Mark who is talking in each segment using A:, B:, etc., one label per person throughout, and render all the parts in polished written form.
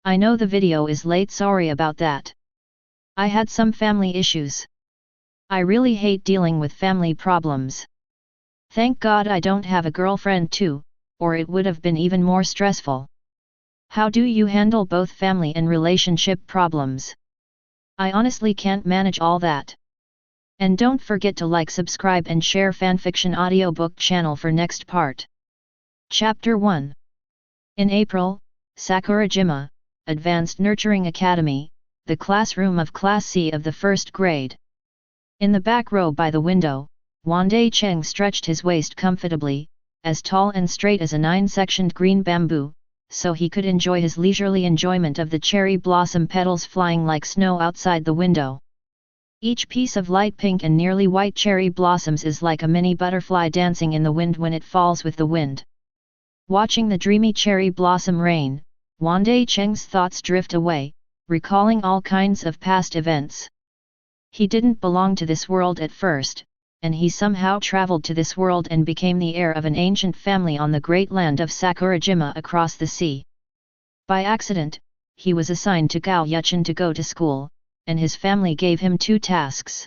A: I know the video is late, sorry about that. I had some family issues. I really hate dealing with family problems. Thank God I don't have a girlfriend too, or it would have been even more stressful. How do you handle both family and relationship problems? I honestly can't manage all that. And don't forget to like, subscribe and share fanfiction audiobook channel for next part. Chapter 1. In April, Sakurajima, Advanced Nurturing Academy, the classroom of Class C of the first grade. In the back row by the window, Wandai Cheng stretched his waist comfortably, as tall and straight as a 9-sectioned green bamboo, so he could enjoy his leisurely enjoyment of the cherry blossom petals flying like snow outside the window. Each piece of light pink and nearly white cherry blossoms is like a mini butterfly dancing in the wind when it falls with the wind. Watching the dreamy cherry blossom rain, Wandai Cheng's thoughts drift away, recalling all kinds of past events. He didn't belong to this world at first, and he somehow traveled to this world and became the heir of an ancient family on the great land of Sakurajima across the sea. By accident, he was assigned to Xiao Jiu to go to school, and his family gave him 2 tasks.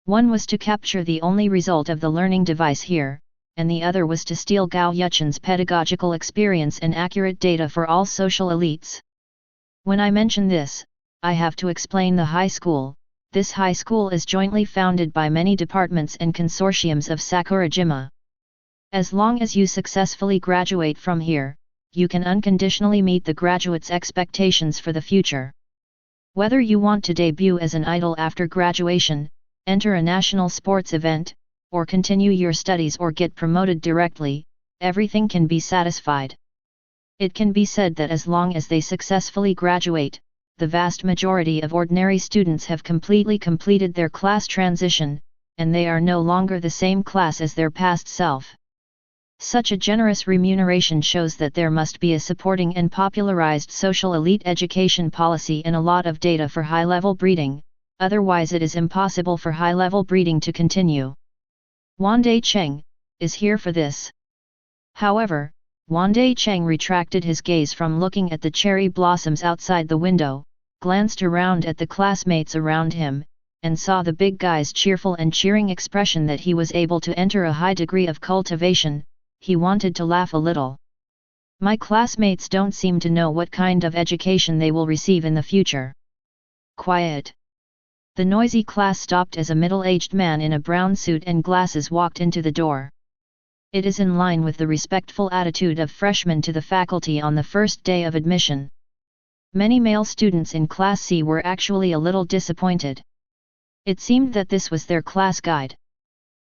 A: One was to capture the only result of the learning device here, and the other was to steal Xiao Jiu's pedagogical experience and accurate data for all social elites. When I mention this, I have to explain the high school. This high school is jointly founded by many departments and consortiums of Sakurajima. As long as you successfully graduate from here, you can unconditionally meet the graduates' expectations for the future. Whether you want to debut as an idol after graduation, enter a national sports event, or continue your studies or get promoted directly, everything can be satisfied. It can be said that as long as they successfully graduate, the vast majority of ordinary students have completely completed their class transition, and they are no longer the same class as their past self. Such a generous remuneration shows that there must be a supporting and popularized social elite education policy and a lot of data for high-level breeding, otherwise it is impossible for high-level breeding to continue. Wandai Cheng is here for this. However, Wandai Cheng retracted his gaze from looking at the cherry blossoms outside the window, glanced around at the classmates around him, and saw the big guy's cheerful and cheering expression that he was able to enter a high degree of cultivation. He wanted to laugh a little. My classmates don't seem to know what kind of education they will receive in the future. Quiet. The noisy class stopped as a middle-aged man in a brown suit and glasses walked into the door. It is in line with the respectful attitude of freshmen to the faculty on the first day of admission. Many male students in Class C were actually a little disappointed. It seemed that this was their class guide.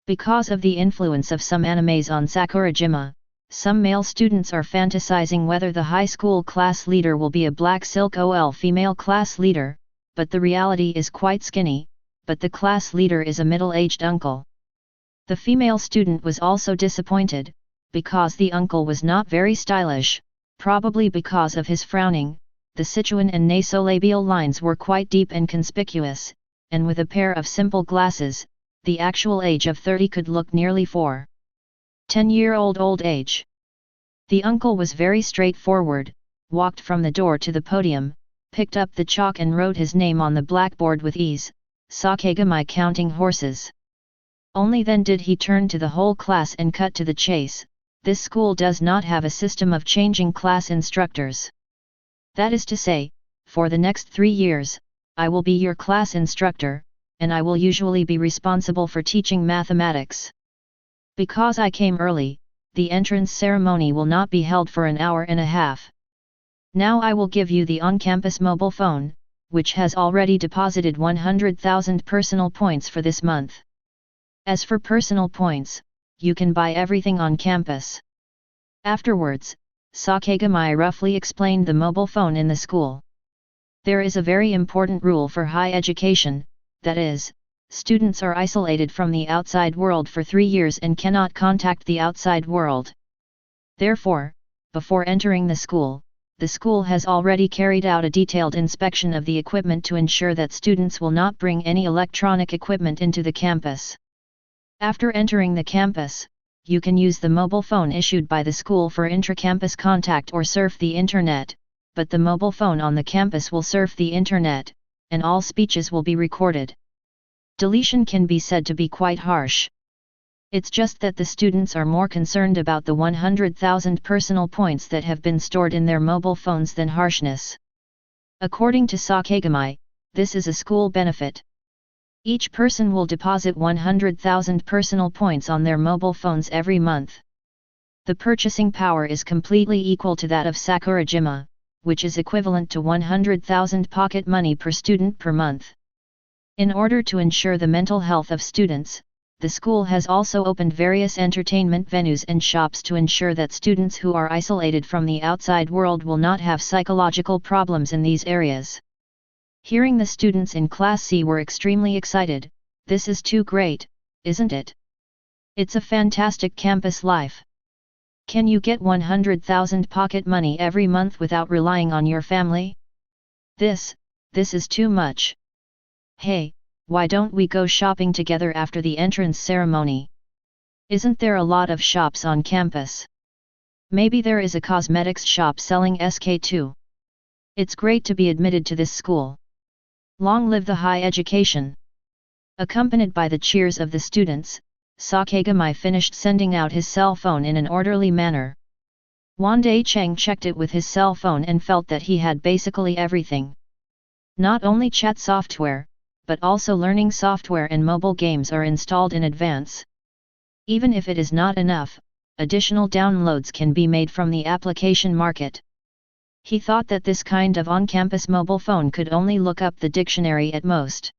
A: Because of the influence of some animes on Sakurajima, some male students are fantasizing whether the high school class leader will be a black silk OL female class leader, but the reality is quite skinny, but the class leader is a middle-aged uncle. The female student was also disappointed, because the uncle was not very stylish, probably because of his frowning. The Sichuan and nasolabial lines were quite deep and conspicuous, and with a pair of simple glasses, the actual age of 30 could look nearly 10-year-old old age. The uncle was very straightforward, walked from the door to the podium, picked up the chalk and wrote his name on the blackboard with ease, Sakegami counting horses. Only then did he turn to the whole class and cut to the chase. This school does not have a system of changing class instructors. That is to say, for the next 3 years, I will be your class instructor, and I will usually be responsible for teaching mathematics. Because I came early, the entrance ceremony will not be held for an hour and a half. Now I will give you the on-campus mobile phone, which has already deposited 100,000 personal points for this month. As for personal points, you can buy everything on campus. Afterwards, Sakegami roughly explained the mobile phone in the school. There is a very important rule for high education, that is, students are isolated from the outside world for 3 years and cannot contact the outside world. Therefore, before entering the school has already carried out a detailed inspection of the equipment to ensure that students will not bring any electronic equipment into the campus. After entering the campus, you can use the mobile phone issued by the school for intra-campus contact or surf the internet, but the mobile phone on the campus will surf the internet, and all speeches will be recorded. Deletion can be said to be quite harsh. It's just that the students are more concerned about the 100,000 personal points that have been stored in their mobile phones than harshness. According to Sakigami, this is a school benefit. Each person will deposit 100,000 personal points on their mobile phones every month. The purchasing power is completely equal to that of Sakurajima, which is equivalent to 100,000 pocket money per student per month. In order to ensure the mental health of students, the school has also opened various entertainment venues and shops to ensure that students who are isolated from the outside world will not have psychological problems in these areas. Hearing the students in Class C were extremely excited. This is too great, isn't it? It's a fantastic campus life. Can you get 100,000 pocket money every month without relying on your family? This is too much. Hey, why don't we go shopping together after the entrance ceremony? Isn't there a lot of shops on campus? Maybe there is a cosmetics shop selling SK2. It's great to be admitted to this school. Long live the high education! Accompanied by the cheers of the students, Sakigami finished sending out his cell phone in an orderly manner. Wandai Cheng checked it with his cell phone and felt that he had basically everything. Not only chat software, but also learning software and mobile games are installed in advance. Even if it is not enough, additional downloads can be made from the application market. He thought that this kind of on-campus mobile phone could only look up the dictionary at most.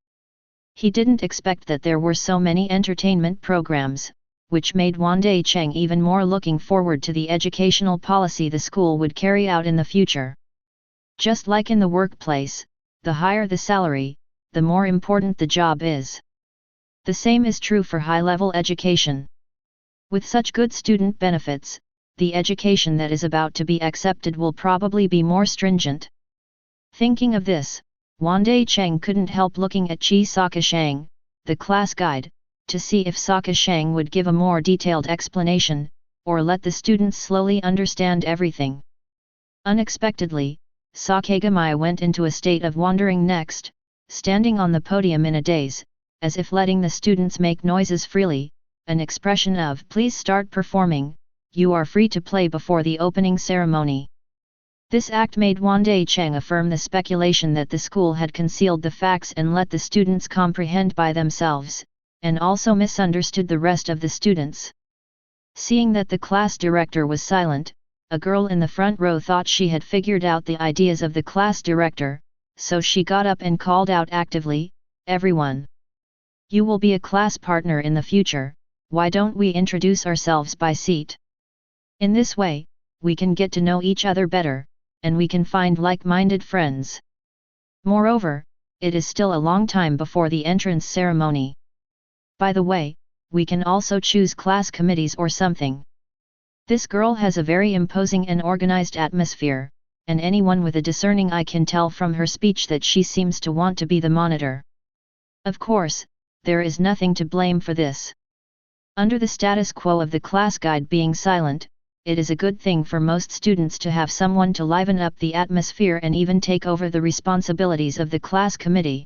A: He didn't expect that there were so many entertainment programs, which made Wandai Cheng even more looking forward to the educational policy the school would carry out in the future. Just like in the workplace, the higher the salary, the more important the job is. The same is true for high-level education. With such good student benefits, the education that is about to be accepted will probably be more stringent. Thinking of this, Wandai Cheng couldn't help looking at Chi Sakashang, the class guide, to see if Sakashang would give a more detailed explanation, or let the students slowly understand everything. Unexpectedly, Sakigami went into a state of wondering next, standing on the podium in a daze, as if letting the students make noises freely, an expression of "Please start performing, you are free to play" before the opening ceremony. This act made Wandai Cheng affirm the speculation that the school had concealed the facts and let the students comprehend by themselves, and also misunderstood the rest of the students. Seeing that the class director was silent, a girl in the front row thought she had figured out the ideas of the class director, so she got up and called out actively, "Everyone! You will be a class partner in the future, why don't we introduce ourselves by seat? In this way, we can get to know each other better, and we can find like-minded friends. Moreover, it is still a long time before the entrance ceremony. By the way, we can also choose class committees or something." This girl has a very imposing and organized atmosphere, and anyone with a discerning eye can tell from her speech that she seems to want to be the monitor. Of course, there is nothing to blame for this. Under the status quo of the class guide being silent, it is a good thing for most students to have someone to liven up the atmosphere and even take over the responsibilities of the class committee.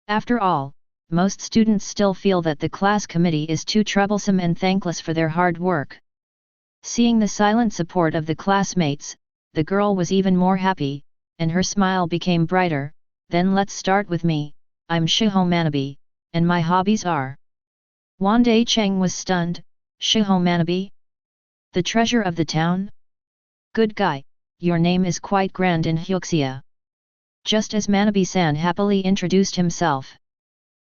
A: After all, most students still feel that the class committee is too troublesome and thankless for their hard work. Seeing the silent support of the classmates, the girl was even more happy, and her smile became brighter. "Then let's start with me, I'm Shiho Manabe, and my hobbies are..." Wandai Cheng was stunned. "Shiho Manabe? The treasure of the town? Good guy, your name is quite grand in Hyuxia." Just as Manabe-san happily introduced himself.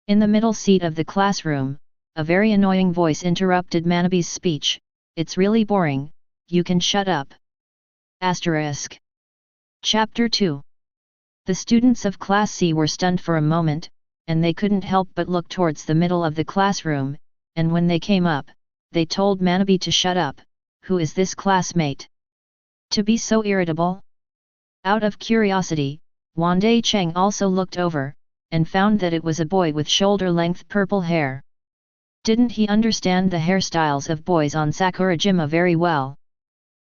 A: In the middle seat of the classroom, a very annoying voice interrupted Manabe's speech. "It's really boring, you can shut up." Asterisk. Chapter 2. The students of Class C were stunned for a moment, and they couldn't help but look towards the middle of the classroom, and when they came up, they told Manabe to shut up. "Who is this classmate? To be so irritable?" Out of curiosity, Wandai Cheng also looked over, and found that it was a boy with shoulder-length purple hair. Didn't he understand the hairstyles of boys on Sakurajima very well?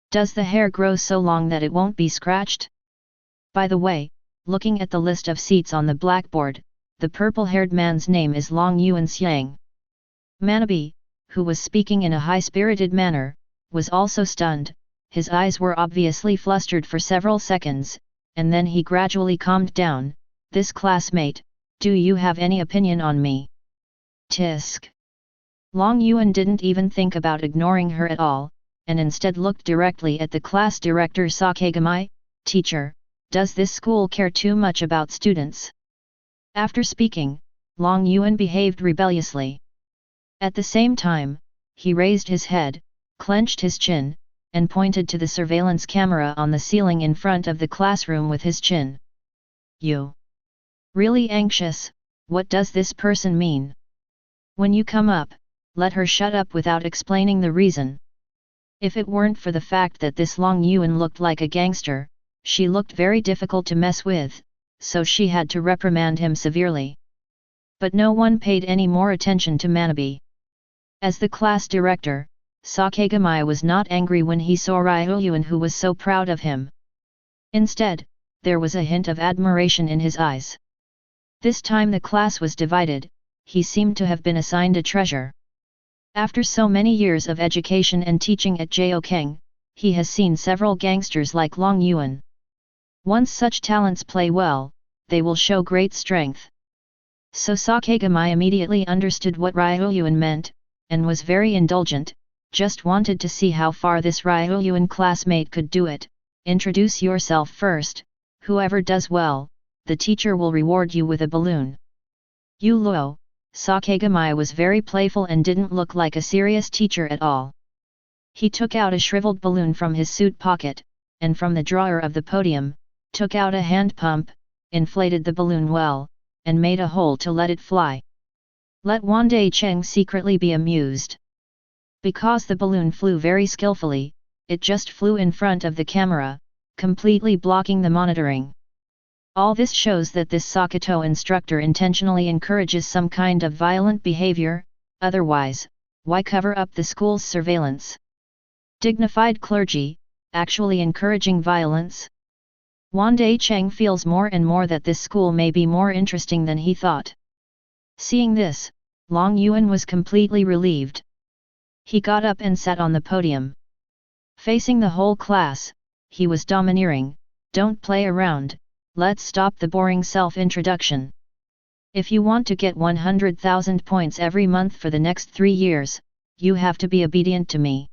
A: Does the hair grow so long that it won't be scratched? By the way, looking at the list of seats on the blackboard, the purple-haired man's name is Long Yuan Xiang. Manabe, who was speaking in a high-spirited manner, was also stunned. His eyes were obviously flustered for several seconds, and then he gradually calmed down. This classmate, do you have any opinion on me? Tisk. Long Yuan didn't even think about ignoring her at all, and instead looked directly at the class director Sakegamai. Teacher, does this school care too much about students? After speaking, Long Yuan behaved rebelliously. At the same time, he raised his head, clenched his chin, and pointed to the surveillance camera on the ceiling in front of the classroom with his chin. You? Really anxious? What does this person mean? When you come up, let her shut up without explaining the reason. If it weren't for the fact that this Long Yuan looked like a gangster, she looked very difficult to mess with, so she had to reprimand him severely. But no one paid any more attention to Manabe. As the class director, Sakegamai was not angry when he saw Ryuan, who was so proud of him. Instead, there was a hint of admiration in his eyes. This time the class was divided. He seemed to have been assigned a treasure. After so many years of education and teaching at Jiu, he has seen several gangsters like Long Yuan. Once such talents play well, they will show great strength. So Sakegamai immediately understood what Ryuan meant, and was very indulgent, just wanted to see how far this Ryuan classmate could do it. Introduce yourself first, whoever does well, the teacher will reward you with a balloon. You Luo. Sakegamai was very playful and didn't look like a serious teacher at all. He took out a shriveled balloon from his suit pocket, and from the drawer of the podium, took out a hand pump, inflated the balloon well, and made a hole to let it fly. Let Wandai Cheng secretly be amused. Because the balloon flew very skillfully, it just flew in front of the camera, completely blocking the monitoring. All this shows that this Sakoto instructor intentionally encourages some kind of violent behavior, otherwise, why cover up the school's surveillance? Dignified clergy, actually encouraging violence? Wandai Cheng feels more and more that this school may be more interesting than he thought. Seeing this, Long Yuan was completely relieved. He got up and sat on the podium. Facing the whole class, he was domineering. Don't play around, let's stop the boring self-introduction. If you want to get 100,000 points every month for the next 3 years, you have to be obedient to me.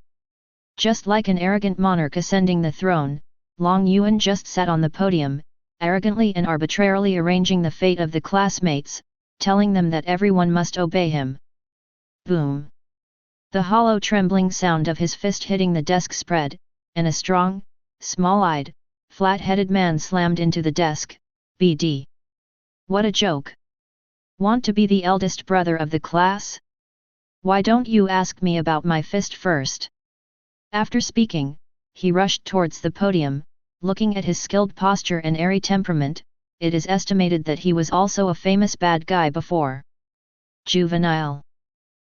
A: Just like an arrogant monarch ascending the throne, Long Yuan just sat on the podium, arrogantly and arbitrarily arranging the fate of the classmates, telling them that everyone must obey him. Boom! The hollow trembling sound of his fist hitting the desk spread, and a strong, small-eyed, flat-headed man slammed into the desk. BD. What a joke! Want to be the eldest brother of the class? Why don't you ask me about my fist first? After speaking, he rushed towards the podium, looking at his skilled posture and airy temperament. It is estimated that he was also a famous bad guy before. Juvenile.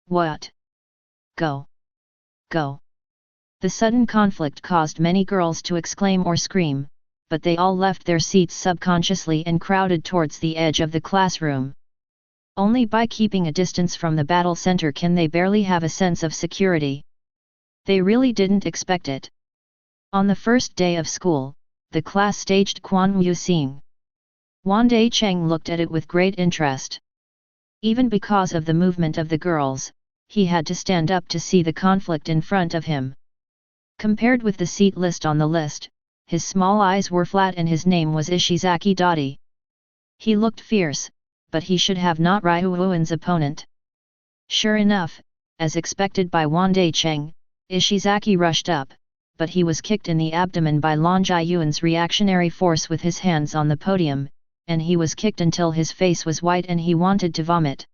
A: What? Go! Go! The sudden conflict caused many girls to exclaim or scream, but they all left their seats subconsciously and crowded towards the edge of the classroom. Only by keeping a distance from the battle center can they barely have a sense of security. They really didn't expect it. On the first day of school, the class staged Quan Wu Xing. Wandai Cheng looked at it with great interest. Even because of the movement of the girls, he had to stand up to see the conflict in front of him. Compared with the seat list on the list, his small eyes were flat and his name was Ishizaki Dadi. He looked fierce, but he should have not Ryuan's opponent. Sure enough, as expected by Wandai Cheng, Ishizaki rushed up, but he was kicked in the abdomen by Long Yuan's reactionary force with his hands on the podium, and he was kicked until his face was white and he wanted to vomit.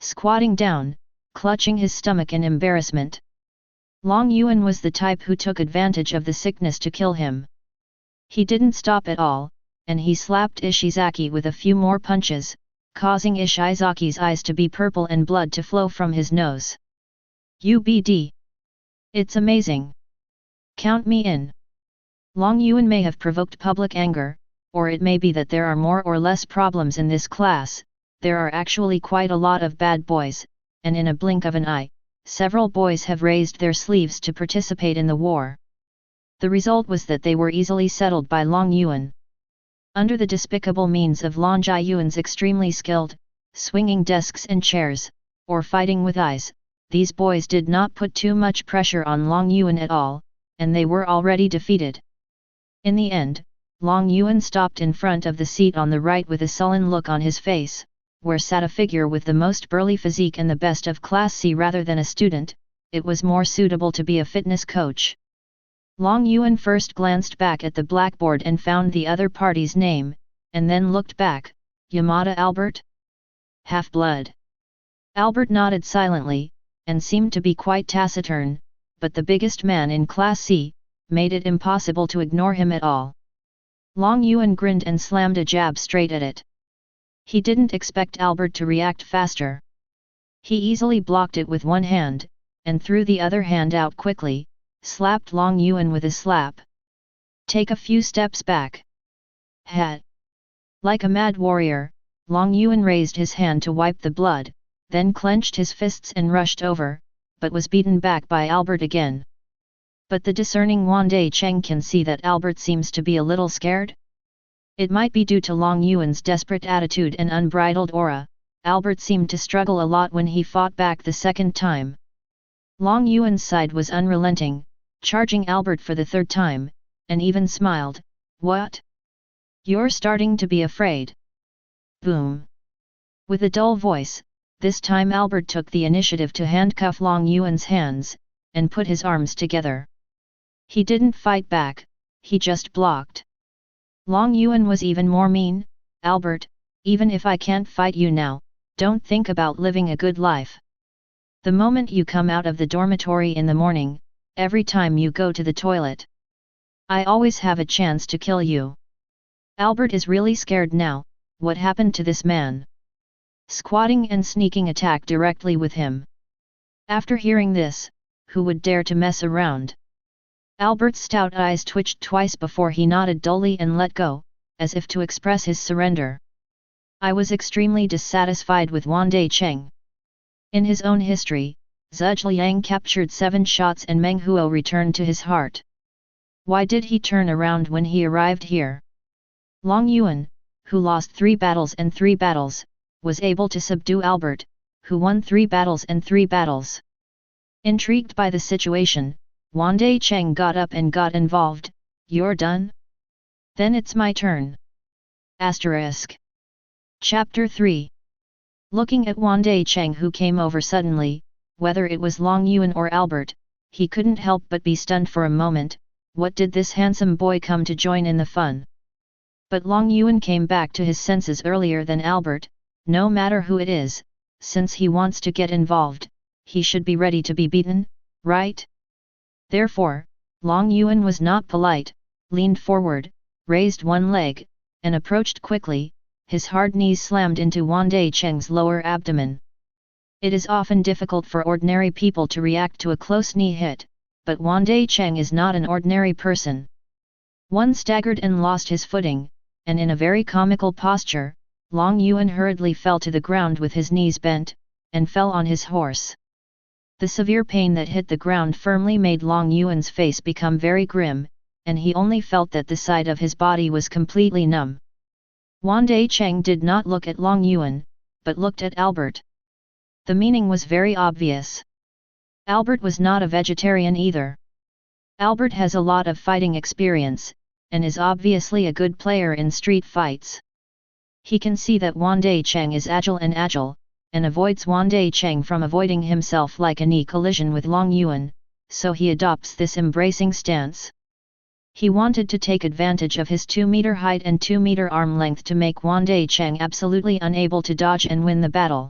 A: Squatting down, clutching his stomach in embarrassment. Long Yuan was the type who took advantage of the sickness to kill him. He didn't stop at all, and he slapped Ishizaki with a few more punches, causing Ishizaki's eyes to be purple and blood to flow from his nose. UBD. It's amazing. Count me in. Long Yuan may have provoked public anger, or it may be that there are more or less problems in this class. There are actually quite a lot of bad boys, and in a blink of an eye, several boys have raised their sleeves to participate in the war. The result was that they were easily settled by Long Yuan. Under the despicable means of Long Yuan's extremely skilled, swinging desks and chairs, or fighting with eyes, these boys did not put too much pressure on Long Yuan at all, and they were already defeated. In the end, Long Yuan stopped in front of the seat on the right with a sullen look on his face, where sat a figure with the most burly physique and the best of Class C rather than a student. It was more suitable to be a fitness coach. Long Yuan first glanced back at the blackboard and found the other party's name, and then looked back. Yamada Albert? Half-blood. Albert nodded silently, and seemed to be quite taciturn, but the biggest man in Class C made it impossible to ignore him at all. Long Yuan grinned and slammed a jab straight at it. He didn't expect Albert to react faster. He easily blocked it with one hand, and threw the other hand out quickly, slapped Long Yuan with a slap. Take a few steps back. Hat. Like a mad warrior, Long Yuan raised his hand to wipe the blood, then clenched his fists and rushed over, but was beaten back by Albert again. But the discerning Wandai Cheng can see that Albert seems to be a little scared. It might be due to Long Yuan's desperate attitude and unbridled aura. Albert seemed to struggle a lot when he fought back the second time. Long Yuan's side was unrelenting, charging Albert for the third time, and even smiled. What? You're starting to be afraid. Boom. With a dull voice, this time Albert took the initiative to handcuff Long Yuan's hands, and put his arms together. He didn't fight back, he just blocked. Long Yuan was even more mean. Albert, even if I can't fight you now, don't think about living a good life. The moment you come out of the dormitory in the morning, every time you go to the toilet, I always have a chance to kill you. Albert is really scared now. What happened to this man? Squatting and sneaking attack directly with him. After hearing this, who would dare to mess around? Albert's stout eyes twitched twice before he nodded dully and let go, as if to express his surrender. I was extremely dissatisfied with Wandai Cheng. In his own history, Zhuge captured 7 shots and Meng Huo returned to his heart. Why did he turn around when he arrived here? Long Yuan, who lost 3 battles and 3 battles, was able to subdue Albert, who won 3 battles and 3 battles. Intrigued by the situation, Wandai Cheng got up and got involved. You're done? Then it's my turn. Asterisk. Chapter 3. Looking at Wandai Cheng, who came over suddenly, whether it was Long Yuan or Albert, he couldn't help but be stunned for a moment. What did this handsome boy come to join in the fun? But Long Yuan came back to his senses earlier than Albert. No matter who it is, since he wants to get involved, he should be ready to be beaten, right? Therefore, Long Yuan was not polite, leaned forward, raised one leg, and approached quickly. His hard knees slammed into Wandai Cheng's lower abdomen. It is often difficult for ordinary people to react to a close knee hit, but Wandai Cheng is not an ordinary person. One staggered and lost his footing, and in a very comical posture, Long Yuan hurriedly fell to the ground with his knees bent, and fell on his horse. The severe pain that hit the ground firmly made Long Yuan's face become very grim, and he only felt that the side of his body was completely numb. Wandai Cheng did not look at Long Yuan, but looked at Albert. The meaning was very obvious. Albert was not a vegetarian either. Albert has a lot of fighting experience, and is obviously a good player in street fights. He can see that Wandai Cheng is agile, and avoids Wandai Cheng from avoiding himself like a knee collision with Long Yuan, so he adopts this embracing stance. He wanted to take advantage of his 2-meter height and 2-meter arm length to make Wandai Cheng absolutely unable to dodge and win the battle.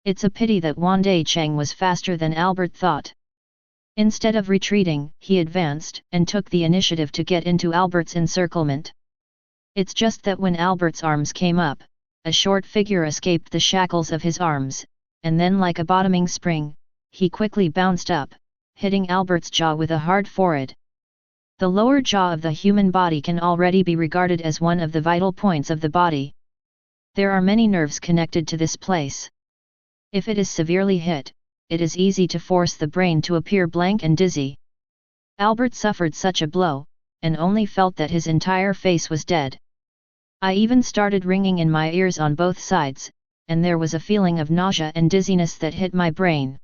A: It's a pity that Wandai Cheng was faster than Albert thought. Instead of retreating, he advanced and took the initiative to get into Albert's encirclement. It's just that when Albert's arms came up, a short figure escaped the shackles of his arms, and then like a bottoming spring, he quickly bounced up, hitting Albert's jaw with a hard forehead. The lower jaw of the human body can already be regarded as one of the vital points of the body. There are many nerves connected to this place. If it is severely hit, it is easy to force the brain to appear blank and dizzy. Albert suffered such a blow, and only felt that his entire face was dead. I even started ringing in my ears on both sides, and there was a feeling of nausea and dizziness that hit my brain.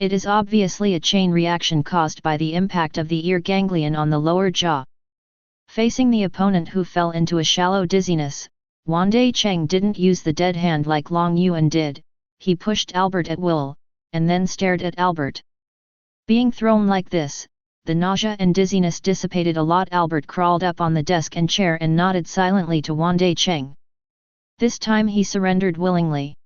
A: It is obviously a chain reaction caused by the impact of the ear ganglion on the lower jaw. Facing the opponent who fell into a shallow dizziness, Wandai Cheng didn't use the dead hand like Long Yuan did. He pushed Albert at will, and then stared at Albert. Being thrown like this, the nausea and dizziness dissipated a lot. Albert crawled up on the desk and chair and nodded silently to Wandai Cheng. This time he surrendered willingly.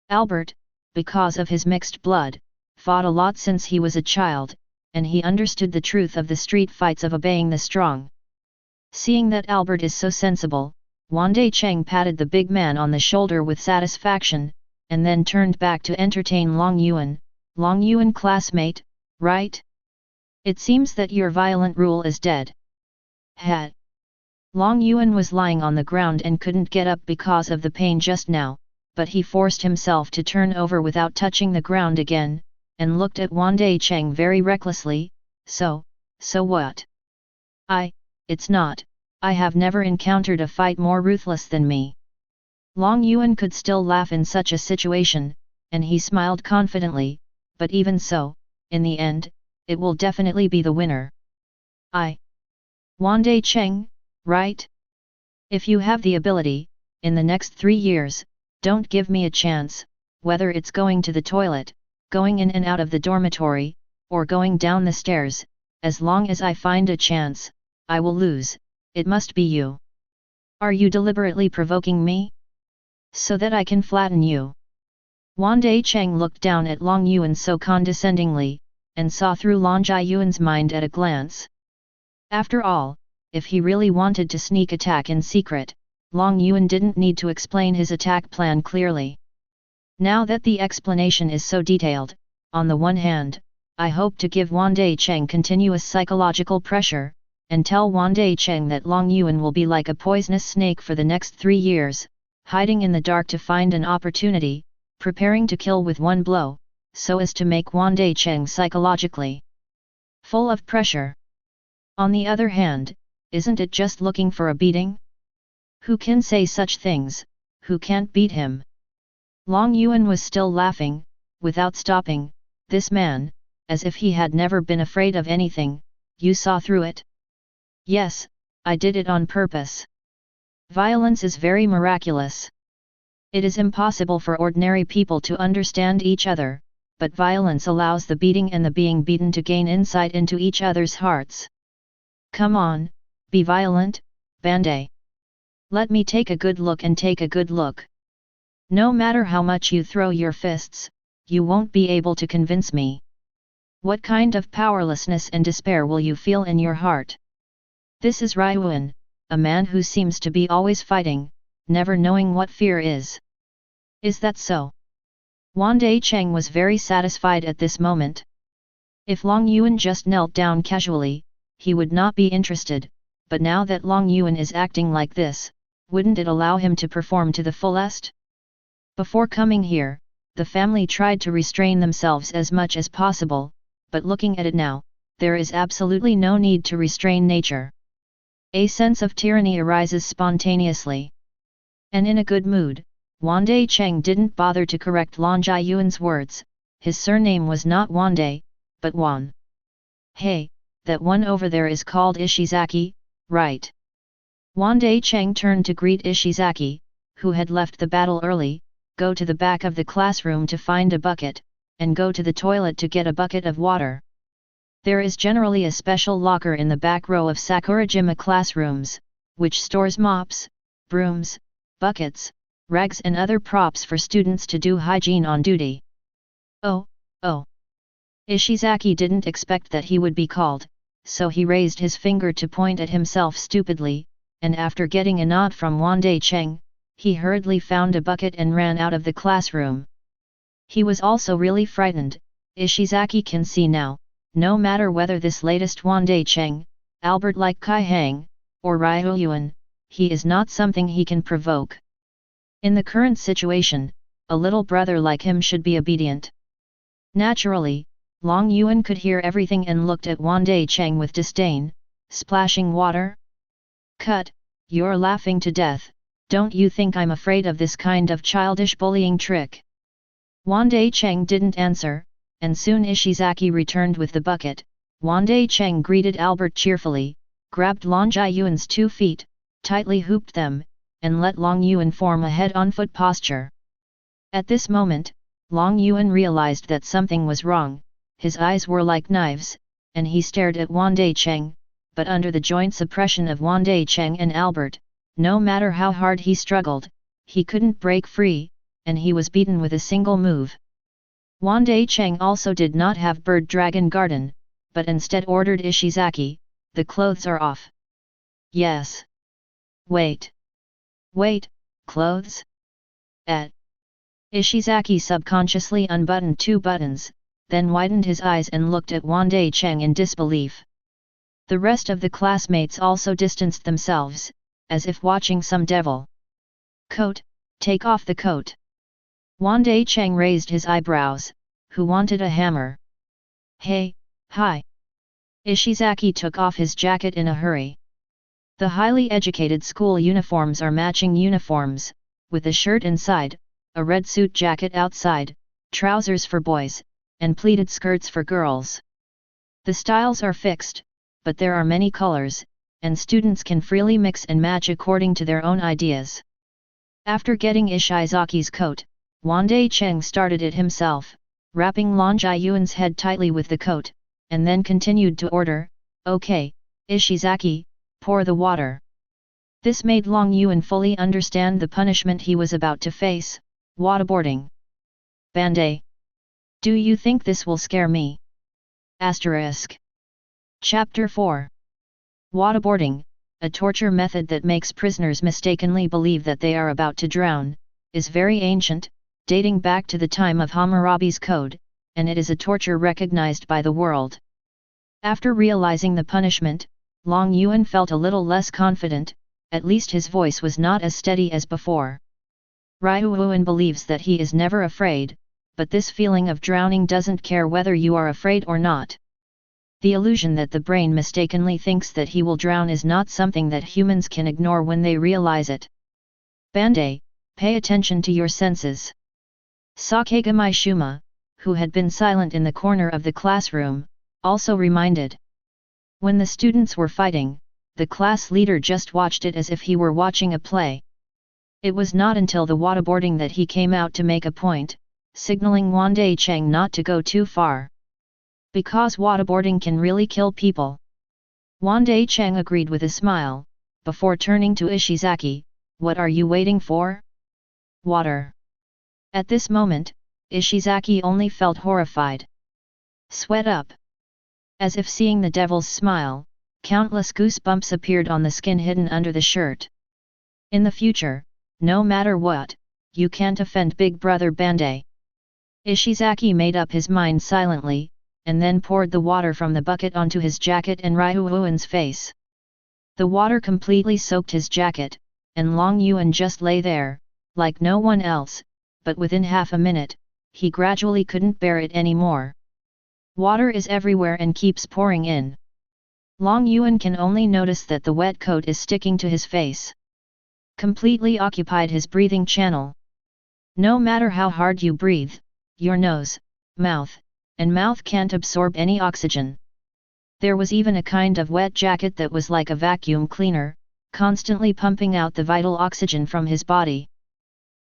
A: Albert, because of his mixed blood, fought a lot since he was a child, and he understood the truth of the street fights of obeying the strong. Seeing that Albert is so sensible, Wandai Cheng patted the big man on the shoulder with satisfaction, and then turned back to entertain Long Yuan. Long Yuan, classmate, right? It seems that your violent rule is dead. Had. Long Yuan was lying on the ground and couldn't get up because of the pain just now, but he forced himself to turn over without touching the ground again, and looked at Wandai Cheng very recklessly. So what? It's not, I have never encountered a fight more ruthless than me. Long Yuan could still laugh in such a situation, and he smiled confidently, but even so, in the end, it will definitely be the winner. Wandai Cheng, right? If you have the ability, in the next 3 years, don't give me a chance, whether it's going to the toilet, going in and out of the dormitory, or going down the stairs. As long as I find a chance, I will lose. It must be you. Are you deliberately provoking me? So that I can flatten you. Wandai Cheng looked down at Long Yuan so condescendingly, and saw through Long Yuan's mind at a glance. After all, if he really wanted to sneak attack in secret, Long Yuan didn't need to explain his attack plan clearly. Now that the explanation is so detailed, on the one hand, I hope to give Wandai Cheng continuous psychological pressure, and tell Wandai Cheng that Long Yuan will be like a poisonous snake for the next 3 years, hiding in the dark to find an opportunity, preparing to kill with one blow, so as to make Wandai Cheng psychologically full of pressure. On the other hand, isn't it just looking for a beating? Who can say such things, who can't beat him? Long Yuan was still laughing, without stopping. This man, as if he had never been afraid of anything. You saw through it? Yes, I did it on purpose. Violence is very miraculous. It is impossible for ordinary people to understand each other, but violence allows the beating and the being beaten to gain insight into each other's hearts. Come on, be violent, Bandai. Let me take a good look and take a good look. No matter how much you throw your fists, you won't be able to convince me. What kind of powerlessness and despair will you feel in your heart? This is Ryuan, a man who seems to be always fighting, never knowing what fear is. Is that so? Wandai Cheng was very satisfied at this moment. If Long Yuan just knelt down casually, he would not be interested, but now that Long Yuan is acting like this, wouldn't it allow him to perform to the fullest? Before coming here, the family tried to restrain themselves as much as possible, but looking at it now, there is absolutely no need to restrain nature. A sense of tyranny arises spontaneously. And in a good mood, Wandai Cheng didn't bother to correct Long Yuan's words. His surname was not Wandai, but Wan. Hey, that one over there is called Ishizaki, right? Wandai Cheng turned to greet Ishizaki, who had left the battle early. Go to the back of the classroom to find a bucket, and go to the toilet to get a bucket of water. There is generally a special locker in the back row of Sakurajima classrooms, which stores mops, brooms, buckets, rags and other props for students to do hygiene on duty. Oh. Ishizaki didn't expect that he would be called, so he raised his finger to point at himself stupidly, and after getting a nod from Wandai Cheng, he hurriedly found a bucket and ran out of the classroom. He was also really frightened. Ishizaki can see now, no matter whether this latest Wandai Cheng, Albert like Kai Hang, or Ryu Yuan, he is not something he can provoke. In the current situation, a little brother like him should be obedient. Naturally, Long Yuan could hear everything and looked at Wandai Cheng with disdain. Splashing water? Cut, you're laughing to death, don't you think I'm afraid of this kind of childish bullying trick? Wandai Cheng didn't answer, and soon Ishizaki returned with the bucket. Wandai Cheng greeted Albert cheerfully, grabbed Long Yuan's 2 feet, tightly hooped them, and let Long Yuan form a head-on-foot posture. At this moment, Long Yuan realized that something was wrong, his eyes were like knives, and he stared at Wandai Cheng, but under the joint suppression of Wandai Cheng and Albert, no matter how hard he struggled, he couldn't break free, and he was beaten with a single move. Wandai Cheng also did not have Bird Dragon Garden, but instead ordered Ishizaki, the clothes are off. Yes. Wait. Wait, clothes? Ishizaki subconsciously unbuttoned 2 buttons, then widened his eyes and looked at Wandai Cheng in disbelief. The rest of the classmates also distanced themselves, as if watching some devil. Coat, take off the coat. Wandai Cheng raised his eyebrows, who wanted a hammer? Hey, hi. Ishizaki took off his jacket in a hurry. The highly educated school uniforms are matching uniforms, with a shirt inside, a red suit jacket outside, trousers for boys, and pleated skirts for girls. The styles are fixed, but there are many colors, and students can freely mix and match according to their own ideas. After getting Ishizaki's coat, Wandai Cheng started it himself, wrapping Long Yuan's head tightly with the coat, and then continued to order, "Okay, Ishizaki, pour the water." This made Long Yuan fully understand the punishment he was about to face, waterboarding. Bandai. Do you think this will scare me? Asterisk. Chapter 4. Waterboarding, a torture method that makes prisoners mistakenly believe that they are about to drown, is very ancient, dating back to the time of Hammurabi's Code, and it is a torture recognized by the world. After realizing the punishment, Long Yuan felt a little less confident, at least his voice was not as steady as before. Ryu Yuan believes that he is never afraid, but this feeling of drowning doesn't care whether you are afraid or not. The illusion that the brain mistakenly thinks that he will drown is not something that humans can ignore when they realize it. Bandai, pay attention to your senses. Sakigami Shuma, who had been silent in the corner of the classroom, also reminded. When the students were fighting, the class leader just watched it as if he were watching a play. It was not until the waterboarding that he came out to make a point, signaling Wandai Cheng not to go too far. Because waterboarding can really kill people. Wandai Cheng agreed with a smile, before turning to Ishizaki, "What are you waiting for?" Water. At this moment, Ishizaki only felt horrified. Sweat up. As if seeing the devil's smile, countless goosebumps appeared on the skin hidden under the shirt. In the future, no matter what, you can't offend Big Brother Bandai. Ishizaki made up his mind silently, and then poured the water from the bucket onto his jacket and Ryu Yuan's face. The water completely soaked his jacket, and Long Yuan just lay there, like no one else, but within half a minute, he gradually couldn't bear it anymore. Water is everywhere and keeps pouring in. Long Yuan can only notice that the wet coat is sticking to his face. Completely occupied his breathing channel. No matter how hard you breathe, your nose, mouth, and mouth can't absorb any oxygen. There was even a kind of wet jacket that was like a vacuum cleaner, constantly pumping out the vital oxygen from his body.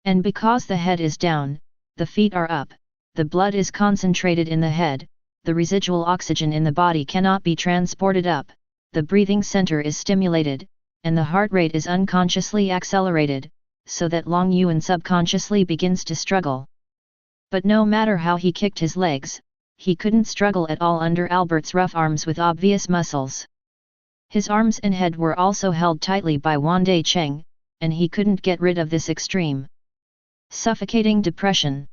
A: And because the head is down, the feet are up, the blood is concentrated in the head, the residual oxygen in the body cannot be transported up, the breathing center is stimulated, and the heart rate is unconsciously accelerated, so that Long Yuan subconsciously begins to struggle. But no matter how he kicked his legs, he couldn't struggle at all under Albert's rough arms with obvious muscles. His arms and head were also held tightly by Wandai Cheng, and he couldn't get rid of this extreme, suffocating depression.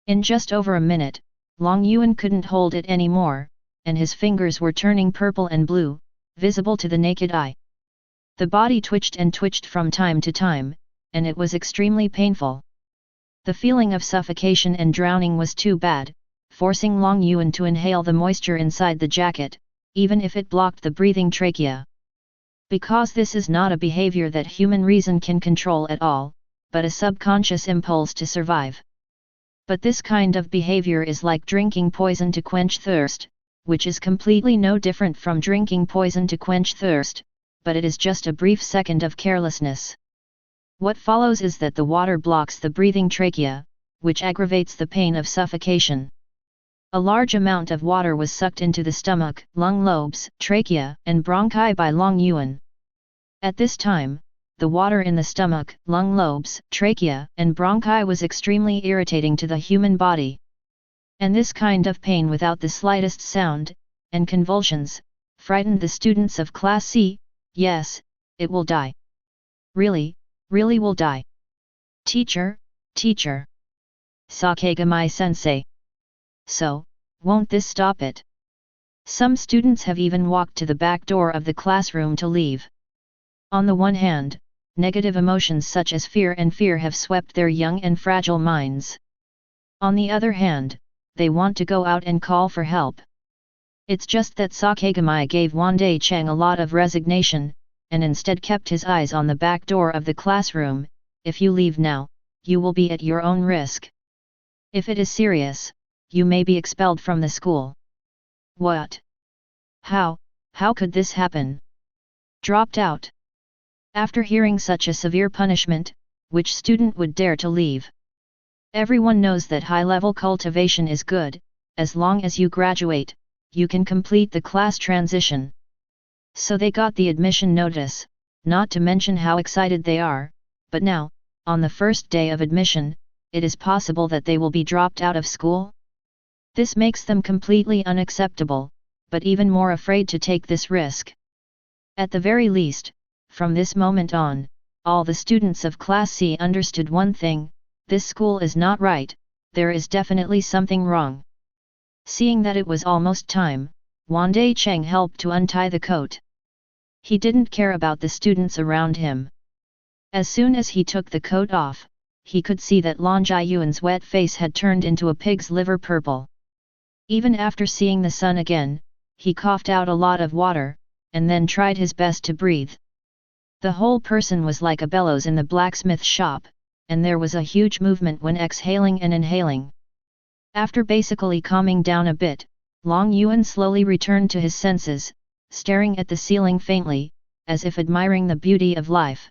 A: In just over a minute, Long Yuan couldn't hold it anymore, and his fingers were turning purple and blue, visible to the naked eye. The body twitched and twitched from time to time, and it was extremely painful. The feeling of suffocation and drowning was too bad, forcing Long Yuan to inhale the moisture inside the jacket, even if it blocked the breathing trachea. Because this is not a behavior that human reason can control at all, but a subconscious impulse to survive. But this kind of behavior is like drinking poison to quench thirst, which is completely no different from drinking poison to quench thirst, but it is just a brief second of carelessness. What follows is that the water blocks the breathing trachea, which aggravates the pain of suffocation. A large amount of water was sucked into the stomach, lung lobes, trachea, and bronchi by Long Yuan. At this time, the water in the stomach, lung lobes, trachea, and bronchi was extremely irritating to the human body. And this kind of pain without the slightest sound, and convulsions, frightened the students of Class C. Yes, it will die. Really, really will die. Teacher, teacher. Sakegami-sensei. So, won't this stop it? Some students have even walked to the back door of the classroom to leave. On the one hand, negative emotions such as fear have swept their young and fragile minds. On the other hand, they want to go out and call for help. It's just that Sakegami gave Wandai Cheng a lot of resignation, and instead kept his eyes on the back door of the classroom. If you leave now, you will be at your own risk. If it is serious, you may be expelled from the school. What? How could this happen? Dropped out. After hearing such a severe punishment, which student would dare to leave? Everyone knows that high-level cultivation is good. As long as you graduate, you can complete the class transition. So they got the admission notice, not to mention how excited they are, but now, on the first day of admission, it is possible that they will be dropped out of school? This makes them completely unacceptable, but even more afraid to take this risk. At the very least, from this moment on, all the students of Class C understood one thing: this school is not right, there is definitely something wrong. Seeing that it was almost time, Wandai Cheng helped to untie the coat. He didn't care about the students around him. As soon as he took the coat off, he could see that Long Yuan's wet face had turned into a pig's liver purple. Even after seeing the sun again, he coughed out a lot of water, and then tried his best to breathe. The whole person was like a bellows in the blacksmith shop, and there was a huge movement when exhaling and inhaling. After basically calming down a bit, Long Yuan slowly returned to his senses, staring at the ceiling faintly, as if admiring the beauty of life.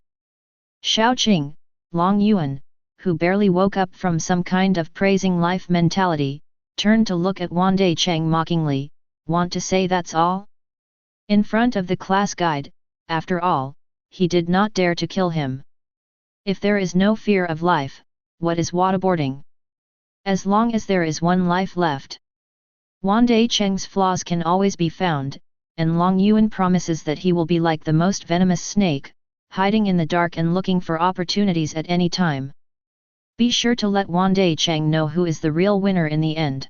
A: Xiao Jiu, Long Yuan, who barely woke up from some kind of praising life mentality, turned to look at Wandai Cheng mockingly. Want to say that's all? In front of the class guide, after all, he did not dare to kill him. If there is no fear of life, what is waterboarding? As long as there is one life left. Wandai Cheng's flaws can always be found, and Long Yuan promises that he will be like the most venomous snake, hiding in the dark and looking for opportunities at any time. Be sure to let Wandai Cheng know who is the real winner in the end.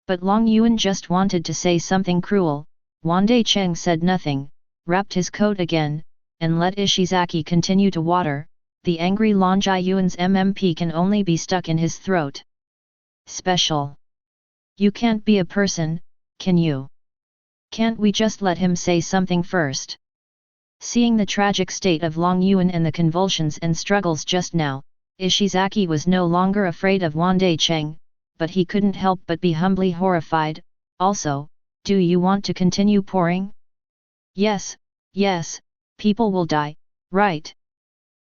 A: But Long Yuan just wanted to say something cruel. Wandai Cheng said nothing, wrapped his coat again, and let Ishizaki continue to water. The angry Long Yuan's MMP can only be stuck in his throat. Special. You can't be a person, can you? Can't we just let him say something first? Seeing the tragic state of Long Yuan and the convulsions and struggles just now, Ishizaki was no longer afraid of Wandai Cheng, but he couldn't help but be humbly horrified. Also, do you want to continue pouring? Yes, people will die, right?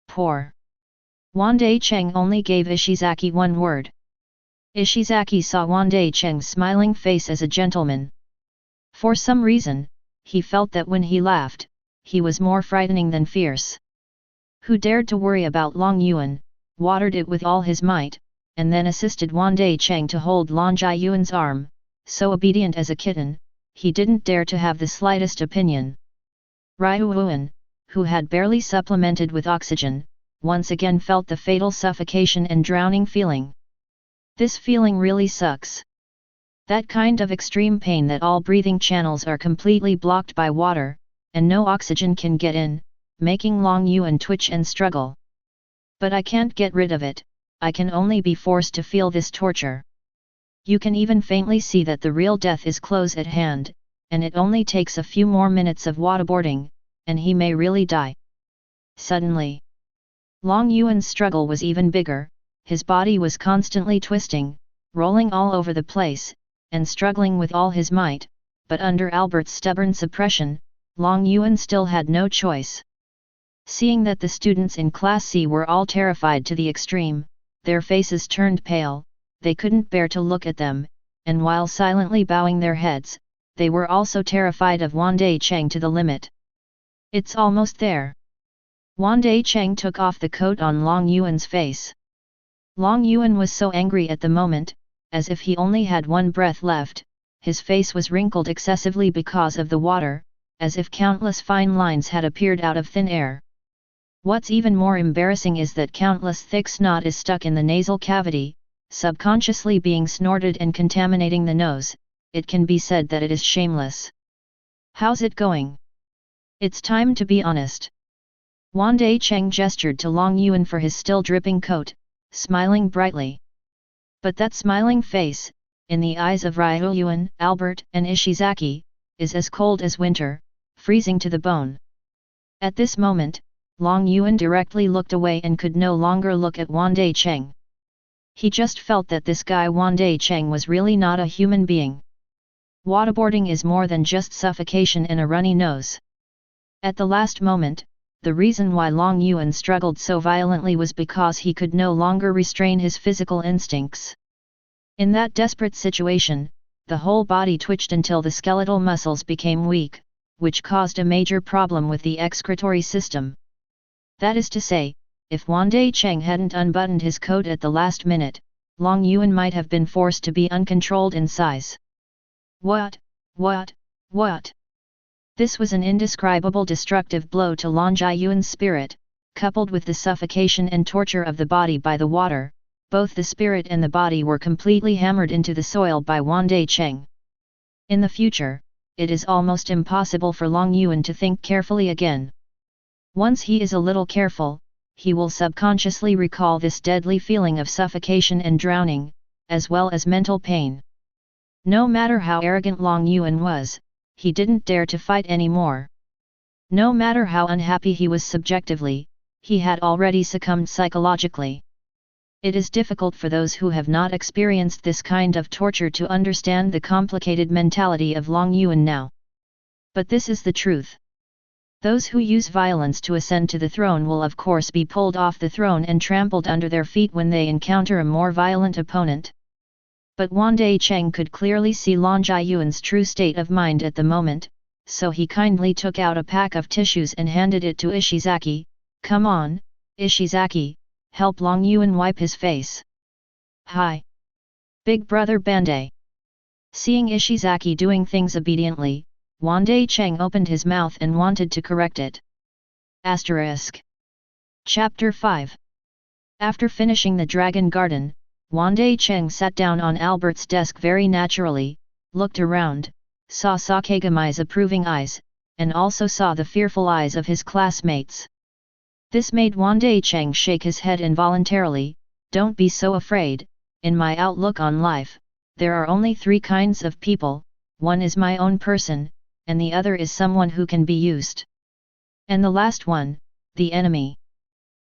A: Pour. Wandai Cheng only gave Ishizaki one word. Ishizaki saw Wandai Cheng's smiling face as a gentleman. For some reason, he felt that when he laughed, he was more frightening than fierce. Who dared to worry about Long Yuan, watered it with all his might, and then assisted Wandai Cheng to hold Long Yuan's arm. So obedient as a kitten, he didn't dare to have the slightest opinion. Ryuan, who had barely supplemented with oxygen, once again felt the fatal suffocation and drowning feeling. This feeling really sucks. That kind of extreme pain that all breathing channels are completely blocked by water, and no oxygen can get in, making Long Yuan twitch and struggle. But I can't get rid of it, I can only be forced to feel this torture. You can even faintly see that the real death is close at hand, and it only takes a few more minutes of waterboarding, and he may really die. Suddenly, Long Yuan's struggle was even bigger, his body was constantly twisting, rolling all over the place, and struggling with all his might, but under Albert's stubborn suppression, Long Yuan still had no choice. Seeing that the students in Class C were all terrified to the extreme, their faces turned pale, they couldn't bear to look at them, and while silently bowing their heads, they were also terrified of Wandai Cheng to the limit. It's almost there. Wandai Cheng took off the coat on Long Yuan's face. Long Yuan was so angry at the moment, as if he only had one breath left, his face was wrinkled excessively because of the water, as if countless fine lines had appeared out of thin air. What's even more embarrassing is that countless thick snot is stuck in the nasal cavity, subconsciously being snorted and contaminating the nose. It can be said that it is shameless. How's it going? It's time to be honest. Wandai Cheng gestured to Long Yuan for his still dripping coat, smiling brightly. But that smiling face, in the eyes of Ryuan, Albert, and Ishizaki, is as cold as winter, freezing to the bone. At this moment, Long Yuan directly looked away and could no longer look at Wandai Cheng. He just felt that this guy Wandai Cheng was really not a human being. Waterboarding is more than just suffocation in a runny nose. At the last moment, the reason why Long Yuan struggled so violently was because he could no longer restrain his physical instincts. In that desperate situation, the whole body twitched until the skeletal muscles became weak, which caused a major problem with the excretory system. That is to say, if Wandai Cheng hadn't unbuttoned his coat at the last minute, Long Yuan might have been forced to be uncontrolled in size. What? This was an indescribable destructive blow to Long Yuan's spirit, coupled with the suffocation and torture of the body by the water. Both the spirit and the body were completely hammered into the soil by Wandai Cheng. In the future, it is almost impossible for Long Yuan to think carefully again. Once he is a little careful, he will subconsciously recall this deadly feeling of suffocation and drowning, as well as mental pain. No matter how arrogant Long Yuan was, he didn't dare to fight anymore. No matter how unhappy he was subjectively, he had already succumbed psychologically. It is difficult for those who have not experienced this kind of torture to understand the complicated mentality of Long Yuan now. But this is the truth. Those who use violence to ascend to the throne will of course be pulled off the throne and trampled under their feet when they encounter a more violent opponent. But Wandai Cheng could clearly see Long Yuan's true state of mind at the moment, so he kindly took out a pack of tissues and handed it to Ishizaki. Come on, Ishizaki, help Long Yuan wipe his face. Hi! Big brother Bandai. Seeing Ishizaki doing things obediently, Wandai Cheng opened his mouth and wanted to correct it. Asterisk. Chapter 5. After finishing the Dragon Garden, Wandai Cheng sat down on Albert's desk very naturally, looked around, saw Sakegami's approving eyes, and also saw the fearful eyes of his classmates. This made Wandai Cheng shake his head involuntarily. Don't be so afraid. In my outlook on life, there are only three kinds of people, one is my own person, and the other is someone who can be used. And the last one, the enemy.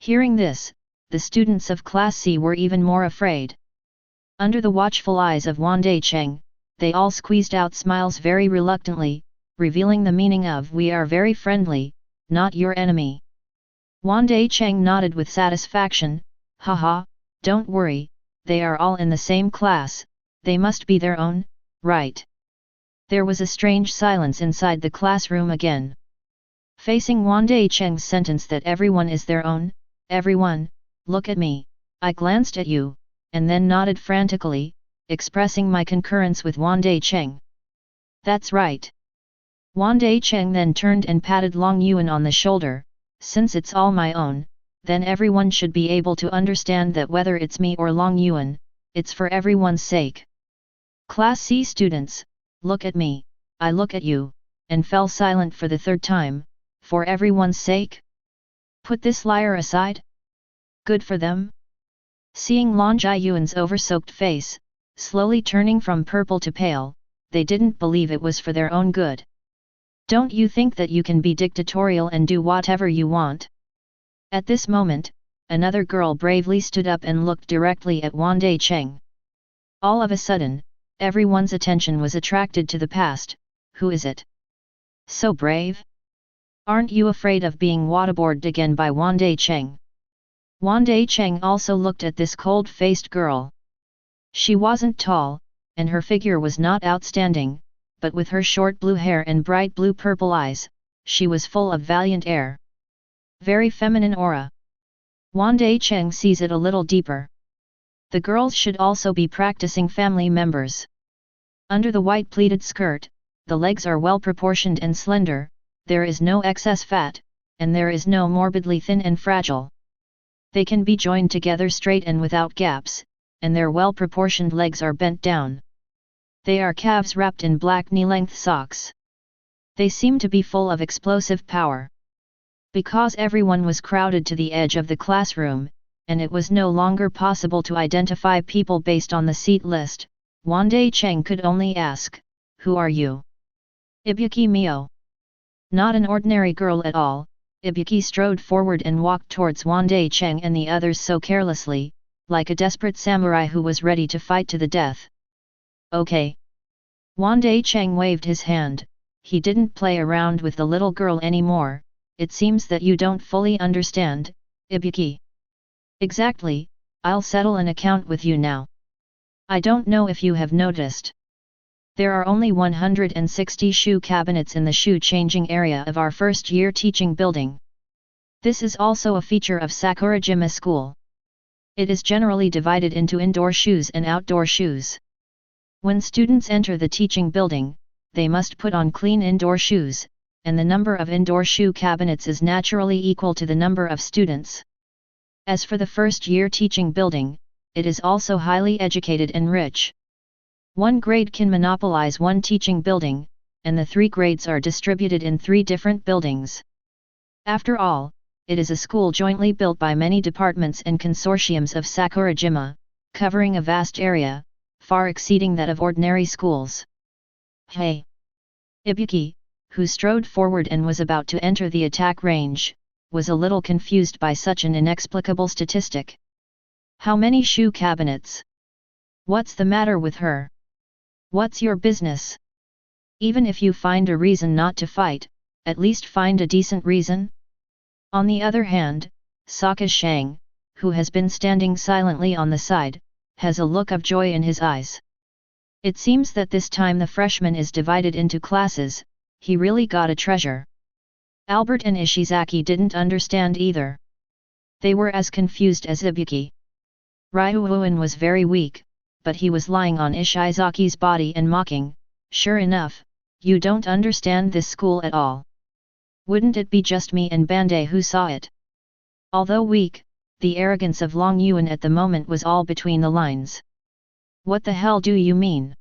A: Hearing this, the students of Class C were even more afraid. Under the watchful eyes of Wandai Cheng, they all squeezed out smiles very reluctantly, revealing the meaning of "we are very friendly, not your enemy." Wandai Cheng nodded with satisfaction. Haha, don't worry, they are all in the same class, they must be their own, right? There was a strange silence inside the classroom again. Facing Wandai Cheng's sentence that everyone is their own, everyone, look at me, I glanced at you, and then nodded frantically, expressing my concurrence with Wandai Cheng. That's right. Wandai Cheng then turned and patted Long Yuan on the shoulder. Since it's all my own, then everyone should be able to understand that whether it's me or Long Yuan, it's for everyone's sake. Class C students, look at me, I look at you, and fell silent for the third time, for everyone's sake? Put this liar aside? Good for them? Seeing Lan Jiayuan's over-soaked face, slowly turning from purple to pale, they didn't believe it was for their own good. Don't you think that you can be dictatorial and do whatever you want? At this moment, another girl bravely stood up and looked directly at Wandai Cheng. All of a sudden, everyone's attention was attracted to the past. Who is it? So brave? Aren't you afraid of being waterboarded again by Wandai Cheng? Wandai Cheng also looked at this cold-faced girl. She wasn't tall, and her figure was not outstanding, but with her short blue hair and bright blue-purple eyes, she was full of valiant air. Very feminine aura. Wandai Cheng sees it a little deeper. The girls should also be practicing family members. Under the white pleated skirt, the legs are well proportioned and slender, there is no excess fat, and there is no morbidly thin and fragile. They can be joined together straight and without gaps, and their well-proportioned legs are bent down. They are calves wrapped in black knee-length socks. They seem to be full of explosive power. Because everyone was crowded to the edge of the classroom, and it was no longer possible to identify people based on the seat list, Wandai Cheng could only ask, "Who are you?" Ibuki Mio. Not an ordinary girl at all, Ibuki strode forward and walked towards Wandai Cheng and the others so carelessly, like a desperate samurai who was ready to fight to the death. Okay. Wandai Cheng waved his hand. He didn't play around with the little girl anymore. It seems that you don't fully understand, Ibuki. Exactly, I'll settle an account with you now. I don't know if you have noticed. There are only 160 shoe cabinets in the shoe changing area of our first-year teaching building. This is also a feature of Sakurajima School. It is generally divided into indoor shoes and outdoor shoes. When students enter the teaching building, they must put on clean indoor shoes, and the number of indoor shoe cabinets is naturally equal to the number of students. As for the first-year teaching building, it is also highly educated and rich. One grade can monopolize one teaching building, and the 3 grades are distributed in 3 different buildings. After all, it is a school jointly built by many departments and consortiums of Sakurajima, covering a vast area, far exceeding that of ordinary schools. Hey! Ibuki, who strode forward and was about to enter the attack range, was a little confused by such an inexplicable statistic. How many shoe cabinets? What's the matter with her? What's your business? Even if you find a reason not to fight, at least find a decent reason. On the other hand, Saka Shang, who has been standing silently on the side, has a look of joy in his eyes. It seems that this time the freshman is divided into classes. He really got a treasure. Albert and Ishizaki didn't understand either. They were as confused as Ibuki. Ryuuin was very weak, but he was lying on Ishizaki's body and mocking, "Sure enough, you don't understand this school at all. Wouldn't it be just me and Bandai who saw it?" Although weak, the arrogance of Long Yuan at the moment was all between the lines. "What the hell do you mean?"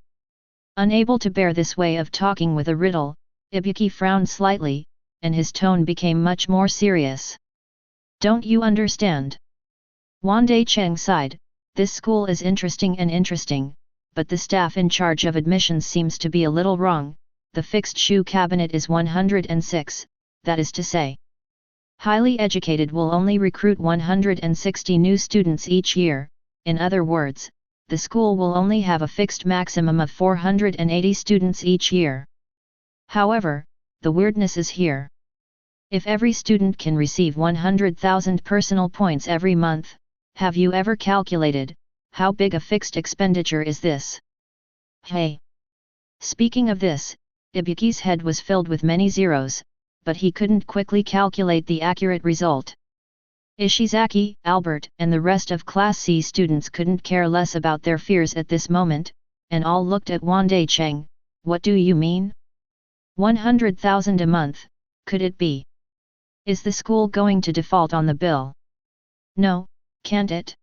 A: Unable to bear this way of talking with a riddle, Ibuki frowned slightly, and his tone became much more serious. "Don't you understand?" Wandai Cheng sighed. "This school is interesting, but the staff in charge of admissions seems to be a little wrong. The fixed shoe cabinet is 106, that is to say. Highly educated will only recruit 160 new students each year, in other words, the school will only have a fixed maximum of 480 students each year. However, the weirdness is here. If every student can receive 100,000 personal points every month, have you ever calculated, how big a fixed expenditure is this? Hey! Speaking of this, Ibuki's head was filled with many zeros, but he couldn't quickly calculate the accurate result. Ishizaki, Albert, and the rest of Class C students couldn't care less about their fears at this moment, and all looked at Wandai Cheng. "What do you mean? 100,000 a month, could it be? Is the school going to default on the bill?" "No, can't it?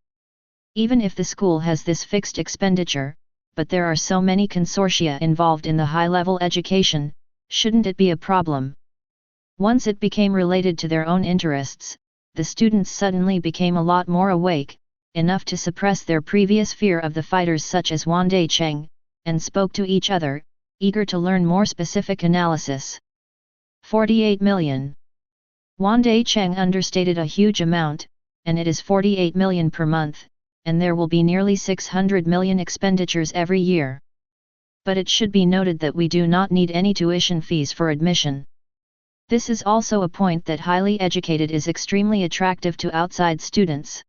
A: Even if the school has this fixed expenditure, but there are so many consortia involved in the high-level education, Shouldn't it be a problem? Once it became related to their own interests, the students suddenly became a lot more awake, enough to suppress their previous fear of the fighters such as Wandai Cheng, and spoke to each other, eager to learn more specific analysis. 48 million. Wandai Cheng understated a huge amount, and it is 48 million per month, and there will be nearly 600 million expenditures every year. But it should be noted that we do not need any tuition fees for admission. This is also a point that highly educated is extremely attractive to outside students.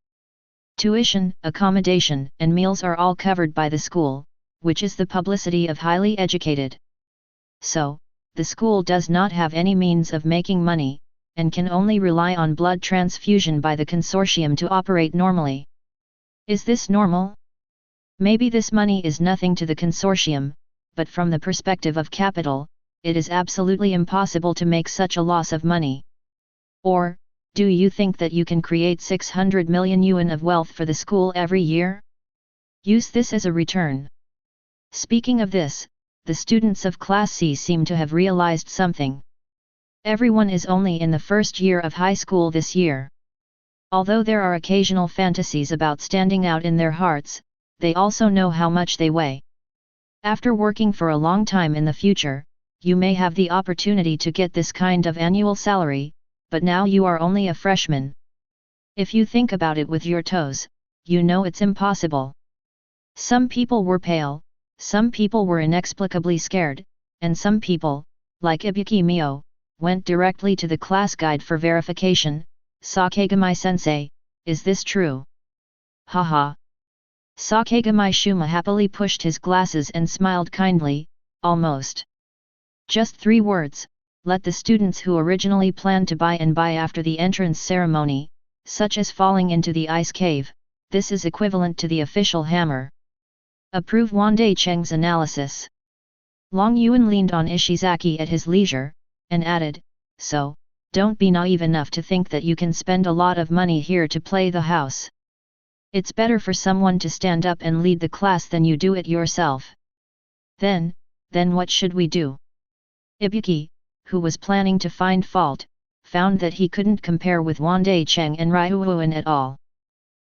A: Tuition, accommodation, and meals are all covered by the school, which is the publicity of highly educated. So, the school does not have any means of making money, and can only rely on blood transfusion by the consortium to operate normally. Is this normal? Maybe this money is nothing to the consortium, but from the perspective of capital, it is absolutely impossible to make such a loss of money. Or, do you think that you can create 600 million yuan of wealth for the school every year? Use this as a return. Speaking of this, the students of Class C seem to have realized something. Everyone is only in the first year of high school this year. Although there are occasional fantasies about standing out in their hearts, they also know how much they weigh. After working for a long time in the future, you may have the opportunity to get this kind of annual salary, but now you are only a freshman. If you think about it with your toes, you know it's impossible. Some people were pale, some people were inexplicably scared, and some people, like Ibuki Mio, went directly to the class guide for verification. Sakegamai-sensei, is this true? Haha. Sakegamai Shuma happily pushed his glasses and smiled kindly, almost. Just 3 words, let the students who originally planned to buy after the entrance ceremony, such as falling into the ice cave, this is equivalent to the official hammer. Approve Wandai Cheng's analysis. Long Yuan leaned on Ishizaki at his leisure, and added, so, don't be naive enough to think that you can spend a lot of money here to play the house. It's better for someone to stand up and lead the class than you do it yourself. Then what should we do? Ibuki, who was planning to find fault, found that he couldn't compare with Wandai Cheng and Ryuuan at all.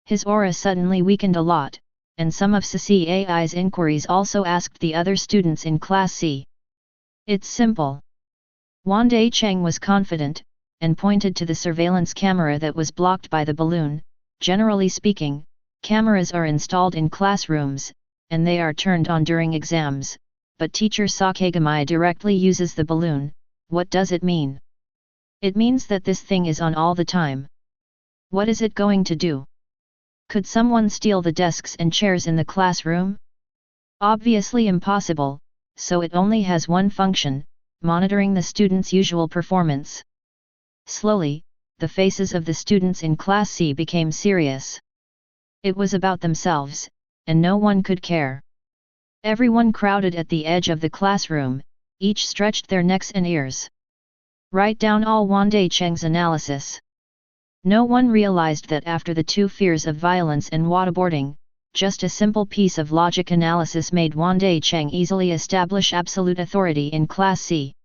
A: His aura suddenly weakened a lot, and some of CCAI's inquiries also asked the other students in Class C. It's simple. Wandai Cheng was confident, and pointed to the surveillance camera that was blocked by the balloon. Generally speaking, cameras are installed in classrooms, and they are turned on during exams, but teacher Sakegamai directly uses the balloon. What does it mean? It means that this thing is on all the time. What is it going to do? Could someone steal the desks and chairs in the classroom? Obviously impossible, so it only has one function, monitoring the students' usual performance. Slowly, the faces of the students in Class C became serious. It was about themselves, and no one could care. Everyone crowded at the edge of the classroom, each stretched their necks and ears. Write down all Wandai Cheng's analysis. No one realized that after the 2 fears of violence and waterboarding, just a simple piece of logic analysis made Wandai Cheng easily establish absolute authority in Class C.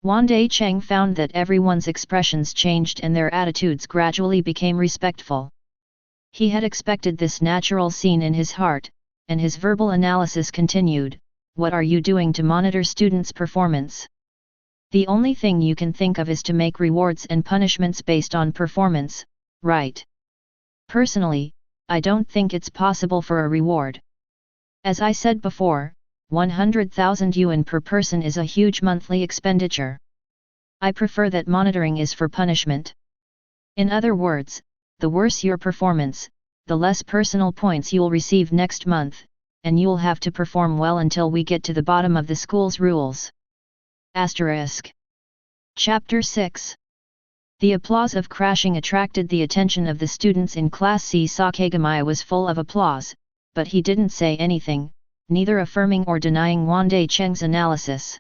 A: Wandai Cheng found that everyone's expressions changed and their attitudes gradually became respectful. He had expected this natural scene in his heart, and his verbal analysis continued. What are you doing to monitor students' performance? The only thing you can think of is to make rewards and punishments based on performance, right? Personally, I don't think it's possible for a reward. As I said before, 100,000 yuan per person is a huge monthly expenditure. I prefer that monitoring is for punishment. In other words, the worse your performance, the less personal points you'll receive next month, and you'll have to perform well until we get to the bottom of the school's rules. Asterisk. Chapter 6. The applause of crashing attracted the attention of the students in Class C. Sakegamai was full of applause, but he didn't say anything, neither affirming or denying Wandai Cheng's analysis.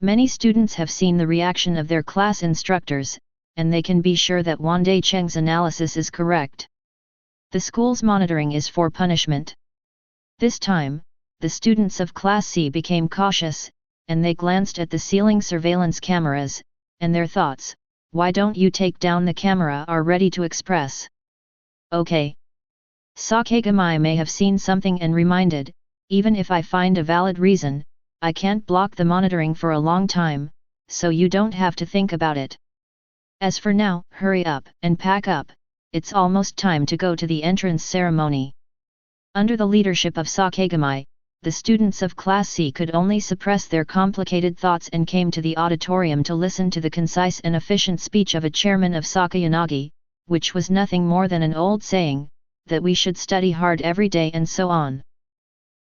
A: Many students have seen the reaction of their class instructors, and they can be sure that Wandai Cheng's analysis is correct. The school's monitoring is for punishment. This time, the students of Class C became cautious, and they glanced at the ceiling surveillance cameras, and their thoughts, "Why don't you take down the camera?" are ready to express. Okay. Sakagami may have seen something and reminded, "Even if I find a valid reason, I can't block the monitoring for a long time, so you don't have to think about it. As for now, hurry up and pack up, it's almost time to go to the entrance ceremony." Under the leadership of Sakagami, the students of Class C could only suppress their complicated thoughts and came to the auditorium to listen to the concise and efficient speech of a chairman of Sakayanagi, which was nothing more than an old saying, that we should study hard every day and so on.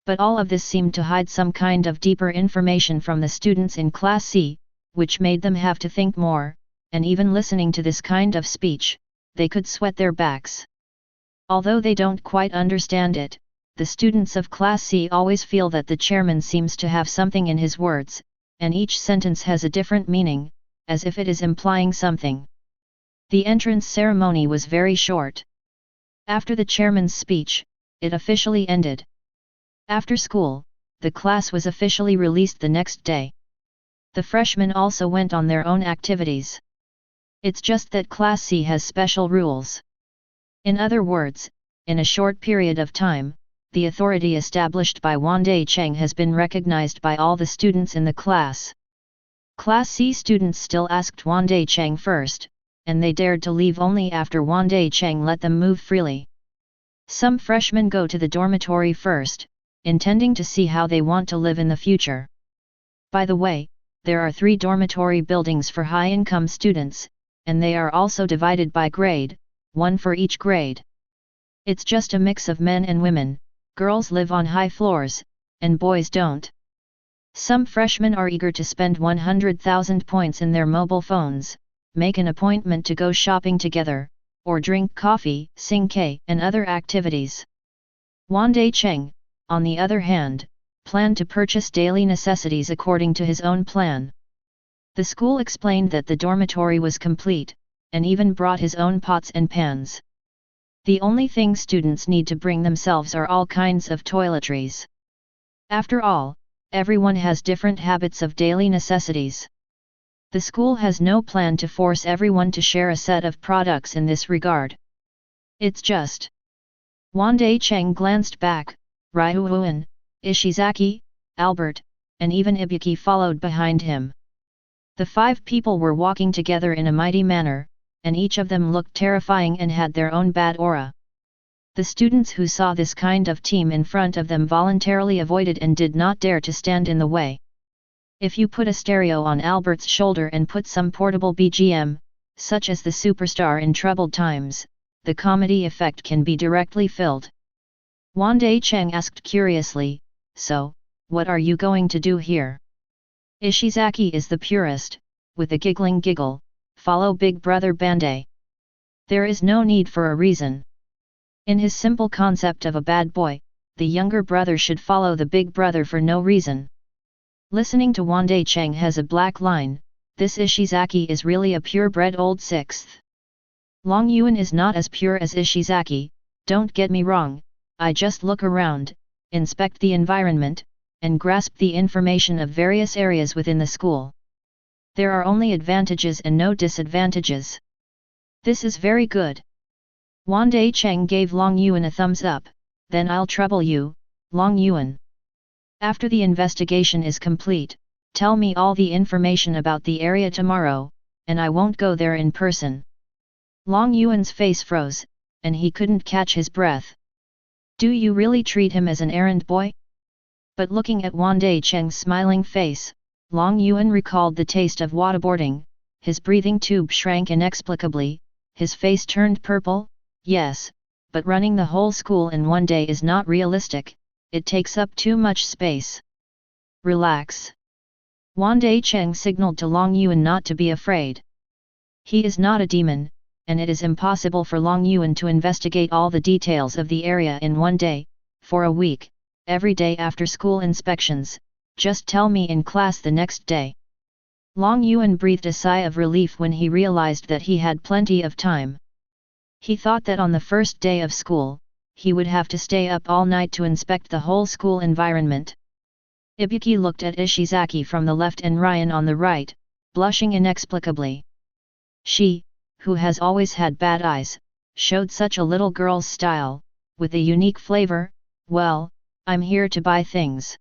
A: But all of this seemed to hide some kind of deeper information from the students in Class C, which made them have to think more, and even listening to this kind of speech, they could sweat their backs. Although they don't quite understand it, the students of Class C always feel that the chairman seems to have something in his words, and each sentence has a different meaning, as if it is implying something. The entrance ceremony was very short. After the chairman's speech, it officially ended. After school, the class was officially released the next day. The freshmen also went on their own activities. It's just that Class C has special rules. In other words, in a short period of time, the authority established by Wandai Cheng has been recognized by all the students in the class. Class C students still asked Wandai Cheng first, and they dared to leave only after Wandai Cheng let them move freely. Some freshmen go to the dormitory first, intending to see how they want to live in the future. By the way, there are 3 dormitory buildings for high-income students, and they are also divided by grade, 1 for each grade. It's just a mix of men and women. Girls live on high floors, and boys don't. Some freshmen are eager to spend 100,000 points in their mobile phones, make an appointment to go shopping together, or drink coffee, sing K, and other activities. Wandai Cheng, on the other hand, planned to purchase daily necessities according to his own plan. The school explained that the dormitory was complete, and even brought his own pots and pans. The only thing students need to bring themselves are all kinds of toiletries. After all, everyone has different habits of daily necessities. The school has no plan to force everyone to share a set of products in this regard. It's just. Wandai Cheng glanced back, Ryuan, Ishizaki, Albert, and even Ibuki followed behind him. The 5 people were walking together in a mighty manner, and each of them looked terrifying and had their own bad aura. The students who saw this kind of team in front of them voluntarily avoided and did not dare to stand in the way. If you put a stereo on Albert's shoulder and put some portable BGM, such as the superstar in troubled times, the comedy effect can be directly filled. Wandai Cheng asked curiously, "So, what are you going to do here?" Ishizaki is the purist, with a giggling giggle, "Follow Big Brother Bandai. There is no need for a reason." In his simple concept of a bad boy, the younger brother should follow the big brother for no reason. Listening to Wandai Cheng has a black line, this Ishizaki is really a purebred old 6th. Long Yuan is not as pure as Ishizaki, don't get me wrong, I just look around, inspect the environment, and grasp the information of various areas within the school. There are only advantages and no disadvantages. This is very good. Wandai Cheng gave Long Yuan a thumbs up, "Then I'll trouble you, Long Yuan. After the investigation is complete, tell me all the information about the area tomorrow, and I won't go there in person." Long Yuan's face froze, and he couldn't catch his breath. Do you really treat him as an errand boy? But looking at Wandai Cheng's smiling face, Long Yuan recalled the taste of waterboarding, his breathing tube shrank inexplicably, his face turned purple. Yes, but running the whole school in one day is not realistic, it takes up too much space. Relax. Wandai Cheng signaled to Long Yuan not to be afraid. He is not a demon, and it is impossible for Long Yuan to investigate all the details of the area in one day, for a week, every day after school inspections. Just tell me in class the next day. Long Yuan breathed a sigh of relief when he realized that he had plenty of time. He thought that on the first day of school, he would have to stay up all night to inspect the whole school environment. Ibuki looked at Ishizaki from the left and Ryan on the right, blushing inexplicably. She, who has always had bad eyes, showed such a little girl's style, with a unique flavor. Well, I'm here to buy things.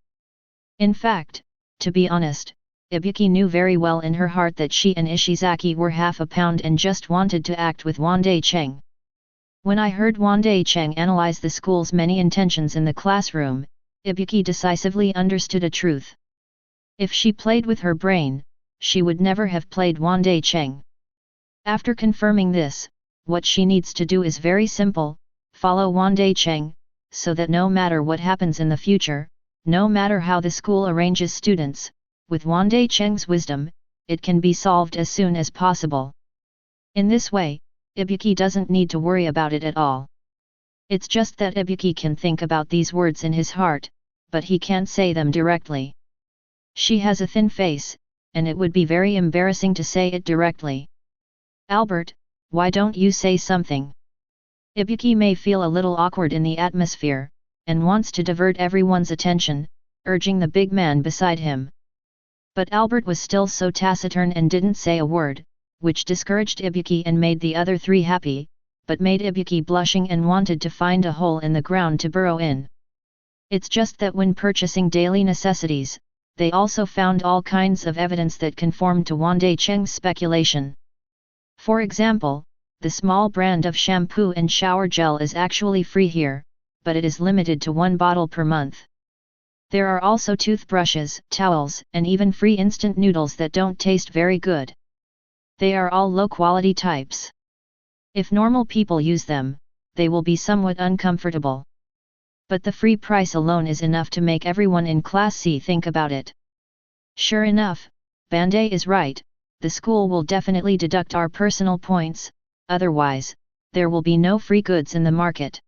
A: In fact, to be honest, Ibuki knew very well in her heart that she and Ishizaki were half a pound and just wanted to act with Wandai Cheng. When I heard Wandai Cheng analyze the school's many intentions in the classroom, Ibuki decisively understood a truth. If she played with her brain, she would never have played Wandai Cheng. After confirming this, what she needs to do is very simple: follow Wandai Cheng, so that no matter what happens in the future, no matter how the school arranges students, with Wandai Cheng's wisdom, it can be solved as soon as possible. In this way, Ibuki doesn't need to worry about it at all. It's just that Ibuki can think about these words in his heart, but he can't say them directly. She has a thin face, and it would be very embarrassing to say it directly. Albert, why don't you say something? Ibuki may feel a little awkward in the atmosphere, and wants to divert everyone's attention, urging the big man beside him. But Albert was still so taciturn and didn't say a word, which discouraged Ibuki and made the other three happy, but made Ibuki blushing and wanted to find a hole in the ground to burrow in. It's just that when purchasing daily necessities, they also found all kinds of evidence that conformed to Wandai Cheng's speculation. For example, the small brand of shampoo and shower gel is actually free here, but it is limited to 1 bottle per month. There are also toothbrushes, towels, and even free instant noodles that don't taste very good. They are all low-quality types. If normal people use them, they will be somewhat uncomfortable. But the free price alone is enough to make everyone in Class C think about it. Sure enough, Bandai is right, the school will definitely deduct our personal points, otherwise, there will be no free goods in the market.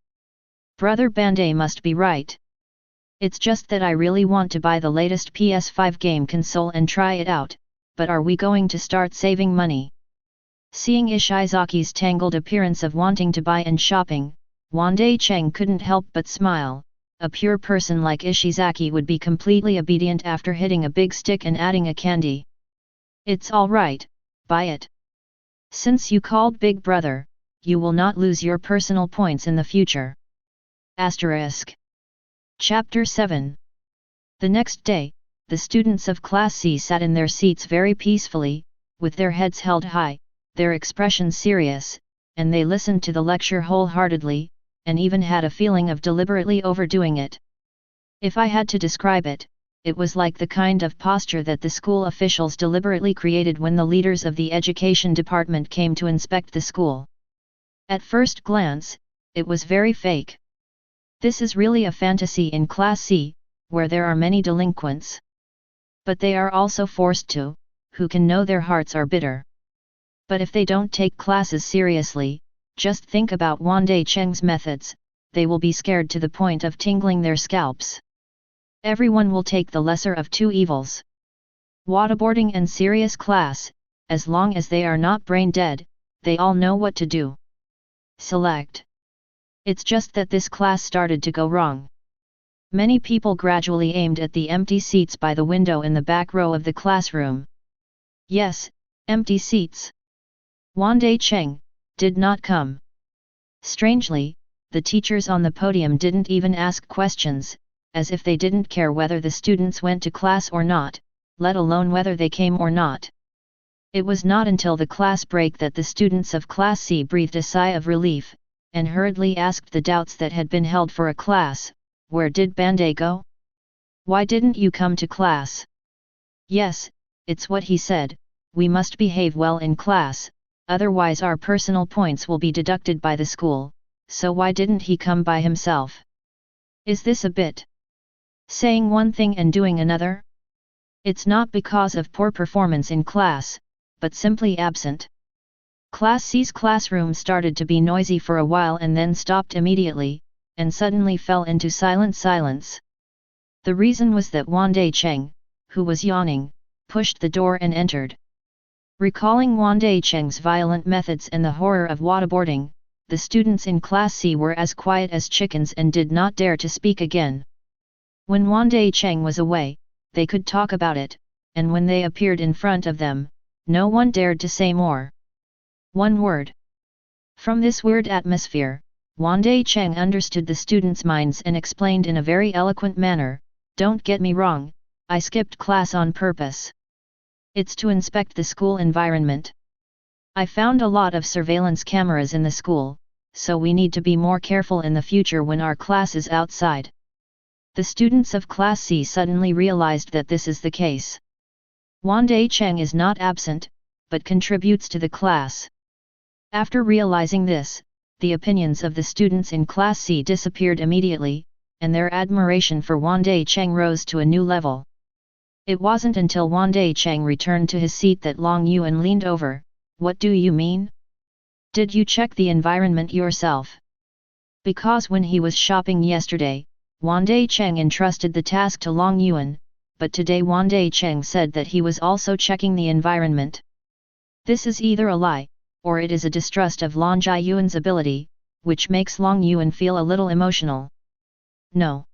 A: Brother Bandai must be right. It's just that I really want to buy the latest PS5 game console and try it out, but are we going to start saving money? Seeing Ishizaki's tangled appearance of wanting to buy and shopping, Wandai Cheng couldn't help but smile. A pure person like Ishizaki would be completely obedient after hitting a big stick and adding a candy. It's all right, buy it. Since you called Big Brother, you will not lose your personal points in the future. Asterisk. Chapter 7. The next day, the students of Class C sat in their seats very peacefully, with their heads held high, their expressions serious, and they listened to the lecture wholeheartedly, and even had a feeling of deliberately overdoing it. If I had to describe it, it was like the kind of posture that the school officials deliberately created when the leaders of the education department came to inspect the school. At first glance, it was very fake. This is really a fantasy in Class C, where there are many delinquents. But they are also forced to, who can know their hearts are bitter. But if they don't take classes seriously, just think about Wandai Cheng's methods, they will be scared to the point of tingling their scalps. Everyone will take the lesser of two evils. Waterboarding and serious class, as long as they are not brain dead, they all know what to do. Select. It's just that this class started to go wrong. Many people gradually aimed at the empty seats by the window in the back row of the classroom. Yes, empty seats. Wandai Cheng did not come. Strangely, the teachers on the podium didn't even ask questions, as if they didn't care whether the students went to class or not, let alone whether they came or not. It was not until the class break that the students of Class C breathed a sigh of relief, and hurriedly asked the doubts that had been held for a class. Where did Bandai go? Why didn't you come to class? Yes, it's what he said, we must behave well in class, otherwise our personal points will be deducted by the school, so why didn't he come by himself? Is this a bit? Saying one thing and doing another? It's not because of poor performance in class, but simply absent. Class C's classroom started to be noisy for a while and then stopped immediately, and suddenly fell into silence. The reason was that Wandai Cheng, who was yawning, pushed the door and entered. Recalling Wandai Cheng's violent methods and the horror of waterboarding, the students in Class C were as quiet as chickens and did not dare to speak again. When Wandai Cheng was away, they could talk about it, and when they appeared in front of them, no one dared to say more. One word. From this weird atmosphere, Wandai Cheng understood the students' minds and explained in a very eloquent manner, "Don't get me wrong, I skipped class on purpose. It's to inspect the school environment. I found a lot of surveillance cameras in the school, so we need to be more careful in the future when our class is outside." The students of Class C suddenly realized that this is the case. Wandai Cheng is not absent, but contributes to the class. After realizing this, the opinions of the students in Class C disappeared immediately, and their admiration for Wandai Cheng rose to a new level. It wasn't until Wandai Cheng returned to his seat that Long Yuan leaned over. "What do you mean? Did you check the environment yourself?" Because when he was shopping yesterday, Wandai Cheng entrusted the task to Long Yuan, but today Wandai Cheng said that he was also checking the environment. This is either a lie, or it is a distrust of Long Yuan's ability, which makes Long Yuan feel a little emotional. "No."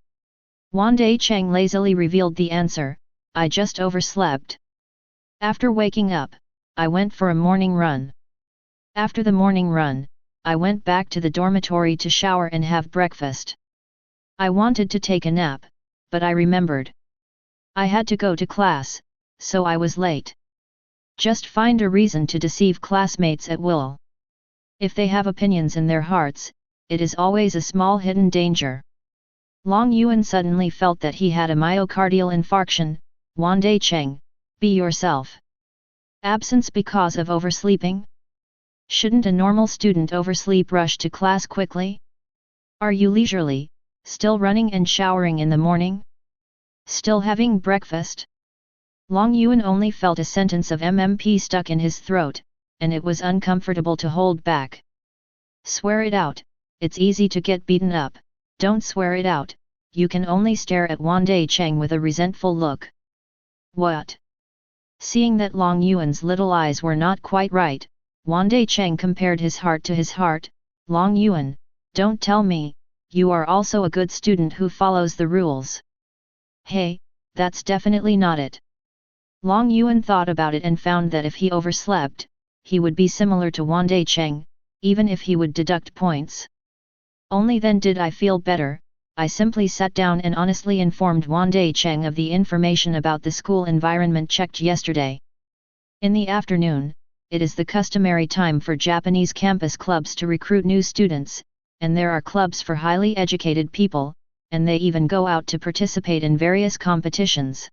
A: Wandai Cheng lazily revealed the answer, "I just overslept. After waking up, I went for a morning run. After the morning run, I went back to the dormitory to shower and have breakfast. I wanted to take a nap, but I remembered I had to go to class, so I was late." Just find a reason to deceive classmates at will. If they have opinions in their hearts, it is always a small hidden danger. Long Yuan suddenly felt that he had a myocardial infarction. "Wandai Cheng, be yourself. Absence because of oversleeping? Shouldn't a normal student oversleep rush to class quickly? Are you leisurely, still running and showering in the morning? Still having breakfast?" Long Yuan only felt a sentence of MMP stuck in his throat, and it was uncomfortable to hold back. "Swear it out, it's easy to get beaten up, don't swear it out." You can only stare at Wandai Cheng with a resentful look. "What?" Seeing that Long Yuan's little eyes were not quite right, Wandai Cheng compared his heart to his heart. "Long Yuan, don't tell me, you are also a good student who follows the rules." "Hey, that's definitely not it." Long Yuan thought about it and found that if he overslept, he would be similar to Wandai Cheng, even if he would deduct points. Only then did I feel better. I simply sat down and honestly informed Wandai Cheng of the information about the school environment checked yesterday. In the afternoon, it is the customary time for Japanese campus clubs to recruit new students, and there are clubs for highly educated people, and they even go out to participate in various competitions.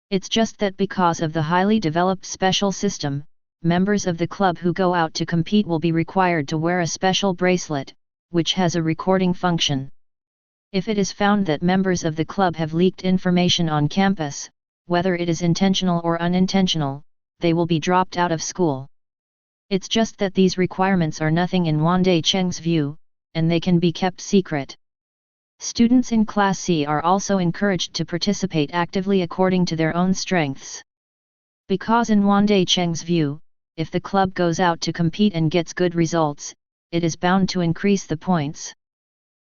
A: It's just that because of the highly developed special system, members of the club who go out to compete will be required to wear a special bracelet, which has a recording function. If it is found that members of the club have leaked information on campus, whether it is intentional or unintentional, they will be dropped out of school. It's just that these requirements are nothing in Wandai Cheng's view, and they can be kept secret. Students in Class C are also encouraged to participate actively according to their own strengths. Because in Wandai Cheng's view, if the club goes out to compete and gets good results, it is bound to increase the points.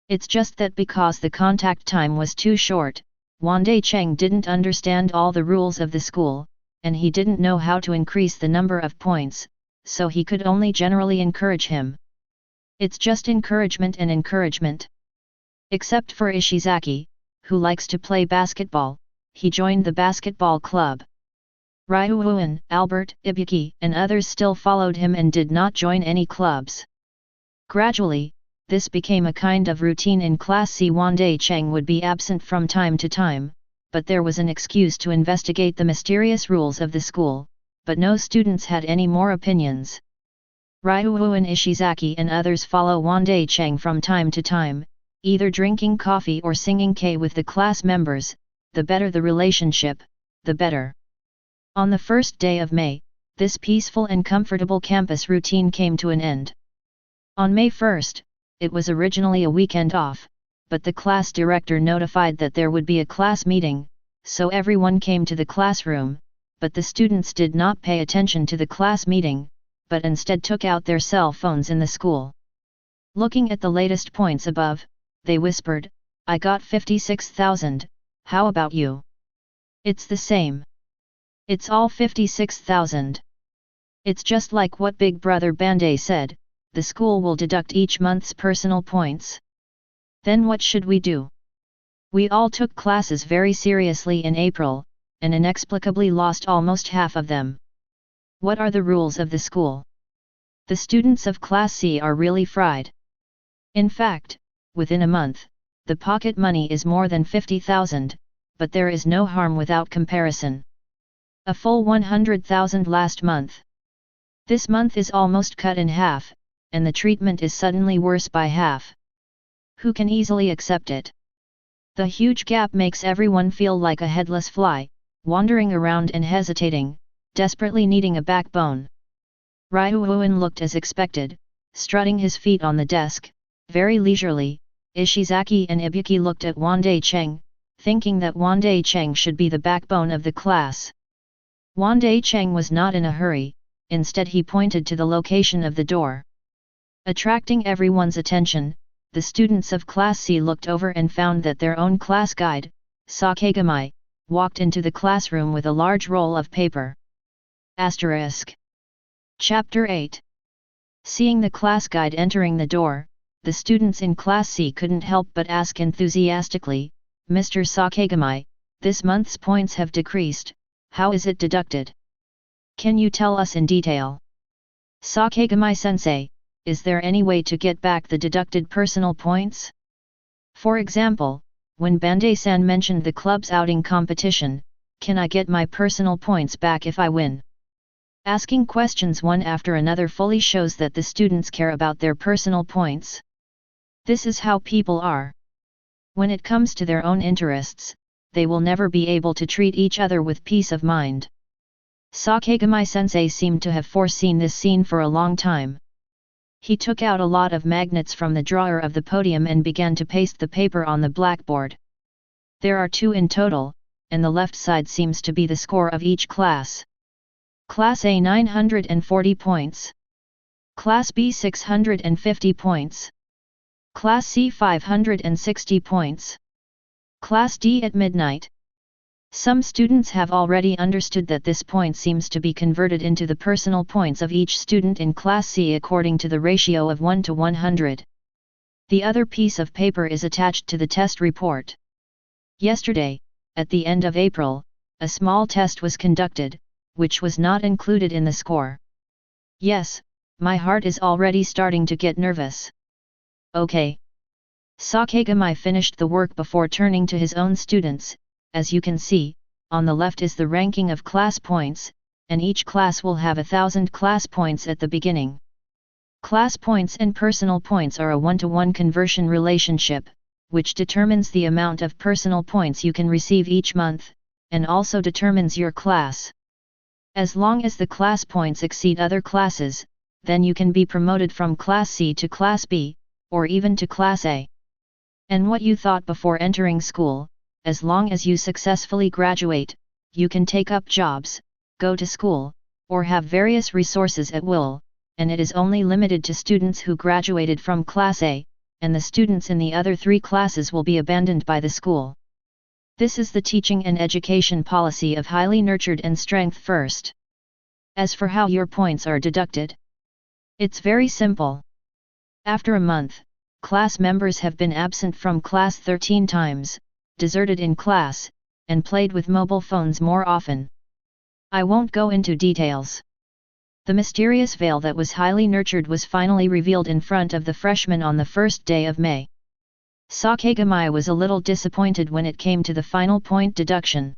A: It's just that because the contact time was too short, Wandai Cheng didn't understand all the rules of the school, and he didn't know how to increase the number of points, so he could only generally encourage him. It's just encouragement and encouragement. Except for Ishizaki, who likes to play basketball, he joined the basketball club. Ryuan, Albert, Ibuki, and others still followed him and did not join any clubs. Gradually, this became a kind of routine in Class C. Wandai Cheng would be absent from time to time, but there was an excuse to investigate the mysterious rules of the school, but no students had any more opinions. Ryuan Ishizaki and others follow Wandai Cheng from time to time, either drinking coffee or singing K with the class members. The better the relationship, the better. On the first day of May, this peaceful and comfortable campus routine came to an end. On May 1st, it was originally a weekend off, but the class director notified that there would be a class meeting, so everyone came to the classroom, but the students did not pay attention to the class meeting, but instead took out their cell phones in the school. Looking at the latest points above, they whispered, "I got 56,000, how about you?" It's the same. It's all 56,000. It's just like what Big Brother Bandai said, the school will deduct each month's personal points. Then what should we do? We all took classes very seriously in April, and inexplicably lost almost half of them. What are the rules of the school? The students of Class C are really fried. In fact, within a month, the pocket money is more than 50,000, but there is no harm without comparison. A full 100,000 last month. This month is almost cut in half, and the treatment is suddenly worse by half. Who can easily accept it? The huge gap makes everyone feel like a headless fly, wandering around and hesitating, desperately needing a backbone. Ryuuin looked as expected, strutting his feet on the desk, very leisurely. Ishizaki and Ibuki looked at Wandai Cheng, thinking that Wandai Cheng should be the backbone of the class. Wandai Cheng was not in a hurry, instead he pointed to the location of the door. Attracting everyone's attention, the students of Class C looked over and found that their own class guide, Sakegami, walked into the classroom with a large roll of paper. Asterisk. Chapter 8. Seeing the class guide entering the door, the students in Class C couldn't help but ask enthusiastically, "Mr. Sakegami, this month's points have decreased, how is it deducted? Can you tell us in detail? Sakegami-sensei, is there any way to get back the deducted personal points? For example, when Bandai-san mentioned the club's outing competition, can I get my personal points back if I win?" Asking questions one after another fully shows that the students care about their personal points. This is how people are. When it comes to their own interests, they will never be able to treat each other with peace of mind. Sakegami-sensei seemed to have foreseen this scene for a long time. He took out a lot of magnets from the drawer of the podium and began to paste the paper on the blackboard. There are 2 in total, and the left side seems to be the score of each class. Class A 940 points. Class B 650 points. Class C 560 points. Class D at midnight. Some students have already understood that this point seems to be converted into the personal points of each student in Class C according to the ratio of 1 to 100. The other piece of paper is attached to the test report. Yesterday, at the end of April, a small test was conducted, which was not included in the score. Yes, my heart is already starting to get nervous. Okay. Sakegami finished the work before turning to his own students. As you can see, on the left is the ranking of class points, and each class will have 1,000 class points at the beginning. Class points and personal points are a one-to-one conversion relationship, which determines the amount of personal points you can receive each month, and also determines your class. As long as the class points exceed other classes, then you can be promoted from Class C to Class B, or even to Class A. And what you thought before entering school, as long as you successfully graduate, you can take up jobs, go to school, or have various resources at will, and it is only limited to students who graduated from Class A, and the students in the other 3 classes will be abandoned by the school. This is the teaching and education policy of highly nurtured and strength first. As for how your points are deducted, it's very simple. After a month, class members have been absent from class 13 times, deserted in class, and played with mobile phones more often. I won't go into details. The mysterious veil that was highly nurtured was finally revealed in front of the freshmen on the first day of May. Sakegami was a little disappointed when it came to the final point deduction.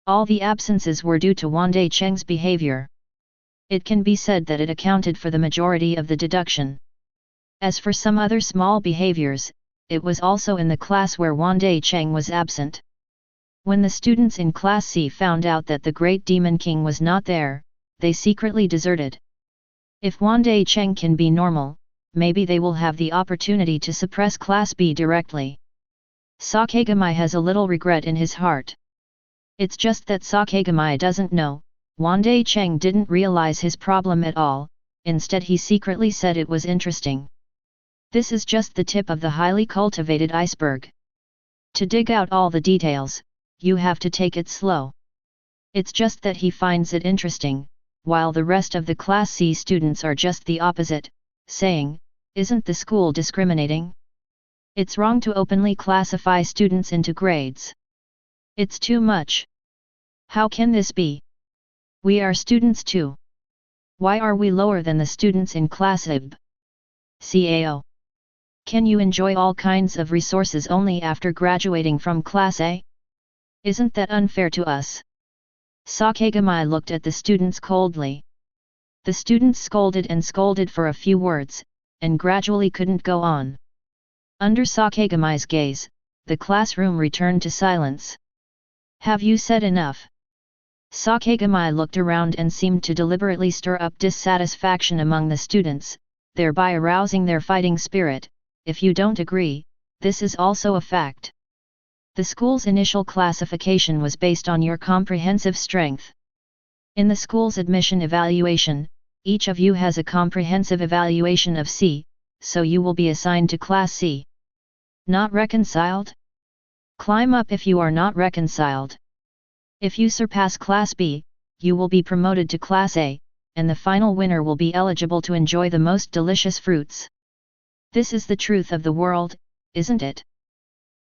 A: All the absences were due to Wandai Cheng's behavior. It can be said that it accounted for the majority of the deduction. As for some other small behaviors, it was also in the class where Wandai Cheng was absent. When the students in Class C found out that the Great Demon King was not there, they secretly deserted. If Wandai Cheng can be normal, maybe they will have the opportunity to suppress Class B directly. Sakegami has a little regret in his heart. It's just that Sakegami doesn't know, Wandai Cheng didn't realize his problem at all, instead he secretly said it was interesting. This is just the tip of the highly cultivated iceberg. To dig out all the details, you have to take it slow. It's just that he finds it interesting, while the rest of the Class C students are just the opposite, saying, "Isn't the school discriminating? It's wrong to openly classify students into grades. It's too much. How can this be? We are students too. Why are we lower than the students in Class IB? Cao. Can you enjoy all kinds of resources only after graduating from Class A? Isn't that unfair to us?" Sakegamai looked at the students coldly. The students scolded and scolded for a few words, and gradually couldn't go on. Under Sakegamai's gaze, the classroom returned to silence. "Have you said enough?" Sakegamai looked around and seemed to deliberately stir up dissatisfaction among the students, thereby arousing their fighting spirit. "If you don't agree, this is also a fact. The school's initial classification was based on your comprehensive strength. In the school's admission evaluation, each of you has a comprehensive evaluation of C, so you will be assigned to Class C. Not reconciled? Climb up if you are not reconciled. If you surpass Class B, you will be promoted to Class A, and the final winner will be eligible to enjoy the most delicious fruits. This is the truth of the world, isn't it?"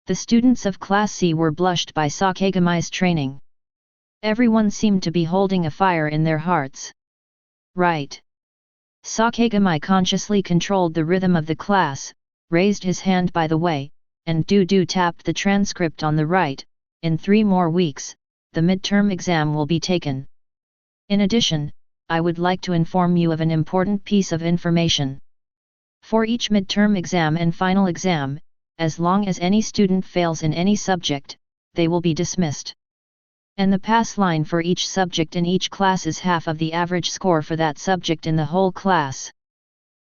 A: The students of Class C were blushed by Sakegamai's training. Everyone seemed to be holding a fire in their hearts. "Right." Sakegamai consciously controlled the rhythm of the class, raised his hand by the way, and tapped the transcript on the right. "In 3 more weeks, the midterm exam will be taken. In addition, I would like to inform you of an important piece of information. For each midterm exam and final exam, as long as any student fails in any subject, they will be dismissed. And the pass line for each subject in each class is half of the average score for that subject in the whole class.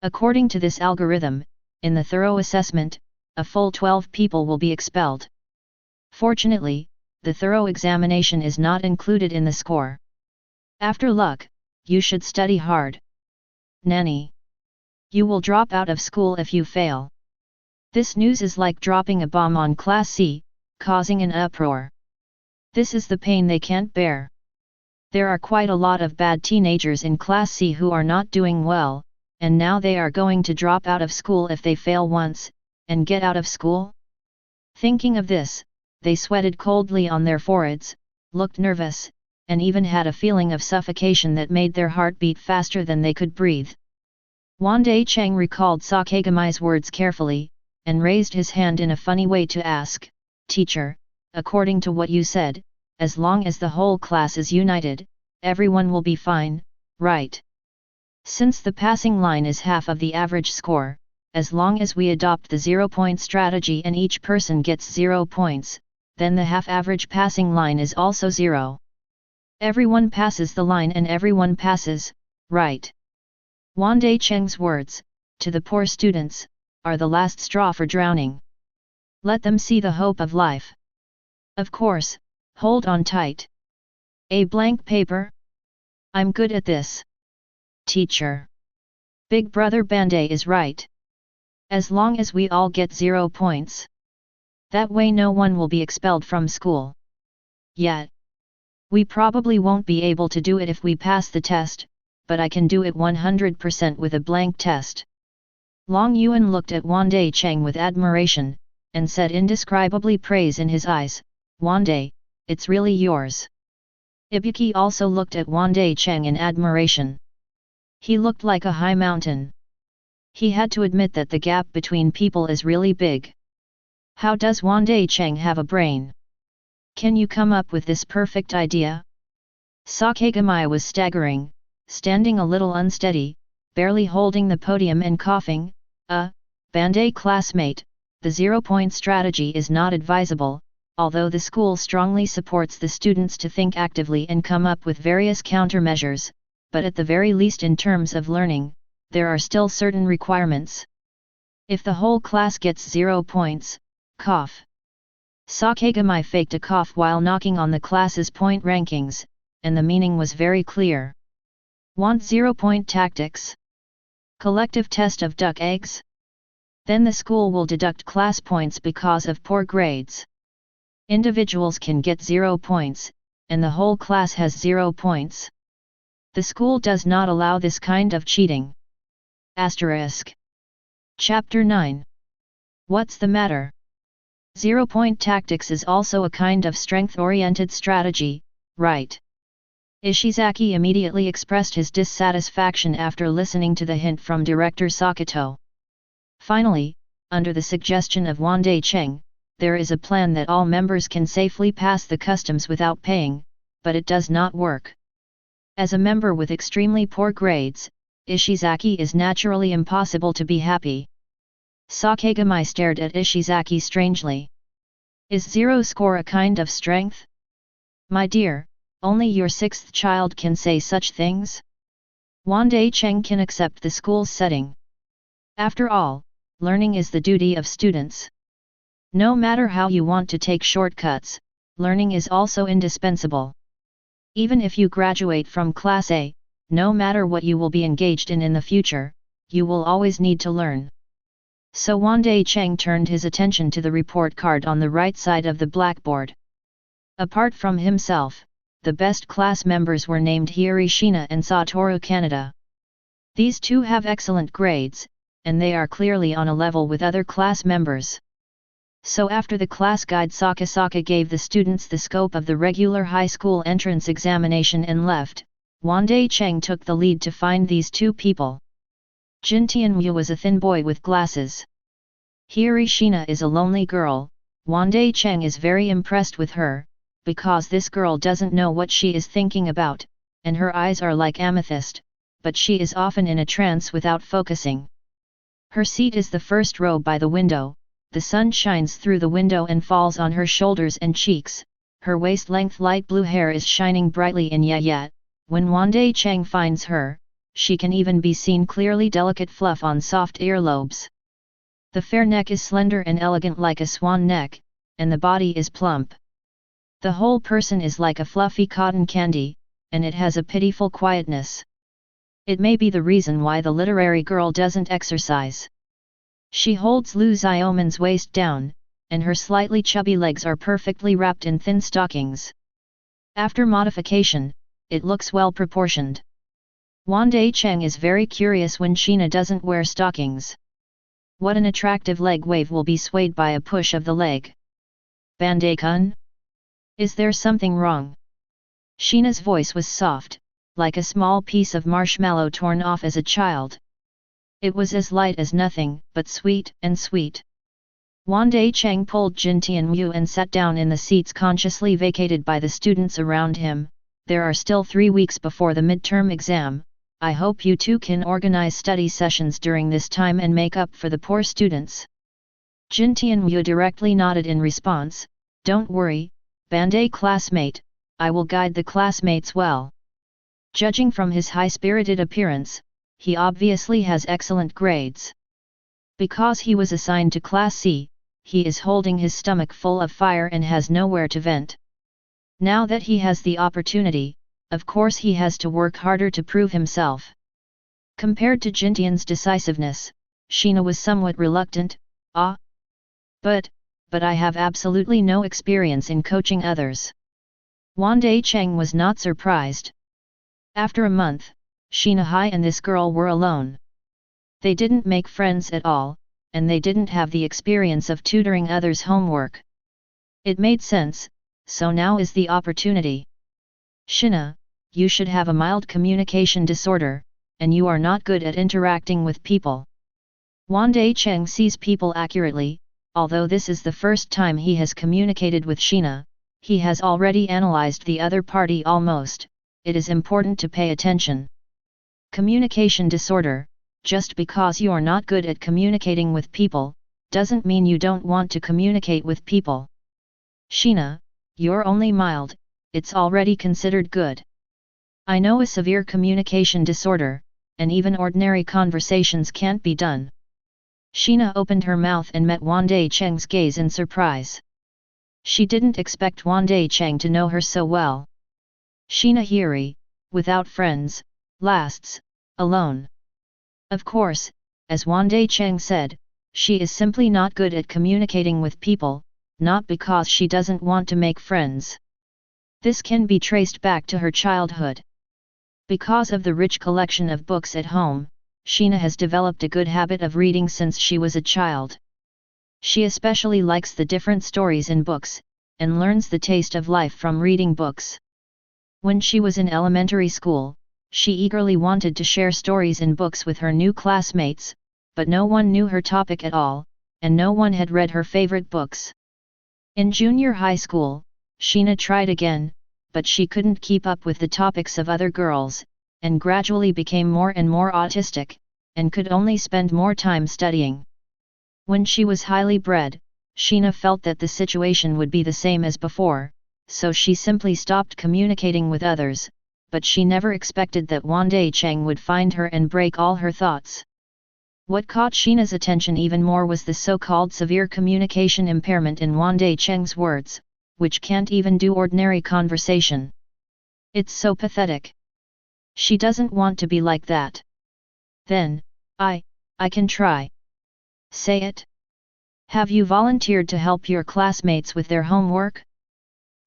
A: According to this algorithm, in the thorough assessment, a full 12 people will be expelled. Fortunately, the thorough examination is not included in the score. After luck, you should study hard. Nanny. You will drop out of school if you fail. This news is like dropping a bomb on Class C, causing an uproar. This is the pain they can't bear. There are quite a lot of bad teenagers in Class C who are not doing well, and now they are going to drop out of school if they fail once, and get out of school? Thinking of this, they sweated coldly on their foreheads, looked nervous, and even had a feeling of suffocation that made their heart beat faster than they could breathe. Wandai Cheng recalled Sakegamai's words carefully, and raised his hand in a funny way to ask, "Teacher, according to what you said, as long as the whole class is united, everyone will be fine, right? Since the passing line is half of the average score, as long as we adopt the 0-point strategy and each person gets 0 points, then the half-average passing line is also 0. Everyone passes the line and everyone passes, right?" Wandai Cheng's words, to the poor students, are the last straw for drowning. Let them see the hope of life. Of course, hold on tight. A blank paper? I'm good at this. Teacher. Big Brother Bandai is right. As long as we all get 0 points. That way no one will be expelled from school. Yet. We probably won't be able to do it if we pass the test, but I can do it 100% with a blank test. Long Yuan looked at Wandai Cheng with admiration, and said indescribably praise in his eyes, "Wandai, it's really yours." Ibuki also looked at Wandai Cheng in admiration. He looked like a high mountain. He had to admit that the gap between people is really big. How does Wandai Cheng have a brain? Can you come up with this perfect idea? Sakegamai was staggering, standing a little unsteady, barely holding the podium and coughing. Bandai classmate, the 0-point strategy is not advisable, although the school strongly supports the students to think actively and come up with various countermeasures, but at the very least in terms of learning, there are still certain requirements. If the whole class gets 0 points, cough. Sakegamai faked a cough while knocking on the class's point rankings, and the meaning was very clear. Want 0-point tactics? Collective test of duck eggs? Then the school will deduct class points because of poor grades. Individuals can get 0 points, and the whole class has 0 points. The school does not allow this kind of cheating. Asterisk. Chapter 9. What's the matter? 0-point tactics is also a kind of strength-oriented strategy, right? Ishizaki immediately expressed his dissatisfaction after listening to the hint from director Sakato. Finally, under the suggestion of Wandai Cheng, there is a plan that all members can safely pass the customs without paying, but it does not work. As a member with extremely poor grades, Ishizaki is naturally impossible to be happy. Sakagami stared at Ishizaki strangely. Is 0 score a kind of strength? My dear, only your 6th child can say such things? Wandai Cheng can accept the school's setting. After all, learning is the duty of students. No matter how you want to take shortcuts, learning is also indispensable. Even if you graduate from Class A, no matter what you will be engaged in the future, you will always need to learn. So Wandai Cheng turned his attention to the report card on the right side of the blackboard. Apart from himself, the best class members were named Hiri Shina and Satoru Kaneda. These two have excellent grades, and they are clearly on a level with other class members. So after the class guide Sakasaka gave the students the scope of the regular high school entrance examination and left, Wandai Cheng took the lead to find these two people. Jin Tianyu was a thin boy with glasses. Hiri Shina is a lonely girl. Wandai Cheng is very impressed with her, because this girl doesn't know what she is thinking about, and her eyes are like amethyst, but she is often in a trance without focusing. Her seat is the first row by the window. The sun shines through the window and falls on her shoulders and cheeks. Her waist-length light blue hair is shining brightly in yet. When Wandai Cheng finds her, she can even be seen clearly delicate fluff on soft earlobes. The fair neck is slender and elegant like a swan neck, and the body is plump. The whole person is like a fluffy cotton candy, and it has a pitiful quietness. It may be the reason why the literary girl doesn't exercise. She holds Lu Xiaoman's waist down, and her slightly chubby legs are perfectly wrapped in thin stockings. After modification, it looks well proportioned. Wandai Cheng is very curious when Shina doesn't wear stockings. What an attractive leg wave will be swayed by a push of the leg. Bandai-kun? Is there something wrong? Shina's voice was soft, like a small piece of marshmallow torn off as a child. It was as light as nothing, but sweet and sweet. Wandai Cheng pulled Jin Tianyu and sat down in the seats consciously vacated by the students around him. There are still 3 weeks before the midterm exam. I hope you two can organize study sessions during this time and make up for the poor students. Jin Tianyu directly nodded in response. Don't worry, Bandai classmate, I will guide the classmates well. Judging from his high-spirited appearance, he obviously has excellent grades. Because he was assigned to Class C, he is holding his stomach full of fire and has nowhere to vent. Now that he has the opportunity, of course he has to work harder to prove himself. Compared to Jintian's decisiveness, Shina was somewhat reluctant. But I have absolutely no experience in coaching others. Wandai Cheng was not surprised. After a month, Shina Hai and this girl were alone. They didn't make friends at all, and they didn't have the experience of tutoring others' homework. It made sense, so now is the opportunity. Shina, you should have a mild communication disorder, and you are not good at interacting with people. Wandai Cheng sees people accurately, although this is the first time he has communicated with Shina, he has already analyzed the other party almost. It is important to pay attention. Communication disorder, just because you're not good at communicating with people, doesn't mean you don't want to communicate with people. Shina, you're only mild, it's already considered good. I know a severe communication disorder, and even ordinary conversations can't be done. Shina opened her mouth and met Wandai Cheng's gaze in surprise. She didn't expect Wandai Cheng to know her so well. Shina Hiri, without friends, lasts alone. Of course, as Wandai Cheng said, she is simply not good at communicating with people, not because she doesn't want to make friends. This can be traced back to her childhood. Because of the rich collection of books at home, Sheena has developed a good habit of reading since she was a child. She especially likes the different stories in books, and learns the taste of life from reading books. When she was in elementary school, she eagerly wanted to share stories in books with her new classmates, but no one knew her topic at all, and no one had read her favorite books. In junior high school, Sheena tried again, but she couldn't keep up with the topics of other girls, and gradually became more and more autistic, and could only spend more time studying. When she was highly bred, Sheena felt that the situation would be the same as before, so she simply stopped communicating with others, but she never expected that Wandai Cheng would find her and break all her thoughts. What caught Sheena's attention even more was the so-called severe communication impairment in Wandai Cheng's words, which can't even do ordinary conversation. It's so pathetic. She doesn't want to be like that. Then, I can try. Say it. Have you volunteered to help your classmates with their homework?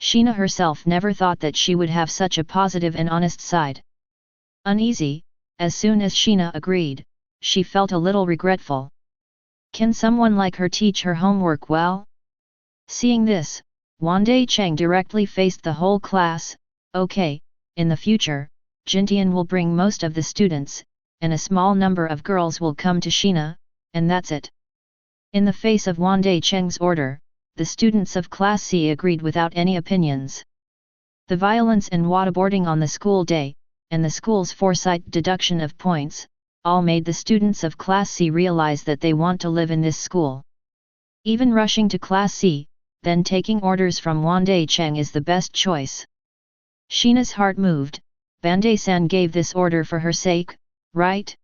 A: Sheena herself never thought that she would have such a positive and honest side. Uneasy, as soon as Sheena agreed, she felt a little regretful. Can someone like her teach her homework well? Seeing this, Wandai Cheng directly faced the whole class. Okay, in the future, Jintian will bring most of the students, and a small number of girls will come to Sheena, and that's it. In the face of Wandai Cheng's order, the students of Class C agreed without any opinions. The violence and waterboarding on the school day, and the school's foresight deduction of points, all made the students of Class C realize that they want to live in this school. Even rushing to Class C, then taking orders from Wandai Cheng is the best choice. Sheena's heart moved. Bandai-san gave this order for her sake, right?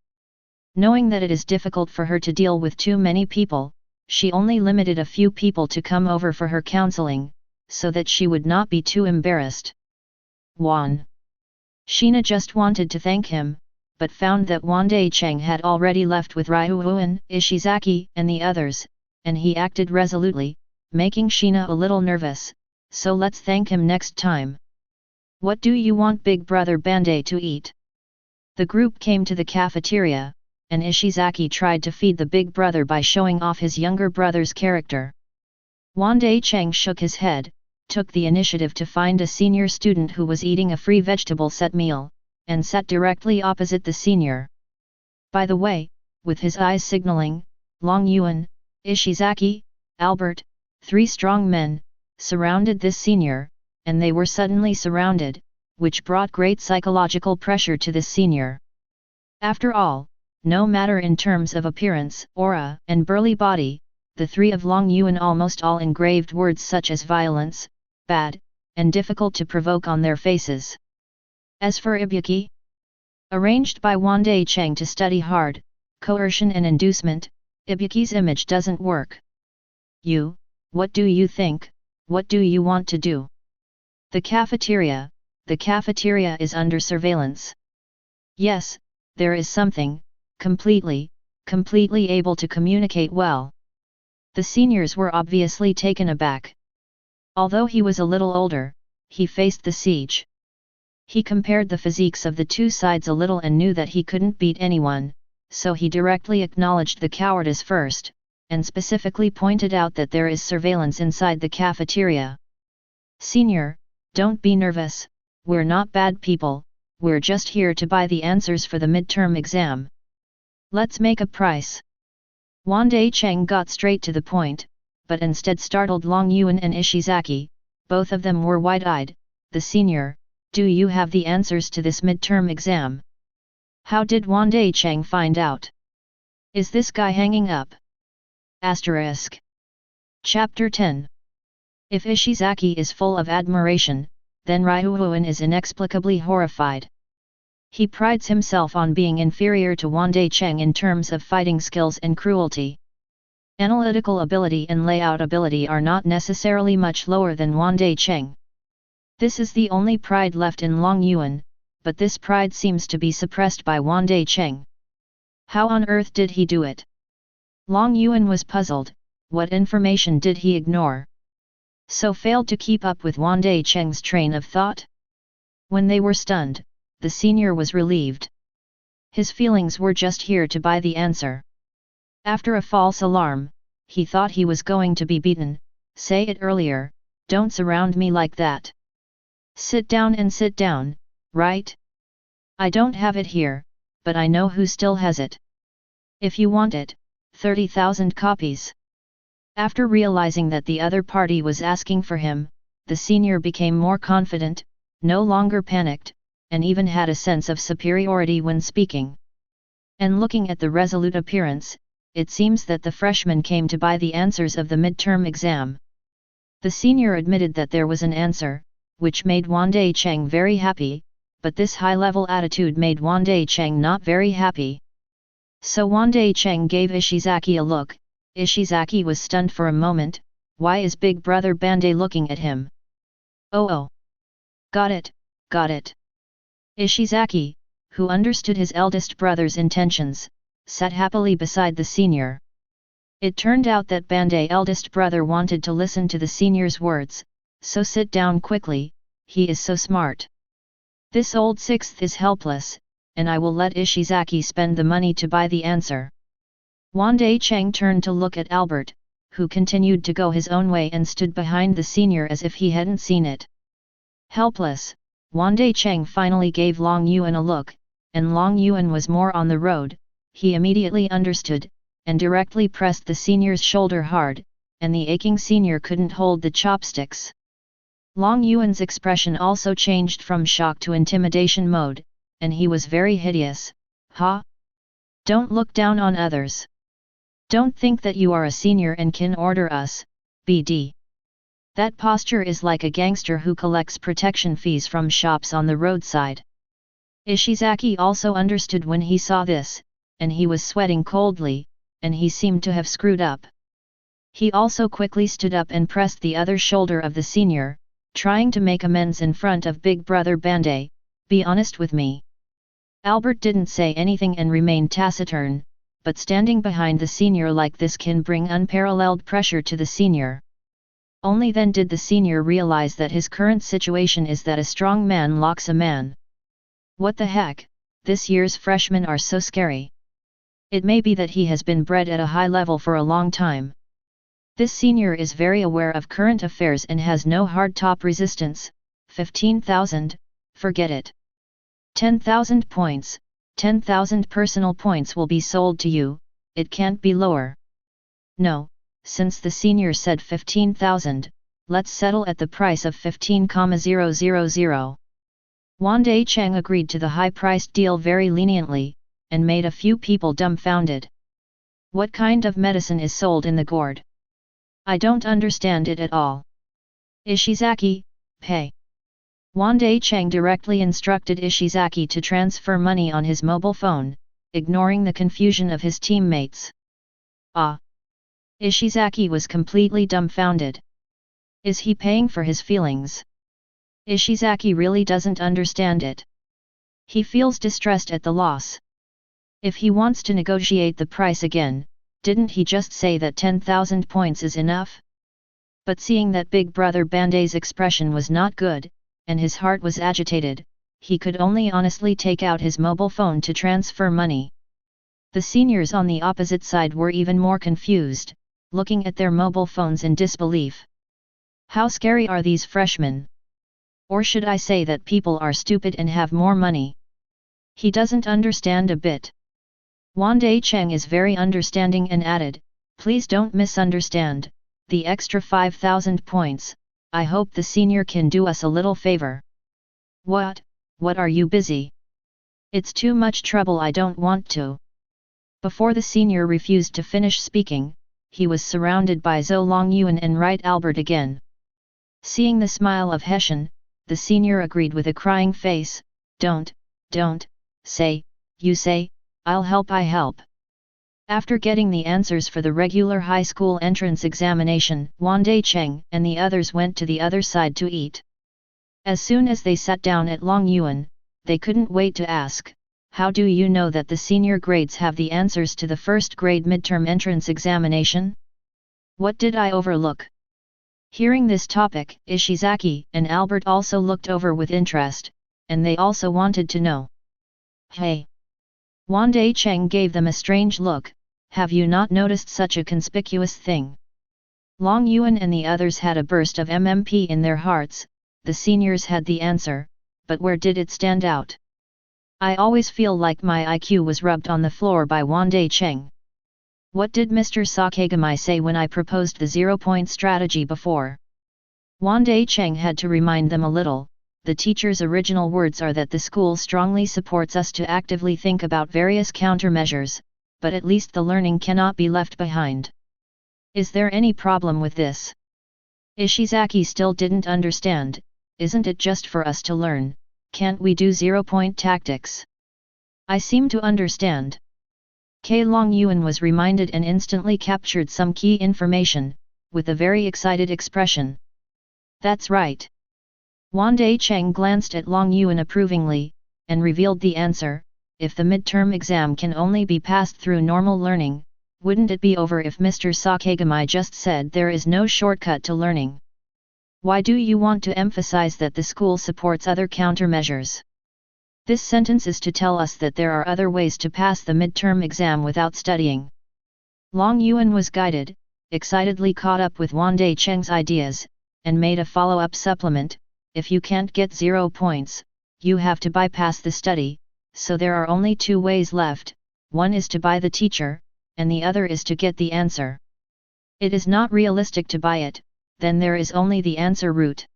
A: Knowing that it is difficult for her to deal with too many people, she only limited a few people to come over for her counseling, so that she would not be too embarrassed. Sheena just wanted to thank him, but found that Wandai Cheng had already left with Ryuuan, Ishizaki, and the others, and he acted resolutely, making Sheena a little nervous, so let's thank him next time. What do you want Big Brother Bandai to eat? The group came to the cafeteria, and Ishizaki tried to feed the big brother by showing off his younger brother's character. Wandai Cheng shook his head, took the initiative to find a senior student who was eating a free vegetable set meal, and sat directly opposite the senior. By the way, with his eyes signaling, Long Yuan, Ishizaki, Albert, 3 strong men, surrounded this senior, and they were suddenly surrounded, which brought great psychological pressure to this senior. After all, no matter in terms of appearance, aura, and burly body, the 3 of Long Yuan almost all engraved words such as violence, bad, and difficult to provoke on their faces. As for Ibuki, arranged by Wandai Cheng to study hard, coercion and inducement, Ibuki's image doesn't work. What do you think, what do you want to do? The cafeteria is under surveillance. Yes, there is something, completely able to communicate well. The seniors were obviously taken aback. Although he was a little older, he faced the siege. He compared the physiques of the two sides a little and knew that he couldn't beat anyone, so he directly acknowledged the cowardice first, and specifically pointed out that there is surveillance inside the cafeteria. Senior, don't be nervous, we're not bad people, we're just here to buy the answers for the midterm exam. Let's make a price. Wandai Cheng got straight to the point, but instead startled Long Yuan and Ishizaki. Both of them were wide-eyed. The senior, do you have the answers to this midterm exam? How did Wandai Cheng find out? Is this guy hanging up? Asterisk. Chapter 10. If Ishizaki is full of admiration, then Ryuuan is inexplicably horrified. He prides himself on being inferior to Wandai Cheng in terms of fighting skills and cruelty. Analytical ability and layout ability are not necessarily much lower than Wandai Cheng. This is the only pride left in Long Yuan, but this pride seems to be suppressed by Wandai Cheng. How on earth did he do it? Long Yuan was puzzled. What information did he ignore? So failed to keep up with Wandai Cheng's train of thought? When they were stunned, the senior was relieved. His feelings were just here to buy the answer. After a false alarm, he thought he was going to be beaten. Say it earlier, don't surround me like that. Sit down and sit down, right? I don't have it here, but I know who still has it. If you want it, 30,000 copies. After realizing that the other party was asking for him, the senior became more confident, no longer panicked, and even had a sense of superiority when speaking. And looking at the resolute appearance, it seems that the freshman came to buy the answers of the midterm exam. The senior admitted that there was an answer, which made Wandai Cheng very happy, but this high-level attitude made Wandai Cheng not very happy. So Wandai Cheng gave Ishizaki a look. Ishizaki was stunned for a moment. Why is Big Brother Bandai looking at him? Oh. Got it. Ishizaki, who understood his eldest brother's intentions, sat happily beside the senior. It turned out that Bandai eldest brother wanted to listen to the senior's words, so sit down quickly, he is so smart. This old sixth is helpless, and I will let Ishizaki spend the money to buy the answer. Wandai Cheng turned to look at Albert, who continued to go his own way and stood behind the senior as if he hadn't seen it. Helpless, Wandai Cheng finally gave Long Yuan a look, and Long Yuan was more on the road. He immediately understood, and directly pressed the senior's shoulder hard, and the aching senior couldn't hold the chopsticks. Long Yuan's expression also changed from shock to intimidation mode, and he was very hideous. Ha! Don't look down on others. Don't think that you are a senior and can order us, BD. That posture is like a gangster who collects protection fees from shops on the roadside. Ishizaki also understood when he saw this, and he was sweating coldly, and he seemed to have screwed up. He also quickly stood up and pressed the other shoulder of the senior, trying to make amends in front of Big Brother Bandai. Be honest with me. Albert didn't say anything and remained taciturn, but standing behind the senior like this can bring unparalleled pressure to the senior. Only then did the senior realize that his current situation is that a strong man locks a man. What the heck, this year's freshmen are so scary. It may be that he has been bred at a high level for a long time. This senior is very aware of current affairs and has no hard top resistance. 15,000, forget it. 10,000 points, 10,000 personal points will be sold to you, it can't be lower. No, since the senior said 15,000, let's settle at the price of 15,000. Wandai Cheng agreed to the high-priced deal very leniently, and made a few people dumbfounded. What kind of medicine is sold in the gourd? I don't understand it at all. Ishizaki, pay. Wandai Cheng directly instructed Ishizaki to transfer money on his mobile phone, ignoring the confusion of his teammates. Ah! Ishizaki was completely dumbfounded. Is he paying for his feelings? Ishizaki really doesn't understand it. He feels distressed at the loss. If he wants to negotiate the price again, didn't he just say that 10,000 points is enough? But seeing that Big Brother Bandai's expression was not good, and his heart was agitated, he could only honestly take out his mobile phone to transfer money. The seniors on the opposite side were even more confused, looking at their mobile phones in disbelief. How scary are these freshmen? Or should I say that people are stupid and have more money? He doesn't understand a bit. Wandai Cheng is very understanding and added, please don't misunderstand, the extra 5,000 points, I hope the senior can do us a little favor. What are you busy? It's too much trouble, I don't want to. Before the senior refused to finish speaking, he was surrounded by Zhou Longyuan and Right Albert again. Seeing the smile of Hessian, the senior agreed with a crying face, don't, say, you say, I'll help. After getting the answers for the regular high school entrance examination, Wandai Cheng and the others went to the other side to eat. As soon as they sat down at Longyuan, they couldn't wait to ask, how do you know that the senior grades have the answers to the first grade midterm entrance examination? What did I overlook? Hearing this topic, Ishizaki and Albert also looked over with interest, and they also wanted to know. Hey! Wandai Cheng gave them a strange look. Have you not noticed such a conspicuous thing? Long Yuan and the others had a burst of MMP in their hearts. The seniors had the answer, but where did it stand out? I always feel like my IQ was rubbed on the floor by Wandai Cheng. What did Mr. Sakagami say when I proposed the 0-point strategy before? Wandai Cheng had to remind them a little. The teacher's original words are that the school strongly supports us to actively think about various countermeasures, but at least the learning cannot be left behind. Is there any problem with this? Ishizaki still didn't understand. Isn't it just for us to learn? Can't we do 0-point tactics? I seem to understand. Long Yuan was reminded and instantly captured some key information, with a very excited expression. That's right. Wandai Cheng glanced at Long Yuan approvingly, and revealed the answer. If the midterm exam can only be passed through normal learning, wouldn't it be over if Mr. Sakagami just said there is no shortcut to learning? Why do you want to emphasize that the school supports other countermeasures? This sentence is to tell us that there are other ways to pass the midterm exam without studying. Long Yuan was guided, excitedly caught up with Wandai Cheng's ideas, and made a follow-up supplement. If you can't get 0 points, you have to bypass the study, so there are only 2 ways left. One is to buy the teacher, and the other is to get the answer. It is not realistic to buy it, then there is only the answer route.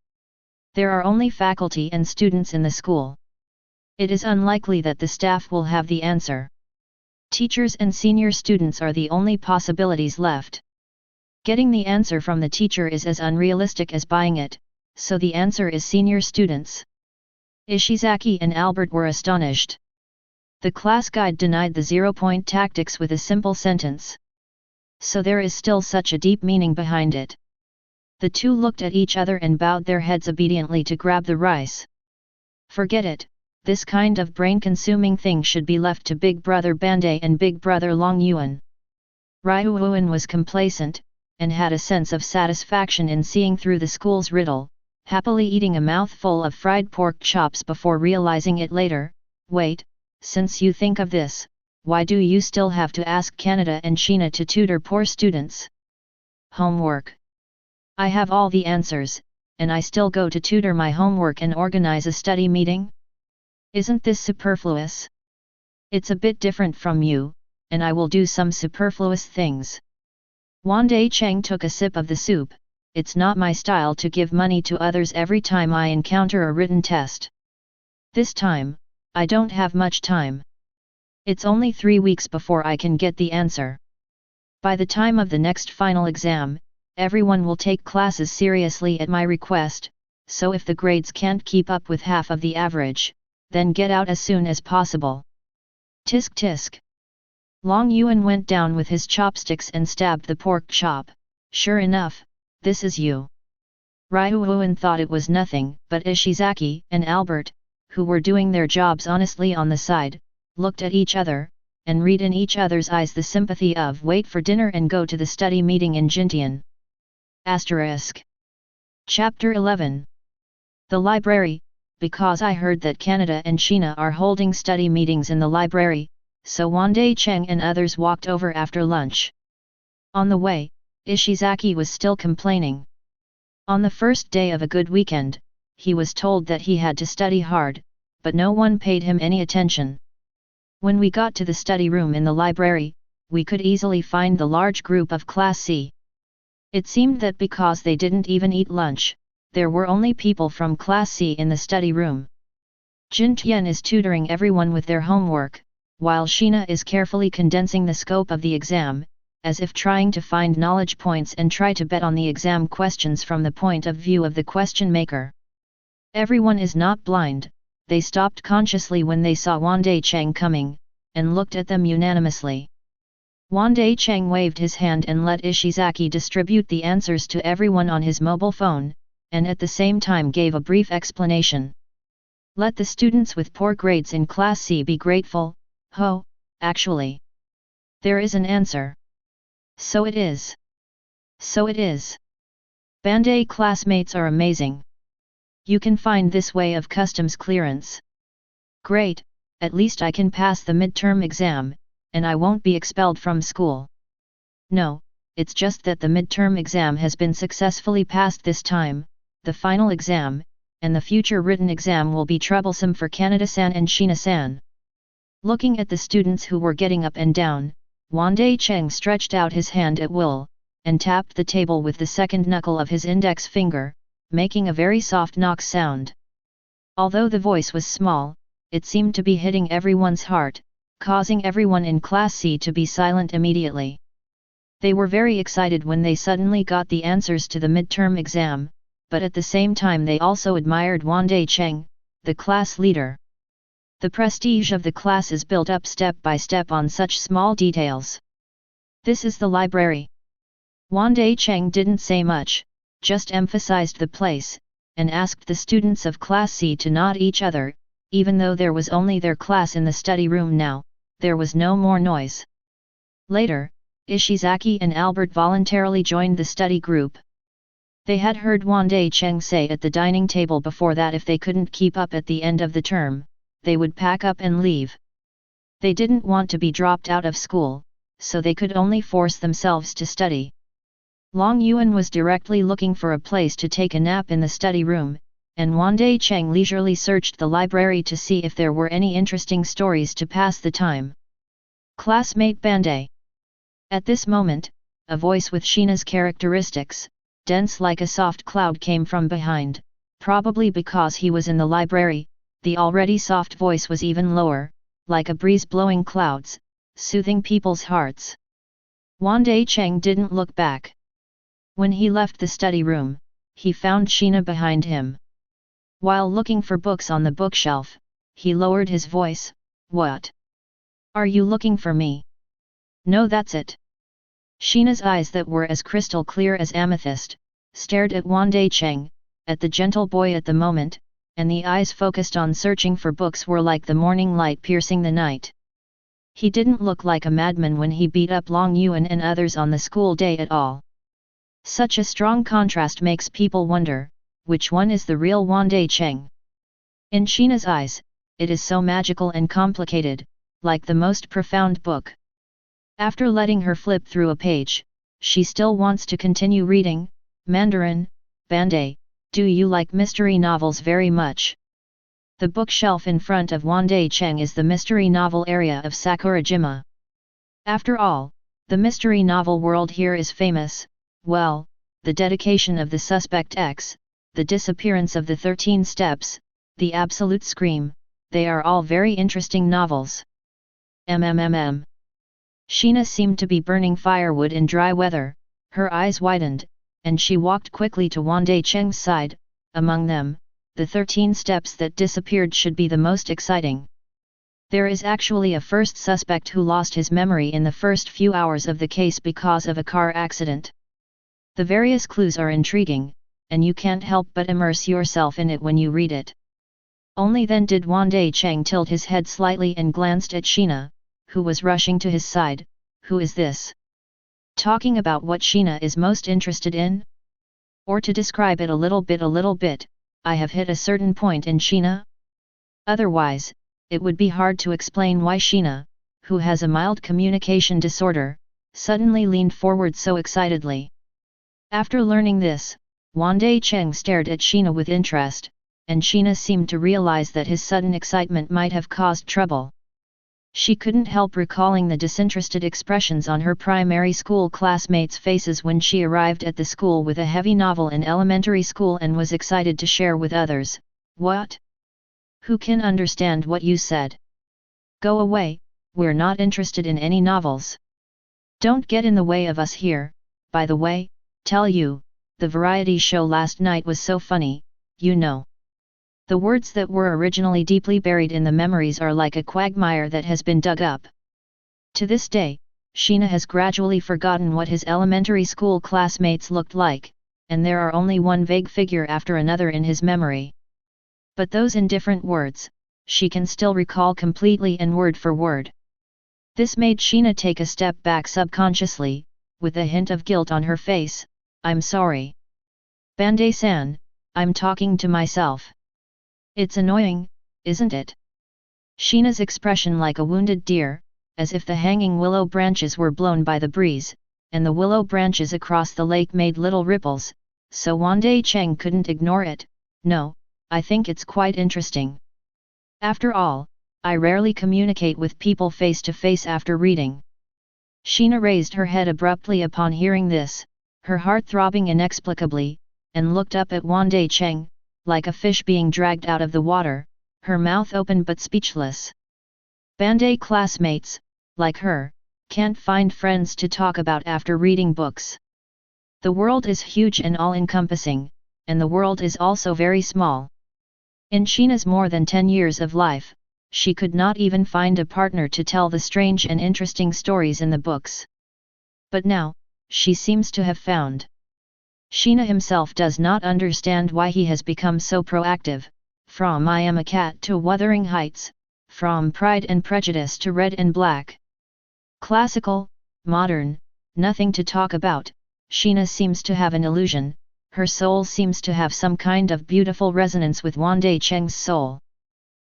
A: There are only faculty and students in the school. It is unlikely that the staff will have the answer. Teachers and senior students are the only possibilities left. Getting the answer from the teacher is as unrealistic as buying it, so the answer is senior students. Ishizaki and Albert were astonished. The class guide denied the 0-point tactics with a simple sentence. So there is still such a deep meaning behind it. The two looked at each other and bowed their heads obediently to grab the rice. Forget it, this kind of brain-consuming thing should be left to Big Brother Bandai and Big Brother Long Yuan. Ryuan was complacent, and had a sense of satisfaction in seeing through the school's riddle, happily eating a mouthful of fried pork chops before realizing it later. Wait, since you think of this, why do you still have to ask Canada and Sheena to tutor poor students? Homework. I have all the answers, and I still go to tutor my homework and organize a study meeting? Isn't this superfluous? It's a bit different from you, and I will do some superfluous things. Wandai Cheng took a sip of the soup. It's not my style to give money to others every time I encounter a written test. This time, I don't have much time. It's only 3 weeks before I can get the answer. By the time of the next final exam, everyone will take classes seriously at my request, so if the grades can't keep up with half of the average, then get out as soon as possible. Tisk tisk. Long Yuan went down with his chopsticks and stabbed the pork chop. Sure enough, this is you. Ryuan thought it was nothing, but Ishizaki and Albert, who were doing their jobs honestly on the side, looked at each other, and read in each other's eyes the sympathy of wait for dinner and go to the study meeting in Jintian. Asterisk. Chapter 11. The library. Because I heard that Canada and Sheena are holding study meetings in the library, so Wandai Cheng and others walked over after lunch. On the way, Ishizaki was still complaining. On the first day of a good weekend, he was told that he had to study hard, but no one paid him any attention. When we got to the study room in the library, we could easily find the large group of Class C. It seemed that because they didn't even eat lunch, there were only people from Class C in the study room. Jin Tian is tutoring everyone with their homework, while Sheena is carefully condensing the scope of the exam, as if trying to find knowledge points and try to bet on the exam questions from the point of view of the question maker. Everyone is not blind. They stopped consciously when they saw Wandai Cheng coming, and looked at them unanimously. Wandai Cheng waved his hand and let Ishizaki distribute the answers to everyone on his mobile phone, and at the same time gave a brief explanation. Let the students with poor grades in Class C be grateful. Actually. There is an answer. So it is. So it is. Wandai classmates are amazing. You can find this way of customs clearance. Great, at least I can pass the midterm exam, and I won't be expelled from school. No, it's just that the midterm exam has been successfully passed this time, the final exam, and the future written exam will be troublesome for Kaneda-san and Shina-san. Looking at the students who were getting up and down, Wandai Cheng stretched out his hand at will, and tapped the table with the second knuckle of his index finger, making a very soft knock sound. Although the voice was small, it seemed to be hitting everyone's heart, causing everyone in Class C to be silent immediately. They were very excited when they suddenly got the answers to the midterm exam, but at the same time they also admired Wandai Cheng, the class leader. The prestige of the class is built up step by step on such small details. This is the library. Wandai Cheng didn't say much, just emphasized the place, and asked the students of Class C to nod each other. Even though there was only their class in the study room now, there was no more noise. Later, Ishizaki and Albert voluntarily joined the study group. They had heard Wandai Cheng say at the dining table before that if they couldn't keep up at the end of the term, they would pack up and leave. They didn't want to be dropped out of school, so they could only force themselves to study. Long Yuan was directly looking for a place to take a nap in the study room, and Wandai Cheng leisurely searched the library to see if there were any interesting stories to pass the time. Classmate Wandai. At this moment, a voice with Shina's characteristics, dense like a soft cloud, came from behind. Probably because he was in the library, the already soft voice was even lower, like a breeze blowing clouds, soothing people's hearts. Wandai Cheng didn't look back. When he left the study room, he found Shina behind him. While looking for books on the bookshelf, he lowered his voice. What? Are you looking for me? No, that's it. Shina's eyes that were as crystal clear as amethyst, stared at Wandai Cheng, at the gentle boy at the moment, and the eyes focused on searching for books were like the morning light piercing the night. He didn't look like a madman when he beat up Long Yuan and others on the school day at all. Such a strong contrast makes people wonder, which one is the real Wandai Cheng? In Shina's eyes, it is so magical and complicated, like the most profound book. After letting her flip through a page, she still wants to continue reading. Mandarin, Wandai, do you like mystery novels very much? The bookshelf in front of Wandai Cheng is the mystery novel area of Sakurajima. After all, the mystery novel world here is famous. Well, the dedication of the Suspect X, the disappearance of the 13 Steps, the Absolute Scream, they are all very interesting novels. Shina seemed to be burning firewood in dry weather, her eyes widened, and she walked quickly to Wandai Cheng's side. Among them, the 13 steps that disappeared should be the most exciting. There is actually a first suspect who lost his memory in the first few hours of the case because of a car accident. The various clues are intriguing, and you can't help but immerse yourself in it when you read it. Only then did Wandai Cheng tilt his head slightly and glanced at Shina, who was rushing to his side. Who is this? Talking about what Shina is most interested in? Or to describe it a little bit, I have hit a certain point in Shina? Otherwise, it would be hard to explain why Shina, who has a mild communication disorder, suddenly leaned forward so excitedly. After learning this, Wandai Cheng stared at Shina with interest, and Shina seemed to realize that his sudden excitement might have caused trouble. She couldn't help recalling the disinterested expressions on her primary school classmates' faces when she arrived at the school with a heavy novel in elementary school and was excited to share with others. What? Who can understand what you said? Go away, we're not interested in any novels. Don't get in the way of us here. By the way, tell you, the variety show last night was so funny, you know. The words that were originally deeply buried in the memories are like a quagmire that has been dug up. To this day, Shina has gradually forgotten what his elementary school classmates looked like, and there are only one vague figure after another in his memory. But those indifferent words, she can still recall completely and word for word. This made Shina take a step back subconsciously, with a hint of guilt on her face. I'm sorry. Bandai-san, I'm talking to myself. It's annoying, isn't it? Sheena's expression like a wounded deer, as if the hanging willow branches were blown by the breeze, and the willow branches across the lake made little ripples, so Wandai Cheng couldn't ignore it. No, I think it's quite interesting. After all, I rarely communicate with people face to face after reading. Sheena raised her head abruptly upon hearing this, her heart throbbing inexplicably, and looked up at Wandai Cheng, like a fish being dragged out of the water, her mouth open but speechless. Bandai classmates, like her, can't find friends to talk about after reading books. The world is huge and all-encompassing, and the world is also very small. In Sheena's more than 10 years of life, she could not even find a partner to tell the strange and interesting stories in the books. But now, she seems to have found. Sheena himself does not understand why he has become so proactive, from I Am a Cat to Wuthering Heights, from Pride and Prejudice to Red and Black. Classical, modern, nothing to talk about, Sheena seems to have an illusion, her soul seems to have some kind of beautiful resonance with Wandai Cheng's soul.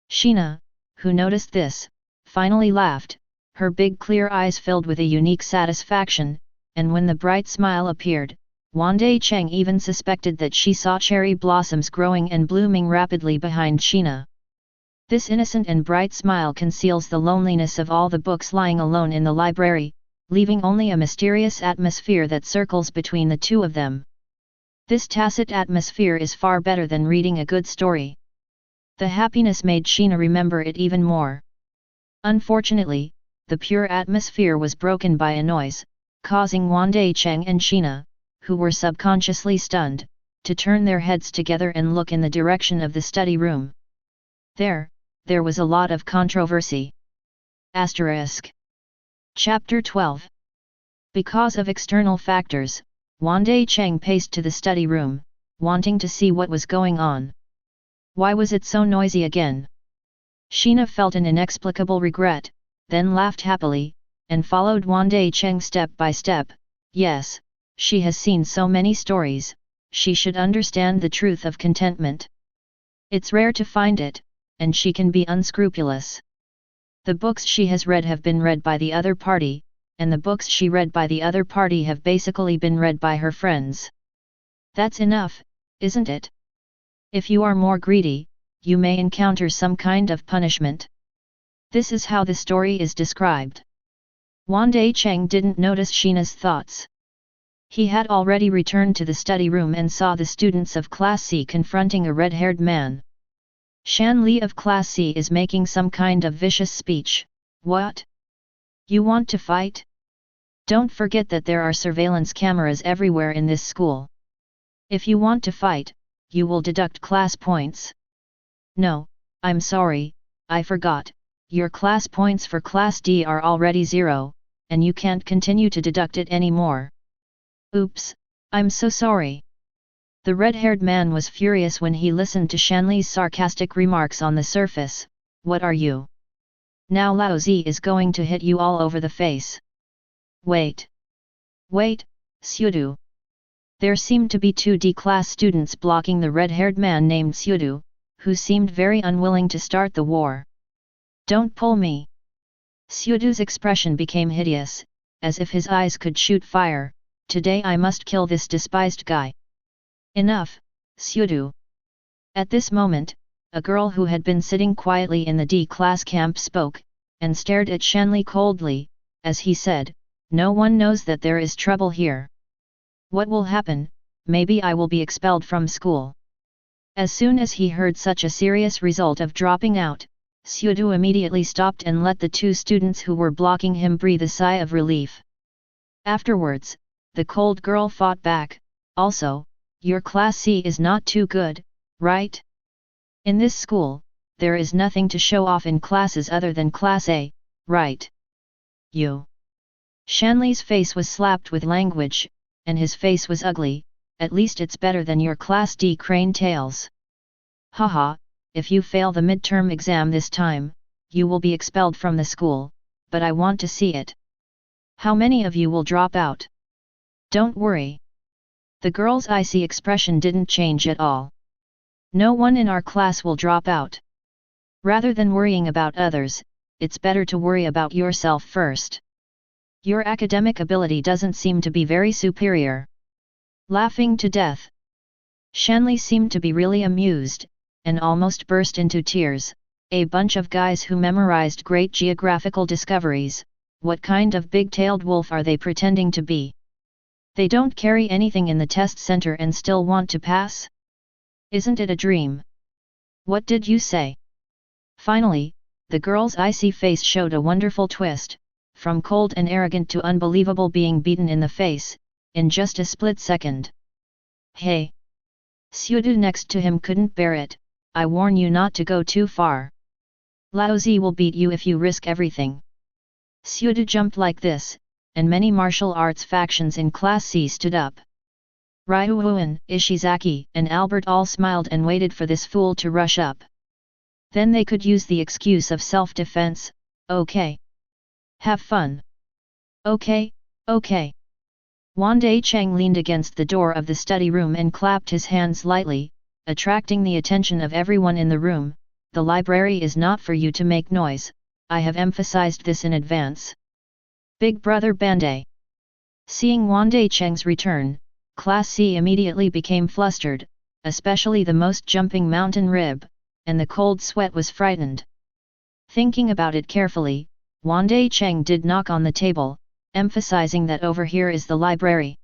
A: Sheena, who noticed this, finally laughed, her big clear eyes filled with a unique satisfaction, and when the bright smile appeared, Wandai Cheng even suspected that she saw cherry blossoms growing and blooming rapidly behind Sheena. This innocent and bright smile conceals the loneliness of all the books lying alone in the library, leaving only a mysterious atmosphere that circles between the two of them. This tacit atmosphere is far better than reading a good story. The happiness made Sheena remember it even more. Unfortunately, the pure atmosphere was broken by a noise, causing Wandai Cheng and Sheena, who were subconsciously stunned, to turn their heads together and look in the direction of the study room. There was a lot of controversy. Asterisk. Chapter 12. Because of external factors, Wandai Cheng paced to the study room, wanting to see what was going on. Why was it so noisy again? Sheena felt an inexplicable regret, then laughed happily, and followed Wandai Cheng step by step. Yes, she has seen so many stories, she should understand the truth of contentment. It's rare to find it, and she can be unscrupulous. The books she has read have been read by the other party, and the books she read by the other party have basically been read by her friends. That's enough, isn't it? If you are more greedy, you may encounter some kind of punishment. This is how the story is described. Wandai Cheng didn't notice Sheena's thoughts. He had already returned to the study room and saw the students of Class C confronting a red-haired man. Shan Li of Class C is making some kind of vicious speech. What? You want to fight? Don't forget that there are surveillance cameras everywhere in this school. If you want to fight, you will deduct class points. No, I'm sorry, I forgot, your class points for Class D are already 0, and you can't continue to deduct it anymore. Oops, I'm so sorry. The red-haired man was furious when he listened to Shanli's sarcastic remarks on the surface. What are you? Now Lao Zi is going to hit you all over the face. Wait, Xiao. There seemed to be 2 D-class students blocking the red-haired man named Xiao, who seemed very unwilling to start the war. Don't pull me. Xiao's expression became hideous, as if his eyes could shoot fire. Today I must kill this despised guy. Enough, Xiao. At this moment, a girl who had been sitting quietly in the D-class camp spoke, and stared at Shanli coldly, as he said, no one knows that there is trouble here. What will happen? Maybe I will be expelled from school. As soon as he heard such a serious result of dropping out, Xiao immediately stopped and let the 2 students who were blocking him breathe a sigh of relief. Afterwards, the cold girl fought back, also, your Class C is not too good, right? In this school, there is nothing to show off in classes other than Class A, right? You. Shanli's face was slapped with language, and his face was ugly. At least it's better than your Class D crane tails. Haha, if you fail the midterm exam this time, you will be expelled from the school, but I want to see it. How many of you will drop out? Don't worry. The girl's icy expression didn't change at all. No one in our class will drop out. Rather than worrying about others, it's better to worry about yourself first. Your academic ability doesn't seem to be very superior. Laughing to death. Shanley seemed to be really amused, and almost burst into tears. A bunch of guys who memorized great geographical discoveries, what kind of big-tailed wolf are they pretending to be? They don't carry anything in the test center and still want to pass? Isn't it a dream? What did you say? Finally, the girl's icy face showed a wonderful twist, from cold and arrogant to unbelievable being beaten in the face, in just a split second. Hey! Xiao Jiu next to him couldn't bear it. I warn you not to go too far. Lao Zi will beat you if you risk everything. Xiao Jiu jumped like this, and many martial arts factions in Class C stood up. Ryuan, Ishizaki, and Albert all smiled and waited for this fool to rush up. Then they could use the excuse of self-defense. Okay. Have fun. Okay, okay. Wandai Cheng leaned against the door of the study room and clapped his hands lightly, attracting the attention of everyone in the room. The library is not for you to make noise, I have emphasized this in advance. Big Brother Bandai. Seeing Wandai Cheng's return, Class C immediately became flustered, especially the most jumping mountain rib, and the cold sweat was frightened. Thinking about it carefully, Wandai Cheng did knock on the table, emphasizing that over here is the library.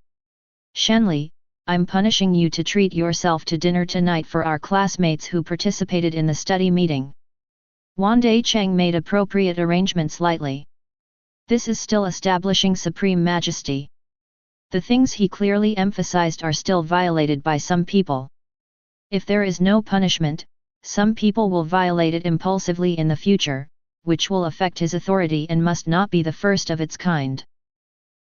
A: Shanley, I'm punishing you to treat yourself to dinner tonight for our classmates who participated in the study meeting. Wandai Cheng made appropriate arrangements lightly. This is still establishing supreme majesty. The things he clearly emphasized are still violated by some people. If there is no punishment, some people will violate it impulsively in the future, which will affect his authority and must not be the first of its kind.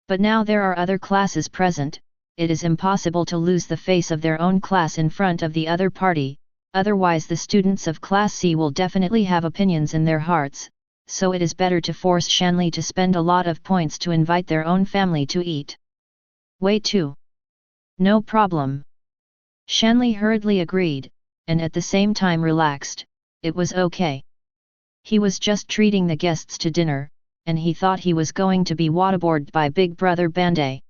A: But now there are other classes present, it is impossible to lose the face of their own class in front of the other party, otherwise the students of Class C will definitely have opinions in their hearts, so it is better to force Shanley to spend a lot of points to invite their own family to eat. Way 2. No problem. Shanley hurriedly agreed, and at the same time relaxed, it was okay. He was just treating the guests to dinner, and he thought he was going to be waterboarded by Big Brother Bandai.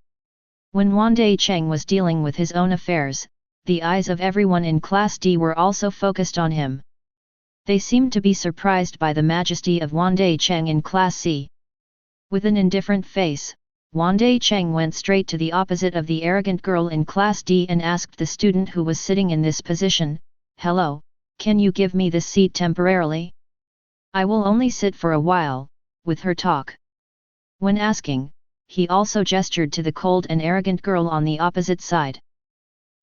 A: When Wandai Cheng was dealing with his own affairs, the eyes of everyone in Class D were also focused on him. They seemed to be surprised by the majesty of Wandai Cheng in Class C. With an indifferent face, Wandai Cheng went straight to the opposite of the arrogant girl in Class D and asked the student who was sitting in this position, "Hello, can you give me this seat temporarily? I will only sit for a while, with her talk." When asking, he also gestured to the cold and arrogant girl on the opposite side.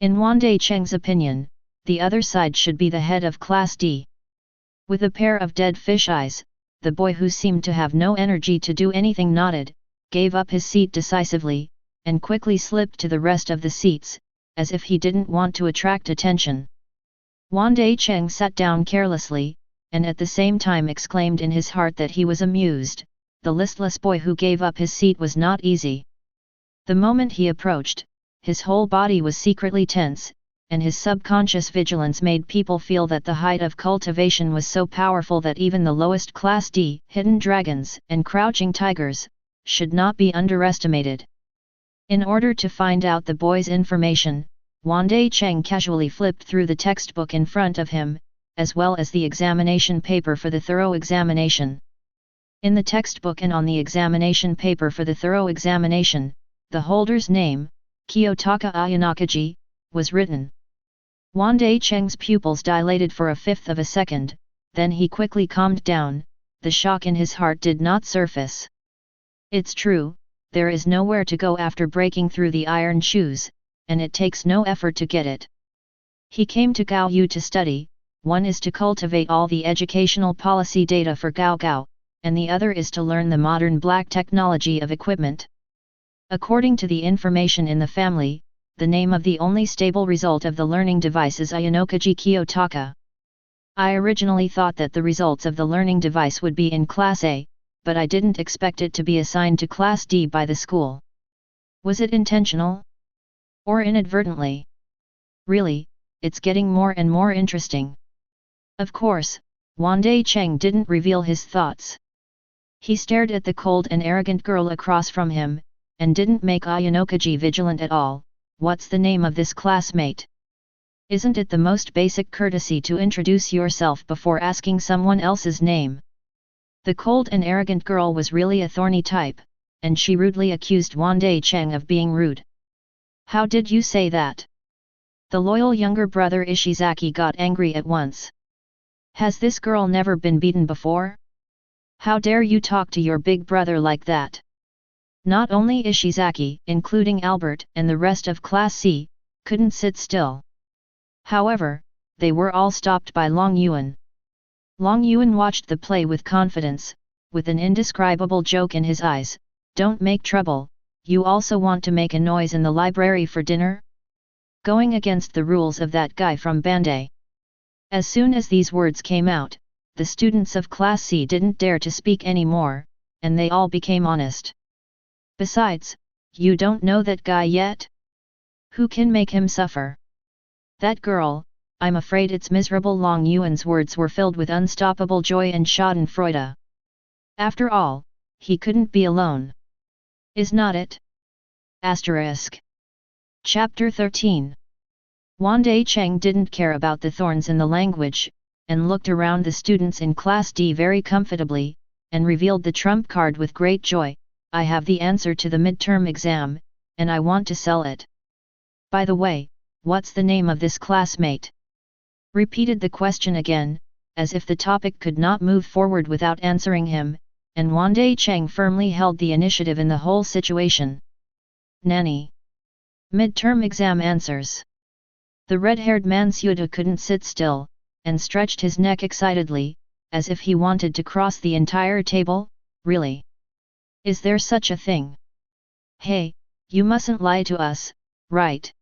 A: In Wandai Cheng's opinion, the other side should be the head of Class D. With a pair of dead fish eyes, the boy who seemed to have no energy to do anything nodded, gave up his seat decisively, and quickly slipped to the rest of the seats, as if he didn't want to attract attention. Wandai Cheng sat down carelessly, and at the same time exclaimed in his heart that he was amused. The listless boy who gave up his seat was not easy. The moment he approached, his whole body was secretly tense, and his subconscious vigilance made people feel that the height of cultivation was so powerful that even the lowest Class D, hidden dragons and crouching tigers, should not be underestimated. In order to find out the boy's information, Wandai Cheng casually flipped through the textbook in front of him, as well as the examination paper for the thorough examination. In the textbook and on the examination paper for the thorough examination, the holder's name, Kiyotaka Ayanakaji, was written. Wandai Cheng's pupils dilated for a fifth of a second, then he quickly calmed down, the shock in his heart did not surface. It's true, there is nowhere to go after breaking through the iron shoes, and it takes no effort to get it. He came to Gaoyu to study, one is to cultivate all the educational policy data for Gaogao, and the other is to learn the modern black technology of equipment. According to the information in the family, the name of the only stable result of the learning device is Ayanokaji Kiyotaka. I originally thought that the results of the learning device would be in Class A, but I didn't expect it to be assigned to Class D by the school. Was it intentional? Or inadvertently? Really, it's getting more and more interesting. Of course, Wandai Cheng didn't reveal his thoughts. He stared at the cold and arrogant girl across from him, and didn't make Ayanokaji vigilant at all. What's the name of this classmate? Isn't it the most basic courtesy to introduce yourself before asking someone else's name? The cold and arrogant girl was really a thorny type, and she rudely accused Wandai Cheng of being rude. How did you say that? The loyal younger brother Ishizaki got angry at once. Has this girl never been beaten before? How dare you talk to your big brother like that? Not only Ishizaki, including Albert and the rest of Class C, couldn't sit still. However, they were all stopped by Long Yuan. Long Yuan watched the play with confidence, with an indescribable joke in his eyes. Don't make trouble, you also want to make a noise in the library for dinner? Going against the rules of that guy from Bandai. As soon as these words came out, the students of Class C didn't dare to speak anymore, and they all became honest. Besides, you don't know that guy yet? Who can make him suffer? That girl, I'm afraid it's miserable. Long Yuan's words were filled with unstoppable joy and schadenfreude. After all, he couldn't be alone. Is not it? Asterisk. Chapter 13. Wandai Cheng didn't care about the thorns in the language, and looked around the students in Class D very comfortably, and revealed the trump card with great joy. I have the answer to the midterm exam, and I want to sell it. By the way, what's the name of this classmate? Repeated the question again, as if the topic could not move forward without answering him, and Wandai Cheng firmly held the initiative in the whole situation. Nanny. Midterm exam answers. The red-haired man Xiao couldn't sit still, and stretched his neck excitedly, as if he wanted to cross the entire table. Really? Is there such a thing? Hey, you mustn't lie to us, right?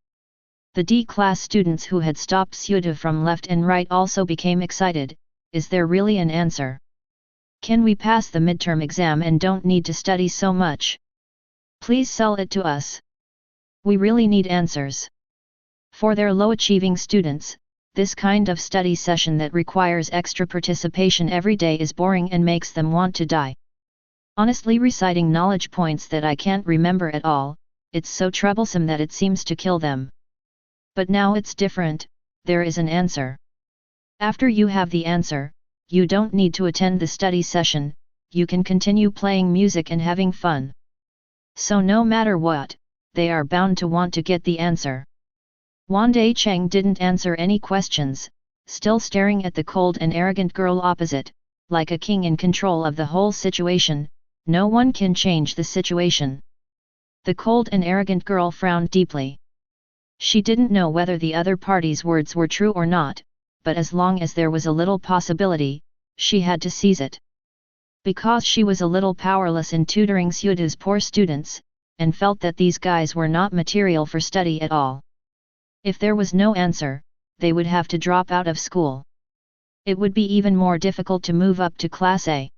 A: The D-class students who had stopped Xiao from left and right also became excited. Is there really an answer? Can we pass the midterm exam and don't need to study so much? Please sell it to us. We really need answers. For their low-achieving students, this kind of study session that requires extra participation every day is boring and makes them want to die. Honestly, reciting knowledge points that I can't remember at all, it's so troublesome that it seems to kill them. But now it's different, there is an answer. After you have the answer, you don't need to attend the study session, you can continue playing music and having fun. So no matter what, they are bound to want to get the answer. Wandai Cheng didn't answer any questions, still staring at the cold and arrogant girl opposite, like a king in control of the whole situation. No one can change the situation. The cold and arrogant girl frowned deeply. She didn't know whether the other party's words were true or not, but as long as there was a little possibility, she had to seize it. Because she was a little powerless in tutoring Xiao's poor students, and felt that these guys were not material for study at all. If there was no answer, they would have to drop out of school. It would be even more difficult to move up to Class A.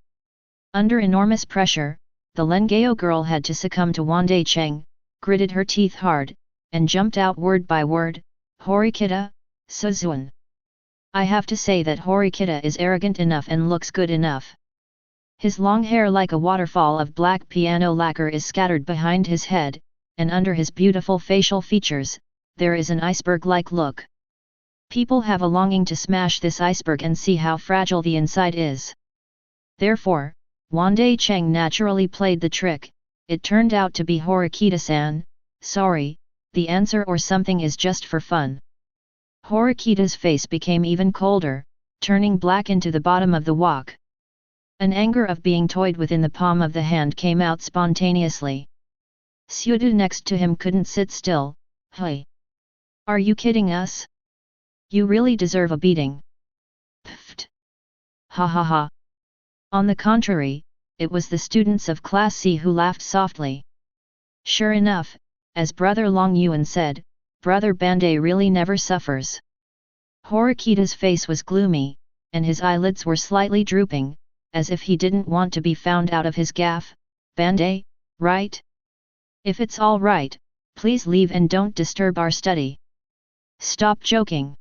A: Under enormous pressure, the Lengao girl had to succumb to Wandai Cheng, gritted her teeth hard, and jumped out word by word, Horikita, Suzuan. I have to say that Horikita is arrogant enough and looks good enough. His long hair like a waterfall of black piano lacquer is scattered behind his head, and under his beautiful facial features, there is an iceberg-like look. People have a longing to smash this iceberg and see how fragile the inside is. Therefore, Wandai Cheng naturally played the trick. It turned out to be Horikita-san. Sorry, the answer or something is just for fun. Horikita's face became even colder, turning black into the bottom of the wok. An anger of being toyed with in the palm of the hand came out spontaneously. Xiao next to him couldn't sit still. Hey! Are you kidding us? You really deserve a beating. Pfft! Ha ha ha! On the contrary, it was the students of Class C who laughed softly. Sure enough, as Brother Long Yuan said, Brother Bandai really never suffers. Horikita's face was gloomy, and his eyelids were slightly drooping, as if he didn't want to be found out of his gaffe. Bandai, right? If it's all right, Please leave and don't disturb our study. Stop joking.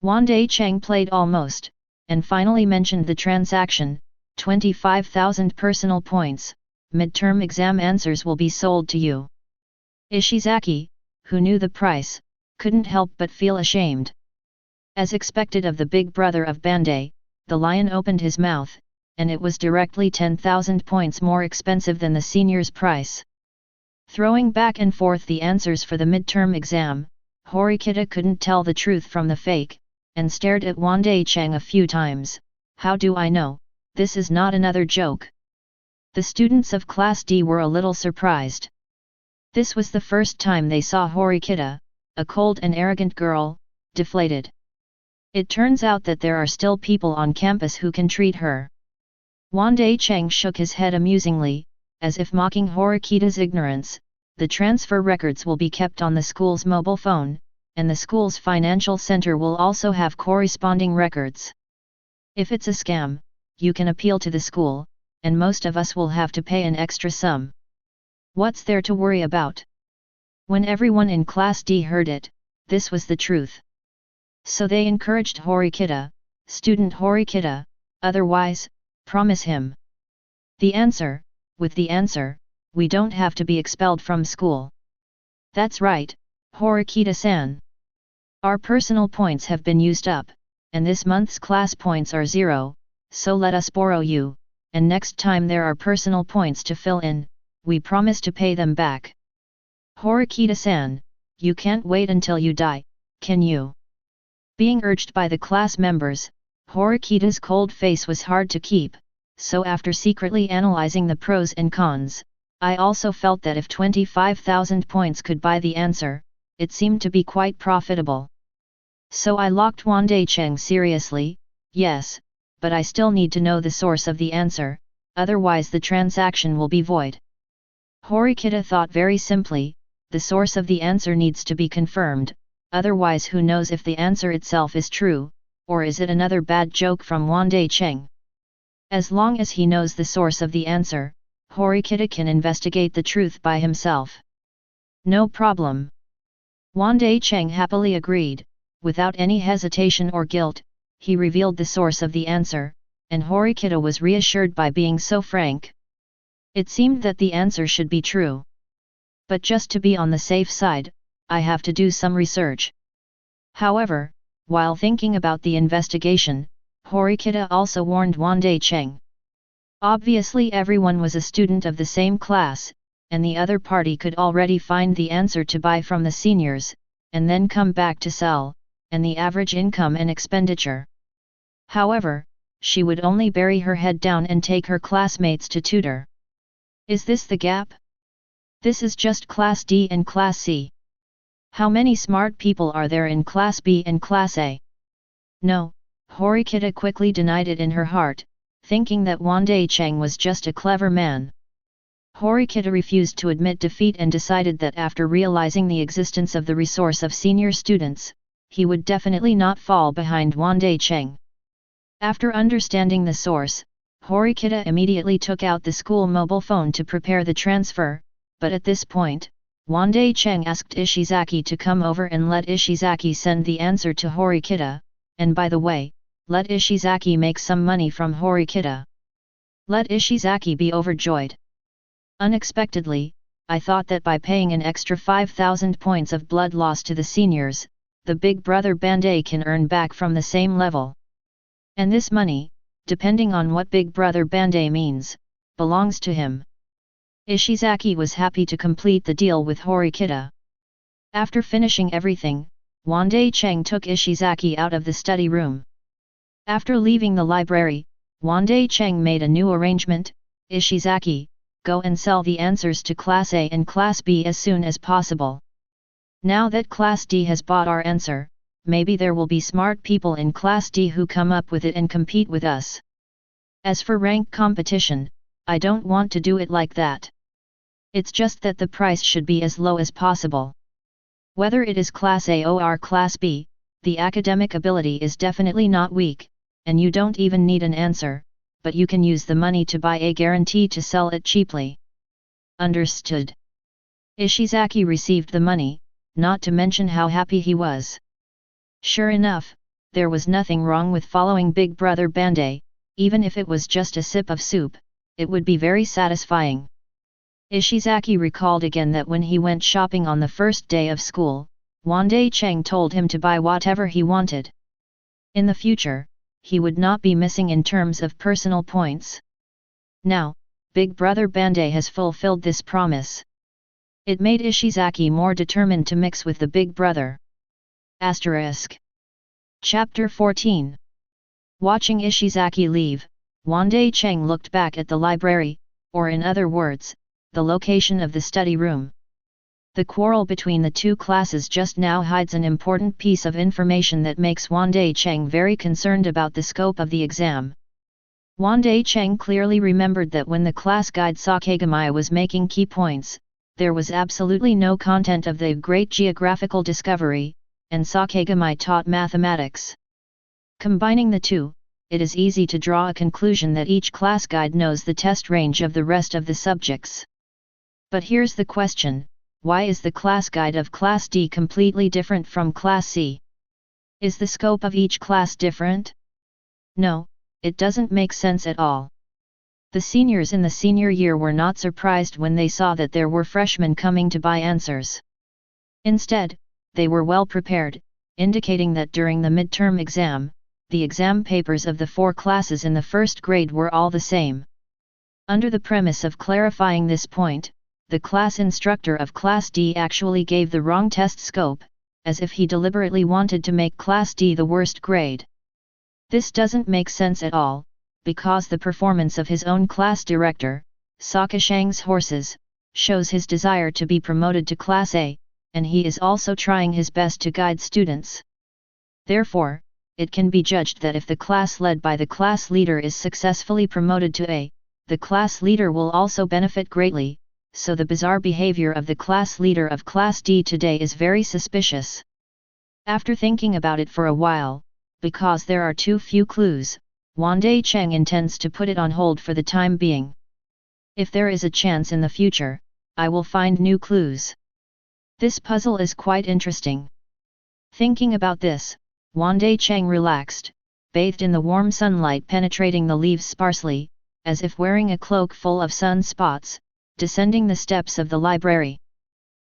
A: Wandai Cheng played almost, and finally mentioned the transaction, 25,000 personal points, midterm exam answers will be sold to you. Ishizaki, who knew the price, couldn't help but feel ashamed. As expected of the big brother of Bandai, the lion opened his mouth, and it was directly 10,000 points more expensive than the senior's price. Throwing back and forth the answers for the midterm exam, Horikita couldn't tell the truth from the fake, and stared at Wandai Cheng a few times. How do I know, this is not another joke? The students of Class D were a little surprised. This was the first time they saw Horikita, a cold and arrogant girl, deflated. It turns out that there are still people on campus who can treat her. Wandai Cheng shook his head amusingly, as if mocking Horikita's ignorance. The transfer records will be kept on the school's mobile phone, and the school's financial center will also have corresponding records. If it's a scam, you can appeal to the school, and most of us will have to pay an extra sum. What's there to worry about? When everyone in Class D heard it, this was the truth. So they encouraged Horikita, student Horikita, otherwise, promise him. With the answer, we don't have to be expelled from school. That's right, Horikita-san. Our personal points have been used up, and this month's class points are 0, so let us borrow you, and next time there are personal points to fill in, we promise to pay them back. Horikita-san, you can't wait until you die, can you? Being urged by the class members, Horikita's cold face was hard to keep, so after secretly analyzing the pros and cons, I also felt that if 25,000 points could buy the answer, it seemed to be quite profitable. So I locked Wandai Cheng seriously. Yes, but I still need to know the source of the answer, otherwise the transaction will be void. Horikita thought very simply, the source of the answer needs to be confirmed, otherwise who knows if the answer itself is true, or is it another bad joke from Wandai Cheng. As long as he knows the source of the answer, Horikita can investigate the truth by himself. No problem. Wandai Cheng happily agreed. Without any hesitation or guilt, he revealed the source of the answer, and Horikita was reassured by being so frank. It seemed that the answer should be true. But just to be on the safe side, I have to do some research. However, while thinking about the investigation, Horikita also warned Wandai Cheng. Obviously everyone was a student of the same class, and the other party could already find the answer to buy from the seniors, and then come back to sell, and the average income and expenditure. However, she would only bury her head down and take her classmates to tutor. Is this the gap? This is just Class D and Class C. How many smart people are there in Class B and Class A? No, Horikita quickly denied it in her heart, thinking that Wandai Cheng was just a clever man. Horikita refused to admit defeat and decided that after realizing the existence of the resource of senior students, he would definitely not fall behind Wandai Cheng. After understanding the source, Horikita immediately took out the school mobile phone to prepare the transfer, but at this point, Wandai Cheng asked Ishizaki to come over and let Ishizaki send the answer to Horikita, and by the way, let Ishizaki make some money from Horikita. Let Ishizaki be overjoyed. Unexpectedly, I thought that by paying an extra 5,000 points of blood loss to the seniors, the big brother Bandai can earn back from the same level. And this money, depending on what big brother Bandai means, belongs to him. Ishizaki was happy to complete the deal with Horikita. After finishing everything, Wandai Cheng took Ishizaki out of the study room. After leaving the library, Wandai Cheng made a new arrangement. Ishizaki, go and sell the answers to Class A and Class B as soon as possible. Now that Class D has bought our answer, maybe there will be smart people in Class D who come up with it and compete with us. As for rank competition, I don't want to do it like that. It's just that the price should be as low as possible. Whether it is Class A or Class B, the academic ability is definitely not weak, and you don't even need an answer, but you can use the money to buy a guarantee to sell it cheaply. Understood? Ishizaki received the money, not to mention how happy he was. Sure enough, there was nothing wrong with following Big Brother Bandai, even if it was just a sip of soup, it would be very satisfying. Ishizaki recalled again that when he went shopping on the first day of school, Wandai Cheng told him to buy whatever he wanted. In the future, he would not be missing in terms of personal points. Now, Big Brother Bandai has fulfilled this promise. It made Ishizaki more determined to mix with the Big Brother. Chapter 14. Watching Ishizaki leave, Wandai Cheng looked back at the library, or in other words, the location of the study room. The quarrel between the two classes just now hides an important piece of information that makes Wandai Cheng very concerned about the scope of the exam. Wandai Cheng clearly remembered that when the class guide Sakagami was making key points, there was absolutely no content of the great geographical discovery, and Sakagami taught mathematics. Combining the two, it is easy to draw a conclusion that each class guide knows the test range of the rest of the subjects. But here's the question, why is the class guide of Class D completely different from Class C? Is the scope of each class different? No, it doesn't make sense at all. The seniors in the senior year were not surprised when they saw that there were freshmen coming to buy answers. Instead, they were well prepared, indicating that during the midterm exam, the exam papers of the 4 classes in the first grade were all the same. Under the premise of clarifying this point, the class instructor of Class D actually gave the wrong test scope, as if he deliberately wanted to make Class D the worst grade. This doesn't make sense at all, because the performance of his own class director, Sakashang's horses, shows his desire to be promoted to Class A, and he is also trying his best to guide students. Therefore, it can be judged that if the class led by the class leader is successfully promoted to A, the class leader will also benefit greatly, so the bizarre behavior of the class leader of Class D today is very suspicious. After thinking about it for a while, because there are too few clues, Wandai Cheng intends to put it on hold for the time being. If there is a chance in the future, I will find new clues. This puzzle is quite interesting. Thinking about this, Wandai Cheng relaxed, bathed in the warm sunlight penetrating the leaves sparsely, as if wearing a cloak full of sun spots, descending the steps of the library.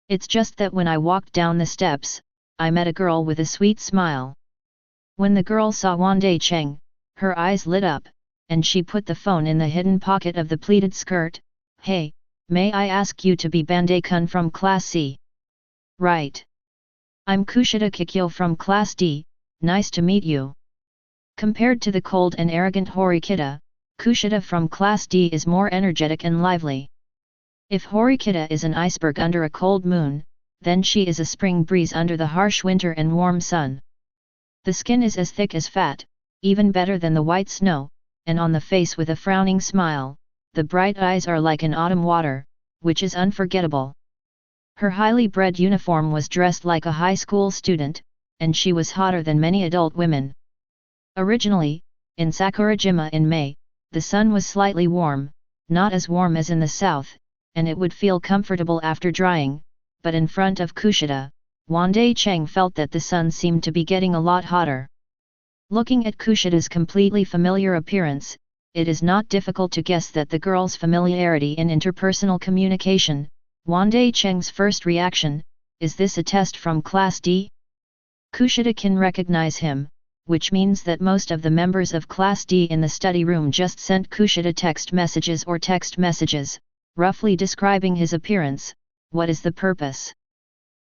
A: It's just that when I walked down the steps, I met a girl with a sweet smile. When the girl saw Wandai Cheng, her eyes lit up, and she put the phone in the hidden pocket of the pleated skirt. Hey, may I ask you to be Bandai-kun from Class C? Right. I'm Kushida Kikyo from Class D, nice to meet you. Compared to the cold and arrogant Horikita, Kushida from Class D is more energetic and lively. If Horikita is an iceberg under a cold moon, then she is a spring breeze under the harsh winter and warm sun. The skin is as thick as fat, even better than the white snow, and on the face with a frowning smile, the bright eyes are like an autumn water, which is unforgettable. Her highly bred uniform was dressed like a high school student, and she was hotter than many adult women. Originally, in Sakurajima in May, the sun was slightly warm, not as warm as in the south, and it would feel comfortable after drying, but in front of Kushida, Wandai Cheng felt that the sun seemed to be getting a lot hotter. Looking at Kushida's completely familiar appearance, it is not difficult to guess that the girl's familiarity in interpersonal communication, Wandai Cheng's first reaction, is this a test from Class D? Kushida can recognize him, which means that most of the members of Class D in the study room just sent Kushida text messages, roughly describing his appearance. What is the purpose?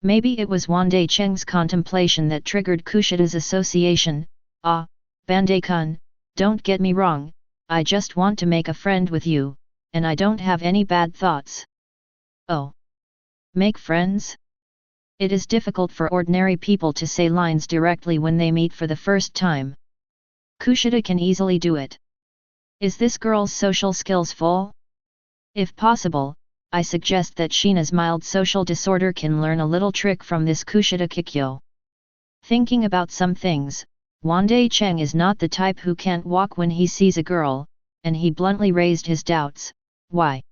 A: Maybe it was Wandai Cheng's contemplation that triggered Kushida's association. Ah, Bandai-kun, don't get me wrong, I just want to make a friend with you, and I don't have any bad thoughts. Oh. Make friends? It is difficult for ordinary people to say lines directly when they meet for the first time. Kushida can easily do it. Is this girl's social skills full? If possible, I suggest that Sheena's mild social disorder can learn a little trick from this Kushida Kikyo. Thinking about some things, Wandai Cheng is not the type who can't walk when he sees a girl, and he bluntly raised his doubts. Why?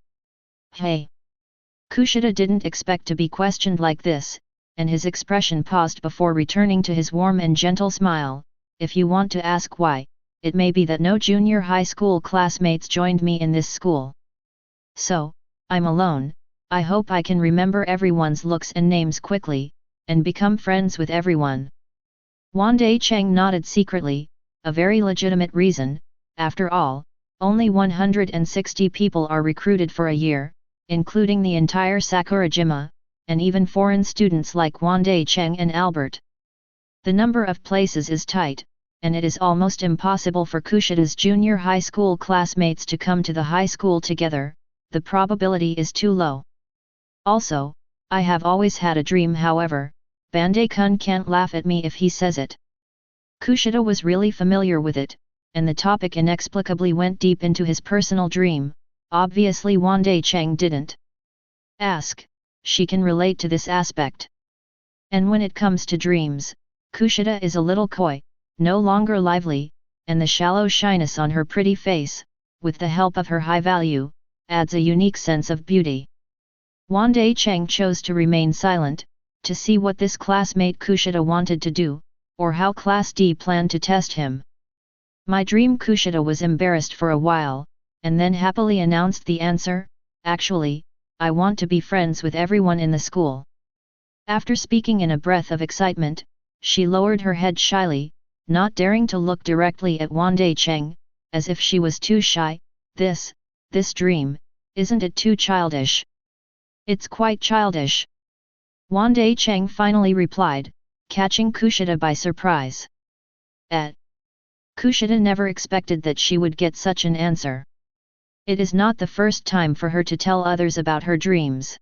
A: Hey! Kushida didn't expect to be questioned like this, and his expression paused before returning to his warm and gentle smile. If you want to ask why, it may be that no junior high school classmates joined me in this school. So, I'm alone. I hope I can remember everyone's looks and names quickly, and become friends with everyone. Wandai Cheng nodded secretly, a very legitimate reason. After all, only 160 people are recruited for a year, including the entire Sakurajima, and even foreign students like Wandai Cheng and Albert. The number of places is tight, and it is almost impossible for Kushida's junior high school classmates to come to the high school together. The probability is too low. Also, I have always had a dream. However, Bandai-kun can't laugh at me if he says it. Kushida was really familiar with it, and the topic inexplicably went deep into his personal dream. Obviously Wandai Cheng didn't ask. She can relate to this aspect. And when it comes to dreams, Kushida is a little coy, no longer lively, and the shallow shyness on her pretty face, with the help of her high value, adds a unique sense of beauty. Wandai Cheng chose to remain silent, to see what this classmate Kushida wanted to do, or how Class D planned to test him. My dream. Kushida was embarrassed for a while, and then happily announced the answer. Actually, I want to be friends with everyone in the school. After speaking in a breath of excitement, she lowered her head shyly, not daring to look directly at Wandai Cheng, as if she was too shy. This dream, isn't it too childish? It's quite childish. Wandai Cheng finally replied, catching Kushida by surprise. Kushida never expected that she would get such an answer. It is not the first time for her to tell others about her dreams.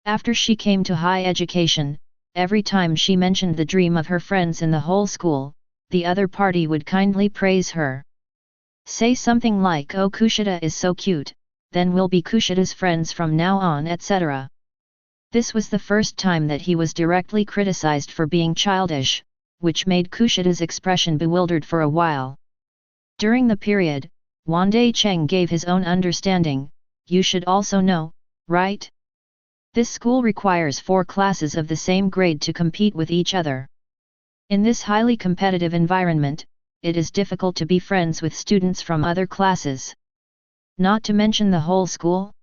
A: After she came to high education, every time she mentioned the dream of her friends in the whole school, the other party would kindly praise her. Say something like, "Oh, Kushida is so cute, then we'll be Kushida's friends from now on," etc. This was the first time that he was directly criticized for being childish, which made Kushida's expression bewildered for a while. During the period, Wandai Cheng gave his own understanding. You should also know, right? This school requires 4 classes of the same grade to compete with each other. In this highly competitive environment, it is difficult to be friends with students from other classes. Not to mention the whole school?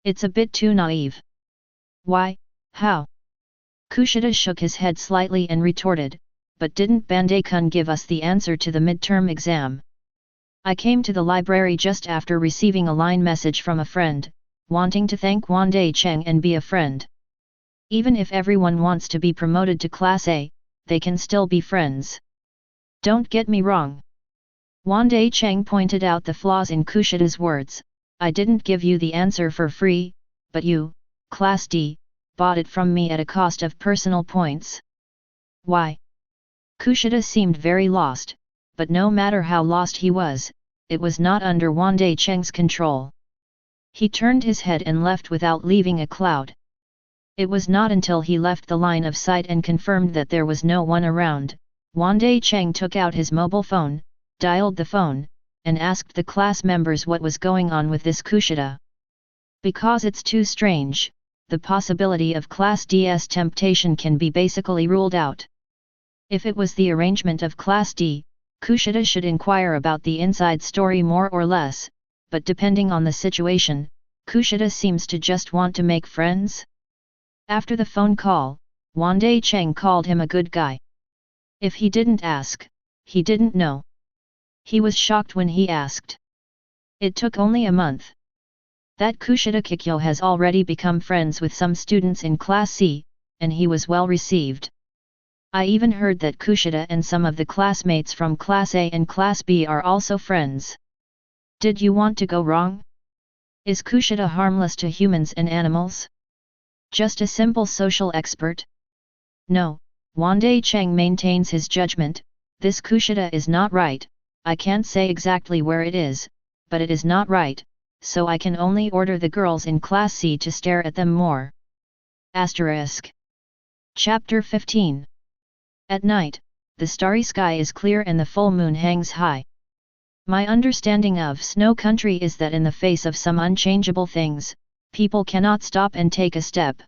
A: It's a bit too naive. Why, how? Kushida shook his head slightly and retorted, but didn't Bandai-kun give us the answer to the midterm exam? I came to the library just after receiving a line message from a friend, wanting to thank Wandai Cheng and be a friend. Even if everyone wants to be promoted to Class A, they can still be friends. Don't get me wrong. Wandai Cheng pointed out the flaws in Kushida's words. I didn't give you the answer for free, but you, Class D, bought it from me at a cost of personal points. Why? Kushida seemed very lost, but no matter how lost he was, it was not under Wandai Cheng's control. He turned his head and left without leaving a cloud. It was not until he left the line of sight and confirmed that there was no one around, Wandai Cheng took out his mobile phone, dialed the phone, and asked the class members what was going on with this Kushida. Because it's too strange, the possibility of Class D's temptation can be basically ruled out. If it was the arrangement of Class D, Kushida should inquire about the inside story more or less, but depending on the situation, Kushida seems to just want to make friends. After the phone call, Wandai Cheng called him a good guy. If he didn't ask, he didn't know. He was shocked when he asked. It took only a month. That Kushida Kikyo has already become friends with some students in Class C, and he was well received. I even heard that Kushida and some of the classmates from Class A and Class B are also friends. Did you want to go wrong? Is Kushida harmless to humans and animals? Just a simple social expert? No, Wandai Cheng maintains his judgment. This Kushida is not right. I can't say exactly where it is, but it is not right, so I can only order the girls in Class C to stare at them more. Asterisk. Chapter 15. At night, the starry sky is clear and the full moon hangs high. My understanding of Snow Country is that in the face of some unchangeable things, People cannot stop and take a step.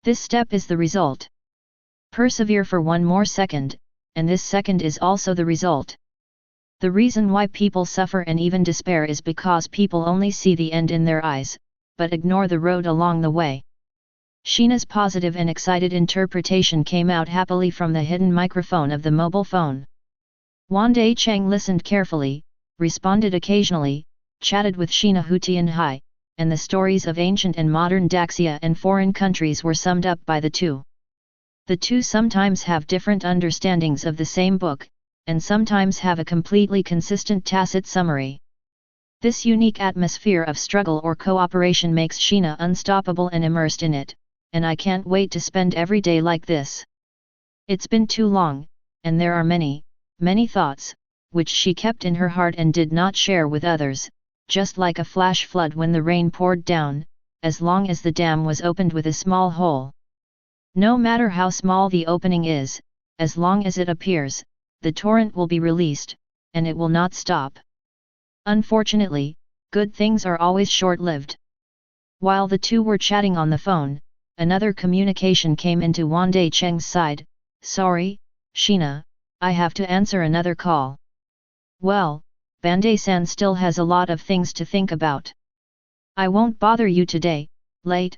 A: This step is the result. Persevere for one more second, and this second is also the result. The reason why people suffer and even despair is because people only see the end in their eyes, but ignore the road along the way. Sheena's positive and excited interpretation came out happily from the hidden microphone of the mobile phone. Wandai Cheng listened carefully, responded occasionally, chatted with Sheena Hutian Hai, and the stories of ancient and modern Daxia and foreign countries were summed up by the two. The two sometimes have different understandings of the same book, and sometimes have a completely consistent tacit summary. This unique atmosphere of struggle or cooperation makes Sheena unstoppable and immersed in it, and I can't wait to spend every day like this. It's been too long, and there are many, many thoughts, which she kept in her heart and did not share with others, just like a flash flood when the rain poured down, as long as the dam was opened with a small hole. No matter how small the opening is, as long as it appears, the torrent will be released, and it will not stop. Unfortunately, good things are always short-lived. While the two were chatting on the phone, another communication came into Wandai Cheng's side. "Sorry, Sheena, I have to answer another call." "Well, Bandai-san still has a lot of things to think about. I won't bother you today, late,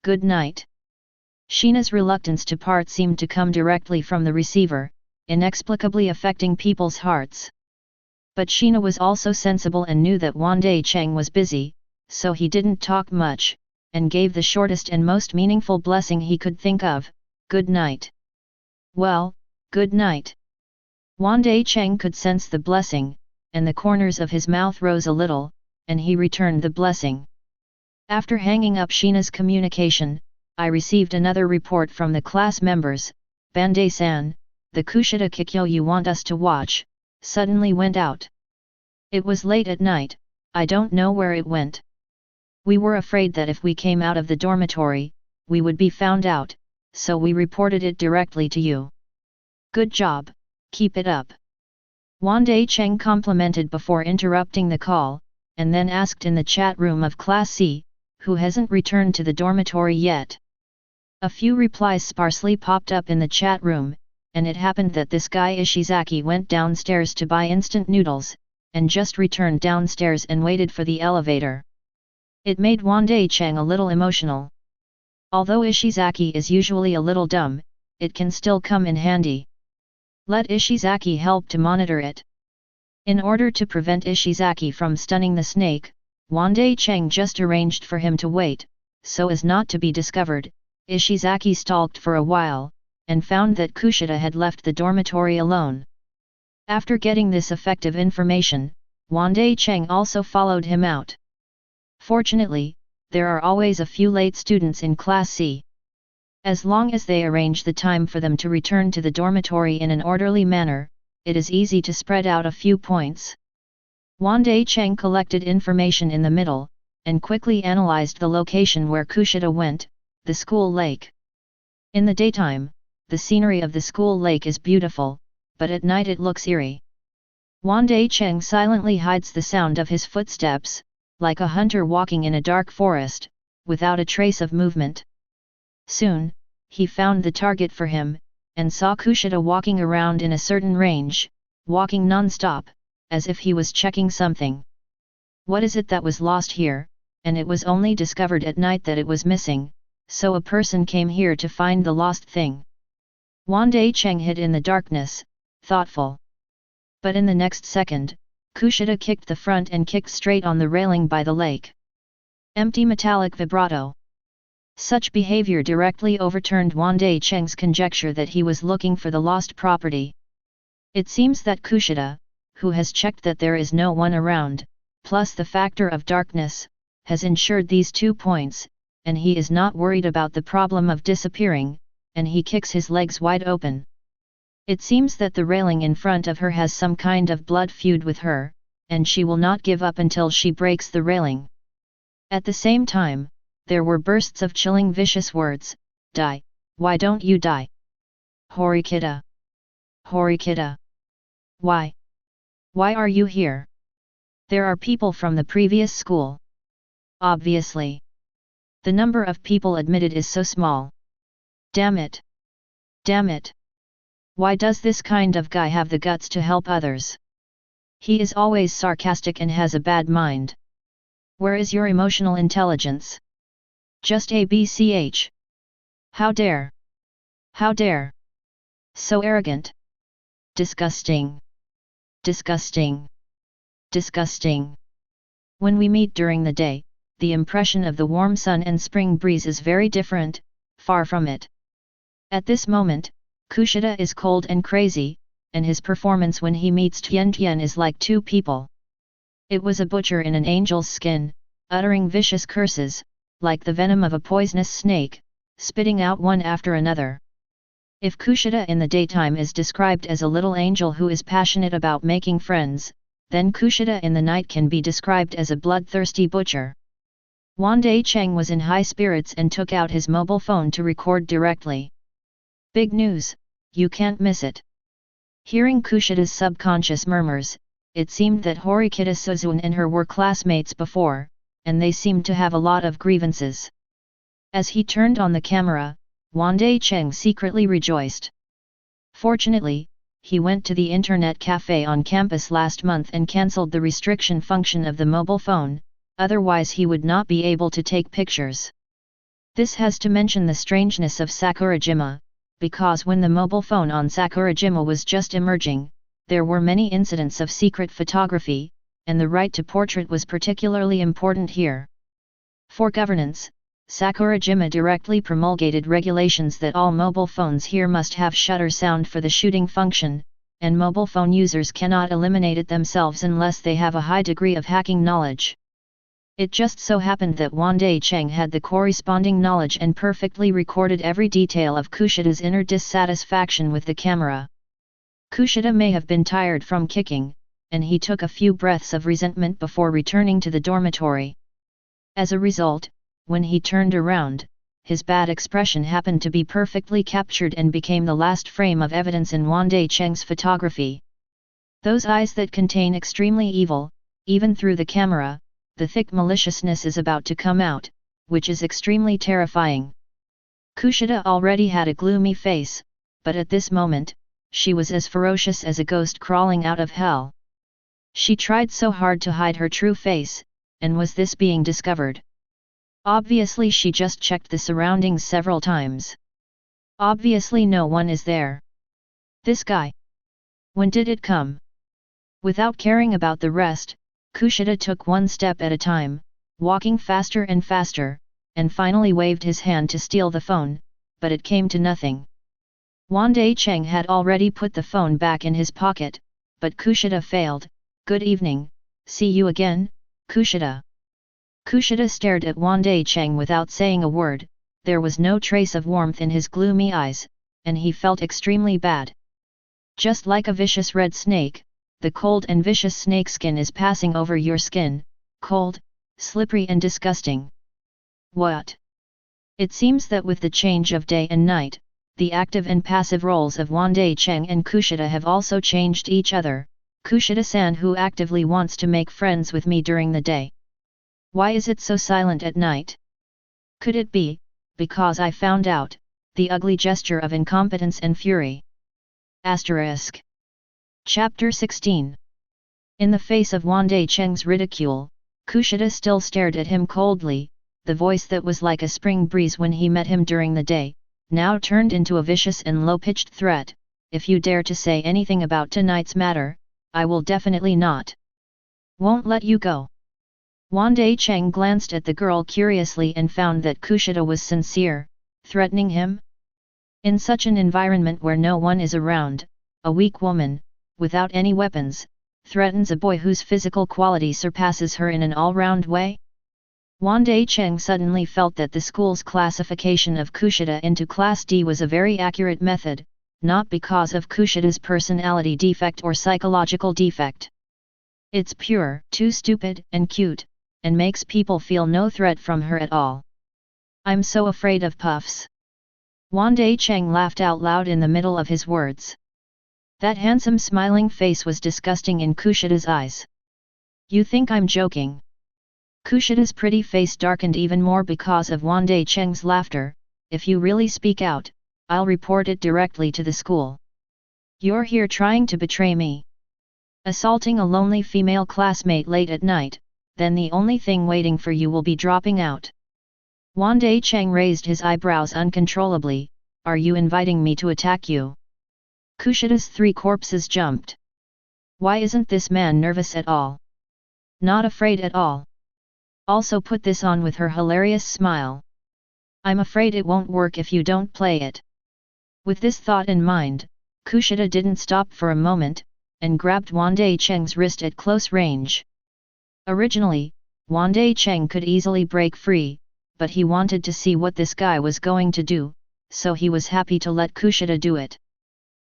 A: good night." Sheena's reluctance to part seemed to come directly from the receiver, inexplicably affecting people's hearts. But Sheena was also sensible and knew that Wandai Cheng was busy, so he didn't talk much, and gave the shortest and most meaningful blessing he could think of, "Good night." "Well, good night." Wandai Cheng could sense the blessing, and the corners of his mouth rose a little, and he returned the blessing. After hanging up Sheena's communication, I received another report from the class members. "Bandai-san, the Kushida Kikyo you want us to watch, suddenly went out. It was late at night, I don't know where it went. We were afraid that if we came out of the dormitory, we would be found out, so we reported it directly to you. Good job, keep it up." Wandai Cheng complimented before interrupting the call, and then asked in the chat room of Class C, "Who hasn't returned to the dormitory yet?" A few replies sparsely popped up in the chat room, and it happened that this guy Ishizaki went downstairs to buy instant noodles, and just returned downstairs and waited for the elevator. It made Wandai Cheng a little emotional. Although Ishizaki is usually a little dumb, it can still come in handy. Let Ishizaki help to monitor it. In order to prevent Ishizaki from stunning the snake, Wandai Cheng just arranged for him to wait, so as not to be discovered. Ishizaki stalked for a while, and found that Kushida had left the dormitory alone. After getting this effective information, Wandai Cheng also followed him out. Fortunately, there are always a few late students in Class C. As long as they arrange the time for them to return to the dormitory in an orderly manner, it is easy to spread out a few points. Wandai Cheng collected information in the middle, and quickly analyzed the location where Kushida went, the school lake. In the daytime, the scenery of the school lake is beautiful, but at night it looks eerie. Wandai Cheng silently hides the sound of his footsteps, like a hunter walking in a dark forest, without a trace of movement. Soon, he found the target for him, and saw Kushida walking around in a certain range, walking non-stop, as if he was checking something. What is it that was lost here? And it was only discovered at night that it was missing, so a person came here to find the lost thing. Wandai Cheng hid in the darkness, thoughtful. But in the next second, Kushida kicked the front and kicked straight on the railing by the lake. Empty metallic vibrato. Such behavior directly overturned Wandai Cheng's conjecture that he was looking for the lost property. It seems that Kushida, who has checked that there is no one around, plus the factor of darkness, has ensured these 2 points, and he is not worried about the problem of disappearing, and he kicks his legs wide open. It seems that the railing in front of her has some kind of blood feud with her, and she will not give up until she breaks the railing. At the same time, there were bursts of chilling vicious words. "Die, why don't you die? Horikita! Horikita! Why? Why are you here? There are people from the previous school. Obviously. The number of people admitted is so small. Damn it. Damn it. Why does this kind of guy have the guts to help others? He is always sarcastic and has a bad mind. Where is your emotional intelligence? Just ABCH. How dare? How dare? So arrogant. Disgusting. Disgusting. Disgusting. When we meet during the day, the impression of the warm sun and spring breeze is very different, far from it. At this moment, Kushida is cold and crazy, and his performance when he meets Tian Tian is like two people. It was a butcher in an angel's skin, uttering vicious curses, like the venom of a poisonous snake, spitting out one after another. If Kushida in the daytime is described as a little angel who is passionate about making friends, then Kushida in the night can be described as a bloodthirsty butcher. Wandai Cheng was in high spirits and took out his mobile phone to record directly. Big news, you can't miss it. Hearing Kushida's subconscious murmurs, it seemed that Horikita Suzune and her were classmates before, and they seemed to have a lot of grievances. As he turned on the camera, Wandai Cheng secretly rejoiced. Fortunately, he went to the internet cafe on campus last month and cancelled the restriction function of the mobile phone, otherwise he would not be able to take pictures. This has to mention the strangeness of Sakurajima, because when the mobile phone on Sakurajima was just emerging, there were many incidents of secret photography, and the right to portrait was particularly important here. For governance, Sakurajima directly promulgated regulations that all mobile phones here must have shutter sound for the shooting function, and mobile phone users cannot eliminate it themselves unless they have a high degree of hacking knowledge. It just so happened that Wandai Cheng had the corresponding knowledge and perfectly recorded every detail of Kushida's inner dissatisfaction with the camera. Kushida may have been tired from kicking, and he took a few breaths of resentment before returning to the dormitory. As a result, when he turned around, his bad expression happened to be perfectly captured and became the last frame of evidence in Wandai Cheng's photography. Those eyes that contain extremely evil, even through the camera, the thick maliciousness is about to come out, which is extremely terrifying. Kushida already had a gloomy face, but at this moment, she was as ferocious as a ghost crawling out of hell. She tried so hard to hide her true face, and was this being discovered? Obviously she just checked the surroundings several times. Obviously no one is there. This guy. When did it come? Without caring about the rest, Kushida took one step at a time, walking faster and faster, and finally waved his hand to steal the phone, but it came to nothing. Wandai Cheng had already put the phone back in his pocket, but Kushida failed. Good evening, see you again, Kushida. Kushida stared at Wandai Cheng without saying a word, there was no trace of warmth in his gloomy eyes, and he felt extremely bad. Just like a vicious red snake, the cold and vicious snakeskin is passing over your skin, cold, slippery and disgusting. What? It seems that with the change of day and night, the active and passive roles of Wandai Cheng and Kushida have also changed each other. Kushida-san who actively wants to make friends with me during the day. Why is it so silent at night? Could it be, because I found out, the ugly gesture of incompetence and fury? Asterisk. Chapter 16. In the face of Wandai Cheng's ridicule, Kushida still stared at him coldly. The voice that was like a spring breeze when he met him during the day, now turned into a vicious and low-pitched threat. If you dare to say anything about tonight's matter, I will definitely not. Won't let you go. Wandai Cheng glanced at the girl curiously and found that Kushida was sincere, threatening him. In such an environment where no one is around, a weak woman, without any weapons, threatens a boy whose physical quality surpasses her in an all-round way? Wandai Cheng suddenly felt that the school's classification of Kushida into Class D was a very accurate method, not because of Kushida's personality defect or psychological defect. It's pure, too stupid and cute, and makes people feel no threat from her at all. I'm so afraid of puffs. Wandai Cheng laughed out loud in the middle of his words. That handsome smiling face was disgusting in Kushida's eyes. You think I'm joking? Kushida's pretty face darkened even more because of Wandai Cheng's laughter. If you really speak out, I'll report it directly to the school. You're here trying to betray me. Assaulting a lonely female classmate late at night, then the only thing waiting for you will be dropping out. Wandai Cheng raised his eyebrows uncontrollably. Are you inviting me to attack you? Kushida's 3 corpses jumped. Why isn't this man nervous at all? Not afraid at all. Also put this on with her hilarious smile. I'm afraid it won't work if you don't play it. With this thought in mind, Kushida didn't stop for a moment, and grabbed Wandai Cheng's wrist at close range. Originally, Wandai Cheng could easily break free, but he wanted to see what this guy was going to do, so he was happy to let Kushida do it.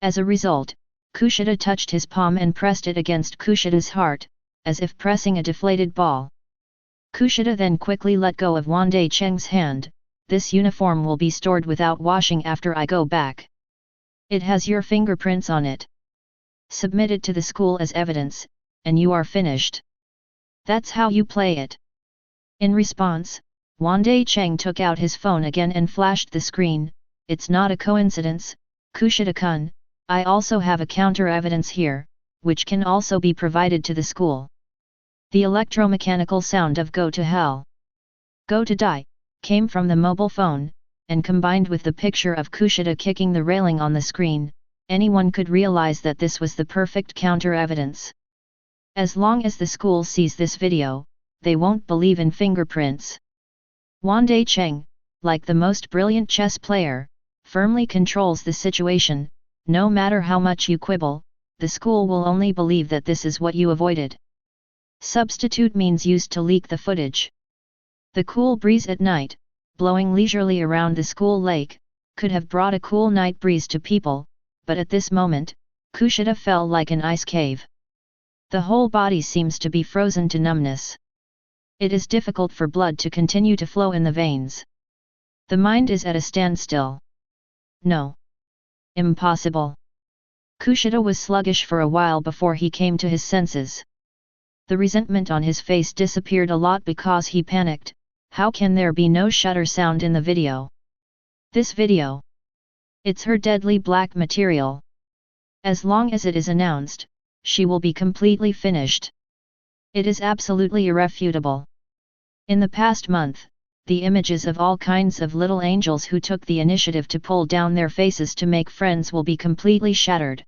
A: As a result, Kushida touched his palm and pressed it against Kushida's heart, as if pressing a deflated ball. Kushida then quickly let go of Wandai Cheng's hand. This uniform will be stored without washing after I go back. It has your fingerprints on it. Submit it to the school as evidence, and you are finished. That's how you play it. In response, Wandai Cheng took out his phone again and flashed the screen. It's not a coincidence, Kushida-kun, I also have a counter-evidence here, which can also be provided to the school. The electromechanical sound of "Go to hell, go to die" came from the mobile phone, and combined with the picture of Kushida kicking the railing on the screen, anyone could realize that this was the perfect counter-evidence. As long as the school sees this video, they won't believe in fingerprints. Wandai Cheng, like the most brilliant chess player, firmly controls the situation. No matter how much you quibble, the school will only believe that this is what you avoided. Substitute means used to leak the footage. The cool breeze at night, blowing leisurely around the school lake, could have brought a cool night breeze to people, but at this moment, Kushida felt like an ice cave. The whole body seems to be frozen to numbness. It is difficult for blood to continue to flow in the veins. The mind is at a standstill. No. Impossible. Kushida was sluggish for a while before he came to his senses. The resentment on his face disappeared a lot because he panicked. How can there be no shutter sound in the video? This video. It's her deadly black material. As long as it is announced, she will be completely finished. It is absolutely irrefutable. In the past month, the images of all kinds of little angels who took the initiative to pull down their faces to make friends will be completely shattered.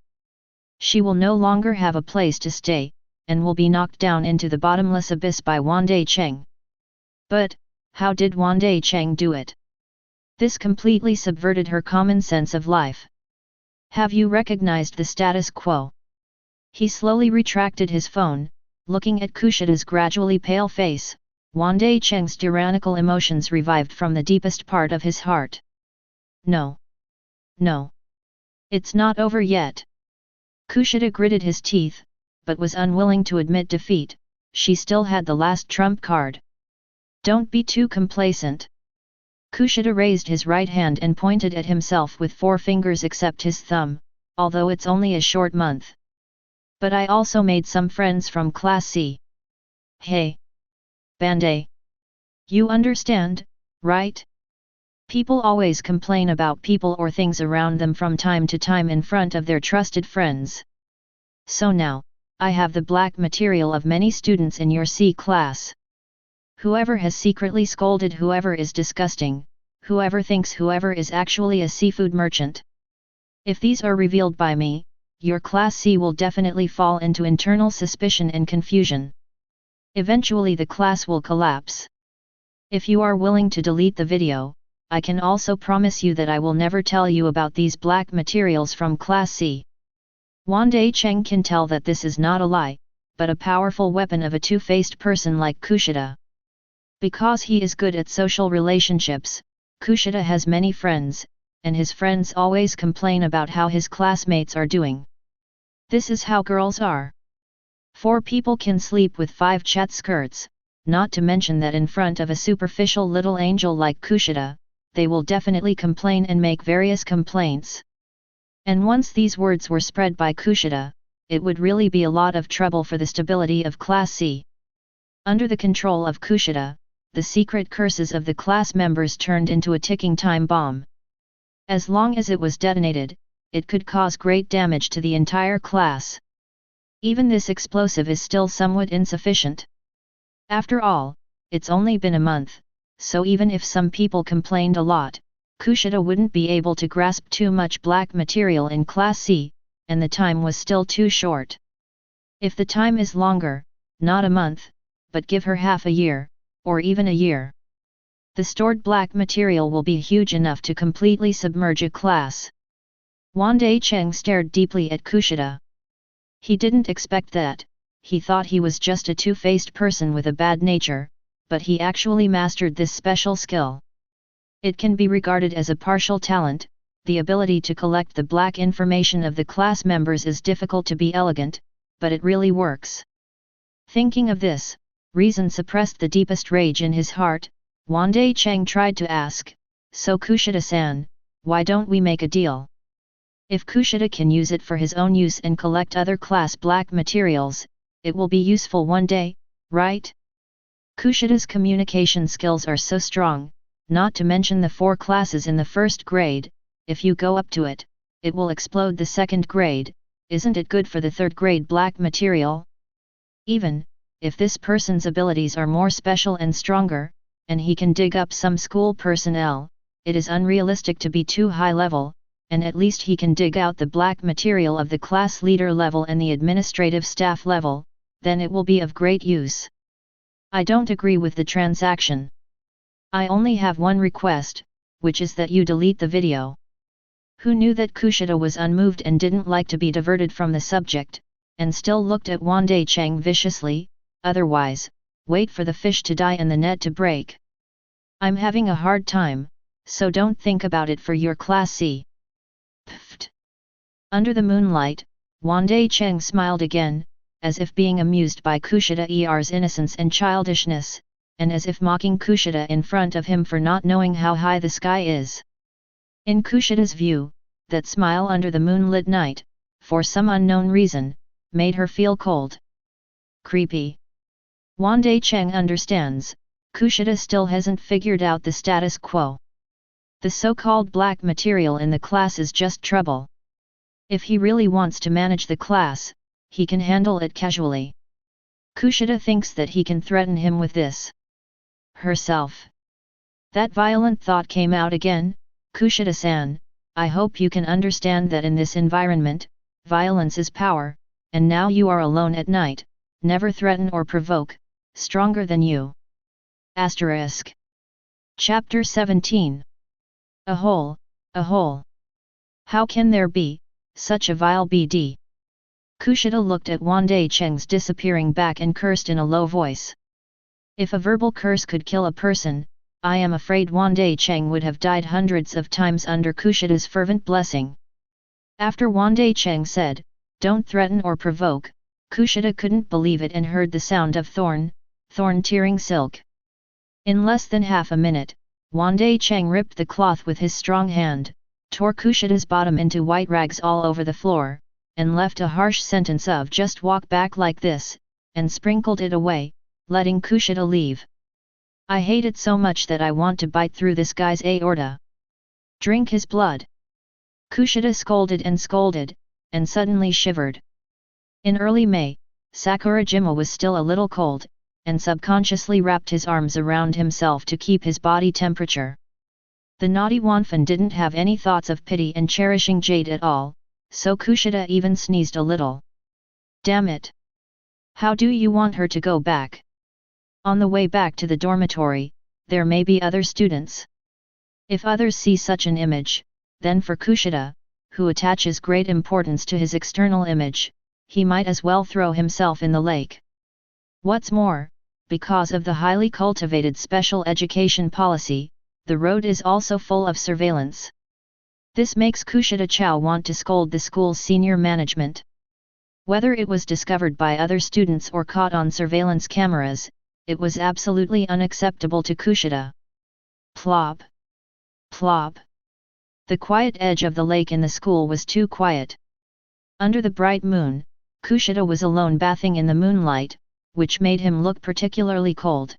A: She will no longer have a place to stay, and will be knocked down into the bottomless abyss by Wandai Cheng. But, how did Wandai Cheng do it? This completely subverted her common sense of life. Have you recognized the status quo? He slowly retracted his phone, looking at Kushida's gradually pale face. Wandai Cheng's tyrannical emotions revived from the deepest part of his heart. No. No. It's not over yet. Kushida gritted his teeth, but was unwilling to admit defeat. She still had the last trump card. Don't be too complacent. Kushida raised his right hand and pointed at himself with 4 fingers except his thumb, although it's only a short month. But I also made some friends from Class C. Hey. Bandai. You understand, right? People always complain about people or things around them from time to time in front of their trusted friends. So now, I have the black material of many students in your C class. Whoever has secretly scolded whoever is disgusting, whoever thinks whoever is actually a seafood merchant. If these are revealed by me, your Class C will definitely fall into internal suspicion and confusion. Eventually the class will collapse. If you are willing to delete the video, I can also promise you that I will never tell you about these black materials from Class C. Wandai Cheng can tell that this is not a lie, but a powerful weapon of a two-faced person like Kushida. Because he is good at social relationships, Kushida has many friends, and his friends always complain about how his classmates are doing. This is how girls are. 4 people can sleep with 5 chat skirts, not to mention that in front of a superficial little angel like Kushida, they will definitely complain and make various complaints. And once these words were spread by Kushida, it would really be a lot of trouble for the stability of Class C. Under the control of Kushida, the secret curses of the class members turned into a ticking time bomb. As long as it was detonated, it could cause great damage to the entire class. Even this explosive is still somewhat insufficient. After all, it's only been a month, so even if some people complained a lot, Kushida wouldn't be able to grasp too much black material in Class C, and the time was still too short. If the time is longer, not a month, but give her half a year, or even a year, the stored black material will be huge enough to completely submerge a class. Wandai Cheng stared deeply at Kushida. He didn't expect that. He thought he was just a two-faced person with a bad nature, but he actually mastered this special skill. It can be regarded as a partial talent. The ability to collect the black information of the class members is difficult to be elegant, but it really works. Thinking of this, reason suppressed the deepest rage in his heart. Wandai Cheng tried to ask, "So Kushida-san, why don't we make a deal? If Kushida can use it for his own use and collect other class black materials, it will be useful one day, right? Kushida's communication skills are so strong, not to mention the 4 classes in the first grade. If you go up to it, it will explode the second grade. Isn't it good for the third grade black material? Even if this person's abilities are more special and stronger, and he can dig up some school personnel, it is unrealistic to be too high level, and at least he can dig out the black material of the class leader level and the administrative staff level, then it will be of great use. I don't agree with the transaction. I only have one request, which is that you delete the video." Who knew that Kushida was unmoved and didn't like to be diverted from the subject, and still looked at Wandai Cheng viciously. "Otherwise, wait for the fish to die and the net to break. I'm having a hard time, so don't think about it for your Class C." Pfft. Under the moonlight, Wandai Cheng smiled again, as if being amused by Kushida-er's innocence and childishness, and as if mocking Kushida in front of him for not knowing how high the sky is. In Kushida's view, that smile under the moonlit night, for some unknown reason, made her feel cold. Creepy. Wandai Cheng understands, Kushida still hasn't figured out the status quo. The so-called black material in the class is just trouble. If he really wants to manage the class, he can handle it casually. Kushida thinks that he can threaten him with this. Herself. That violent thought came out again. "Kushida-san, I hope you can understand that in this environment, violence is power, and now you are alone at night. Never threaten or provoke, stronger than you." Asterisk. Chapter 17. A hole, a hole. How can there be such a vile BD? Kushida looked at Wandai Cheng's disappearing back and cursed in a low voice. If a verbal curse could kill a person, I am afraid Wandai Cheng would have died hundreds of times under Kushida's fervent blessing. After Wandai Cheng said, "Don't threaten or provoke," Kushida couldn't believe it and heard the sound of thorn tearing silk. In less than half a minute, Wandai Cheng ripped the cloth with his strong hand, tore Kushida's bottom into white rags all over the floor, and left a harsh sentence of "just walk back like this," and sprinkled it away, letting Kushida leave. "I hate it so much that I want to bite through this guy's aorta. Drink his blood." Kushida scolded, and suddenly shivered. In early May, Sakurajima was still a little cold, and subconsciously wrapped his arms around himself to keep his body temperature. The naughty Wanfan didn't have any thoughts of pity and cherishing Jade at all, so Kushida even sneezed a little. "Damn it! How do you want her to go back? On the way back to the dormitory, there may be other students. If others see such an image, then for Kushida, who attaches great importance to his external image, he might as well throw himself in the lake. What's more, because of the highly cultivated special education policy, the road is also full of surveillance. This makes Kushida Chao want to scold the school's senior management. Whether it was discovered by other students or caught on surveillance cameras, it was absolutely unacceptable to Kushida. Plop. Plop. The quiet edge of the lake in the school was too quiet. Under the bright moon, Kushida was alone bathing in the moonlight, which made him look particularly cold.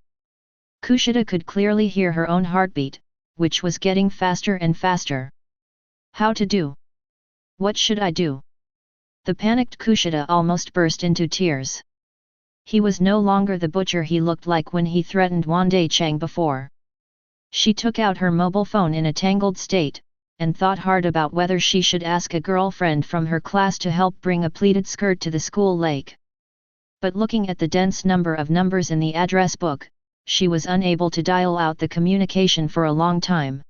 A: Kushida could clearly hear her own heartbeat, which was getting faster and faster. How to do? What should I do? The panicked Kushida almost burst into tears. He was no longer the butcher he looked like when he threatened Wandai Cheng before. She took out her mobile phone in a tangled state, and thought hard about whether she should ask a girlfriend from her class to help bring a pleated skirt to the school lake. But looking at the dense number of numbers in the address book, she was unable to dial out the communication for a long time.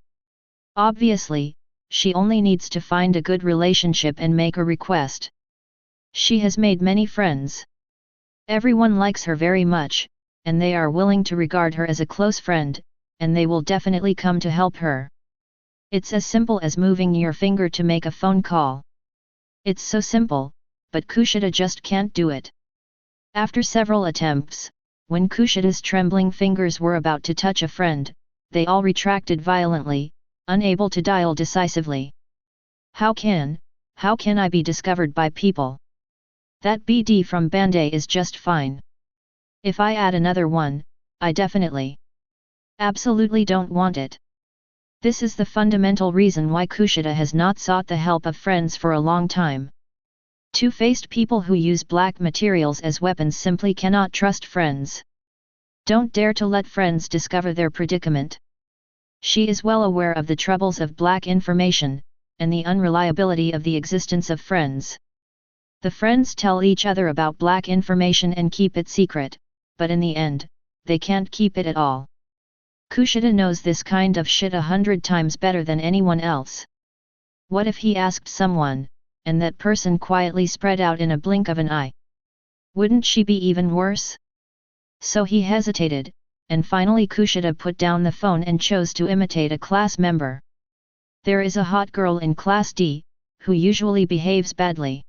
A: Obviously, she only needs to find a good relationship and make a request. She has made many friends. Everyone likes her very much, and they are willing to regard her as a close friend, and they will definitely come to help her. It's as simple as moving your finger to make a phone call. It's so simple, but Kushida just can't do it. After several attempts, when Kushida's trembling fingers were about to touch a friend, they all retracted violently, unable to dial decisively. How can I be discovered by people? That BD from Bandai is just fine. If I add another one, I definitely, absolutely don't want it. This is the fundamental reason why Kushida has not sought the help of friends for a long time. Two-faced people who use black materials as weapons simply cannot trust friends. Don't dare to let friends discover their predicament. She is well aware of the troubles of black information, and the unreliability of the existence of friends. The friends tell each other about black information and keep it secret, but in the end, they can't keep it at all. Kushida knows this kind of shit 100 times better than anyone else. What if he asked someone, and that person quietly spread out in a blink of an eye? Wouldn't she be even worse? So he hesitated, and finally Kushida put down the phone and chose to imitate a class member. There is a hot girl in Class D, who usually behaves badly.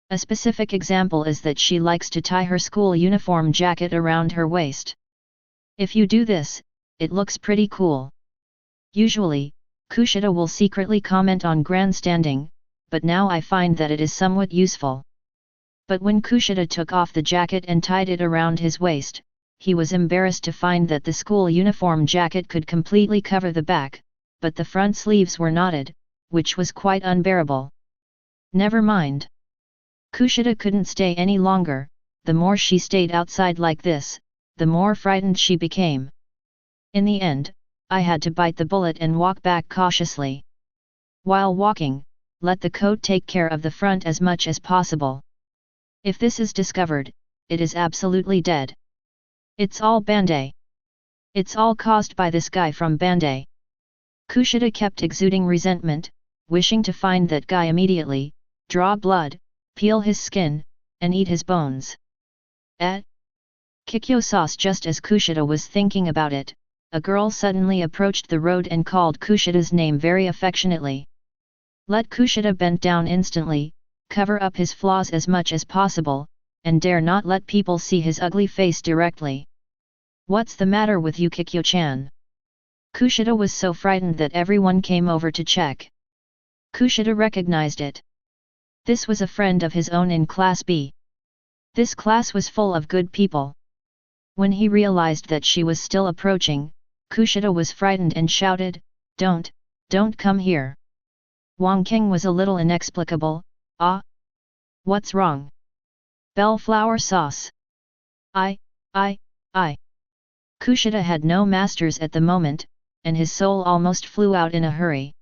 A: A specific example is that she likes to tie her school uniform jacket around her waist. If you do this, it looks pretty cool. Usually, Kushida will secretly comment on grandstanding, but now I find that it is somewhat useful. But when Kushida took off the jacket and tied it around his waist, he was embarrassed to find that the school uniform jacket could completely cover the back, but the front sleeves were knotted, which was quite unbearable. Never mind. Kushida couldn't stay any longer. The more she stayed outside like this, the more frightened she became. In the end, I had to bite the bullet and walk back cautiously. While walking, let the coat take care of the front as much as possible. If this is discovered, it is absolutely dead. It's all Bandai. It's all caused by this guy from Bandai. Kushida kept exuding resentment, wishing to find that guy immediately, draw blood, peel his skin, and eat his bones. Kikyo sauce. Just as Kushida was thinking about it, a girl suddenly approached the road and called Kushida's name very affectionately. Let Kushida bent down instantly, cover up his flaws as much as possible, and dare not let people see his ugly face directly. What's the matter with you, Kikyo-chan? Kushida was so frightened that everyone came over to check. Kushida recognized it. This was a friend of his own in Class B. This class was full of good people. When he realized that she was still approaching, Kushida was frightened and shouted, Don't come here. Wang Keng was a little inexplicable. What's wrong? Bellflower sauce. I. Kushida had no masters at the moment, and his soul almost flew out in a hurry.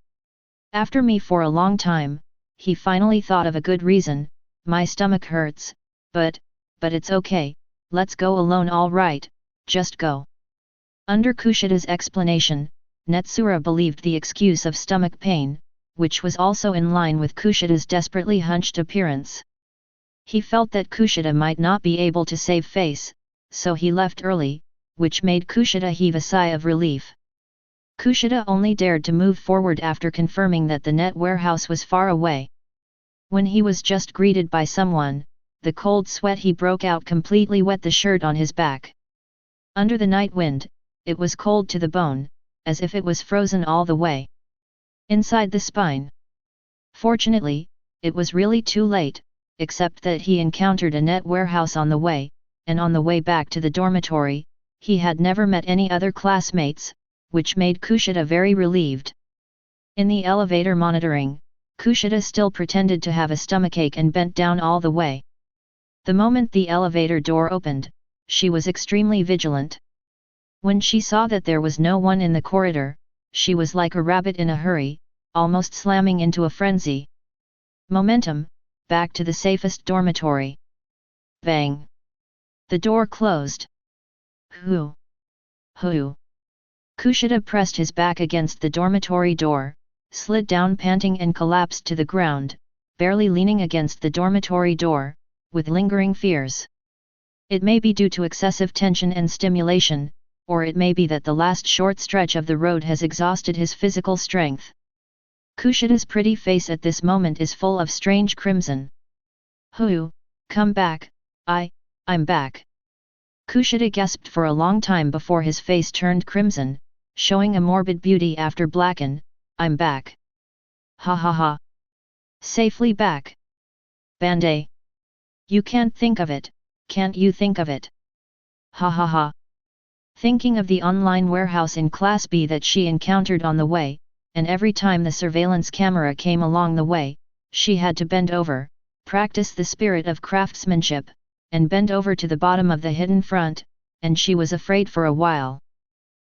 A: After me for a long time, he finally thought of a good reason. My stomach hurts, but it's okay, let's go alone. All right, just go. Under Kushida's explanation, Netsura believed the excuse of stomach pain, which was also in line with Kushida's desperately hunched appearance. He felt that Kushida might not be able to save face, so he left early, which made Kushida heave a sigh of relief. Kushida only dared to move forward after confirming that the net warehouse was far away. When he was just greeted by someone, the cold sweat he broke out completely wet the shirt on his back. Under the night wind, it was cold to the bone, as if it was frozen all the way inside the spine. Fortunately, it was really too late, except that he encountered a net warehouse on the way, and on the way back to the dormitory, he had never met any other classmates, which made Kushida very relieved. In the elevator monitoring, Kushida still pretended to have a stomachache and bent down all the way. The moment the elevator door opened, she was extremely vigilant. When she saw that there was no one in the corridor, she was like a rabbit in a hurry, almost slamming into a frenzy. Momentum, back to the safest dormitory. Bang! The door closed. Hoo! Hoo! Kushida pressed his back against the dormitory door, slid down panting and collapsed to the ground, barely leaning against the dormitory door, with lingering fears. It may be due to excessive tension and stimulation, or it may be that the last short stretch of the road has exhausted his physical strength. Kushida's pretty face at this moment is full of strange crimson. Hoo, come back, I'm back. Kushida gasped for a long time before his face turned crimson, showing a morbid beauty after blacken. I'm back. Ha ha ha. Safely back. Bandai. You can't think of it, can't you think of it? Ha ha ha. Thinking of the online warehouse in Class B that she encountered on the way, and every time the surveillance camera came along the way, she had to bend over, practice the spirit of craftsmanship, and bend over to the bottom of the hidden front, and she was afraid for a while.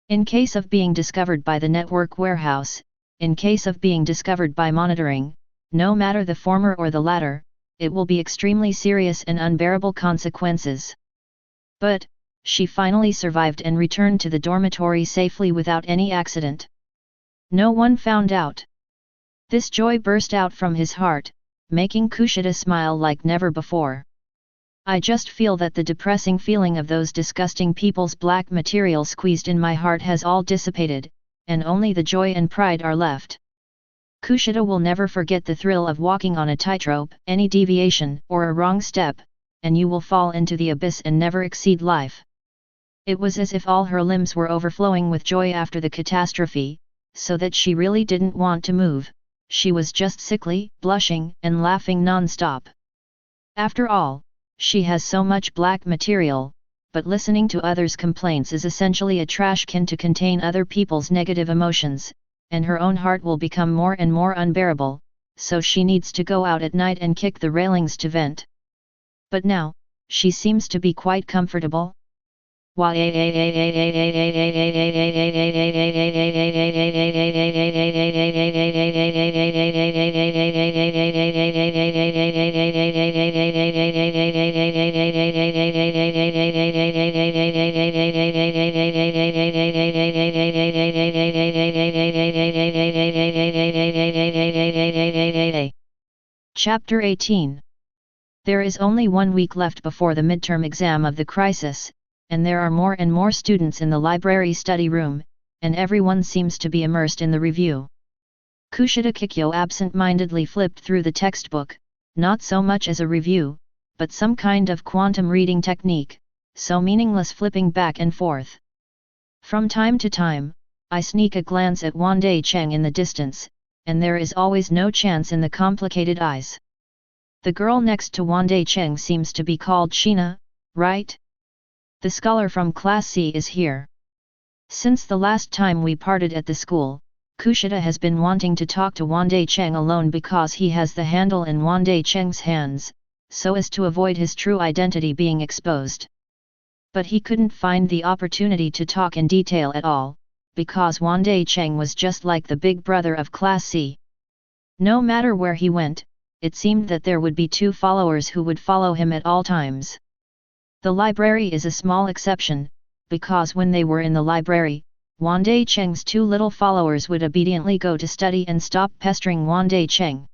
A: In case of being discovered by the network warehouse, in case of being discovered by monitoring, no matter the former or the latter, it will be extremely serious and unbearable consequences. But, she finally survived and returned to the dormitory safely without any accident. No one found out. This joy burst out from his heart, making Kushida smile like never before. I just feel that the depressing feeling of those disgusting people's black material squeezed in my heart has all dissipated, and only the joy and pride are left. Kushida will never forget the thrill of walking on a tightrope, any deviation or a wrong step, and you will fall into the abyss and never exceed life. It was as if all her limbs were overflowing with joy after the catastrophe, so that she really didn't want to move, she was just sickly, blushing and laughing non-stop. After all, she has so much black material, but listening to others' complaints is essentially a trash can to contain other people's negative emotions, and her own heart will become more and more unbearable, so she needs to go out at night and kick the railings to vent. But now, she seems to be quite comfortable. Chapter 18. There is only 1 week left before the midterm exam of the crisis, and there are more and more students in the library study room, and everyone seems to be immersed in the review. Kushida Kikyo absent-mindedly flipped through the textbook, not so much as a review, but some kind of quantum reading technique, so meaningless flipping back and forth. From time to time, I sneak a glance at Wandai Cheng in the distance, and there is always no chance in the complicated eyes. The girl next to Wandai Cheng seems to be called Sheena, right? The scholar from Class C is here. Since the last time we parted at the school, Kushida has been wanting to talk to Wandai Cheng alone because he has the handle in Wandai Cheng's hands, so as to avoid his true identity being exposed. But he couldn't find the opportunity to talk in detail at all, because Wandai Cheng was just like the big brother of Class C. No matter where he went, it seemed that there would be 2 followers who would follow him at all times. The library is a small exception, because when they were in the library, Wandai Cheng's 2 little followers would obediently go to study and stop pestering Wandai Cheng.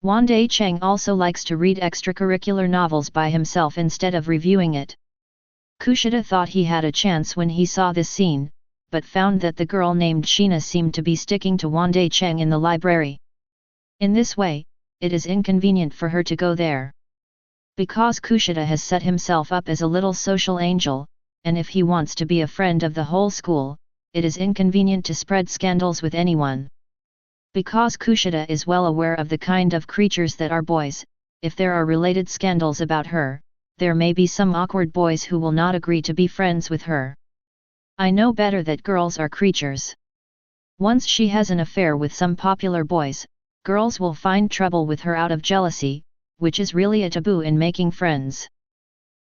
A: Wandai Cheng also likes to read extracurricular novels by himself instead of reviewing it. Kushida thought he had a chance when he saw this scene, but found that the girl named Sheena seemed to be sticking to Wandai Cheng in the library. In this way, it is inconvenient for her to go there. Because Kushida has set himself up as a little social angel, and if he wants to be a friend of the whole school, it is inconvenient to spread scandals with anyone. Because Kushida is well aware of the kind of creatures that are boys, if there are related scandals about her, there may be some awkward boys who will not agree to be friends with her. I know better that girls are creatures. Once she has an affair with some popular boys, girls will find trouble with her out of jealousy, which is really a taboo in making friends.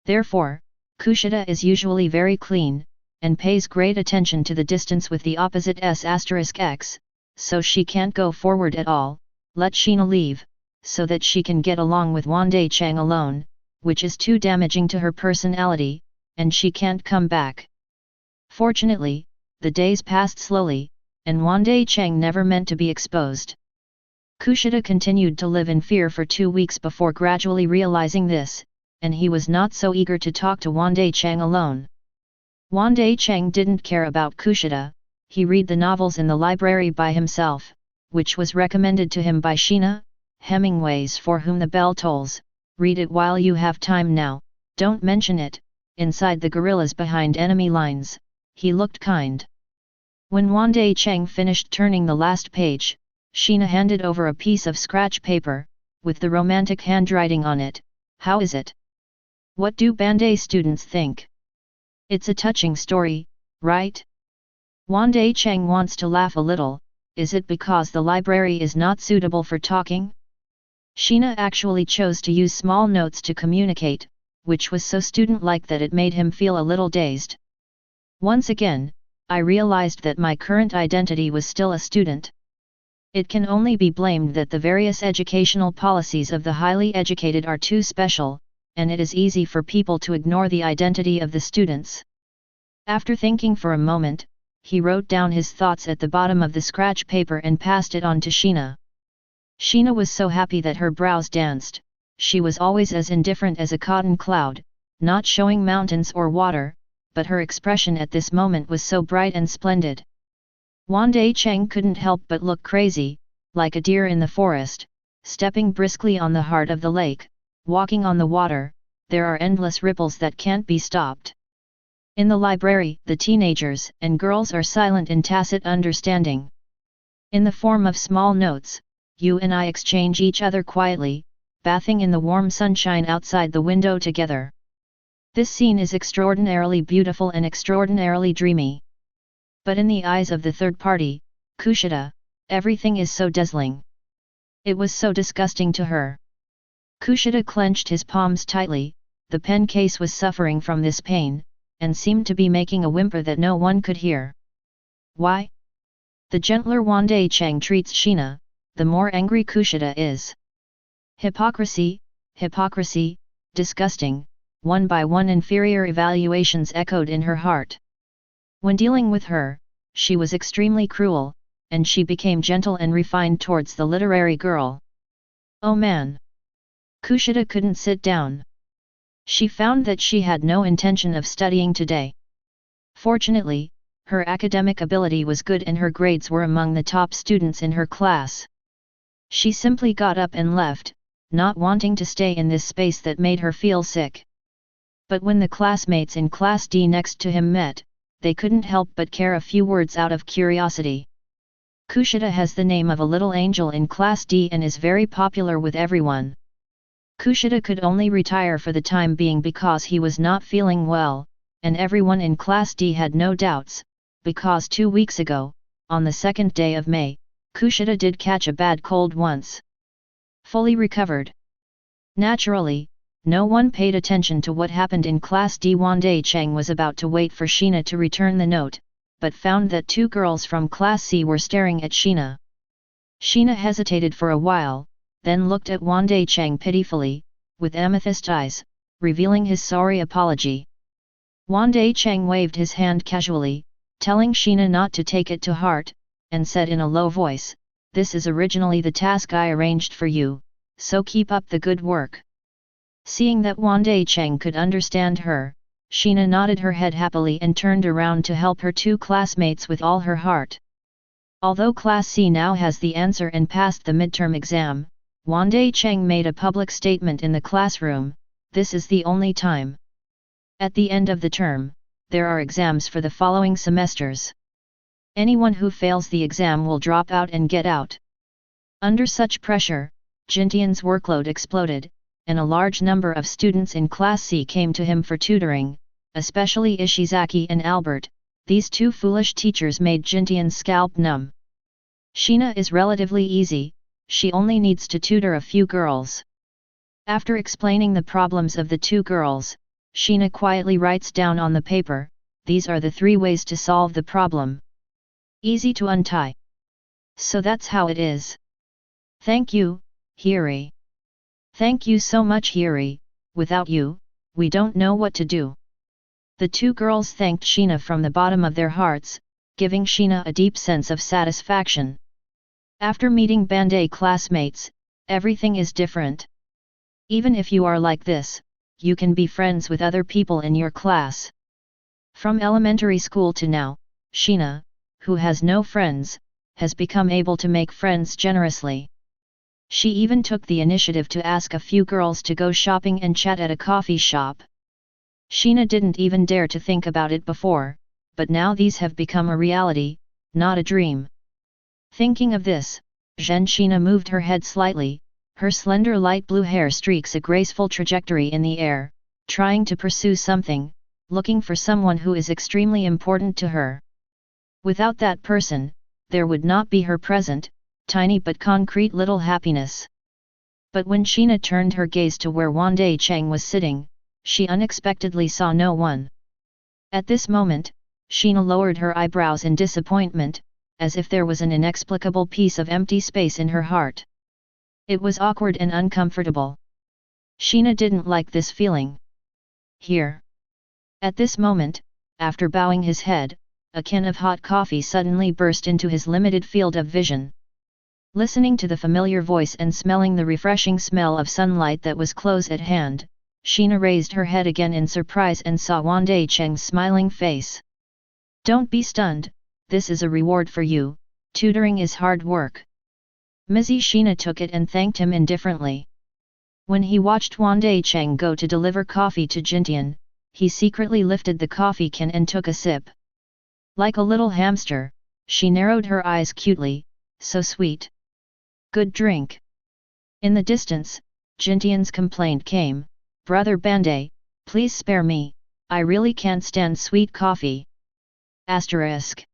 A: Therefore, Kushida is usually very clean, and pays great attention to the distance with the opposite s*x, so she can't go forward at all, let Sheena leave, so that she can get along with Wandai Cheng alone, which is too damaging to her personality, and she can't come back. Fortunately, the days passed slowly, and Wandai Cheng never meant to be exposed. Kushida continued to live in fear for 2 weeks before gradually realizing this, and he was not so eager to talk to Wandai Cheng alone. Wandai Cheng didn't care about Kushida, he read the novels in the library by himself, which was recommended to him by Sheena, Hemingway's For Whom the Bell Tolls. Read it while you have time now, don't mention it. Inside the guerrillas behind enemy lines, he looked kind. When Wandai Cheng finished turning the last page, Sheena handed over a piece of scratch paper, with the romantic handwriting on it. How is it? What do Bandai students think? It's a touching story, right? Wandai Cheng wants to laugh a little. Is it because the library is not suitable for talking? Sheena actually chose to use small notes to communicate, which was so student-like that it made him feel a little dazed. Once again, I realized that my current identity was still a student. It can only be blamed that the various educational policies of the highly educated are too special, and it is easy for people to ignore the identity of the students. After thinking for a moment, he wrote down his thoughts at the bottom of the scratch paper and passed it on to Sheena. Sheena was so happy that her brows danced. She was always as indifferent as a cotton cloud, not showing mountains or water, but her expression at this moment was so bright and splendid. Wandai Cheng couldn't help but look crazy, like a deer in the forest, stepping briskly on the heart of the lake, walking on the water. There are endless ripples that can't be stopped. In the library, the teenagers and girls are silent in tacit understanding. In the form of small notes, you and I exchange each other quietly, bathing in the warm sunshine outside the window together. This scene is extraordinarily beautiful and extraordinarily dreamy. But in the eyes of the third party, Kushida, everything is so dazzling. It was so disgusting to her. Kushida clenched his palms tightly. The pen case was suffering from this pain, and seemed to be making a whimper that no one could hear. Why? The gentler Wandai Cheng treats Sheena, the more angry Kushida is. Hypocrisy, hypocrisy, disgusting. One by one inferior evaluations echoed in her heart. When dealing with her, she was extremely cruel, and she became gentle and refined towards the literary girl. Oh man! Kushida couldn't sit down. She found that she had no intention of studying today. Fortunately, her academic ability was good and her grades were among the top students in her class. She simply got up and left, not wanting to stay in this space that made her feel sick. But when the classmates in Class D next to him met, they couldn't help but care a few words out of curiosity. Kushida has the name of a little angel in Class D and is very popular with everyone. Kushida could only retire for the time being because he was not feeling well, and everyone in Class D had no doubts, because 2 weeks ago, on the 2nd day of May, Kushida did catch a bad cold once. Fully recovered. Naturally, no one paid attention to what happened in Class D. Wandai Cheng was about to wait for Sheena to return the note, but found that 2 girls from Class C were staring at Sheena. Sheena hesitated for a while, then looked at Wandai Cheng pitifully, with amethyst eyes, revealing his sorry apology. Wandai Cheng waved his hand casually, telling Sheena not to take it to heart, and said in a low voice, "This is originally the task I arranged for you, so keep up the good work." Seeing that Wandai Cheng could understand her, Sheena nodded her head happily and turned around to help her 2 classmates with all her heart. Although Class C now has the answer and passed the midterm exam, Wandai Cheng made a public statement in the classroom, "This is the only time. At the end of the term, there are exams for the following semesters. Anyone who fails the exam will drop out and get out." Under such pressure, Jintian's workload exploded, and a large number of students in Class C came to him for tutoring, especially Ishizaki and Albert. These two foolish teachers made Jintian's scalp numb. Sheena is relatively easy, she only needs to tutor a few girls. After explaining the problems of the two girls, Sheena quietly writes down on the paper, these are the 3 ways to solve the problem. Easy to untie. So that's how it is. Thank you, Hiri. Thank you so much, Hiri, without you, we don't know what to do. The two girls thanked Sheena from the bottom of their hearts, giving Sheena a deep sense of satisfaction. After meeting Bandai classmates, everything is different. Even if you are like this, you can be friends with other people in your class. From elementary school to now, Sheena, who has no friends, has become able to make friends generously. She even took the initiative to ask a few girls to go shopping and chat at a coffee shop. Sheena didn't even dare to think about it before, but now these have become a reality, not a dream. Thinking of this, Sheena moved her head slightly, her slender light blue hair streaks a graceful trajectory in the air, trying to pursue something, looking for someone who is extremely important to her. Without that person, there would not be her present, tiny but concrete little happiness. But when Sheena turned her gaze to where Wandai Cheng was sitting, she unexpectedly saw no one. At this moment, Sheena lowered her eyebrows in disappointment, as if there was an inexplicable piece of empty space in her heart. It was awkward and uncomfortable. Sheena didn't like this feeling. Here. At this moment, after bowing his head, a can of hot coffee suddenly burst into his limited field of vision. Listening to the familiar voice and smelling the refreshing smell of sunlight that was close at hand, Sheena raised her head again in surprise and saw Wandai Cheng's smiling face. Don't be stunned, this is a reward for you, tutoring is hard work. Sheena took it and thanked him indifferently. When he watched Wandai Cheng go to deliver coffee to Jintian, he secretly lifted the coffee can and took a sip. Like a little hamster, she narrowed her eyes cutely, so sweet. Good drink. In the distance, Jintian's complaint came, Brother Bandai, please spare me, I really can't stand sweet coffee. Asterisk.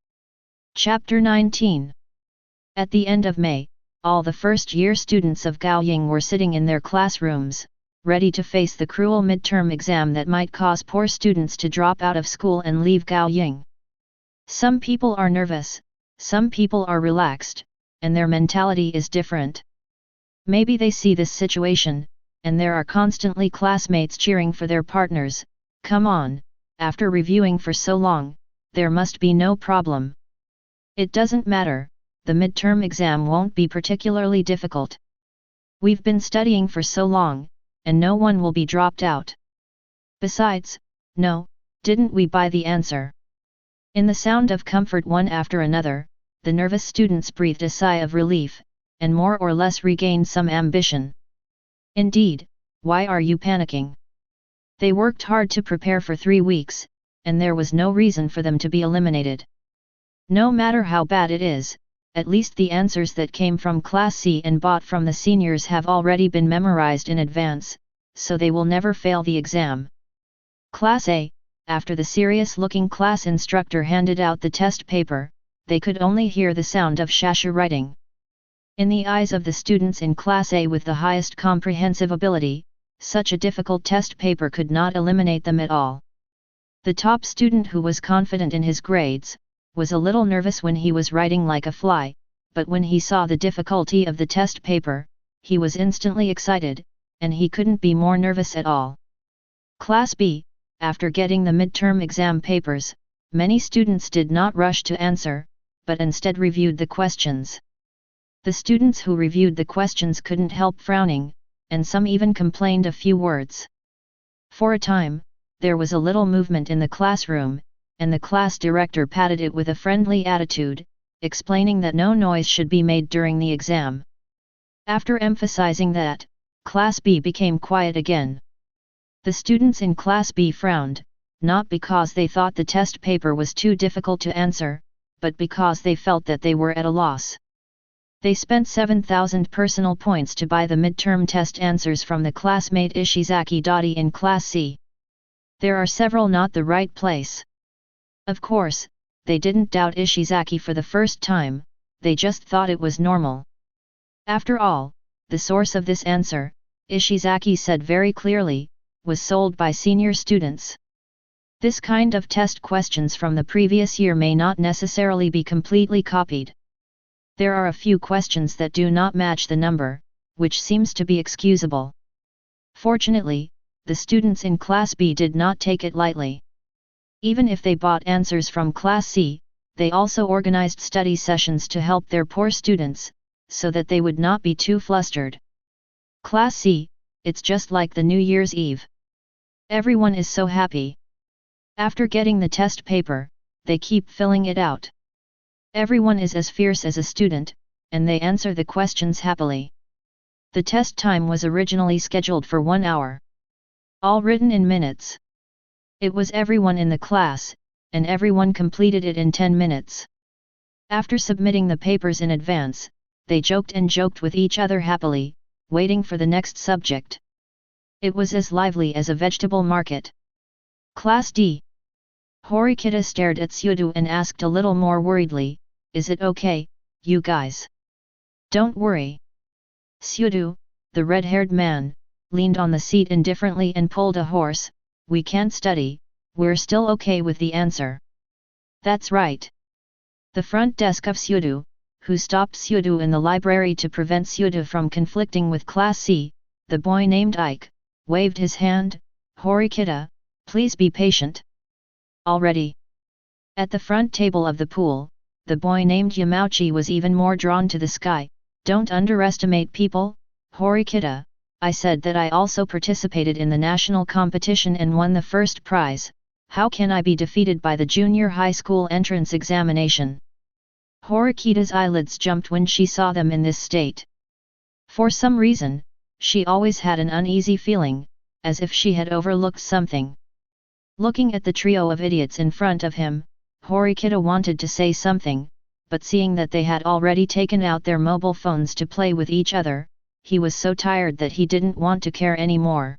A: Chapter 19. At the end of May, all the first-year students of Gaoying were sitting in their classrooms, ready to face the cruel midterm exam that might cause poor students to drop out of school and leave Gaoying. Some people are nervous, some people are relaxed, and their mentality is different. Maybe they see this situation, and there are constantly classmates cheering for their partners, come on, after reviewing for so long, there must be no problem. It doesn't matter, the midterm exam won't be particularly difficult. We've been studying for so long, and no one will be dropped out. Besides, no, didn't we buy the answer? In the sound of comfort one after another, the nervous students breathed a sigh of relief, and more or less regained some ambition. Indeed, why are you panicking? They worked hard to prepare for 3 weeks, and there was no reason for them to be eliminated. No matter how bad it is, at least the answers that came from Class C and bought from the seniors have already been memorized in advance, so they will never fail the exam. Class A, after the serious-looking class instructor handed out the test paper, they could only hear the sound of shasha writing. In the eyes of the students in Class A with the highest comprehensive ability, such a difficult test paper could not eliminate them at all. The top student, who was confident in his grades, was a little nervous when he was writing like a fly, but when he saw the difficulty of the test paper, he was instantly excited, and he couldn't be more nervous at all. Class B, after getting the midterm exam papers, many students did not rush to answer, but instead reviewed the questions. The students who reviewed the questions couldn't help frowning, and some even complained a few words. For a time, there was a little movement in the classroom, and the class director patted it with a friendly attitude, explaining that no noise should be made during the exam. After emphasizing that, Class B became quiet again. The students in Class B frowned, not because they thought the test paper was too difficult to answer, but because they felt that they were at a loss. They spent 7,000 personal points to buy the midterm test answers from the classmate Ishizaki Dottie in Class C. There are several not the right place. Of course, they didn't doubt Ishizaki for the first time, they just thought it was normal. After all, the source of this answer, Ishizaki said very clearly, was sold by senior students. This kind of test questions from the previous year may not necessarily be completely copied. There are a few questions that do not match the number, which seems to be excusable. Fortunately, the students in Class B did not take it lightly. Even if they bought answers from Class C, they also organized study sessions to help their poor students, so that they would not be too flustered. Class C, it's just like the New Year's Eve. Everyone is so happy. After getting the test paper, they keep filling it out. Everyone is as fierce as a student, and they answer the questions happily. The test time was originally scheduled for 1 hour. All written in minutes. It was everyone in the class, and everyone completed it in 10 minutes. After submitting the papers in advance, they joked with each other happily, waiting for the next subject. It was as lively as a vegetable market. Class D. Horikita stared at Xiao and asked a little more worriedly, "Is it okay, you guys? Don't worry." Xiao, the red-haired man, leaned on the seat indifferently and pulled a horse. "We can't study, we're still okay with the answer." "That's right." The front desk of Xiao, who stopped Xiao in the library to prevent Xiao from conflicting with Class C, the boy named Ike, waved his hand. "Horikita, please be patient." Already. At the front table of the pool, the boy named Yamauchi was even more drawn to the sky. "Don't underestimate people, Horikita. I said that I also participated in the national competition and won the first prize. How can I be defeated by the junior high school entrance examination?" Horikita's eyelids jumped when she saw them in this state. For some reason, she always had an uneasy feeling, as if she had overlooked something. Looking at the trio of idiots in front of him, Horikita wanted to say something, but seeing that they had already taken out their mobile phones to play with each other, he was so tired that he didn't want to care anymore.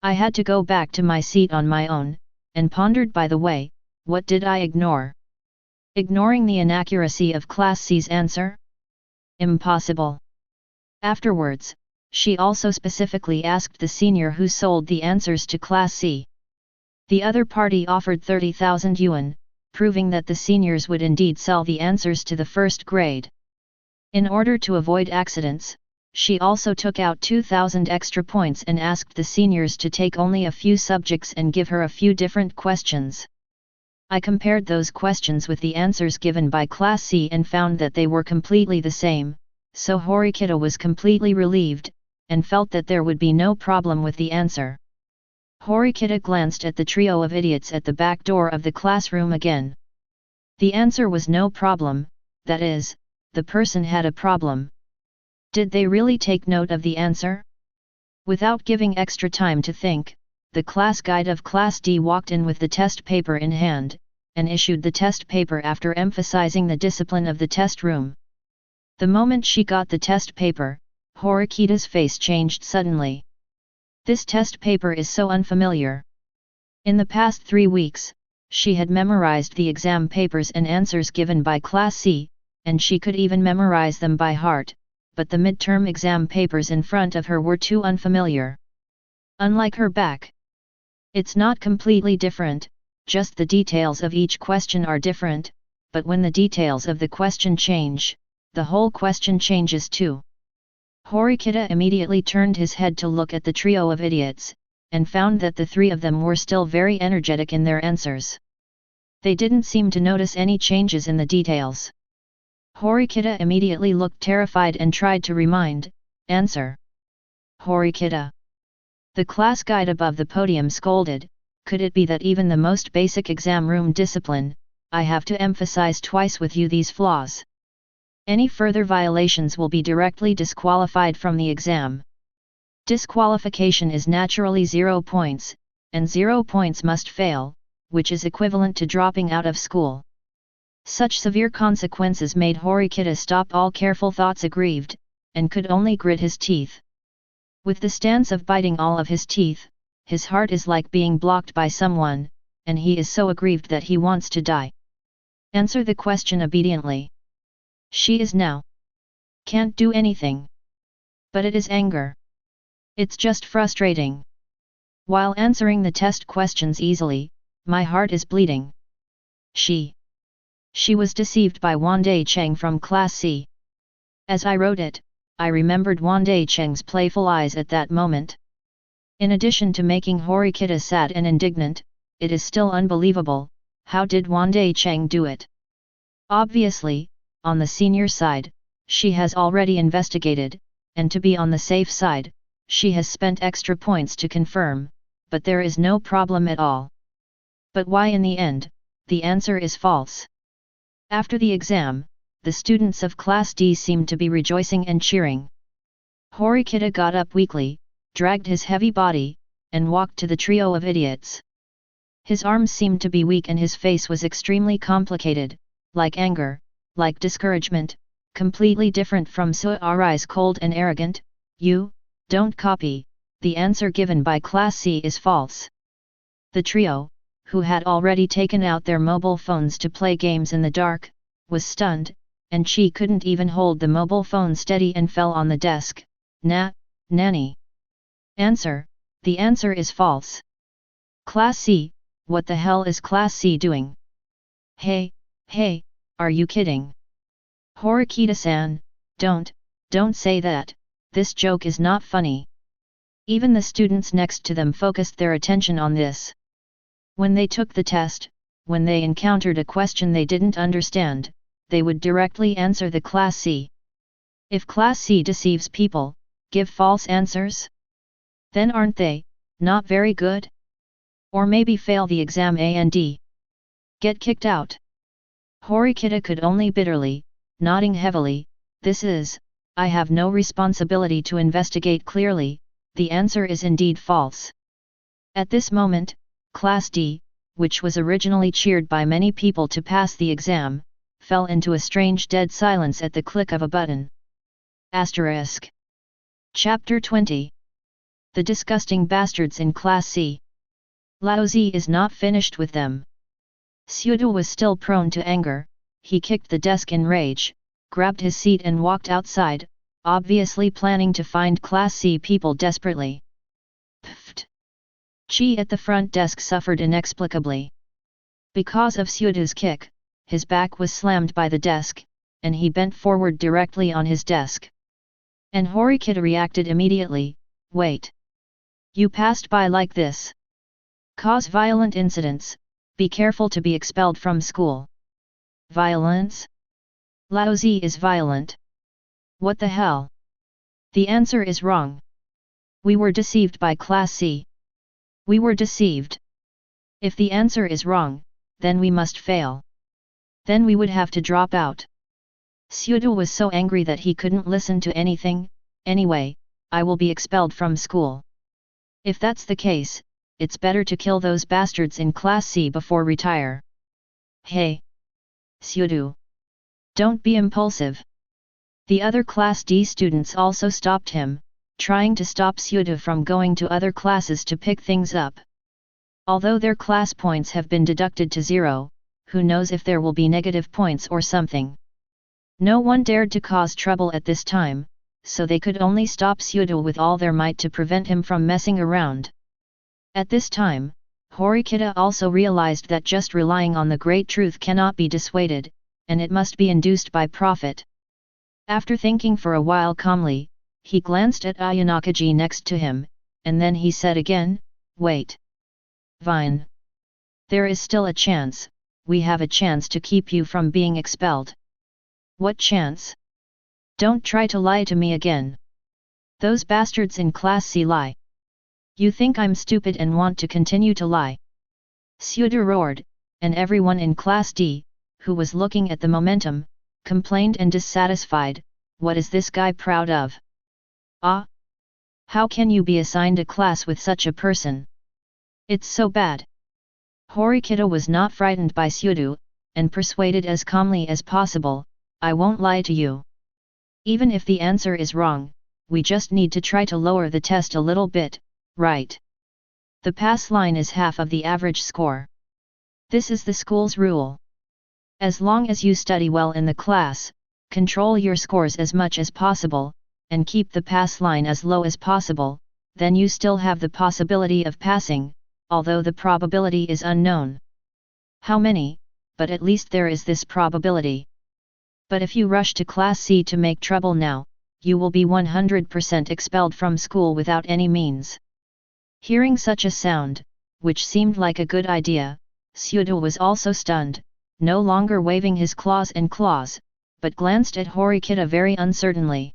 A: "I had to go back to my seat on my own, and pondered, by the way, what did I ignore? Ignoring the inaccuracy of Class C's answer? Impossible." Afterwards, she also specifically asked the senior who sold the answers to Class C. The other party offered 30,000 yuan, proving that the seniors would indeed sell the answers to the first grade. In order to avoid accidents, she also took out 2,000 extra points and asked the seniors to take only a few subjects and give her a few different questions. I compared those questions with the answers given by Class C and found that they were completely the same, so Horikita was completely relieved, and felt that there would be no problem with the answer. Horikita glanced at the trio of idiots at the back door of the classroom again. The answer was no problem, that is, the person had a problem. Did they really take note of the answer? Without giving extra time to think, the class guide of Class D walked in with the test paper in hand, and issued the test paper after emphasizing the discipline of the test room. The moment she got the test paper, Horikita's face changed suddenly. This test paper is so unfamiliar. In the past 3 weeks, she had memorized the exam papers and answers given by Class C, and she could even memorize them by heart, but the midterm exam papers in front of her were too unfamiliar. Unlike her back. It's not completely different, just the details of each question are different, but when the details of the question change, the whole question changes too. Horikita immediately turned his head to look at the trio of idiots, and found that the 3 of them were still very energetic in their answers. They didn't seem to notice any changes in the details. Horikita immediately looked terrified and tried to answer. "Horikita." The class guide above the podium scolded, "Could it be that even the most basic exam room discipline, I have to emphasize twice with you these flaws? Any further violations will be directly disqualified from the exam. Disqualification is naturally 0 points, and 0 points must fail, which is equivalent to dropping out of school. Such severe consequences made Horikita stop all careful thoughts aggrieved, and could only grit his teeth. With the stance of biting all of his teeth, his heart is like being blocked by someone, and he is so aggrieved that he wants to die. Answer the question obediently. She is now. Can't do anything. But it is anger. It's just frustrating. While answering the test questions easily, my heart is bleeding. She was deceived by Wandai Cheng from Class C. As I wrote it, I remembered Wandai Cheng's playful eyes at that moment. In addition to making Horikita sad and indignant, it is still unbelievable, how did Wandai Cheng do it? Obviously, on the senior side, she has already investigated, and to be on the safe side, she has spent extra points to confirm, but there is no problem at all. But why in the end, the answer is false. After the exam, the students of Class D seemed to be rejoicing and cheering. Horikita got up weakly, dragged his heavy body, and walked to the trio of idiots. His arms seemed to be weak and his face was extremely complicated, like anger, like discouragement, completely different from Suari's cold and arrogant, "You, don't copy, the answer given by Class C is false." The trio, who had already taken out their mobile phones to play games in the dark, was stunned, and she couldn't even hold the mobile phone steady and fell on the desk. Nanny. Answer, the answer is false. Class C, what the hell is Class C doing? Hey, are you kidding? Horikita-san, don't say that, this joke is not funny. Even the students next to them focused their attention on this. When they took the test, when they encountered a question they didn't understand, they would directly answer the Class C. If Class C deceives people, give false answers? Then aren't they not very good? Or maybe fail the exam and get kicked out? Horikita could only bitterly, nodding heavily, I have no responsibility to investigate clearly, the answer is indeed false. At this moment, Class D, which was originally cheered by many people to pass the exam, fell into a strange dead silence at the click of a button. Asterisk. Chapter 20. The disgusting bastards in Class C. Laozi is not finished with them. Xiao Jiu was still prone to anger, he kicked the desk in rage, grabbed his seat and walked outside, obviously planning to find Class C people desperately. Pfft. Chi at the front desk suffered inexplicably. Because of Xiao Jiu's kick, his back was slammed by the desk, and he bent forward directly on his desk. And Horikita reacted immediately, wait. You passed by like this. Cause violent incidents, be careful to be expelled from school. Violence? Laozi is violent. What the hell? The answer is wrong. We were deceived by Class C. We were deceived. If the answer is wrong, then we must fail. Then we would have to drop out. Xiao Jiu was so angry that he couldn't listen to anything. Anyway, I will be expelled from school. If that's the case, it's better to kill those bastards in Class C before retire. Hey! Xiao Jiu! Don't be impulsive. The other Class D students also stopped him, trying to stop Xiao Jiu from going to other classes to pick things up. Although their class points have been deducted to 0, who knows if there will be negative points or something. No one dared to cause trouble at this time, so they could only stop Xiao Jiu with all their might to prevent him from messing around. At this time, Horikita also realized that just relying on the great truth cannot be dissuaded, and it must be induced by profit. After thinking for a while calmly, he glanced at Ayanakaji next to him, and then he said again, wait. Vine. There is still a chance, we have a chance to keep you from being expelled. What chance? Don't try to lie to me again. Those bastards in Class C lie. You think I'm stupid and want to continue to lie? Xiao Jiu roared, and everyone in Class D, who was looking at the momentum, complained and dissatisfied, what is this guy proud of? Ah! How can you be assigned a class with such a person? It's so bad. Horikita was not frightened by Xiao Jiu, and persuaded as calmly as possible, "I won't lie to you. Even if the answer is wrong, we just need to try to lower the test a little bit, right? The pass line is half of the average score. This is the school's rule. As long as you study well in the class, control your scores as much as possible, and keep the pass line as low as possible, then you still have the possibility of passing, although the probability is unknown. How many, but at least there is this probability. But if you rush to Class C to make trouble now, you will be 100% expelled from school without any means." Hearing such a sound, which seemed like a good idea, Xiao Jiu was also stunned, no longer waving his claws, but glanced at Horikita very uncertainly.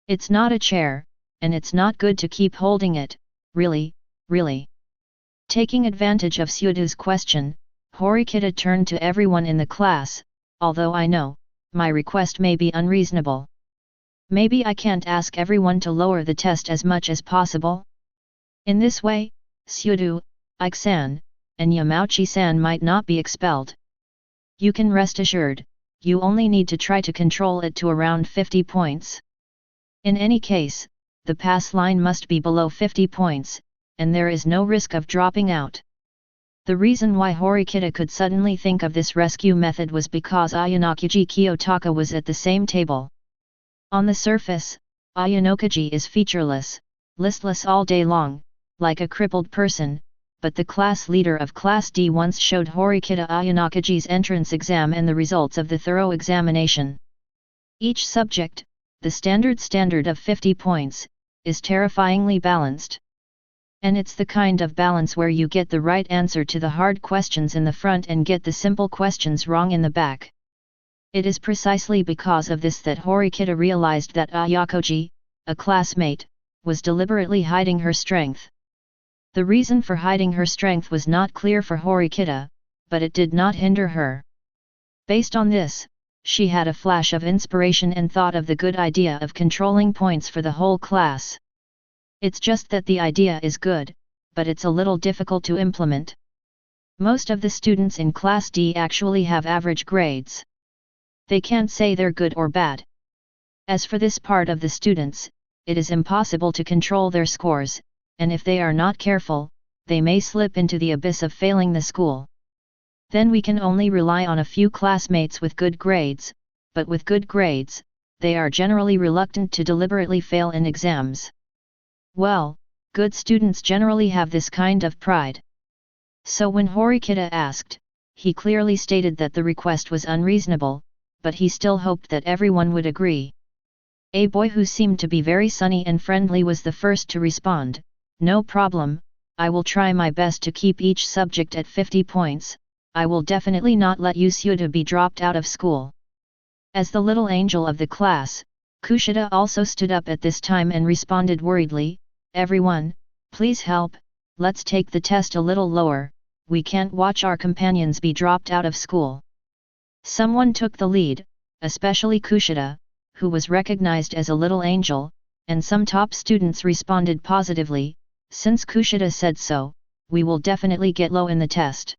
A: "It's not a chair, and it's not good to keep holding it, really. Taking advantage of Xiao Jiu's question, Horikita turned to everyone in the class, "Although I know, my request may be unreasonable. Maybe I can't ask everyone to lower the test as much as possible? In this way, Xiao Jiu, Ike-san, and Yamauchi-san might not be expelled. You can rest assured, you only need to try to control it to around 50 points. In any case, the pass line must be below 50 points, and there is no risk of dropping out." The reason why Horikita could suddenly think of this rescue method was because Ayanokaji Kiyotaka was at the same table. On the surface, Ayanokaji is featureless, listless all day long, like a crippled person, but the class leader of Class D once showed Horikita Ayanokaji's entrance exam and the results of the thorough examination. Each subject, the standard of 50 points, is terrifyingly balanced. And it's the kind of balance where you get the right answer to the hard questions in the front and get the simple questions wrong in the back. It is precisely because of this that Horikita realized that Ayakoji, a classmate, was deliberately hiding her strength. The reason for hiding her strength was not clear for Horikita, but it did not hinder her. Based on this, she had a flash of inspiration and thought of the good idea of controlling points for the whole class. It's just that the idea is good, but it's a little difficult to implement. Most of the students in Class D actually have average grades. They can't say they're good or bad. As for this part of the students, it is impossible to control their scores, and if they are not careful, they may slip into the abyss of failing the school. Then we can only rely on a few classmates with good grades, but with good grades, they are generally reluctant to deliberately fail in exams. Well, good students generally have this kind of pride. So when Horikita asked, he clearly stated that the request was unreasonable, but he still hoped that everyone would agree. A boy who seemed to be very sunny and friendly was the first to respond, "No problem, I will try my best to keep each subject at 50 points, I will definitely not let you Xiao Jiu be dropped out of school." As the little angel of the class, Kushida also stood up at this time and responded worriedly, "Everyone, please help, let's take the test a little lower, we can't watch our companions be dropped out of school." Someone took the lead, especially Kushida, who was recognized as a little angel, and some top students responded positively, "Since Kushida said so, we will definitely get low in the test."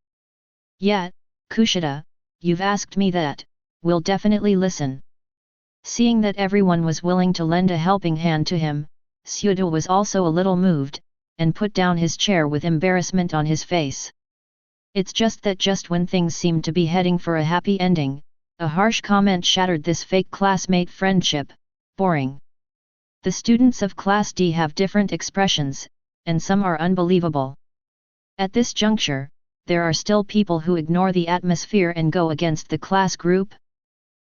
A: "Yeah, Kushida, you've asked me that, we'll definitely listen." Seeing that everyone was willing to lend a helping hand to him, Xiao Jiu was also a little moved, and put down his chair with embarrassment on his face. It's just that just when things seemed to be heading for a happy ending, a harsh comment shattered this fake classmate friendship. "Boring." The students of Class D have different expressions, and some are unbelievable. At this juncture, there are still people who ignore the atmosphere and go against the class group.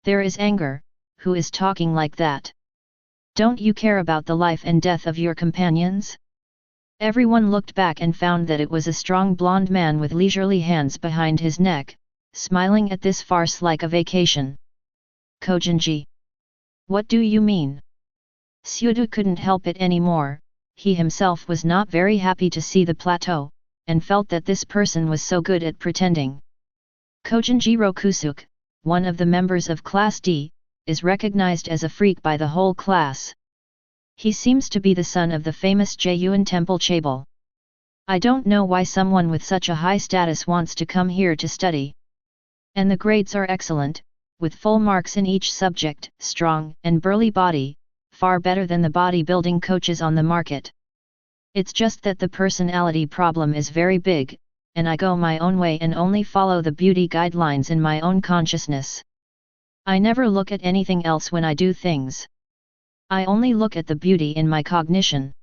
A: There is anger. Who is talking like that? Don't you care about the life and death of your companions? Everyone looked back and found that it was a strong blond man with leisurely hands behind his neck, smiling at this farce like a vacation. "Kojinji. What do you mean?" Xiao Jiu couldn't help it anymore, he himself was not very happy to see the plateau, and felt that this person was so good at pretending. Kojinji Rokusuk, one of the members of Class D, is recognized as a freak by the whole class. He seems to be the son of the famous Jeyuan Temple Chabal. I don't know why someone with such a high status wants to come here to study. And the grades are excellent, with full marks in each subject, strong and burly body, far better than the bodybuilding coaches on the market. It's just that the personality problem is very big, and I go my own way and only follow the beauty guidelines in my own consciousness. I never look at anything else when I do things. I only look at the beauty in my cognition.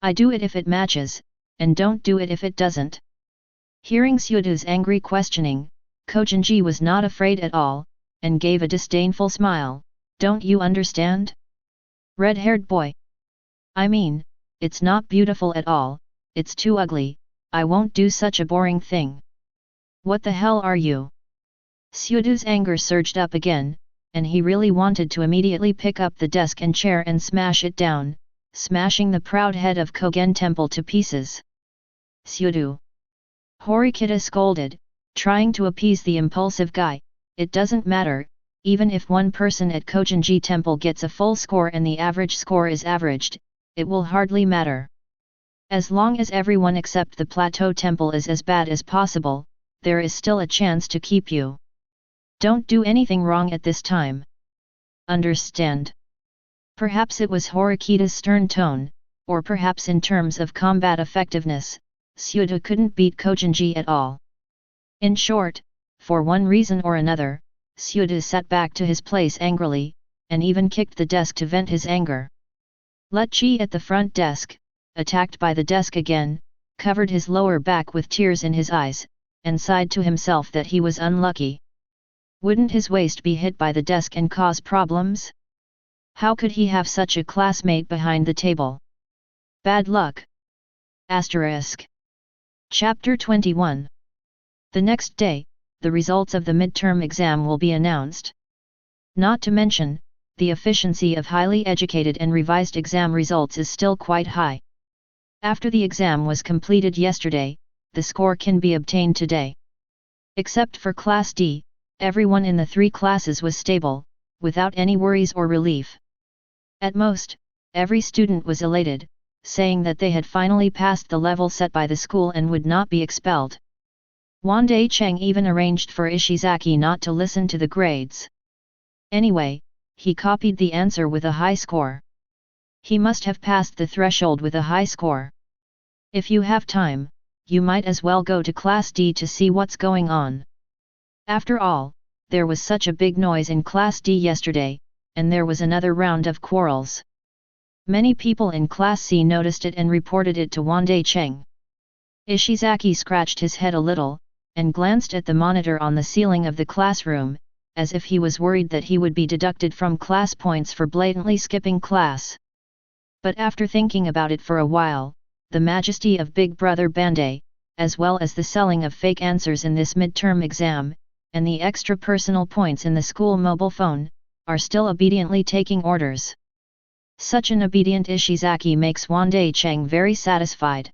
A: I do it if it matches, and don't do it if it doesn't. Hearing Xiao Jiu's angry questioning, Kojinji was not afraid at all, and gave a disdainful smile. Don't you understand? Red-haired boy. I mean, it's not beautiful at all, it's too ugly, I won't do such a boring thing. What the hell are you? Xiao Jiu's anger surged up again, and he really wanted to immediately pick up the desk and chair and smash it down, smashing the proud head of Kogen Temple to pieces. Xiao Jiu. Horikita scolded, trying to appease the impulsive guy. It doesn't matter, even if one person at Kogenji Temple gets a full score and the average score is averaged, it will hardly matter. As long as everyone except the Plateau Temple is as bad as possible, there is still a chance to keep you. Don't do anything wrong at this time. Understand? Perhaps it was Horikita's stern tone, or perhaps in terms of combat effectiveness, Xiao Jiu couldn't beat Kogenji at all. In short, for one reason or another, Xiao Jiu sat back to his place angrily, and even kicked the desk to vent his anger. Let Chi at the front desk, attacked by the desk again, covered his lower back with tears in his eyes, and sighed to himself that he was unlucky. Wouldn't his waist be hit by the desk and cause problems? How could he have such a classmate behind the table? Bad luck. Asterisk. Chapter 21. The next day, the results of the midterm exam will be announced. Not to mention, the efficiency of highly educated and revised exam results is still quite high. After the exam was completed yesterday, the score can be obtained today. Except for Class D, everyone in the three classes was stable, without any worries or relief. At most, every student was elated, saying that they had finally passed the level set by the school and would not be expelled. Wandai Cheng even arranged for Ishizaki not to listen to the grades. Anyway, he copied the answer with a high score. He must have passed the threshold with a high score. If you have time, you might as well go to Class D to see what's going on. After all, there was such a big noise in Class D yesterday, and there was another round of quarrels. Many people in Class C noticed it and reported it to Wandai Cheng. Ishizaki scratched his head a little, and glanced at the monitor on the ceiling of the classroom, as if he was worried that he would be deducted from class points for blatantly skipping class. But after thinking about it for a while, the majesty of Big Brother Bandai, as well as the selling of fake answers in this midterm exam, and the extra personal points in the school mobile phone, are still obediently taking orders. Such an obedient Ishizaki makes Wandai Cheng very satisfied.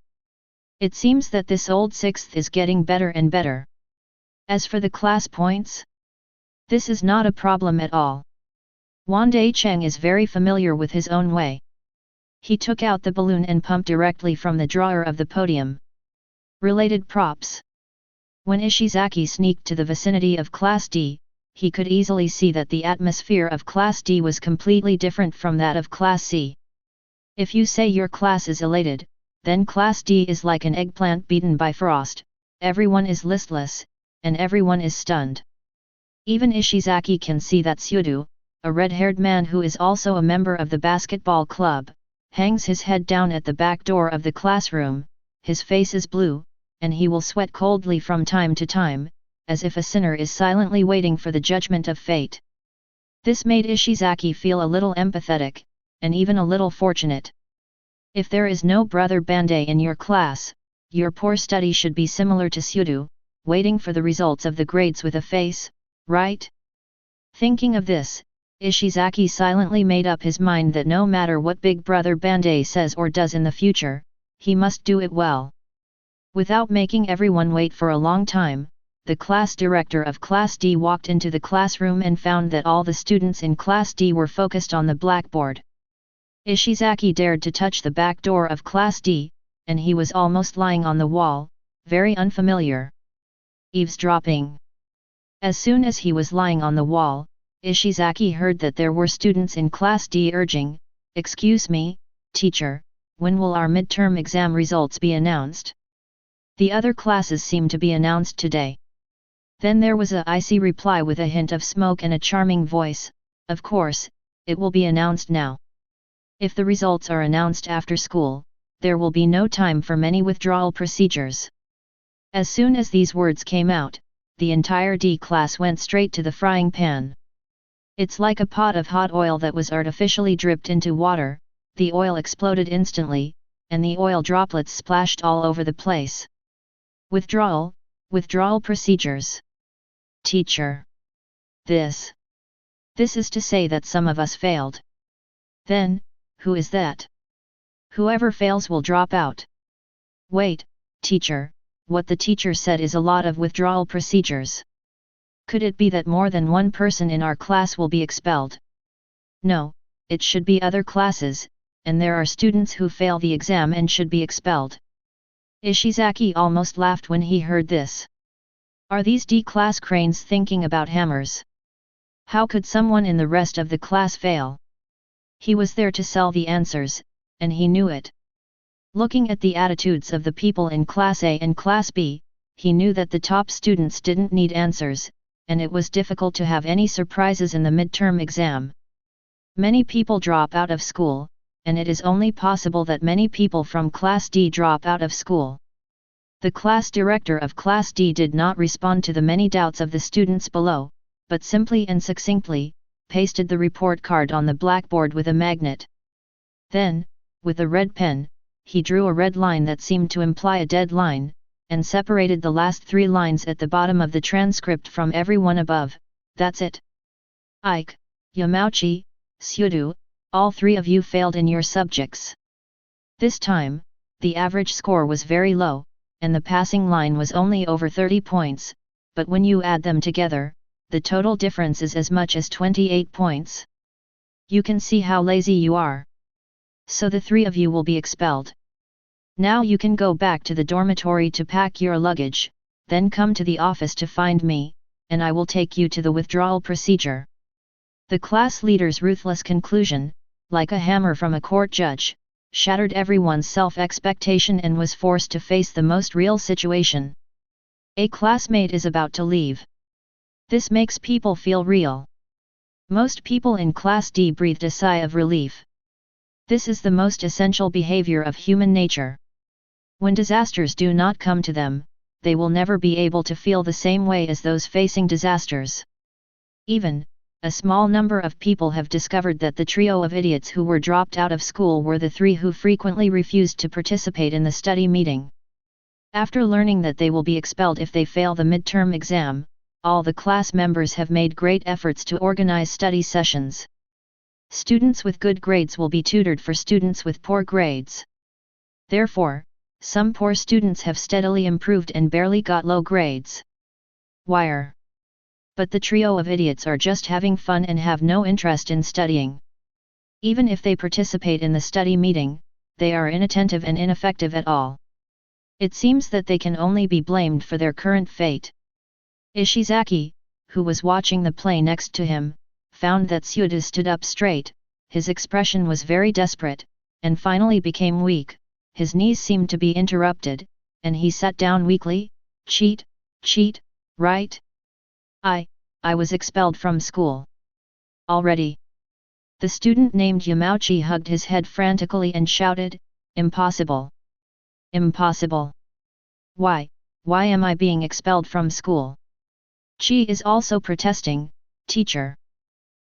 A: It seems that this old sixth is getting better and better. As for the class points, this is not a problem at all. Wandai Cheng is very familiar with his own way. He took out the balloon and pumped directly from the drawer of the podium. Related props. When Ishizaki sneaked to the vicinity of Class D, he could easily see that the atmosphere of Class D was completely different from that of Class C. If you say your class is elated, then Class D is like an eggplant beaten by frost, everyone is listless, and everyone is stunned. Even Ishizaki can see that Xiao Jiu, a red-haired man who is also a member of the basketball club, hangs his head down at the back door of the classroom, his face is blue, and he will sweat coldly from time to time, as if a sinner is silently waiting for the judgment of fate. This made Ishizaki feel a little empathetic, and even a little fortunate. If there is no brother Bandai in your class, your poor study should be similar to Xiao Jiu, waiting for the results of the grades with a face, right? Thinking of this, Ishizaki silently made up his mind that no matter what Big Brother Bandai says or does in the future, he must do it well. Without making everyone wait for a long time, the class director of Class D walked into the classroom and found that all the students in Class D were focused on the blackboard. Ishizaki dared to touch the back door of Class D, and he was almost lying on the wall, very unfamiliar. Eavesdropping. As soon as he was lying on the wall, Ishizaki heard that there were students in Class D urging, "Excuse me, teacher, when will our midterm exam results be announced? The other classes seem to be announced today." Then there was a icy reply with a hint of smoke and a charming voice, "Of course, it will be announced now. If the results are announced after school, there will be no time for many withdrawal procedures." As soon as these words came out, the entire D class went straight to the frying pan. It's like a pot of hot oil that was artificially dripped into water. The oil exploded instantly, and the oil droplets splashed all over the place. Withdrawal procedures. Teacher. This is to say that some of us failed. Then, who is that? Whoever fails will drop out. Wait, teacher, what the teacher said is a lot of withdrawal procedures. Could it be that more than one person in our class will be expelled? No, it should be other classes, and there are students who fail the exam and should be expelled. Ishizaki almost laughed when he heard this. Are these D-class cranes thinking about hammers? How could someone in the rest of the class fail? He was there to sell the answers, and he knew it. Looking at the attitudes of the people in Class A and Class B, he knew that the top students didn't need answers, and it was difficult to have any surprises in the midterm exam. Many people drop out of school, and it is only possible that many people from Class D drop out of school. The class director of Class D did not respond to the many doubts of the students below, but simply and succinctly, pasted the report card on the blackboard with a magnet. Then, with a red pen, he drew a red line that seemed to imply a dead line, and separated the last 3 lines at the bottom of the transcript from everyone above. That's it. Ike, Yamauchi, Xiao Jiu, all 3 of you failed in your subjects. This time, the average score was very low, and the passing line was only over 30 points, but when you add them together, the total difference is as much as 28 points. You can see how lazy you are. So the 3 of you will be expelled. Now you can go back to the dormitory to pack your luggage, then come to the office to find me, and I will take you to the withdrawal procedure. The class leader's ruthless conclusion, like a hammer from a court judge, shattered everyone's self-expectation and was forced to face the most real situation. A classmate is about to leave. This makes people feel real. Most people in Class D breathed a sigh of relief. This is the most essential behavior of human nature. When disasters do not come to them, they will never be able to feel the same way as those facing disasters. Even, a small number of people have discovered that the trio of idiots who were dropped out of school were the 3 who frequently refused to participate in the study meeting. After learning that they will be expelled if they fail the midterm exam, all the class members have made great efforts to organize study sessions. Students with good grades will be tutored for students with poor grades. Therefore, some poor students have steadily improved and barely got low grades. Wire. But the trio of idiots are just having fun and have no interest in studying. Even if they participate in the study meeting, they are inattentive and ineffective at all. It seems that they can only be blamed for their current fate. Ishizaki, who was watching the play next to him, found that Xiao Jiu stood up straight, his expression was very desperate, and finally became weak, his knees seemed to be interrupted, and he sat down weakly. Cheat, right? I was expelled from school. Already. The student named Yamauchi hugged his head frantically and shouted, "Impossible! Impossible! Why am I being expelled from school?" Chi is also protesting, "Teacher!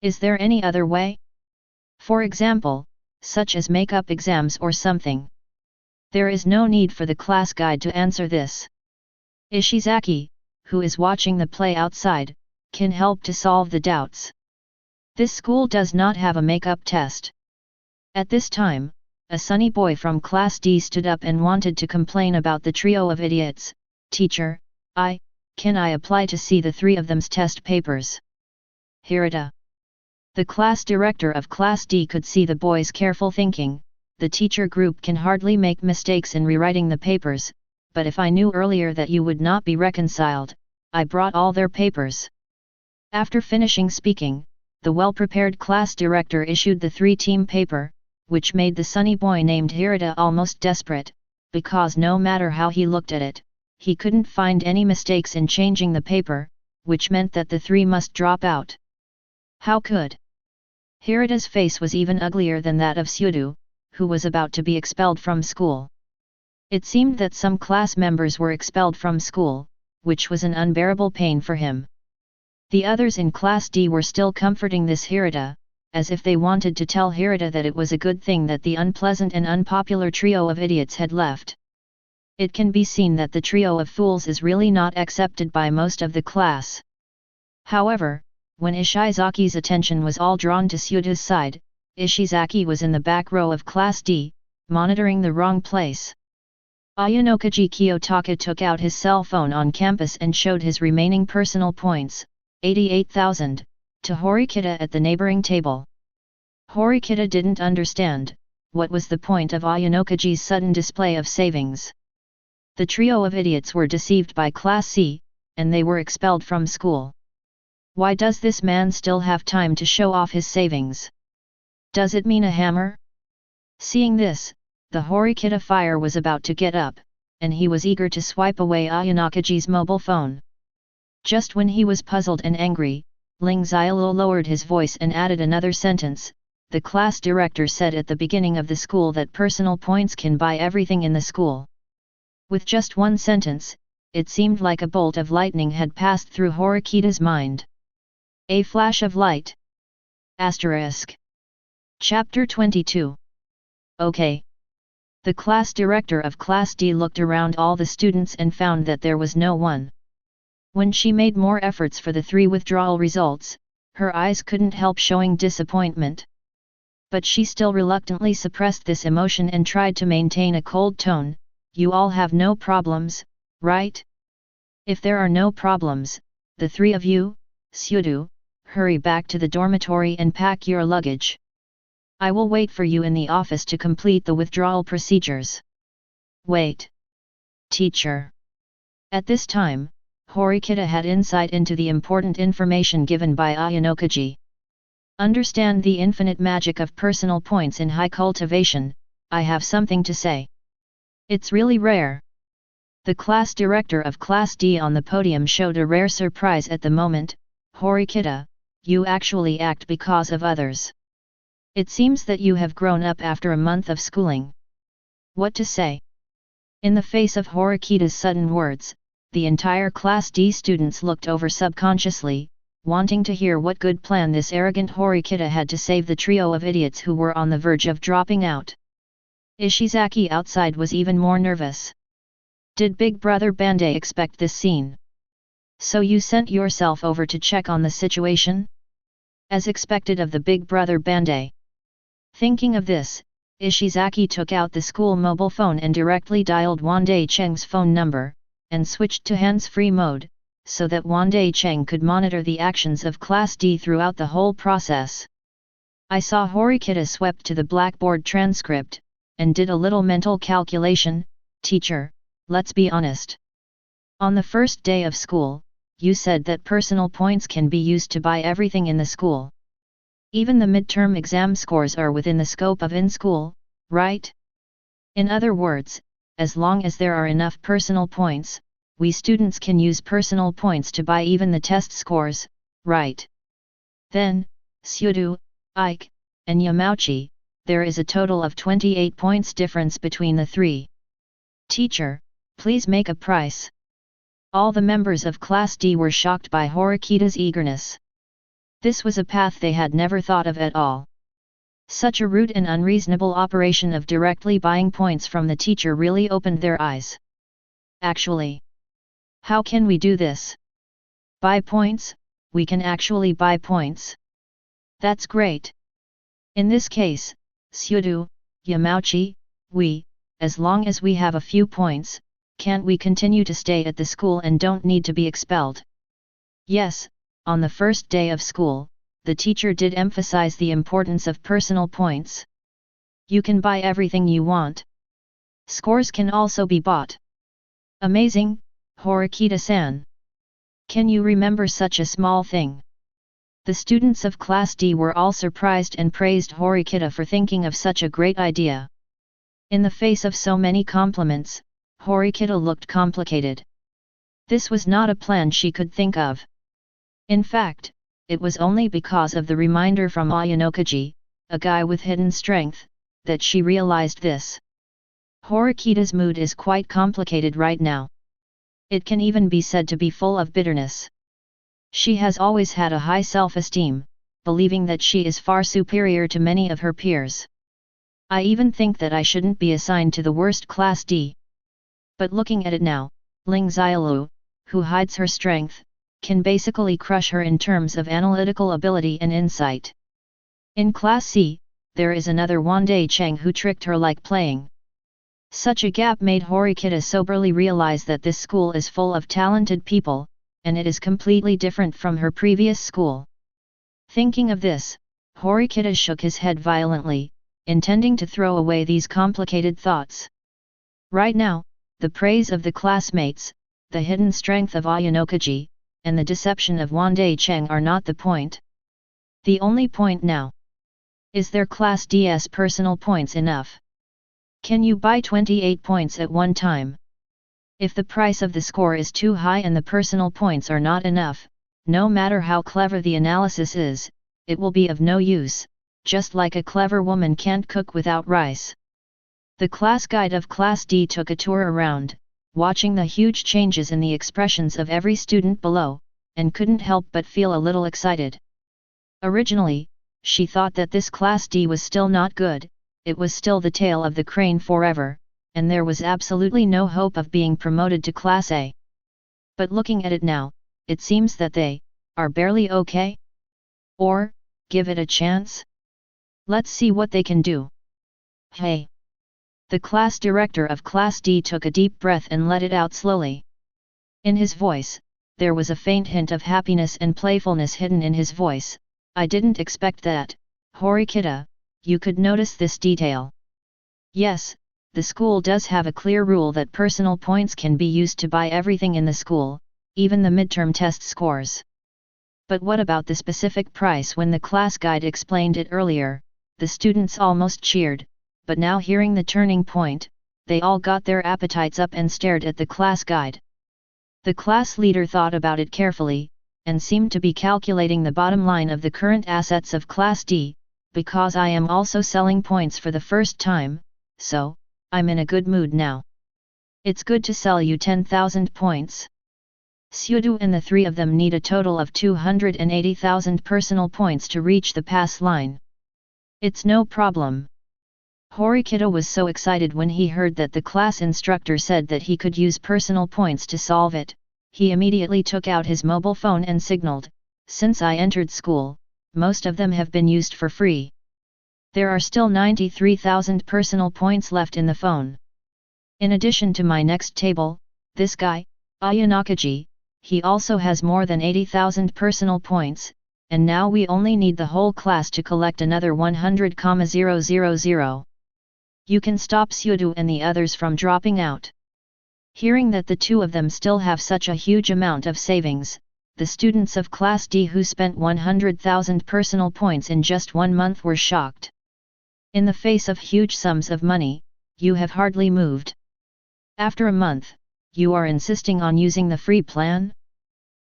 A: Is there any other way? For example, such as make-up exams or something." There is no need for the class guide to answer this. Ishizaki, who is watching the play outside, can help to solve the doubts. This school does not have a make-up test. At this time, a sunny boy from Class D stood up and wanted to complain about the trio of idiots. "Teacher, can I apply to see the 3 of them's test papers?" Hirata. The class director of Class D could see the boy's careful thinking. The teacher group can hardly make mistakes in rewriting the papers, but if I knew earlier that you would not be reconciled, I brought all their papers. After finishing speaking, the well-prepared class director issued the 3-team paper, which made the sunny boy named Hirata almost desperate, because no matter how he looked at it, he couldn't find any mistakes in changing the paper, which meant that the 3 must drop out. How could? Hirata's face was even uglier than that of Xiao Jiu, who was about to be expelled from school. It seemed that some class members were expelled from school, which was an unbearable pain for him. The others in Class D were still comforting this Hirata, as if they wanted to tell Hirata that it was a good thing that the unpleasant and unpopular trio of idiots had left. It can be seen that the trio of fools is really not accepted by most of the class. However, when Ishizaki's attention was all drawn to Xiao Jiu's side, Ishizaki was in the back row of Class D, monitoring the wrong place. Ayanokaji Kiyotaka took out his cell phone on campus and showed his remaining personal points, 88,000, to Horikita at the neighboring table. Horikita didn't understand, what was the point of Ayanokaji's sudden display of savings. The trio of idiots were deceived by Class C, and they were expelled from school. Why does this man still have time to show off his savings? Does it mean a hammer? Seeing this, the Horikita fire was about to get up, and he was eager to swipe away Ayanokaji's mobile phone. Just when he was puzzled and angry, Ling Xiaoluo lowered his voice and added another sentence. The class director said at the beginning of the school that personal points can buy everything in the school. With just one sentence, it seemed like a bolt of lightning had passed through Horikita's mind. A flash of light. Asterisk. Chapter 22. Okay. The class director of Class D looked around all the students and found that there was no one. When she made more efforts for the 3 withdrawal results, her eyes couldn't help showing disappointment. But she still reluctantly suppressed this emotion and tried to maintain a cold tone. You all have no problems, right? If there are no problems, the 3 of you, Xiao Jiu, hurry back to the dormitory and pack your luggage. I will wait for you in the office to complete the withdrawal procedures. Wait. Teacher. At this time, Horikita had insight into the important information given by Ayanokaji. Understand the infinite magic of personal points in high cultivation. I have something to say. It's really rare. The class director of Class D on the podium showed a rare surprise at the moment. Horikita, you actually act because of others. It seems that you have grown up after a month of schooling. What to say? In the face of Horikita's sudden words, the entire Class D students looked over subconsciously, wanting to hear what good plan this arrogant Horikita had to save the trio of idiots who were on the verge of dropping out. Ishizaki outside was even more nervous. Did Big Brother Bandai expect this scene? So you sent yourself over to check on the situation? As expected of the Big Brother Bandai. Thinking of this, Ishizaki took out the school mobile phone and directly dialed Wandai Cheng's phone number, and switched to hands-free mode, so that Wandai Cheng could monitor the actions of Class D throughout the whole process. I saw Horikita swept to the blackboard transcript, and did a little mental calculation. Teacher, let's be honest. On the first day of school, you said that personal points can be used to buy everything in the school. Even the midterm exam scores are within the scope of in-school, right? In other words, as long as there are enough personal points, we students can use personal points to buy even the test scores, right? Then, Xiao Jiu, Ike, and Yamauchi, there is a total of 28 points difference between the 3. Teacher, please make a price. All the members of Class D were shocked by Horikita's eagerness. This was a path they had never thought of at all. Such a rude and unreasonable operation of directly buying points from the teacher really opened their eyes. Actually, how can we do this? Buy points? We can actually buy points. That's great. In this case, Xiao Jiu, Yamauchi, as long as we have a few points, can't we continue to stay at the school and don't need to be expelled? Yes, on the first day of school, the teacher did emphasize the importance of personal points. You can buy everything you want. Scores can also be bought. Amazing, Horikita-san. Can you remember such a small thing? The students of Class D were all surprised and praised Horikita for thinking of such a great idea. In the face of so many compliments, Horikita looked complicated. This was not a plan she could think of. In fact, it was only because of the reminder from Ayanokaji, a guy with hidden strength, that she realized this. Horikita's mood is quite complicated right now. It can even be said to be full of bitterness. She has always had a high self-esteem, believing that she is far superior to many of her peers. I even think that I shouldn't be assigned to the worst Class D. But looking at it now, Ling Xiaolu, who hides her strength, can basically crush her in terms of analytical ability and insight. In Class C, there is another Wandai Cheng who tricked her like playing. Such a gap made Horikita soberly realize that this school is full of talented people, and it is completely different from her previous school. Thinking of this, Horikita shook his head violently, intending to throw away these complicated thoughts. Right now, the praise of the classmates, the hidden strength of Ayanokaji, and the deception of Wandai Cheng are not the point. The only point now is their Class D's personal points enough? Can you buy 28 points at one time? If the price of the score is too high and the personal points are not enough, no matter how clever the analysis is, it will be of no use, just like a clever woman can't cook without rice. The class guide of Class D took a tour around, watching the huge changes in the expressions of every student below, and couldn't help but feel a little excited. Originally, she thought that this Class D was still not good, it was still the tail of the crane forever, and there was absolutely no hope of being promoted to Class A. But looking at it now, it seems that they are barely okay? Or, give it a chance? Let's see what they can do. Hey! The class director of Class D took a deep breath and let it out slowly. In his voice, there was a faint hint of happiness and playfulness hidden in his voice. I didn't expect that, Horikita, you could notice this detail. Yes, the school does have a clear rule that personal points can be used to buy everything in the school, even the midterm test scores. But what about the specific price? When the class guide explained it earlier, the students almost cheered, but now hearing the turning point, they all got their appetites up and stared at the class guide. The class leader thought about it carefully, and seemed to be calculating the bottom line of the current assets of Class D, because I am also selling points for the first time, so, I'm in a good mood now. It's good to sell you 10,000 points. Xiao and the three of them need a total of 280,000 personal points to reach the pass line. It's no problem. Horikita was so excited when he heard that the class instructor said that he could use personal points to solve it, he immediately took out his mobile phone and signaled, "Since I entered school, most of them have been used for free. There are still 93,000 personal points left in the phone. In addition to my next table, this guy, Ayanokaji, he also has more than 80,000 personal points, and now we only need the whole class to collect another 100,000. You can stop Xiao and the others from dropping out." Hearing that the two of them still have such a huge amount of savings, the students of Class D who spent 100,000 personal points in just 1 month were shocked. In the face of huge sums of money, you have hardly moved. After a month, you are insisting on using the free plan?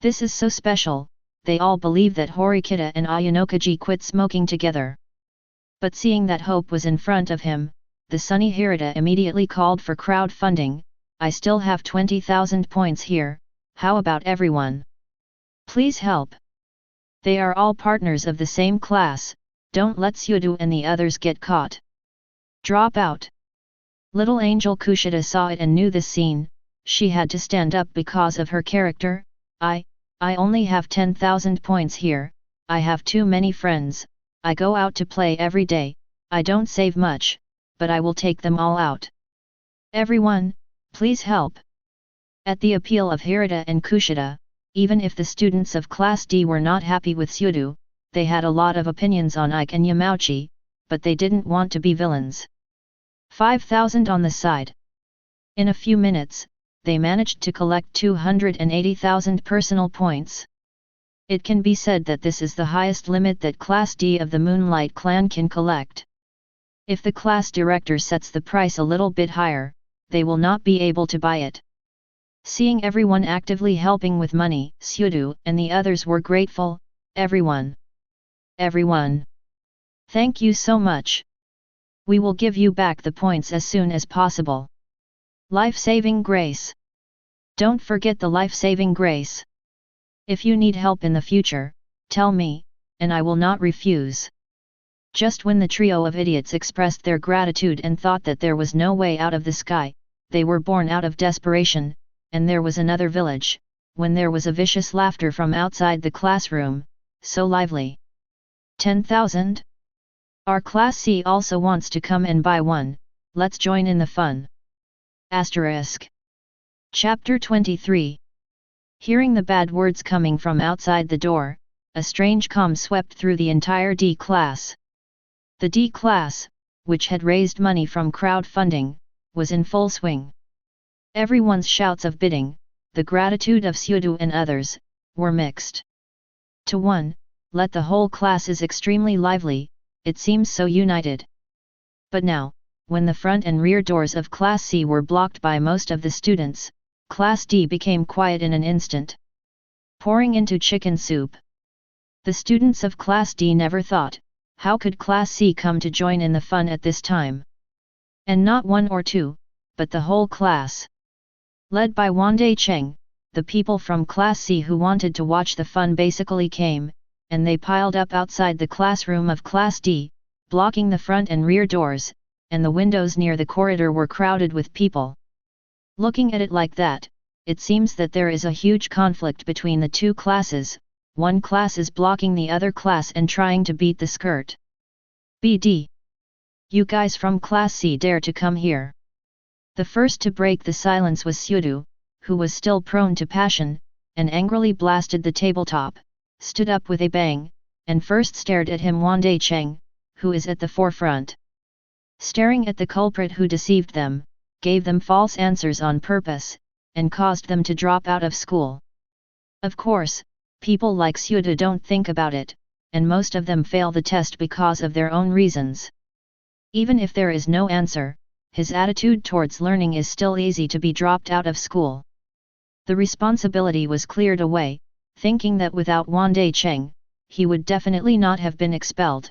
A: This is so special, they all believe that Horikita and Ayanokaji quit smoking together. But seeing that hope was in front of him, the sunny Hirata immediately called for crowdfunding. I still have 20,000 points here, how about everyone? Please help. They are all partners of the same class, don't let Xiao and the others get caught. Drop out. Little Angel Kushida saw it and knew this scene, she had to stand up because of her character. I only have 10,000 points here, I have too many friends, I go out to play every day, I don't save much, but I will take them all out. Everyone, please help. At the appeal of Hirata and Kushida, even if the students of Class D were not happy with Xiao, they had a lot of opinions on Ike and Yamauchi, but they didn't want to be villains. 5,000 on the side. In a few minutes, they managed to collect 280,000 personal points. It can be said that this is the highest limit that Class D of the Moonlight Clan can collect. If the class director sets the price a little bit higher, they will not be able to buy it. Seeing everyone actively helping with money, Xiao Jiu and the others were grateful. Everyone! Thank you so much! We will give you back the points as soon as possible. Life-saving grace! Don't forget the life-saving grace! If you need help in the future, tell me, and I will not refuse. Just when the trio of idiots expressed their gratitude and thought that there was no way out of the sky, they were born out of desperation, and there was another village, when there was a vicious laughter from outside the classroom, so lively. 10,000? Our Class C also wants to come and buy one, let's join in the fun. Asterisk. Chapter 23. Hearing the bad words coming from outside the door, a strange calm swept through the entire D class. The D class, which had raised money from crowdfunding, was in full swing. Everyone's shouts of bidding, the gratitude of Xiao Jiu and others, were mixed. To one, let the whole class is extremely lively, it seems so united. But now, when the front and rear doors of Class C were blocked by most of the students, Class D became quiet in an instant. Pouring into chicken soup. The students of Class D never thought, how could Class C come to join in the fun at this time? And not one or two, but the whole class. Led by Wandai Cheng, the people from Class C who wanted to watch the fun basically came, and they piled up outside the classroom of Class D, blocking the front and rear doors, and the windows near the corridor were crowded with people. Looking at it like that, it seems that there is a huge conflict between the two classes, one class is blocking the other class and trying to beat the skirt. BD. You guys from Class C dare to come here. The first to break the silence was Xiao Jiu, who was still prone to passion, and angrily blasted the tabletop, stood up with a bang, and first stared at him Wandai Cheng, who is at the forefront. Staring at the culprit who deceived them, gave them false answers on purpose, and caused them to drop out of school. Of course, people like Xiao Jiu don't think about it, and most of them fail the test because of their own reasons. Even if there is no answer, his attitude towards learning is still easy to be dropped out of school. The responsibility was cleared away, thinking that without Wandai Cheng, he would definitely not have been expelled.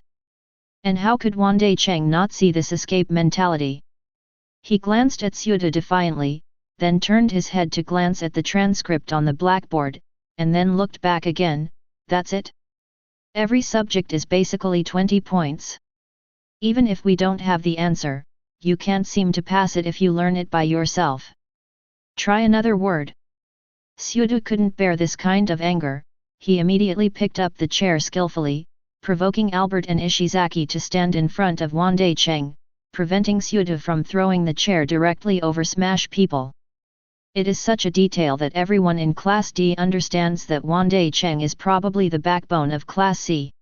A: And how could Wandai Cheng not see this escape mentality? He glanced at Xiao Jiu defiantly, then turned his head to glance at the transcript on the blackboard, and then looked back again. That's it? Every subject is basically 20 points. Even if we don't have the answer, you can't seem to pass it if you learn it by yourself. Try another word. Xiao Jiu couldn't bear this kind of anger, he immediately picked up the chair skillfully, provoking Albert and Ishizaki to stand in front of Wandai Cheng, preventing Xiao Jiu from throwing the chair directly over smash people. It is such a detail that everyone in Class D understands that Wandai Cheng is probably the backbone of Class C.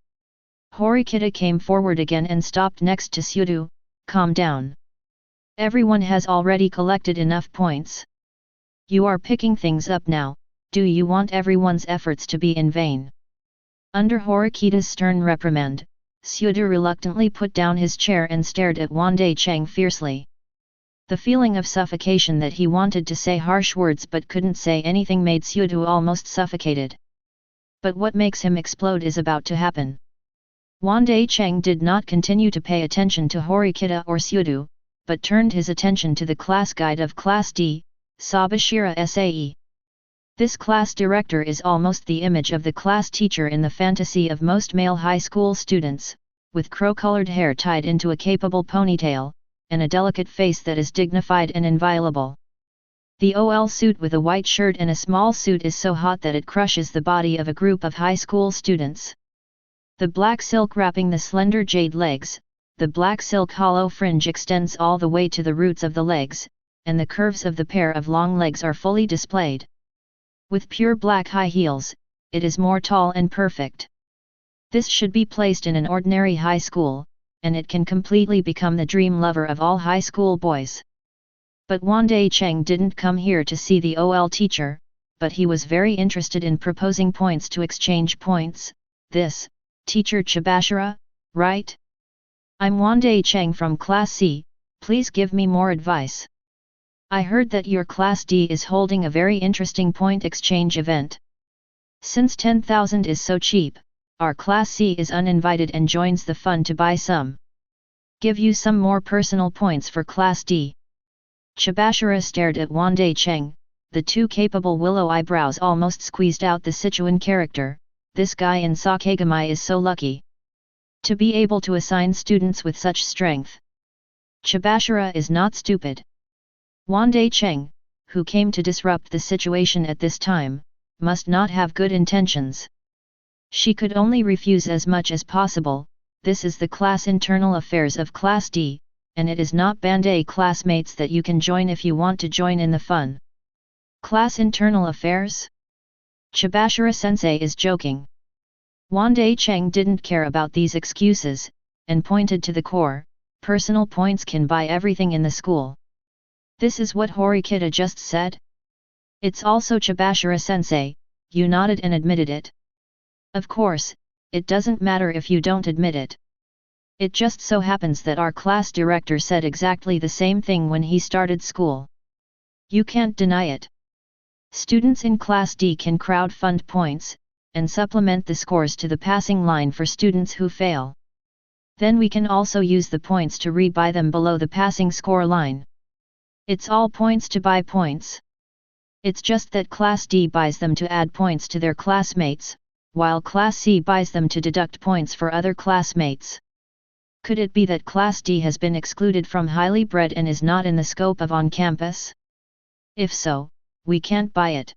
A: Horikita came forward again and stopped next to Xiao Jiu. Calm down. Everyone has already collected enough points. You are picking things up now, do you want everyone's efforts to be in vain? Under Horikita's stern reprimand, Xiao Jiu reluctantly put down his chair and stared at Wandai Cheng fiercely. The feeling of suffocation that he wanted to say harsh words but couldn't say anything made Xiao Jiu almost suffocated. But what makes him explode is about to happen. Wandai Cheng did not continue to pay attention to Horikita or Xiao Jiu, but turned his attention to the class guide of Class D, Sabashira Sae. This class director is almost the image of the class teacher in the fantasy of most male high school students, with crow-colored hair tied into a capable ponytail, and a delicate face that is dignified and inviolable. The OL suit with a white shirt and a small suit is so hot that it crushes the body of a group of high school students. The black silk wrapping the slender jade legs, the black silk hollow fringe extends all the way to the roots of the legs, and the curves of the pair of long legs are fully displayed. With pure black high heels, it is more tall and perfect. This should be placed in an ordinary high school, and it can completely become the dream lover of all high school boys. But Wandai Cheng didn't come here to see the OL teacher, but he was very interested in proposing points to exchange points. This, teacher Chibashira, right? I'm Wandai Cheng from Class C, please give me more advice. I heard that your Class D is holding a very interesting point exchange event. Since 10,000 is so cheap, our Class C is uninvited and joins the fun to buy some. Give you some more personal points for Class D. Chibashira stared at Wandai Cheng, the two capable willow eyebrows almost squeezed out the Sichuan character. This guy in Sakegamai is so lucky to be able to assign students with such strength. Chibashira is not stupid. Wandai Cheng, who came to disrupt the situation at this time, must not have good intentions. She could only refuse as much as possible. This is the class internal affairs of Class D, and it is not Bandai classmates that you can join if you want to join in the fun. Class internal affairs? Chibashira sensei is joking. Wandai Cheng didn't care about these excuses, and pointed to the core. Personal points can buy everything in the school. This is what Horikita just said? It's also Chibashira sensei, you nodded and admitted it. Of course, it doesn't matter if you don't admit it. It just so happens that our class director said exactly the same thing when he started school. You can't deny it. Students in Class D can crowdfund points, and supplement the scores to the passing line for students who fail. Then we can also use the points to rebuy them below the passing score line. It's all points to buy points. It's just that Class D buys them to add points to their classmates, while Class C buys them to deduct points for other classmates. Could it be that Class D has been excluded from highly bred and is not in the scope of on-campus? If so, we can't buy it.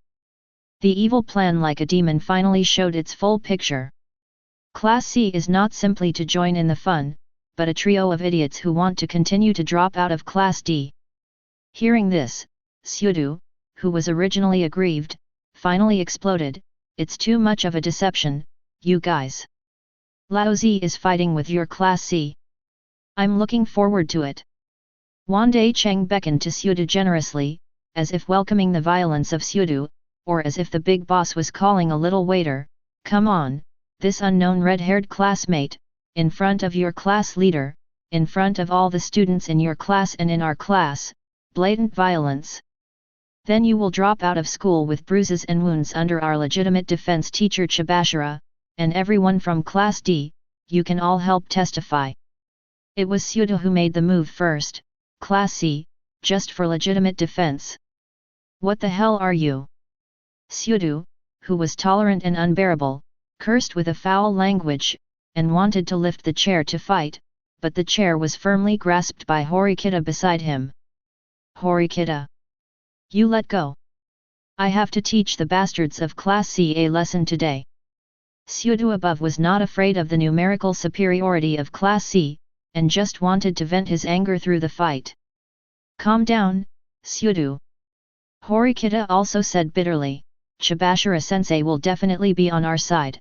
A: The evil plan like a demon finally showed its full picture. Class C is not simply to join in the fun, but a trio of idiots who want to continue to drop out of Class D. Hearing this, Xiao Jiu, who was originally aggrieved, finally exploded. It's too much of a deception, you guys. Lao Zi is fighting with your Class C. I'm looking forward to it. Wandai Cheng beckoned to Xiao Jiu generously, as if welcoming the violence of Xiao Jiu, or as if the big boss was calling a little waiter. Come on, this unknown red-haired classmate, in front of your class leader, in front of all the students in your class and in our class, blatant violence. Then you will drop out of school with bruises and wounds under our legitimate defense teacher Chibashira, and everyone from Class D, you can all help testify. It was Xiao Jiu who made the move first. Class C, just for legitimate defense. What the hell are you? Xiao Jiu, who was tolerant and unbearable, cursed with a foul language, and wanted to lift the chair to fight, but the chair was firmly grasped by Horikita beside him. Horikita! You let go! I have to teach the bastards of Class C a lesson today. Xiao Jiu above was not afraid of the numerical superiority of Class C, and just wanted to vent his anger through the fight. Calm down, Xiao Jiu. Horikita also said bitterly, Chibashira sensei will definitely be on our side.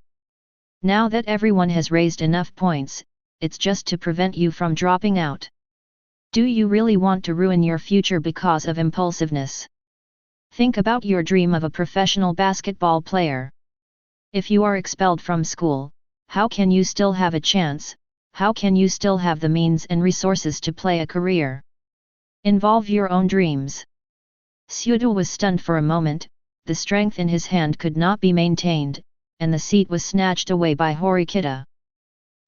A: Now that everyone has raised enough points, it's just to prevent you from dropping out. Do you really want to ruin your future because of impulsiveness? Think about your dream of a professional basketball player. If you are expelled from school, how can you still have a chance? How can you still have the means and resources to play a career? Involve your own dreams. Xiao Jiu was stunned for a moment, the strength in his hand could not be maintained, and the seat was snatched away by Horikita.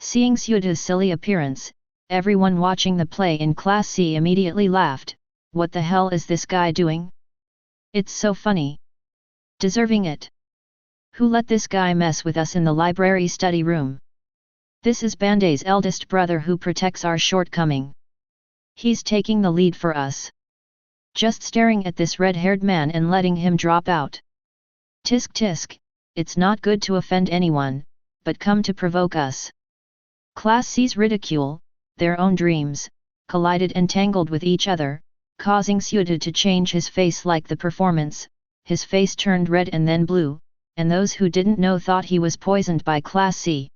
A: Seeing Xiao Jiu's silly appearance, everyone watching the play in Class C immediately laughed. What the hell is this guy doing? It's so funny. Deserving it. Who let this guy mess with us in the library study room? This is Bandai's eldest brother who protects our shortcoming. He's taking the lead for us. Just staring at this red-haired man and letting him drop out. Tisk tisk, it's not good to offend anyone, but come to provoke us. Class C's ridicule, their own dreams, collided and tangled with each other, causing Xiao Jiu to change his face like the performance. His face turned red and then blue, and those who didn't know thought he was poisoned by Class C.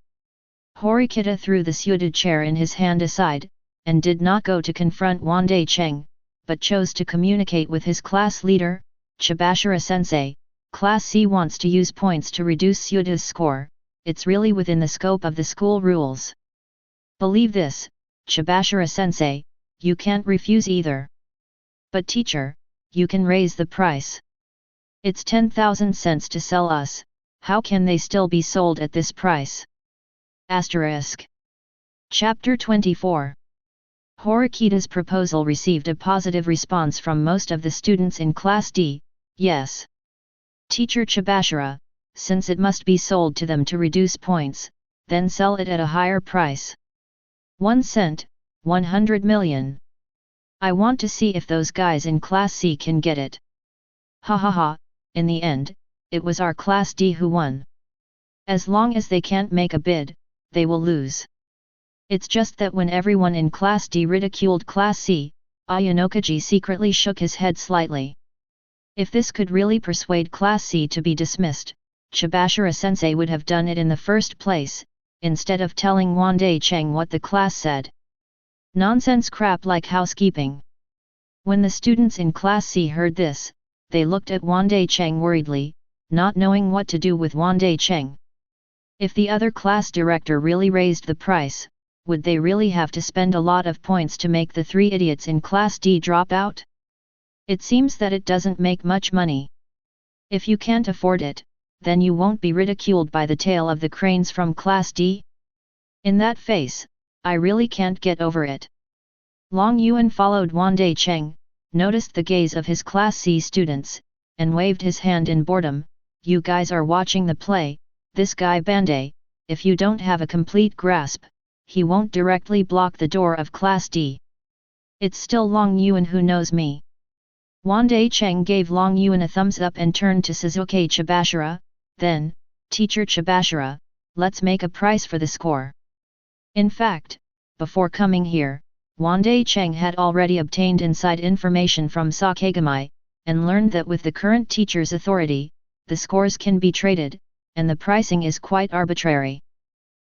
A: Horikita threw the Xiao Jiu chair in his hand aside, and did not go to confront Wandai Cheng, but chose to communicate with his class leader, Chibashira-sensei. Class C wants to use points to reduce Xiao score, it's really within the scope of the school rules. Believe this, Chibashira-sensei, you can't refuse either. But teacher, you can raise the price. It's 10,000 cents to sell us, how can they still be sold at this price? Asterisk. Chapter 24. Horikita's proposal received a positive response from most of the students in Class D, yes. Teacher Chibashira, since it must be sold to them to reduce points, then sell it at a higher price. 1 cent, 100 million. I want to see if those guys in Class C can get it. Ha ha ha, in the end, it was our Class D who won. As long as they can't make a bid, they will lose. It's just that when everyone in Class D ridiculed Class C, Ayanokaji secretly shook his head slightly. If this could really persuade Class C to be dismissed, Chibashira-sensei would have done it in the first place, instead of telling Wandai Cheng what the class said. Nonsense crap like housekeeping. When the students in Class C heard this, they looked at Wandai Cheng worriedly, not knowing what to do with Wandai Cheng. If the other class director really raised the price, would they really have to spend a lot of points to make the 3 idiots in Class D drop out? It seems that it doesn't make much money. If you can't afford it, then you won't be ridiculed by the tail of the cranes from Class D? In that face, I really can't get over it. Long Yuan followed Wandai Cheng, noticed the gaze of his Class C students, and waved his hand in boredom. You guys are watching the play, this guy Bandai, if you don't have a complete grasp, he won't directly block the door of Class D. It's still Long Yuan who knows me. Wandai Cheng gave Long Yuan a thumbs up and turned to Suzuki Chibashira, then, Teacher Chibashira, let's make a price for the score. In fact, before coming here, Wandai Cheng had already obtained inside information from Sakegami, and learned that with the current teacher's authority, the scores can be traded, and the pricing is quite arbitrary.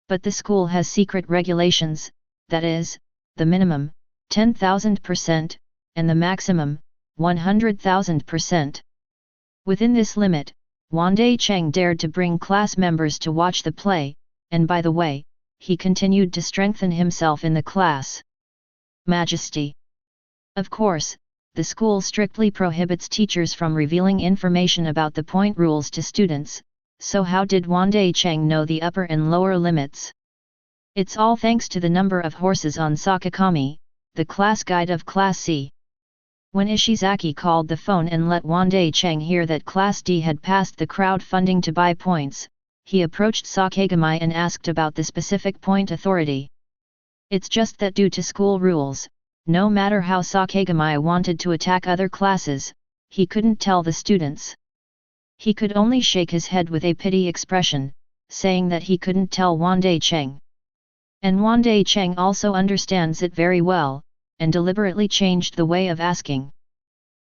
A: But the school has secret regulations, that is, the minimum, 10,000%, and the maximum, 100,000%. Within this limit, Wandai Cheng dared to bring class members to watch the play, and by the way, he continued to strengthen himself in the class. Majesty. Of course, the school strictly prohibits teachers from revealing information about the point rules to students, so how did Wandai Cheng know the upper and lower limits? It's all thanks to the number of horses on Sakakami, the class guide of Class C. When Ishizaki called the phone and let Wandai Cheng hear that Class D had passed the crowdfunding to buy points, he approached Sakegami and asked about the specific point authority. It's just that due to school rules, no matter how Sakegami wanted to attack other classes, he couldn't tell the students. He could only shake his head with a pity expression, saying that he couldn't tell Wandai Cheng. And Wandai Cheng also understands it very well, and deliberately changed the way of asking.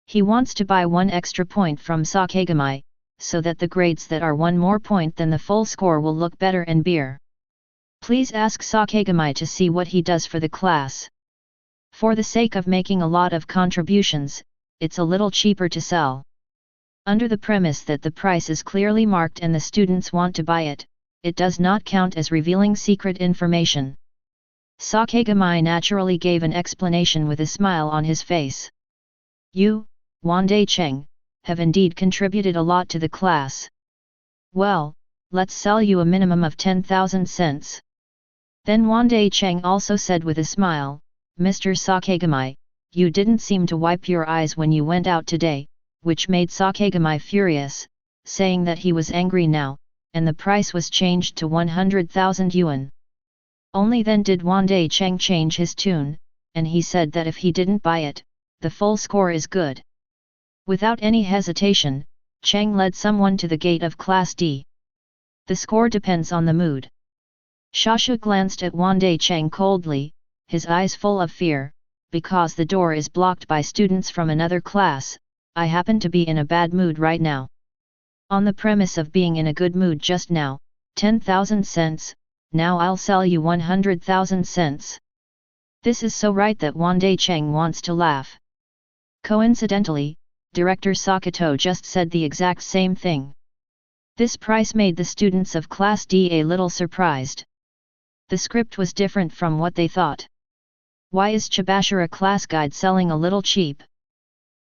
A: He wants to buy 1 extra point from Sakegami, so that the grades that are 1 more point than the full score will look better and beer. Please ask Sakegami to see what he does for the class. For the sake of making a lot of contributions, it's a little cheaper to sell. Under the premise that the price is clearly marked and the students want to buy it, it does not count as revealing secret information. Sakegami naturally gave an explanation with a smile on his face. You, Wandai Cheng, have indeed contributed a lot to the class. Well, let's sell you a minimum of 10,000 cents. Then Wandai Cheng also said with a smile, Mr. Sakegami, you didn't seem to wipe your eyes when you went out today, which made Sakegami furious, saying that he was angry now, and the price was changed to 100,000 yuan. Only then did Wandai Cheng change his tune, and he said that if he didn't buy it, the full score is good. Without any hesitation, Cheng led someone to the gate of Class D. The score depends on the mood. Shasha glanced at Wandai Cheng coldly, his eyes full of fear, because the door is blocked by students from another class. I happen to be in a bad mood right now. On the premise of being in a good mood just now, 10,000 cents, now I'll sell you 100,000 cents. This is so right that Wandai Cheng wants to laugh. Coincidentally, Director Sakato just said the exact same thing. This price made the students of Class D a little surprised. The script was different from what they thought. Why is Chibashira class guide selling a little cheap?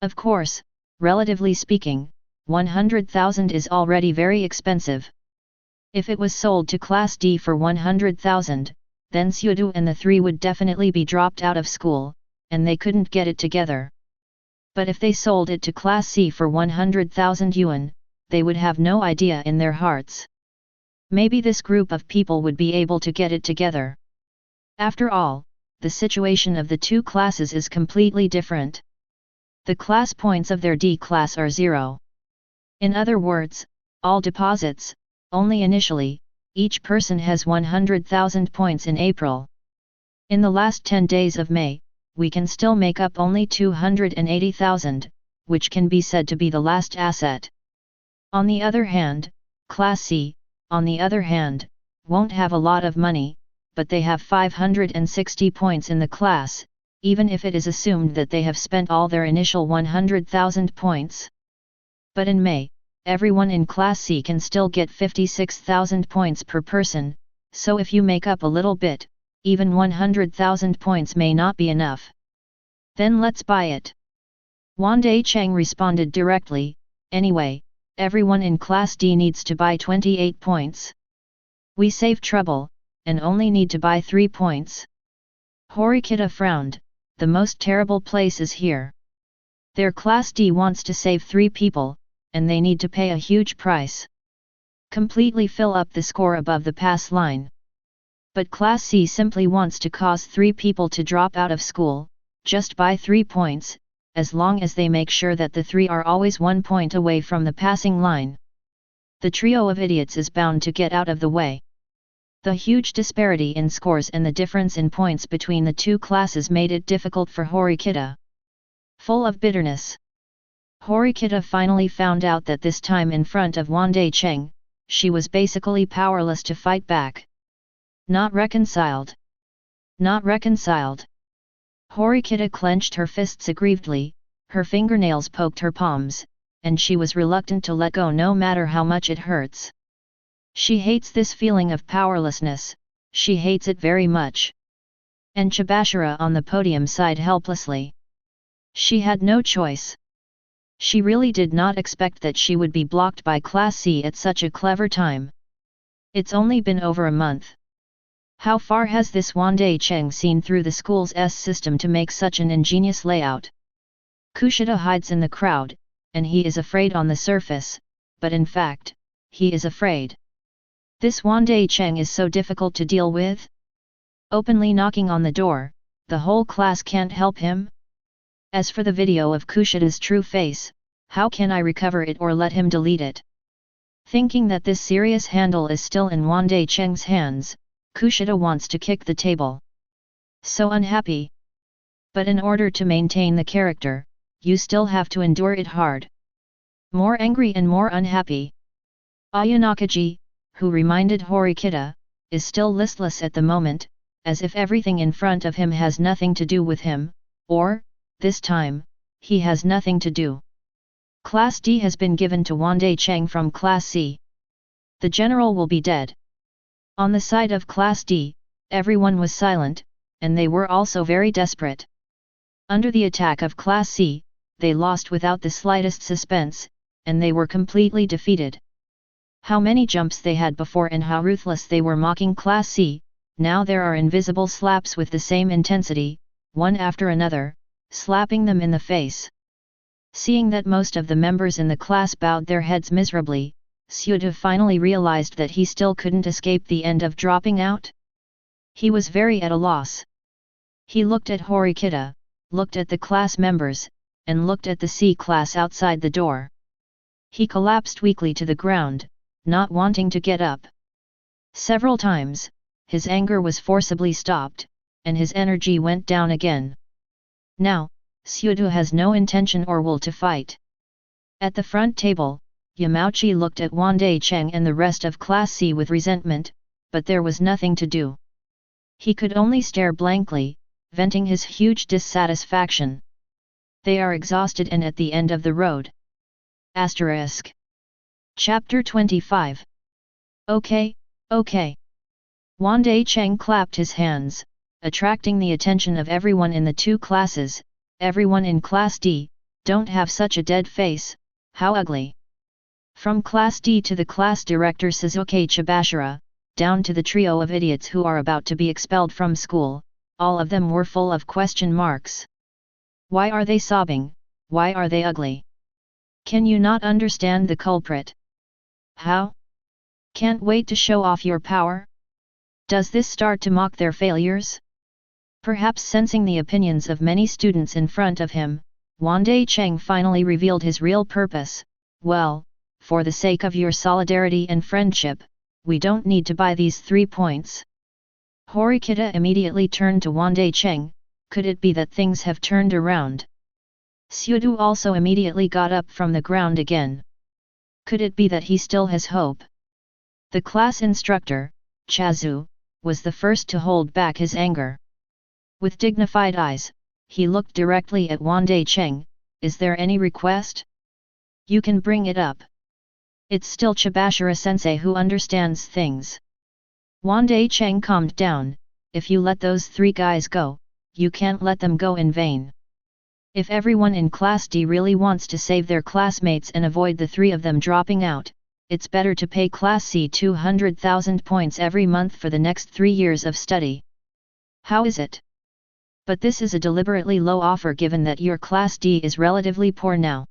A: Of course, relatively speaking, 100,000 is already very expensive. If it was sold to Class D for 100,000, then Xiao Jiu and the three would definitely be dropped out of school, and they couldn't get it together. But if they sold it to Class C for 100,000 yuan, they would have no idea in their hearts. Maybe this group of people would be able to get it together. After all, the situation of the two classes is completely different. The class points of their D class are 0. In other words, all deposits, only initially, each person has 100,000 points in April. In the last 10 days of May, we can still make up only 280,000, which can be said to be the last asset. On the other hand, Class C, on the other hand, won't have a lot of money, but they have 560 points in the class, even if it is assumed that they have spent all their initial 100,000 points. But in May, everyone in Class C can still get 56,000 points per person, so if you make up a little bit, even 100,000 points may not be enough. Then let's buy it. Wandai Cheng responded directly, anyway, everyone in Class D needs to buy 28 points. We save trouble, and only need to buy 3 points. Horikita frowned, the most terrible place is here. Their Class D wants to save 3 people, and they need to pay a huge price. Completely fill up the score above the pass line. But Class C simply wants to cause 3 people to drop out of school, just buy 3 points, as long as they make sure that the 3 are always 1 point away from the passing line. The trio of idiots is bound to get out of the way. The huge disparity in scores and the difference in points between the two classes made it difficult for Horikita. Full of bitterness, Horikita finally found out that this time in front of Wandai Cheng, she was basically powerless to fight back. Not reconciled. Not reconciled. Horikita clenched her fists aggrievedly, her fingernails poked her palms, and she was reluctant to let go no matter how much it hurts. She hates this feeling of powerlessness, she hates it very much. And Chibashira on the podium sighed helplessly. She had no choice. She really did not expect that she would be blocked by Class C at such a clever time. It's only been over a month. How far has this Wandai Cheng seen through the school's system to make such an ingenious layout? Kushida hides in the crowd, and he is afraid on the surface, but in fact, he is afraid. This Wandai Cheng is so difficult to deal with? Openly knocking on the door, the whole class can't help him? As for the video of Kushida's true face, how can I recover it or let him delete it? Thinking that this serious handle is still in Wandai Cheng's hands, Kushida wants to kick the table. So unhappy. But in order to maintain the character, you still have to endure it hard. More angry and more unhappy. Ayanakaji, who reminded Horikita, is still listless at the moment, as if everything in front of him has nothing to do with him, or, this time, he has nothing to do. Class D has been given to Wandai Cheng from Class C. The general will be dead. On the side of Class D, everyone was silent, and they were also very desperate. Under the attack of Class C, they lost without the slightest suspense, and they were completely defeated. How many jumps they had before and how ruthless they were mocking Class C, now there are invisible slaps with the same intensity, one after another, slapping them in the face. Seeing that most of the members in the class bowed their heads miserably, Xiao Jiu finally realized that he still couldn't escape the end of dropping out. He was very at a loss. He looked at Horikita, looked at the class members, and looked at the C class outside the door. He collapsed weakly to the ground, not wanting to get up. Several times, his anger was forcibly stopped, and his energy went down again. Now, Xiao Jiu has no intention or will to fight. At the front table, Yamauchi looked at Wandai Cheng and the rest of Class C with resentment, but there was nothing to do. He could only stare blankly, venting his huge dissatisfaction. They are exhausted and at the end of the road. Asterisk. Chapter 25. Okay, okay. Wandai Cheng clapped his hands, attracting the attention of everyone in the two classes. Everyone in Class D, don't have such a dead face, how ugly. From Class D to the class director Suzuki Chibashira, down to the trio of idiots who are about to be expelled from school, all of them were full of question marks. Why are they sobbing? Why are they ugly? Can you not understand the culprit? How? Can't wait to show off your power? Does this start to mock their failures? Perhaps sensing the opinions of many students in front of him, Wandai Cheng finally revealed his real purpose. Well, for the sake of your solidarity and friendship, we don't need to buy these 3 points. Horikita immediately turned to Wandai Cheng. Could it be that things have turned around? Xiao Jiu also immediately got up from the ground again. Could it be that he still has hope? The class instructor, Chazu, was the first to hold back his anger. With dignified eyes, he looked directly at Wandai Cheng. Is there any request? You can bring it up. It's still Chibashira-sensei who understands things. Wandai Cheng calmed down. If you let those 3 guys go, you can't let them go in vain. If everyone in Class D really wants to save their classmates and avoid the 3 of them dropping out, it's better to pay Class C 200,000 points every month for the next 3 years of study. How is it? But this is a deliberately low offer given that your Class D is relatively poor now.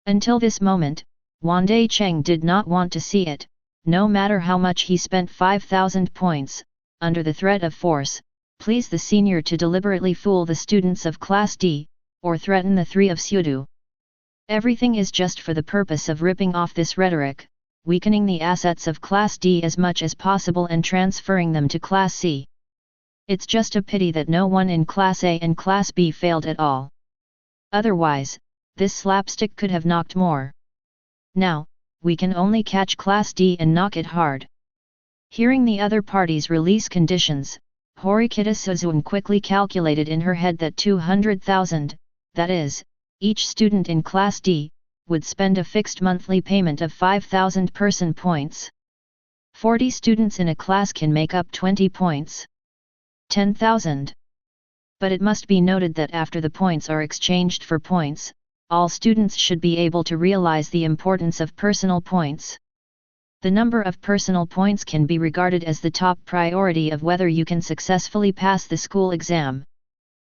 A: Until this moment, Wandai Cheng did not want to see it, no matter how much he spent 5,000 points, under the threat of force, please the senior to deliberately fool the students of Class D, or threaten the 3 of Xiao Jiu. Everything is just for the purpose of ripping off this rhetoric, weakening the assets of Class D as much as possible and transferring them to Class C. It's just a pity that no one in Class A and Class B failed at all. Otherwise, this slapstick could have knocked more. Now, we can only catch Class D and knock it hard. Hearing the other party's release conditions, Horikita Suzune quickly calculated in her head that 200,000, that is, each student in Class D, would spend a fixed monthly payment of 5,000 person points. 40 students in a class can make up 20 points. 10,000. But it must be noted that after the points are exchanged for points, all students should be able to realize the importance of personal points. The number of personal points can be regarded as the top priority of whether you can successfully pass the school exam.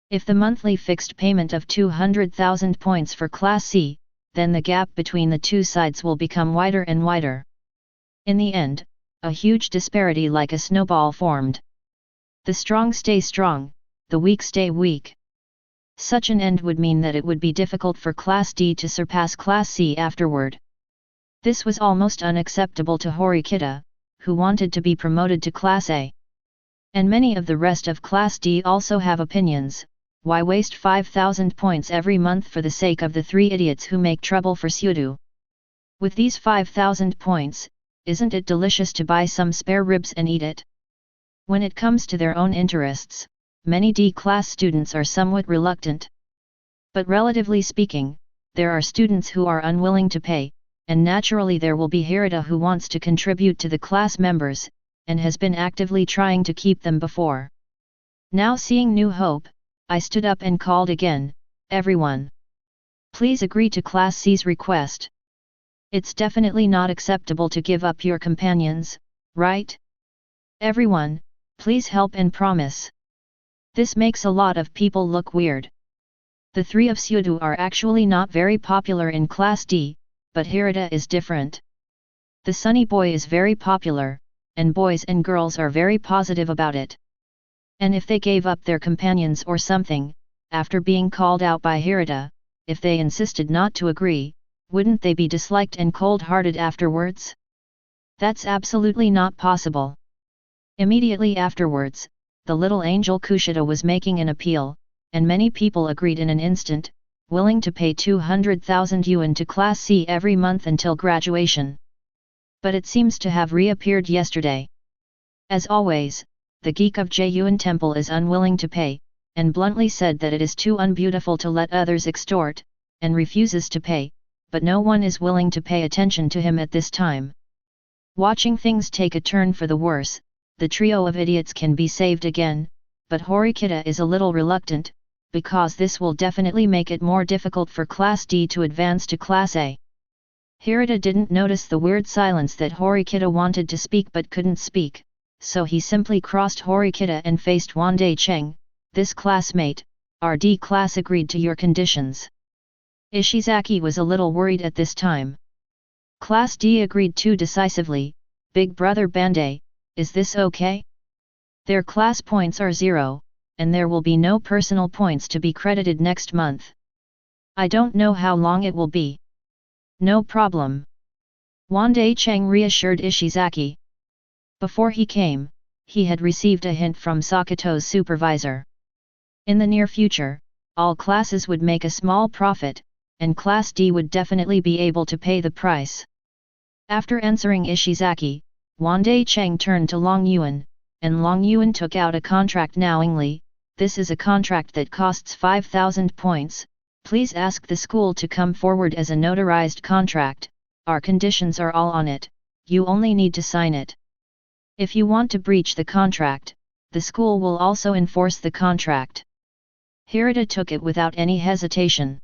A: If the monthly fixed payment of 200,000 points for Class C, then the gap between the two sides will become wider and wider. In the end, a huge disparity like a snowball formed. The strong stay strong, the weak stay weak. Such an end would mean that it would be difficult for Class D to surpass Class C afterward. This was almost unacceptable to Horikita, who wanted to be promoted to Class A. And many of the rest of Class D also have opinions. Why waste 5,000 points every month for the sake of the 3 idiots who make trouble for Xiao Jiu? With these 5,000 points, isn't it delicious to buy some spare ribs and eat it? When it comes to their own interests, many D-class students are somewhat reluctant. But relatively speaking, there are students who are unwilling to pay, and naturally there will be Hirata who wants to contribute to the class members, and has been actively trying to keep them before. Now seeing new hope, I stood up and called again, everyone. Please agree to Class C's request. It's definitely not acceptable to give up your companions, right? Everyone, please help and promise. This makes a lot of people look weird. The 3 of Xiao Jiu are actually not very popular in Class D, but Hirata is different. The sunny boy is very popular, and boys and girls are very positive about it. And if they gave up their companions or something, after being called out by Hirata, if they insisted not to agree, wouldn't they be disliked and cold-hearted afterwards? That's absolutely not possible. Immediately afterwards, the little angel Kushida was making an appeal, and many people agreed in an instant, willing to pay 200,000 yuan to Class C every month until graduation. But it seems to have reappeared yesterday. As always, the geek of Jiyuan Temple is unwilling to pay, and bluntly said that it is too unbeautiful to let others extort, and refuses to pay, but no one is willing to pay attention to him at this time. Watching things take a turn for the worse, the trio of idiots can be saved again, but Horikita is a little reluctant, because this will definitely make it more difficult for Class D to advance to Class A. Hirata didn't notice the weird silence that Horikita wanted to speak but couldn't speak, so he simply crossed Horikita and faced Wandai Cheng. This classmate, our D class agreed to your conditions. Ishizaki was a little worried at this time. Class D agreed too decisively. Big brother Bandai, is this okay? Their class points are 0, and there will be no personal points to be credited next month. I don't know how long it will be. No problem. Wandai Cheng reassured Ishizaki. Before he came, he had received a hint from Sakato's supervisor. In the near future, all classes would make a small profit, and Class D would definitely be able to pay the price. After answering Ishizaki, Wandai Cheng turned to Long Yuan, and Long Yuan took out a contract knowingly. This is a contract that costs 5,000 points, please ask the school to come forward as a notarized contract, our conditions are all on it, you only need to sign it. If you want to breach the contract, the school will also enforce the contract. Hirata took it without any hesitation.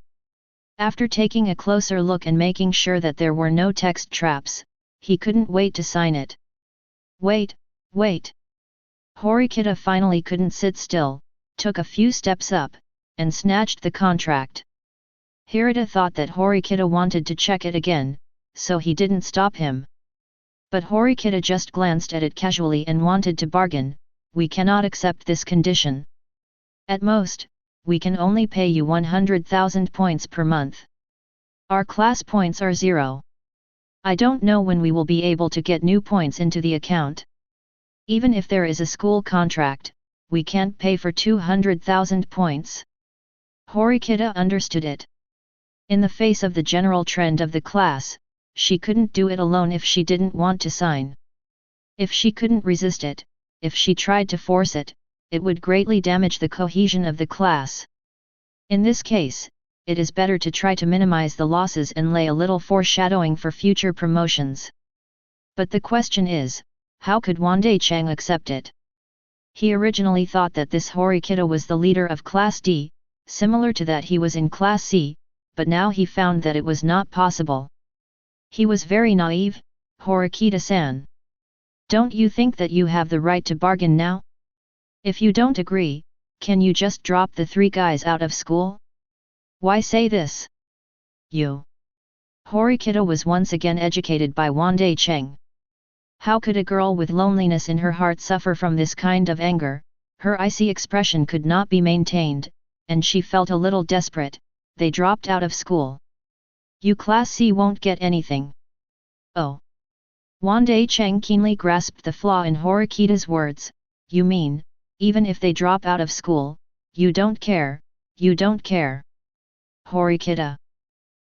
A: After taking a closer look and making sure that there were no text traps, he couldn't wait to sign it. Wait. Horikita finally couldn't sit still, took a few steps up, and snatched the contract. Hirata thought that Horikita wanted to check it again, so he didn't stop him. But Horikita just glanced at it casually and wanted to bargain. We cannot accept this condition. At most, we can only pay you 100,000 points per month. Our class points are 0. I don't know when we will be able to get new points into the account. Even if there is a school contract, we can't pay for 200,000 points. Horikita understood it. In the face of the general trend of the class, she couldn't do it alone if she didn't want to sign. If she couldn't resist it, if she tried to force it, it would greatly damage the cohesion of the class. In this case, it is better to try to minimize the losses and lay a little foreshadowing for future promotions. But the question is, how could Wandai Cheng accept it? He originally thought that this Horikita was the leader of Class D, similar to that he was in Class C, but now he found that it was not possible. He was very naive. Horikita-san, don't you think that you have the right to bargain now? If you don't agree, can you just drop the 3 guys out of school? Why say this? You. Horikita was once again educated by Wandai Cheng. How could a girl with loneliness in her heart suffer from this kind of anger? Her icy expression could not be maintained, and she felt a little desperate. They dropped out of school. You Class C won't get anything. Oh. Wandai Cheng keenly grasped the flaw in Horikita's words. You mean, even if they drop out of school, you don't care, you don't care. Horikita.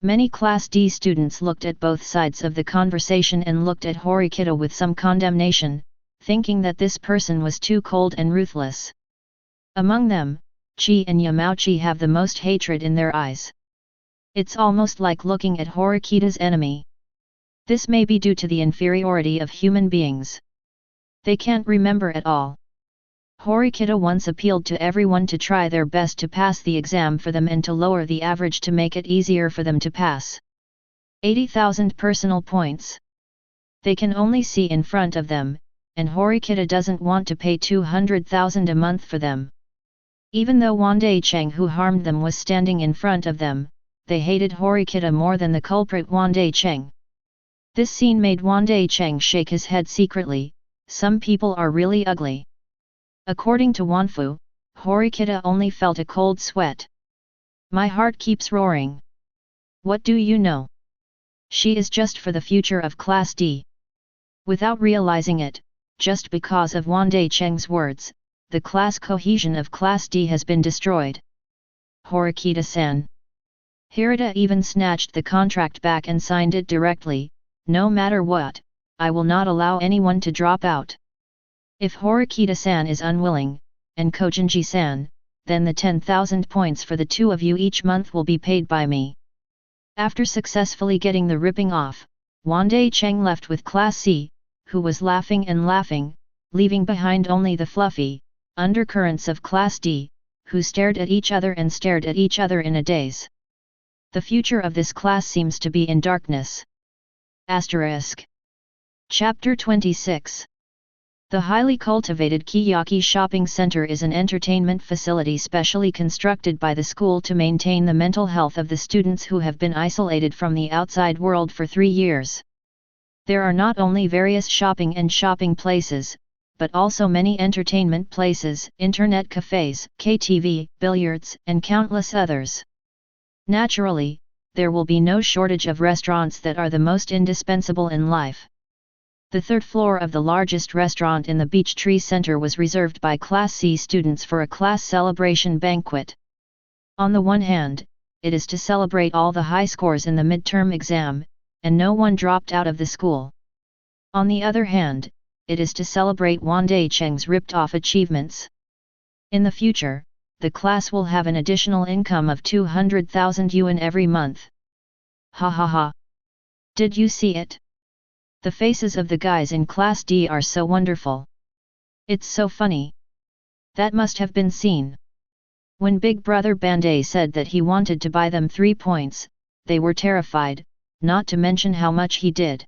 A: Many Class D students looked at both sides of the conversation and looked at Horikita with some condemnation, thinking that this person was too cold and ruthless. Among them, Chi and Yamauchi have the most hatred in their eyes. It's almost like looking at Horikita's enemy. This may be due to the inferiority of human beings. They can't remember at all. Horikita once appealed to everyone to try their best to pass the exam for them and to lower the average to make it easier for them to pass. 80,000 personal points. They can only see in front of them, and Horikita doesn't want to pay 200,000 a month for them. Even though Wandai Cheng who harmed them was standing in front of them, they hated Horikita more than the culprit Wandai Cheng. This scene made Wandai Cheng shake his head secretly. Some people are really ugly. According to Wanfu, Horikita only felt a cold sweat. My heart keeps roaring. What do you know? She is just for the future of Class D. Without realizing it, just because of Wandai Cheng's words, the class cohesion of Class D has been destroyed. Horikita-san. Hirata even snatched the contract back and signed it directly. No matter what, I will not allow anyone to drop out. If Horikita-san is unwilling, and Kojinji-san, then the 10,000 points for the two of you each month will be paid by me. After successfully getting the ripping off, Wandai Cheng left with Class C, who was laughing and laughing, leaving behind only the fluffy undercurrents of Class D, who stared at each other and stared at each other in a daze. The future of this class seems to be in darkness. Asterisk. Chapter 26. The highly cultivated Kiyaki Shopping Center is an entertainment facility specially constructed by the school to maintain the mental health of the students who have been isolated from the outside world for 3 years. There are not only various shopping and shopping places, but also many entertainment places, internet cafes, KTV, billiards, and countless others. Naturally, there will be no shortage of restaurants that are the most indispensable in life. The third floor of the largest restaurant in the Beech Tree Center was reserved by Class C students for a class celebration banquet. On the one hand, it is to celebrate all the high scores in the midterm exam, and no one dropped out of the school. On the other hand, it is to celebrate Wandai Cheng's ripped-off achievements. In the future, the class will have an additional income of 200,000 yuan every month. Ha ha ha! Did you see it? The faces of the guys in Class D are so wonderful. It's so funny. That must have been seen. When Big Brother Bandai said that he wanted to buy them 3 points, they were terrified, not to mention how much he did.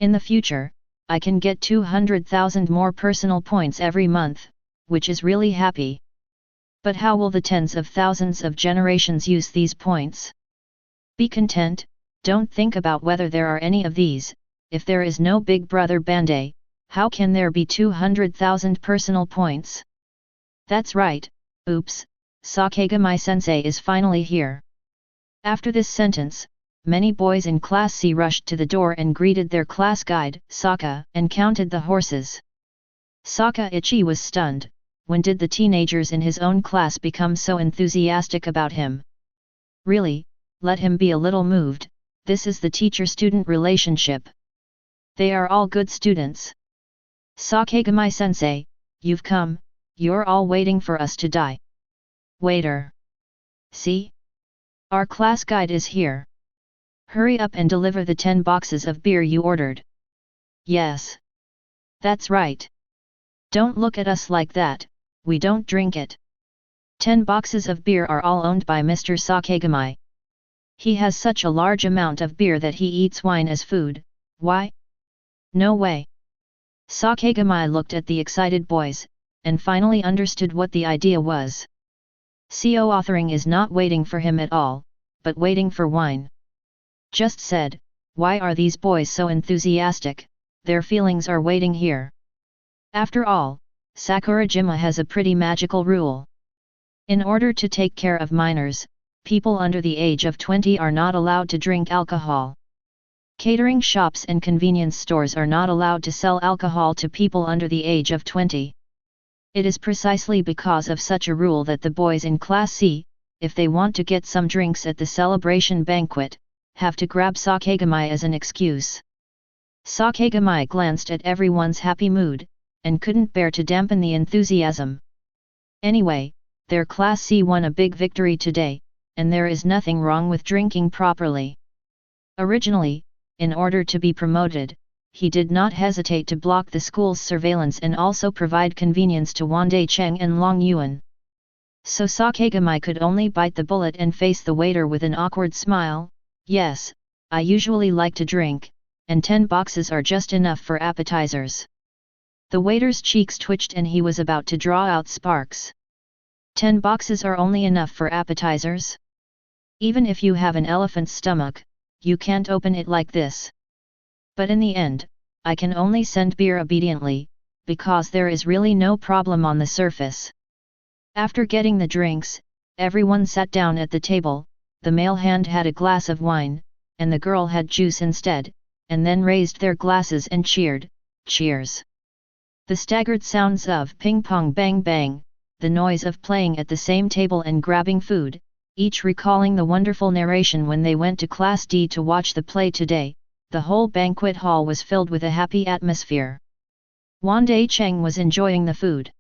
A: In the future, I can get 200,000 more personal points every month, which is really happy. But how will the tens of thousands of generations use these points? Be content, don't think about whether there are any of these. If there is no Big Brother Bandai, how can there be 200,000 personal points? That's right, oops, Sakegamai-sensei is finally here. After this sentence, many boys in Class C rushed to the door and greeted their class guide, Saka, and counted the horses. Saka-ichi was stunned. When did the teenagers in his own class become so enthusiastic about him? Really, let him be a little moved, this is the teacher-student relationship. They are all good students. Sakegamai-sensei, you've come, you're all waiting for us to die. Waiter. See? Our class guide is here. Hurry up and deliver the 10 boxes of beer you ordered. Yes. That's right. Don't look at us like that, we don't drink it. 10 boxes of beer are all owned by Mr. Sakegamai. He has such a large amount of beer that he eats wine as food, why? No way. Sakegamai looked at the excited boys, and finally understood what the idea was. CO authoring is not waiting for him at all, but waiting for wine. Just said, why are these boys so enthusiastic, their feelings are waiting here. After all, Sakurajima has a pretty magical rule. In order to take care of minors, people under the age of 20 are not allowed to drink alcohol. Catering shops and convenience stores are not allowed to sell alcohol to people under the age of 20. It is precisely because of such a rule that the boys in Class C, if they want to get some drinks at the celebration banquet, have to grab Sakegamai as an excuse. Sakegamai glanced at everyone's happy mood, and couldn't bear to dampen the enthusiasm. Anyway, their Class C won a big victory today, and there is nothing wrong with drinking properly. Originally, in order to be promoted, he did not hesitate to block the school's surveillance and also provide convenience to Wandai Cheng and Long Yuan. So Sakegamai could only bite the bullet and face the waiter with an awkward smile. Yes, I usually like to drink, and 10 boxes are just enough for appetizers. The waiter's cheeks twitched and he was about to draw out sparks. 10 boxes are only enough for appetizers? Even if you have an elephant's stomach, you can't open it like this. But in the end, I can only send beer obediently, because there is really no problem on the surface. After getting the drinks, everyone sat down at the table, the male hand had a glass of wine, and the girl had juice instead, and then raised their glasses and cheered, cheers. The staggered sounds of ping pong bang bang, the noise of playing at the same table and grabbing food, each recalling the wonderful narration when they went to Class D to watch the play today, the whole banquet hall was filled with a happy atmosphere. Wandai Cheng was enjoying the food.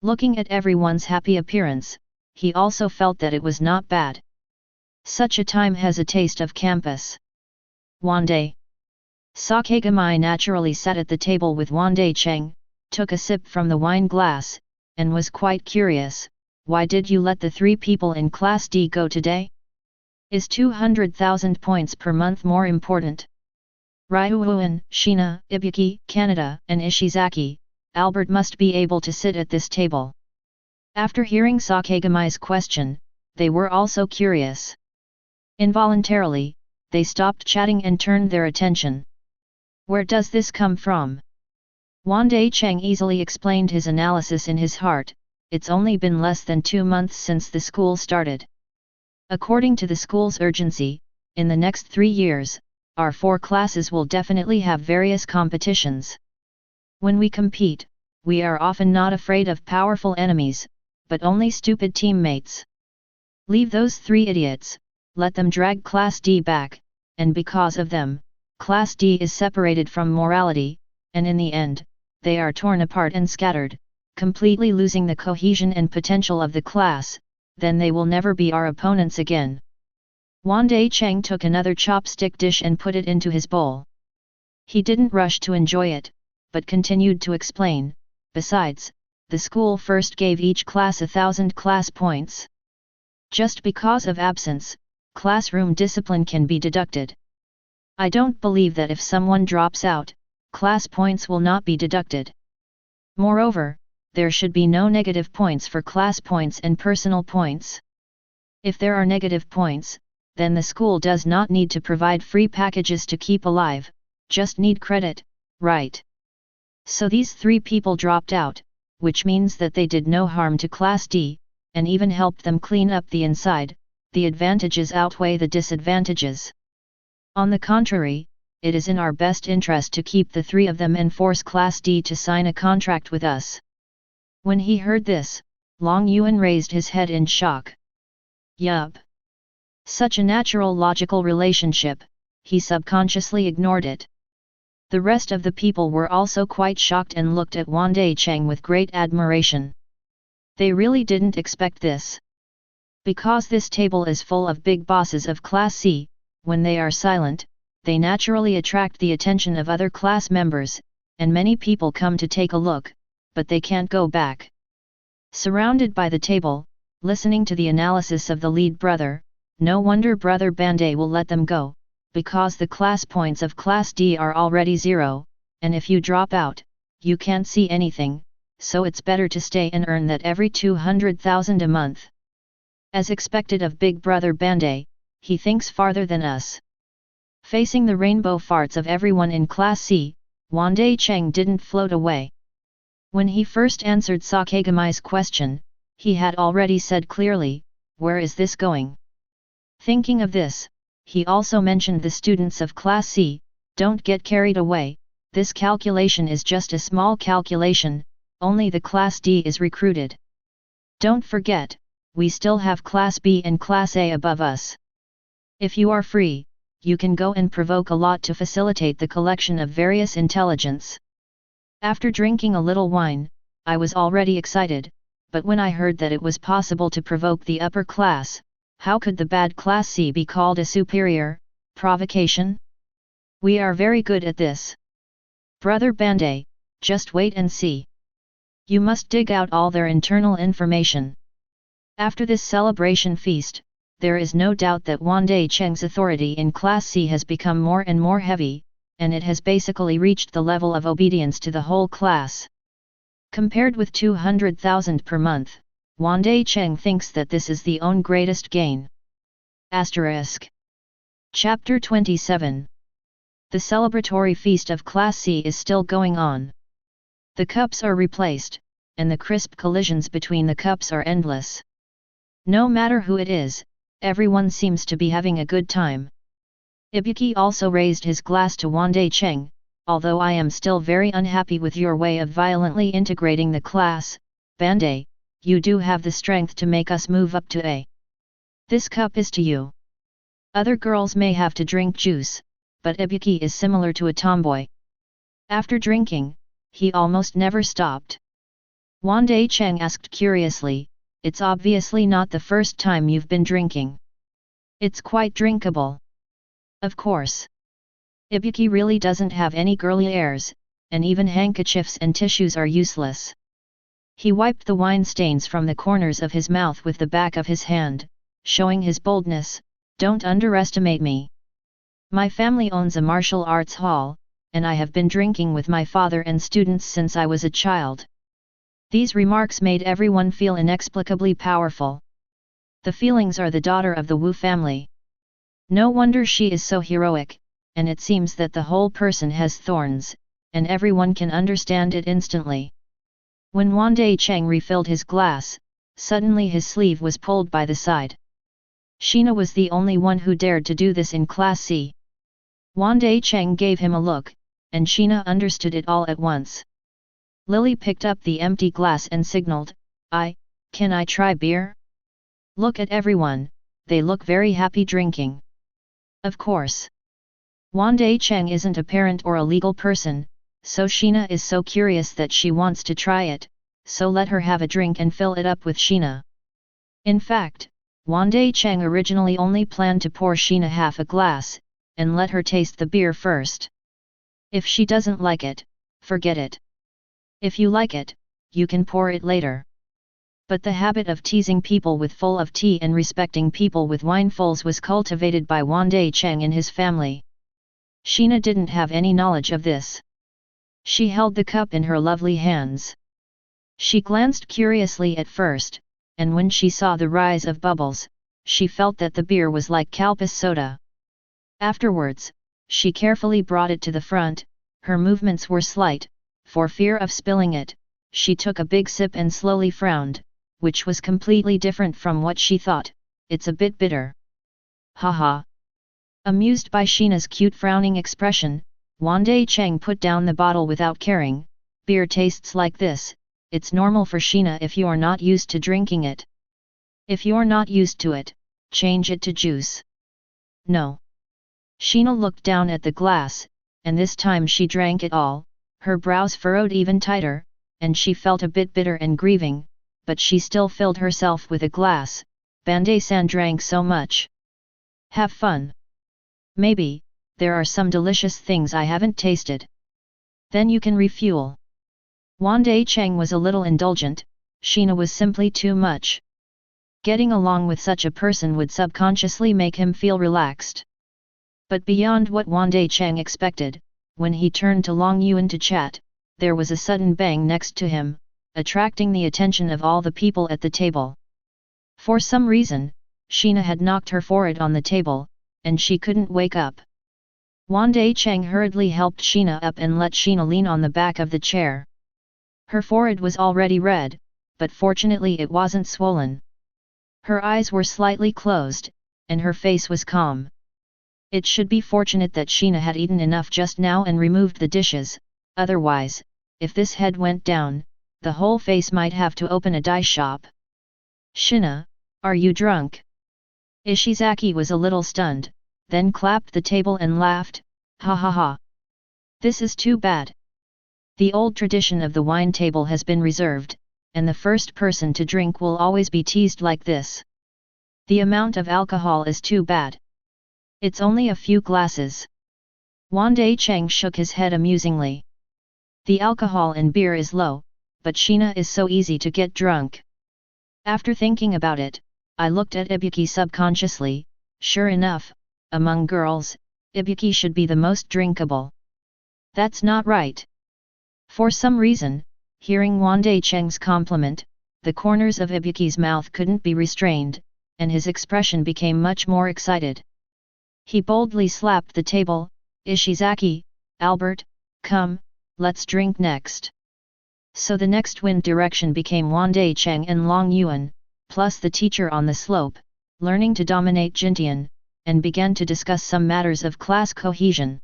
A: Looking at everyone's happy appearance, he also felt that it was not bad. Such a time has a taste of campus. Wandai. Sakagamai naturally sat at the table with Wandai Cheng, took a sip from the wine glass, and was quite curious. Why did you let the 3 people in Class D go today? Is 200,000 points per month more important? Ryuuan, Shina, Ibuki, Kaneda, and Ishizaki, Albert must be able to sit at this table. After hearing Sakagamai's question, they were also curious. Involuntarily, they stopped chatting and turned their attention. Where does this come from? Wandai Cheng easily explained his analysis in his heart. It's only been less than 2 months since the school started. According to the school's urgency, in the next 3 years, our 4 classes will definitely have various competitions. When we compete, we are often not afraid of powerful enemies, but only stupid teammates. Leave those 3 idiots, let them drag Class D back, and because of them, Class D is separated from morality, and in the end, they are torn apart and scattered, completely losing the cohesion and potential of the class, then they will never be our opponents again. Wandai Cheng took another chopstick dish and put it into his bowl. He didn't rush to enjoy it, but continued to explain. Besides, the school first gave each class 1,000 class points. Just because of absence, classroom discipline can be deducted. I don't believe that if someone drops out, class points will not be deducted. Moreover, there should be no negative points for class points and personal points. If there are negative points, then the school does not need to provide free packages to keep alive, just need credit, right? So these 3 people dropped out, which means that they did no harm to Class D, and even helped them clean up the inside. The advantages outweigh the disadvantages. On the contrary, it is in our best interest to keep the 3 of them and force Class D to sign a contract with us. When he heard this, Long Yuan raised his head in shock. Yup. Such a natural logical relationship, he subconsciously ignored it. The rest of the people were also quite shocked and looked at Wandai Cheng with great admiration. They really didn't expect this. Because this table is full of big bosses of Class C, when they are silent, they naturally attract the attention of other class members, and many people come to take a look, but they can't go back. Surrounded by the table, listening to the analysis of the lead brother, no wonder Brother Bandai will let them go, because the class points of Class D are already 0, and if you drop out, you can't see anything, so it's better to stay and earn that every 200,000 a month. As expected of Big Brother Bandai, he thinks farther than us. Facing the rainbow farts of everyone in Class C, Wandai Cheng didn't float away. When he first answered Sakagamai's question, he had already said clearly, "Where is this going?" Thinking of this, he also mentioned the students of Class C, "Don't get carried away, this calculation is just a small calculation, only the Class D is recruited. Don't forget, we still have Class B and Class A above us. If you are free, you can go and provoke a lot to facilitate the collection of various intelligence." After drinking a little wine, I was already excited, but when I heard that it was possible to provoke the upper class, how could the bad Class C be called a superior provocation? We are very good at this. Brother Bandai, just wait and see. You must dig out all their internal information. After this celebration feast, there is no doubt that Wandai Cheng's authority in Class C has become more and more heavy, and it has basically reached the level of obedience to the whole class. Compared with 200,000 per month, Wandai Cheng thinks that this is the own greatest gain. Asterisk. Chapter 27. The celebratory feast of Class C is still going on. The cups are replaced, and the crisp collisions between the cups are endless. No matter who it is, everyone seems to be having a good time. Ibuki also raised his glass to Wandai Cheng. "Although I am still very unhappy with your way of violently integrating the class, Bandai, you do have the strength to make us move up to A. This cup is to you." Other girls may have to drink juice, but Ibuki is similar to a tomboy. After drinking, he almost never stopped. Wandai Cheng asked curiously, it's obviously not the first time you've been drinking. It's quite drinkable. Of course. Ibuki really doesn't have any girly airs, and even handkerchiefs and tissues are useless. He wiped the wine stains from the corners of his mouth with the back of his hand, showing his boldness. Don't underestimate me. My family owns a martial arts hall, and I have been drinking with my father and students since I was a child. These remarks made everyone feel inexplicably powerful. The feelings are the daughter of the Wu family. No wonder she is so heroic, and it seems that the whole person has thorns, and everyone can understand it instantly. When Wandai Cheng refilled his glass, suddenly his sleeve was pulled by the side. Sheena was the only one who dared to do this in Class C. Wandai Cheng gave him a look, and Sheena understood it all at once. Lily picked up the empty glass and signaled, Can I try beer? Look at everyone, they look very happy drinking. Of course. Wandai Cheng isn't a parent or a legal person, so Sheena is so curious that she wants to try it, so let her have a drink and fill it up with Sheena. In fact, Wandai Cheng originally only planned to pour Sheena half a glass, and let her taste the beer first. If she doesn't like it, forget it. If you like it, you can pour it later. But the habit of teasing people with full of tea and respecting people with winefuls was cultivated by Wandai Cheng in his family. Sheena didn't have any knowledge of this. She held the cup in her lovely hands. She glanced curiously at first, and when she saw the rise of bubbles, she felt that the beer was like Kalpas soda. Afterwards, she carefully brought it to the front. Her movements were slight. For fear of spilling it, she took a big sip and slowly frowned, which was completely different from what she thought. It's a bit bitter. Haha. Amused by Sheena's cute frowning expression, Wandai Cheng put down the bottle without caring. Beer tastes like this, it's normal for Sheena if you're not used to drinking it. If you're not used to it, change it to juice. No. Sheena looked down at the glass, and this time she drank it all. Her brows furrowed even tighter, and she felt a bit bitter and grieving, but she still filled herself with a glass. Bandai-san drank so much. Have fun. Maybe, there are some delicious things I haven't tasted. Then you can refuel. Wandai Cheng was a little indulgent. Sheena was simply too much. Getting along with such a person would subconsciously make him feel relaxed. But beyond what Wandai Cheng expected, when he turned to Long Yuan to chat, there was a sudden bang next to him, attracting the attention of all the people at the table. For some reason, Sheena had knocked her forehead on the table, and she couldn't wake up. Wandai Cheng hurriedly helped Sheena up and let Sheena lean on the back of the chair. Her forehead was already red, but fortunately it wasn't swollen. Her eyes were slightly closed, and her face was calm. It should be fortunate that Sheena had eaten enough just now and removed the dishes, otherwise, if this head went down, the whole face might have to open a dye shop. Sheena, are you drunk? Ishizaki was a little stunned, then clapped the table and laughed, ha ha ha. This is too bad. The old tradition of the wine table has been reserved, and the first person to drink will always be teased like this. The amount of alcohol is too bad. It's only a few glasses. Wandai Cheng shook his head amusingly. The alcohol in beer is low, but Sheena is so easy to get drunk. After thinking about it, I looked at Ibuki subconsciously. Sure enough, among girls, Ibuki should be the most drinkable. That's not right. For some reason, hearing Wandai Cheng's compliment, the corners of Ibuki's mouth couldn't be restrained, and his expression became much more excited. He boldly slapped the table. Ishizaki, Albert, come, let's drink next. So the next wind direction became Wandai Cheng and Long Yuan, plus the teacher on the slope, learning to dominate Jintian, and began to discuss some matters of class cohesion.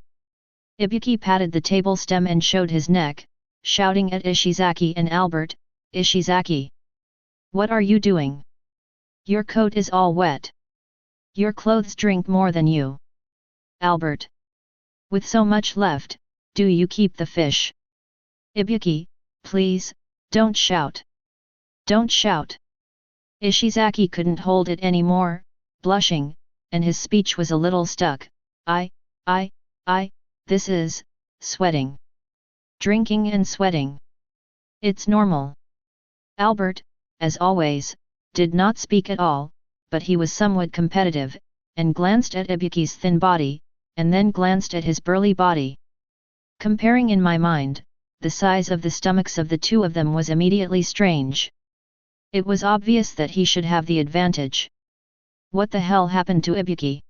A: Ibuki patted the table stem and showed his neck, shouting at Ishizaki and Albert, Ishizaki! What are you doing? Your coat is all wet. Your clothes drink more than you. Albert! With so much left, do you keep the fish? Ibuki, please, Don't shout! Don't shout! Ishizaki couldn't hold it anymore, blushing, and his speech was a little stuck. I, this is, sweating. Drinking and sweating. It's normal. Albert, as always, did not speak at all, but he was somewhat competitive, and glanced at Ibuki's thin body, and then glanced at his burly body. Comparing in my mind, the size of the stomachs of the two of them was immediately strange. It was obvious that he should have the advantage. What the hell happened to Ibuki?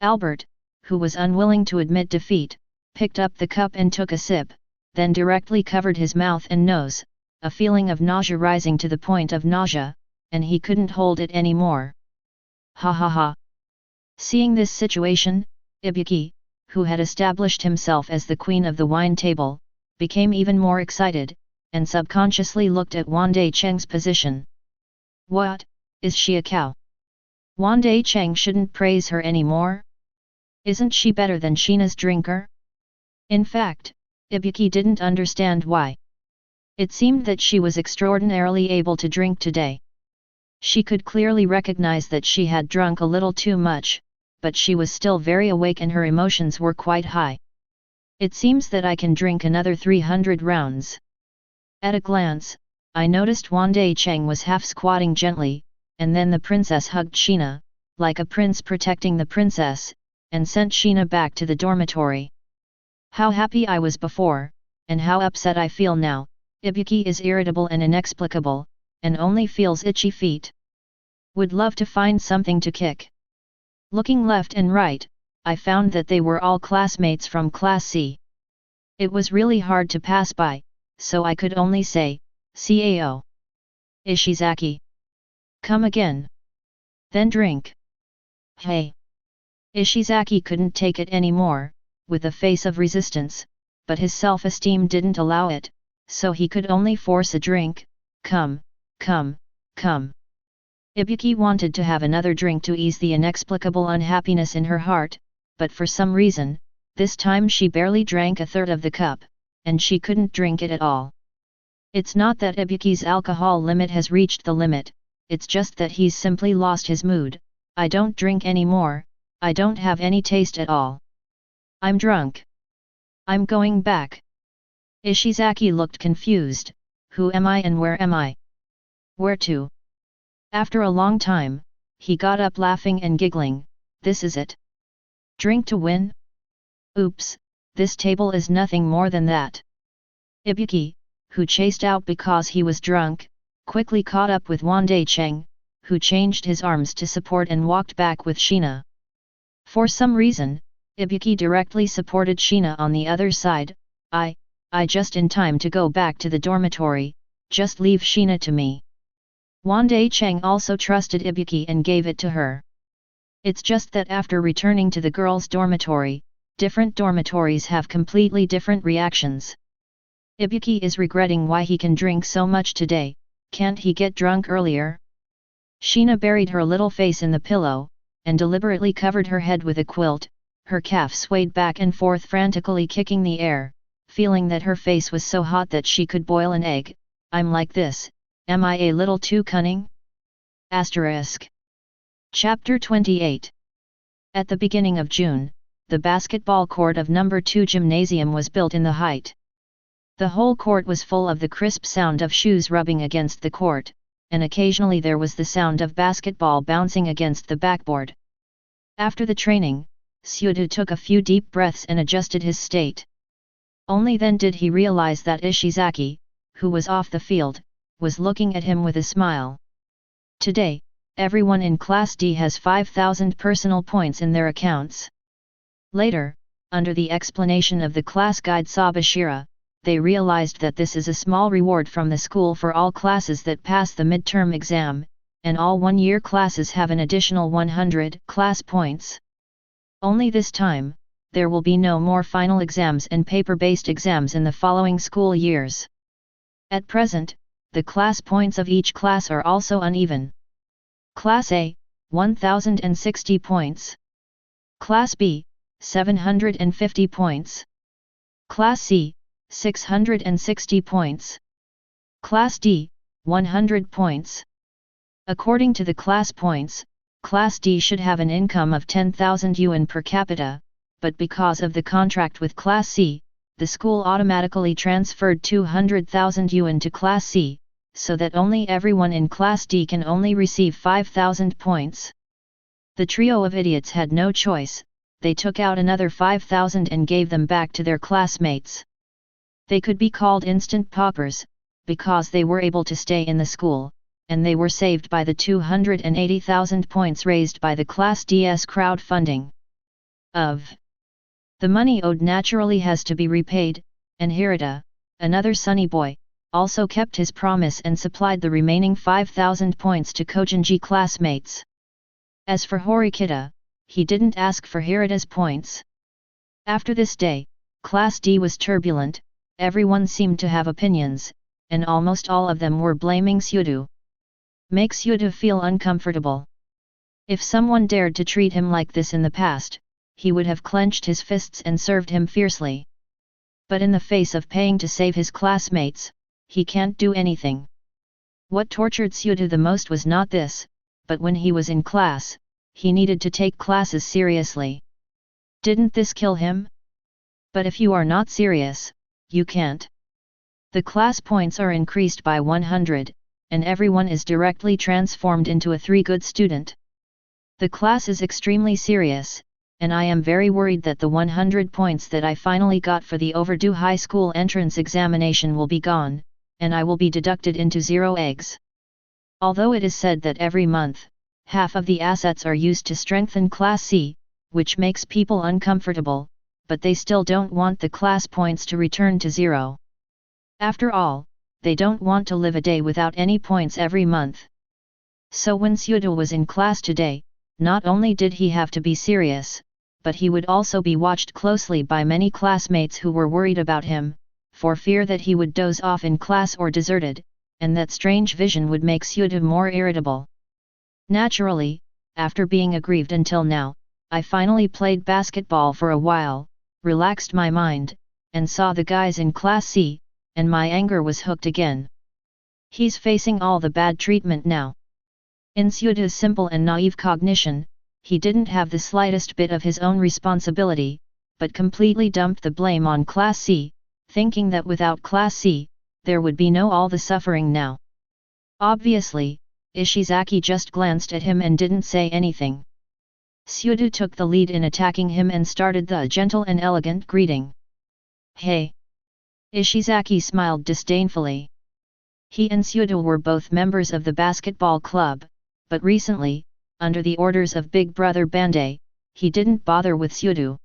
A: Albert, who was unwilling to admit defeat, picked up the cup and took a sip, then directly covered his mouth and nose, a feeling of nausea rising to the point of nausea, and he couldn't hold it anymore. Ha ha ha! Seeing this situation, Ibuki, who had established himself as the queen of the wine table, became even more excited, and subconsciously looked at Wandai Cheng's position. What, is she a cow? Wandai Cheng shouldn't praise her anymore? Isn't she better than Sheena's drinker? In fact, Ibuki didn't understand why. It seemed that she was extraordinarily able to drink today. She could clearly recognize that she had drunk a little too much, but she was still very awake and her emotions were quite high. It seems that I can drink another 300 rounds. At a glance, I noticed Wandai Cheng was half squatting gently, and then the princess hugged Sheena, like a prince protecting the princess, and sent Sheena back to the dormitory. How happy I was before, and how upset I feel now. Ibuki is irritable and inexplicable, and only feels itchy feet. Would love to find something to kick. Looking left and right, I found that they were all classmates from Class C. It was really hard to pass by, so I could only say, "Cao. Ishizaki. Come again. Then drink." Hey! Ishizaki couldn't take it anymore, with a face of resistance, but his self-esteem didn't allow it, so he could only force a drink. Come. Ibuki wanted to have another drink to ease the inexplicable unhappiness in her heart, but for some reason, this time she barely drank a third of the cup, and she couldn't drink it at all. It's not that Ibuki's alcohol limit has reached the limit, it's just that he's simply lost his mood. I don't drink anymore, I don't have any taste at all. I'm drunk. I'm going back. Ishizaki looked confused. Who am I and where am I? Where to? After a long time, he got up laughing and giggling. This is it. Drink to win? Oops, this table is nothing more than that. Ibuki, who chased out because he was drunk, quickly caught up with Wandai Cheng, who changed his arms to support and walked back with Sheena. For some reason, Ibuki directly supported Sheena on the other side. I just in time to go back to the dormitory, just leave Sheena to me. Wandai Cheng also trusted Ibuki and gave it to her. It's just that after returning to the girls' dormitory, different dormitories have completely different reactions. Ibuki is regretting why he can drink so much today. Can't he get drunk earlier? Sheena buried her little face in the pillow, and deliberately covered her head with a quilt. Her calf swayed back and forth frantically kicking the air, feeling that her face was so hot that she could boil an egg. I'm like this, am I a little too cunning? Asterisk. Chapter 28. At the beginning of June, the basketball court of number 2 gymnasium was built in the height. The whole court was full of the crisp sound of shoes rubbing against the court, and occasionally there was the sound of basketball bouncing against the backboard. After the training, Xiao Jiu took a few deep breaths and adjusted his state. Only then did he realize that Ishizaki, who was off the field, was looking at him with a smile. Today, everyone in Class D has 5,000 personal points in their accounts. Later, under the explanation of the class guide Sabashira, they realized that this is a small reward from the school for all classes that pass the midterm exam, and all one-year classes have an additional 100 class points. Only this time, there will be no more final exams and paper-based exams in the following school years. At present, the class points of each class are also uneven. Class A, 1060 points. Class B, 750 points. Class C, 660 points. Class D, 100 points. According to the class points, Class D should have an income of 10,000 yuan per capita, but because of the contract with Class C, the school automatically transferred 200,000 yuan to Class C, so that only everyone in Class D can only receive 5,000 points. The trio of idiots had no choice, they took out another 5,000 and gave them back to their classmates. They could be called instant paupers, because they were able to stay in the school, and they were saved by the 280,000 points raised by the Class D's crowdfunding. The money owed naturally has to be repaid, and Hirata, another sunny boy, also kept his promise and supplied the remaining 5,000 points to Kojinji classmates. As for Horikita, he didn't ask for Hirata's points. After this day, Class D was turbulent, everyone seemed to have opinions, and almost all of them were blaming Xiao. Make Xiao feel uncomfortable. If someone dared to treat him like this in the past, he would have clenched his fists and served him fiercely. But in the face of paying to save his classmates, he can't do anything. What tortured Xiao the most was not this, but when he was in class, he needed to take classes seriously. Didn't this kill him? But if you are not serious, you can't. The class points are increased by 100, and everyone is directly transformed into a 3-good student. The class is extremely serious, and I am very worried that the 100 points that I finally got for the overdue high school entrance examination will be gone, and I will be deducted into 0 eggs. Although it is said that every month, half of the assets are used to strengthen Class C, which makes people uncomfortable, but they still don't want the class points to return to 0. After all, they don't want to live a day without any points every month. So when Xiao was in class today, not only did he have to be serious, but he would also be watched closely by many classmates who were worried about him, for fear that he would doze off in class or deserted, and that strange vision would make Xiao more irritable. Naturally, after being aggrieved until now, I finally played basketball for a while, relaxed my mind, and saw the guys in Class C, and my anger was hooked again. He's facing all the bad treatment now. In Xiao's simple and naive cognition, he didn't have the slightest bit of his own responsibility, but completely dumped the blame on Class C, thinking that without Class C, there would be no all the suffering now. Obviously, Ishizaki just glanced at him and didn't say anything. Xiao took the lead in attacking him and started the gentle and elegant greeting. Hey! Ishizaki smiled disdainfully. He and Xiao were both members of the basketball club, but recently, under the orders of Big Brother Bandai, he didn't bother with Xiao.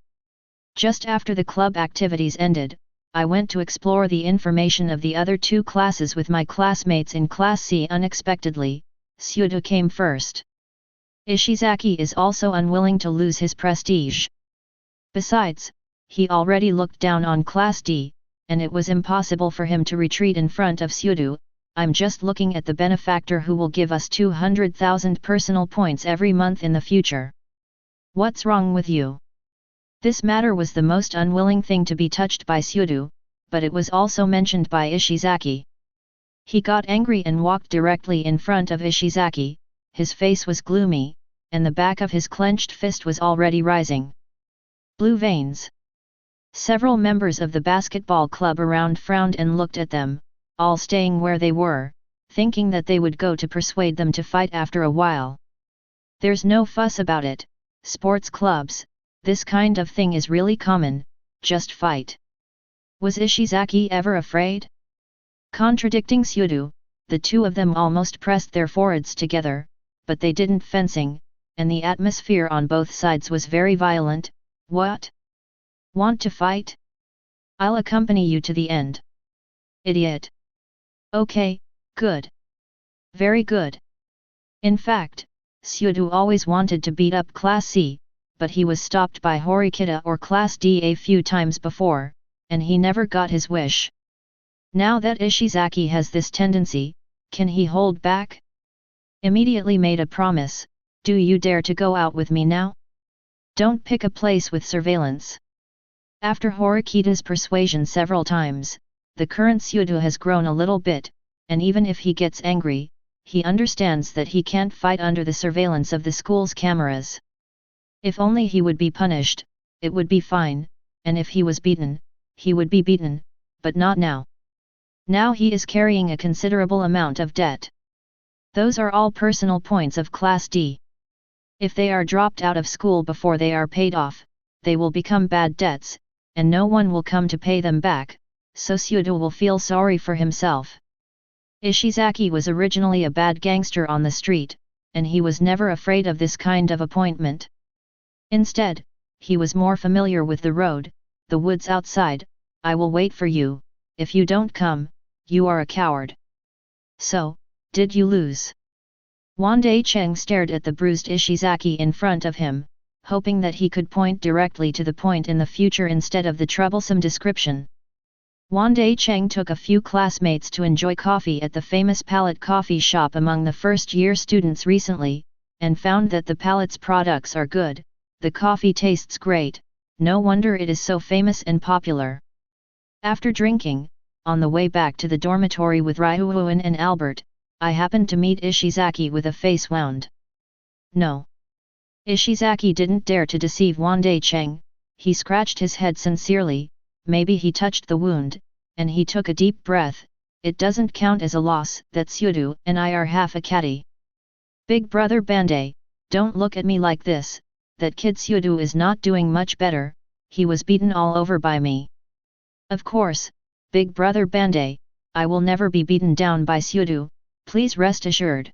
A: Just after the club activities ended, I went to explore the information of the other 2 classes with my classmates in Class C. Unexpectedly, Xiao came first. Ishizaki is also unwilling to lose his prestige. Besides, he already looked down on Class D, and it was impossible for him to retreat in front of Xiao. I'm just looking at the benefactor who will give us 200,000 personal points every month in the future. What's wrong with you? This matter was the most unwilling thing to be touched by Xiao, but it was also mentioned by Ishizaki. He got angry and walked directly in front of Ishizaki, his face was gloomy, and the back of his clenched fist was already rising. Blue veins. Several members of the basketball club around frowned and looked at them, all staying where they were, thinking that they would go to persuade them to fight after a while. There's no fuss about it, sports clubs, this kind of thing is really common, just fight. Was Ishizaki ever afraid? Contradicting Xiao, the 2 of them almost pressed their foreheads together, but they didn't fencing, and the atmosphere on both sides was very violent. What? Want to fight? I'll accompany you to the end. Idiot. Okay, good. Very good. In fact, Xiao always wanted to beat up Class C, but he was stopped by Horikita or Class D a few times before, and he never got his wish. Now that Ishizaki has this tendency, can he hold back? Immediately made a promise, do you dare to go out with me now? Don't pick a place with surveillance. After Horikita's persuasion several times, the current Xiao has grown a little bit, and even if he gets angry, he understands that he can't fight under the surveillance of the school's cameras. If only he would be punished, it would be fine, and if he was beaten, he would be beaten, but not now. Now he is carrying a considerable amount of debt. Those are all personal points of Class D. If they are dropped out of school before they are paid off, they will become bad debts, and no one will come to pay them back, so Xiao will feel sorry for himself. Ishizaki was originally a bad gangster on the street, and he was never afraid of this kind of appointment. Instead, he was more familiar with the road, the woods outside. I will wait for you. If you don't come, you are a coward. So, did you lose? Wandai Cheng stared at the bruised Ishizaki in front of him, hoping that he could point directly to the point in the future instead of the troublesome description. Wandai Cheng took a few classmates to enjoy coffee at the famous Palette coffee shop among the first-year students recently, and found that the Palette's products are good, the coffee tastes great, no wonder it is so famous and popular. After drinking, on the way back to the dormitory with Ryuan and Albert, I happened to meet Ishizaki with a face wound. No. Ishizaki didn't dare to deceive Wandai Cheng, he scratched his head sincerely, maybe he touched the wound, and he took a deep breath. It doesn't count as a loss that Xiao and I are half a caddy. Big brother Bandai, don't look at me like this, that kid Xiao is not doing much better, he was beaten all over by me. Of course, big brother Bandai, I will never be beaten down by Xiao, please rest assured.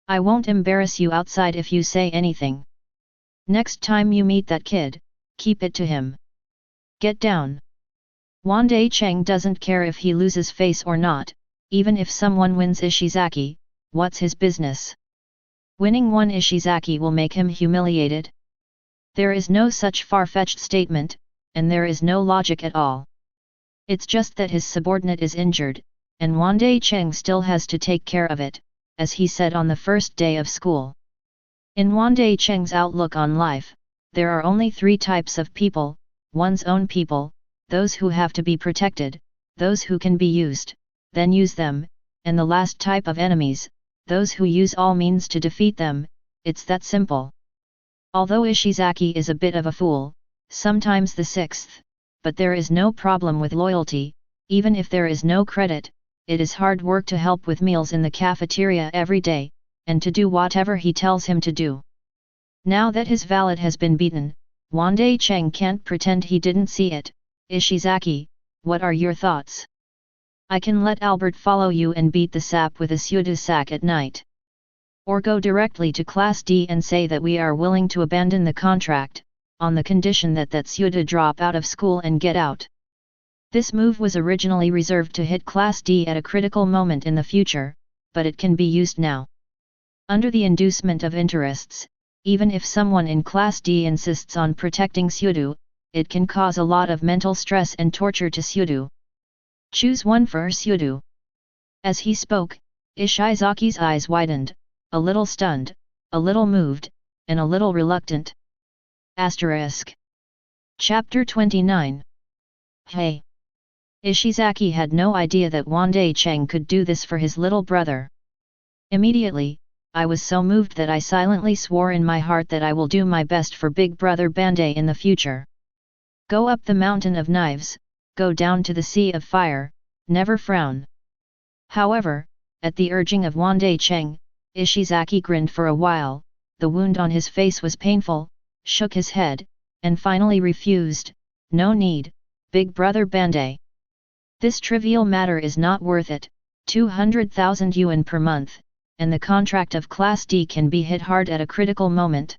A: I won't embarrass you outside if you say anything. Next time you meet that kid, keep it to him. Get down. Wandai Cheng doesn't care if he loses face or not, even if someone wins Ishizaki, what's his business? Winning one Ishizaki will make him humiliated? There is no such far-fetched statement, and there is no logic at all. It's just that his subordinate is injured, and Wandai Cheng still has to take care of it, as he said on the first day of school. In Wandai Cheng's outlook on life, there are only three types of people: one's own people, those who have to be protected, those who can be used, then use them, and the last type of enemies, those who use all means to defeat them. It's that simple. Although Ishizaki is a bit of a fool, sometimes the sixth, but there is no problem with loyalty. Even if there is no credit, it is hard work to help with meals in the cafeteria every day, and to do whatever he tells him to do. Now that his valet has been beaten, Wandai Cheng can't pretend he didn't see it. Ishizaki, what are your thoughts? I can let Albert follow you and beat the sap with a Xiao sack at night. Or go directly to Class D and say that we are willing to abandon the contract, on the condition that Xiao drop out of school and get out. This move was originally reserved to hit Class D at a critical moment in the future, but it can be used now. Under the inducement of interests, even if someone in Class D insists on protecting Xiao, it can cause a lot of mental stress and torture to Xiao. Choose one for Xiao. As he spoke, Ishizaki's eyes widened, a little stunned, a little moved, and a little reluctant. Asterisk. Chapter 29. Hey! Ishizaki had no idea that Wandai Cheng could do this for his little brother. Immediately, I was so moved that I silently swore in my heart that I will do my best for big brother Bandai in the future. Go up the mountain of knives, go down to the sea of fire, never frown. However, at the urging of Wandai Cheng, Ishizaki grinned for a while, the wound on his face was painful, shook his head, and finally refused. No need, big brother Bandai. This trivial matter is not worth it, 200,000 yuan per month, and the contract of Class D can be hit hard at a critical moment.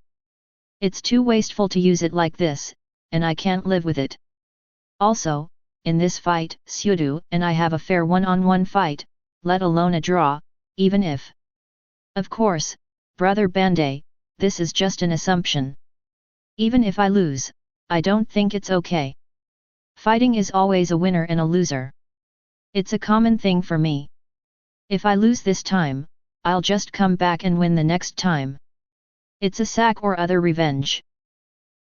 A: It's too wasteful to use it like this, and I can't live with it. Also, in this fight, Xiao and I have a fair one-on-one fight, let alone a draw, even if. Of course, brother Bandai, this is just an assumption. Even if I lose, I don't think it's okay. Fighting is always a winner and a loser. It's a common thing for me. If I lose this time, I'll just come back and win the next time. It's a sack or other revenge.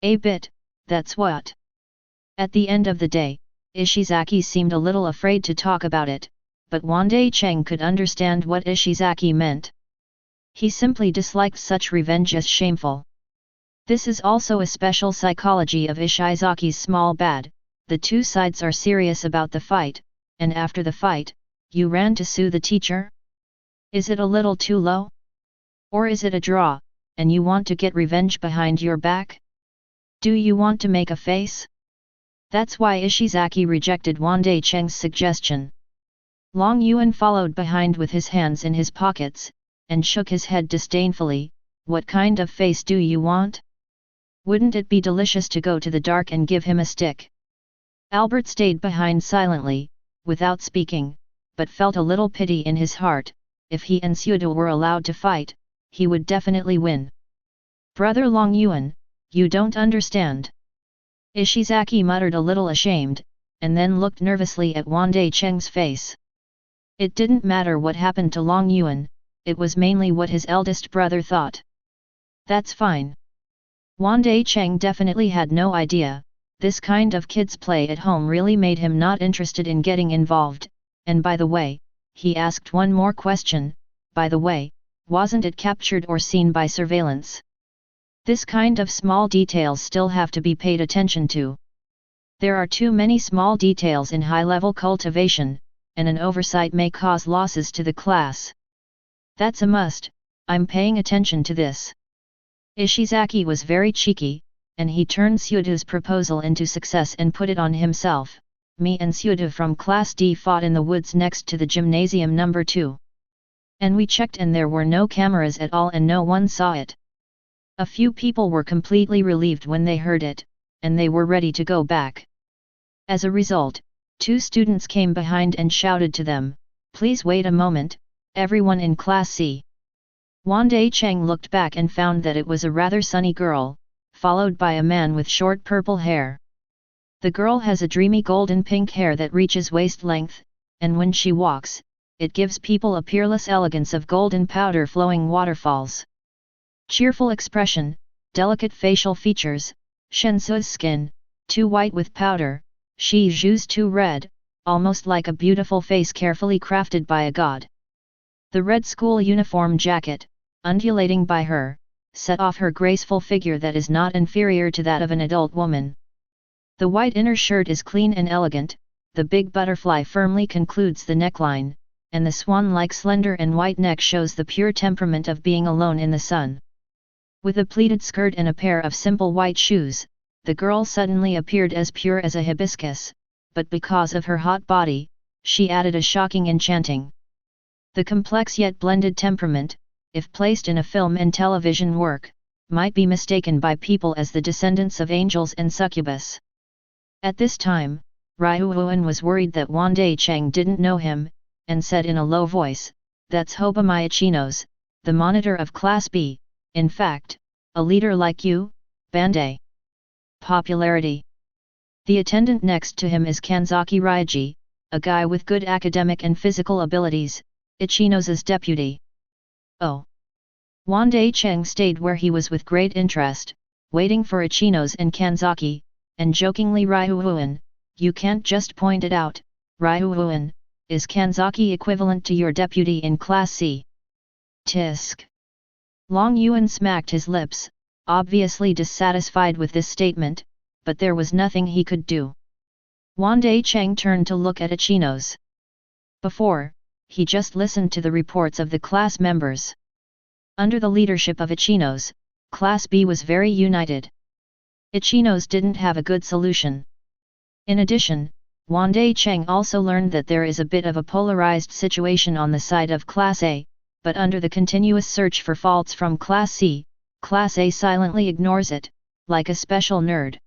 A: A bit, that's what. At the end of the day, Ishizaki seemed a little afraid to talk about it, but Wandai Cheng could understand what Ishizaki meant. He simply disliked such revenge as shameful. This is also a special psychology of Ishizaki's small bad. The two sides are serious about the fight, and after the fight, you ran to sue the teacher? Is it a little too low? Or is it a draw, and you want to get revenge behind your back? Do you want to make a face? That's why Ishizaki rejected Wandai Cheng's suggestion. Long Yuan followed behind with his hands in his pockets, and shook his head disdainfully. What kind of face do you want? Wouldn't it be delicious to go to the dark and give him a stick? Albert stayed behind silently, without speaking, but felt a little pity in his heart. If he and Xiao were allowed to fight, he would definitely win. Brother Long Yuan, you don't understand. Ishizaki muttered a little ashamed, and then looked nervously at Wandai Cheng's face. It didn't matter what happened to Long Yuan, it was mainly what his eldest brother thought. That's fine. Wandai Cheng definitely had no idea. This kind of kids play at home really made him not interested in getting involved, and by the way, he asked one more question, by the way, wasn't it captured or seen by surveillance? This kind of small details still have to be paid attention to. There are too many small details in high-level cultivation, and an oversight may cause losses to the class. That's a must, I'm paying attention to this. Ishizaki was very cheeky, and he turned Xiao's proposal into success and put it on himself. Me and Xiao from Class D fought in the woods next to the gymnasium number 2. And we checked and there were no cameras at all and no one saw it. A few people were completely relieved when they heard it, and they were ready to go back. As a result, 2 students came behind and shouted to them, "Please wait a moment, everyone in Class C." Wandai Cheng looked back and found that it was a rather sunny girl, followed by a man with short purple hair. The girl has a dreamy golden pink hair that reaches waist length, and when she walks, it gives people a peerless elegance of golden powder flowing waterfalls. Cheerful expression, delicate facial features, Shensu's skin, too white with powder, Xiao Jiu's too red, almost like a beautiful face carefully crafted by a god. The red school uniform jacket, undulating by her, set off her graceful figure that is not inferior to that of an adult woman. The white inner shirt is clean and elegant, the big butterfly firmly concludes the neckline, and the swan-like slender and white neck shows the pure temperament of being alone in the sun. With a pleated skirt and a pair of simple white shoes, the girl suddenly appeared as pure as a hibiscus, but because of her hot body, she added a shocking enchanting. The complex yet blended temperament, if placed in a film and television work, might be mistaken by people as the descendants of angels and succubus. At this time, Ryuan was worried that Wandai Cheng didn't know him, and said in a low voice, "That's Hobamaya Chinos, the monitor of Class B, in fact, a leader like you, Bandai." Popularity. The attendant next to him is Kanzaki Ryoji, a guy with good academic and physical abilities, Ichinos' deputy. Oh. Wandai Cheng stayed where he was with great interest, waiting for Ichinos and Kanzaki, and jokingly Ryuan, "You can't just point it out, Ryuan, is Kanzaki equivalent to your deputy in Class C?" Tisk. Long Yuan smacked his lips, obviously dissatisfied with this statement, but there was nothing he could do. Wandai Cheng turned to look at Ichinos. Before, he just listened to the reports of the class members. Under the leadership of Ichinos, Class B was very united. Ichinos didn't have a good solution. In addition, Wandai Cheng also learned that there is a bit of a polarized situation on the side of Class A, but under the continuous search for faults from Class C, Class A silently ignores it, like a special nerd.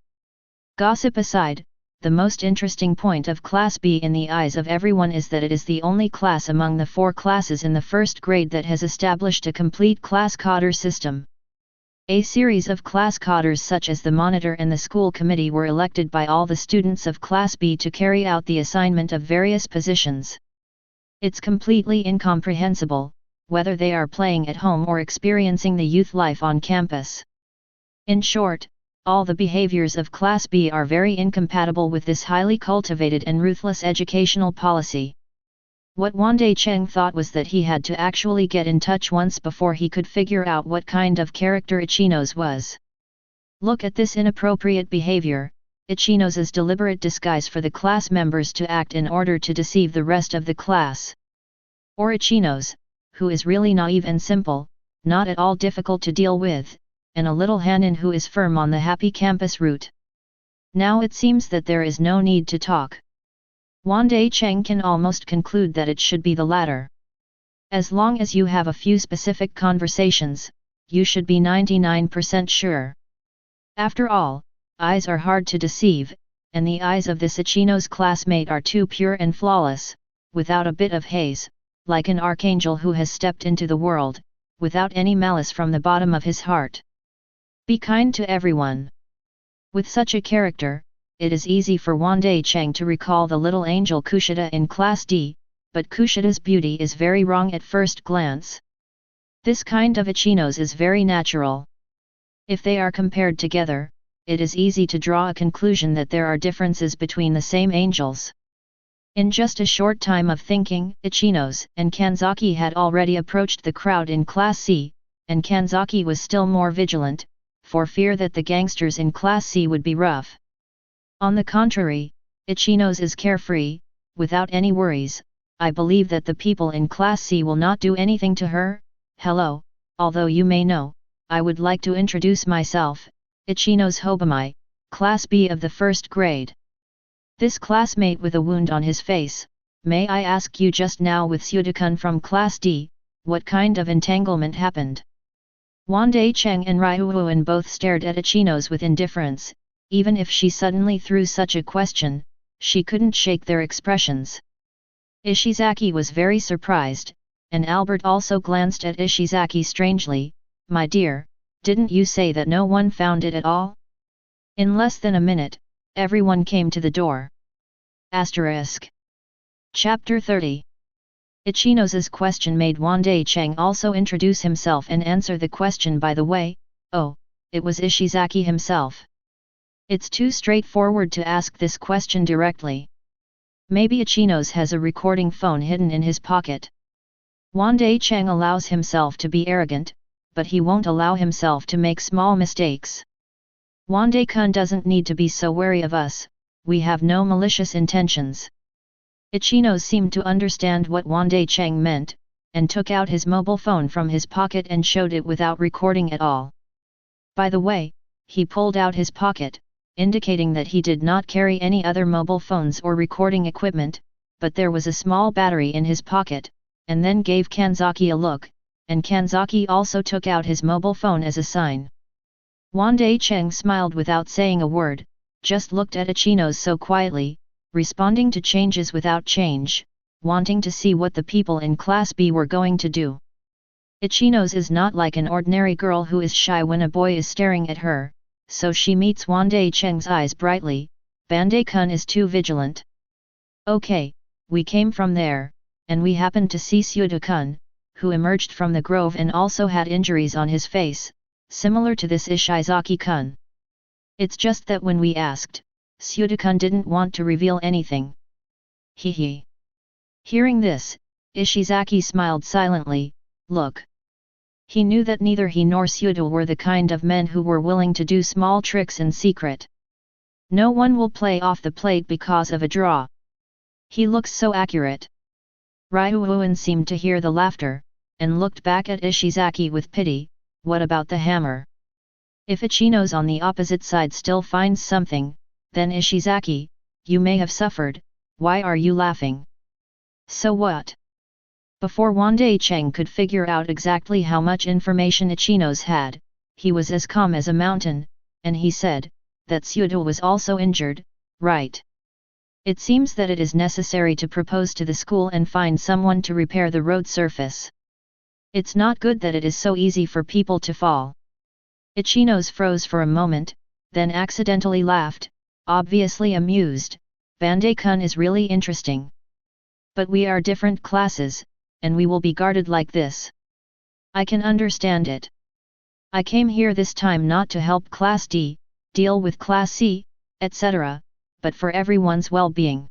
A: Gossip aside, the most interesting point of Class B in the eyes of everyone is that it is the only class among the 4 classes in the first grade that has established a complete class cadre system. A series of class cadres such as the monitor and the school committee were elected by all the students of Class B to carry out the assignment of various positions. It's completely incomprehensible, whether they are playing at home or experiencing the youth life on campus. In short, all the behaviors of Class B are very incompatible with this highly cultivated and ruthless educational policy. What Wandai Cheng thought was that he had to actually get in touch once before he could figure out what kind of character Ichinos was. Look at this inappropriate behavior, Ichinos' deliberate disguise for the class members to act in order to deceive the rest of the class. Or Ichinos, who is really naive and simple, not at all difficult to deal with, and a little Hanin who is firm on the happy campus route. Now it seems that there is no need to talk. Wandai Cheng can almost conclude that it should be the latter. As long as you have a few specific conversations, you should be 99% sure. After all, eyes are hard to deceive, and the eyes of this Ichino's classmate are too pure and flawless, without a bit of haze, like an archangel who has stepped into the world, without any malice from the bottom of his heart. Be kind to everyone. With such a character, it is easy for Wandai Cheng to recall the little angel Kushida in Class D, but Kushida's beauty is very wrong at first glance. This kind of Ichinos is very natural. If they are compared together, it is easy to draw a conclusion that there are differences between the same angels. In just a short time of thinking, Ichinos and Kanzaki had already approached the crowd in Class C, and Kanzaki was still more vigilant, for fear that the gangsters in Class C would be rough. On the contrary, Ichinos is carefree, without any worries. I believe that the people in Class C will not do anything to her. Hello, although you may know, I would like to introduce myself, Ichinos Hobamai, Class B of the first grade. This classmate with a wound on his face, may I ask you just now with Suda-kun from Class D, what kind of entanglement happened? Wandai Cheng and Ryuuan both stared at Ichinos with indifference. Even if she suddenly threw such a question, she couldn't shake their expressions. Ishizaki was very surprised, and Albert also glanced at Ishizaki strangely. My dear, didn't you say that no one found it at all? In less than a minute, everyone came to the door. Asterisk. Chapter 30. Ichinos' question made Wandai Cheng also introduce himself and answer the question by the way. Oh, it was Ishizaki himself. It's too straightforward to ask this question directly. Maybe Ichinos has a recording phone hidden in his pocket. Wandai Cheng allows himself to be arrogant, but he won't allow himself to make small mistakes. Wandai-kun doesn't need to be so wary of us, we have no malicious intentions. Ichinos seemed to understand what Wandai Cheng meant, and took out his mobile phone from his pocket and showed it without recording at all. By the way, he pulled out his pocket, indicating that he did not carry any other mobile phones or recording equipment, but there was a small battery in his pocket, and then gave Kanzaki a look, and Kanzaki also took out his mobile phone as a sign. Wandai Cheng smiled without saying a word, just looked at Ichinos so quietly, responding to changes without change, wanting to see what the people in Class B were going to do. Ichinos is not like an ordinary girl who is shy when a boy is staring at her, so she meets Wandai Cheng's eyes brightly. Bandai-kun is too vigilant. Okay, we came from there, and we happened to see Suda-kun, who emerged from the grove and also had injuries on his face, similar to this Ishizaki-kun. It's just that when we asked, Suda-kun didn't want to reveal anything. Hehe. Hearing this, Ishizaki smiled silently. Look. He knew that neither he nor Suda were the kind of men who were willing to do small tricks in secret. No one will play off the plate because of a draw. He looks so accurate. Ryuuan seemed to hear the laughter, and looked back at Ishizaki with pity. What about the hammer? If Ichinos on the opposite side still finds something, then Ishizaki, you may have suffered. Why are you laughing? So what? Before Wandai Cheng could figure out exactly how much information Ichinos had, he was as calm as a mountain, and he said, that Suda was also injured, right? It seems that it is necessary to propose to the school and find someone to repair the road surface. It's not good that it is so easy for people to fall. Ichinos froze for a moment, then accidentally laughed, obviously amused. Bandai-kun is really interesting. But we are different classes, and we will be guarded like this. I can understand it. I came here this time not to help Class D, deal with Class C, etc., but for everyone's well-being.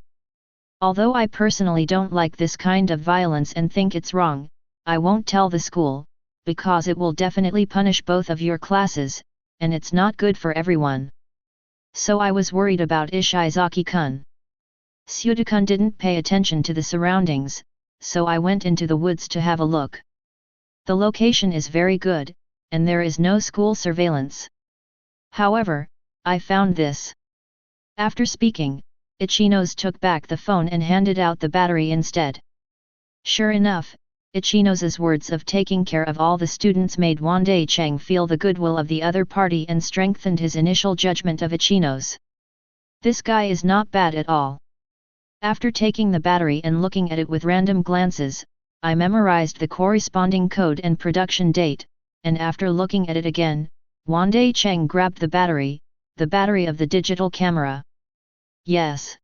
A: Although I personally don't like this kind of violence and think it's wrong, I won't tell the school, because it will definitely punish both of your classes, and it's not good for everyone. So I was worried about Ishizaki-kun. Suda-kun didn't pay attention to the surroundings, so I went into the woods to have a look. The location is very good, and there is no school surveillance. However, I found this. After speaking, Ichinos took back the phone and handed out the battery instead. Sure enough, Ichinos' words of taking care of all the students made Wandai Cheng feel the goodwill of the other party and strengthened his initial judgment of Ichinos. This guy is not bad at all. After taking the battery and looking at it with random glances, I memorized the corresponding code and production date, and after looking at it again, Wandai Cheng grabbed the battery of the digital camera. Yes.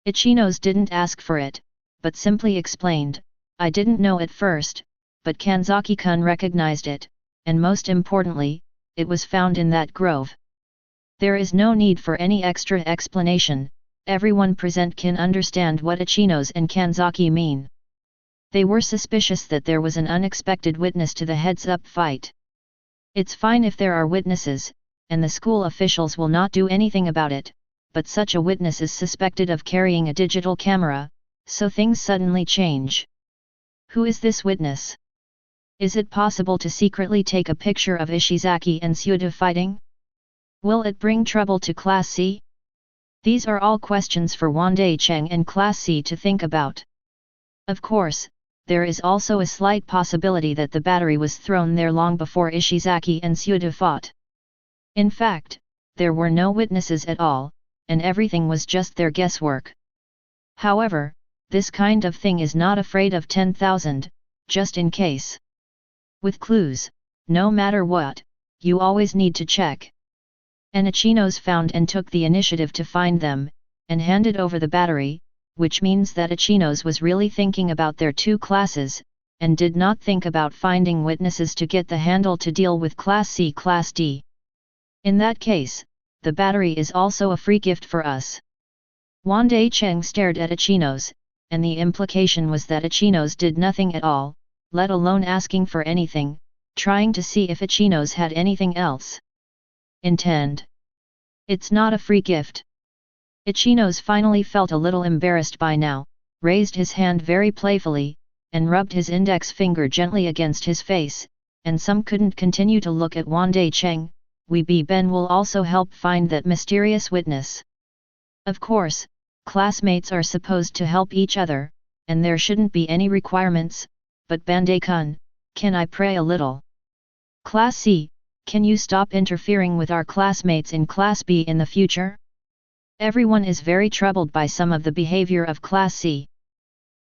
A: Ichinos didn't ask for it, but simply explained, I didn't know at first, but Kanzaki-kun recognized it, and most importantly, it was found in that grove. There is no need for any extra explanation, everyone present can understand what Ichinos and Kanzaki mean. They were suspicious that there was an unexpected witness to the heads-up fight. It's fine if there are witnesses, and the school officials will not do anything about it, but such a witness is suspected of carrying a digital camera, so things suddenly change. Who is this witness? Is it possible to secretly take a picture of Ishizaki and Suda fighting? Will it bring trouble to Class C? These are all questions for Wandai Cheng and Class C to think about. Of course, there is also a slight possibility that the battery was thrown there long before Ishizaki and Suda fought. In fact, there were no witnesses at all, and everything was just their guesswork. However, this kind of thing is not afraid of 10,000, just in case. With clues, no matter what, you always need to check. And Ichinos found and took the initiative to find them, and handed over the battery, which means that Ichinos was really thinking about their two classes, and did not think about finding witnesses to get the handle to deal with Class C, Class D. In that case, the battery is also a free gift for us. Wandai Cheng stared at Ichinos, and the implication was that Ichinos did nothing at all, let alone asking for anything, trying to see if Ichinos had anything else. Intend. It's not a free gift. Ichinos finally felt a little embarrassed by now, raised his hand very playfully, and rubbed his index finger gently against his face, and some couldn't continue to look at Wandai Cheng. Ben will also help find that mysterious witness. Of course, classmates are supposed to help each other, and there shouldn't be any requirements, but Bandai-kun, can I pray a little? Class C, can you stop interfering with our classmates in Class B in the future? Everyone is very troubled by some of the behavior of Class C.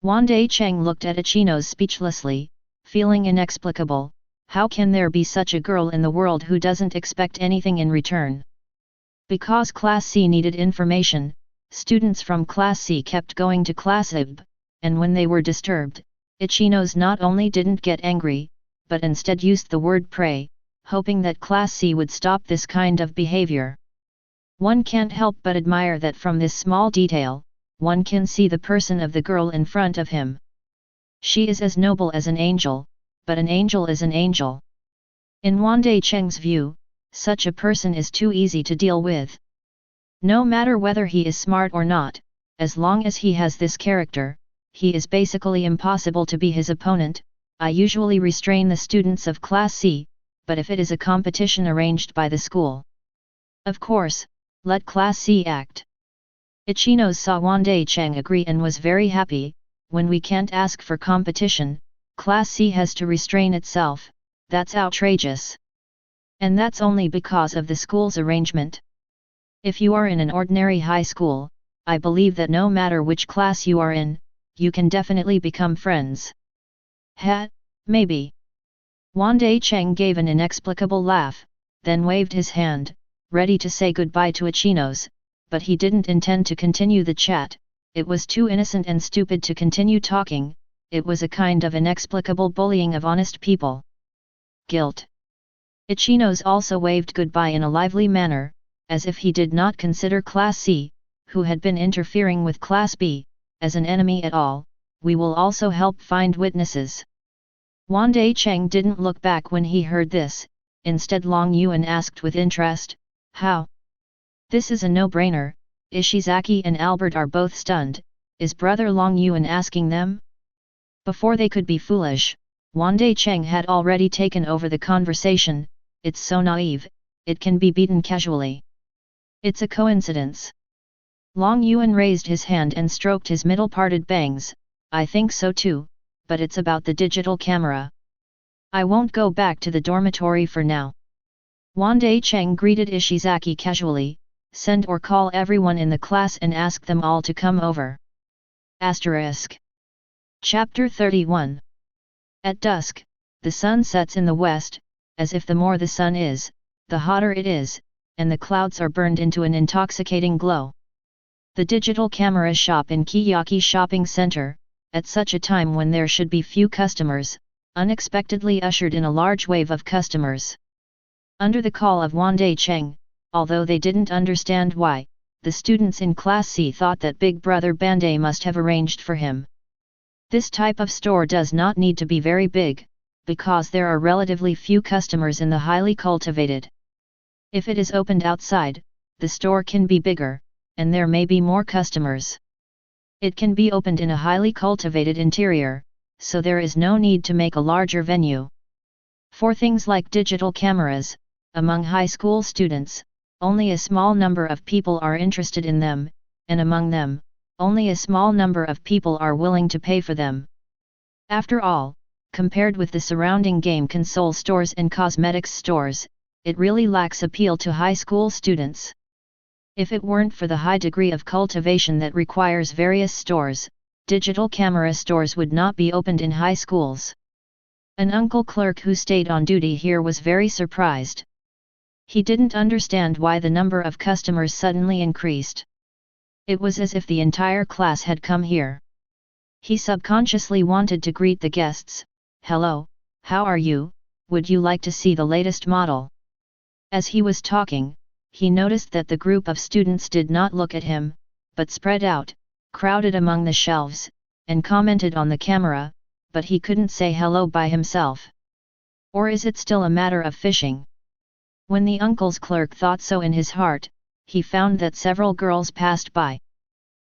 A: Wandai Cheng looked at Ichinos speechlessly, feeling inexplicable. How can there be such a girl in the world who doesn't expect anything in return? Because Class C needed information, students from Class C kept going to Class IB, and when they were disturbed, Ichinos not only didn't get angry, but instead used the word pray, hoping that Class C would stop this kind of behavior. One can't help but admire that from this small detail, one can see the person of the girl in front of him. She is as noble as an angel, but an angel is an angel. In Wandai Cheng's view, such a person is too easy to deal with. No matter whether he is smart or not, as long as he has this character, he is basically impossible to be his opponent. I usually restrain the students of Class C, but if it is a competition arranged by the school, of course, let Class C act. Ichinos saw Wandai Cheng agree and was very happy. When we can't ask for competition, Class C has to restrain itself. That's outrageous. And that's only because of the school's arrangement. If you are in an ordinary high school, I believe that no matter which class you are in, you can definitely become friends. Maybe. Wandai Cheng gave an inexplicable laugh, then waved his hand, ready to say goodbye to Ichinos, but he didn't intend to continue the chat. It was too innocent and stupid to continue talking. It was a kind of inexplicable bullying of honest people. Guilt. Ichinos also waved goodbye in a lively manner, as if he did not consider Class C, who had been interfering with Class B, as an enemy at all, we will also help find witnesses. Wandai Cheng didn't look back when he heard this, instead Long Yuan asked with interest, how? This is a no-brainer. Ishizaki and Albert are both stunned. Is brother Long Yuan asking them? Before they could be foolish, Wandai Cheng had already taken over the conversation. It's so naive, it can be beaten casually. It's a coincidence. Long Yuan raised his hand and stroked his middle-parted bangs. I think so too, but it's about the digital camera. I won't go back to the dormitory for now. Wandai Cheng greeted Ishizaki casually, send or call everyone in the class and ask them all to come over. Asterisk. Chapter 31. At dusk, the sun sets in the west, as if the more the sun is, the hotter it is, and the clouds are burned into an intoxicating glow. The digital camera shop in Kiyaki Shopping Center, at such a time when there should be few customers, unexpectedly ushered in a large wave of customers. Under the call of Wandai Cheng, although they didn't understand why, the students in Class C thought that Big Brother Bandai must have arranged for him. This type of store does not need to be very big, because there are relatively few customers in the highly cultivated. If it is opened outside, the store can be bigger, and there may be more customers. It can be opened in a highly cultivated interior, so there is no need to make a larger venue. For things like digital cameras, among high school students, only a small number of people are interested in them, and among them, only a small number of people are willing to pay for them. After all, compared with the surrounding game console stores and cosmetics stores, it really lacks appeal to high school students. If it weren't for the high degree of cultivation that requires various stores, digital camera stores would not be opened in high schools. An uncle clerk who stayed on duty here was very surprised. He didn't understand why the number of customers suddenly increased. It was as if the entire class had come here. He subconsciously wanted to greet the guests. Hello, how are you? Would you like to see the latest model? As he was talking, he noticed that the group of students did not look at him, but spread out, crowded among the shelves, and commented on the camera, but he couldn't say hello by himself. Or is it still a matter of fishing? When the uncle's clerk thought so in his heart, he found that several girls passed by.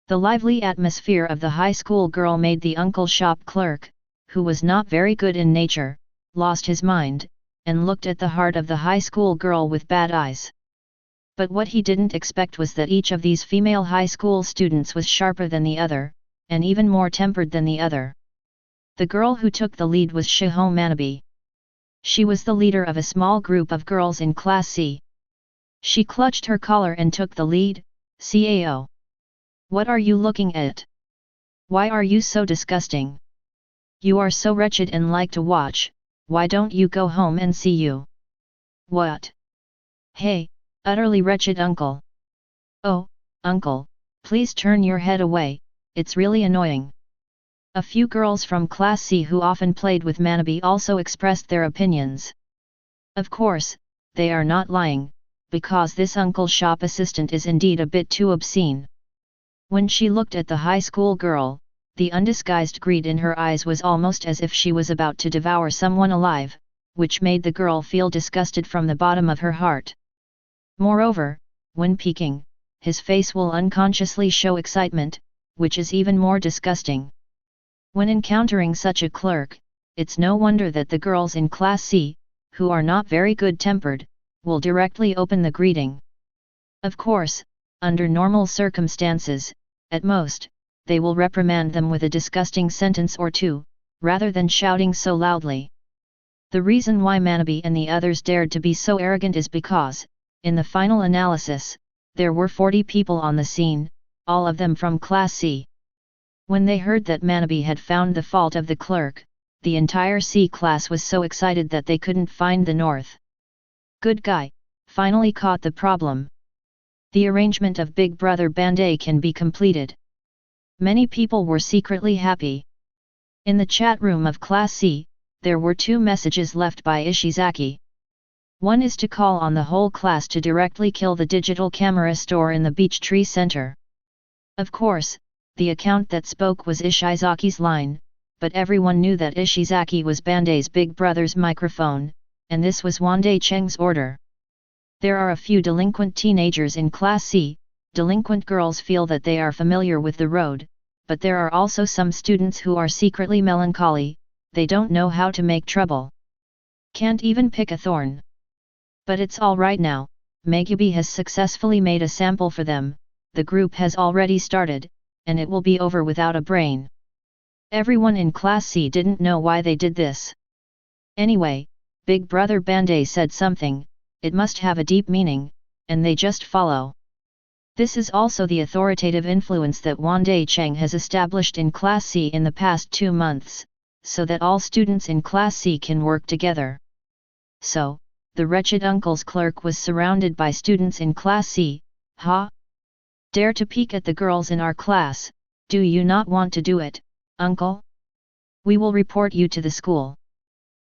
A: The lively atmosphere of the high school girl made the uncle shop clerk, who was not very good in nature, lost his mind, and looked at the heart of the high school girl with bad eyes. But what he didn't expect was that each of these female high school students was sharper than the other, and even more tempered than the other. The girl who took the lead was Shiho Manabe. She was the leader of a small group of girls in Class C. She clutched her collar and took the lead. Cao. What are you looking at? Why are you so disgusting? You are so wretched and like to watch, why don't you go home and see you? What? Hey, utterly wretched uncle. Oh, uncle, please turn your head away, it's really annoying. A few girls from Class C who often played with Manabe also expressed their opinions. Of course, they are not lying, because this uncle shop assistant is indeed a bit too obscene. When she looked at the high school girl, the undisguised greed in her eyes was almost as if she was about to devour someone alive, which made the girl feel disgusted from the bottom of her heart. Moreover, when peeking, his face will unconsciously show excitement, which is even more disgusting. When encountering such a clerk, it's no wonder that the girls in Class C, who are not very good-tempered, will directly open the greeting. Of course, under normal circumstances, at most, they will reprimand them with a disgusting sentence or two, rather than shouting so loudly. The reason why Manabe and the others dared to be so arrogant is because, in the final analysis, there were 40 people on the scene, all of them from Class C. When they heard that Manabe had found the fault of the clerk, the entire C class was so excited that they couldn't find the north. Good guy, finally caught the problem. The arrangement of Big Brother Bandai can be completed. Many people were secretly happy. In the chat room of Class C, there were 2 messages left by Ishizaki. One is to call on the whole class to directly kill the digital camera store in the Beech Tree Center. Of course, The account that spoke was Ishizaki's line, but everyone knew that Ishizaki was Bandai's big brother's microphone, and this was Wandai Cheng's order. There are a few delinquent teenagers in Class C. Delinquent girls feel that they are familiar with the road, but there are also some students who are secretly melancholy. They don't know how to make trouble. Can't even pick a thorn. But it's all right now. Megubi has successfully made a sample for them. The group has already started, and it will be over without a brain. Everyone in Class C didn't know why they did this. Anyway, Big Brother Bandai said something, it must have a deep meaning, and they just follow. This is also the authoritative influence that Wandai Cheng has established in Class C in the past 2 months, so that all students in Class C can work together. So, the wretched uncle's clerk was surrounded by students in Class C. Ha! Dare to peek at the girls in our class, do you not want to do it, uncle? We will report you to the school.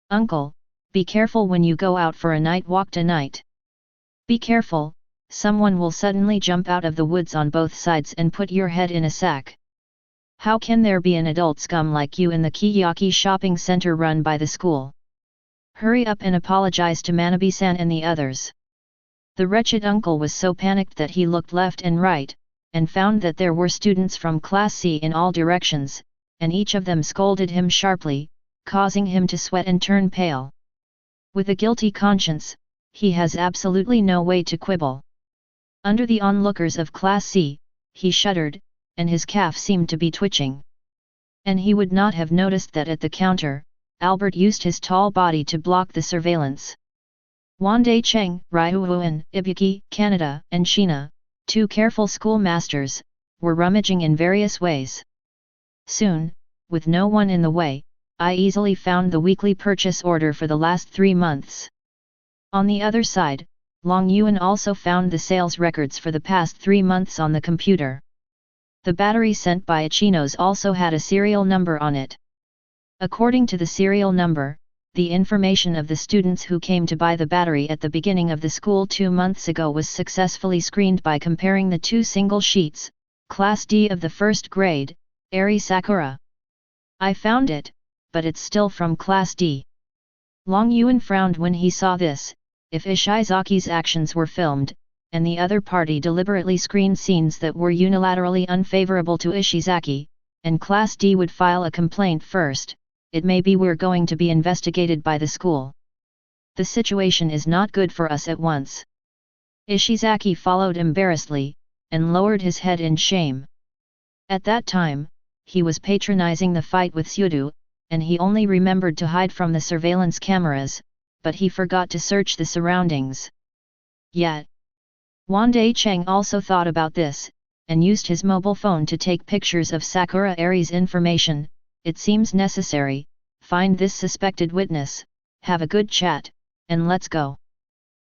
A: Uncle, be careful when you go out for a night walk tonight. Be careful, someone will suddenly jump out of the woods on both sides and put your head in a sack. How can there be an adult scum like you in the Kiyaki shopping center run by the school? Hurry up and apologize to Manabe-san and the others. The wretched uncle was so panicked that he looked left and right, and found that there were students from Class C in all directions, and each of them scolded him sharply, causing him to sweat and turn pale. With a guilty conscience, he has absolutely no way to quibble. Under the onlookers of Class C, he shuddered, and his calf seemed to be twitching. And he would not have noticed that at the counter, Albert used his tall body to block the surveillance. Wandai Cheng, Ryuan, Ibuki, Canada, and Sheena, 2 careful schoolmasters, were rummaging in various ways. Soon, with no one in the way, I easily found the weekly purchase order for the last 3 months. On the other side, Long Yuan also found the sales records for the past 3 months on the computer. The battery sent by Ichinos also had a serial number on it. According to the serial number, the information of the students who came to buy the battery at the beginning of the school 2 months ago was successfully screened by comparing the 2 single sheets, Class D of the 1st grade, Eri Sakura. I found it, but it's still from Class D. Long Yuan frowned when he saw this. If Ishizaki's actions were filmed, and the other party deliberately screened scenes that were unilaterally unfavorable to Ishizaki, and Class D would file a complaint first, it may be we're going to be investigated by the school. The situation is not good for us at once. Ishizaki followed embarrassedly, and lowered his head in shame. At that time, he was patronizing the fight with Sudu, and he only remembered to hide from the surveillance cameras, but he forgot to search the surroundings. Yet, Wandai Cheng also thought about this, and used his mobile phone to take pictures of Sakura Eri's information. It seems necessary, find this suspected witness, have a good chat, and let's go.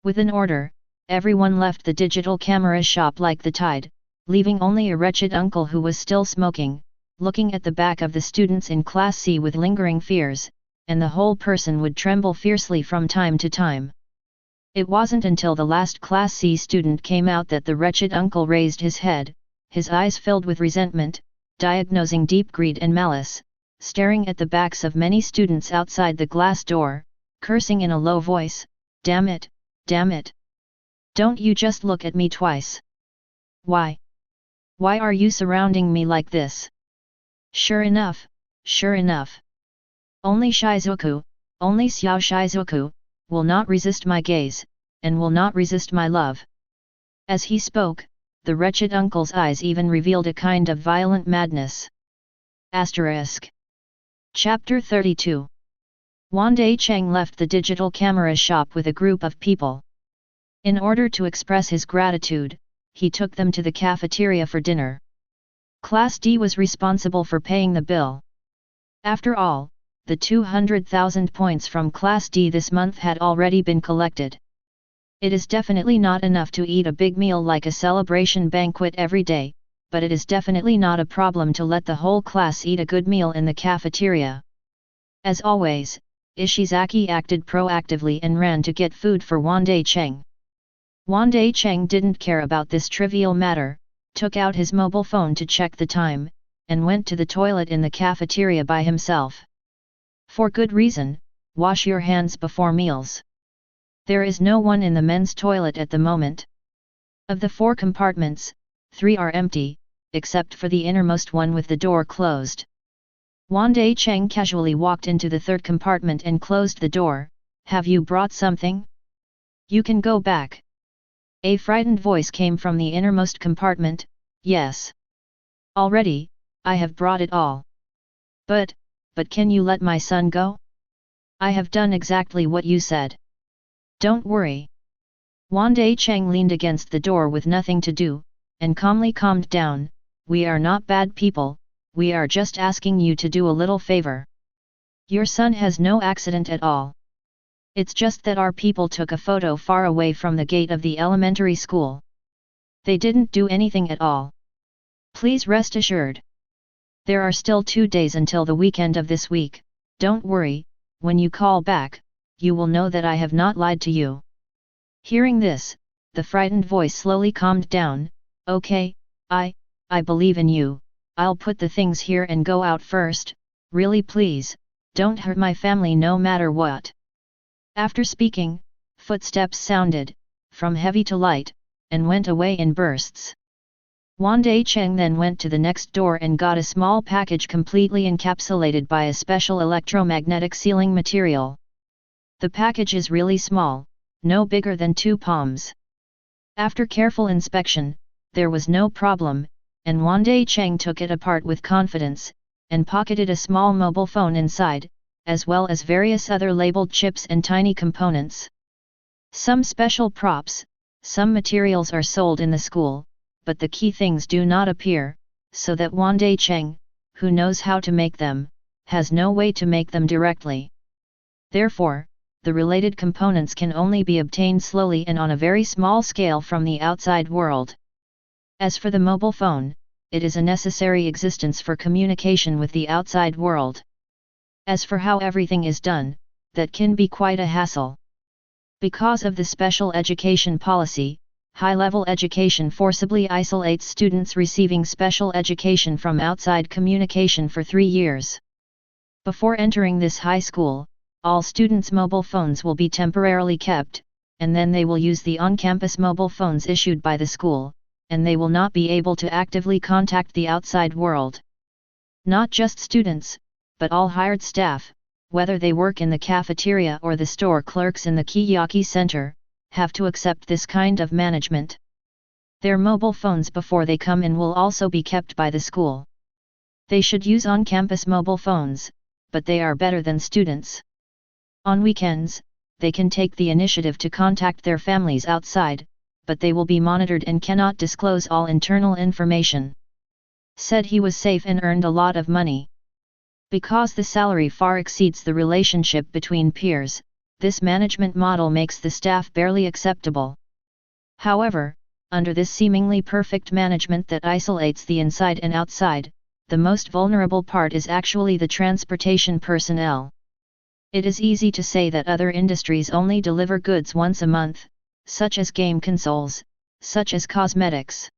A: With an order, everyone left the digital camera shop like the tide, leaving only a wretched uncle who was still smoking, looking at the back of the students in Class C with lingering fears, and the whole person would tremble fiercely from time to time. It wasn't until the last Class C student came out that the wretched uncle raised his head, his eyes filled with resentment, diagnosing deep greed and malice, staring at the backs of many students outside the glass door, cursing in a low voice, "Damn it, damn it! Don't you just look at me twice? Why? Why are you surrounding me like this? Sure enough, sure enough. Only Shizuku, only Xiao Shizuku, will not resist my gaze, and will not resist my love." As he spoke, the wretched uncle's eyes even revealed a kind of violent madness. Asterisk. Chapter 32. Wandai Cheng left the digital camera shop with a group of people. In order to express his gratitude, he took them to the cafeteria for dinner. Class D was responsible for paying the bill. After all, the 200,000 points from Class D this month had already been collected. It is definitely not enough to eat a big meal like a celebration banquet every day, but it is definitely not a problem to let the whole class eat a good meal in the cafeteria. As always, Ishizaki acted proactively and ran to get food for Wandai Cheng. Wandai Cheng didn't care about this trivial matter, took out his mobile phone to check the time, and went to the toilet in the cafeteria by himself. For good reason, wash your hands before meals. There is no one in the men's toilet at the moment. Of the 4 compartments, 3 are empty, except for the innermost one with the door closed. Wandai Cheng casually walked into the 3rd compartment and closed the door. Have you brought something? You can go back. A frightened voice came from the innermost compartment. Yes. Already, I have brought it all. But can you let my son go? I have done exactly what you said. Don't worry. Wandai Cheng leaned against the door with nothing to do, and calmly calmed down. We are not bad people, we are just asking you to do a little favor. Your son has no accident at all. It's just that our people took a photo far away from the gate of the elementary school. They didn't do anything at all. Please rest assured. There are still 2 days until the weekend of this week. Don't worry, when you call back, you will know that I have not lied to you. Hearing this, the frightened voice slowly calmed down. Okay, I believe in you. I'll put the things here and go out first. Really please, don't hurt my family no matter what. After speaking, footsteps sounded, from heavy to light, and went away in bursts. Wandai Cheng then went to the next door and got a small package completely encapsulated by a special electromagnetic sealing material. The package is really small, no bigger than 2 palms. After careful inspection, there was no problem, and Wandai Cheng took it apart with confidence, and pocketed a small mobile phone inside, as well as various other labeled chips and tiny components. Some special props, some materials are sold in the school, but the key things do not appear, so that Wandai Cheng, who knows how to make them, has no way to make them directly. Therefore, the related components can only be obtained slowly and on a very small scale from the outside world. As for the mobile phone, it is a necessary existence for communication with the outside world. As for how everything is done, that can be quite a hassle. Because of the special education policy, high-level education forcibly isolates students receiving special education from outside communication for 3 years. Before entering this high school, all students' mobile phones will be temporarily kept, and then they will use the on-campus mobile phones issued by the school, and they will not be able to actively contact the outside world. Not just students, but all hired staff, whether they work in the cafeteria or the store clerks in the Kiyaki Center, have to accept this kind of management. Their mobile phones before they come in will also be kept by the school. They should use on-campus mobile phones, but they are better than students. On weekends, they can take the initiative to contact their families outside, but they will be monitored and cannot disclose all internal information. Said he was safe and earned a lot of money. Because the salary far exceeds the relationship between peers, this management model makes the staff barely acceptable. However, under this seemingly perfect management that isolates the inside and outside, the most vulnerable part is actually the transportation personnel. It is easy to say that other industries only deliver goods once a month, such as game consoles, such as cosmetics.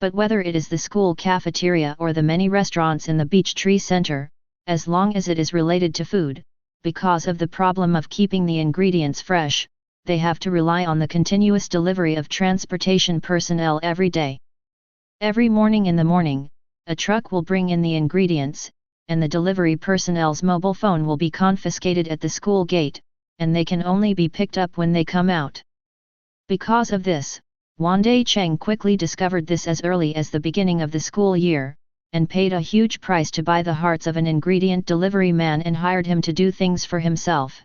A: But whether it is the school cafeteria or the many restaurants in the Beech Tree Center, as long as it is related to food, because of the problem of keeping the ingredients fresh, they have to rely on the continuous delivery of transportation personnel every day. Every morning in the morning, a truck will bring in the ingredients, and the delivery personnel's mobile phone will be confiscated at the school gate, and they can only be picked up when they come out. Because of this, Wandai Cheng quickly discovered this as early as the beginning of the school year, and paid a huge price to buy the hearts of an ingredient delivery man and hired him to do things for himself,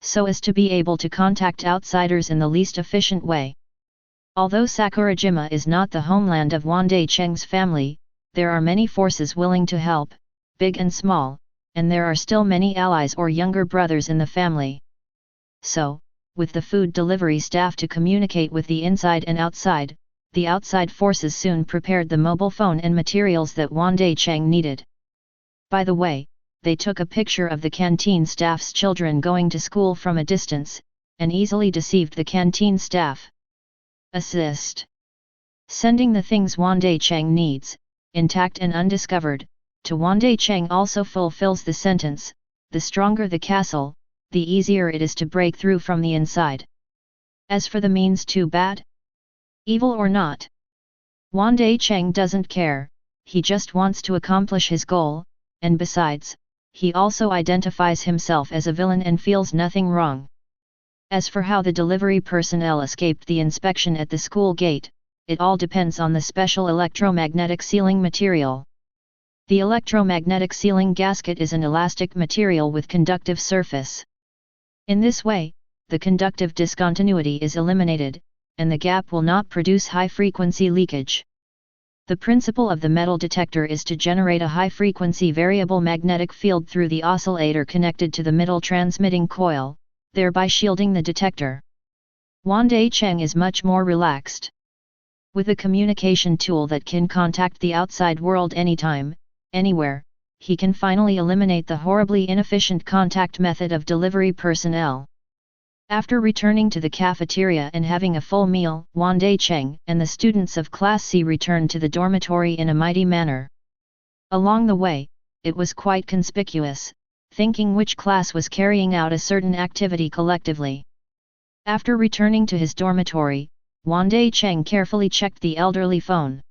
A: so as to be able to contact outsiders in the least efficient way. Although Sakurajima is not the homeland of Wandai Cheng's family, there are many forces willing to help, big and small, and there are still many allies or younger brothers in the family. So, with the food delivery staff to communicate with the inside and outside, the outside forces soon prepared the mobile phone and materials that Wandai Cheng needed. By the way, they took a picture of the canteen staff's children going to school from a distance, and easily deceived the canteen staff. Assist. Sending the things Wandai Cheng needs, intact and undiscovered, to Wandai Cheng also fulfills the sentence, the stronger the castle, the easier it is to break through from the inside. As for the means, too bad? Evil or not? Wandai Cheng doesn't care, he just wants to accomplish his goal, and besides, he also identifies himself as a villain and feels nothing wrong. As for how the delivery personnel escaped the inspection at the school gate, it all depends on the special electromagnetic sealing material. The electromagnetic sealing gasket is an elastic material with conductive surface. In this way, the conductive discontinuity is eliminated, and the gap will not produce high-frequency leakage. The principle of the metal detector is to generate a high-frequency variable magnetic field through the oscillator connected to the middle transmitting coil, thereby shielding the detector. Wandai Cheng is much more relaxed. With a communication tool that can contact the outside world anytime, anywhere, he can finally eliminate the horribly inefficient contact method of delivery personnel. After returning to the cafeteria and having a full meal, Wandai Cheng and the students of Class C returned to the dormitory in a mighty manner. Along the way, it was quite conspicuous, thinking which class was carrying out a certain activity collectively. After returning to his dormitory, Wandai Cheng carefully checked the elderly phone.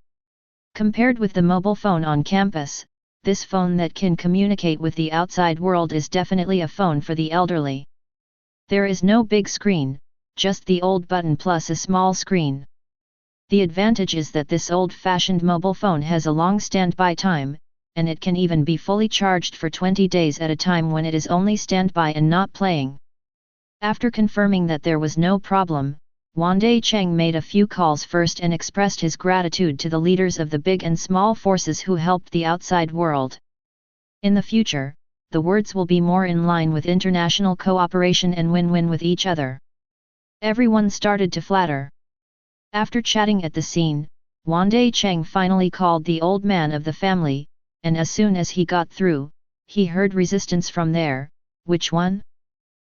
A: Compared with the mobile phone on campus, this phone that can communicate with the outside world is definitely a phone for the elderly. There is no big screen, just the old button plus a small screen. The advantage is that this old-fashioned mobile phone has a long standby time, and it can even be fully charged for 20 days at a time when it is only standby and not playing. After confirming that there was no problem, Wandai Cheng made a few calls first and expressed his gratitude to the leaders of the big and small forces who helped the outside world. In the future, the words will be more in line with international cooperation and win-win with each other. Everyone started to flatter. After chatting at the scene, Wandai Cheng finally called the old man of the family, and as soon as he got through, he heard resistance from there. Which one?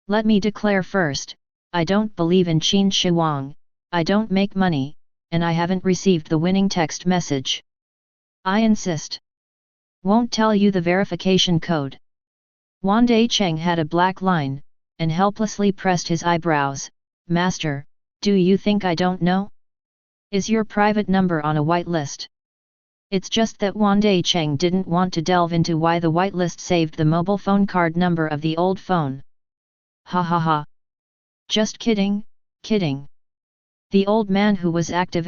A: Let me declare first, I don't believe in Qin Shi Huang, I don't make money, and I haven't received the winning text message. I insist. Won't tell you the verification code. Wandai Cheng had a black line, and helplessly pressed his eyebrows. Master, do you think I don't know? Is your private number on a whitelist? It's just that Wandai Cheng didn't want to delve into why the whitelist saved the mobile phone card number of the old phone. Ha ha ha. Just kidding, kidding. The old man, who was active,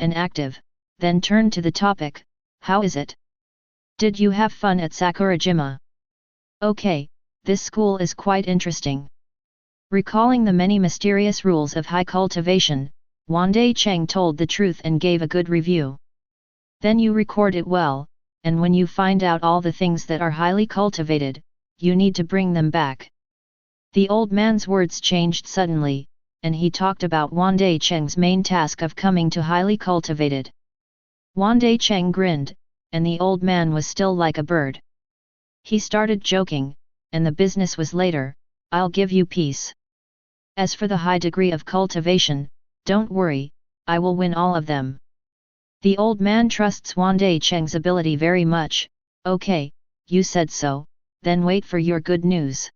A: then turned to the topic. How is it? Did you have fun at Sakurajima? Okay, this school is quite interesting. Recalling the many mysterious rules of high cultivation, Wandai Cheng told the truth and gave a good review. Then you record it well, and when you find out all the things that are highly cultivated, you need to bring them back. The old man's words changed suddenly, and he talked about Wandai Cheng's main task of coming to highly cultivated. Wandai Cheng grinned, and the old man was still like a bird. He started joking, and the business was later. I'll give you peace. As for the high degree of cultivation, don't worry, I will win all of them. The old man trusts Wandai Cheng's ability very much. Okay, you said so, then wait for your good news.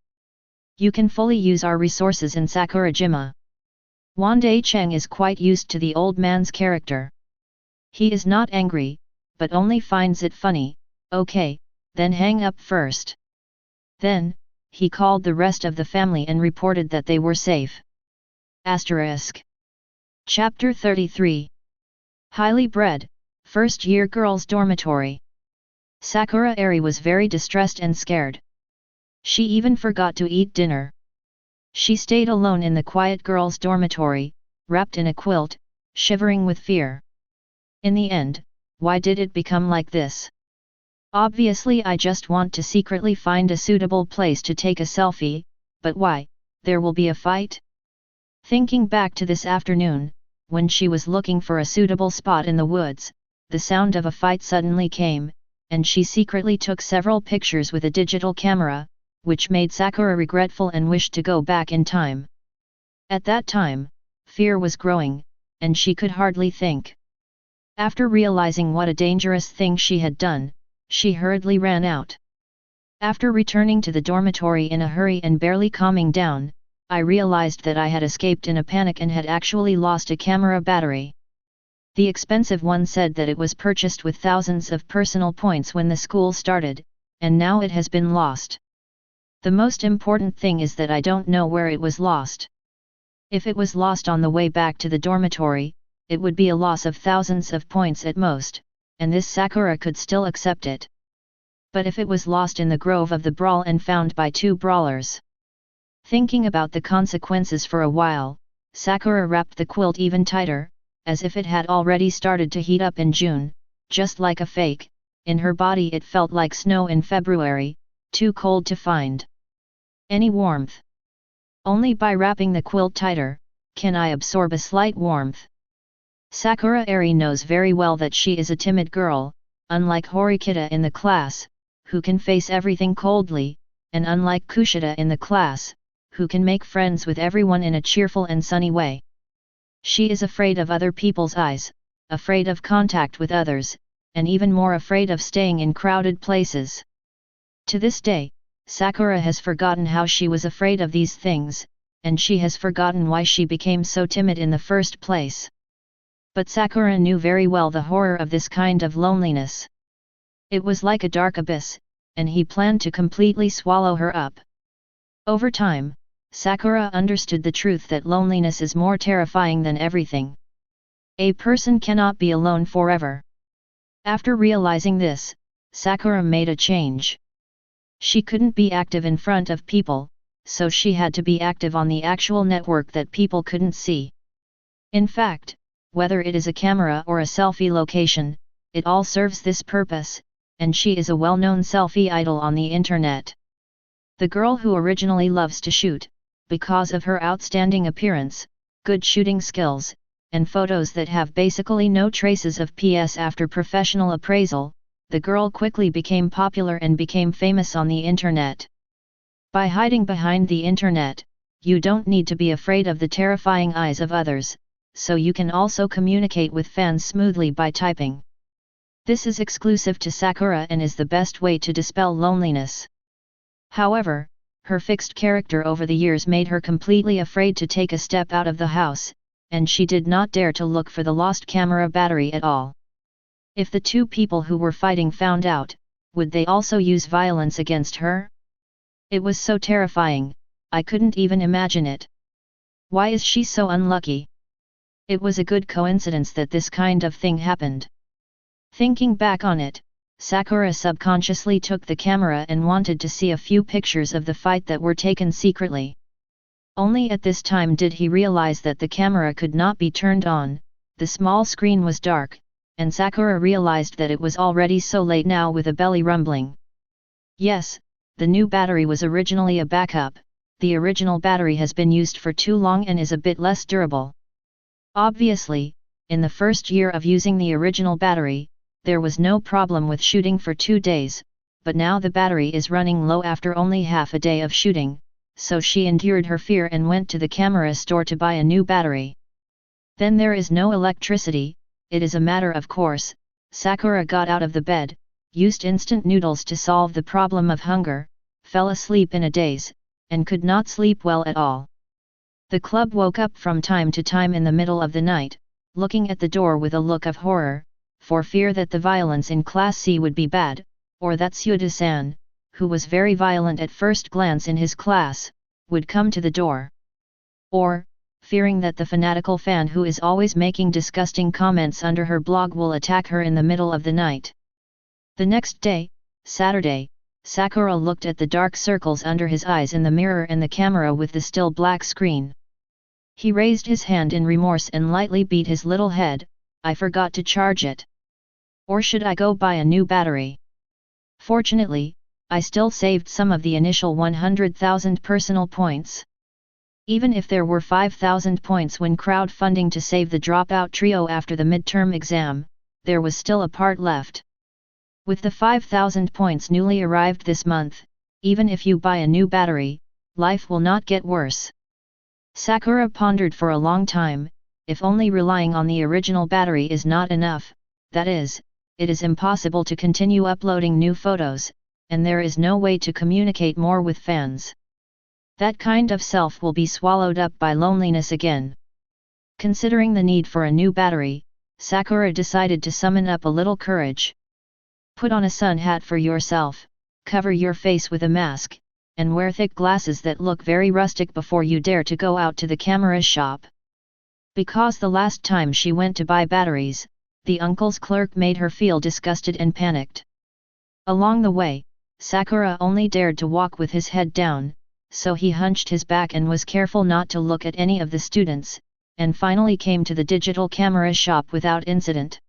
A: You can fully use our resources in Sakurajima. Wandai Cheng is quite used to the old man's character. He is not angry, but only finds it funny. Okay, then hang up first. Then, he called the rest of the family and reported that they were safe. Asterisk. Chapter 33. Highly bred, first-year girls' dormitory. Sakura Eri was very distressed and scared. She even forgot to eat dinner. She stayed alone in the quiet girls' dormitory, wrapped in a quilt, shivering with fear. In the end, why did it become like this? Obviously I just want to secretly find a suitable place to take a selfie, but why, there will be a fight? Thinking back to this afternoon, when she was looking for a suitable spot in the woods, the sound of a fight suddenly came, and she secretly took several pictures with a digital camera, which made Sakura regretful and wished to go back in time. At that time, fear was growing, and she could hardly think. After realizing what a dangerous thing she had done, she hurriedly ran out. After returning to the dormitory in a hurry and barely calming down, I realized that I had escaped in a panic and had actually lost a camera battery. The expensive one said that it was purchased with thousands of personal points when the school started, and now it has been lost. The most important thing is that I don't know where it was lost. If it was lost on the way back to the dormitory, it would be a loss of thousands of points at most, and this Sakura could still accept it. But if it was lost in the grove of the brawl and found by two brawlers. Thinking about the consequences for a while, Sakura wrapped the quilt even tighter, as if it had already started to heat up in June, just like a fake. In her body it felt like snow in February, too cold to find any warmth. Only by wrapping the quilt tighter, can I absorb a slight warmth. Sakura Eri knows very well that she is a timid girl, unlike Horikita in the class, who can face everything coldly, and unlike Kushida in the class, who can make friends with everyone in a cheerful and sunny way. She is afraid of other people's eyes, afraid of contact with others, and even more afraid of staying in crowded places. To this day, Sakura has forgotten how she was afraid of these things, and she has forgotten why she became so timid in the first place. But Sakura knew very well the horror of this kind of loneliness. It was like a dark abyss, and he planned to completely swallow her up. Over time, Sakura understood the truth that loneliness is more terrifying than everything. A person cannot be alone forever. After realizing this, Sakura made a change. She couldn't be active in front of people, so she had to be active on the actual network that people couldn't see. In fact, whether it is a camera or a selfie location, it all serves this purpose, and she is a well-known selfie idol on the internet. The girl who originally loves to shoot, because of her outstanding appearance, good shooting skills, and photos that have basically no traces of PS after professional appraisal, the girl quickly became popular and became famous on the internet. By hiding behind the internet, you don't need to be afraid of the terrifying eyes of others, so you can also communicate with fans smoothly by typing. This is exclusive to Sakura and is the best way to dispel loneliness. However, her fixed character over the years made her completely afraid to take a step out of the house, and she did not dare to look for the lost camera battery at all. If the two people who were fighting found out, would they also use violence against her? It was so terrifying, I couldn't even imagine it. Why is she so unlucky? It was a good coincidence that this kind of thing happened. Thinking back on it, Sakura subconsciously took the camera and wanted to see a few pictures of the fight that were taken secretly. Only at this time did he realize that the camera could not be turned on, the small screen was dark, and Sakura realized that it was already so late now with a belly rumbling. Yes, the new battery was originally a backup, the original battery has been used for too long and is a bit less durable. Obviously, in the first year of using the original battery, there was no problem with shooting for 2 days, but now the battery is running low after only half a day of shooting, so she endured her fear and went to the camera store to buy a new battery. Then there is no electricity, it is a matter of course. Sakura got out of the bed, used instant noodles to solve the problem of hunger, fell asleep in a daze, and could not sleep well at all. The club woke up from time to time in the middle of the night, looking at the door with a look of horror, for fear that the violence in Class C would be bad, or that Tsuda-san, who was very violent at first glance in his class, would come to the door. Or, fearing that the fanatical fan who is always making disgusting comments under her blog will attack her in the middle of the night. The next day, Saturday, Sakura looked at the dark circles under his eyes in the mirror and the camera with the still black screen. He raised his hand in remorse and lightly beat his little head. I forgot to charge it. Or should I go buy a new battery? Fortunately, I still saved some of the initial 100,000 personal points. Even if there were 5,000 points when crowdfunding to save the dropout trio after the midterm exam, there was still a part left. With the 5,000 points newly arrived this month, even if you buy a new battery, life will not get worse. Sakura pondered for a long time. If only relying on the original battery is not enough, that is, it is impossible to continue uploading new photos, and there is no way to communicate more with fans. That kind of self will be swallowed up by loneliness again. Considering the need for a new battery, Sakura decided to summon up a little courage. Put on a sun hat for yourself, cover your face with a mask, and wear thick glasses that look very rustic before you dare to go out to the camera shop. Because the last time she went to buy batteries, the uncle's clerk made her feel disgusted and panicked. Along the way, Sakura only dared to walk with his head down, so he hunched his back and was careful not to look at any of the students, and finally came to the digital camera shop without incident.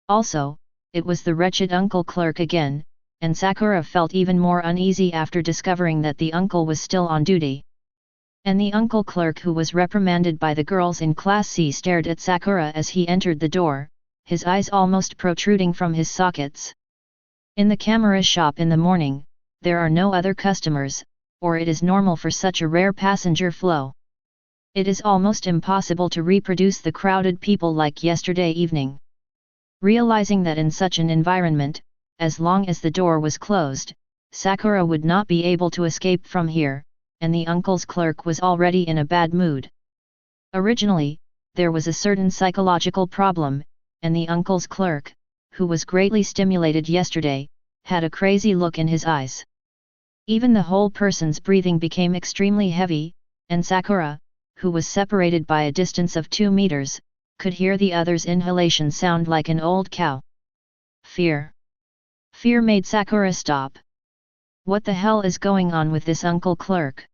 A: Also, it was the wretched uncle clerk again, and Sakura felt even more uneasy after discovering that the uncle was still on duty. And the uncle clerk who was reprimanded by the girls in Class C stared at Sakura as he entered the door, his eyes almost protruding from his sockets. In the camera shop in the morning, there are no other customers, or it is normal for such a rare passenger flow. It is almost impossible to reproduce the crowded people like yesterday evening. Realizing that in such an environment, as long as the door was closed, Sakura would not be able to escape from here, and the uncle's clerk was already in a bad mood. Originally, there was a certain psychological problem, and the uncle's clerk, who was greatly stimulated yesterday, had a crazy look in his eyes. Even the whole person's breathing became extremely heavy, and Sakura, who was separated by a distance of 2 meters, could hear the other's inhalation sound like an old cow. Fear. Fear made Sakura stop. What the hell is going on with this uncle clerk?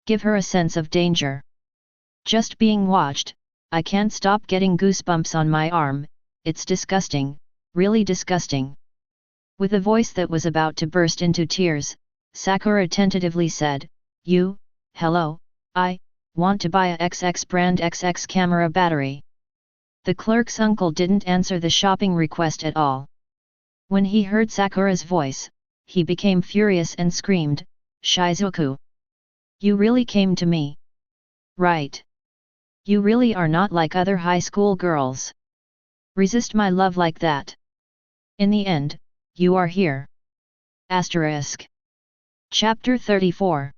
A: Give her a sense of danger. Just being watched, I can't stop getting goosebumps on my arm, it's disgusting, really disgusting. With a voice that was about to burst into tears, Sakura tentatively said, hello, I want to buy a XX brand XX camera battery. The clerk's uncle didn't answer the shopping request at all. When he heard Sakura's voice, he became furious and screamed, Shizuku! You really came to me? Right. You really are not like other high school girls. Resist my love like that. In the end, you are here. Asterisk. Chapter 34.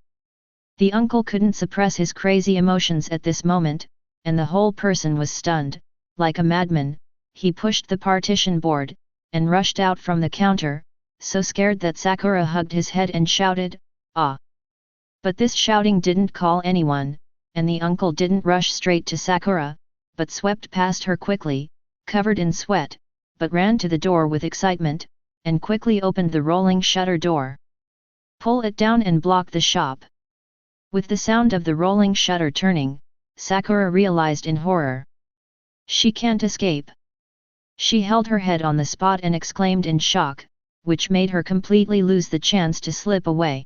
A: The uncle couldn't suppress his crazy emotions at this moment, and the whole person was stunned. Like a madman, he pushed the partition board, and rushed out from the counter, so scared that Sakura hugged his head and shouted, ah! But this shouting didn't call anyone, and the uncle didn't rush straight to Sakura, but swept past her quickly, covered in sweat, but ran to the door with excitement, and quickly opened the rolling shutter door. Pull it down and block the shop. With the sound of the rolling shutter turning, Sakura realized in horror. She can't escape. She held her head on the spot and exclaimed in shock, which made her completely lose the chance to slip away.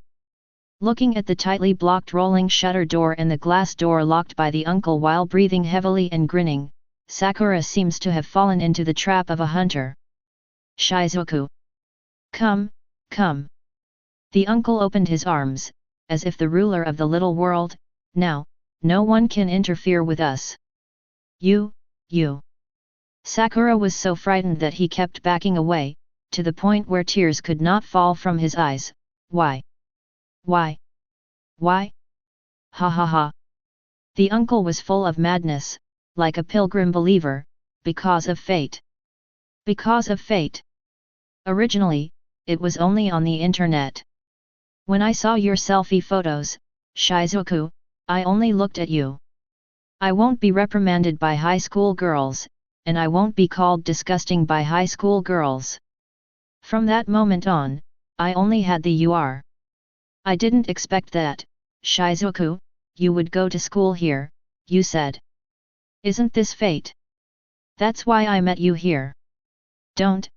A: Looking at the tightly blocked rolling shutter door and the glass door locked by the uncle while breathing heavily and grinning, Sakura seems to have fallen into the trap of a hunter. Shizuku! Come, come! The uncle opened his arms, as if the ruler of the little world, now, no one can interfere with us. You. Sakura was so frightened that he kept backing away, to the point where tears could not fall from his eyes. Why? Why? Ha ha ha! The uncle was full of madness, like a pilgrim believer, because of fate. Because of fate. Originally, it was only on the internet. When I saw your selfie photos, Shizuku, I only looked at you. I won't be reprimanded by high school girls, and I won't be called disgusting by high school girls. From that moment on, I only had the UR. I didn't expect that, Shizuku, you would go to school here, you said. Isn't this fate? That's why I met you here. Don't.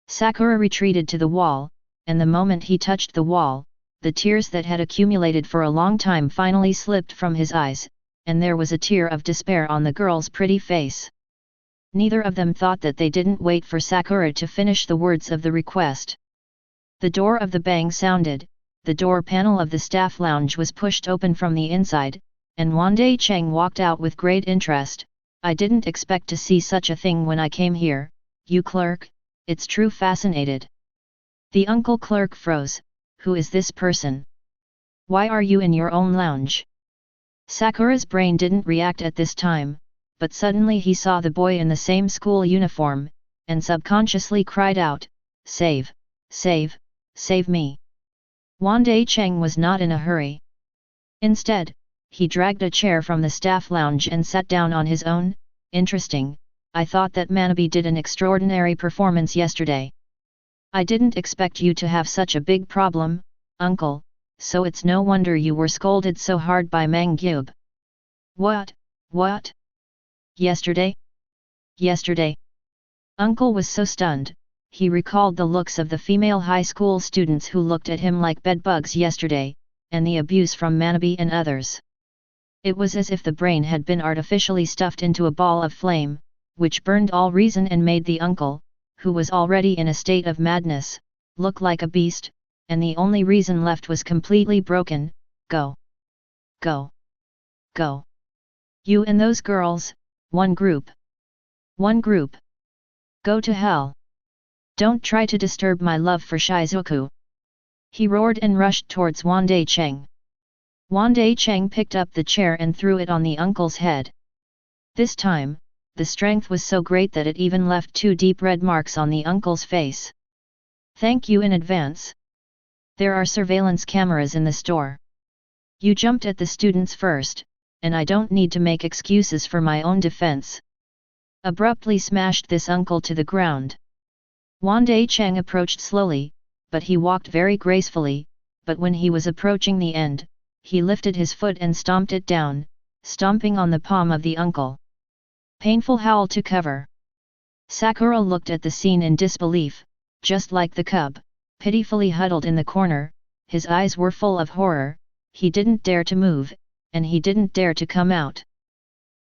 A: Sakura retreated to the wall, and the moment he touched the wall, the tears that had accumulated for a long time finally slipped from his eyes, and there was a tear of despair on the girl's pretty face. Neither of them thought that they didn't wait for Sakura to finish the words of the request. The door of the bang sounded, the door panel of the staff lounge was pushed open from the inside, and Wandai Cheng walked out with great interest, I didn't expect to see such a thing when I came here, you clerk, it's true fascinated. The uncle clerk froze. Who is this person? Why are you in your own lounge? Sakura's brain didn't react at this time, but suddenly he saw the boy in the same school uniform, and subconsciously cried out, Save! Save! Save me! Wandai Cheng was not in a hurry. Instead, he dragged a chair from the staff lounge and sat down on his own. Interesting, I thought that Manabe did an extraordinary performance yesterday. I didn't expect you to have such a big problem, uncle, so it's no wonder you were scolded so hard by Mangyub. What? Yesterday? Yesterday? Uncle was so stunned, he recalled the looks of the female high school students who looked at him like bedbugs yesterday, and the abuse from Manabe and others. It was as if the brain had been artificially stuffed into a ball of flame, which burned all reason and made the uncle, who was already in a state of madness, look like a beast, and the only reason left was completely broken. Go! Go! Go! You and those girls, one group! One group! Go to hell! Don't try to disturb my love for Shizuku! He roared and rushed towards Wandai Cheng. Wandai Cheng picked up the chair and threw it on the uncle's head. This time, the strength was so great that it even left 2 deep red marks on the uncle's face. Thank you in advance. There are surveillance cameras in the store. You jumped at the students first, and I don't need to make excuses for my own defense. Abruptly smashed this uncle to the ground. Wandai Cheng approached slowly, but he walked very gracefully, but when he was approaching the end, he lifted his foot and stomped it down, stomping on the palm of the uncle. Painful howl to cover. Sakura looked at the scene in disbelief, just like the cub, pitifully huddled in the corner. His eyes were full of horror, he didn't dare to move, and he didn't dare to come out.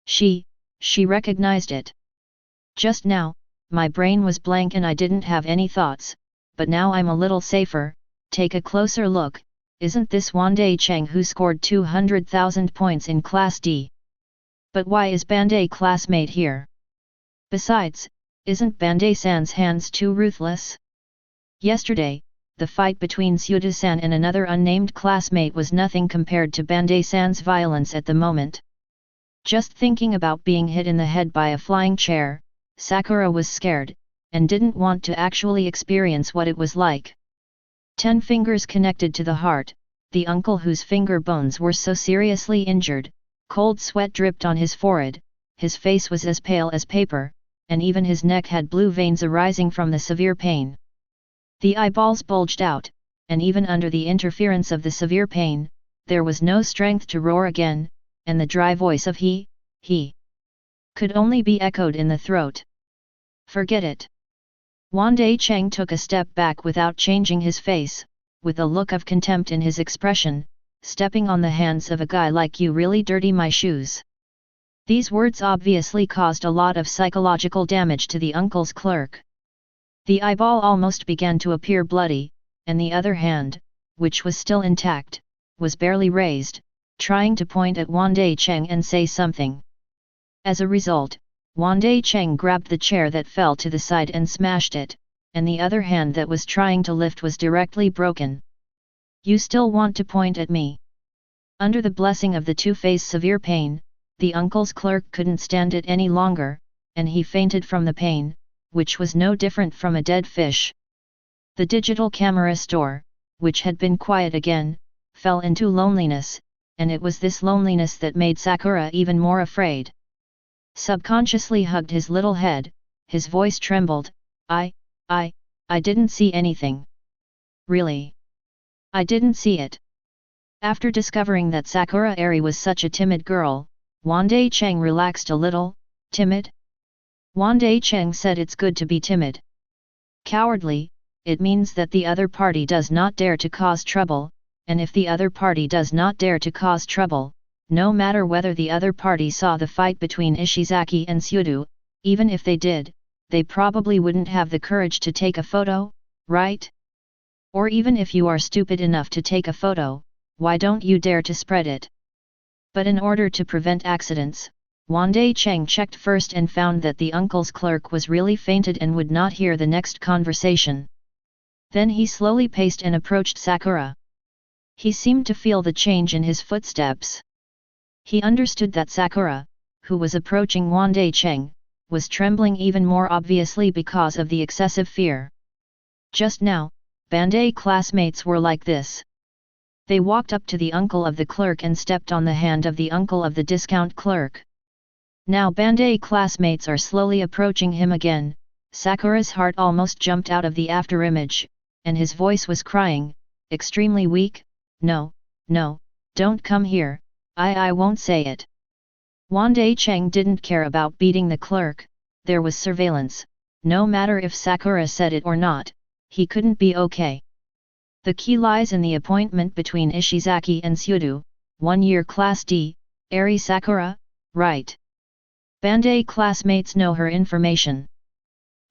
A: She recognized it. Just now, my brain was blank and I didn't have any thoughts, but now I'm a little safer. Take a closer look. Isn't this Wandai Cheng who scored 200,000 points in Class D? But why is Bandai classmate here? Besides, isn't Bandai-san's hands too ruthless? Yesterday, the fight between Suda-san and another unnamed classmate was nothing compared to Bandai-san's violence at the moment. Just thinking about being hit in the head by a flying chair, Sakura was scared, and didn't want to actually experience what it was like. 10 fingers connected to the heart, the uncle whose finger bones were so seriously injured, cold sweat dripped on his forehead, his face was as pale as paper, and even his neck had blue veins arising from the severe pain. The eyeballs bulged out, and even under the interference of the severe pain, there was no strength to roar again, and the dry voice of he, could only be echoed in the throat. Forget it. Wandai Cheng took a step back without changing his face, with a look of contempt in his expression. Stepping on the hands of a guy like you really dirty my shoes. These words obviously caused a lot of psychological damage to the uncle's clerk. The eyeball almost began to appear bloody, and the other hand, which was still intact, was barely raised, trying to point at Wandai Cheng and say something. As a result, Wandai Cheng grabbed the chair that fell to the side and smashed it, and the other hand that was trying to lift was directly broken. You still want to point at me? Under the blessing of the two-phase severe pain, the uncle's clerk couldn't stand it any longer, and he fainted from the pain, which was no different from a dead fish. The digital camera store, which had been quiet again, fell into loneliness, and it was this loneliness that made Sakura even more afraid. Subconsciously hugged his little head, his voice trembled, I didn't see anything. Really? I didn't see it. After discovering that Sakura Eri was such a timid girl, Wandai Cheng relaxed a little. Timid? Wandai Cheng said it's good to be timid. Cowardly, it means that the other party does not dare to cause trouble, and if the other party does not dare to cause trouble, no matter whether the other party saw the fight between Ishizaki and Sudu, even if they did, they probably wouldn't have the courage to take a photo, right? Or even if you are stupid enough to take a photo, why don't you dare to spread it? But in order to prevent accidents, Wandai Cheng checked first and found that the uncle's clerk was really fainted and would not hear the next conversation. Then he slowly paced and approached Sakura. He seemed to feel the change in his footsteps. He understood that Sakura, who was approaching Wandai Cheng, was trembling even more obviously because of the excessive fear. Just now, Bandai classmates were like this. They walked up to the uncle of the clerk and stepped on the hand of the uncle of the discount clerk. Now Bandai classmates are slowly approaching him again. Sakura's heart almost jumped out of the afterimage, and his voice was crying, extremely weak, "No, no, don't come here, I won't say it." Wandai Cheng didn't care about beating the clerk, there was surveillance, no matter if Sakura said it or not, he couldn't be okay. The key lies in the appointment between Ishizaki and Xiao, 1-year Class D, Eri Sakura, right? Bandai classmates know her information.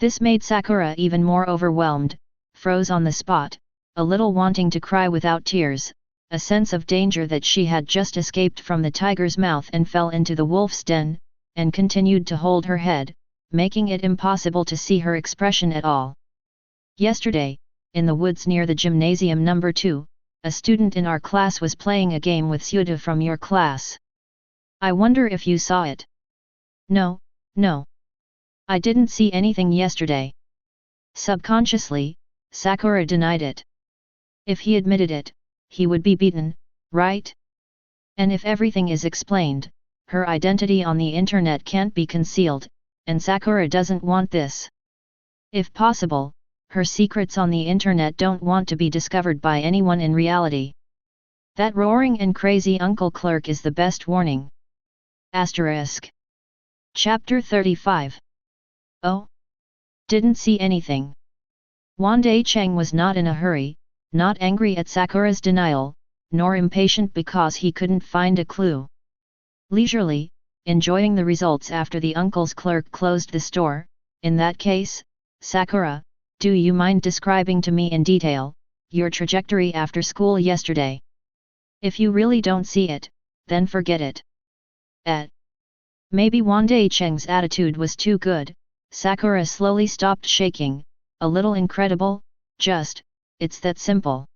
A: This made Sakura even more overwhelmed, froze on the spot, a little wanting to cry without tears, a sense of danger that she had just escaped from the tiger's mouth and fell into the wolf's den, and continued to hold her head, making it impossible to see her expression at all. Yesterday, in the woods near the gymnasium number 2, a student in our class was playing a game with Xiao from your class. I wonder if you saw it. No, no. I didn't see anything yesterday. Subconsciously, Sakura denied it. If he admitted it, he would be beaten, right? And if everything is explained, her identity on the internet can't be concealed, and Sakura doesn't want this. If possible, her secrets on the internet don't want to be discovered by anyone in reality. That roaring and crazy uncle clerk is the best warning. Asterisk. Chapter 35. Oh? Didn't see anything. Wandai Cheng was not in a hurry, not angry at Sakura's denial, nor impatient because he couldn't find a clue. Leisurely, enjoying the results after the uncle's clerk closed the store. In that case, Sakura, do you mind describing to me in detail your trajectory after school yesterday? If you really don't see it, then forget it. Maybe Wandai Cheng's attitude was too good. Sakura slowly stopped shaking, a little incredible, it's that simple.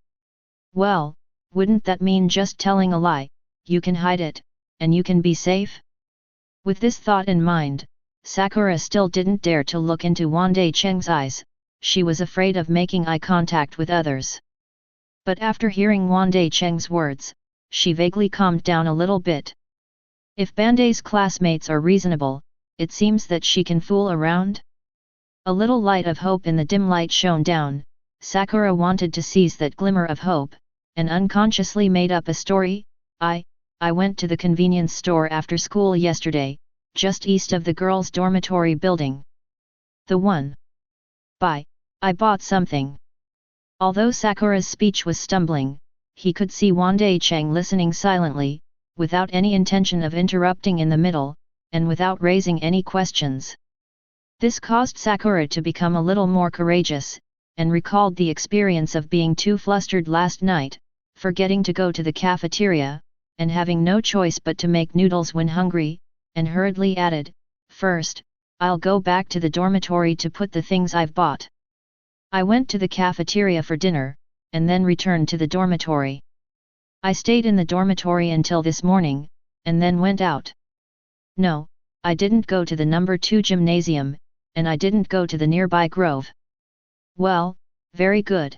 A: Well, wouldn't that mean just telling a lie? You can hide it, and you can be safe? With this thought in mind, Sakura still didn't dare to look into Wandai Cheng's eyes, she was afraid of making eye contact with others. But after hearing Wandai Cheng's words, she vaguely calmed down a little bit. If Bandai's classmates are reasonable, it seems that she can fool around? A little light of hope in the dim light shone down. Sakura wanted to seize that glimmer of hope, and unconsciously made up a story. I went to the convenience store after school yesterday, just east of the girls' dormitory building. The one. I bought something. Although Sakura's speech was stumbling, he could see Wandai Cheng listening silently, without any intention of interrupting in the middle, and without raising any questions. This caused Sakura to become a little more courageous, and recalled the experience of being too flustered last night, forgetting to go to the cafeteria, and having no choice but to make noodles when hungry, and hurriedly added, "First, I'll go back to the dormitory to put the things I've bought. I went to the cafeteria for dinner, and then returned to the dormitory. I stayed in the dormitory until this morning, and then went out. No, I didn't go to the number 2 gymnasium, and I didn't go to the nearby grove." Well, very good.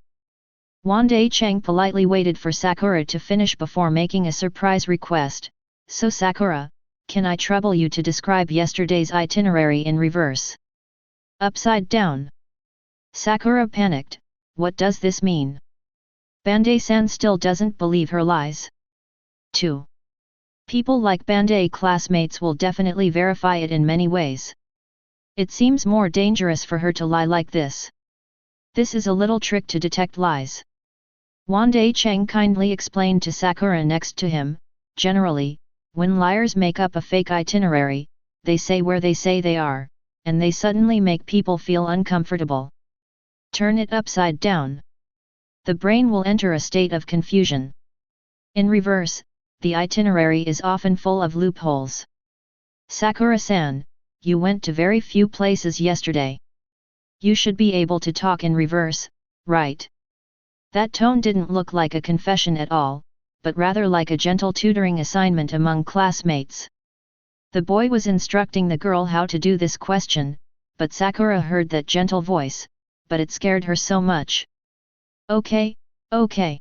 A: Wandai Cheng politely waited for Sakura to finish before making a surprise request. So Sakura, can I trouble you to describe yesterday's itinerary in reverse? Upside down. Sakura panicked. What does this mean? Bandai-san still doesn't believe her lies. 2. People like Bandai classmates will definitely verify it in many ways. It seems more dangerous for her to lie like this. This is a little trick to detect lies. Wandai Cheng kindly explained to Sakura next to him. Generally, when liars make up a fake itinerary, they say where they say they are, and they suddenly make people feel uncomfortable. Turn it upside down. The brain will enter a state of confusion. In reverse, the itinerary is often full of loopholes. Sakura-san, you went to very few places yesterday. You should be able to talk in reverse, right? That tone didn't look like a confession at all, but rather like a gentle tutoring assignment among classmates. The boy was instructing the girl how to do this question, but Sakura heard that gentle voice, but it scared her so much. Okay, okay.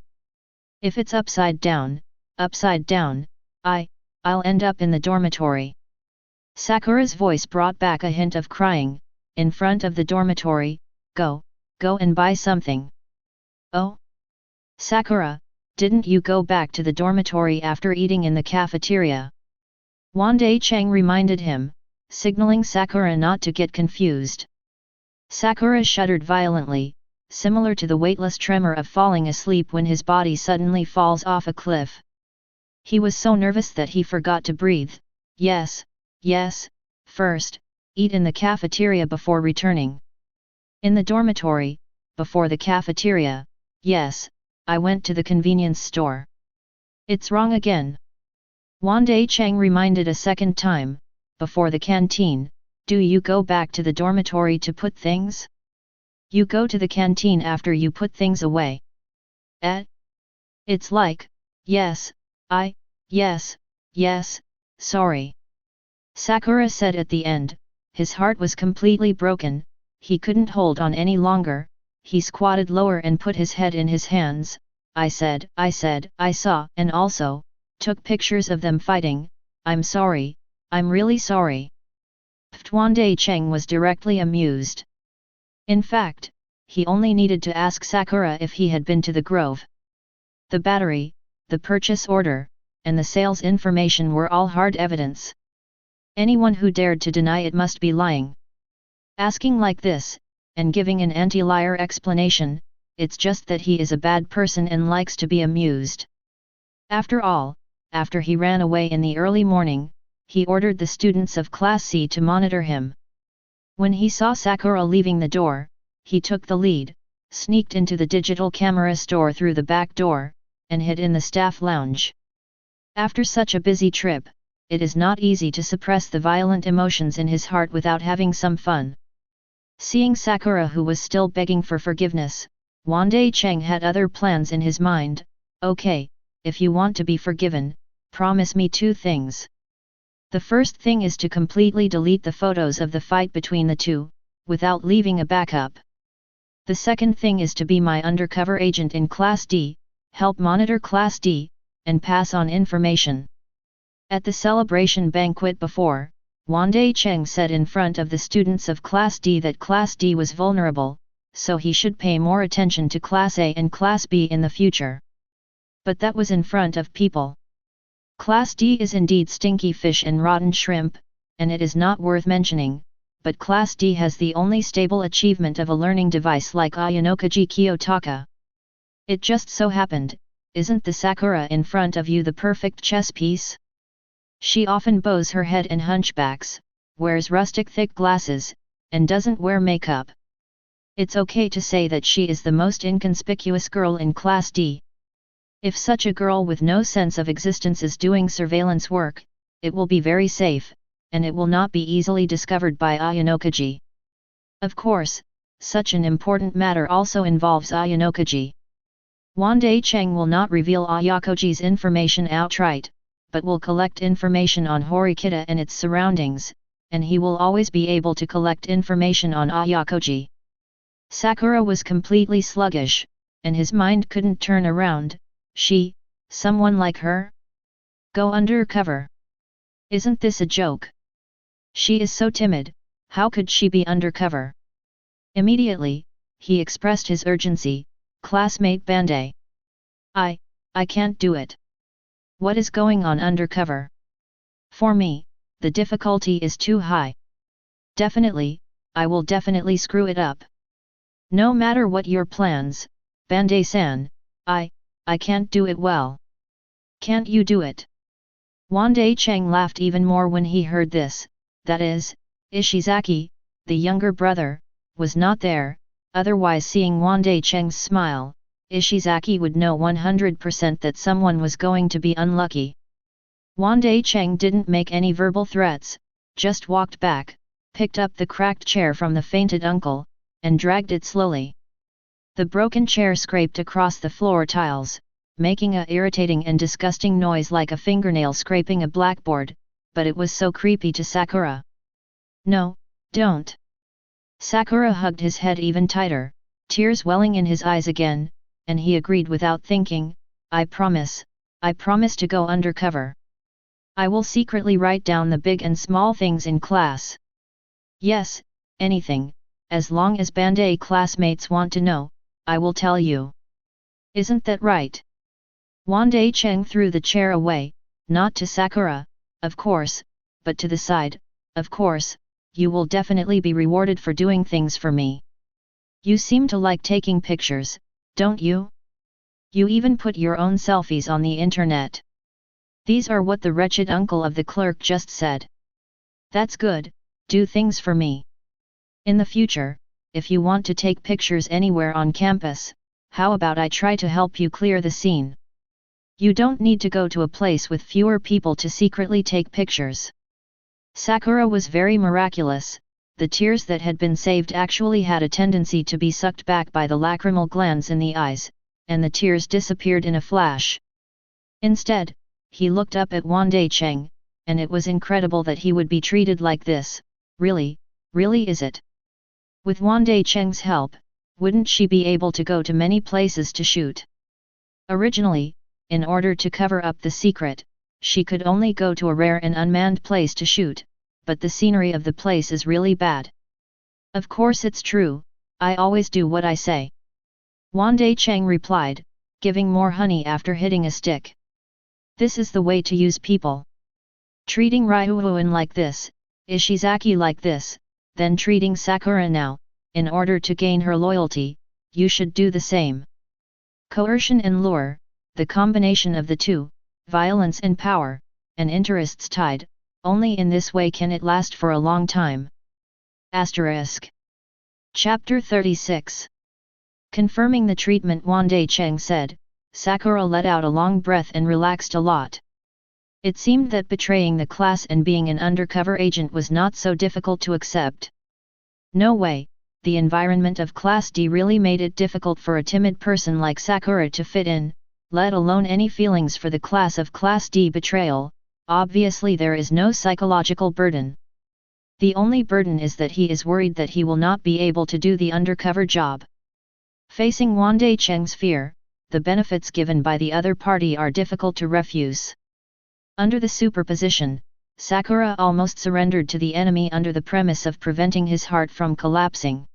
A: If it's upside down, I'll end up in the dormitory. Sakura's voice brought back a hint of crying. In front of the dormitory, go and buy something. Oh? Sakura, didn't you go back to the dormitory after eating in the cafeteria? Wandai Cheng reminded him, signaling Sakura not to get confused. Sakura shuddered violently, similar to the weightless tremor of falling asleep when his body suddenly falls off a cliff. He was so nervous that he forgot to breathe. Yes, first, eat in the cafeteria before returning. In the dormitory, before the cafeteria, yes, I went to the convenience store. It's wrong again. Wandai Cheng reminded a second time, before the canteen, do you go back to the dormitory to put things? You go to the canteen after you put things away. It's like, yes, sorry. Sakura said at the end, his heart was completely broken, he couldn't hold on any longer, he squatted lower and put his head in his hands. I saw, and also, took pictures of them fighting. I'm sorry, I'm really sorry. Wandai Cheng was directly amused. In fact, he only needed to ask Sakura if he had been to the grove. The battery, the purchase order, and the sales information were all hard evidence. Anyone who dared to deny it must be lying. Asking like this, and giving an anti-liar explanation, it's just that he is a bad person and likes to be amused. After all, after he ran away in the early morning, he ordered the students of Class C to monitor him. When he saw Sakura leaving the door, he took the lead, sneaked into the digital camera store through the back door, and hid in the staff lounge. After such a busy trip, it is not easy to suppress the violent emotions in his heart without having some fun. Seeing Sakura, who was still begging for forgiveness, Wandai Cheng had other plans in his mind. Okay, if you want to be forgiven, promise me two things. The first thing is to completely delete the photos of the fight between the two, without leaving a backup. The second thing is to be my undercover agent in Class D, help monitor Class D, and pass on information. At the celebration banquet before, Wandai Cheng said in front of the students of Class D that Class D was vulnerable, so he should pay more attention to Class A and Class B in the future. But that was in front of people. Class D is indeed stinky fish and rotten shrimp, and it is not worth mentioning, but Class D has the only stable achievement of a learning device like Ayanokaji Kiyotaka. It just so happened, isn't the Sakura in front of you the perfect chess piece? She often bows her head and hunchbacks, wears rustic thick glasses, and doesn't wear makeup. It's okay to say that she is the most inconspicuous girl in Class D. If such a girl with no sense of existence is doing surveillance work, it will be very safe, and it will not be easily discovered by Ayanokaji. Of course, such an important matter also involves Ayanokaji. Wandai Cheng will not reveal Ayanokaji's information outright, but will collect information on Horikita and its surroundings, and he will always be able to collect information on Ayanokaji. Sakura was completely sluggish, and his mind couldn't turn around. Someone like her? Go undercover. Isn't this a joke? She is so timid, how could she be undercover? Immediately, he expressed his urgency, classmate Bandai. I can't do it. What is going on undercover? For me, the difficulty is too high. Definitely, I will definitely screw it up. No matter what your plans, Bandai-san, I can't do it well. Can't you do it? Wandai Cheng laughed even more when he heard this, that is, Ishizaki, the younger brother, was not there, otherwise seeing Wandai Cheng's smile, Ishizaki would know 100% that someone was going to be unlucky. Wandai Cheng didn't make any verbal threats, just walked back, picked up the cracked chair from the fainted uncle, and dragged it slowly. The broken chair scraped across the floor tiles, making a irritating and disgusting noise like a fingernail scraping a blackboard, but it was so creepy to Sakura. "No, don't." Sakura hugged his head even tighter, tears welling in his eyes again, and he agreed without thinking, I promise to go undercover. I will secretly write down the big and small things in class. Yes, anything, as long as Bandai classmates want to know, I will tell you. Isn't that right?" Wandai Cheng threw the chair away, not to Sakura, of course, but to the side. "Of course, you will definitely be rewarded for doing things for me. You seem to like taking pictures, don't you? You even put your own selfies on the internet." These are what the wretched uncle of the clerk just said. "That's good, do things for me. In the future, if you want to take pictures anywhere on campus, how about I try to help you clear the scene? You don't need to go to a place with fewer people to secretly take pictures." Sakura was very miraculous. The tears that had been saved actually had a tendency to be sucked back by the lacrimal glands in the eyes, and the tears disappeared in a flash. Instead, he looked up at Wandai Cheng, and it was incredible that he would be treated like this. Really is it? With Wandai Cheng's help, wouldn't she be able to go to many places to shoot? Originally, in order to cover up the secret, she could only go to a rare and unmanned place to shoot, but the scenery of the place is really bad. "Of course it's true, I always do what I say." Wandai Cheng replied, giving more honey after hitting a stick. This is the way to use people. Treating Ryuuin like this, Ishizaki like this, then treating Sakura now, in order to gain her loyalty, you should do the same. Coercion and lure, the combination of the two, violence and power, and interests tied, only in this way can it last for a long time. Asterisk. Chapter 36. Confirming the treatment Wandai Cheng said, Sakura let out a long breath and relaxed a lot. It seemed that betraying the class and being an undercover agent was not so difficult to accept. No way, the environment of Class D really made it difficult for a timid person like Sakura to fit in, let alone any feelings for the class of Class D betrayal. Obviously there is no psychological burden. The only burden is that he is worried that he will not be able to do the undercover job. Facing Wandai Cheng's fear, the benefits given by the other party are difficult to refuse. Under the superposition, Sakura almost surrendered to the enemy under the premise of preventing his heart from collapsing.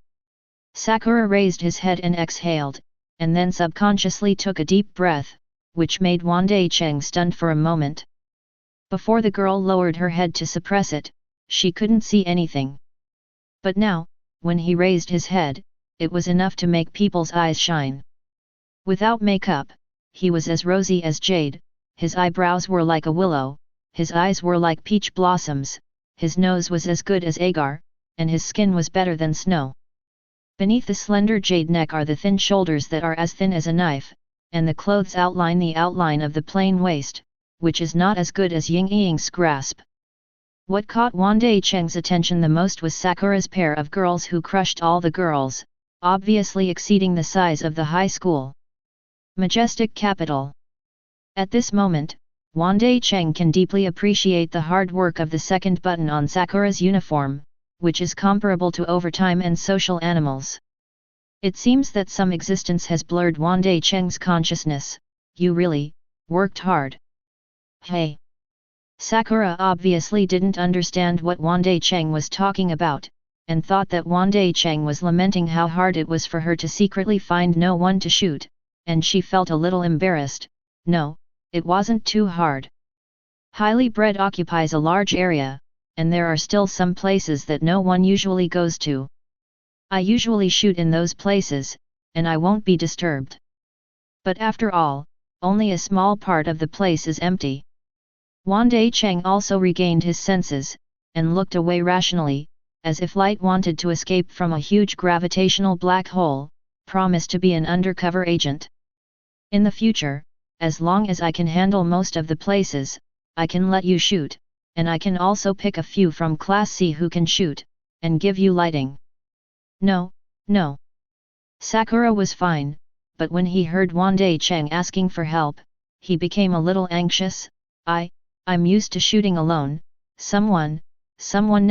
A: Sakura raised his head and exhaled, and then subconsciously took a deep breath, which made Wandai Cheng stunned for a moment. Before the girl lowered her head to suppress it, she couldn't see anything. But now, when he raised his head, it was enough to make people's eyes shine. Without makeup, he was as rosy as jade, his eyebrows were like a willow, his eyes were like peach blossoms, his nose was as good as agar, and his skin was better than snow. Beneath the slender jade neck are the thin shoulders that are as thin as a knife, and the clothes outline the outline of the plain waist, which is not as good as Ying Ying's grasp. What caught Wandai Cheng's attention the most was Sakura's pair of girls who crushed all the girls, obviously exceeding the size of the high school. Majestic capital. At this moment, Wandai Cheng can deeply appreciate the hard work of the second button on Sakura's uniform, which is comparable to overtime and social animals. It seems that some existence has blurred Wandai Cheng's consciousness. You really worked hard. Hey! Sakura obviously didn't understand what Wandai Cheng was talking about, and thought that Wandai Cheng was lamenting how hard it was for her to secretly find no one to shoot, and she felt a little embarrassed. No, it wasn't too hard. Highly bred occupies a large area, and there are still some places that no one usually goes to. I usually shoot in those places, and I won't be disturbed. But after all, only a small part of the place is empty. Wandai Cheng also regained his senses, and looked away rationally, as if light wanted to escape from a huge gravitational black hole, promised to be an undercover agent. In the future, as long as I can handle most of the places, I can let you shoot, and I can also pick a few from Class C who can shoot, and give you lighting. No, no. Sakura was fine, but when he heard Wandai Cheng asking for help, he became a little anxious. I'm used to shooting alone, someone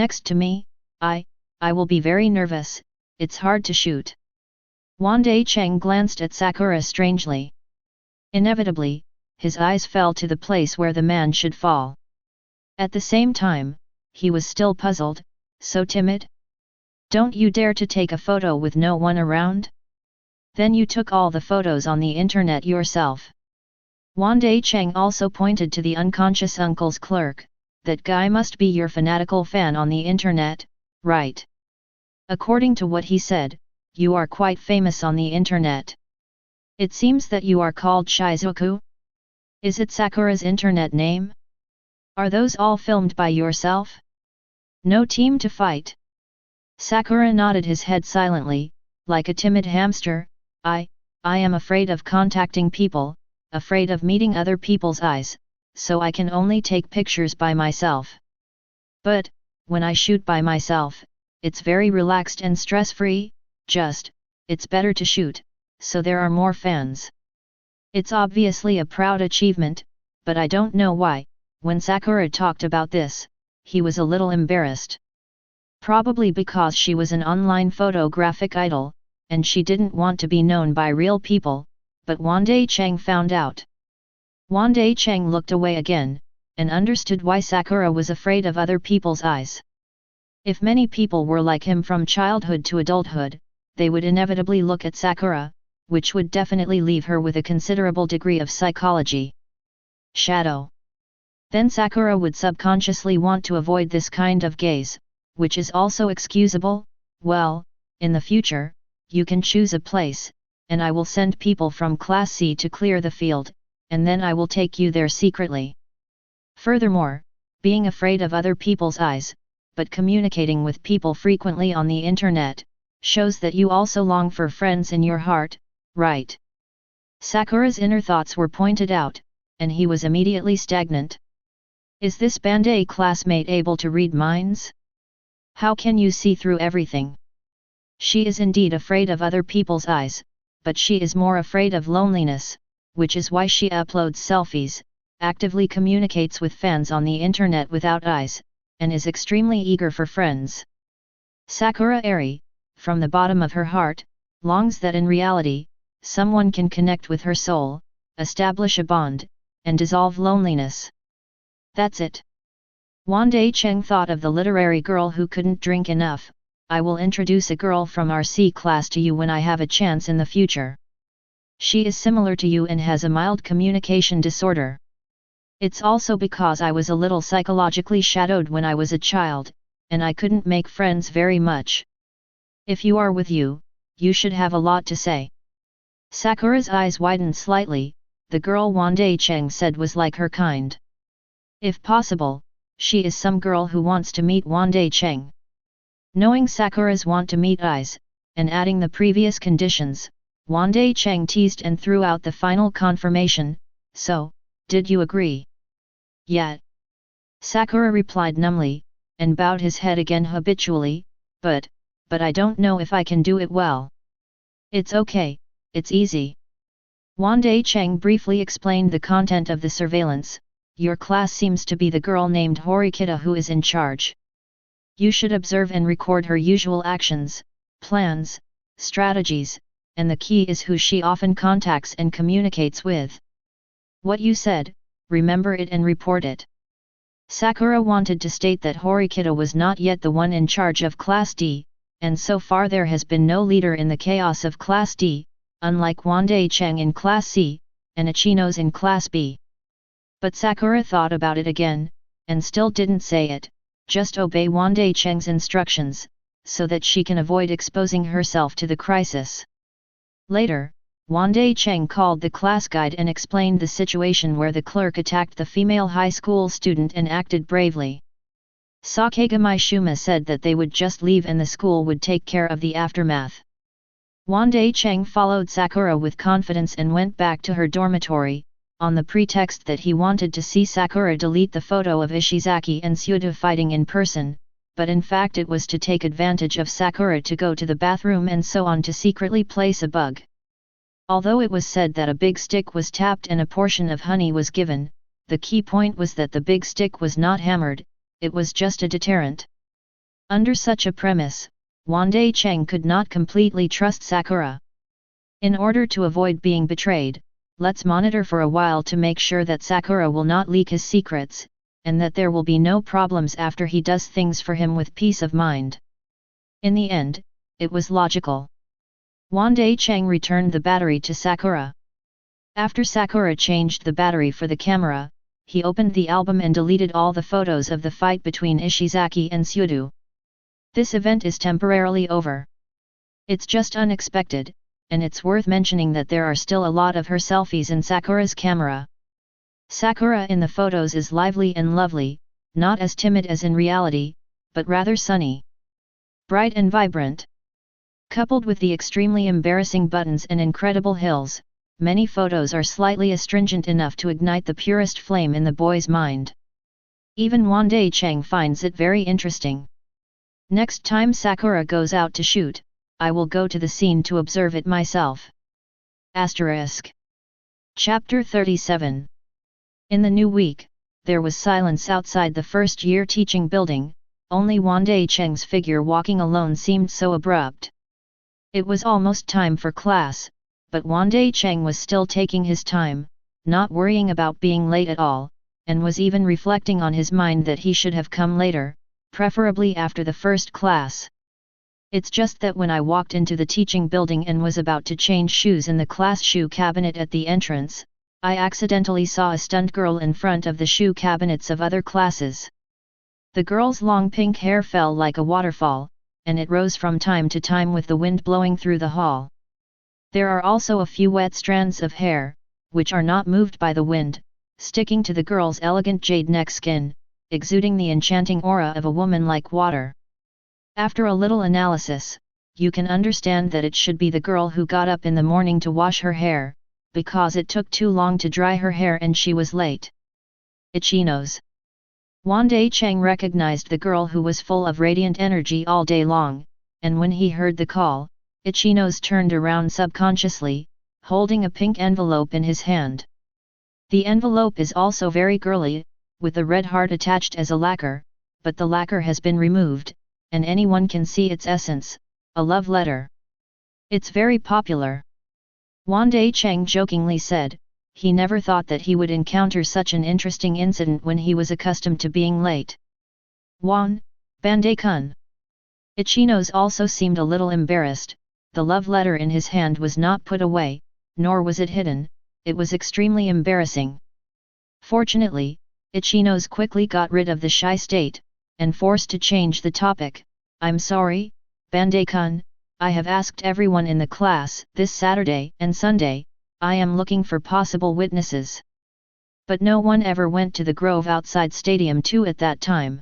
A: next to me, I will be very nervous, it's hard to shoot. Wandai Cheng glanced at Sakura strangely. Inevitably, his eyes fell to the place where the man should fall. At the same time, he was still puzzled, so timid? Don't you dare to take a photo with no one around? Then you took all the photos on the internet yourself. Wandai Cheng also pointed to the unconscious uncle's clerk. That guy must be your fanatical fan on the internet, right? According to what he said, you are quite famous on the internet. It seems that you are called Shizuku? Is it Sakura's internet name? Are those all filmed by yourself? No team to fight? Sakura nodded his head silently, like a timid hamster. I am afraid of contacting people, afraid of meeting other people's eyes, so I can only take pictures by myself. But, when I shoot by myself, it's very relaxed and stress-free, it's better to shoot, so there are more fans. It's obviously a proud achievement, but I don't know why, when Sakura talked about this, he was a little embarrassed. Probably because she was an online photographic idol, and she didn't want to be known by real people, but Wandai Cheng found out. Wandai Cheng looked away again, and understood why Sakura was afraid of other people's eyes. If many people were like him from childhood to adulthood, they would inevitably look at Sakura, which would definitely leave her with a considerable degree of psychology. Shadow. Then Sakura would subconsciously want to avoid this kind of gaze, which is also excusable. Well, in the future, you can choose a place, and I will send people from Class C to clear the field, and then I will take you there secretly. Furthermore, being afraid of other people's eyes, but communicating with people frequently on the internet, shows that you also long for friends in your heart, right? Sakura's inner thoughts were pointed out, and he was immediately stagnant. Is this Bandai classmate able to read minds? How can you see through everything? She is indeed afraid of other people's eyes, but she is more afraid of loneliness, which is why she uploads selfies, actively communicates with fans on the internet without eyes, and is extremely eager for friends. Sakura Eri, from the bottom of her heart, longs that in reality, someone can connect with her soul, establish a bond, and dissolve loneliness. That's it. Wandai Cheng thought of the literary girl who couldn't drink enough. I will introduce a girl from our C class to you when I have a chance in the future. She is similar to you and has a mild communication disorder. It's also because I was a little psychologically shadowed when I was a child, and I couldn't make friends very much. If you are with you, you should have a lot to say. Sakura's eyes widened slightly. The girl Wandai Cheng said was like her kind. If possible, she is some girl who wants to meet Wandai Cheng. Knowing Sakura's want to meet eyes, and adding the previous conditions, Wandai Cheng teased and threw out the final confirmation. So, did you agree? Yeah. Sakura replied numbly, and bowed his head again habitually, but I don't know if I can do it well. It's okay, it's easy. Wandai Cheng briefly explained the content of the surveillance. Your class seems to be the girl named Horikita who is in charge. You should observe and record her usual actions, plans, strategies, and the key is who she often contacts and communicates with. What you said, remember it and report it. Sakura wanted to state that Horikita was not yet the one in charge of Class D, and so far there has been no leader in the chaos of Class D, unlike Wandai Cheng in Class C, and Ichinos in Class B. But Sakura thought about it again, and still didn't say it. Just obey Wandai Cheng's instructions, so that she can avoid exposing herself to the crisis. Later, Wandai Cheng called the class guide and explained the situation where the clerk attacked the female high school student and acted bravely. Sakagami Shuma said that they would just leave and the school would take care of the aftermath. Wandai Cheng followed Sakura with confidence and went back to her dormitory, on the pretext that he wanted to see Sakura delete the photo of Ishizaki and Tsuda fighting in person, but in fact it was to take advantage of Sakura to go to the bathroom and so on to secretly place a bug. Although it was said that a big stick was tapped and a portion of honey was given, the key point was that the big stick was not hammered, it was just a deterrent. Under such a premise, Wandai Cheng could not completely trust Sakura. In order to avoid being betrayed, let's monitor for a while to make sure that Sakura will not leak his secrets, and that there will be no problems after he does things for him with peace of mind. In the end, it was logical. Wandai Cheng returned the battery to Sakura. After Sakura changed the battery for the camera, he opened the album and deleted all the photos of the fight between Ishizaki and Tsuda. This event is temporarily over. It's just unexpected, and it's worth mentioning that there are still a lot of her selfies in Sakura's camera. Sakura in the photos is lively and lovely, not as timid as in reality, but rather sunny, bright and vibrant. Coupled with the extremely embarrassing buttons and incredible hills, many photos are slightly astringent enough to ignite the purest flame in the boy's mind. Even Wandai Cheng finds it very interesting. Next time Sakura goes out to shoot, I will go to the scene to observe it myself. Asterisk. Chapter 37. In the new week, there was silence outside the first-year teaching building, only Wandai Cheng's figure walking alone seemed so abrupt. It was almost time for class, but Wandai Cheng was still taking his time, not worrying about being late at all, and was even reflecting on his mind that he should have come later, preferably after the first class. It's just that when I walked into the teaching building and was about to change shoes in the class shoe cabinet at the entrance, I accidentally saw a stunned girl in front of the shoe cabinets of other classes. The girl's long pink hair fell like a waterfall, and it rose from time to time with the wind blowing through the hall. There are also a few wet strands of hair, which are not moved by the wind, sticking to the girl's elegant jade neck skin, exuding the enchanting aura of a woman like water. After a little analysis, you can understand that it should be the girl who got up in the morning to wash her hair, because it took too long to dry her hair and she was late. Itchy nose. Wandai Cheng recognized the girl who was full of radiant energy all day long, and when he heard the call, Itchy Nose turned around subconsciously, holding a pink envelope in his hand. The envelope is also very girly, with a red heart attached as a lacquer, but the lacquer has been removed, and anyone can see its essence, a love letter. It's very popular. Wandai Cheng jokingly said. He never thought that he would encounter such an interesting incident when he was accustomed to being late. Bandai-kun. Itchy Nose also seemed a little embarrassed. The love letter in his hand was not put away, nor was it hidden, it was extremely embarrassing. Fortunately, Itchy Nose quickly got rid of the shy state, and forced to change the topic. I'm sorry, Bandai-kun, I have asked everyone in the class this Saturday and Sunday. I am looking for possible witnesses. But no one ever went to the grove outside Stadium 2 at that time.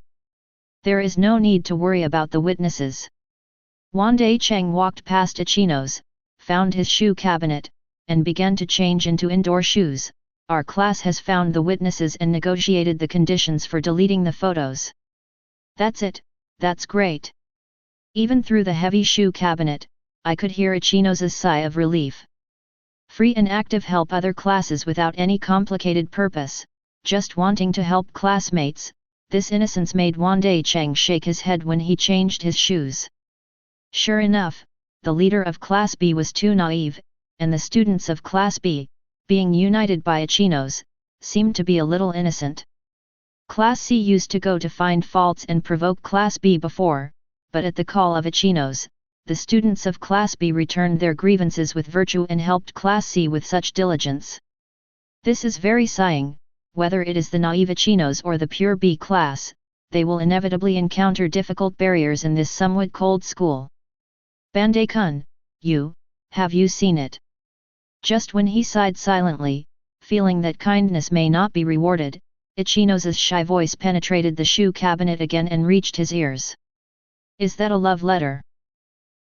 A: There is no need to worry about the witnesses. Wandai Cheng walked past Itchy Nose, found his shoe cabinet, and began to change into indoor shoes. Our class has found the witnesses and negotiated the conditions for deleting the photos. That's it, that's great. Even through the heavy shoe cabinet, I could hear Itchy Nose's sigh of relief. Free and active help other classes without any complicated purpose, just wanting to help classmates. This innocence made Wandai Cheng shake his head when he changed his shoes. Sure enough, the leader of Class B was too naive, and the students of Class B, being united by Itchy Nose, seemed to be a little innocent. Class C used to go to find faults and provoke Class B before, but at the call of Itchy Nose, the students of Class B returned their grievances with virtue and helped Class C with such diligence. This is very sighing. Whether it is the naive Itchy Nose or the pure B class, they will inevitably encounter difficult barriers in this somewhat cold school. Bandai-kun, have you seen it? Just when he sighed silently, feeling that kindness may not be rewarded, Itchy Nose's shy voice penetrated the shoe cabinet again and reached his ears. Is that a love letter?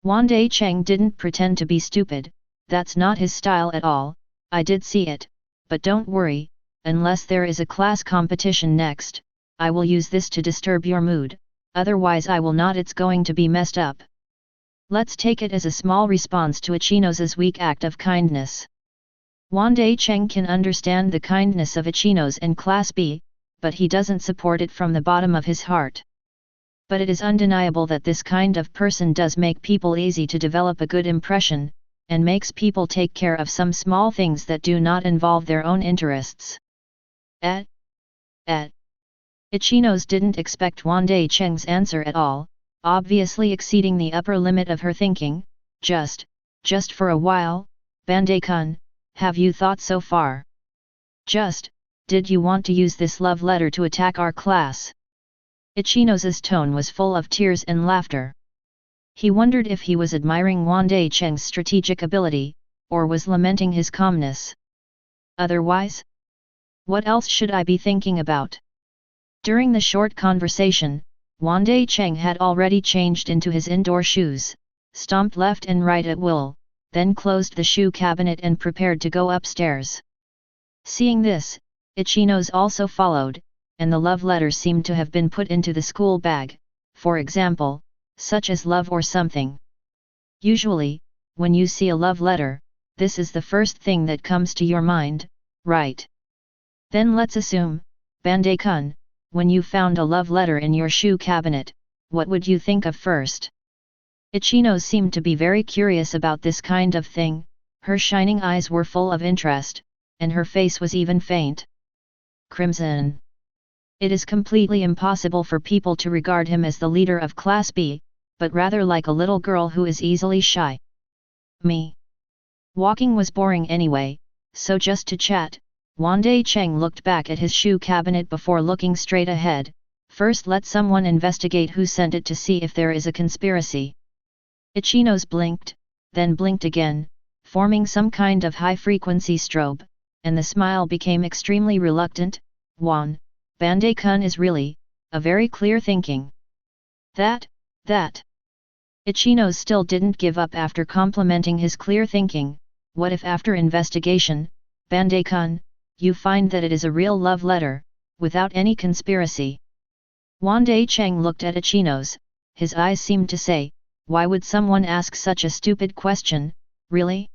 A: Wandai Cheng didn't pretend to be stupid, that's not his style at all. I did see it, but don't worry, unless there is a class competition next, I will use this to disturb your mood, otherwise I will not. It's going to be messed up. Let's take it as a small response to Ichinos's weak act of kindness. Wandai Cheng can understand the kindness of Ichinos and Class B, but he doesn't support it from the bottom of his heart. But it is undeniable that this kind of person does make people easy to develop a good impression, and makes people take care of some small things that do not involve their own interests. Ichinos didn't expect Wandai Cheng's answer at all, obviously exceeding the upper limit of her thinking. Just for a while, Bandai-kun, have you thought so far? Did you want to use this love letter to attack our class? Ichinos's tone was full of tears and laughter. He wondered if he was admiring Wandai Cheng's strategic ability, or was lamenting his calmness. Otherwise? What else should I be thinking about? During the short conversation, Wandai Cheng had already changed into his indoor shoes, stomped left and right at will, then closed the shoe cabinet and prepared to go upstairs. Seeing this, Ichinos also followed, and the love letter seemed to have been put into the school bag, for example, such as love or something. Usually, when you see a love letter, this is the first thing that comes to your mind, right? Then let's assume, Bandai-kun, when you found a love letter in your shoe cabinet, what would you think of first? Ichinos seemed to be very curious about this kind of thing. Her shining eyes were full of interest, and her face was even faint crimson. It is completely impossible for people to regard him as the leader of Class B, but rather like a little girl who is easily shy. Me. Walking was boring anyway, so just to chat, Wandai Cheng looked back at his shoe cabinet before looking straight ahead. First let someone investigate who sent it to see if there is a conspiracy. Ichinos blinked, then blinked again, forming some kind of high-frequency strobe, and the smile became extremely reluctant. Bandai-kun is really, a very clear thinking. That. Ichinos still didn't give up after complimenting his clear thinking. What if after investigation, Bandai-kun, you find that it is a real love letter, without any conspiracy? Wandai Cheng looked at Ichinos, his eyes seemed to say, why would someone ask such a stupid question, really?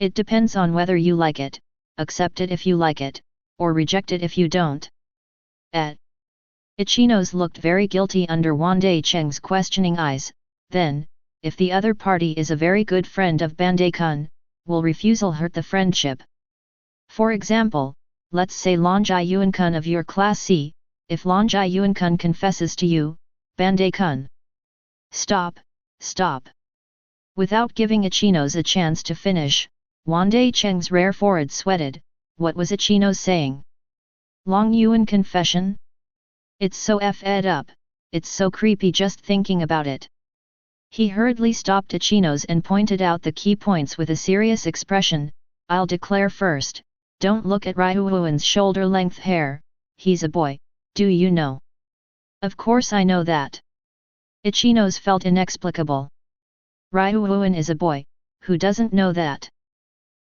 A: It depends on whether you like it, accept it if you like it, or reject it if you don't. Ichinos looked very guilty under Wandai Cheng's questioning eyes. Then, if the other party is a very good friend of Bandai-kun, will refusal hurt the friendship? For example, let's say Longjai Yuan-kun of your Class C, if Longjai Yuan-kun confesses to you, Bandai-kun. Stop. Without giving Ichinos a chance to finish, Wandai Cheng's rare forehead sweated. What was Ichinos saying? Long Yuan confession? It's so fed up, it's so creepy just thinking about it. He hurriedly stopped Ichinos and pointed out the key points with a serious expression. I'll declare first, don't look at Ryuuen's shoulder-length hair, he's a boy, do you know? Of course I know that. Ichinos felt inexplicable. Ryuuen is a boy, who doesn't know that?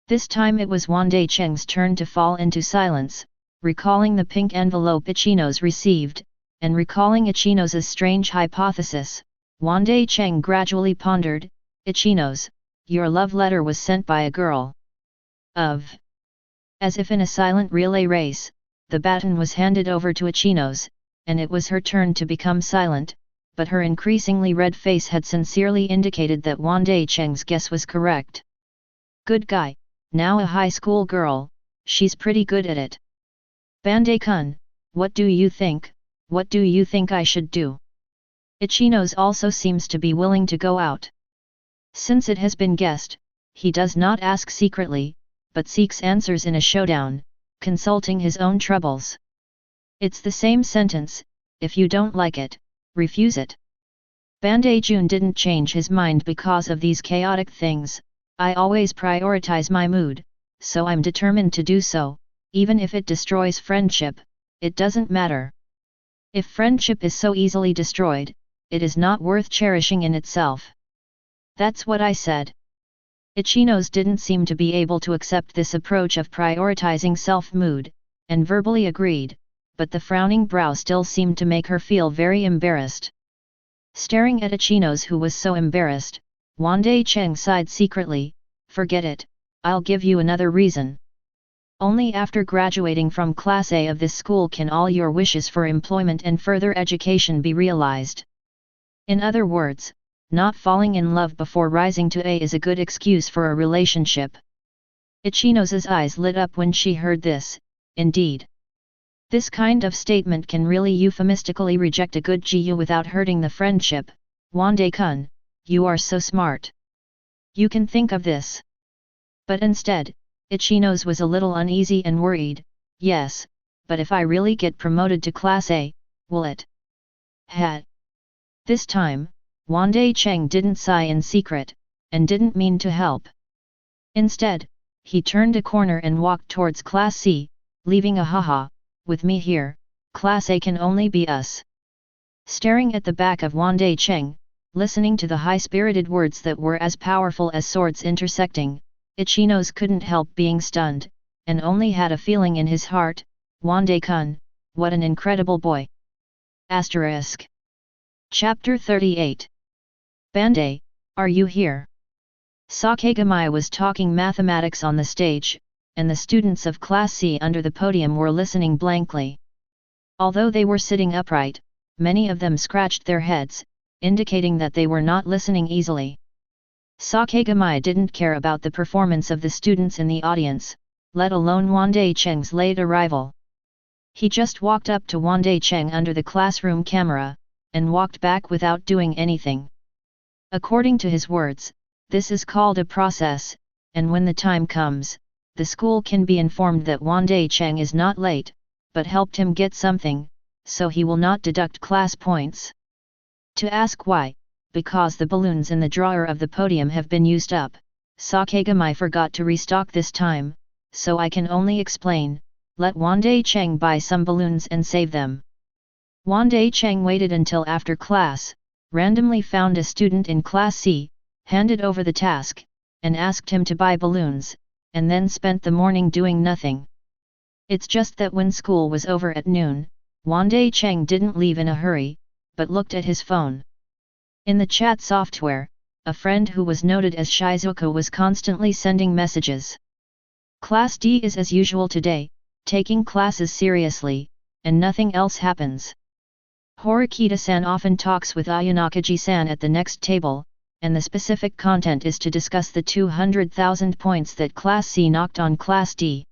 A: This time it was Wandai Cheng's turn to fall into silence, recalling the pink envelope Ichinos received, and recalling Ichinos's strange hypothesis. Wandai Cheng gradually pondered, Ichinos, your love letter was sent by a girl. As if in a silent relay race, the baton was handed over to Ichinos, and it was her turn to become silent, but her increasingly red face had sincerely indicated that Wandai Cheng's guess was correct. Good guy, now a high school girl, she's pretty good at it. Bandai-kun, what do you think I should do? Ichinos also seems to be willing to go out. Since it has been guessed, he does not ask secretly, but seeks answers in a showdown, consulting his own troubles. It's the same sentence, if you don't like it, refuse it. Bandai Jun didn't change his mind because of these chaotic things. I always prioritize my mood, so I'm determined to do so, even if it destroys friendship, it doesn't matter. If friendship is so easily destroyed, it is not worth cherishing in itself. That's what I said. Ichinos didn't seem to be able to accept this approach of prioritizing self-mood, and verbally agreed, but the frowning brow still seemed to make her feel very embarrassed. Staring at Ichinos, who was so embarrassed, Wandai Cheng sighed secretly, "Forget it, I'll give you another reason. Only after graduating from Class A of this school can all your wishes for employment and further education be realized. In other words, not falling in love before rising to A is a good excuse for a relationship." Ichinos' eyes lit up when she heard this. Indeed, this kind of statement can really euphemistically reject a good Jiu without hurting the friendship. Wandai-kun, you are so smart. You can think of this. But instead, Ichinos was a little uneasy and worried. Yes, but if I really get promoted to Class A, will it? This time, Wandai Cheng didn't sigh in secret, and didn't mean to help. Instead, he turned a corner and walked towards Class C, leaving a haha, "With me here, Class A can only be us." Staring at the back of Wandai Cheng, listening to the high-spirited words that were as powerful as swords intersecting, Ichinos couldn't help being stunned, and only had a feeling in his heart, "Wandai-kun, what an incredible boy." Asterisk. Chapter 38. Bandai, are you here? Sakagami was talking mathematics on the stage, and the students of Class C under the podium were listening blankly. Although they were sitting upright, many of them scratched their heads, indicating that they were not listening easily. Sakagami didn't care about the performance of the students in the audience, let alone Wandai Cheng's late arrival. He just walked up to Wandai Cheng under the classroom camera, and walked back without doing anything. According to his words, this is called a process, and when the time comes, the school can be informed that Wandai Cheng is not late, but helped him get something, so he will not deduct class points. To ask why, because the balloons in the drawer of the podium have been used up, Sakagami forgot to restock this time, so I can only explain, let Wandai Cheng buy some balloons and save them. Wandai Cheng waited until after class, randomly found a student in Class C, handed over the task, and asked him to buy balloons, and then spent the morning doing nothing. It's just that when school was over at noon, Wandai Cheng didn't leave in a hurry, but looked at his phone. In the chat software, a friend who was noted as Shizuka was constantly sending messages. Class D is as usual today, taking classes seriously, and nothing else happens. Horikita-san often talks with Ayanakaji-san at the next table, and the specific content is to discuss the 200,000 points that Class C knocked on Class D.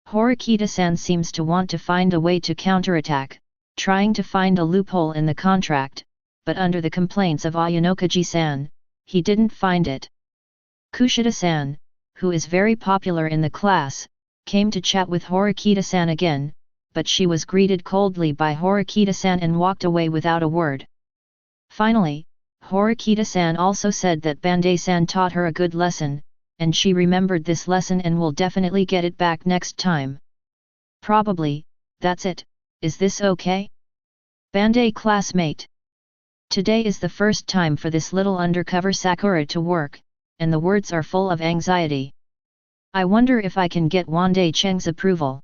A: Horikita-san seems to want to find a way to counterattack, trying to find a loophole in the contract, but under the complaints of Ayanakaji-san, he didn't find it. Kushida-san, who is very popular in the class, came to chat with Horikita-san again, but she was greeted coldly by Horikita-san and walked away without a word. Finally, Horikita-san also said that Bandai-san taught her a good lesson, and she remembered this lesson and will definitely get it back next time. Probably, that's it. Is this okay? Bandai classmate. Today is the first time for this little undercover Sakura to work, and the words are full of anxiety. I wonder if I can get Wandai Cheng's approval.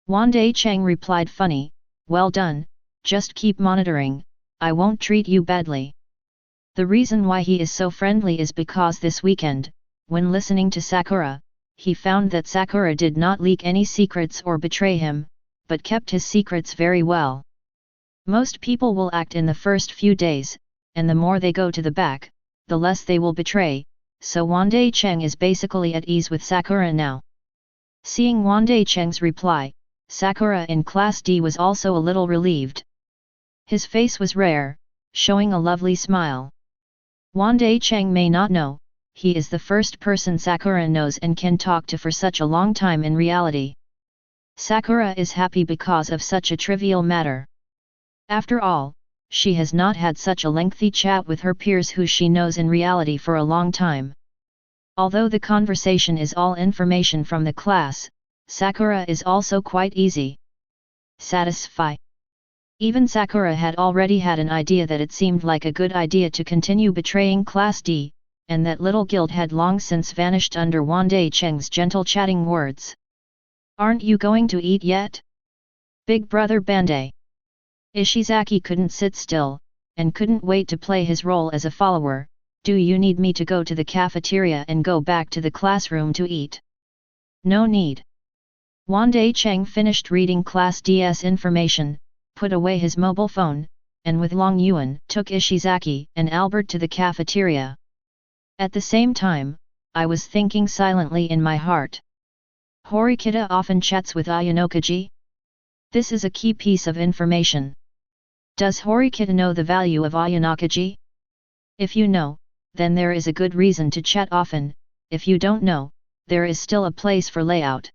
A: Wandai Cheng replied, "Funny, well done, just keep monitoring, I won't treat you badly." The reason why he is so friendly is because this weekend, when listening to Sakura, he found that Sakura did not leak any secrets or betray him, but kept his secrets very well. Most people will act in the first few days, and the more they go to the back, the less they will betray, so Wandai Cheng is basically at ease with Sakura now. Seeing Wandai Cheng's reply, Sakura in Class D was also a little relieved. His face was rare, showing a lovely smile. Wandai Cheng may not know, he is the first person Sakura knows and can talk to for such a long time in reality. Sakura is happy because of such a trivial matter. After all, she has not had such a lengthy chat with her peers who she knows in reality for a long time. Although the conversation is all information from the class, Sakura is also quite easy. Satisfy. Even Sakura had already had an idea that it seemed like a good idea to continue betraying Class D, and that little guild had long since vanished under Wandai Cheng's gentle chatting words. "Aren't you going to eat yet? Big brother Bandai." Ishizaki couldn't sit still, and couldn't wait to play his role as a follower. "Do you need me to go to the cafeteria and go back to the classroom to eat?" "No need." Wandai Cheng finished reading Class D's information, put away his mobile phone, and with Long Yuan took Ishizaki and Albert to the cafeteria. At the same time, I was thinking silently in my heart. Horikita often chats with Ayanokaji? This is a key piece of information. Does Horikita know the value of Ayanokaji? If you know, then there is a good reason to chat often. If you don't know, there is still a place for layout.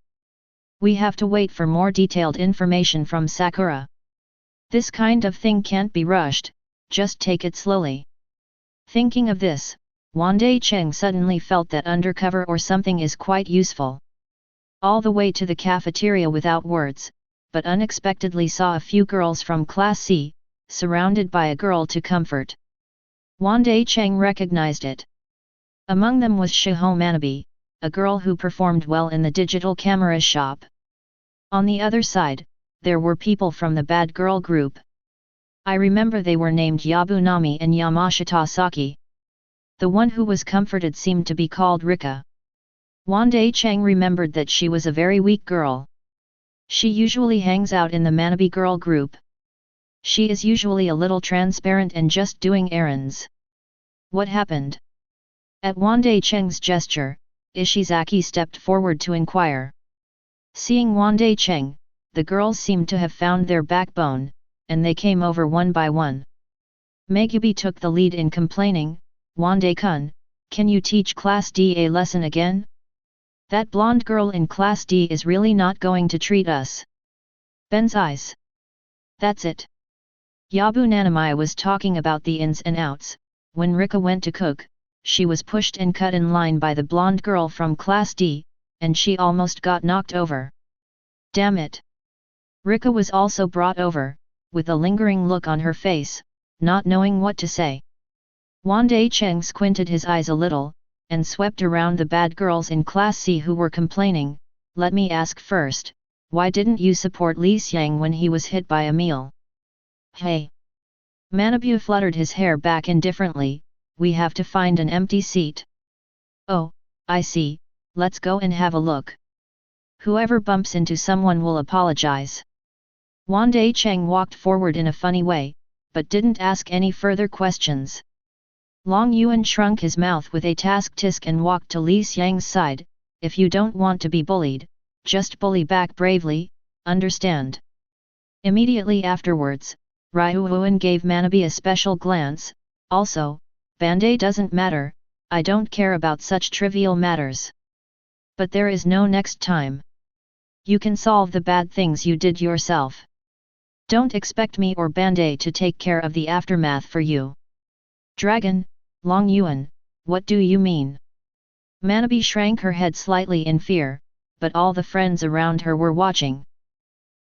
A: We have to wait for more detailed information from Sakura. This kind of thing can't be rushed, just take it slowly. Thinking of this, Wandai Cheng suddenly felt that undercover or something is quite useful. All the way to the cafeteria without words, but unexpectedly saw a few girls from Class C, surrounded by a girl to comfort. Wandai Cheng recognized it. Among them was Shiho Manabe, a girl who performed well in the digital camera shop. On the other side, there were people from the bad girl group. I remember they were named Yabunami and Yamashita Saki. The one who was comforted seemed to be called Rika. Wandai Cheng remembered that she was a very weak girl. She usually hangs out in the Manabe girl group. She is usually a little transparent and just doing errands. What happened? At Wandai Cheng's gesture, Ishizaki stepped forward to inquire. Seeing Wandai Cheng, the girls seemed to have found their backbone, and they came over one by one. Megubi took the lead in complaining, "Wandai-kun, can you teach Class D a lesson again? That blonde girl in Class D is really not going to treat us." Ben's eyes. That's it. Yabunanami was talking about the ins and outs. When Rika went to cook, she was pushed and cut in line by the blonde girl from Class D, and she almost got knocked over. Damn it! Rika was also brought over, with a lingering look on her face, not knowing what to say. Wandai Cheng squinted his eyes a little, and swept around the bad girls in Class C who were complaining. "Let me ask first, why didn't you support Li Xiang when he was hit by a meal?" "Hey!" Manabu fluttered his hair back indifferently, "We have to find an empty seat." "Oh, I see, let's go and have a look. Whoever bumps into someone will apologize." Wandai Cheng walked forward in a funny way, but didn't ask any further questions. Long Yuan shrunk his mouth with a tisk and walked to Li Xiang's side. "If you don't want to be bullied, just bully back bravely, understand?" Immediately afterwards, Ryuan gave Manabe a special glance. "Also, Bandai doesn't matter, I don't care about such trivial matters. But there is no next time. You can solve the bad things you did yourself. Don't expect me or Bandai to take care of the aftermath for you." "Dragon, Long Yuan, what do you mean?" Manabe shrank her head slightly in fear, but all the friends around her were watching.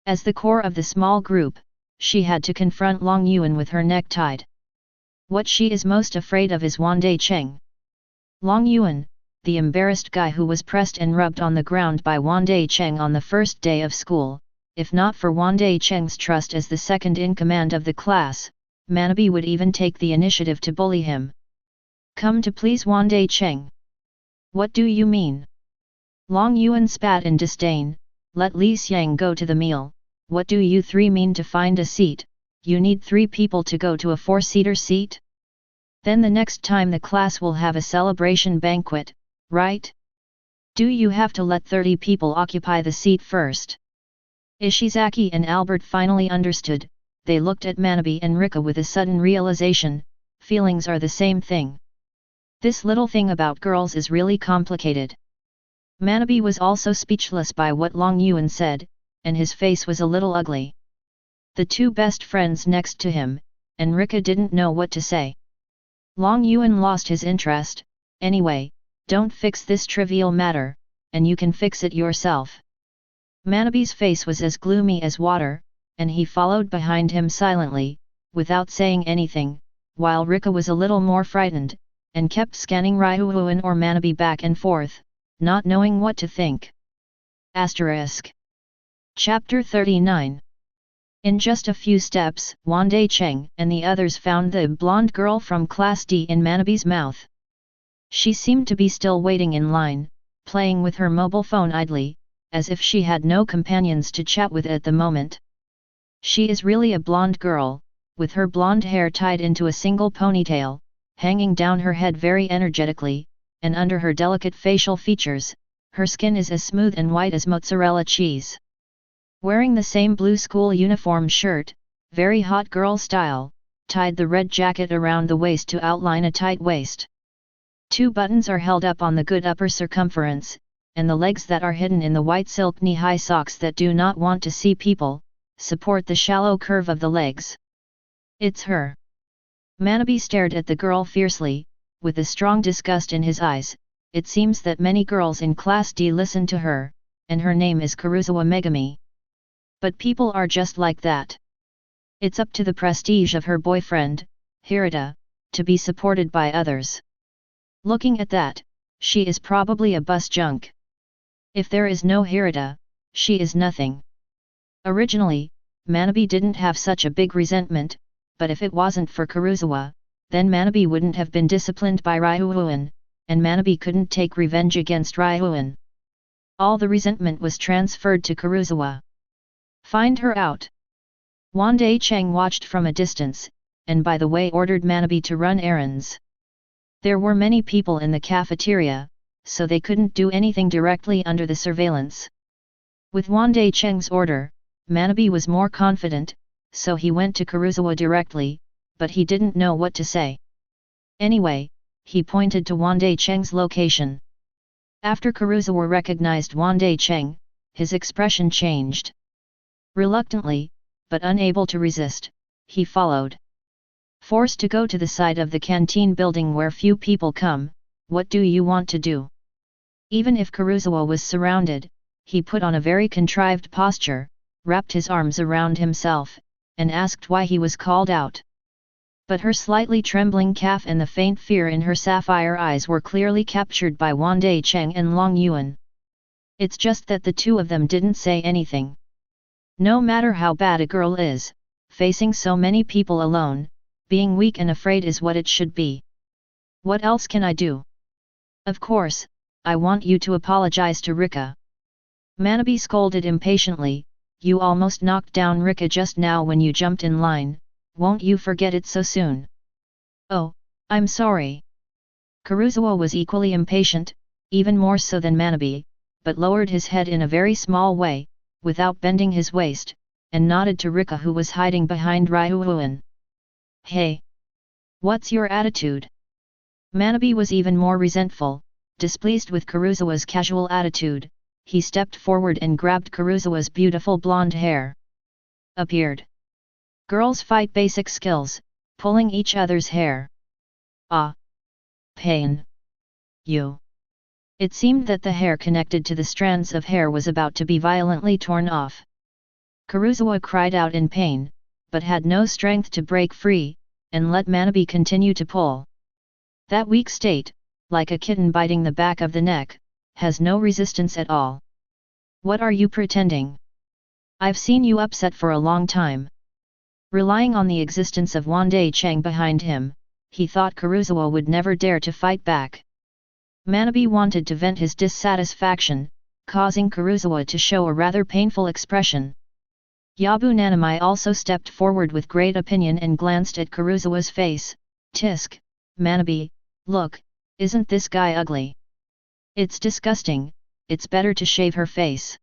A: As the core of the small group, she had to confront Long Yuan with her neck tied. What she is most afraid of is Wandai Cheng. Long Yuan, the embarrassed guy who was pressed and rubbed on the ground by Wandai Cheng on the first day of school. If not for Wandai Cheng's trust as the second in command of the class, Manabe would even take the initiative to bully him. "Come to please Wandai Cheng." "What do you mean?" Long Yuan spat in disdain. "Let Li Xiang go to the meal. What do you three mean to find a seat? You need 3 people to go to a 4-seater seat? Then the next time the class will have a celebration banquet, right? Do you have to let 30 people occupy the seat first?" Ishizaki and Albert finally understood. They looked at Manabe and Rika with a sudden realization, feelings are the same thing. This little thing about girls is really complicated. Manabe was also speechless by what Long Yuan said, and his face was a little ugly. The 2 best friends next to him, and Rika didn't know what to say. Long Yuan lost his interest. "Anyway, don't fix this trivial matter, and you can fix it yourself." Manabe's face was as gloomy as water, and he followed behind him silently, without saying anything, while Rika was a little more frightened, and kept scanning Ryuan or Manabe back and forth, not knowing what to think. Asterisk. Chapter 39. In just a few steps, Wandai Cheng and the others found the blonde girl from Class D in Manabe's mouth. She seemed to be still waiting in line, playing with her mobile phone idly, as if she had no companions to chat with at the moment. She is really a blonde girl, with her blonde hair tied into a single ponytail, hanging down her head very energetically, and under her delicate facial features, her skin is as smooth and white as mozzarella cheese. Wearing the same blue school uniform shirt, very hot girl style, tied the red jacket around the waist to outline a tight waist. 2 buttons are held up on the good upper circumference, and the legs that are hidden in the white silk knee-high socks that do not want to see people, support the shallow curve of the legs. It's her. Manabe stared at the girl fiercely, with a strong disgust in his eyes. It seems that many girls in Class D listen to her, and her name is Kuruzawa Megami. But people are just like that. It's up to the prestige of her boyfriend, Hirata, to be supported by others. Looking at that, she is probably a bus junk. If there is no Hirata, she is nothing. Originally, Manabe didn't have such a big resentment, but if it wasn't for Kuruzawa, then Manabe wouldn't have been disciplined by Ryuan, and Manabe couldn't take revenge against Ryuan. All the resentment was transferred to Kuruzawa. Find her out. Wandai Cheng watched from a distance, and by the way ordered Manabe to run errands. There were many people in the cafeteria, so they couldn't do anything directly under the surveillance. With Wandai Cheng's order, Manabe was more confident, so he went to Kuruzawa directly, but he didn't know what to say. Anyway, he pointed to Wandai Cheng's location. After Kuruzawa recognized Wandai Cheng, his expression changed. Reluctantly, but unable to resist, he followed. Forced to go to the side of the canteen building where few people come, what do you want to do? Even if Kuruzawa was surrounded, he put on a very contrived posture, wrapped his arms around himself, and asked why he was called out. But her slightly trembling calf and the faint fear in her sapphire eyes were clearly captured by Wandai Cheng and Long Yuan. It's just that the two of them didn't say anything. No matter how bad a girl is, facing so many people alone, being weak and afraid is what it should be. What else can I do? Of course, I want you to apologize to Rika. Manabe scolded impatiently, you almost knocked down Rika just now when you jumped in line, won't you forget it so soon? Oh, I'm sorry. Kuruzawa was equally impatient, even more so than Manabe, but lowered his head in a very small way, without bending his waist, and nodded to Rika who was hiding behind Ryuan. Hey! What's your attitude? Manabe was even more resentful, displeased with Kuruzawa's casual attitude. He stepped forward and grabbed Kuruzawa's beautiful blonde hair. Appeared. Girls fight basic skills, pulling each other's hair. Ah! Pain! You! It seemed that the hair connected to the strands of hair was about to be violently torn off. Kuruzawa cried out in pain, but had no strength to break free, and let Manabe continue to pull. That weak state, like a kitten biting the back of the neck, has no resistance at all. What are you pretending? I've seen you upset for a long time. Relying on the existence of Wandai Cheng behind him, he thought Kuruzawa would never dare to fight back. Manabe wanted to vent his dissatisfaction, causing Kuruzawa to show a rather painful expression. Yabunanami also stepped forward with great opinion and glanced at Kuruzawa's face. Tisk, Manabe, look, isn't this guy ugly? It's disgusting, it's better to shave her face.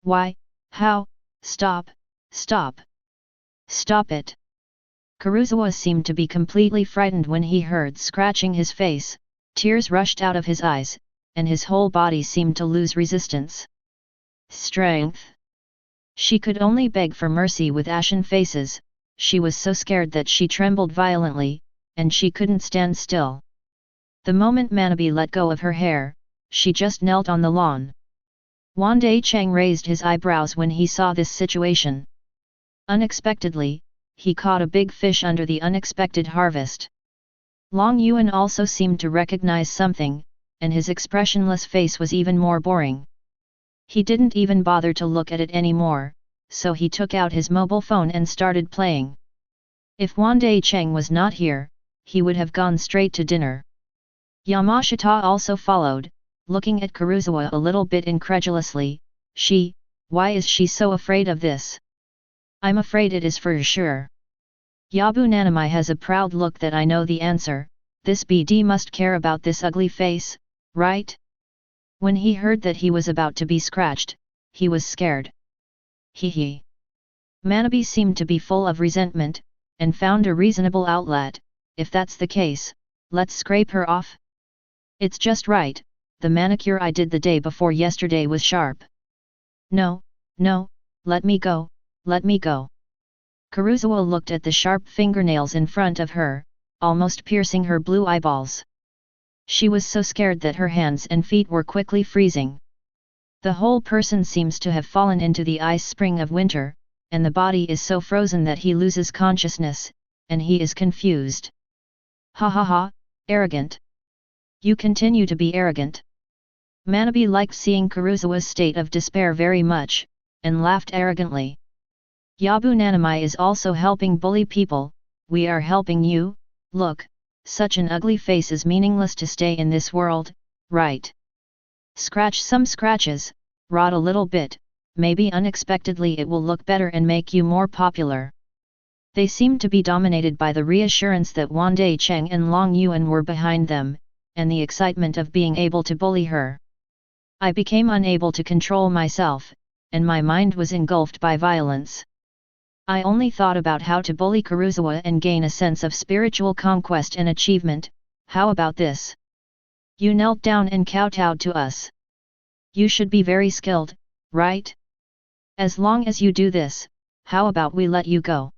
A: Why, how, stop, stop. Stop it. Kuruzawa seemed to be completely frightened when he heard scratching his face, tears rushed out of his eyes, and his whole body seemed to lose resistance. Strength. She could only beg for mercy with ashen faces, she was so scared that she trembled violently, and she couldn't stand still. The moment Manabe let go of her hair, she just knelt on the lawn. Wandai Cheng raised his eyebrows when he saw this situation. Unexpectedly, he caught a big fish under the unexpected harvest. Long Yuan also seemed to recognize something, and his expressionless face was even more boring. He didn't even bother to look at it anymore, so he took out his mobile phone and started playing. If Wandai Cheng was not here, he would have gone straight to dinner. Yamashita also followed, looking at Kuruzawa a little bit incredulously. Why is she so afraid of this? I'm afraid it is for sure. Yabu Nanamai has a proud look that I know the answer. This BD must care about this ugly face, right? When he heard that he was about to be scratched, he was scared. Hee. Manabi seemed to be full of resentment, and found a reasonable outlet. If that's the case, let's scrape her off. It's just right, the manicure I did the day before yesterday was sharp. No, let me go. Kuruzawa looked at the sharp fingernails in front of her, almost piercing her blue eyeballs. She was so scared that her hands and feet were quickly freezing. The whole person seems to have fallen into the ice spring of winter, and the body is so frozen that he loses consciousness, and he is confused. Ha, arrogant. You continue to be arrogant. Manabi liked seeing Kuruzawa's state of despair very much, and laughed arrogantly. Yabu Nanamai is also helping bully people. We are helping you. Look, such an ugly face is meaningless to stay in this world, right? Scratch some scratches, rot a little bit, maybe unexpectedly it will look better and make you more popular. They seemed to be dominated by the reassurance that Wandai Cheng and Long Yuan were behind them, and the excitement of being able to bully her. I became unable to control myself, and my mind was engulfed by violence. I only thought about how to bully Kuruzawa and gain a sense of spiritual conquest and achievement. How about this? You knelt down and kowtowed to us. You should be very skilled, right? As long as you do this, how about we let you go?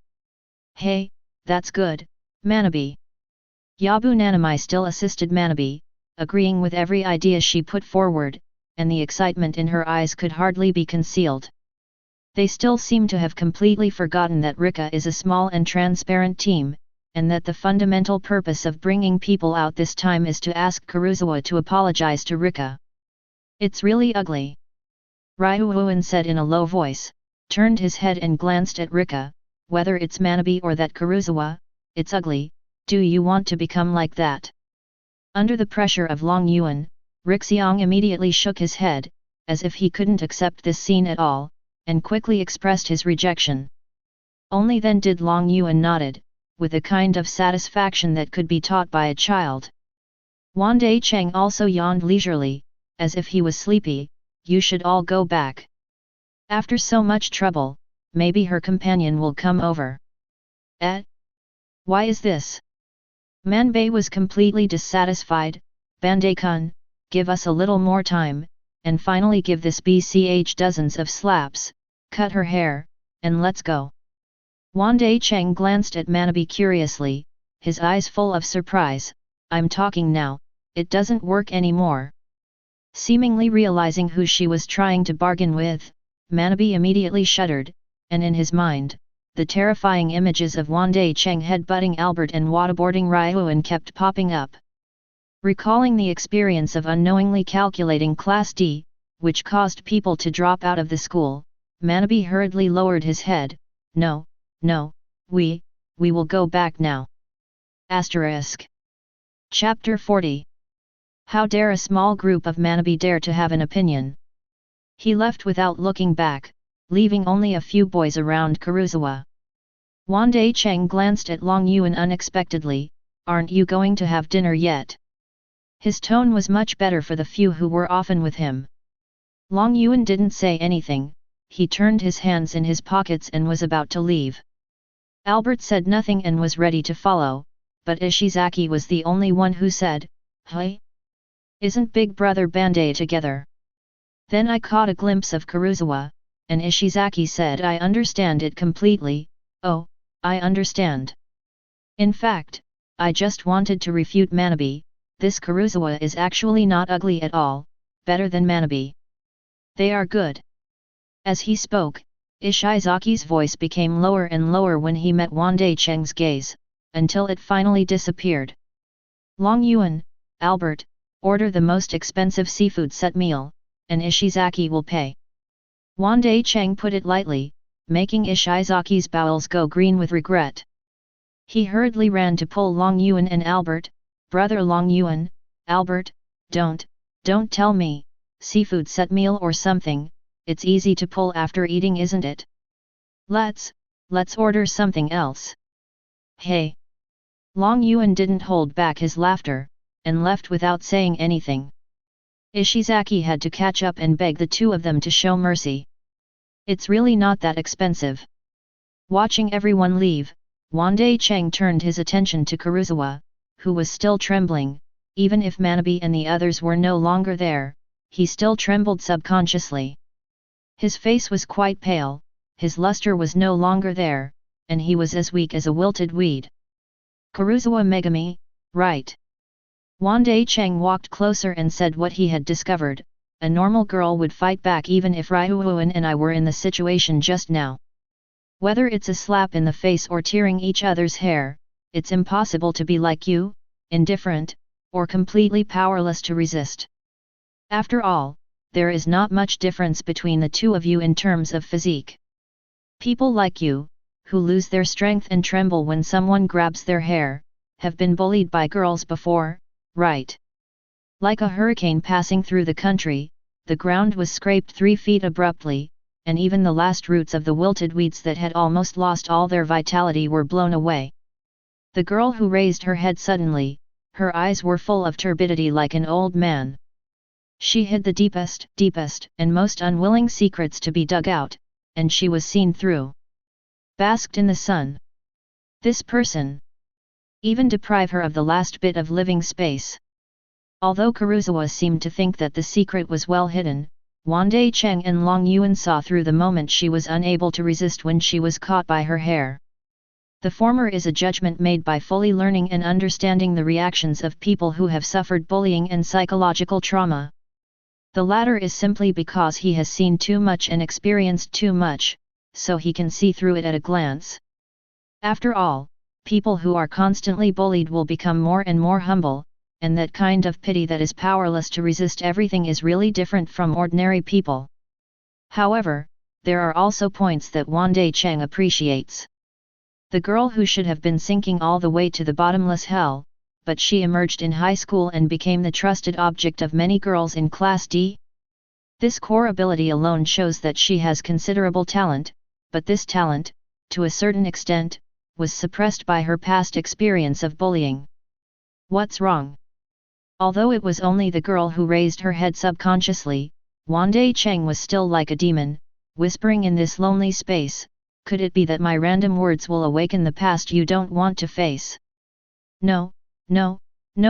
A: Hey, that's good, Manabi. Yabu Nanamai still assisted Manabi, agreeing with every idea she put forward, and the excitement in her eyes could hardly be concealed. They still seem to have completely forgotten that Rika is a small and transparent team, and that the fundamental purpose of bringing people out this time is to ask Kuruzawa to apologize to Rika. It's really ugly. Ryuuan said in a low voice, turned his head and glanced at Rika. Whether it's Manabi or that Kuruzawa, it's ugly. Do you want to become like that? Under the pressure of Long Yuan, Rixiang immediately shook his head, as if he couldn't accept this scene at all, and quickly expressed his rejection. Only then did Long Yuan nodded, with a kind of satisfaction that could be taught by a child. Wandai Cheng also yawned leisurely, as if he was sleepy. You should all go back. After so much trouble, maybe her companion will come over. Why is this? Manbei was completely dissatisfied. Bandai-kun, give us a little more time, and finally give this BCH dozens of slaps, cut her hair, and let's go. Wandai Cheng glanced at Manabi curiously, his eyes full of surprise. I'm talking now, it doesn't work anymore. Seemingly realizing who she was trying to bargain with, Manabi immediately shuddered, and in his mind, the terrifying images of Wandai Cheng headbutting Albert and waterboarding Ryuan kept popping up. Recalling the experience of unknowingly calculating Class D, which caused people to drop out of the school, Manabi hurriedly lowered his head. No, we will go back now. Asterisk. Chapter 40. How dare a small group of Manabi dare to have an opinion? He left without looking back, leaving only a few boys around Kuruzawa. Wandai Cheng glanced at Long Yuan unexpectedly. Aren't you going to have dinner yet? His tone was much better for the few who were often with him. Long Yuan didn't say anything. He turned his hands in his pockets and was about to leave. Albert said nothing and was ready to follow, but Ishizaki was the only one who said, "Hey? Isn't Big Brother Bandai together?" Then I caught a glimpse of Kuruzawa, and Ishizaki said, "I understand it completely." Oh, I understand. In fact, I just wanted to refute Manabi. This Kuruzawa is actually not ugly at all, better than Manabi. They are good. As he spoke, Ishizaki's voice became lower and lower when he met Wandai Cheng's gaze, until it finally disappeared. Long Yuan, Albert, order the most expensive seafood set meal, and Ishizaki will pay. Wandai Cheng put it lightly, making Ishizaki's bowels go green with regret. He hurriedly ran to pull Long Yuan and Albert. Brother Long Yuan, Albert, don't tell me, seafood set meal or something, it's easy to pull after eating, isn't it? Let's order something else. Hey! Long Yuan didn't hold back his laughter, and left without saying anything. Ishizaki had to catch up and beg the two of them to show mercy. It's really not that expensive. Watching everyone leave, Wandai Cheng turned his attention to Kuruzawa, who was still trembling. Even if Manabe and the others were no longer there, he still trembled subconsciously. His face was quite pale, his luster was no longer there, and he was as weak as a wilted weed. Kuruzawa Megami, right? Wandai Cheng walked closer and said what he had discovered. A normal girl would fight back even if Ryuan and I were in the situation just now. Whether it's a slap in the face or tearing each other's hair, it's impossible to be like you, indifferent, or completely powerless to resist. After all, there is not much difference between the two of you in terms of physique. People like you, who lose their strength and tremble when someone grabs their hair, have been bullied by girls before, right? Like a hurricane passing through the country, the ground was scraped 3 feet abruptly, and even the last roots of the wilted weeds that had almost lost all their vitality were blown away. The girl who raised her head suddenly, her eyes were full of turbidity like an old man. She hid the deepest, and most unwilling secrets to be dug out, and she was seen through. Basked in the sun. This person. Even deprive her of the last bit of living space. Although Kuruzawa seemed to think that the secret was well hidden, Wandai Cheng and Long Yuan saw through the moment she was unable to resist when she was caught by her hair. The former is a judgment made by fully learning and understanding the reactions of people who have suffered bullying and psychological trauma. The latter is simply because he has seen too much and experienced too much, so he can see through it at a glance. After all, people who are constantly bullied will become more and more humble, and that kind of pity that is powerless to resist everything is really different from ordinary people. However, there are also points that Wandai Cheng appreciates. The girl who should have been sinking all the way to the bottomless hell, but she emerged in high school and became the trusted object of many girls in Class D. This core ability alone shows that she has considerable talent, but this talent, to a certain extent, was suppressed by her past experience of bullying. What's wrong? Although it was only the girl who raised her head subconsciously, Wandai Cheng was still like a demon, whispering in this lonely space, could it be that my random words will awaken the past you don't want to face? No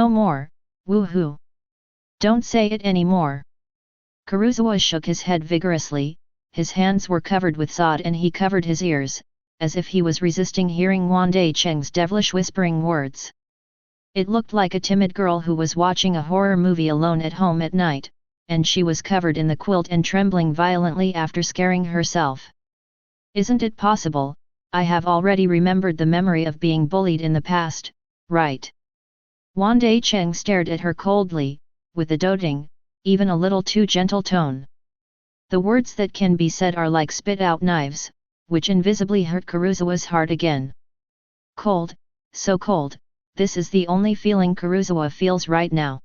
A: more, woohoo. Don't say it anymore. Kuruzawa shook his head vigorously, his hands were covered with sod and he covered his ears, as if he was resisting hearing Wandai Cheng's devilish whispering words. It looked like a timid girl who was watching a horror movie alone at home at night, and she was covered in the quilt and trembling violently after scaring herself. Isn't it possible, I have already remembered the memory of being bullied in the past, right? Wandai Cheng stared at her coldly, with a doting, even a little too gentle tone. The words that can be said are like spit-out knives, which invisibly hurt Kuruzawa's heart again. Cold, so cold, this is the only feeling Kuruzawa feels right now.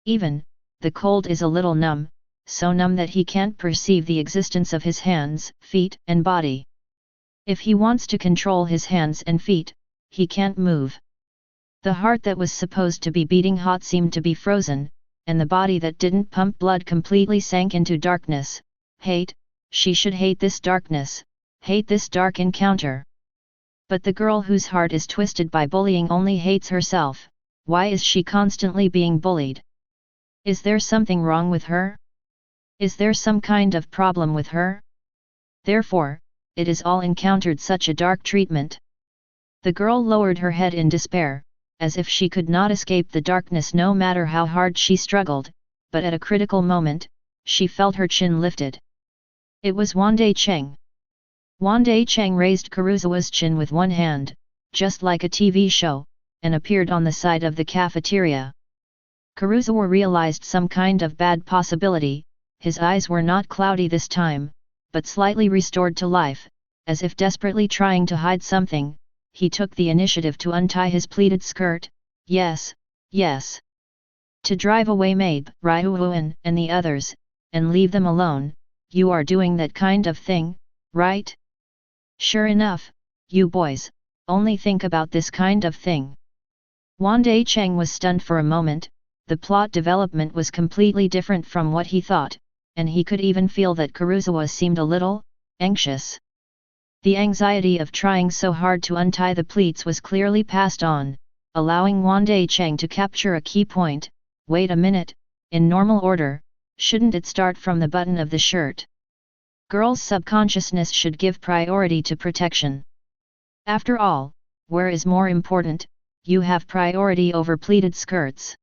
A: Even, the cold is a little numb, so numb that he can't perceive the existence of his hands, feet, and body. If he wants to control his hands and feet, he can't move. The heart that was supposed to be beating hot seemed to be frozen, and the body that didn't pump blood completely sank into darkness. Hate, she should hate this darkness, hate this dark encounter. But the girl whose heart is twisted by bullying only hates herself. Why is she constantly being bullied? Is there something wrong with her? Is there some kind of problem with her? Therefore, it is all encountered such a dark treatment. The girl lowered her head in despair, as if she could not escape the darkness no matter how hard she struggled, but at a critical moment, she felt her chin lifted. It was Wandai Cheng. Wandai Cheng raised Kuruzawa's chin with one hand, just like a TV show, and appeared on the side of the cafeteria. Kuruzawa realized some kind of bad possibility. His eyes were not cloudy this time, but slightly restored to life, as if desperately trying to hide something. He took the initiative to untie his pleated skirt. Yes, yes. To drive away Mabe, Ryuuan, and the others, and leave them alone. You are doing that kind of thing, right? Sure enough, you boys, only think about this kind of thing. Wandai Cheng was stunned for a moment. The plot development was completely different from what he thought, and he could even feel that Kuruzawa seemed a little anxious. The anxiety of trying so hard to untie the pleats was clearly passed on, allowing Wandai Cheng to capture a key point. Wait a minute, in normal order, shouldn't it start from the button of the shirt? Girls' subconsciousness should give priority to protection. After all, where is more important? You have priority over pleated skirts.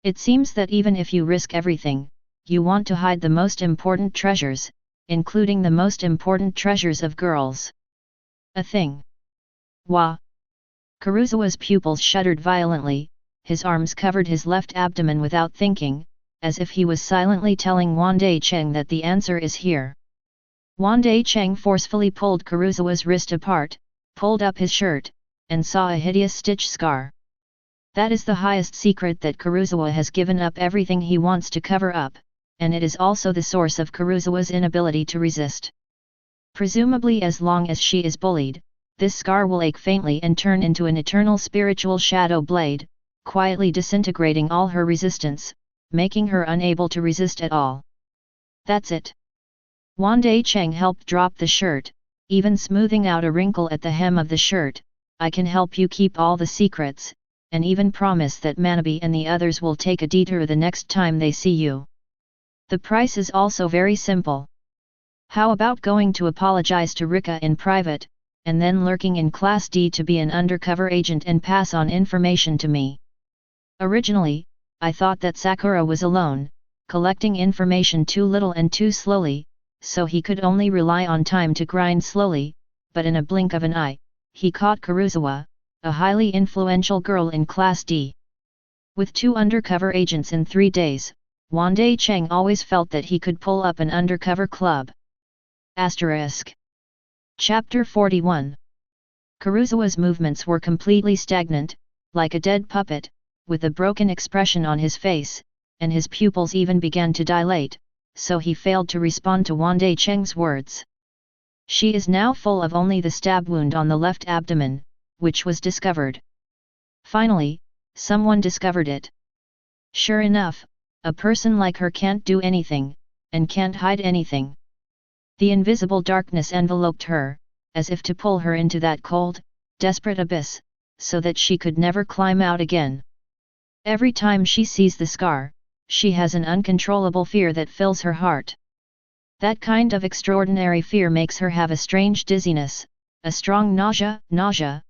A: It seems that even if you risk everything, you want to hide the most important treasures, including the most important treasures of girls. A thing. Wah! Kuruzawa's pupils shuddered violently. His arms covered his left abdomen without thinking, as if he was silently telling Wandai Cheng that the answer is here. Wandai Cheng forcefully pulled Kuruzawa's wrist apart, pulled up his shirt, and saw a hideous stitch scar. That is the highest secret that Kuruzawa has given up everything he wants to cover up, and it is also the source of Kuruzawa's inability to resist. Presumably as long as she is bullied, this scar will ache faintly and turn into an eternal spiritual shadow blade, quietly disintegrating all her resistance, making her unable to resist at all. That's it. Wandai Cheng helped drop the shirt, even smoothing out a wrinkle at the hem of the shirt. I can help you keep all the secrets, and even promise that Manabe and the others will take a detour the next time they see you. The price is also very simple. How about going to apologize to Rika in private, and then lurking in Class D to be an undercover agent and pass on information to me? Originally, I thought that Sakura was alone, collecting information too little and too slowly, so he could only rely on time to grind slowly, but in a blink of an eye, he caught Kuruzawa, a highly influential girl in Class D. With 2 undercover agents in 3 days, Wandai Cheng always felt that he could pull up an undercover club. Asterisk. Chapter 41. Kuruzawa's movements were completely stagnant, like a dead puppet, with a broken expression on his face, and his pupils even began to dilate, so he failed to respond to Wandai Cheng's words. She is now full of only the stab wound on the left abdomen, which was discovered. Finally, someone discovered it. Sure enough, a person like her can't do anything, and can't hide anything. The invisible darkness enveloped her, as if to pull her into that cold, desperate abyss, so that she could never climb out again. Every time she sees the scar, she has an uncontrollable fear that fills her heart. That kind of extraordinary fear makes her have a strange dizziness, a strong nausea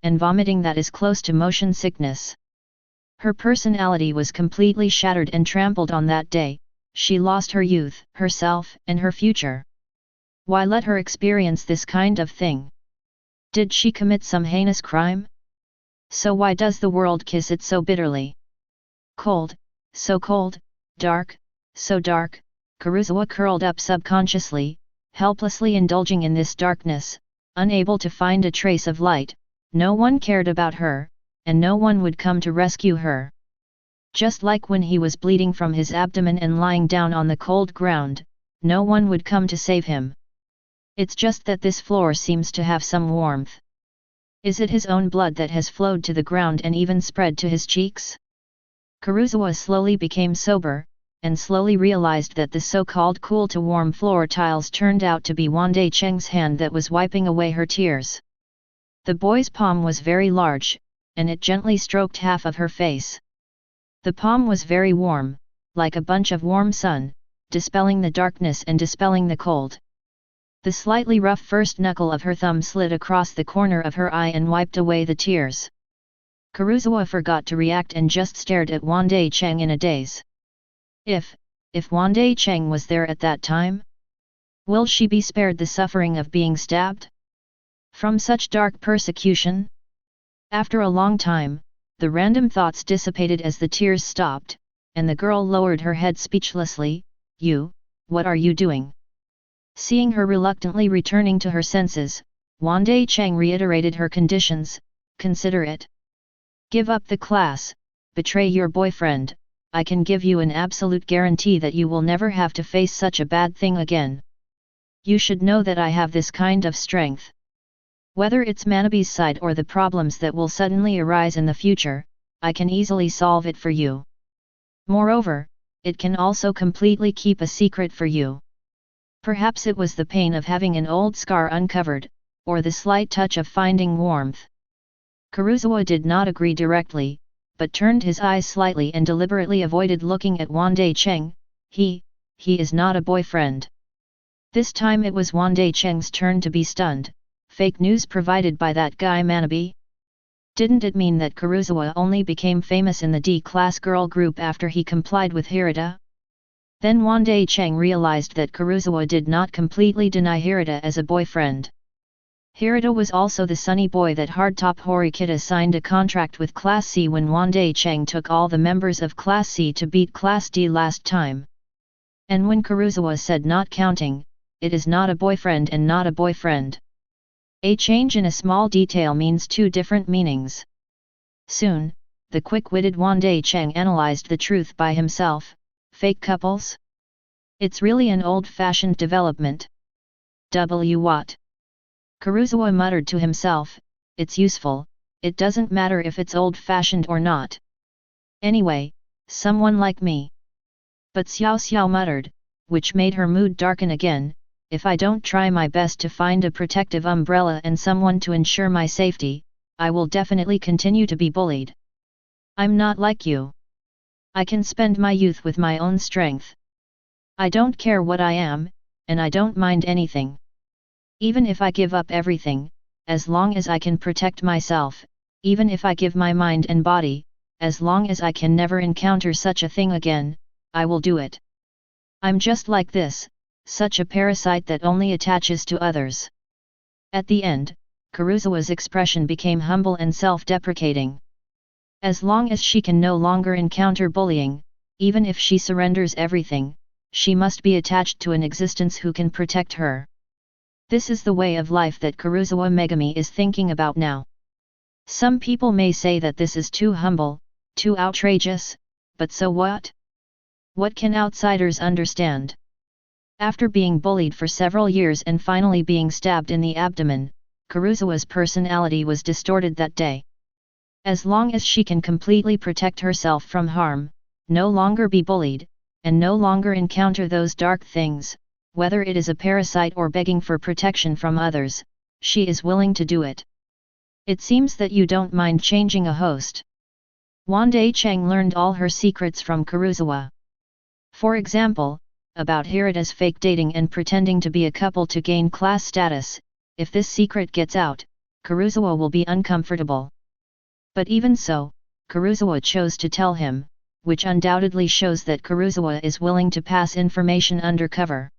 A: and vomiting that is close to motion sickness. Her personality was completely shattered and trampled on that day. She lost her youth, herself, and her future. Why let her experience this kind of thing? Did she commit some heinous crime? So why does the world kiss it so bitterly? Cold, so cold, dark, so dark. Kuruzawa curled up subconsciously, helplessly indulging in this darkness, unable to find a trace of light. No one cared about her, and no one would come to rescue her. Just like when he was bleeding from his abdomen and lying down on the cold ground, no one would come to save him. It's just that this floor seems to have some warmth. Is it his own blood that has flowed to the ground and even spread to his cheeks? Kuruzawa slowly became sober, and slowly realized that the so-called cool to warm floor tiles turned out to be Wandai Cheng's hand that was wiping away her tears. The boy's palm was very large, and it gently stroked half of her face. The palm was very warm, like a bunch of warm sun, dispelling the darkness and dispelling the cold. The slightly rough first knuckle of her thumb slid across the corner of her eye and wiped away the tears. Kuruzawa forgot to react and just stared at Wandai Cheng in a daze. If Wandai Cheng was there at that time? Will she be spared the suffering of being stabbed? From such dark persecution? After a long time, The random thoughts dissipated as the tears stopped, and the girl lowered her head speechlessly. You, what are you doing? Seeing her reluctantly returning to her senses, Wandai Cheng reiterated her conditions. Consider it. Give up the class, betray your boyfriend, I can give you an absolute guarantee that you will never have to face such a bad thing again. You should know that I have this kind of strength. Whether it's Manabe's side or the problems that will suddenly arise in the future, I can easily solve it for you. Moreover, it can also completely keep a secret for you. Perhaps it was the pain of having an old scar uncovered, or the slight touch of finding warmth. Kuruzawa did not agree directly, but turned his eyes slightly and deliberately avoided looking at Wandai Cheng. He is not a boyfriend. This time it was Wandai Cheng's turn to be stunned. Fake news provided by that guy Manabe? Didn't it mean that Kuruzawa only became famous in the D-class girl group after he complied with Hirata? Then Wandai Cheng realized that Kuruzawa did not completely deny Hirata as a boyfriend. Hirata was also the sunny boy that Hardtop Horikita signed a contract with Class C when Wandai Cheng took all the members of Class C to beat Class D last time. And when Kuruzawa said not counting, it is not a boyfriend and not a boyfriend. A change in a small detail means two different meanings. Soon, the quick-witted Wandai Cheng analyzed the truth by himself. Fake couples? It's really an old-fashioned development. What? Kuruzawa muttered to himself, it's useful, it doesn't matter if it's old-fashioned or not. Anyway, someone like me. But Xiao muttered, which made her mood darken again, if I don't try my best to find a protective umbrella and someone to ensure my safety, I will definitely continue to be bullied. I'm not like you. I can spend my youth with my own strength. I don't care what I am, and I don't mind anything. Even if I give up everything, as long as I can protect myself, even if I give my mind and body, as long as I can never encounter such a thing again, I will do it. I'm just like this, such a parasite that only attaches to others. At the end, Kuruzawa's expression became humble and self-deprecating. As long as she can no longer encounter bullying, even if she surrenders everything, she must be attached to an existence who can protect her. This is the way of life that Kuruzawa Megami is thinking about now. Some people may say that this is too humble, too outrageous, but so what? What can outsiders understand? After being bullied for several years and finally being stabbed in the abdomen, Kuruzawa's personality was distorted that day. As long as she can completely protect herself from harm, no longer be bullied, and no longer encounter those dark things, whether it is a parasite or begging for protection from others, she is willing to do it. It seems that you don't mind changing a host. Wandai Cheng learned all her secrets from Kuruzawa. For example, about Hirata's fake dating and pretending to be a couple to gain class status. If this secret gets out, Kuruzawa will be uncomfortable. But even so, Kuruzawa chose to tell him, which undoubtedly shows that Kuruzawa is willing to pass information undercover.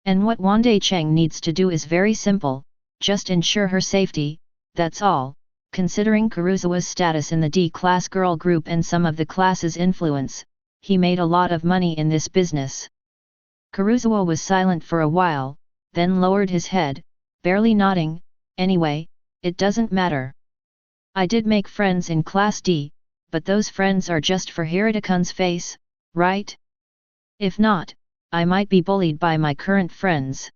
A: And what Wandai Cheng needs to do is very simple, just ensure her safety, that's all. Considering Kuruzawa's status in the D-class girl group and some of the class's influence, he made a lot of money in this business. Kuruzawa was silent for a while, then lowered his head, barely nodding. Anyway, it doesn't matter. I did make friends in Class D, but those friends are just for Hirata-kun's face, right? If not, I might be bullied by my current friends.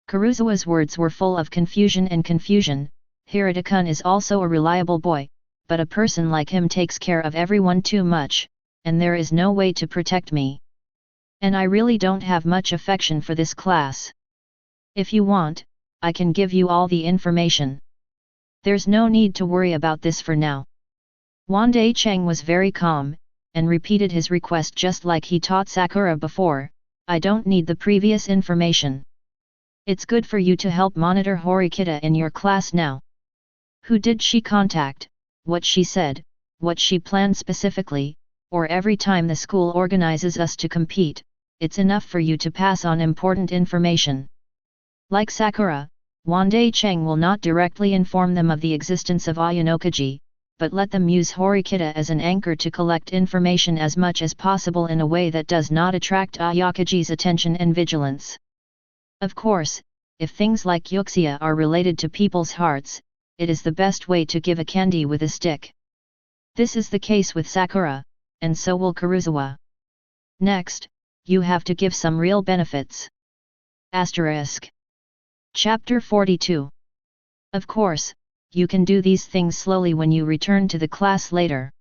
A: Kuruzawa's words were full of confusion. Hirata-kun is also a reliable boy, but a person like him takes care of everyone too much, and there is no way to protect me. And I really don't have much affection for this class. If you want, I can give you all the information. There's no need to worry about this for now. Wandai Cheng was very calm, and repeated his request just like he taught Sakura before. I don't need the previous information. It's good for you to help monitor Horikita in your class now. Who did she contact, what she said, what she planned specifically, or every time the school organizes us to compete, it's enough for you to pass on important information. Like Sakura, Wandai Cheng will not directly inform them of the existence of Ayanokaji, but let them use Horikita as an anchor to collect information as much as possible in a way that does not attract Ayakaji's attention and vigilance. Of course, if things like Yuxia are related to people's hearts, it is the best way to give a candy with a stick. This is the case with Sakura, and so will Kuruzawa. Next, you have to give some real benefits. Asterisk. Chapter 42. Of course, you can do these things slowly when you return to the class later.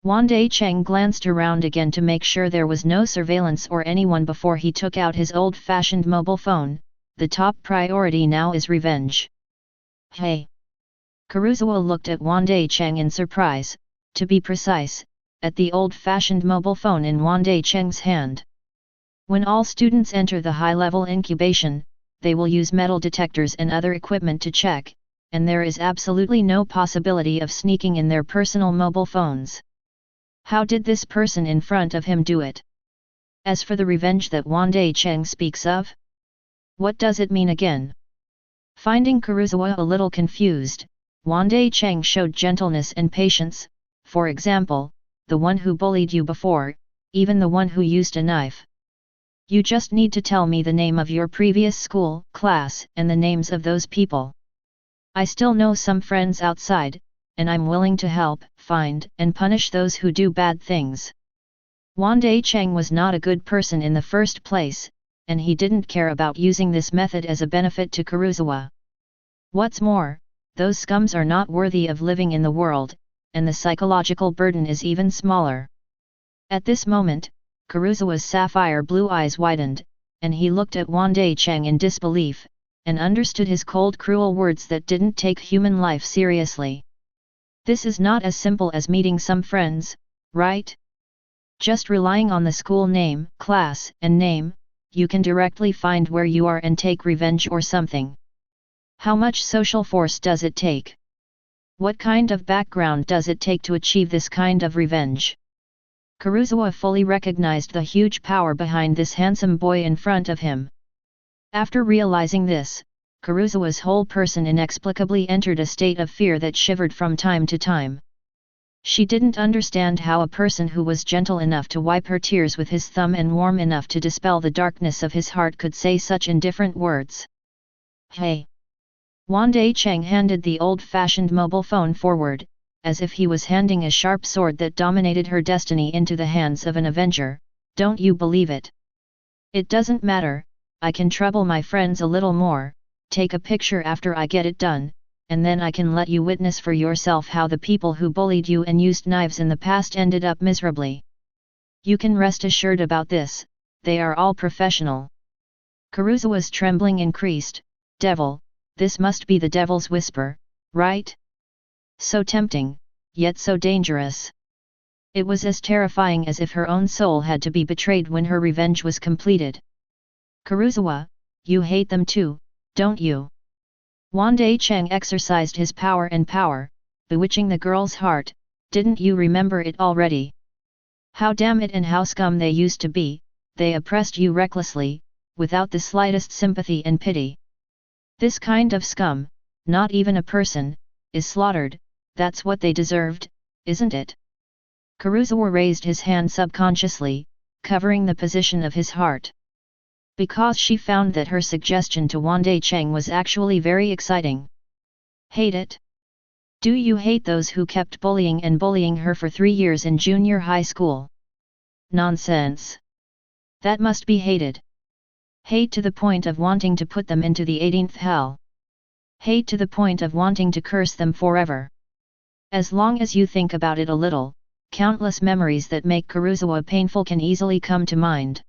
A: Wandai Cheng glanced around again to make sure there was no surveillance or anyone before he took out his old-fashioned mobile phone. The top priority now is revenge. Hey! Kuruzawa looked at Wandai Cheng in surprise, to be precise, at the old-fashioned mobile phone in Wandai Cheng's hand. When all students enter the high-level incubation, they will use metal detectors and other equipment to check, and there is absolutely no possibility of sneaking in their personal mobile phones. How did this person in front of him do it? As for the revenge that Wandai Cheng speaks of, what does it mean again? Finding Kuruzawa a little confused, Wandai Cheng showed gentleness and patience. For example, the one who bullied you before, even the one who used a knife. You just need to tell me the name of your previous school, class, and the names of those people. I still know some friends outside, and I'm willing to help, find, and punish those who do bad things. Wandai Cheng was not a good person in the first place, and he didn't care about using this method as a benefit to Kuruzawa. What's more, those scums are not worthy of living in the world, and the psychological burden is even smaller. At this moment, Kuruzawa's sapphire blue eyes widened, and he looked at Wandai Cheng in disbelief, and understood his cold cruel words that didn't take human life seriously. This is not as simple as meeting some friends, right? Just relying on the school name, class, and name, you can directly find where you are and take revenge or something. How much social force does it take? What kind of background does it take to achieve this kind of revenge? Kuruzawa fully recognized the huge power behind this handsome boy in front of him. After realizing this, Kuruzawa's whole person inexplicably entered a state of fear that shivered from time to time. She didn't understand how a person who was gentle enough to wipe her tears with his thumb and warm enough to dispel the darkness of his heart could say such indifferent words. Hey! Wandai Cheng handed the old-fashioned mobile phone forward, as if he was handing a sharp sword that dominated her destiny into the hands of an avenger. Don't you believe it? It doesn't matter, I can trouble my friends a little more, take a picture after I get it done, and then I can let you witness for yourself how the people who bullied you and used knives in the past ended up miserably. You can rest assured about this, they are all professional. Kuruzawa's trembling increased. Devil, this must be the devil's whisper, right? So tempting, yet so dangerous. It was as terrifying as if her own soul had to be betrayed when her revenge was completed. Kuruzawa, you hate them too, don't you? Wandai Cheng exercised his power, bewitching the girl's heart. Didn't you remember it already? How damn it and how scum they used to be, they oppressed you recklessly, without the slightest sympathy and pity. This kind of scum, not even a person, is slaughtered, that's what they deserved, isn't it? Kuruzawa raised his hand subconsciously, covering the position of his heart. Because she found that her suggestion to Wandai Cheng was actually very exciting. Hate it? Do you hate those who kept bullying her for 3 years in junior high school? Nonsense! That must be hated. Hate to the point of wanting to put them into the 18th hell. Hate to the point of wanting to curse them forever. As long as you think about it a little, countless memories that make Kuruzawa painful can easily come to mind.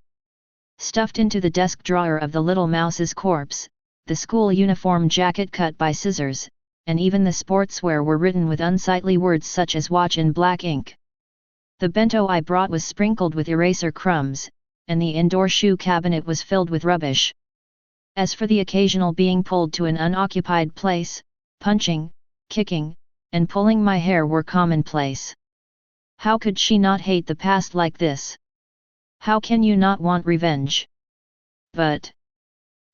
A: Stuffed into the desk drawer of the little mouse's corpse, the school uniform jacket cut by scissors, and even the sportswear were written with unsightly words such as watch in black ink. The bento I brought was sprinkled with eraser crumbs, and the indoor shoe cabinet was filled with rubbish. As for the occasional being pulled to an unoccupied place, punching, kicking, and pulling my hair were commonplace. How could she not hate the past like this? How can you not want revenge? But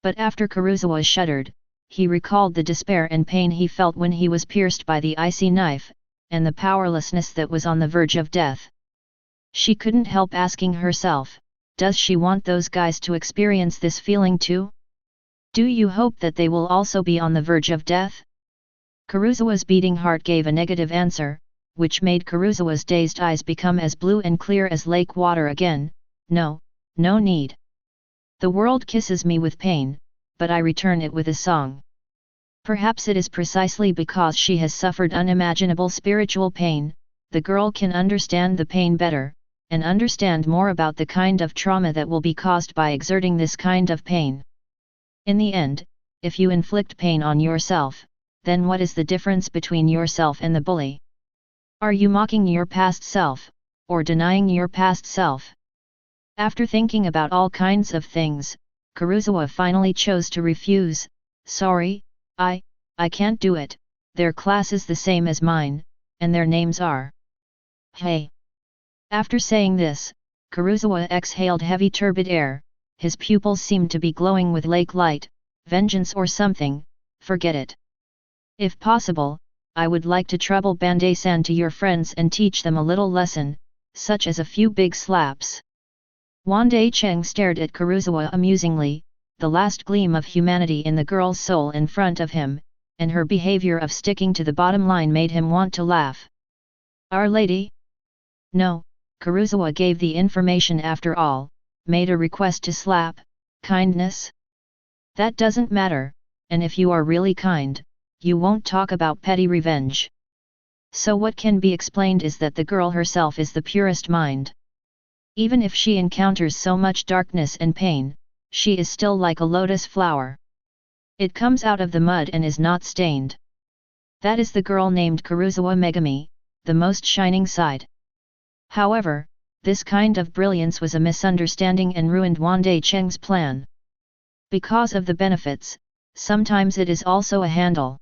A: after Kuruzawa shuddered, he recalled the despair and pain he felt when he was pierced by the icy knife, and the powerlessness that was on the verge of death. She couldn't help asking herself, does she want those guys to experience this feeling too? Do you hope that they will also be on the verge of death? Kuruzawa's beating heart gave a negative answer, which made Kuruzawa's dazed eyes become as blue and clear as lake water again. No, no need. The world kisses me with pain, but I return it with a song. Perhaps it is precisely because she has suffered unimaginable spiritual pain, the girl can understand the pain better, and understand more about the kind of trauma that will be caused by exerting this kind of pain. In the end, if you inflict pain on yourself, then what is the difference between yourself and the bully? Are you mocking your past self, or denying your past self? After thinking about all kinds of things, Kuruzawa finally chose to refuse. Sorry, I can't do it, their class is the same as mine, and their names are. Hey! After saying this, Kuruzawa exhaled heavy turbid air, his pupils seemed to be glowing with lake light, vengeance or something, forget it. If possible, I would like to trouble Bandai-san to your friends and teach them a little lesson, such as a few big slaps. Wandai Cheng stared at Kuruzawa amusingly, the last gleam of humanity in the girl's soul in front of him, and her behavior of sticking to the bottom line made him want to laugh. Our Lady? No, Kuruzawa gave the information after all, made a request to slap, kindness? That doesn't matter, and if you are really kind, you won't talk about petty revenge. So what can be explained is that the girl herself is the purest mind. Even if she encounters so much darkness and pain, she is still like a lotus flower. It comes out of the mud and is not stained. That is the girl named Kuruzawa Megami, the most shining side. However, this kind of brilliance was a misunderstanding and ruined Wandai Cheng's plan. Because of the benefits, sometimes it is also a handle.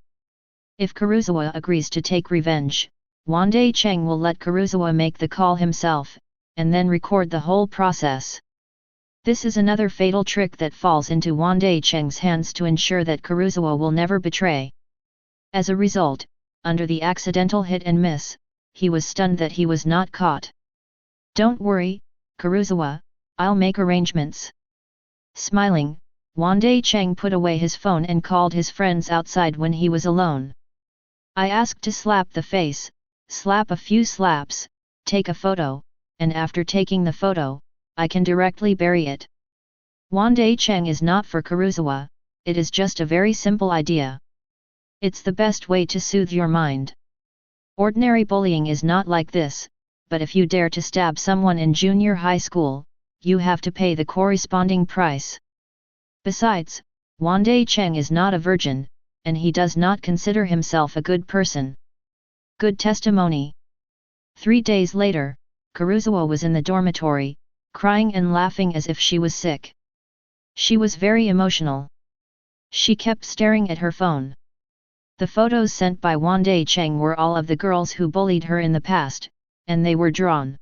A: If Kuruzawa agrees to take revenge, Wandai Cheng will let Kuruzawa make the call himself, and then record the whole process. This is another fatal trick that falls into Wandai Cheng's hands to ensure that Kuruzawa will never betray. As a result, under the accidental hit and miss, he was stunned that he was not caught. Don't worry, Kuruzawa, I'll make arrangements. Smiling, Wandai Cheng put away his phone and called his friends outside when he was alone. I asked to slap the face, slap a few slaps, take a photo, and after taking the photo, I can directly bury it. Wandai Cheng is not for Kuruzawa, it is just a very simple idea. It's the best way to soothe your mind. Ordinary bullying is not like this, but if you dare to stab someone in junior high school, you have to pay the corresponding price. Besides, Wandai Cheng is not a virgin, and he does not consider himself a good person. Good testimony. 3 days later, Kuruzawa was in the dormitory, crying and laughing as if she was sick. She was very emotional. She kept staring at her phone. The photos sent by Wandai Cheng were all of the girls who bullied her in the past, and they were drawn.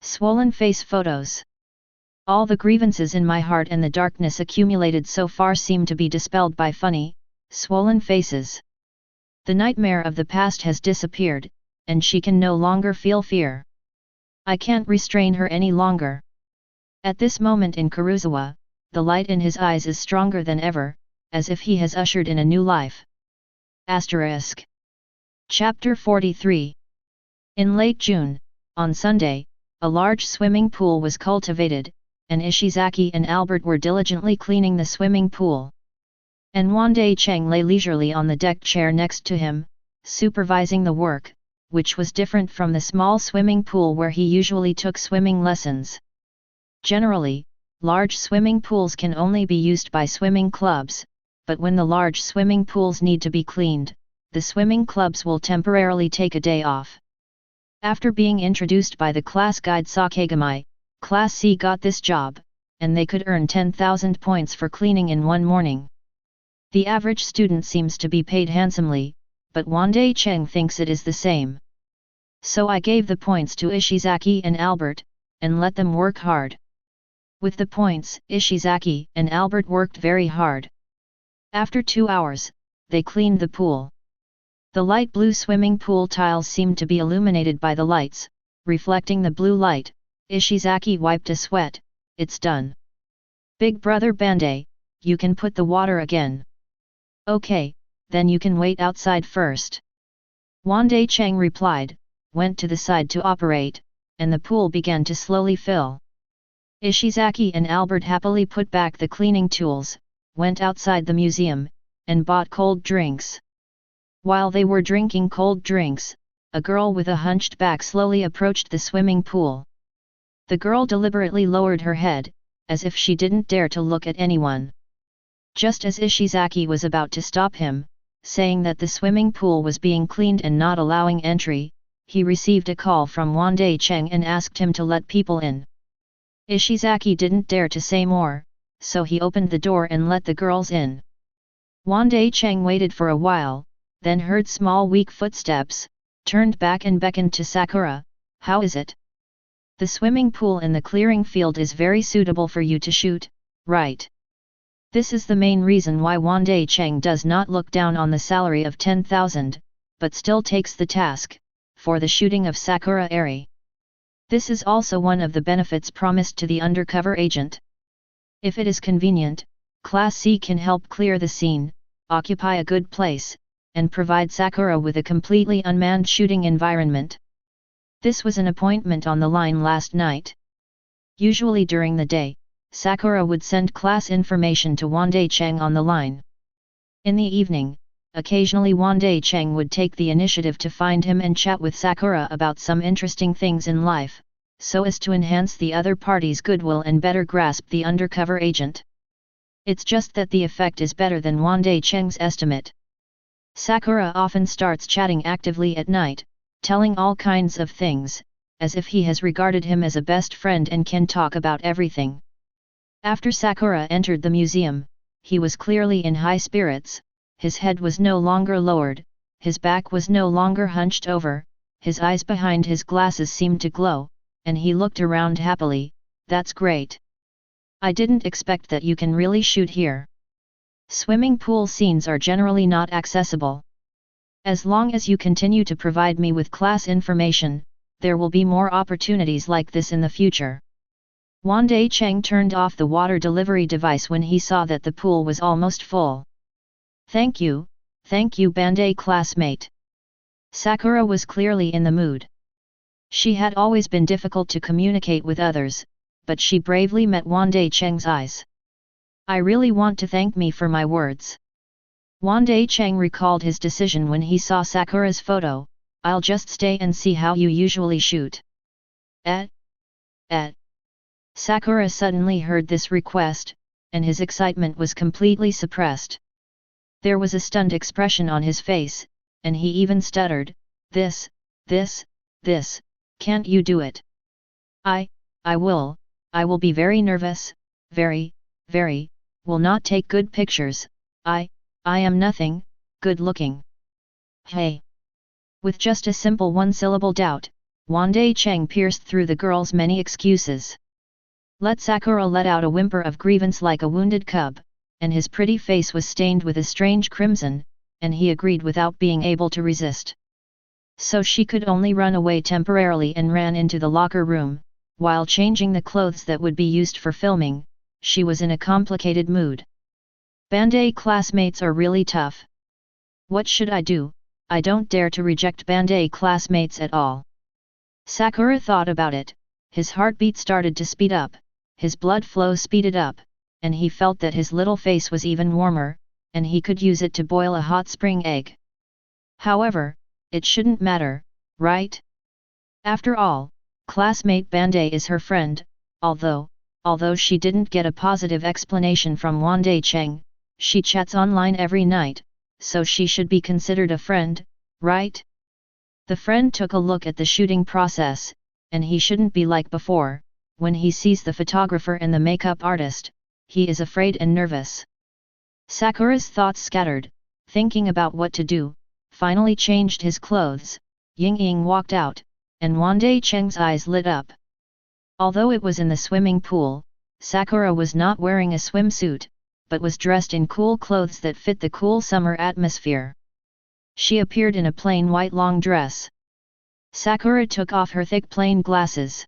A: Swollen face photos. All the grievances in my heart and the darkness accumulated so far seem to be dispelled by funny, swollen faces. The nightmare of the past has disappeared, and she can no longer feel fear. I can't restrain her any longer. At this moment in Kuruzawa, the light in his eyes is stronger than ever, as if he has ushered in a new life. Asterisk. Chapter 43. In late June, on Sunday, a large swimming pool was cultivated, and Ishizaki and Albert were diligently cleaning the swimming pool. And Wandai Cheng lay leisurely on the deck chair next to him, supervising the work, which was different from the small swimming pool where he usually took swimming lessons. Generally, large swimming pools can only be used by swimming clubs, but when the large swimming pools need to be cleaned, the swimming clubs will temporarily take a day off. After being introduced by the class guide Sakegamai, Class C got this job, and they could earn 10,000 points for cleaning in one morning. The average student seems to be paid handsomely, but Wandai Cheng thinks it is the same. So I gave the points to Ishizaki and Albert, and let them work hard. With the points, Ishizaki and Albert worked very hard. After 2 hours, they cleaned the pool. The light blue swimming pool tiles seemed to be illuminated by the lights, reflecting the blue light. Ishizaki wiped a sweat. It's done. Big brother Bandai, you can put the water again. Okay, then you can wait outside first. Wandai Cheng replied, went to the side to operate, and the pool began to slowly fill. Ishizaki and Albert happily put back the cleaning tools, went outside the museum, and bought cold drinks. While they were drinking cold drinks, a girl with a hunched back slowly approached the swimming pool. The girl deliberately lowered her head, as if she didn't dare to look at anyone. Just as Ishizaki was about to stop him, saying that the swimming pool was being cleaned and not allowing entry, he received a call from Wandai Cheng and asked him to let people in. Ishizaki didn't dare to say more, so he opened the door and let the girls in. Wandai Cheng waited for a while, then heard small weak footsteps, turned back and beckoned to Sakura. How is it? The swimming pool in the clearing field is very suitable for you to shoot, right? This is the main reason why Wandai Cheng does not look down on the salary of 10,000, but still takes the task, for the shooting of Sakura Eri. This is also one of the benefits promised to the undercover agent. If it is convenient, Class C can help clear the scene, occupy a good place, and provide Sakura with a completely unmanned shooting environment. This was an appointment on the line last night. Usually during the day, Sakura would send class information to Wandai Cheng on the line. In the evening, occasionally Wandai Cheng would take the initiative to find him and chat with Sakura about some interesting things in life, so as to enhance the other party's goodwill and better grasp the undercover agent. It's just that the effect is better than Wandai Cheng's estimate. Sakura often starts chatting actively at night, telling all kinds of things, as if he has regarded him as a best friend and can talk about everything. After Sakura entered the museum, he was clearly in high spirits, his head was no longer lowered, his back was no longer hunched over, his eyes behind his glasses seemed to glow, and he looked around happily. That's great. I didn't expect that you can really shoot here. Swimming pool scenes are generally not accessible. As long as you continue to provide me with class information, there will be more opportunities like this in the future. Wandai Cheng turned off the water delivery device when he saw that the pool was almost full. Thank you Bandai classmate. Sakura was clearly in the mood. She had always been difficult to communicate with others, but she bravely met Wandai Cheng's eyes. I really want to thank me for my words. Wandai Cheng recalled his decision when he saw Sakura's photo. I'll just stay and see how you usually shoot. Sakura suddenly heard this request, and his excitement was completely suppressed. There was a stunned expression on his face, and he even stuttered, this, can't you do it? I will be very nervous, very, will not take good pictures, I am nothing, good looking. Hey! With just a simple one-syllable doubt, Wandai Cheng pierced through the girl's many excuses. Sakura let out a whimper of grievance like a wounded cub, and his pretty face was stained with a strange crimson, and he agreed without being able to resist. So she could only run away temporarily and ran into the locker room. While changing the clothes that would be used for filming, she was in a complicated mood. Bandai classmates are really tough. What should I do? I don't dare to reject Bandai classmates at all. Sakura thought about it, his heartbeat started to speed up, his blood flow speeded up, and he felt that his little face was even warmer, and he could use it to boil a hot spring egg. However, it shouldn't matter, right? After all, classmate Bandai is her friend, although she didn't get a positive explanation from Wandai Cheng, she chats online every night, so she should be considered a friend, right? The friend took a look at the shooting process, and he shouldn't be like before. When he sees the photographer and the makeup artist, he is afraid and nervous. Sakura's thoughts scattered, thinking about what to do, finally changed his clothes. Ying walked out, and Wandai Cheng's eyes lit up. Although it was in the swimming pool, Sakura was not wearing a swimsuit, but was dressed in cool clothes that fit the cool summer atmosphere. She appeared in a plain white long dress. Sakura took off her thick plain glasses.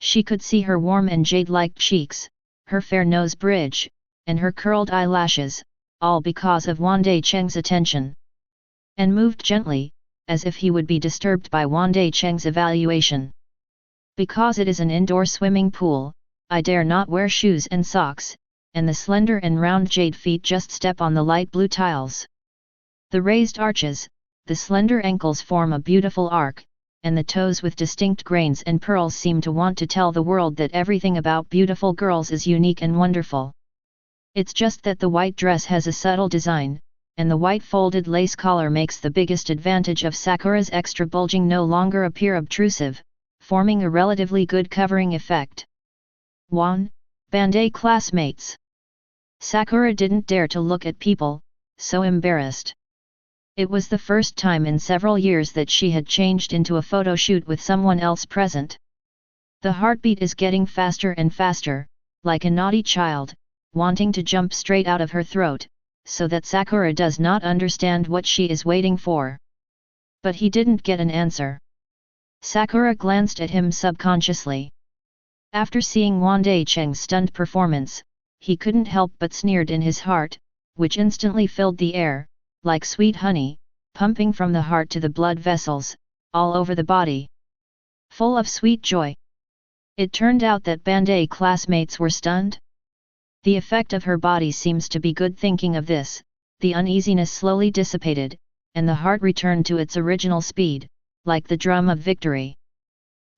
A: She could see her warm and jade-like cheeks, her fair nose bridge, and her curled eyelashes, all because of Wandai Cheng's attention. And moved gently, as if he would be disturbed by Wandai Cheng's evaluation. Because it is an indoor swimming pool, I dare not wear shoes and socks, and the slender and round jade feet just step on the light blue tiles. The raised arches, the slender ankles form a beautiful arc, and the toes with distinct grains and pearls seem to want to tell the world that everything about beautiful girls is unique and wonderful. It's just that the white dress has a subtle design, and the white folded lace collar makes the biggest advantage of Sakura's extra bulging no longer appear obtrusive, forming a relatively good covering effect. 1. Bandai classmates. Sakura didn't dare to look at people, so embarrassed. It was the first time in several years that she had changed into a photo shoot with someone else present. The heartbeat is getting faster and faster, like a naughty child, wanting to jump straight out of her throat, so that Sakura does not understand what she is waiting for. But he didn't get an answer. Sakura glanced at him subconsciously. After seeing Wandai Cheng's stunned performance, he couldn't help but sneered in his heart, which instantly filled the air, like sweet honey, pumping from the heart to the blood vessels, all over the body. Full of sweet joy. It turned out that Bandai classmates were stunned. The effect of her body seems to be good. Thinking of this, the uneasiness slowly dissipated, and the heart returned to its original speed, like the drum of victory.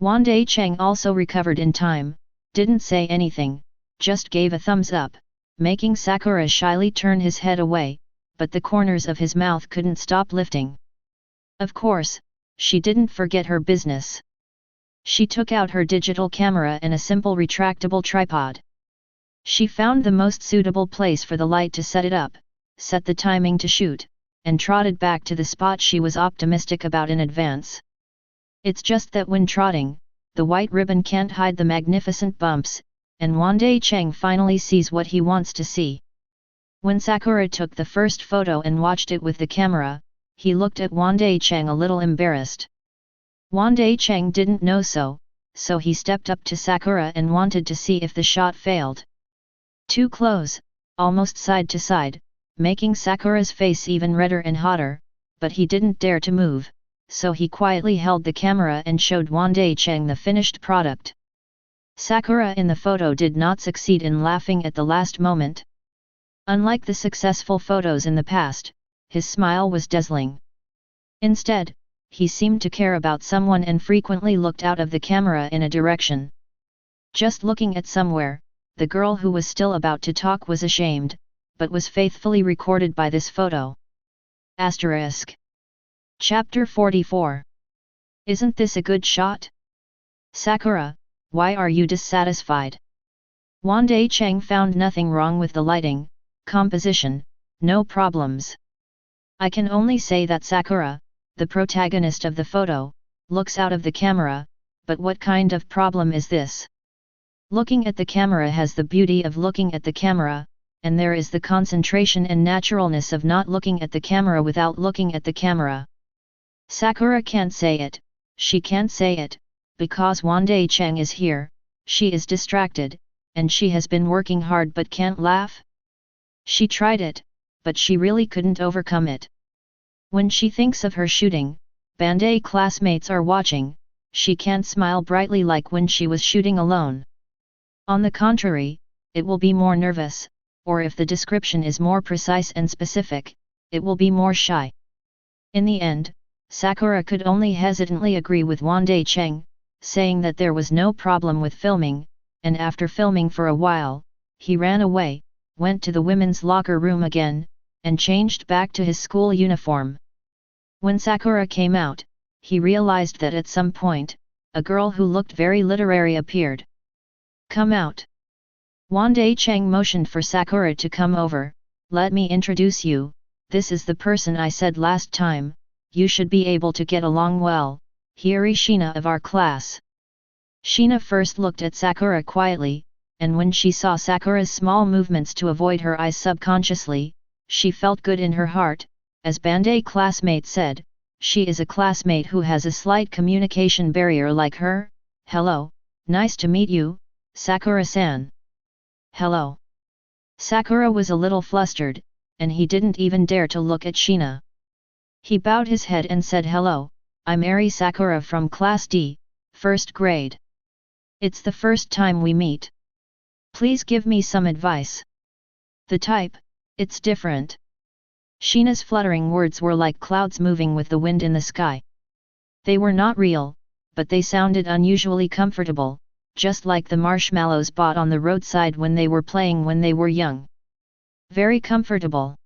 A: Wandai Cheng also recovered in time, didn't say anything, just gave a thumbs up, making Sakura shyly turn his head away, but the corners of his mouth couldn't stop lifting. Of course, she didn't forget her business. She took out her digital camera and a simple retractable tripod. She found the most suitable place for the light to set it up, set the timing to shoot, and trotted back to the spot she was optimistic about in advance. It's just that when trotting, the white ribbon can't hide the magnificent bumps, and Wandai Cheng finally sees what he wants to see. When Sakura took the first photo and watched it with the camera, he looked at Wandai Cheng a little embarrassed. Wandai Cheng didn't know so he stepped up to Sakura and wanted to see if the shot failed. Too close, almost side to side, making Sakura's face even redder and hotter, but he didn't dare to move, so he quietly held the camera and showed Wandai Cheng the finished product. Sakura in the photo did not succeed in laughing at the last moment. Unlike the successful photos in the past, his smile was dazzling. Instead, he seemed to care about someone and frequently looked out of the camera in a direction. Just looking at somewhere, the girl who was still about to talk was ashamed, but was faithfully recorded by this photo. Asterisk. Chapter 44. Isn't this a good shot? Sakura, why are you dissatisfied? Wandai Cheng found nothing wrong with the lighting, composition, no problems. I can only say that Sakura, the protagonist of the photo, looks out of the camera, but what kind of problem is this? Looking at the camera has the beauty of looking at the camera, and there is the concentration and naturalness of not looking at the camera without looking at the camera. Sakura can't say it, she can't say it, because Wandai Cheng is here, she is distracted, and she has been working hard but can't laugh. She tried it, but she really couldn't overcome it. When she thinks of her shooting, Bandai classmates are watching, she can't smile brightly like when she was shooting alone. On the contrary, it will be more nervous, or if the description is more precise and specific, it will be more shy. In the end, Sakura could only hesitantly agree with Wandai Cheng, saying that there was no problem with filming, and after filming for a while, he ran away, went to the women's locker room again, and changed back to his school uniform. When Sakura came out, he realized that at some point, a girl who looked very literary appeared. Come out. Wandai Cheng motioned for Sakura to come over. Let me introduce you, this is the person I said last time, you should be able to get along well, Hiri Shina of our class. Shina first looked at Sakura quietly, and when she saw Sakura's small movements to avoid her eyes subconsciously, she felt good in her heart, as Bandai classmate said, she is a classmate who has a slight communication barrier like her. Hello, nice to meet you, Sakura-san. Hello. Sakura was a little flustered, and he didn't even dare to look at Shina. He bowed his head and said hello, I'm Eri Sakura from Class D, 1st grade. It's the first time we meet. Please give me some advice. The type, it's different. Shina's fluttering words were like clouds moving with the wind in the sky. They were not real, but they sounded unusually comfortable, just like the marshmallows bought on the roadside when they were playing when they were young. Very comfortable.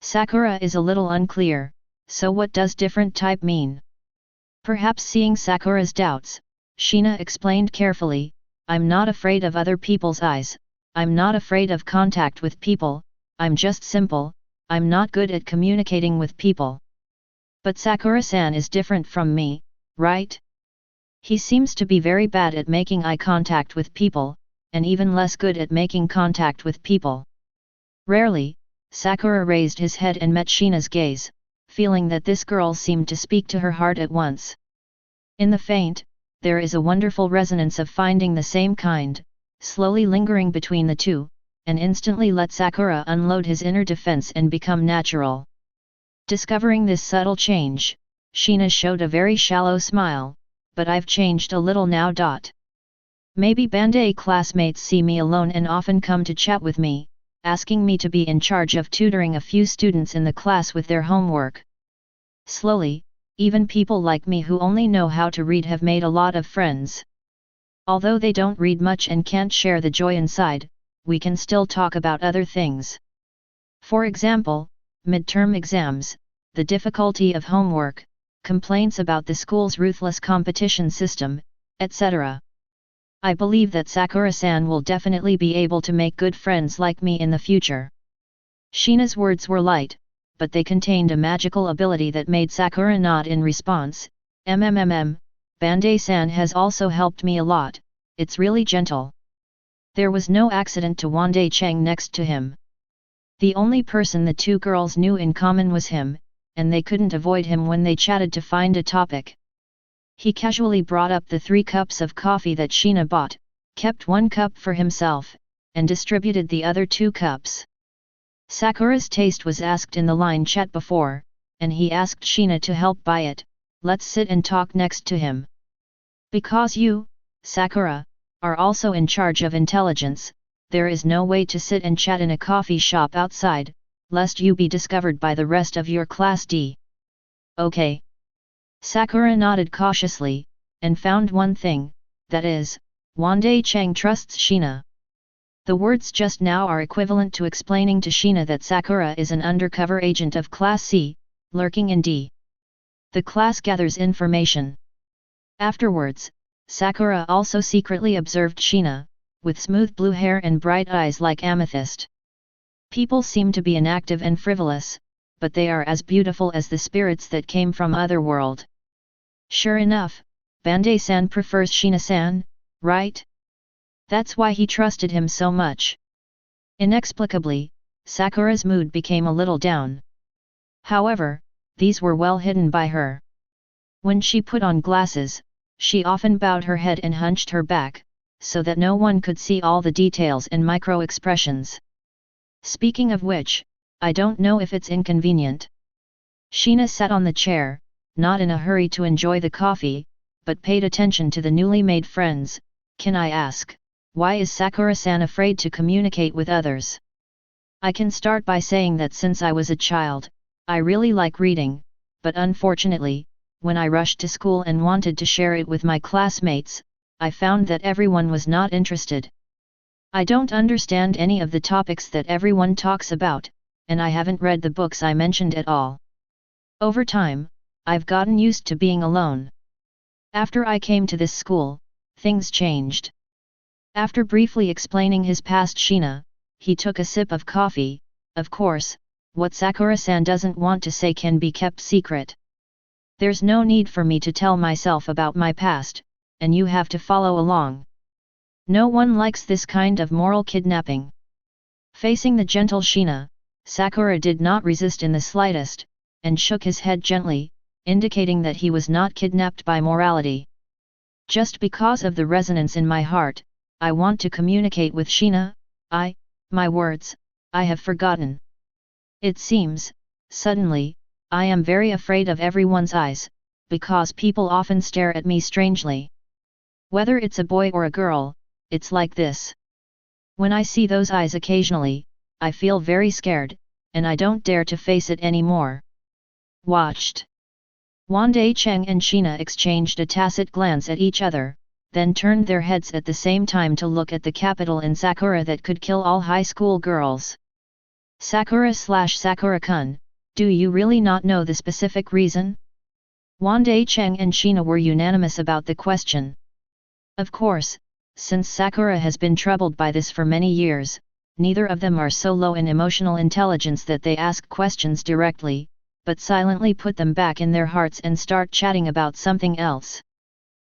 A: Sakura is a little unclear, so what does different type mean? Perhaps seeing Sakura's doubts, Shina explained carefully, I'm not afraid of other people's eyes, I'm not afraid of contact with people, I'm just simple, I'm not good at communicating with people. But Sakura-san is different from me, right? He seems to be very bad at making eye contact with people, and even less good at making contact with people. Rarely, Sakura raised his head and met Shina's gaze, feeling that this girl seemed to speak to her heart at once. In the faint, there is a wonderful resonance of finding the same kind, slowly lingering between the two, and instantly let Sakura unload his inner defense and become natural. Discovering this subtle change, Shina showed a very shallow smile, but I've changed a little now. Maybe Bandai classmates see me alone and often come to chat with me, asking me to be in charge of tutoring a few students in the class with their homework. Slowly, even people like me who only know how to read have made a lot of friends. Although they don't read much and can't share the joy inside, we can still talk about other things. For example, midterm exams, the difficulty of homework, complaints about the school's ruthless competition system, etc. I believe that Sakura-san will definitely be able to make good friends like me in the future. Shina's words were light, but they contained a magical ability that made Sakura nod in response. Bandai-san has also helped me a lot, it's really gentle. There was no accident to Wandai Cheng next to him. The only person the two girls knew in common was him, and they couldn't avoid him when they chatted to find a topic. He casually brought up the 3 cups of coffee that Shina bought, kept 1 cup for himself, and distributed the other 2 cups. Sakura's taste was asked in the line chat before, and he asked Shina to help buy it. Let's sit and talk next to him. Because you, Sakura, are also in charge of intelligence, there is no way to sit and chat in a coffee shop outside, lest you be discovered by the rest of your Class D. Okay. Sakura nodded cautiously, and found one thing, that is, Wandai Cheng trusts Shina. The words just now are equivalent to explaining to Shina that Sakura is an undercover agent of Class C, lurking in D. The class gathers information. Afterwards, Sakura also secretly observed Shina, with smooth blue hair and bright eyes like amethyst. People seem to be inactive and frivolous, but they are as beautiful as the spirits that came from other world. Sure enough, Bandai-san prefers Shina-san, right? That's why he trusted him so much. Inexplicably, Sakura's mood became a little down. However, these were well hidden by her. When she put on glasses, she often bowed her head and hunched her back, so that no one could see all the details and micro-expressions. Speaking of which, I don't know if it's inconvenient. Shina sat on the chair, not in a hurry to enjoy the coffee, but paid attention to the newly made friends. Can I ask, why is Sakura-san afraid to communicate with others? I can start by saying that since I was a child, I really like reading, but unfortunately, when I rushed to school and wanted to share it with my classmates, I found that everyone was not interested. I don't understand any of the topics that everyone talks about, and I haven't read the books I mentioned at all. Over time, I've gotten used to being alone. After I came to this school, things changed. After briefly explaining his past Shina, he took a sip of coffee. Of course, what Sakura-san doesn't want to say can be kept secret. There's no need for me to tell myself about my past, and you have to follow along. No one likes this kind of moral kidnapping. Facing the gentle Shina, Sakura did not resist in the slightest, and shook his head gently, indicating that he was not kidnapped by morality. Just because of the resonance in my heart, I want to communicate with Sheena. My words, I have forgotten. It seems, suddenly, I am very afraid of everyone's eyes, because people often stare at me strangely. Whether it's a boy or a girl, it's like this. When I see those eyes occasionally, I feel very scared, and I don't dare to face it anymore. Watched. Wandai Cheng and Sheena exchanged a tacit glance at each other, then turned their heads at the same time to look at the capital in Sakura that could kill all high school girls. Sakura/Sakura-kun, do you really not know the specific reason? Wandai Cheng and Sheena were unanimous about the question. Of course, since Sakura has been troubled by this for many years, neither of them are so low in emotional intelligence that they ask questions directly, but silently put them back in their hearts and start chatting about something else.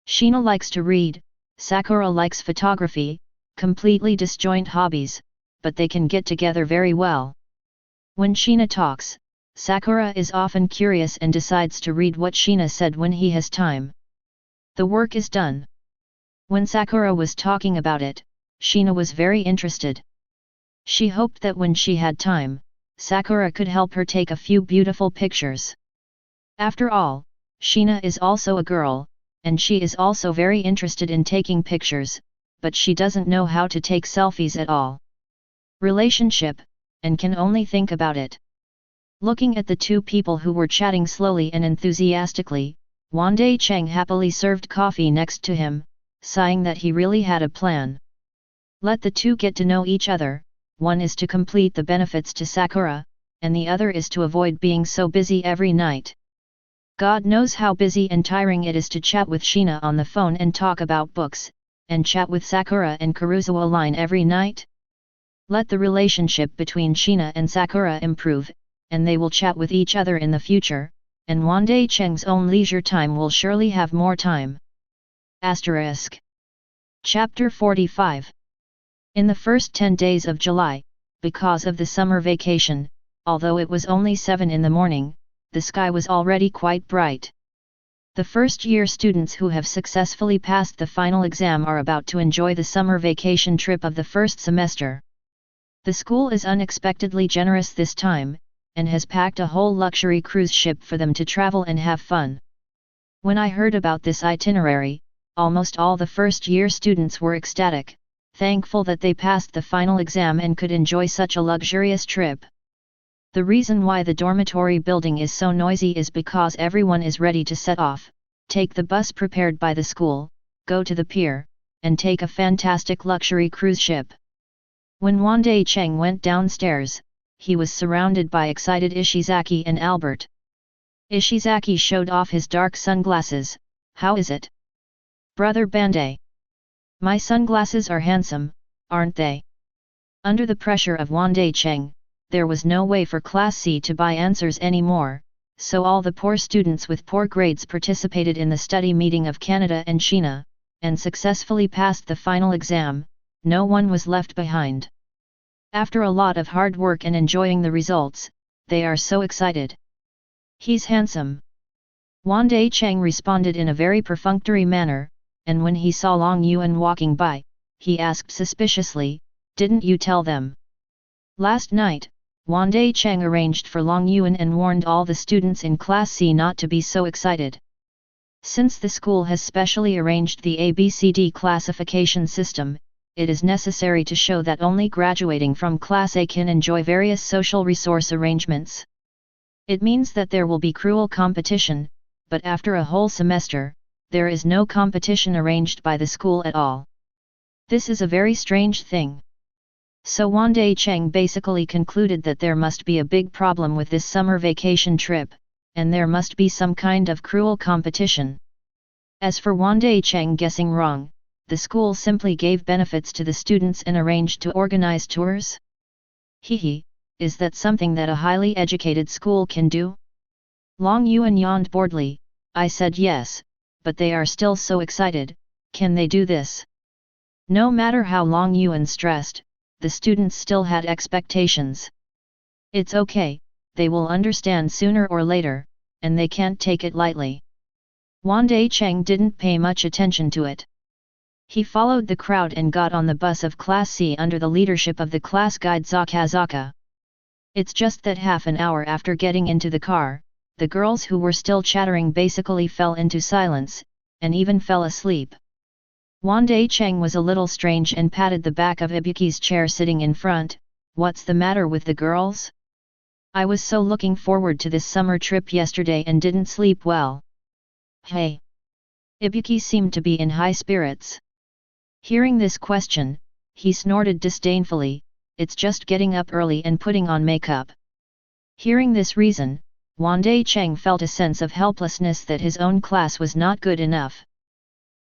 A: Sheena likes to read, Sakura likes photography, completely disjoint hobbies, but they can get together very well. When Sheena talks, Sakura is often curious and decides to read what Sheena said when he has time. The work is done. When Sakura was talking about it, Sheena was very interested. She hoped that when she had time, Sakura could help her take a few beautiful pictures. After all, Sheena is also a girl, and she is also very interested in taking pictures, but she doesn't know how to take selfies at all. Relationship, and can only think about it. Looking at the two people who were chatting slowly and enthusiastically, Wandai Cheng happily served coffee next to him, sighing that he really had a plan. Let the two get to know each other, one is to complete the benefits to Sakura, and the other is to avoid being so busy every night. God knows how busy and tiring it is to chat with Sheena on the phone and talk about books, and chat with Sakura and Kuruzawa line every night. Let the relationship between Sheena and Sakura improve, and they will chat with each other in the future, and Wandai Cheng's own leisure time will surely have more time. Asterisk. Chapter 45. In the first 10 days of July, because of the summer vacation, although it was only 7 in the morning, the sky was already quite bright. The first-year students who have successfully passed the final exam are about to enjoy the summer vacation trip of the first semester. The school is unexpectedly generous this time, and has packed a whole luxury cruise ship for them to travel and have fun. When I heard about this itinerary, almost all the first-year students were ecstatic, thankful that they passed the final exam and could enjoy such a luxurious trip. The reason why the dormitory building is so noisy is because everyone is ready to set off, take the bus prepared by the school, go to the pier, and take a fantastic luxury cruise ship. When Wandai Cheng went downstairs, he was surrounded by excited Ishizaki and Albert. Ishizaki showed off his dark sunglasses. How is it, Brother Bandai? My sunglasses are handsome, aren't they? Under the pressure of Wandai Cheng, there was no way for Class C to buy answers anymore, so all the poor students with poor grades participated in the study meeting of Canada and Sheena, and successfully passed the final exam. No one was left behind. After a lot of hard work and enjoying the results, they are so excited. He's handsome. Wandai Cheng responded in a very perfunctory manner, and when he saw Long Yuan walking by, he asked suspiciously, "Didn't you tell them?" Last night, Wandai Cheng arranged for Long Yuan and warned all the students in Class C not to be so excited. Since the school has specially arranged the ABCD classification system, it is necessary to show that only graduating from Class A can enjoy various social resource arrangements. It means that there will be cruel competition, but after a whole semester, there is no competition arranged by the school at all. This is a very strange thing. So Wandai Cheng basically concluded that there must be a big problem with this summer vacation trip, and there must be some kind of cruel competition. As for Wandai Cheng guessing wrong, the school simply gave benefits to the students and arranged to organize tours? Hehe, is that something that a highly educated school can do? Long Yuan yawned boredly. I said yes, but they are still so excited, can they do this? No matter how Long Yuan stressed, the students still had expectations. It's okay, they will understand sooner or later, and they can't take it lightly. Wandai Cheng didn't pay much attention to it. He followed the crowd and got on the bus of Class C under the leadership of the class guide Zaka. It's just that half an hour after getting into the car, the girls who were still chattering basically fell into silence, and even fell asleep. Wandai Cheng was a little strange and patted the back of Ibuki's chair sitting in front. What's the matter with the girls? I was so looking forward to this summer trip yesterday and didn't sleep well. Hey! Ibuki seemed to be in high spirits. Hearing this question, he snorted disdainfully, it's just getting up early and putting on makeup. Hearing this reason, Wandai Cheng felt a sense of helplessness that his own class was not good enough.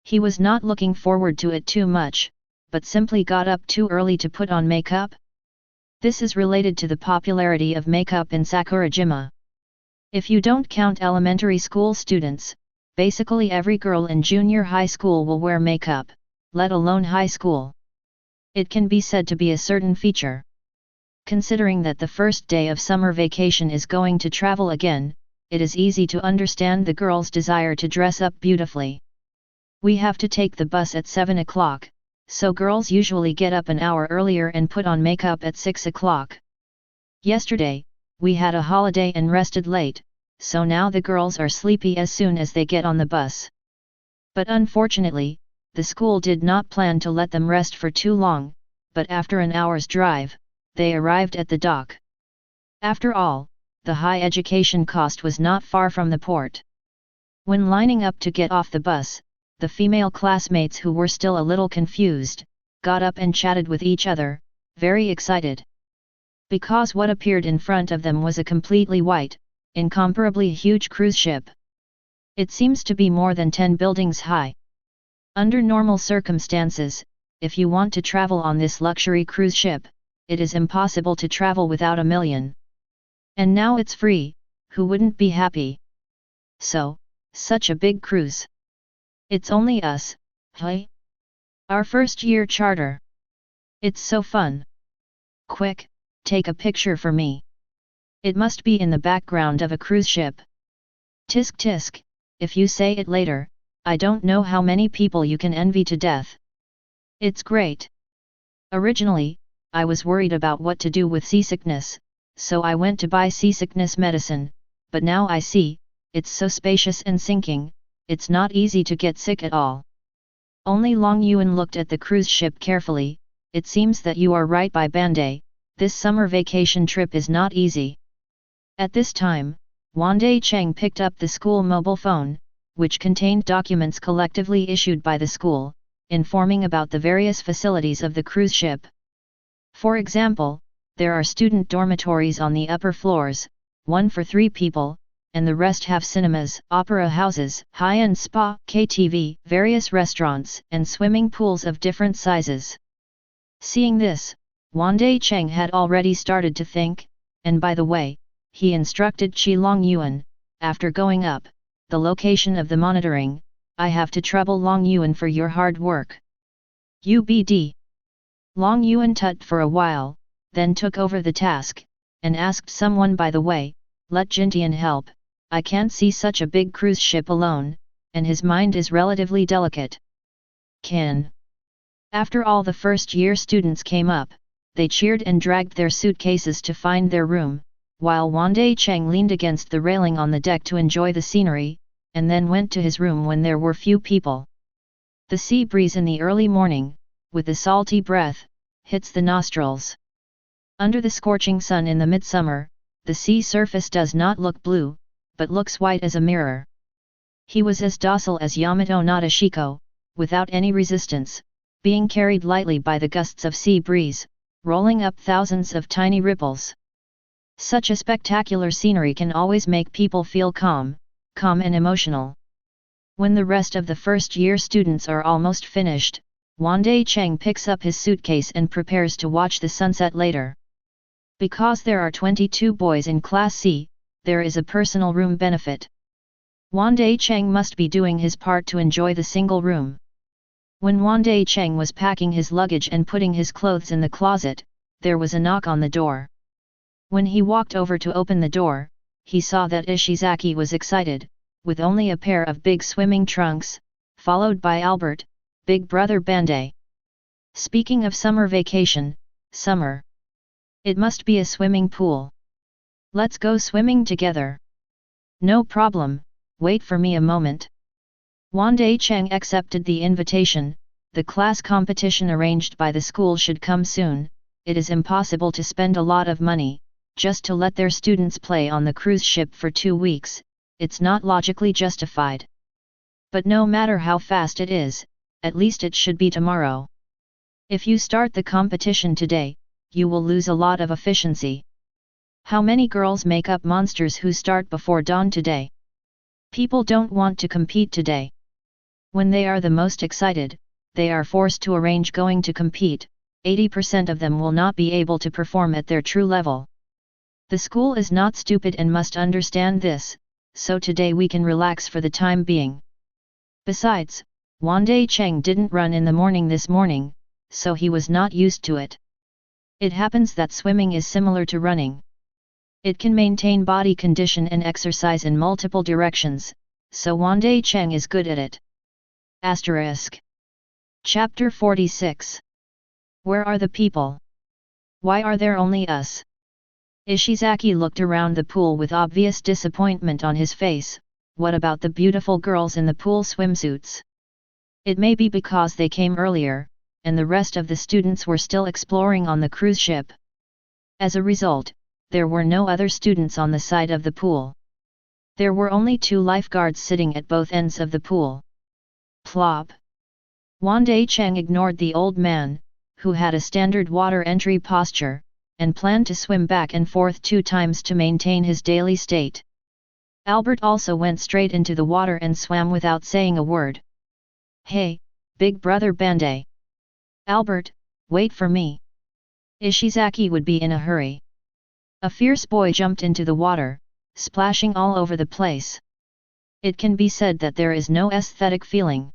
A: He was not looking forward to it too much, but simply got up too early to put on makeup. This is related to the popularity of makeup in Sakurajima. If you don't count elementary school students, basically every girl in junior high school will wear makeup, let alone high school. It can be said to be a certain feature. Considering that the first day of summer vacation is going to travel again, it is easy to understand the girls' desire to dress up beautifully. We have to take the bus at 7 o'clock, so girls usually get up an hour earlier and put on makeup at 6 o'clock. Yesterday, we had a holiday and rested late, so now the girls are sleepy as soon as they get on the bus. But unfortunately, the school did not plan to let them rest for too long, but after an hour's drive, they arrived at the dock. After all, the high education cost was not far from the port. When lining up to get off the bus, the female classmates who were still a little confused, got up and chatted with each other, very excited. Because what appeared in front of them was a completely white, incomparably huge cruise ship. It seems to be more than 10 buildings high. Under normal circumstances, if you want to travel on this luxury cruise ship, it is impossible to travel without $1 million. And now it's free, who wouldn't be happy? So, such a big cruise. It's only us, hey? Our first year charter. It's so fun. Quick, take a picture for me. It must be in the background of a cruise ship. Tisk tisk, if you say it later, I don't know how many people you can envy to death. It's great. Originally, I was worried about what to do with seasickness, so I went to buy seasickness medicine, but now I see, it's so spacious and sinking, it's not easy to get sick at all. Only Long Yuan looked at the cruise ship carefully. It seems that you are right by Bandai, this summer vacation trip is not easy. At this time, Wandai Cheng picked up the school mobile phone, which contained documents collectively issued by the school, informing about the various facilities of the cruise ship. For example, there are student dormitories on the upper floors, one for 3 people, and the rest have cinemas, opera houses, high-end spa, KTV, various restaurants, and swimming pools of different sizes. Seeing this, Wandai Cheng had already started to think, and by the way, he instructed Long Yuan, after going up, the location of the monitoring, I have to trouble Long Yuan for your hard work. UBD. Long Yuan tut for a while, then took over the task, and asked someone by the way, let Jintian help. I can't see such a big cruise ship alone, and his mind is relatively delicate. Can. After all the first-year students came up, they cheered and dragged their suitcases to find their room, while Wandai Cheng leaned against the railing on the deck to enjoy the scenery, and then went to his room when there were few people. The sea breeze in the early morning, with a salty breath, hits the nostrils. Under the scorching sun in the midsummer, the sea surface does not look blue, but looks white as a mirror. He was as docile as Yamato Nadeshiko, without any resistance, being carried lightly by the gusts of sea breeze, rolling up thousands of tiny ripples. Such a spectacular scenery can always make people feel calm and emotional. When the rest of the first-year students are almost finished, Wandai Cheng picks up his suitcase and prepares to watch the sunset later. Because there are 22 boys in Class C, there is a personal room benefit. Wandai Cheng must be doing his part to enjoy the single room. When Wandai Cheng was packing his luggage and putting his clothes in the closet, there was a knock on the door. When he walked over to open the door, he saw that Ishizaki was excited, with only a pair of big swimming trunks, followed by Albert, big brother Bandai. Speaking of summer vacation, summer. It must be a swimming pool. Let's go swimming together. No problem, wait for me a moment. Wandai Cheng accepted the invitation. The class competition arranged by the school should come soon. It is impossible to spend a lot of money just to let their students play on the cruise ship for 2 weeks, it's not logically justified. But no matter how fast it is, at least it should be tomorrow. If you start the competition today, you will lose a lot of efficiency. How many girls make up monsters who start before dawn today? People don't want to compete today. When they are the most excited, they are forced to arrange going to compete. 80% of them will not be able to perform at their true level. The school is not stupid and must understand this, so today we can relax for the time being. Besides, Wandai Cheng didn't run in the morning this morning, so he was not used to it. It happens that swimming is similar to running. It can maintain body condition and exercise in multiple directions, so Wandai Cheng is good at it. Asterisk. Chapter 46. Where are the people? Why are there only us? Ishizaki looked around the pool with obvious disappointment on his face. What about the beautiful girls in the pool swimsuits? It may be because they came earlier, and the rest of the students were still exploring on the cruise ship. As a result, there were no other students on the side of the pool. There were only 2 lifeguards sitting at both ends of the pool. Plop. Wandai Cheng ignored the old man, who had a standard water entry posture, and planned to swim back and forth 2 times to maintain his daily state. Albert also went straight into the water and swam without saying a word. Hey, big brother Bandai. Albert, wait for me. Ishizaki would be in a hurry. A fierce boy jumped into the water, splashing all over the place. It can be said that there is no aesthetic feeling.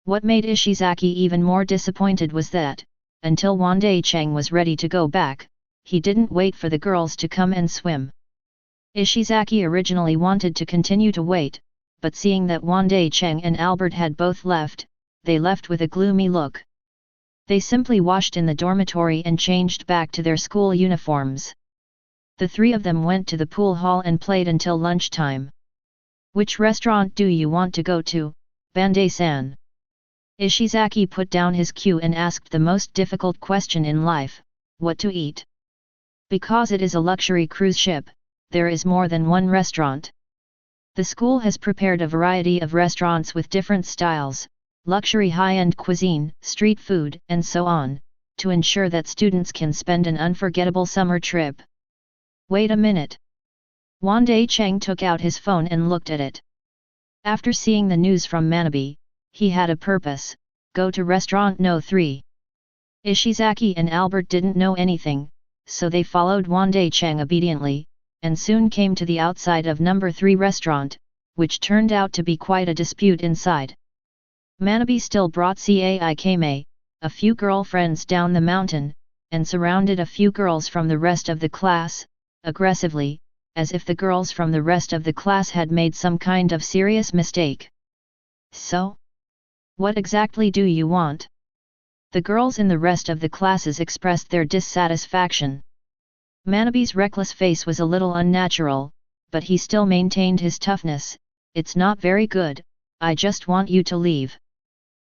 A: What made Ishizaki even more disappointed was that, until Wandai Cheng was ready to go back, he didn't wait for the girls to come and swim. Ishizaki originally wanted to continue to wait, but seeing that Wandai Cheng and Albert had both left, they left with a gloomy look. They simply washed in the dormitory and changed back to their school uniforms. The 3 of them went to the pool hall and played until lunchtime. Which restaurant do you want to go to, Bandai-san? Ishizaki put down his cue and asked the most difficult question in life, what to eat? Because it is a luxury cruise ship, there is more than one restaurant. The school has prepared a variety of restaurants with different styles, luxury high-end cuisine, street food, and so on, to ensure that students can spend an unforgettable summer trip. Wait a minute. Wandai Cheng took out his phone and looked at it. After seeing the news from Manabe, he had a purpose, go to restaurant No. 3. Ishizaki and Albert didn't know anything, so they followed Wandai Cheng obediently, and soon came to the outside of No. 3 restaurant, which turned out to be quite a dispute inside. Manabe still brought Caikame, a few girlfriends down the mountain, and surrounded a few girls from the rest of the class, aggressively, as if the girls from the rest of the class had made some kind of serious mistake. So? What exactly do you want? The girls in the rest of the classes expressed their dissatisfaction. Manabe's reckless face was a little unnatural, but he still maintained his toughness. It's not very good, I just want you to leave.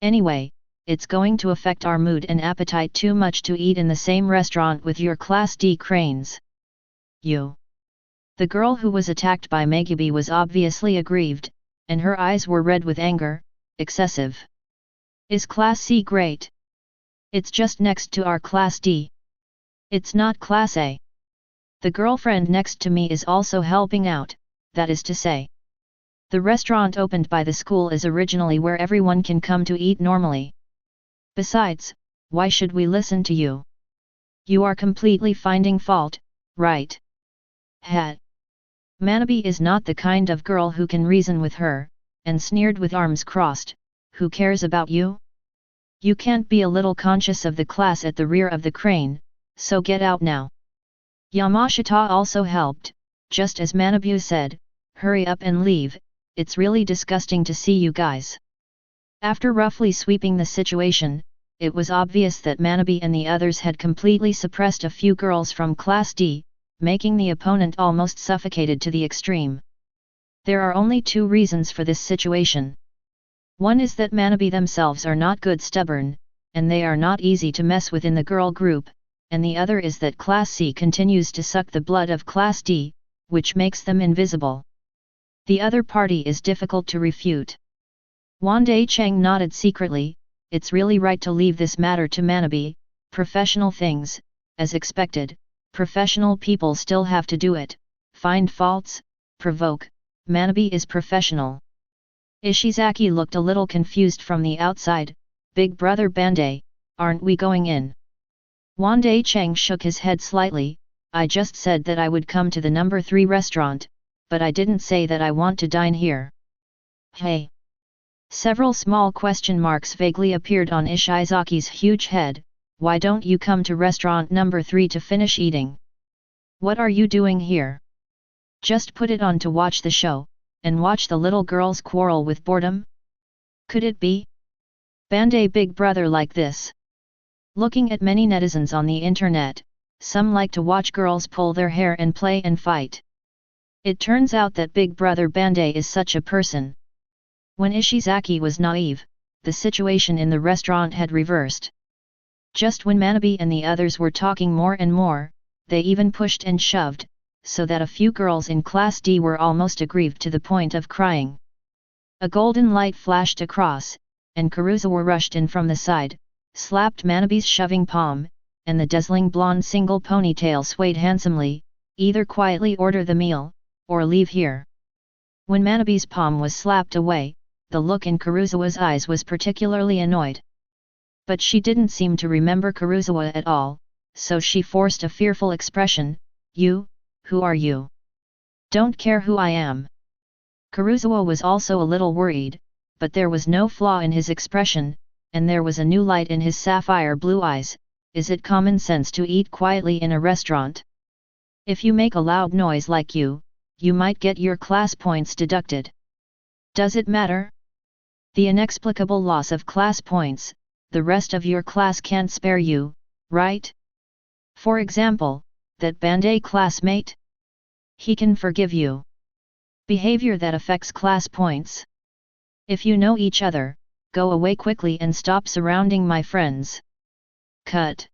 A: Anyway, it's going to affect our mood and appetite too much to eat in the same restaurant with your Class D cranes. You. The girl who was attacked by Megubi was obviously aggrieved, and her eyes were red with anger. Excessive. Is Class C great? It's just next to our Class D. It's not Class A. The girlfriend next to me is also helping out, that is to say. The restaurant opened by the school is originally where everyone can come to eat normally. Besides, why should we listen to you? You are completely finding fault, right? Hat. Manabe is not the kind of girl who can reason with her, and sneered with arms crossed, who cares about you? You can't be a little conscious of the class at the rear of the crane, so get out now. Yamashita also helped, just as Manabu said, "Hurry up and leave, it's really disgusting to see you guys." After roughly sweeping the situation, it was obvious that Manabu and the others had completely suppressed a few girls from Class D, making the opponent almost suffocated to the extreme. There are only two reasons for this situation. One is that Manabu themselves are not good stubborn, and they are not easy to mess with in the girl group, and the other is that Class C continues to suck the blood of Class D, which makes them invisible. The other party is difficult to refute. Wandai Cheng nodded secretly. It's really right to leave this matter to Manabu. Professional things, as expected, professional people still have to do it, find faults, provoke, Manabu is professional. Ishizaki looked a little confused from the outside. "Big brother Bandai, aren't we going in?" Wandai Cheng shook his head slightly. "I just said that I would come to the number 3 restaurant, but I didn't say that I want to dine here." "Hey!" Several small question marks vaguely appeared on Ishizaki's huge head. "Why don't you come to restaurant number 3 to finish eating? What are you doing here? Just put it on to watch the show, and watch the little girls quarrel with boredom? Could it be Bandai big brother like this?" Looking at many netizens on the internet, some like to watch girls pull their hair and play and fight. It turns out that Big Brother Bandai is such a person. When Ishizaki was naive, the situation in the restaurant had reversed. Just when Manabu and the others were talking more and more, they even pushed and shoved, so that a few girls in Class D were almost aggrieved to the point of crying. A golden light flashed across, and Kuruzawa rushed in from the side, slapped Manabu's shoving palm, and the dazzling blonde single ponytail swayed handsomely. "Either quietly order the meal, or leave here." When Manabu's palm was slapped away, the look in Kuruzawa's eyes was particularly annoyed. But she didn't seem to remember Kuruzawa at all, so she forced a fearful expression. "You, who are you? Don't care who I am." Kuruzawa was also a little worried, but there was no flaw in his expression, and there was a new light in his sapphire blue eyes. "Is it common sense to eat quietly in a restaurant? If you make a loud noise like you might get your class points deducted. Does it matter? The inexplicable loss of class points, the rest of your class can't spare you, right? For example, that Bandai classmate? He can forgive you. Behavior that affects class points. If you know each other, go away quickly and stop surrounding my friends." Cut.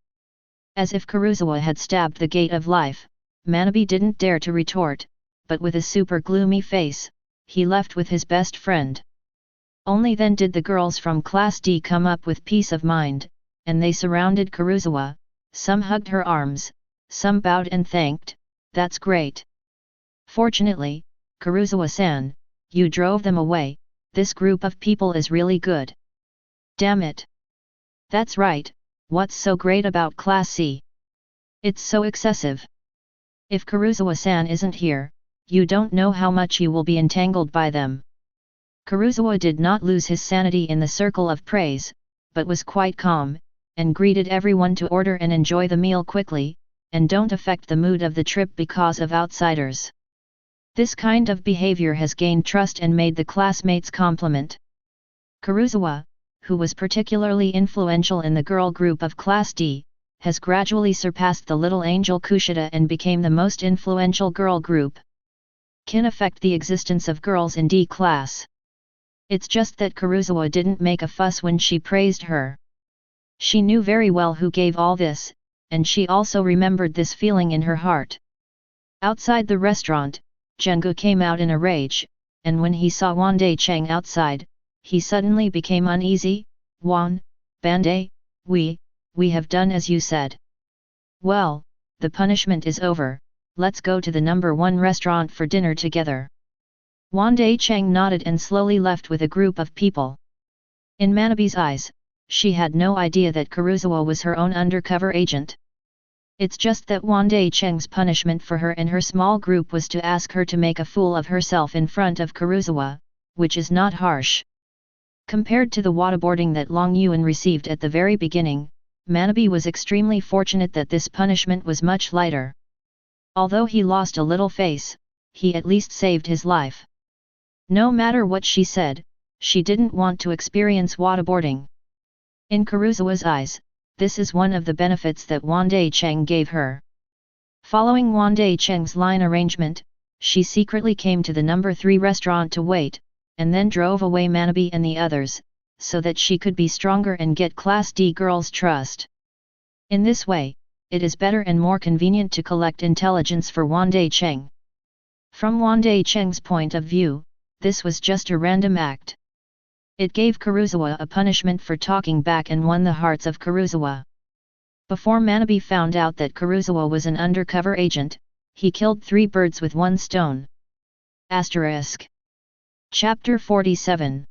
A: As if Kuruzawa had stabbed the gate of life, Manabu didn't dare to retort, but with a super gloomy face, he left with his best friend. Only then did the girls from Class D come up with peace of mind, and they surrounded Kuruzawa. Some hugged her arms, some bowed and thanked. "That's great. Fortunately, Kuruzawa-san, you drove them away. This group of people is really good." "Damn it. That's right, what's so great about Class C? It's so excessive. If Kuruzawa-san isn't here, you don't know how much you will be entangled by them." Kuruzawa did not lose his sanity in the circle of praise, but was quite calm, and greeted everyone to order and enjoy the meal quickly, and don't affect the mood of the trip because of outsiders. This kind of behavior has gained trust and made the classmates compliment. Kuruzawa, who was particularly influential in the girl group of Class D, has gradually surpassed the little angel Kushida and became the most influential girl group. Can affect the existence of girls in D class. It's just that Kuruzawa didn't make a fuss when she praised her. She knew very well who gave all this, and she also remembered this feeling in her heart. Outside the restaurant, Jengu came out in a rage, and when he saw Wandai Cheng outside, he suddenly became uneasy. Bandai, we have done as you said. Well, the punishment is over, let's go to the number 1 restaurant for dinner together." Wandai Cheng nodded and slowly left with a group of people. In Manabu's eyes, she had no idea that Kuruzawa was her own undercover agent. It's just that Wandai Cheng's punishment for her and her small group was to ask her to make a fool of herself in front of Kuruzawa, which is not harsh. Compared to the waterboarding that Long Yuan received at the very beginning, Manabu was extremely fortunate that this punishment was much lighter. Although he lost a little face, he at least saved his life. No matter what she said, she didn't want to experience waterboarding. In Kuruzawa's eyes, this is one of the benefits that Wandai Cheng gave her. Following Wandai Cheng's line arrangement, she secretly came to the number 3 restaurant to wait, and then drove away Manabe and the others, so that she could be stronger and get Class D girls' trust. In this way, it is better and more convenient to collect intelligence for Wandai Cheng. From Wandai Cheng's point of view, this was just a random act. It gave Kuruzawa a punishment for talking back and won the hearts of Kuruzawa. Before Manabe found out that Kuruzawa was an undercover agent, he killed 3 birds with 1 stone. Asterisk. Chapter 47.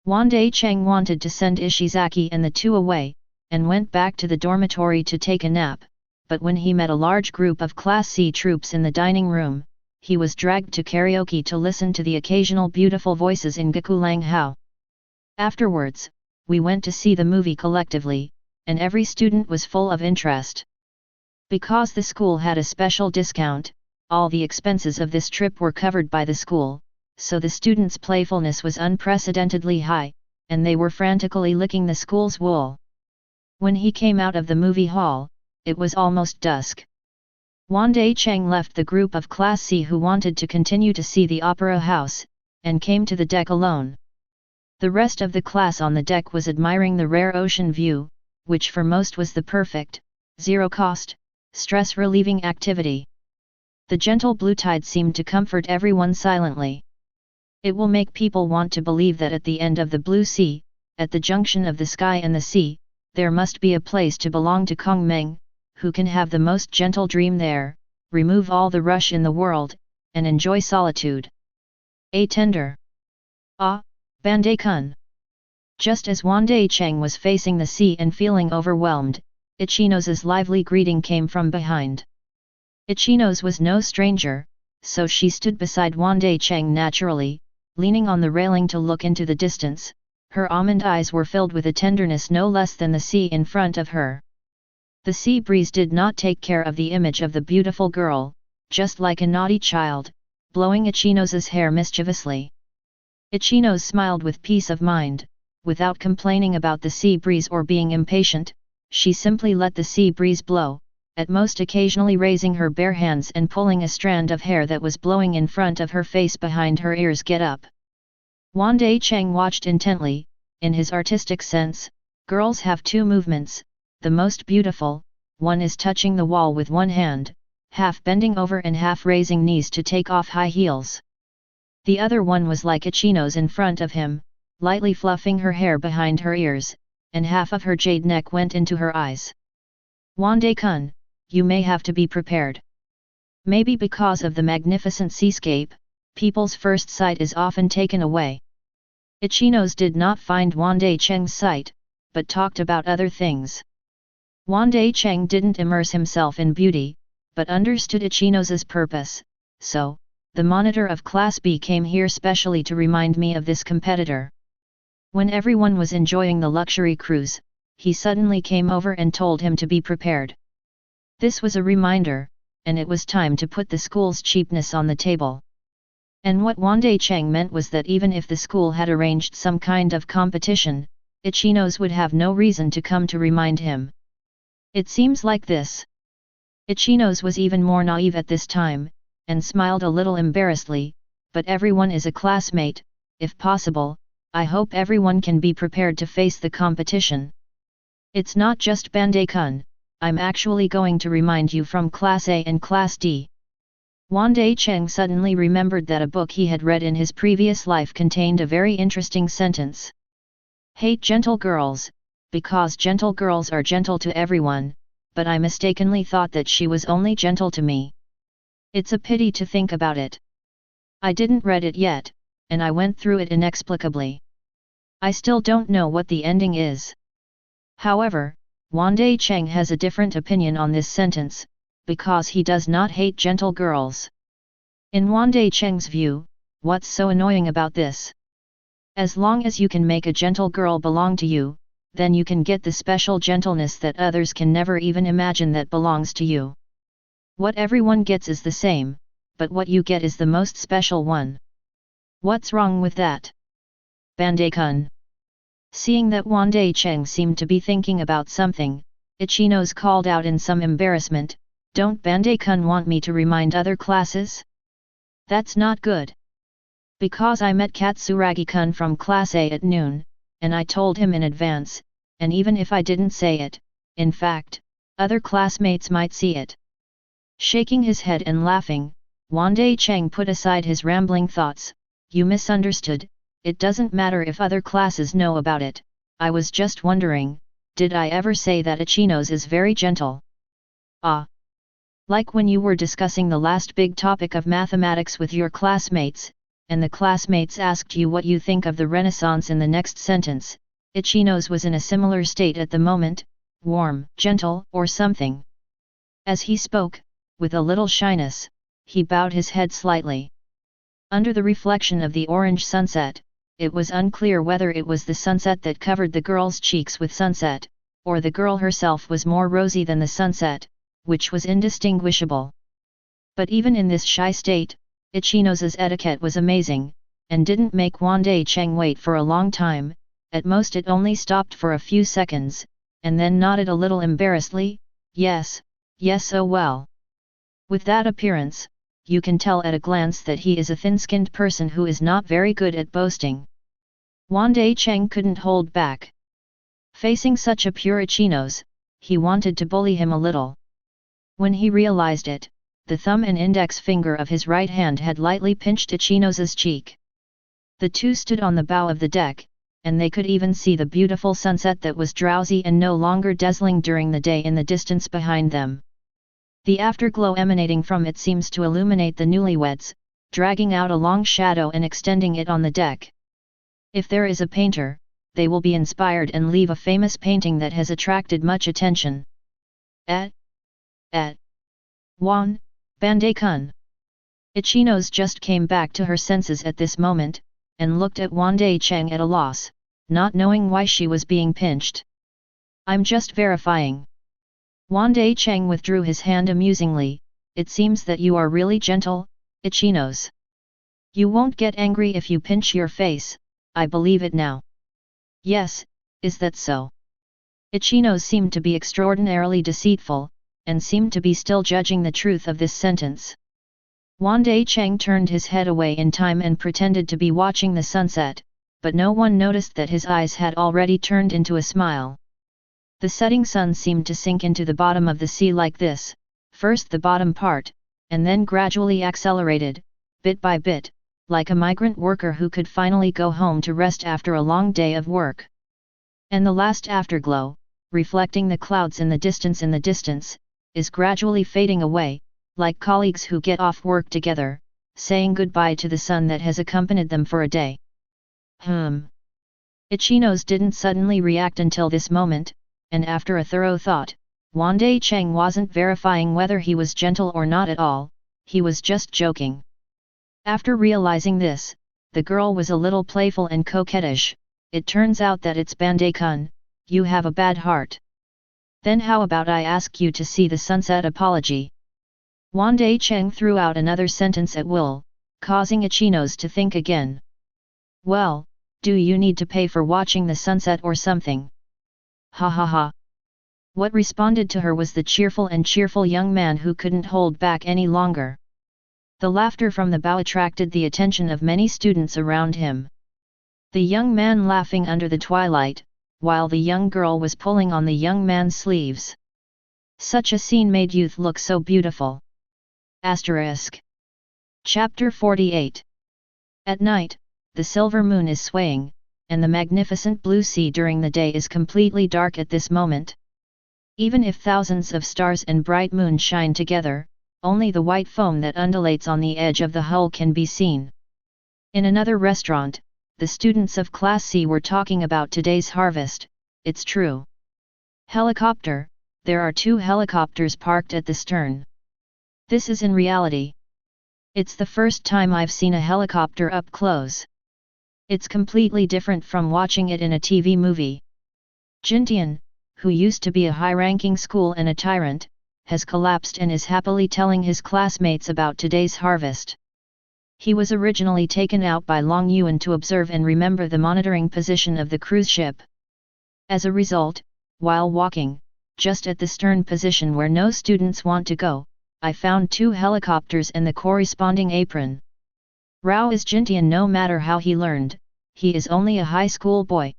A: Wandai Cheng wanted to send Ishizaki and the 2 away, and went back to the dormitory to take a nap, but when he met a large group of Class C troops in the dining room, he was dragged to karaoke to listen to the occasional beautiful voices in Gakulang Hao. Afterwards, we went to see the movie collectively, and every student was full of interest. Because the school had a special discount, all the expenses of this trip were covered by the school, so the students' playfulness was unprecedentedly high, and they were frantically licking the school's wool. When he came out of the movie hall, it was almost dusk. Wandai Cheng left the group of Class C who wanted to continue to see the opera house, and came to the deck alone. The rest of the class on the deck was admiring the rare ocean view, which for most was the perfect, zero-cost, stress-relieving activity. The gentle blue tide seemed to comfort everyone silently. It will make people want to believe that at the end of the blue sea, at the junction of the sky and the sea, there must be a place to belong to Kong Meng, who can have the most gentle dream there, remove all the rush in the world, and enjoy solitude. A tender. Ah, Bandai Kun. Just as Wandai Cheng was facing the sea and feeling overwhelmed, Ichinos's lively greeting came from behind. Ichinos was no stranger, so she stood beside Wandai Cheng naturally, leaning on the railing to look into the distance. Her almond eyes were filled with a tenderness no less than the sea in front of her. The sea breeze did not take care of the image of the beautiful girl, just like a naughty child, blowing Ichinos's hair mischievously. Ichinos smiled with peace of mind, without complaining about the sea breeze or being impatient. She simply let the sea breeze blow, at most occasionally raising her bare hands and pulling a strand of hair that was blowing in front of her face behind her ears get up. Wandai Cheng watched intently. In his artistic sense, girls have 2 movements, the most beautiful, one is touching the wall with one hand, half bending over and half raising knees to take off high heels. The other one was like Ichinos in front of him, lightly fluffing her hair behind her ears, and half of her jade neck went into her eyes. Wandai-kun, you may have to be prepared. Maybe because of the magnificent seascape, people's first sight is often taken away. Ichinos did not find Wandai Cheng's sight, but talked about other things. Wandai Cheng didn't immerse himself in beauty, but understood Ichinos's purpose, so, the monitor of Class B came here specially to remind me of this competitor. When everyone was enjoying the luxury cruise, he suddenly came over and told him to be prepared. This was a reminder, and it was time to put the school's cheapness on the table. And what Wandai Cheng meant was that even if the school had arranged some kind of competition, Ichinos would have no reason to come to remind him. It seems like this. Ichinos was even more naive at this time, and smiled a little embarrassedly, but everyone is a classmate. If possible, I hope everyone can be prepared to face the competition. It's not just Bandai-kun, I'm actually going to remind you from Class A and Class D. Wandai Cheng suddenly remembered that a book he had read in his previous life contained a very interesting sentence. Hate gentle girls, because gentle girls are gentle to everyone, but I mistakenly thought that she was only gentle to me. It's a pity to think about it. I didn't read it yet, and I went through it inexplicably. I still don't know what the ending is. However, Wandai Cheng has a different opinion on this sentence, because he does not hate gentle girls. In Wandai Cheng's view, what's so annoying about this? As long as you can make a gentle girl belong to you, then you can get the special gentleness that others can never even imagine that belongs to you. What everyone gets is the same, but what you get is the most special one. What's wrong with that? Bandai-kun. Seeing that Wandai Cheng seemed to be thinking about something, Ichinos called out in some embarrassment, "Don't Bandai-kun want me to remind other classes? That's not good. Because I met Katsuragi-kun from Class A at noon, and I told him in advance, and even if I didn't say it, in fact, other classmates might see it." Shaking his head and laughing, Wandai Cheng put aside his rambling thoughts. "You misunderstood, it doesn't matter if other classes know about it, I was just wondering, did I ever say that Ichinos is very gentle? Ah. Like when you were discussing the last big topic of mathematics with your classmates, and the classmates asked you what you think of the Renaissance in the next sentence, Ichinos was in a similar state at the moment, warm, gentle, or something." As he spoke, with a little shyness, he bowed his head slightly. Under the reflection of the orange sunset, it was unclear whether it was the sunset that covered the girl's cheeks with sunset, or the girl herself was more rosy than the sunset, which was indistinguishable. But even in this shy state, Ichinos' etiquette was amazing, and didn't make Wandai Cheng wait for a long time. At most it only stopped for a few seconds, and then nodded a little embarrassedly, "Yes, yes, oh well." With that appearance, you can tell at a glance that he is a thin-skinned person who is not very good at boasting. Wandai Cheng couldn't hold back. Facing such a pure Ichinos, he wanted to bully him a little. When he realized it, the thumb and index finger of his right hand had lightly pinched Ichinos' cheek. The two stood on the bow of the deck, and they could even see the beautiful sunset that was drowsy and no longer dazzling during the day in the distance behind them. The afterglow emanating from it seems to illuminate the newlyweds, dragging out a long shadow and extending it on the deck. If there is a painter, they will be inspired and leave a famous painting that has attracted much attention. Wan, Bandai-kun. Ichinos just came back to her senses at this moment, and looked at Wandai Cheng at a loss, not knowing why she was being pinched. "I'm just verifying." Wandai Cheng withdrew his hand amusingly. "It seems that you are really gentle, Ichinos. You won't get angry if you pinch your face, I believe it now." "Yes, is that so?" Ichinos seemed to be extraordinarily deceitful, and seemed to be still judging the truth of this sentence. Wandai Cheng turned his head away in time and pretended to be watching the sunset, but no one noticed that his eyes had already turned into a smile. The setting sun seemed to sink into the bottom of the sea like this, first the bottom part, and then gradually accelerated, bit by bit, like a migrant worker who could finally go home to rest after a long day of work. And the last afterglow, reflecting the clouds in the distance, is gradually fading away, like colleagues who get off work together, saying goodbye to the sun that has accompanied them for a day. Ichinos didn't suddenly react until this moment, and after a thorough thought, Wandai Cheng wasn't verifying whether he was gentle or not at all, he was just joking. After realizing this, the girl was a little playful and coquettish. "It turns out that it's Bandai-kun, you have a bad heart. Then how about I ask you to see the sunset apology?" Wandai Cheng threw out another sentence at will, causing Ichinos to think again. "Well, do you need to pay for watching the sunset or something?" Ha ha ha. What responded to her was the cheerful young man who couldn't hold back any longer. The laughter from the bow attracted the attention of many students around him. The young man laughing under the twilight, while the young girl was pulling on the young man's sleeves. Such a scene made youth look so beautiful. Asterisk. Chapter 48. At night, the silver moon is swaying, and the magnificent blue sea during the day is completely dark at this moment. Even if thousands of stars and bright moon shine together, only the white foam that undulates on the edge of the hull can be seen. In another restaurant, the students of Class C were talking about today's harvest. It's true. Helicopter, there are 2 helicopters parked at the stern. This is in reality. It's the first time I've seen a helicopter up close. It's completely different from watching it in a TV movie. Jintian, who used to be a high-ranking school and a tyrant, has collapsed and is happily telling his classmates about today's harvest. He was originally taken out by Long Yuan to observe and remember the monitoring position of the cruise ship. As a result, while walking, just at the stern position where no students want to go, I found 2 helicopters and the corresponding apron. Rao is Jintian no matter how he learned, he is only a high school boy.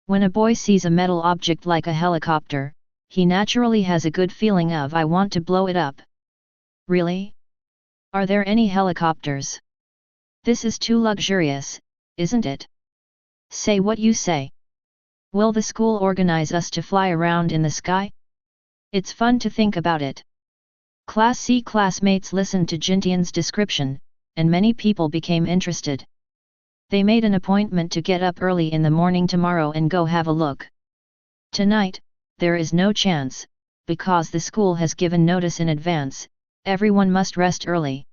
A: When a boy sees a metal object like a helicopter, he naturally has a good feeling of I want to blow it up. Really? Are there any helicopters? This is too luxurious, isn't it? Say what you say. Will the school organize us to fly around in the sky? It's fun to think about it. Class C classmates listened to Jintian's description, and many people became interested. They made an appointment to get up early in the morning tomorrow and go have a look. Tonight, there is no chance, because the school has given notice in advance, everyone must rest early.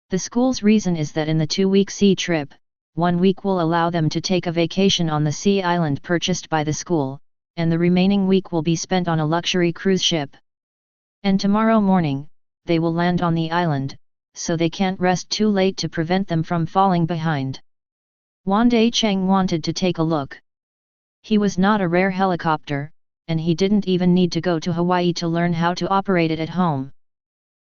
A: The school's reason is that in the 2-week sea trip, 1 week will allow them to take a vacation on the sea island purchased by the school, and the remaining week will be spent on a luxury cruise ship. And tomorrow morning, they will land on the island, so they can't rest too late to prevent them from falling behind. Wandai Cheng wanted to take a look. He was not a rare helicopter, and he didn't even need to go to Hawaii to learn how to operate it at home.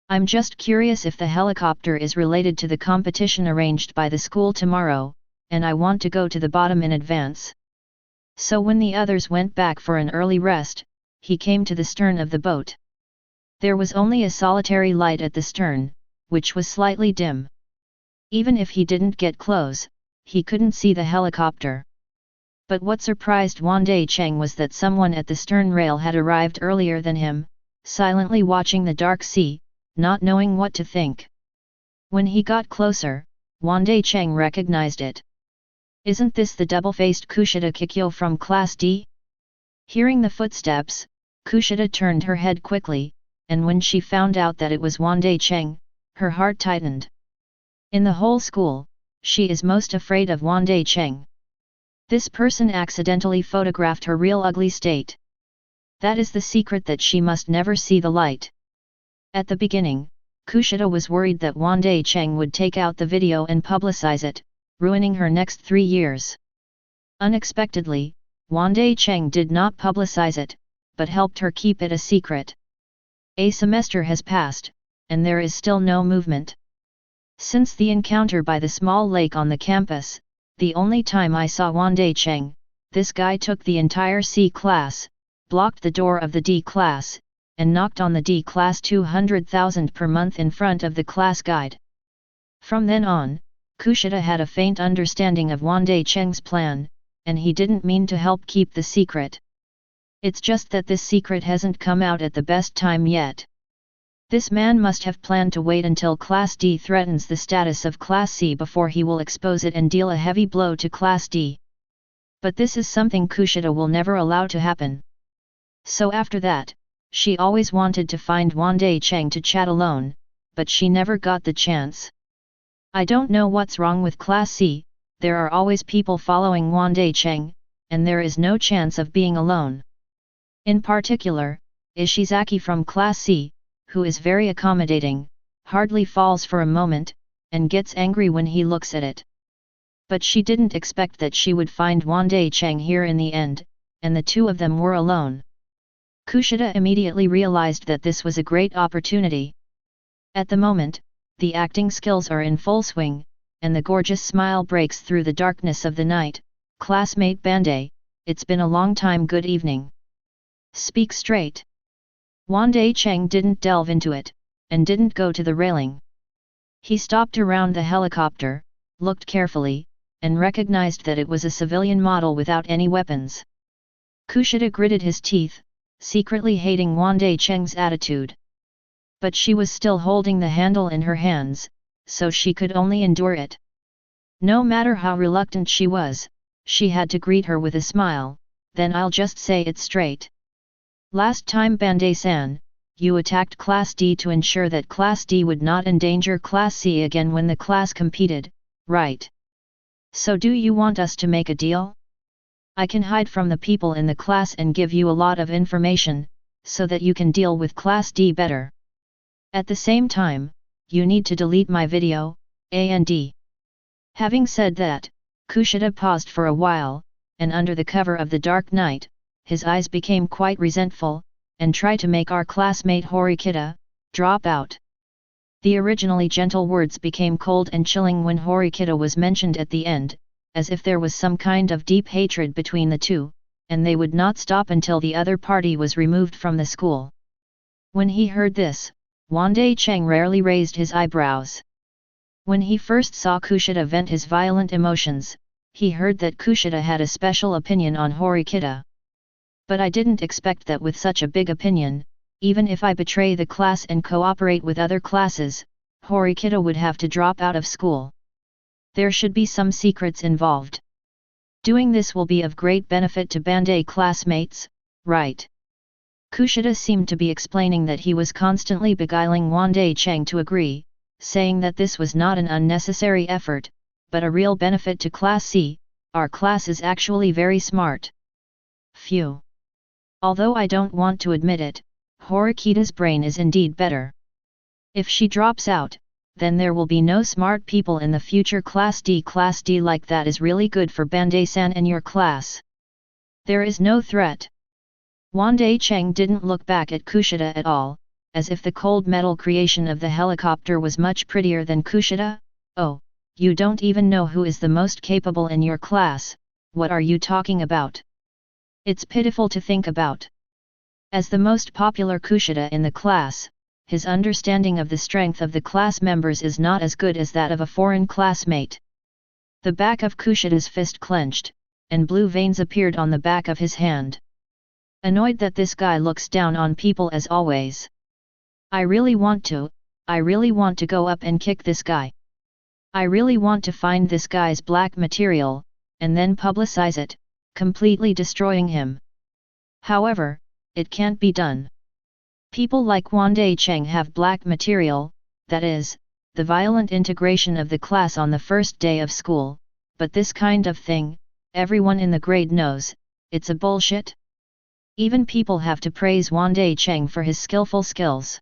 A: I'm just curious if the helicopter is related to the competition arranged by the school tomorrow, and I want to go to the bottom in advance. So when the others went back for an early rest, he came to the stern of the boat. There was only a solitary light at the stern, which was slightly dim. Even if he didn't get close, he couldn't see the helicopter. But what surprised Wandai Cheng was that someone at the stern rail had arrived earlier than him, silently watching the dark sea, not knowing what to think. When he got closer, Wandai Cheng recognized it. Isn't this the double-faced Kushida Kikyo from Class D? Hearing the footsteps, Kushida turned her head quickly, and when she found out that it was Wandai Cheng, her heart tightened. In the whole school, she is most afraid of Wandai Cheng. This person accidentally photographed her real ugly state. That is the secret that she must never see the light. At the beginning, Kushida was worried that Wandai Cheng would take out the video and publicize it, ruining her next 3 years. Unexpectedly, Wandai Cheng did not publicize it, but helped her keep it a secret. A semester has passed, and there is still no movement. Since the encounter by the small lake on the campus, the only time I saw Wandai Cheng, this guy took the entire C class, blocked the door of the D class, and knocked on the D class 200,000 per month in front of the class guide. From then on, Kushida had a faint understanding of Wandai Cheng's plan, and he didn't mean to help keep the secret. It's just that this secret hasn't come out at the best time yet. This man must have planned to wait until Class D threatens the status of Class C before he will expose it and deal a heavy blow to Class D. But this is something Kushida will never allow to happen. So after that, she always wanted to find Wandai Cheng to chat alone, but she never got the chance. I don't know what's wrong with Class C, there are always people following Wandai Cheng, and there is no chance of being alone. In particular, Ishizaki from Class C, who is very accommodating, hardly falls for a moment, and gets angry when he looks at it. But she didn't expect that she would find Wandai Cheng here in the end, and the two of them were alone. Kushida immediately realized that this was a great opportunity. At the moment, the acting skills are in full swing, and the gorgeous smile breaks through the darkness of the night. Classmate Bandai, it's been a long time. Good evening. Speak straight. Wandai Cheng didn't delve into it, and didn't go to the railing. He stopped around the helicopter, looked carefully, and recognized that it was a civilian model without any weapons. Kushida gritted his teeth, secretly hating Wandai Cheng's attitude. But she was still holding the handle in her hands, so she could only endure it. No matter how reluctant she was, she had to greet her with a smile. Then I'll just say it straight. Last time Bandai-san, you attacked Class D to ensure that Class D would not endanger Class C again when the class competed, right? So do you want us to make a deal? I can hide from the people in the class and give you a lot of information, so that you can deal with Class D better. At the same time, you need to delete my video, and. Having said that, Kushida paused for a while, and under the cover of the dark night, his eyes became quite resentful, and tried to make our classmate Horikita drop out. The originally gentle words became cold and chilling when Horikita was mentioned at the end, as if there was some kind of deep hatred between the two, and they would not stop until the other party was removed from the school. When he heard this, Wandai Cheng rarely raised his eyebrows. When he first saw Kushida vent his violent emotions, he heard that Kushida had a special opinion on Horikita. But I didn't expect that with such a big opinion, even if I betray the class and cooperate with other classes, Horikita would have to drop out of school. There should be some secrets involved. Doing this will be of great benefit to Bandai classmates, right? Kushida seemed to be explaining that he was constantly beguiling Wandai Cheng to agree, saying that this was not an unnecessary effort, but a real benefit to Class C. Our class is actually very smart. Phew. Although I don't want to admit it, Horikita's brain is indeed better. If she drops out, then there will be no smart people in the future. Class D like that is really good for Bandai-san and your class. There is no threat. Wandai Cheng didn't look back at Kushida at all, as if the cold metal creation of the helicopter was much prettier than Kushida. Oh, you don't even know who is the most capable in your class, what are you talking about? It's pitiful to think about. As the most popular Kushida in the class, his understanding of the strength of the class members is not as good as that of a foreign classmate. The back of Kushida's fist clenched, and blue veins appeared on the back of his hand. Annoyed that this guy looks down on people as always. I really want to go up and kick this guy. I really want to find this guy's black material, and then publicize it, completely destroying him. However, it can't be done. People like Wandai Cheng have black material, that is, the violent integration of the class on the first day of school, but this kind of thing, everyone in the grade knows, it's a bullshit. Even people have to praise Wandai Cheng for his skillful skills.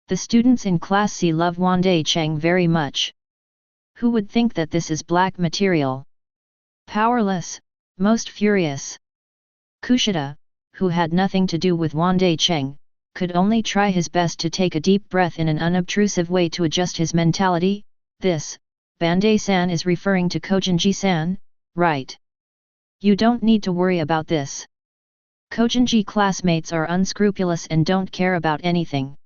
A: The students in Class C love Wandai Cheng very much. Who would think that this is black material? Powerless, most furious. Kushida, who had nothing to do with Wandai Cheng, could only try his best to take a deep breath in an unobtrusive way to adjust his mentality. This, Bandai-san is referring to Kojinji-san, right? You don't need to worry about this. Kojinji classmates are unscrupulous and don't care about anything.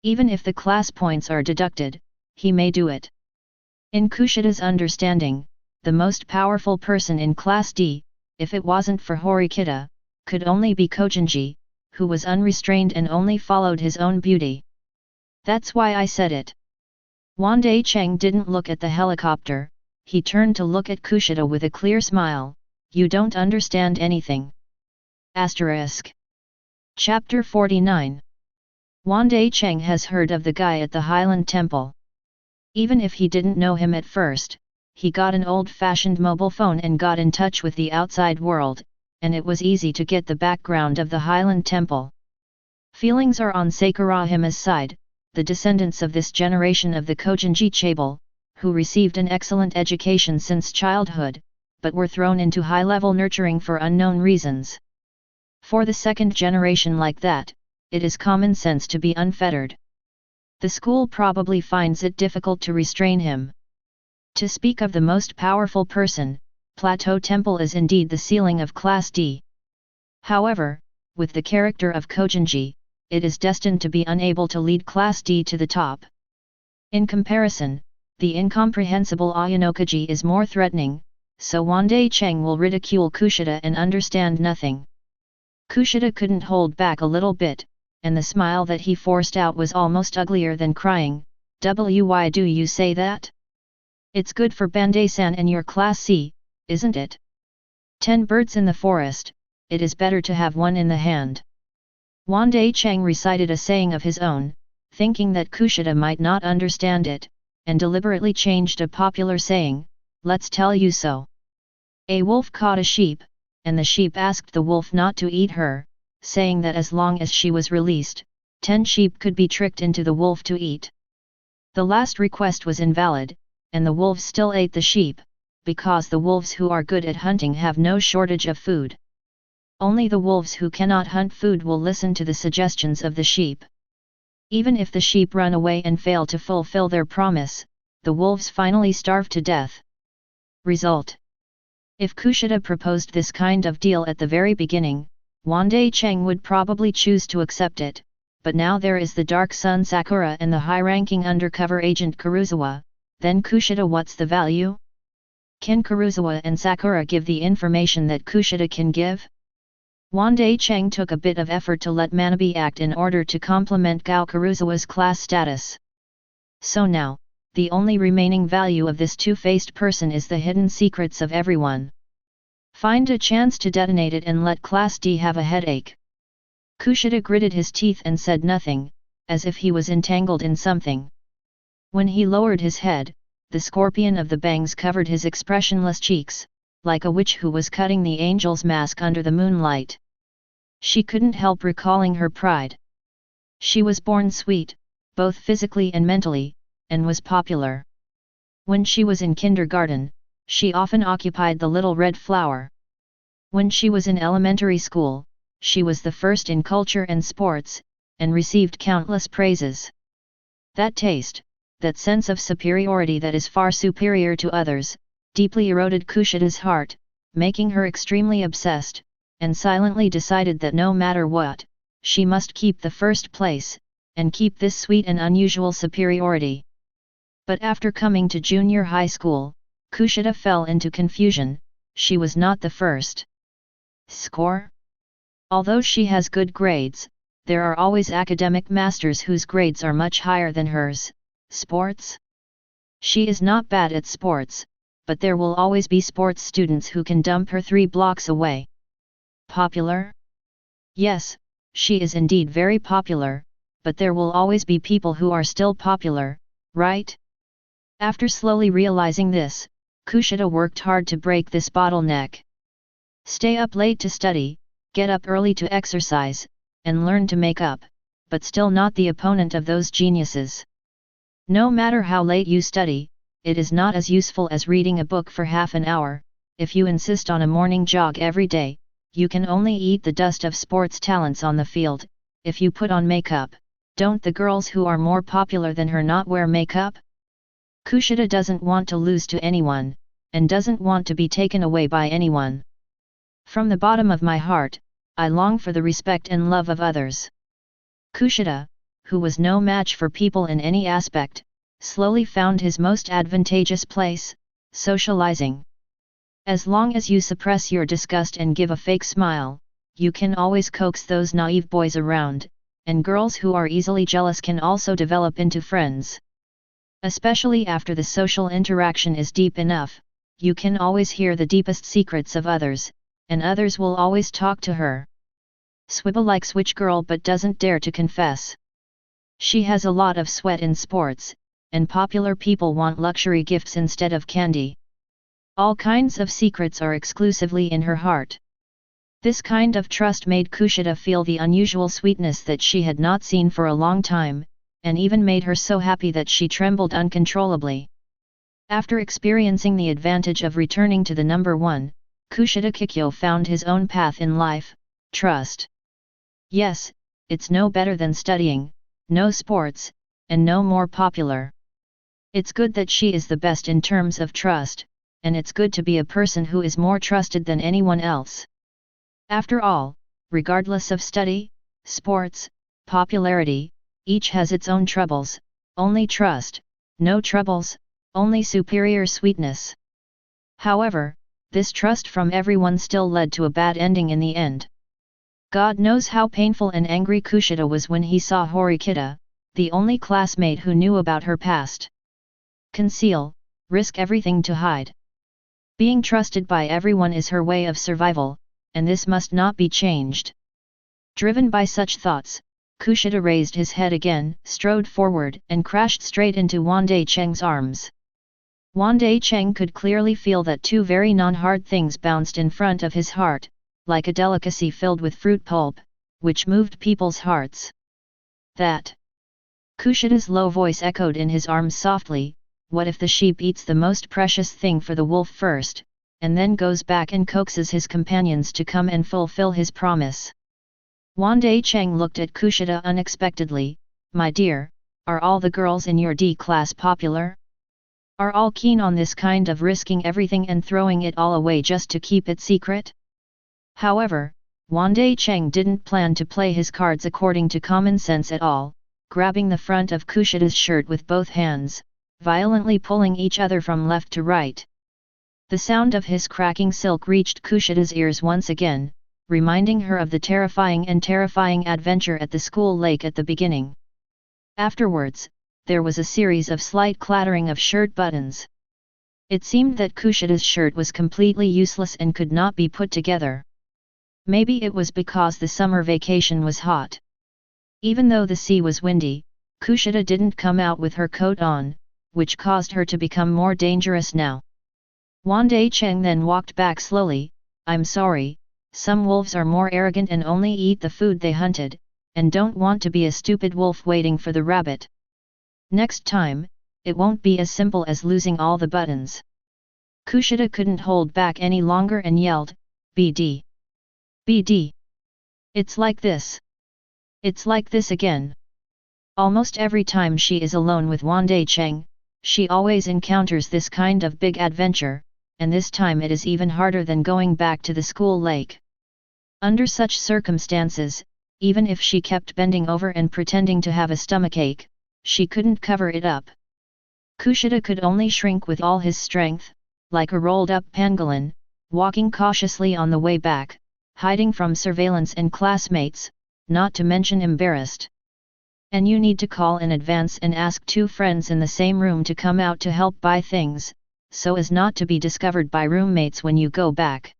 A: Even if the class points are deducted, he may do it. In Kushida's understanding, the most powerful person in Class D, if it wasn't for Horikita, could only be Kojinji, who was unrestrained and only followed his own beauty. That's why I said it. Wandai Cheng didn't look at the helicopter, he turned to look at Kushida with a clear smile. You don't understand anything. Asterisk. Chapter 49. Wandai Cheng has heard of the guy at the Highland Temple. Even if he didn't know him at first, he got an old-fashioned mobile phone and got in touch with the outside world, and it was easy to get the background of the Highland Temple. Feelings are on Sakurahima's side, the descendants of this generation of the Kojinji Chable, who received an excellent education since childhood, but were thrown into high-level nurturing for unknown reasons. For the second generation like that, it is common sense to be unfettered. The school probably finds it difficult to restrain him. To speak of the most powerful person, Plateau Temple is indeed the ceiling of Class D. However, with the character of Kojinji, it is destined to be unable to lead Class D to the top. In comparison, the incomprehensible Ayanokaji is more threatening, so Wandai Cheng will ridicule Kushida and understand nothing. Kushida couldn't hold back a little bit, and the smile that he forced out was almost uglier than crying. Why do you say that? It's good for Bandai-san and your Class C, isn't it? 10 birds in the forest, it is better to have one in the hand. Wandai Cheng recited a saying of his own, thinking that Kushida might not understand it, and deliberately changed a popular saying, let's tell you so. A wolf caught a sheep, and the sheep asked the wolf not to eat her, saying that as long as she was released, 10 sheep could be tricked into the wolf to eat. The last request was invalid, and the wolves still ate the sheep, because the wolves who are good at hunting have no shortage of food. Only the wolves who cannot hunt food will listen to the suggestions of the sheep. Even if the sheep run away and fail to fulfill their promise, the wolves finally starve to death. Result: if Kushida proposed this kind of deal at the very beginning, Wandai Cheng would probably choose to accept it, but now there is the Dark Sun Sakura and the high-ranking undercover agent Kuruzawa, then Kushida, what's the value? Can Kuruzawa and Sakura give the information that Kushida can give? Wandai Cheng took a bit of effort to let Manabe act in order to complement Gao Kuruzawa's class status. So now, the only remaining value of this two-faced person is the hidden secrets of everyone. Find a chance to detonate it and let Class D have a headache. Kushida gritted his teeth and said nothing, as if he was entangled in something. When he lowered his head, the scorpion of the bangs covered his expressionless cheeks, like a witch who was cutting the angel's mask under the moonlight. She couldn't help recalling her pride. She was born sweet, both physically and mentally, and was popular. When she was in kindergarten, she often occupied the little red flower. When she was in elementary school, she was the first in culture and sports, and received countless praises. That taste, that sense of superiority that is far superior to others, deeply eroded Kushida's heart, making her extremely obsessed, and silently decided that no matter what, she must keep the first place, and keep this sweet and unusual superiority. But after coming to junior high school, Kushida fell into confusion. She was not the first. Score? Although she has good grades, there are always academic masters whose grades are much higher than hers. Sports? She is not bad at sports, but there will always be sports students who can dump her 3 blocks away. Popular? Yes, she is indeed very popular, but there will always be people who are still popular, right? After slowly realizing this, Kushida worked hard to break this bottleneck. Stay up late to study, get up early to exercise, and learn to make up, but still not the opponent of those geniuses. No matter how late you study, it is not as useful as reading a book for half an hour. If you insist on a morning jog every day, you can only eat the dust of sports talents on the field. If you put on makeup, don't the girls who are more popular than her not wear makeup? Kushida doesn't want to lose to anyone, and doesn't want to be taken away by anyone. From the bottom of my heart, I long for the respect and love of others. Kushida, who was no match for people in any aspect, slowly found his most advantageous place, socializing. As long as you suppress your disgust and give a fake smile, you can always coax those naive boys around, and girls who are easily jealous can also develop into friends. Especially after the social interaction is deep enough, you can always hear the deepest secrets of others, and others will always talk to her. Swibba likes which girl but doesn't dare to confess. She has a lot of sweat in sports, and popular people want luxury gifts instead of candy. All kinds of secrets are exclusively in her heart. This kind of trust made Kushida feel the unusual sweetness that she had not seen for a long time, and even made her so happy that she trembled uncontrollably. After experiencing the advantage of returning to the number 1, Kushida Kikyo found his own path in life: trust. Yes, it's no better than studying, no sports, and no more popular. It's good that she is the best in terms of trust, and it's good to be a person who is more trusted than anyone else. After all, regardless of study, sports, popularity, each has its own troubles. Only trust, no troubles, only superior sweetness. However, this trust from everyone still led to a bad ending in the end. God knows how painful and angry Kushida was when he saw Horikita, the only classmate who knew about her past. Conceal, risk everything to hide. Being trusted by everyone is her way of survival, and this must not be changed. Driven by such thoughts, Kushida raised his head again, strode forward, and crashed straight into Wandai Cheng's arms. Wandai Cheng could clearly feel that 2 very non-hard things bounced in front of his heart, like a delicacy filled with fruit pulp, which moved people's hearts. That. Kushida's low voice echoed in his arms softly. What if the sheep eats the most precious thing for the wolf first, and then goes back and coaxes his companions to come and fulfill his promise? Wandai Cheng looked at Kushida unexpectedly. My dear, are all the girls in your D class popular? Are all keen on this kind of risking everything and throwing it all away just to keep it secret? However, Wandai Cheng didn't plan to play his cards according to common sense at all, grabbing the front of Kushida's shirt with both hands, violently pulling each other from left to right. The sound of his cracking silk reached Kushida's ears once again, reminding her of the terrifying adventure at the school lake at the beginning. Afterwards, there was a series of slight clattering of shirt buttons. It seemed that Kushida's shirt was completely useless and could not be put together. Maybe it was because the summer vacation was hot. Even though the sea was windy, Kushida didn't come out with her coat on, which caused her to become more dangerous now. Wandai Cheng then walked back slowly. I'm sorry, some wolves are more arrogant and only eat the food they hunted, and don't want to be a stupid wolf waiting for the rabbit. Next time, it won't be as simple as losing all the buttons. Kushida couldn't hold back any longer and yelled, BD. BD. It's like this. It's like this again. Almost every time she is alone with Wandai Cheng, she always encounters this kind of big adventure, and this time it is even harder than going back to the school lake. Under such circumstances, even if she kept bending over and pretending to have a stomachache, she couldn't cover it up. Kushida could only shrink with all his strength, like a rolled-up pangolin, walking cautiously on the way back, hiding from surveillance and classmates, not to mention embarrassed. And you need to call in advance and ask 2 friends in the same room to come out to help buy things, so as not to be discovered by roommates when you go back.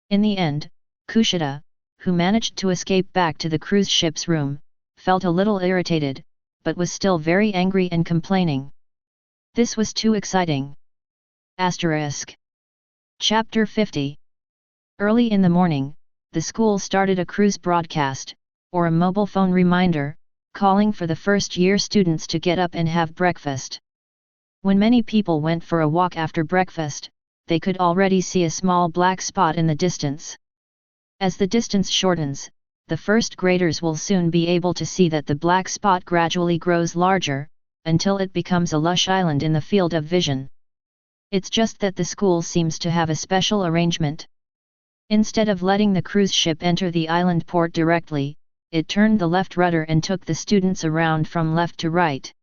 A: In the end, Kushida, who managed to escape back to the cruise ship's room, felt a little irritated, but was still very angry and complaining. This was too exciting. Asterisk. Chapter 50. Early in the morning, the school started a cruise broadcast, or a mobile phone reminder, calling for the first-year students to get up and have breakfast. When many people went for a walk after breakfast, they could already see a small black spot in the distance. As the distance shortens, the first graders will soon be able to see that the black spot gradually grows larger, until it becomes a lush island in the field of vision. It's just that the school seems to have a special arrangement. Instead of letting the cruise ship enter the island port directly, it turned the left rudder and took the students around from left to right.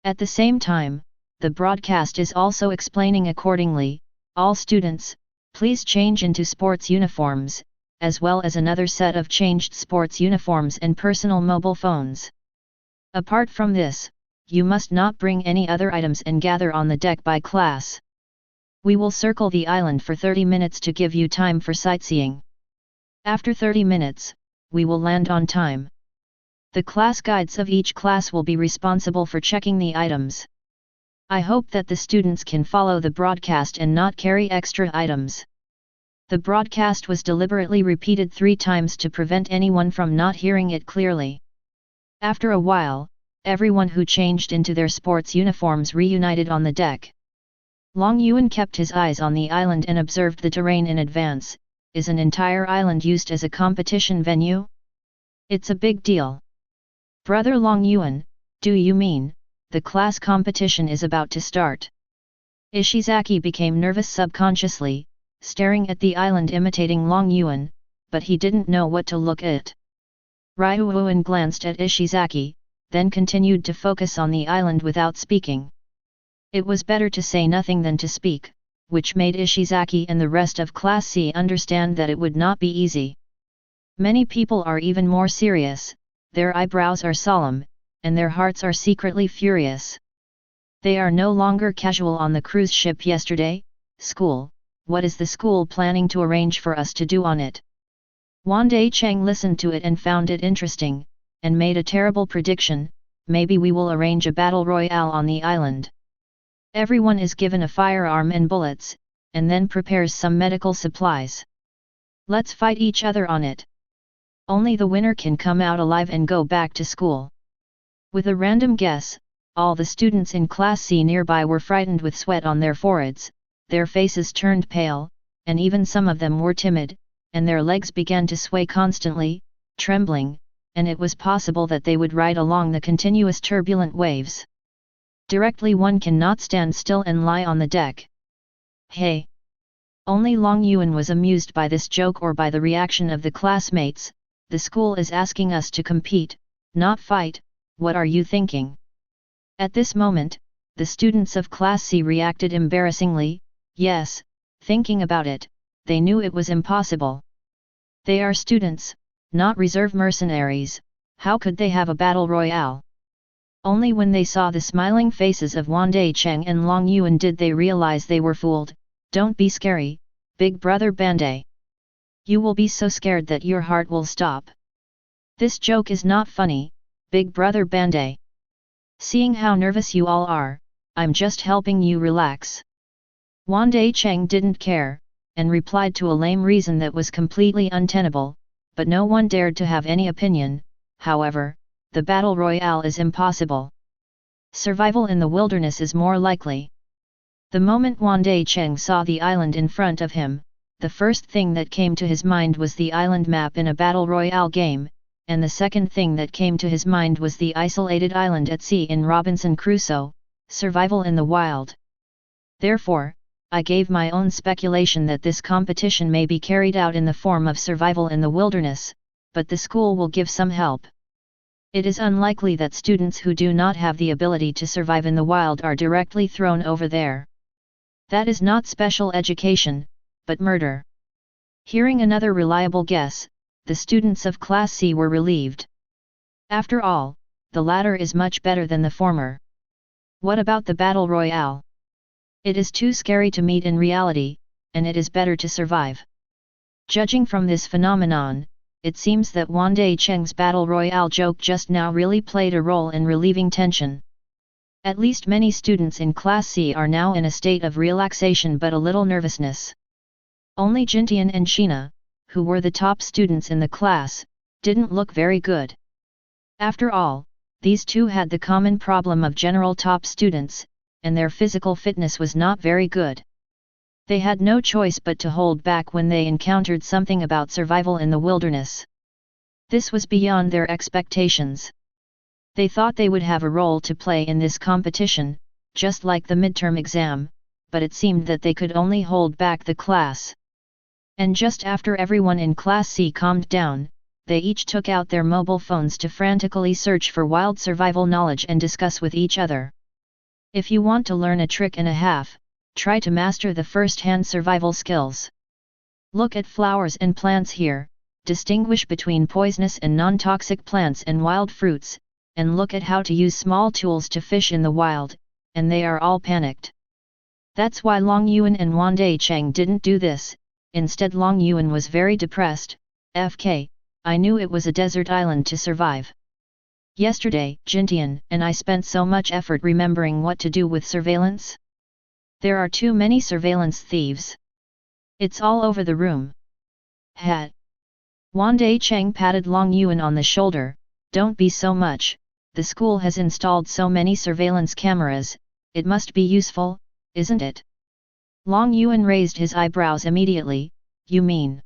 A: At the same time, the broadcast is also explaining accordingly, all students, please change into sports uniforms, as well as another set of changed sports uniforms and personal mobile phones. Apart from this, you must not bring any other items and gather on the deck by class. We will circle the island for 30 minutes to give you time for sightseeing. After 30 minutes, we will land on time. The class guides of each class will be responsible for checking the items. I hope that the students can follow the broadcast and not carry extra items. The broadcast was deliberately repeated 3 times to prevent anyone from not hearing it clearly. After a while, everyone who changed into their sports uniforms reunited on the deck. Long Yuan kept his eyes on the island and observed the terrain in advance. Is an entire island used as a competition venue? It's a big deal. Brother Long Yuan, do you mean, the class competition is about to start? Ishizaki became nervous subconsciously, staring at the island imitating Long Yuan, but he didn't know what to look at. Ryuan glanced at Ishizaki, then continued to focus on the island without speaking. It was better to say nothing than to speak, which made Ishizaki and the rest of Class C understand that it would not be easy. Many people are even more serious, their eyebrows are solemn, and their hearts are secretly furious. They are no longer casual on the cruise ship yesterday. School, what is the school planning to arrange for us to do on it? Wandai Cheng listened to it and found it interesting, and made a terrible prediction, maybe we will arrange a battle royale on the island. Everyone is given a firearm and bullets, and then prepares some medical supplies. Let's fight each other on it. Only the winner can come out alive and go back to school. With a random guess, all the students in Class C nearby were frightened with sweat on their foreheads, their faces turned pale, and even some of them were timid, and their legs began to sway constantly, trembling, and it was possible that they would ride along the continuous turbulent waves. Directly one cannot stand still and lie on the deck. Hey! Only Long Yuan was amused by this joke or by the reaction of the classmates. The school is asking us to compete, not fight, what are you thinking? At this moment, the students of Class C reacted embarrassingly. Yes, thinking about it, they knew it was impossible. They are students, not reserve mercenaries, how could they have a battle royale? Only when they saw the smiling faces of Wandai Cheng and Long Yuan did they realize they were fooled. Don't be scary, big brother Bandai. You will be so scared that your heart will stop. This joke is not funny, big brother Bandai. Seeing how nervous you all are, I'm just helping you relax. Wandai Cheng didn't care, and replied to a lame reason that was completely untenable, but no one dared to have any opinion. However, the battle royale is impossible. Survival in the wilderness is more likely. The moment Wandai Cheng saw the island in front of him, the first thing that came to his mind was the island map in a battle royale game, and the second thing that came to his mind was the isolated island at sea in Robinson Crusoe, survival in the wild. Therefore, I gave my own speculation that this competition may be carried out in the form of survival in the wilderness, but the school will give some help. It is unlikely that students who do not have the ability to survive in the wild are directly thrown over there. That is not special education, but murder. Hearing another reliable guess, the students of Class C were relieved. After all, the latter is much better than the former. What about the battle royale? It is too scary to meet in reality, and it is better to survive. Judging from this phenomenon, it seems that Wandai Cheng's battle royale joke just now really played a role in relieving tension. At least many students in Class C are now in a state of relaxation but a little nervousness. Only Jintian and Sheena, who were the top students in the class, didn't look very good. After all, these two had the common problem of general top students, and their physical fitness was not very good. They had no choice but to hold back when they encountered something about survival in the wilderness. This was beyond their expectations. They thought they would have a role to play in this competition, just like the midterm exam, but it seemed that they could only hold back the class. And just after everyone in Class C calmed down, they each took out their mobile phones to frantically search for wild survival knowledge and discuss with each other. If you want to learn a trick and a half, try to master the first-hand survival skills. Look at flowers and plants here, distinguish between poisonous and non-toxic plants and wild fruits, and look at how to use small tools to fish in the wild, and they are all panicked. That's why Long Yuan and Wandai Cheng didn't do this. Instead, Long Yuan was very depressed. FK, I knew it was a desert island to survive. Yesterday, Jintian and I spent so much effort remembering what to do with surveillance. There are too many surveillance thieves. It's all over the room. Hat. Wandai Cheng patted Long Yuan on the shoulder. Don't be so much, the school has installed so many surveillance cameras, it must be useful, isn't it? Long Yuan raised his eyebrows immediately. You mean?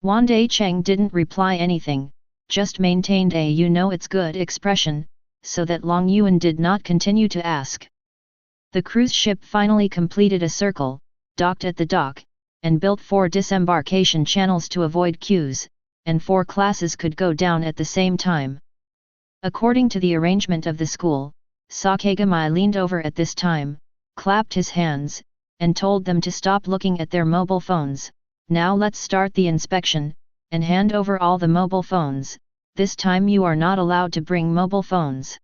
A: Wandai Cheng didn't reply anything, just maintained a you know it's good expression, so that Long Yuan did not continue to ask. The cruise ship finally completed a circle, docked at the dock, and built 4 disembarkation channels to avoid queues, and 4 classes could go down at the same time. According to the arrangement of the school, Sakegamai leaned over at this time, clapped his hands, and told them to stop looking at their mobile phones. Now let's start the inspection, and hand over all the mobile phones. This time you are not allowed to bring mobile phones.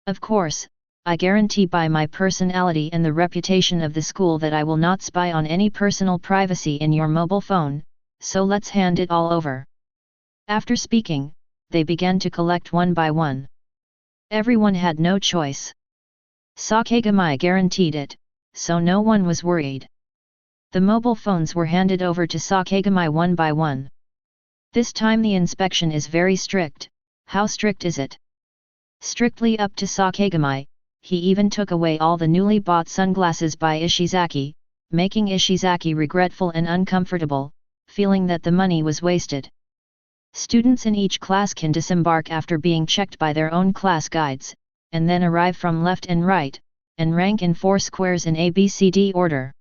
A: Of course, I guarantee by my personality and the reputation of the school that I will not spy on any personal privacy in your mobile phone, so let's hand it all over. After speaking, they began to collect one by one. Everyone had no choice. Sakegamai guaranteed it, so no one was worried. The mobile phones were handed over to Sakegamai one by one. This time the inspection is very strict. How strict is it? Strictly up to Sakagami. He even took away all the newly bought sunglasses by Ishizaki, making Ishizaki regretful and uncomfortable, feeling that the money was wasted. Students in each class can disembark after being checked by their own class guides, and then arrive from left and right, and rank in 4 squares in ABCD order.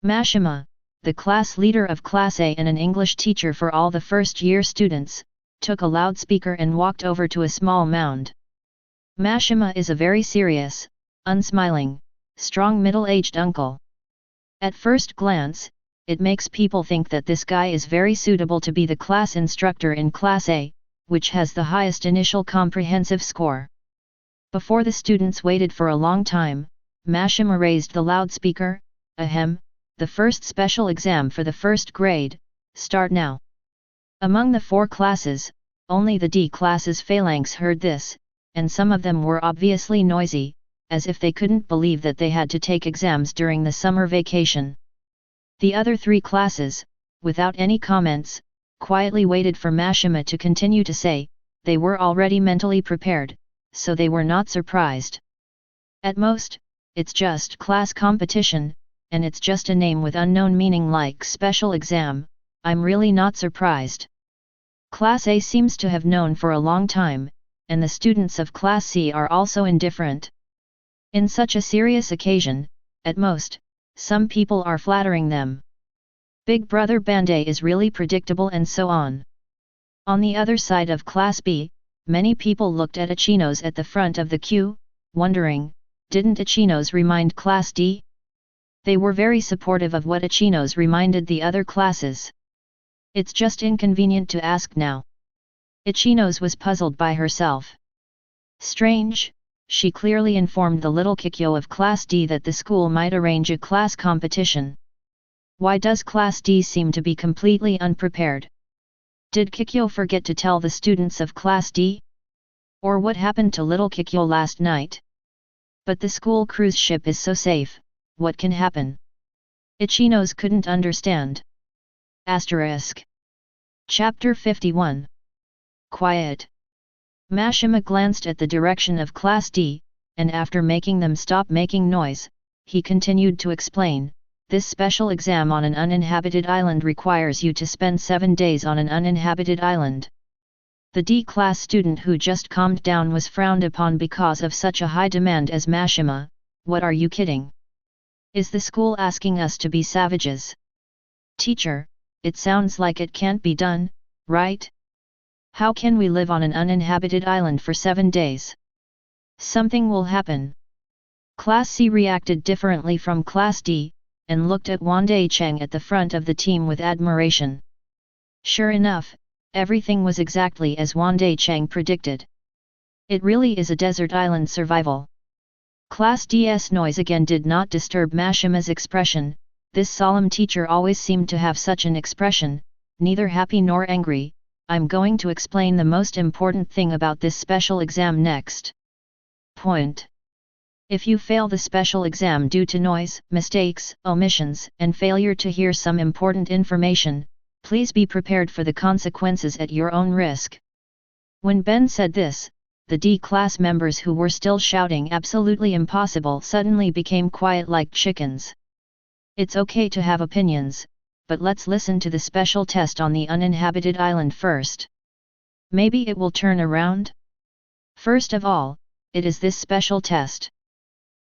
A: Mashima, the class leader of Class A and an English teacher for all the first-year students, took a loudspeaker and walked over to a small mound. Mashima is a very serious, unsmiling, strong middle-aged uncle. At first glance, it makes people think that this guy is very suitable to be the class instructor in Class A, which has the highest initial comprehensive score. Before the students waited for a long time, Mashima raised the loudspeaker. Ahem, the first special exam for the first grade, start now. Among the 4 classes, only the D class's phalanx heard this, and some of them were obviously noisy, as if they couldn't believe that they had to take exams during the summer vacation. The other 3 classes, without any comments, quietly waited for Mashima to continue to say. They were already mentally prepared, so they were not surprised. At most, it's just class competition, and it's just a name with unknown meaning like special exam. I'm really not surprised. Class A seems to have known for a long time, and the students of Class C are also indifferent. In such a serious occasion, at most, some people are flattering them. Big Brother Bandai is really predictable and so on. On the other side of Class B, many people looked at Ichinos at the front of the queue, wondering, didn't Ichinos remind Class D? They were very supportive of what Ichinos reminded the other classes. It's just inconvenient to ask now. Ichinos was puzzled by herself. Strange, she clearly informed the little Kikyo of Class D that the school might arrange a class competition. Why does Class D seem to be completely unprepared? Did Kikyo forget to tell the students of Class D? Or what happened to little Kikyo last night? But the school cruise ship is so safe, what can happen? Ichinos couldn't understand. Asterisk. Chapter 51. Quiet. Mashima glanced at the direction of Class D, and after making them stop making noise, he continued to explain, this special exam on an uninhabited island requires you to spend 7 days on an uninhabited island. The D-class student who just calmed down was frowned upon because of such a high demand as Mashima. What are you kidding? Is the school asking us to be savages? Teacher, it sounds like it can't be done, right? How can we live on an uninhabited island for 7 days? Something will happen. Class C reacted differently from Class D, and looked at Wandai Cheng at the front of the team with admiration. Sure enough, everything was exactly as Wandai Cheng predicted. It really is a desert island survival. Class D's noise again did not disturb Mashima's expression. This solemn teacher always seemed to have such an expression, neither happy nor angry. I'm going to explain the most important thing about this special exam next. Point. If you fail the special exam due to noise, mistakes, omissions, and failure to hear some important information, please be prepared for the consequences at your own risk. When Ben said this, the D-class members who were still shouting absolutely impossible suddenly became quiet like chickens. It's okay to have opinions, but let's listen to the special test on the uninhabited island first. Maybe it will turn around? First of all, it is this special test.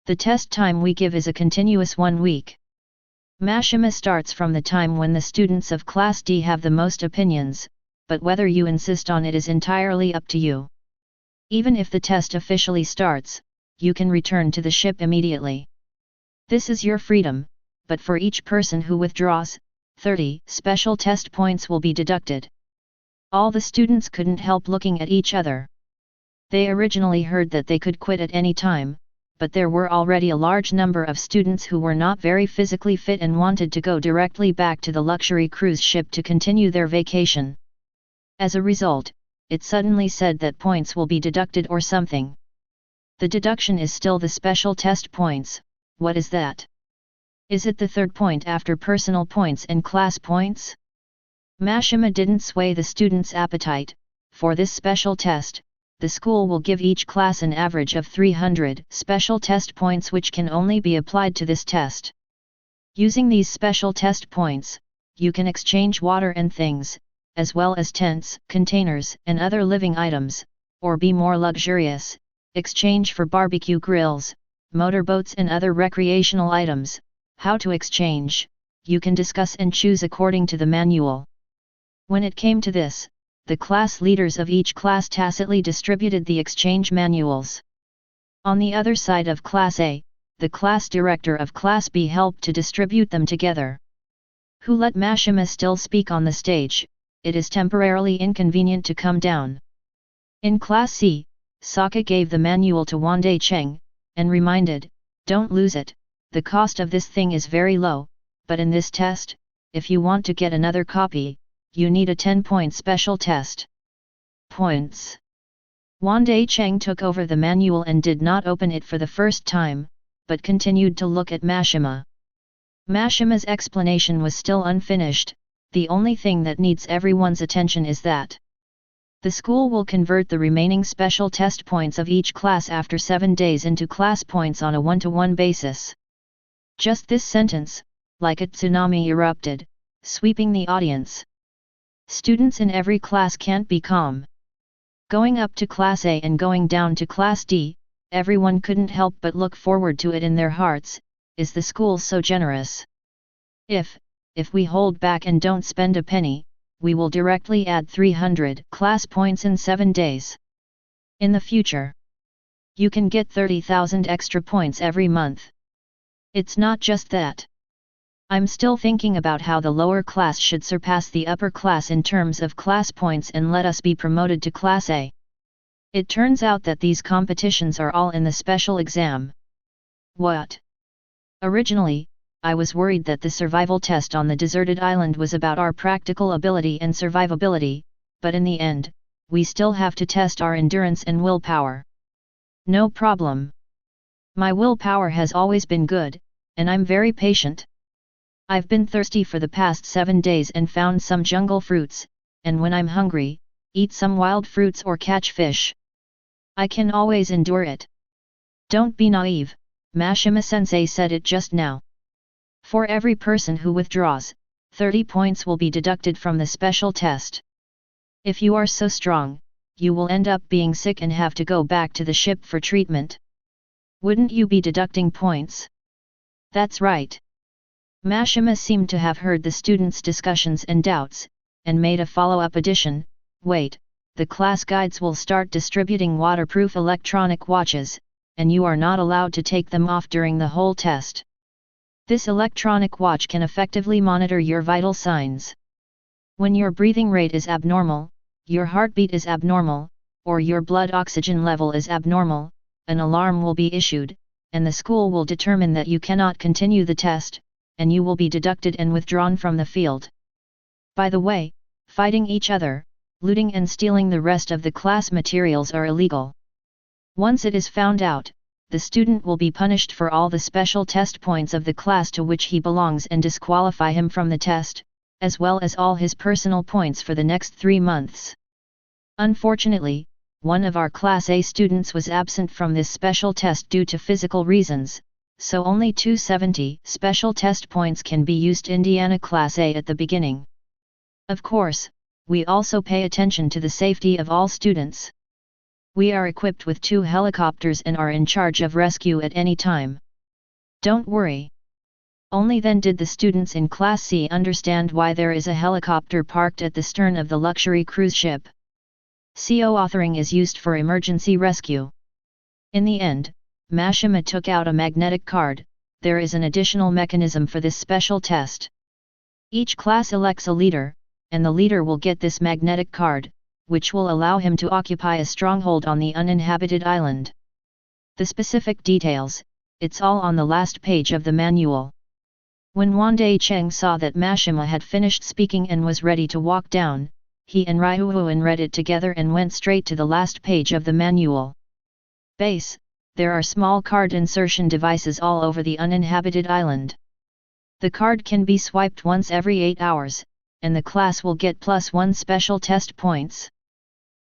A: The test time we give is a continuous 1 week. Mashima starts from the time when the students of Class D have the most opinions, but whether you insist on it is entirely up to you. Even if the test officially starts, you can return to the ship immediately. This is your freedom, but for each person who withdraws, 30 special test points will be deducted. All the students couldn't help looking at each other. They originally heard that they could quit at any time, but there were already a large number of students who were not very physically fit and wanted to go directly back to the luxury cruise ship to continue their vacation. As a result, it suddenly said that points will be deducted or something. The deduction is still the special test points. What is that? Is it the third point after personal points and class points? Mashima didn't sway the students' appetite. For this special test, the school will give each class an average of 300 special test points which can only be applied to this test. Using these special test points, you can exchange water and things, as well as tents, containers, and other living items, or be more luxurious, exchange for barbecue grills, motorboats and other recreational items. How to exchange, you can discuss and choose according to the manual. When it came to this, the class leaders of each class tacitly distributed the exchange manuals. On the other side of Class A, the class director of Class B helped to distribute them together. Who let Mashima still speak on the stage? It is temporarily inconvenient to come down. In Class C, Saka gave the manual to Wandai Cheng, and reminded, don't lose it, the cost of this thing is very low, but in this test, if you want to get another copy, you need a 10-point special test. Points. Wandai Cheng took over the manual and did not open it for the first time, but continued to look at Mashima. Mashima's explanation was still unfinished. The only thing that needs everyone's attention is that the school will convert the remaining special test points of each class after 7 days into class points on a 1-to-1 basis. Just this sentence, like a tsunami, erupted, sweeping the audience. Students in every class can't be calm. Going up to Class A and going down to Class D, everyone couldn't help but look forward to it in their hearts. Is the school so generous? If we hold back and don't spend a penny, we will directly add 300 class points in 7 days. In the future, you can get 30,000 extra points every month. It's not just that. I'm still thinking about how the lower class should surpass the upper class in terms of class points and let us be promoted to Class A. It turns out that these competitions are all in the special exam. What? Originally, I was worried that the survival test on the deserted island was about our practical ability and survivability, but in the end, we still have to test our endurance and willpower. No problem. My willpower has always been good, and I'm very patient. I've been thirsty for the past 7 days and found some jungle fruits, and when I'm hungry, eat some wild fruits or catch fish. I can always endure it. Don't be naive, Mashima-sensei said it just now. For every person who withdraws, 30 points will be deducted from the special test. If you are so strong, you will end up being sick and have to go back to the ship for treatment. Wouldn't you be deducting points? That's right. Mashima seemed to have heard the students' discussions and doubts, and made a follow-up addition. Wait, the class guides will start distributing waterproof electronic watches, and you are not allowed to take them off during the whole test. This electronic watch can effectively monitor your vital signs. When your breathing rate is abnormal, your heartbeat is abnormal, or your blood oxygen level is abnormal, an alarm will be issued, and the school will determine that you cannot continue the test, and you will be deducted and withdrawn from the field. By the way, fighting each other, looting and stealing the rest of the class materials are illegal. Once it is found out, the student will be punished for all the special test points of the class to which he belongs and disqualify him from the test, as well as all his personal points for the next 3 months. Unfortunately, one of our Class A students was absent from this special test due to physical reasons, so only 270 special test points can be used Indiana Class A at the beginning. Of course, we also pay attention to the safety of all students. We are equipped with 2 helicopters and are in charge of rescue at any time. Don't worry. Only then did the students in Class C understand why there is a helicopter parked at the stern of the luxury cruise ship. CO authoring is used for emergency rescue. In the end, Mashima took out a magnetic card. There is an additional mechanism for this special test. Each class elects a leader, and the leader will get this magnetic card, which will allow him to occupy a stronghold on the uninhabited island. The specific details, it's all on the last page of the manual. When Wandai Cheng saw that Mashima had finished speaking and was ready to walk down, he and Ryuhuan read it together and went straight to the last page of the manual. Base. There are small card insertion devices all over the uninhabited island. The card can be swiped once every 8 hours, and the class will get +1 special test points.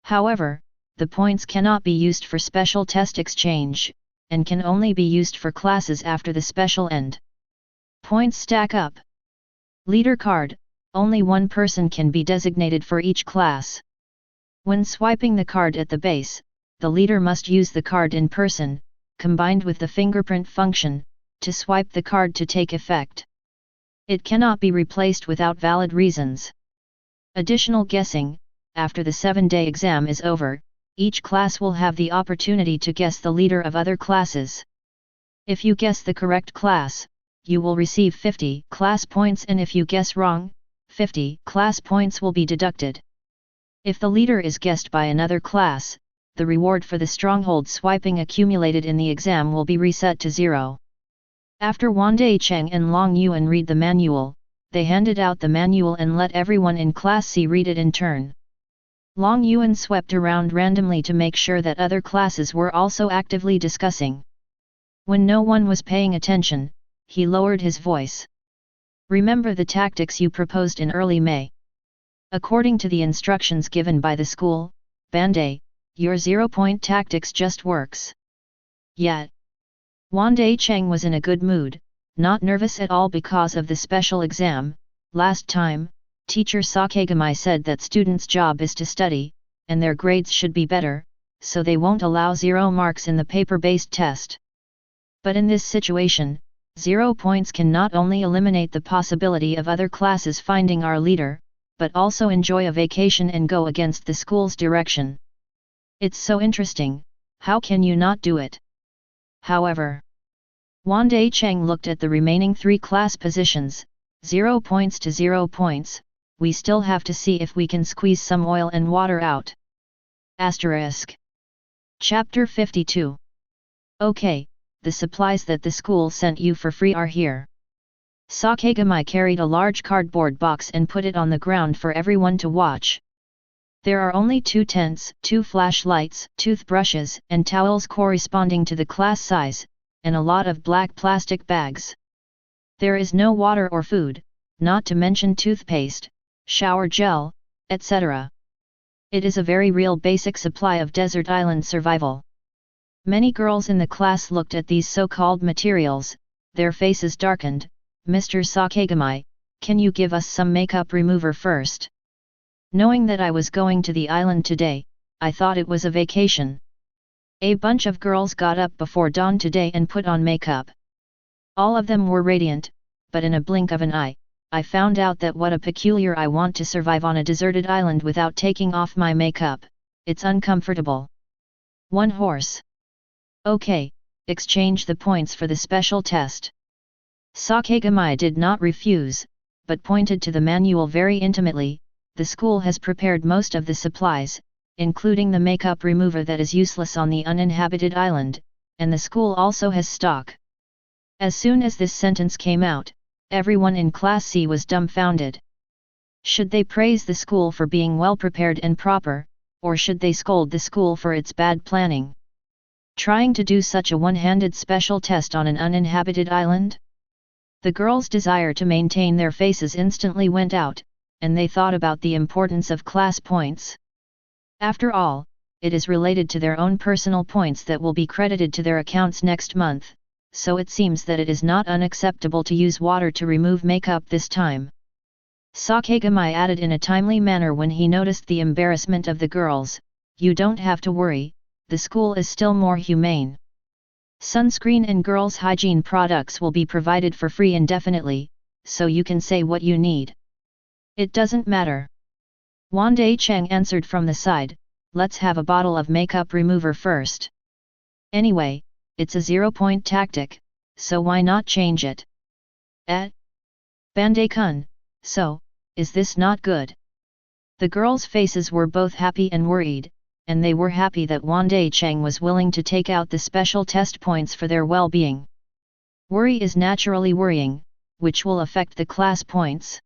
A: However, the points cannot be used for special test exchange, and can only be used for classes after the special end. Points stack up. Leader card, only one person can be designated for each class. When swiping the card at the base, the leader must use the card in person, combined with the fingerprint function, to swipe the card to take effect. It cannot be replaced without valid reasons. Additional guessing: after the 7-day exam is over, each class will have the opportunity to guess the leader of other classes. If you guess the correct class, you will receive 50 class points, and if you guess wrong, 50 class points will be deducted. If the leader is guessed by another class, the reward for the stronghold swiping accumulated in the exam will be reset to 0. After Wandai Cheng and Long Yuan read the manual, they handed out the manual and let everyone in Class C read it in turn. Long Yuan swept around randomly to make sure that other classes were also actively discussing. When no one was paying attention, he lowered his voice. Remember the tactics you proposed in early May. According to the instructions given by the school, Bandai, your 0-point tactics just works. Yet, Wandai Cheng was in a good mood, not nervous at all because of the special exam. Last time, teacher Sakegamai said that students' job is to study, and their grades should be better, so they won't allow 0 marks in the paper-based test. But in this situation, 0 points can not only eliminate the possibility of other classes finding our leader, but also enjoy a vacation and go against the school's direction. It's so interesting, how can you not do it? However, Wandai Cheng looked at the remaining 3 class positions, 0 points to 0 points, we still have to see if we can squeeze some oil and water out. Asterisk. Chapter 52. Okay, the supplies that the school sent you for free are here. Sakegamai carried a large cardboard box and put it on the ground for everyone to watch. There are only 2 tents, 2 flashlights, toothbrushes, and towels corresponding to the class size, and a lot of black plastic bags. There is no water or food, not to mention toothpaste, shower gel, etc. It is a very real basic supply of desert island survival. Many girls in the class looked at these so-called materials, their faces darkened. Mr. Sakegamai, can you give us some makeup remover first? Knowing that I was going to the island today, I thought it was a vacation. A bunch of girls got up before dawn today and put on makeup. All of them were radiant, but in a blink of an eye, I found out that what a peculiar I want to survive on a deserted island without taking off my makeup. It's uncomfortable. 1 horse. Okay, exchange the points for the special test. Sakegamai did not refuse, but pointed to the manual very intimately. The school has prepared most of the supplies, including the makeup remover that is useless on the uninhabited island, and the school also has stock. As soon as this sentence came out, everyone in Class C was dumbfounded. Should they praise the school for being well prepared and proper, or should they scold the school for its bad planning? Trying to do such a one-handed special test on an uninhabited island? The girls' desire to maintain their faces instantly went out, and they thought about the importance of class points. After all, it is related to their own personal points that will be credited to their accounts next month, so it seems that it is not unacceptable to use water to remove makeup this time. Sakegamai added in a timely manner when he noticed the embarrassment of the girls, you don't have to worry, the school is still more humane. Sunscreen and girls' hygiene products will be provided for free indefinitely, so you can say what you need. It doesn't matter. Wandai Cheng answered from the side, let's have a bottle of makeup remover first. Anyway, it's a 0-point tactic, so why not change it? Bandai-kun, so, is this not good? The girls' faces were both happy and worried, and they were happy that Wandai Cheng was willing to take out the special test points for their well-being. Worry is naturally worrying, which will affect the class points.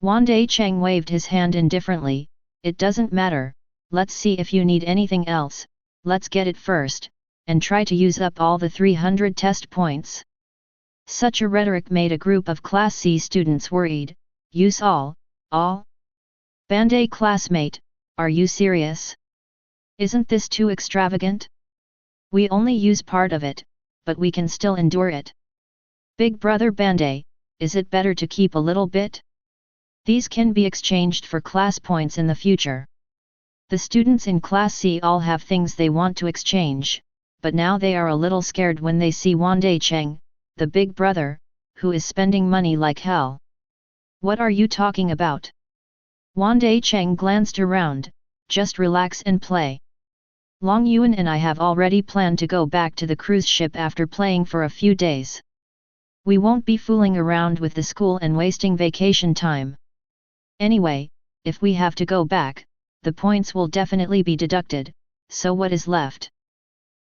A: Wandai Cheng waved his hand indifferently, it doesn't matter, let's see if you need anything else, let's get it first, and try to use up all the 300 test points. Such a rhetoric made a group of Class C students worried, use all, All? Bandai classmate, are you serious? Isn't this too extravagant? We only use part of it, but we can still endure it. Big brother Bandai, is it better to keep a little bit? These can be exchanged for class points in the future. The students in Class C all have things they want to exchange, but now they are a little scared when they see Wandai Cheng, the big brother, who is spending money like hell. What are you talking about? Wandai Cheng glanced around. Just relax and play. Long Yuan and I have already planned to go back to the cruise ship after playing for a few days. We won't be fooling around with the school and wasting vacation time. Anyway, if we have to go back, the points will definitely be deducted, so what is left?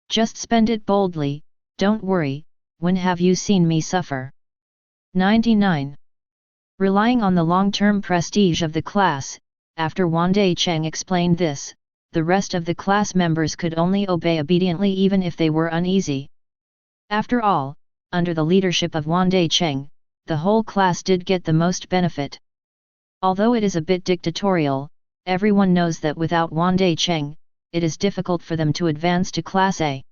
A: Just spend it boldly, don't worry, when have you seen me suffer? 99. Relying on the long-term prestige of the class, after Wandai Cheng explained this, the rest of the class members could only obey obediently even if they were uneasy. After all, under the leadership of Wandai Cheng, the whole class did get the most benefit. Although it is a bit dictatorial, everyone knows that without Wandai Cheng, it is difficult for them to advance to Class A.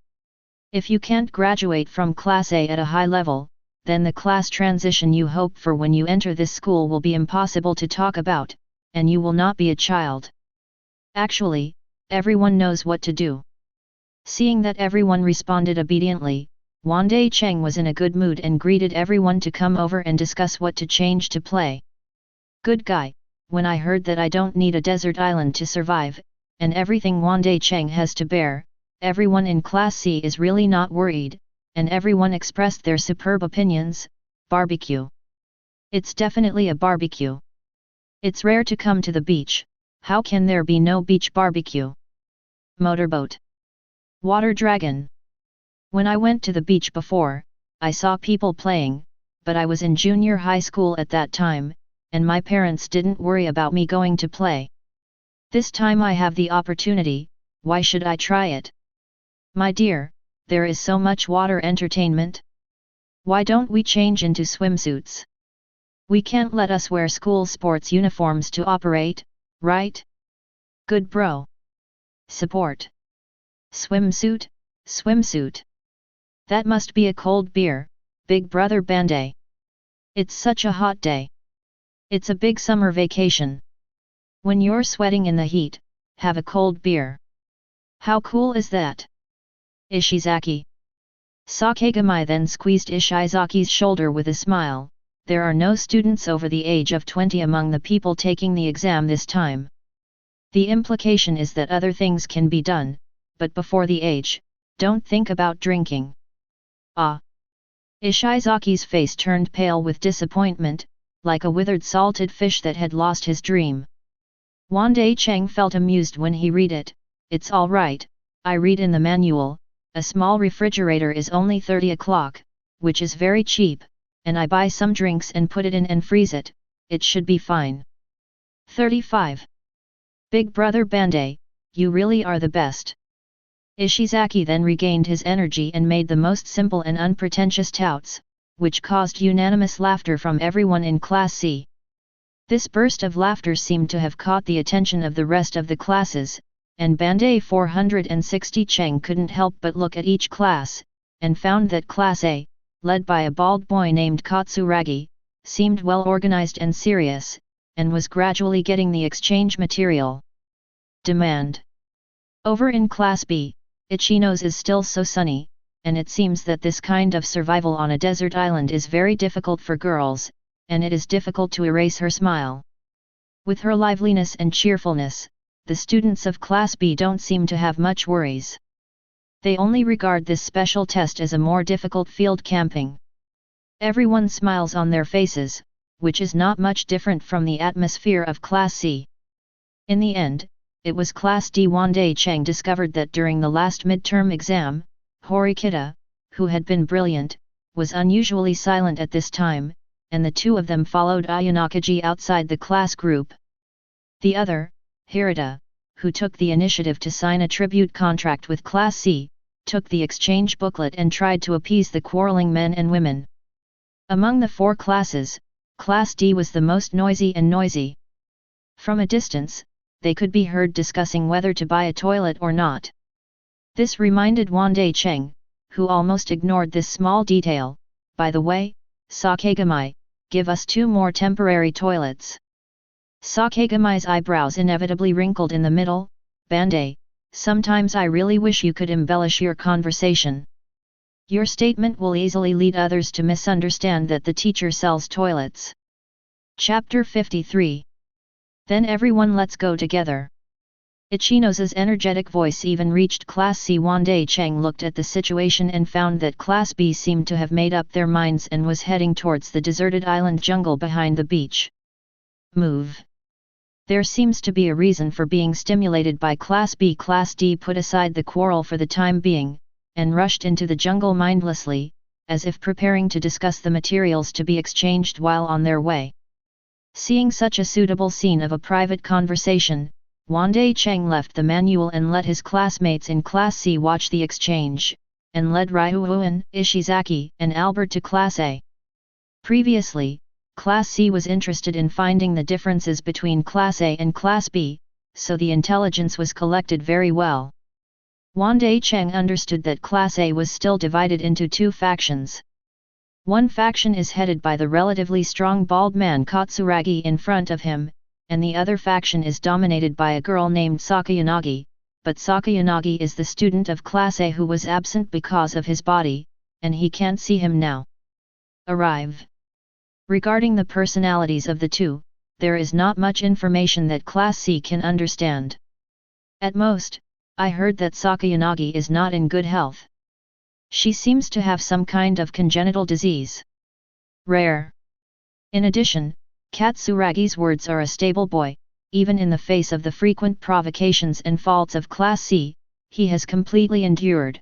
A: If you can't graduate from Class A at a high level, then the class transition you hope for when you enter this school will be impossible to talk about, and you will not be a child. Actually, everyone knows what to do. Seeing that everyone responded obediently, Wandai Cheng was in a good mood and greeted everyone to come over and discuss what to change to play. Good guy, when I heard that I don't need a desert island to survive, and everything Wandai Cheng has to bear, everyone in Class C is really not worried, and everyone expressed their superb opinions. Barbecue. It's definitely a barbecue. It's rare to come to the beach, how can there be no beach barbecue? Motorboat. Water dragon. When I went to the beach before, I saw people playing, but I was in junior high school at that time, and my parents didn't worry about me going to play. This time I have the opportunity, why should I try it? My dear, there is so much water entertainment. Why don't we change into swimsuits? We can't let us wear school sports uniforms to operate, right? Good bro. Support. Swimsuit, swimsuit. That must be a cold beer, big brother Bandai. It's such a hot day. It's a big summer vacation. When you're sweating in the heat, have a cold beer. How cool is that? Ishizaki. Sakegamai then squeezed Ishizaki's shoulder with a smile. There are no students over the age of 20 among the people taking the exam this time. The implication is that other things can be done, but before the age, don't think about drinking. Ah! Ishizaki's face turned pale with disappointment, like a withered salted fish that had lost his dream. Wandai Cheng felt amused when he read it. It's all right, I read in the manual, a small refrigerator is only 30 o'clock, which is very cheap, and I buy some drinks and put it in and freeze it, it should be fine. 35. Big brother Bandai, you really are the best. Ishizaki then regained his energy and made the most simple and unpretentious touts, which caused unanimous laughter from everyone in Class C. This burst of laughter seemed to have caught the attention of the rest of the classes, and Bandai 460 Cheng couldn't help but look at each class, and found that Class A, led by a bald boy named Katsuragi, seemed well organized and serious, and was gradually getting the exchange material. Demand. Over in Class B, Ichino's is still so sunny, and it seems that this kind of survival on a desert island is very difficult for girls, and it is difficult to erase her smile. With her liveliness and cheerfulness, the students of Class B don't seem to have much worries. They only regard this special test as a more difficult field camping. Everyone smiles on their faces, which is not much different from the atmosphere of Class C. In the end, it was Class D. Wandai Cheng discovered that during the last midterm exam, Horikita, who had been brilliant, was unusually silent at this time, and the two of them followed Ayanakaji outside the class group. The other, Hirata, who took the initiative to sign a tribute contract with Class C, took the exchange booklet and tried to appease the quarreling men and women. Among the four classes, Class D was the most noisy and noisy. From a distance, they could be heard discussing whether to buy a toilet or not. This reminded Wandai Cheng, who almost ignored this small detail, by the way, Sakegamai, give us 2 more temporary toilets. Sakegamai's eyebrows inevitably wrinkled in the middle. Bandai, sometimes I really wish you could embellish your conversation. Your statement will easily lead others to misunderstand that the teacher sells toilets. Chapter 53. Then everyone let's go together. Ichinos's energetic voice even reached Class C. Wandai Cheng looked at the situation and found that Class B seemed to have made up their minds and was heading towards the deserted island jungle behind the beach. Move. There seems to be a reason for being stimulated by Class B. Class D put aside the quarrel for the time being, and rushed into the jungle mindlessly, as if preparing to discuss the materials to be exchanged while on their way. Seeing such a suitable scene of a private conversation, Wandai Cheng left the manual and let his classmates in Class C watch the exchange, and led Ryuuan, Ishizaki, and Albert to Class A. Previously, Class C was interested in finding the differences between Class A and Class B, so the intelligence was collected very well. Wandai Cheng understood that Class A was still divided into 2 factions. One faction is headed by the relatively strong bald man Katsuragi in front of him, and the other faction is dominated by a girl named Sakayanagi, but Sakayanagi is the student of Class A who was absent because of his body, and he can't see him now. Arrive. Regarding the personalities of the 2, there is not much information that Class C can understand. At most, I heard that Sakayanagi is not in good health. She seems to have some kind of congenital disease. Rare. In addition, Katsuragi's words are a stable boy, even in the face of the frequent provocations and faults of Class C, he has completely endured.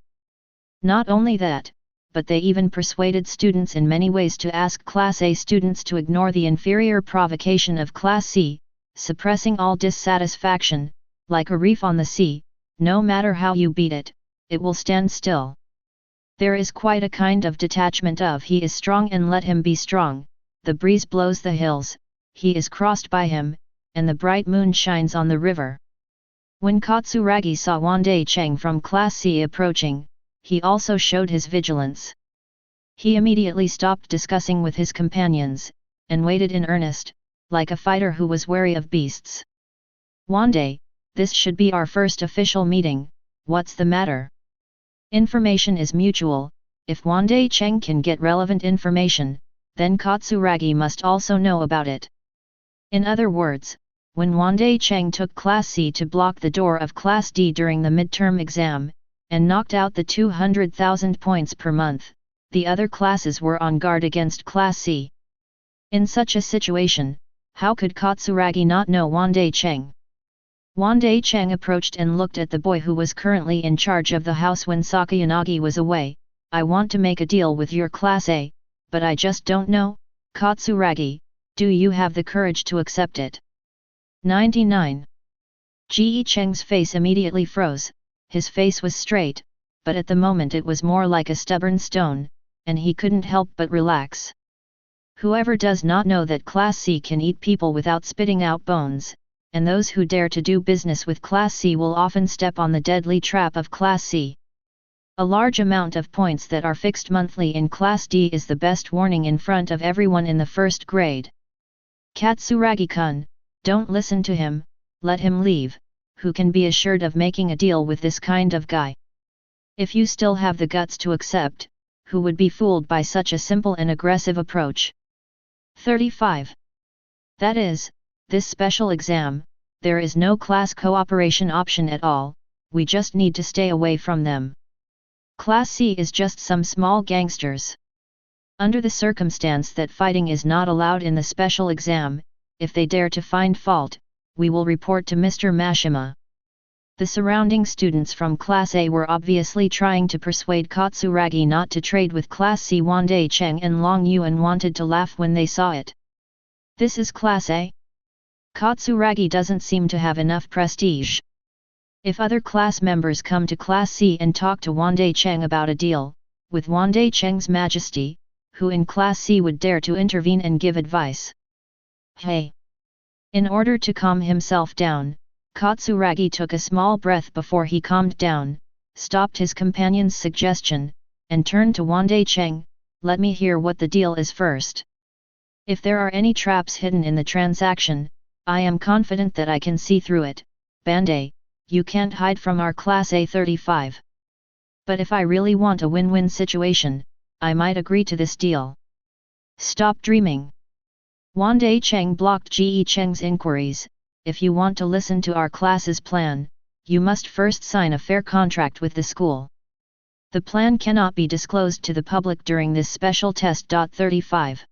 A: Not only that, but they even persuaded students in many ways to ask Class A students to ignore the inferior provocation of Class C, suppressing all dissatisfaction, like a reef on the sea, no matter how you beat it, it will stand still. There is quite a kind of detachment of he is strong and let him be strong, the breeze blows the hills, he is crossed by him, and the bright moon shines on the river. When Katsuragi saw Wandai Cheng from Class C approaching, he also showed his vigilance. He immediately stopped discussing with his companions, and waited in earnest, like a fighter who was wary of beasts. Wandai, this should be our first official meeting, what's the matter? Information is mutual, if Wandai Cheng can get relevant information, then Katsuragi must also know about it. In other words, when Wandai Cheng took Class C to block the door of Class D during the midterm exam, and knocked out the 200,000 points per month, the other classes were on guard against Class C. In such a situation, how could Katsuragi not know Wandai Cheng? Wandai Cheng approached and looked at the boy who was currently in charge of the house when Sakayanagi was away. I want to make a deal with your Class A, but I just don't know, Katsuragi, do you have the courage to accept it? 99. Ji Cheng's face immediately froze. His face was straight, but at the moment it was more like a stubborn stone, and he couldn't help but relax. Whoever does not know that Class C can eat people without spitting out bones, and those who dare to do business with Class C will often step on the deadly trap of Class C. A large amount of points that are fixed monthly in Class D is the best warning in front of everyone in the first grade. Katsuragi-kun, don't listen to him, let him leave. Who can be assured of making a deal with this kind of guy? If you still have the guts to accept, who would be fooled by such a simple and aggressive approach? 35. That is, this special exam, there is no class cooperation option at all, we just need to stay away from them. Class C is just some small gangsters. Under the circumstance that fighting is not allowed in the special exam, if they dare to find fault, we will report to Mr. Mashima. The surrounding students from Class A were obviously trying to persuade Katsuragi not to trade with Class C. Wandai Cheng and Long Yuan wanted to laugh when they saw it. This is Class A? Katsuragi doesn't seem to have enough prestige. If other class members come to Class C and talk to Wandai Cheng about a deal, with Wandai Cheng's majesty, who in Class C would dare to intervene and give advice? Hey! In order to calm himself down, Katsuragi took a small breath before he calmed down, stopped his companion's suggestion, and turned to Wandai Cheng. Let me hear what the deal is first. If there are any traps hidden in the transaction, I am confident that I can see through it. Bandai, you can't hide from our Class A35. But if I really want a win-win situation, I might agree to this deal. Stop dreaming. Wandai Cheng blocked Ge Cheng's inquiries. If you want to listen to our class's plan, you must first sign a fair contract with the school. The plan cannot be disclosed to the public during this special test. 35.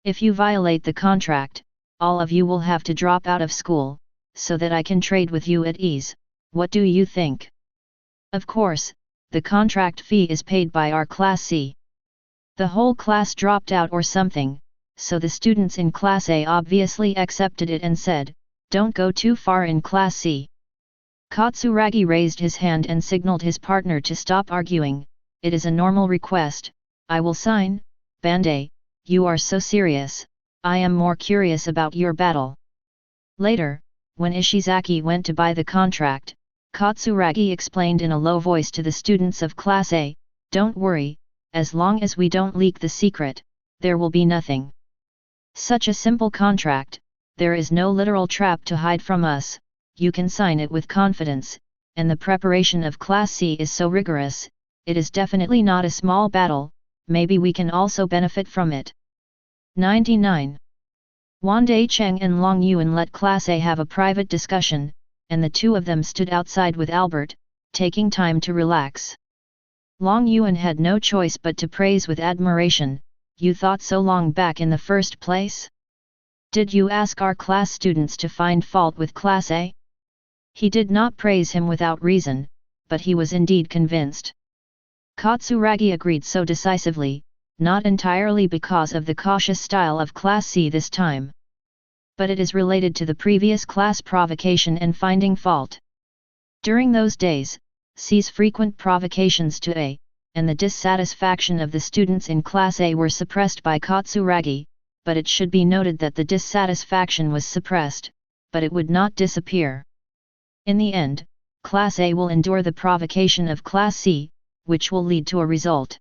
A: If you violate the contract, all of you will have to drop out of school, so that I can trade with you at ease. What do you think? Of course, the contract fee is paid by our Class C. The whole class dropped out or something, so the students in Class A obviously accepted it and said, "Don't go too far in Class C." Katsuragi raised his hand and signaled his partner to stop arguing. It is a normal request, I will sign. Bandai, you are so serious, I am more curious about your battle. Later, when Ishizaki went to buy the contract, Katsuragi explained in a low voice to the students of Class A, "Don't worry, as long as we don't leak the secret, there will be nothing. Such a simple contract, there is no literal trap to hide from us. You can sign it with confidence, and the preparation of Class C is so rigorous, it is definitely not a small battle, maybe we can also benefit from it." 99. Wandai Cheng and Long Yuan let Class A have a private discussion, and the two of them stood outside with Albert, taking time to relax. Long Yuan had no choice but to praise with admiration. "You thought so long back in the first place? Did you ask our class students to find fault with Class A?" He did not praise him without reason, but he was indeed convinced. Katsuragi agreed so decisively, not entirely because of the cautious style of Class C this time. But it is related to the previous class provocation and finding fault. During those days, C's frequent provocations to A, and the dissatisfaction of the students in Class A were suppressed by Katsuragi, but it should be noted that the dissatisfaction was suppressed, but it would not disappear. In the end, Class A will endure the provocation of Class C, which will lead to a result.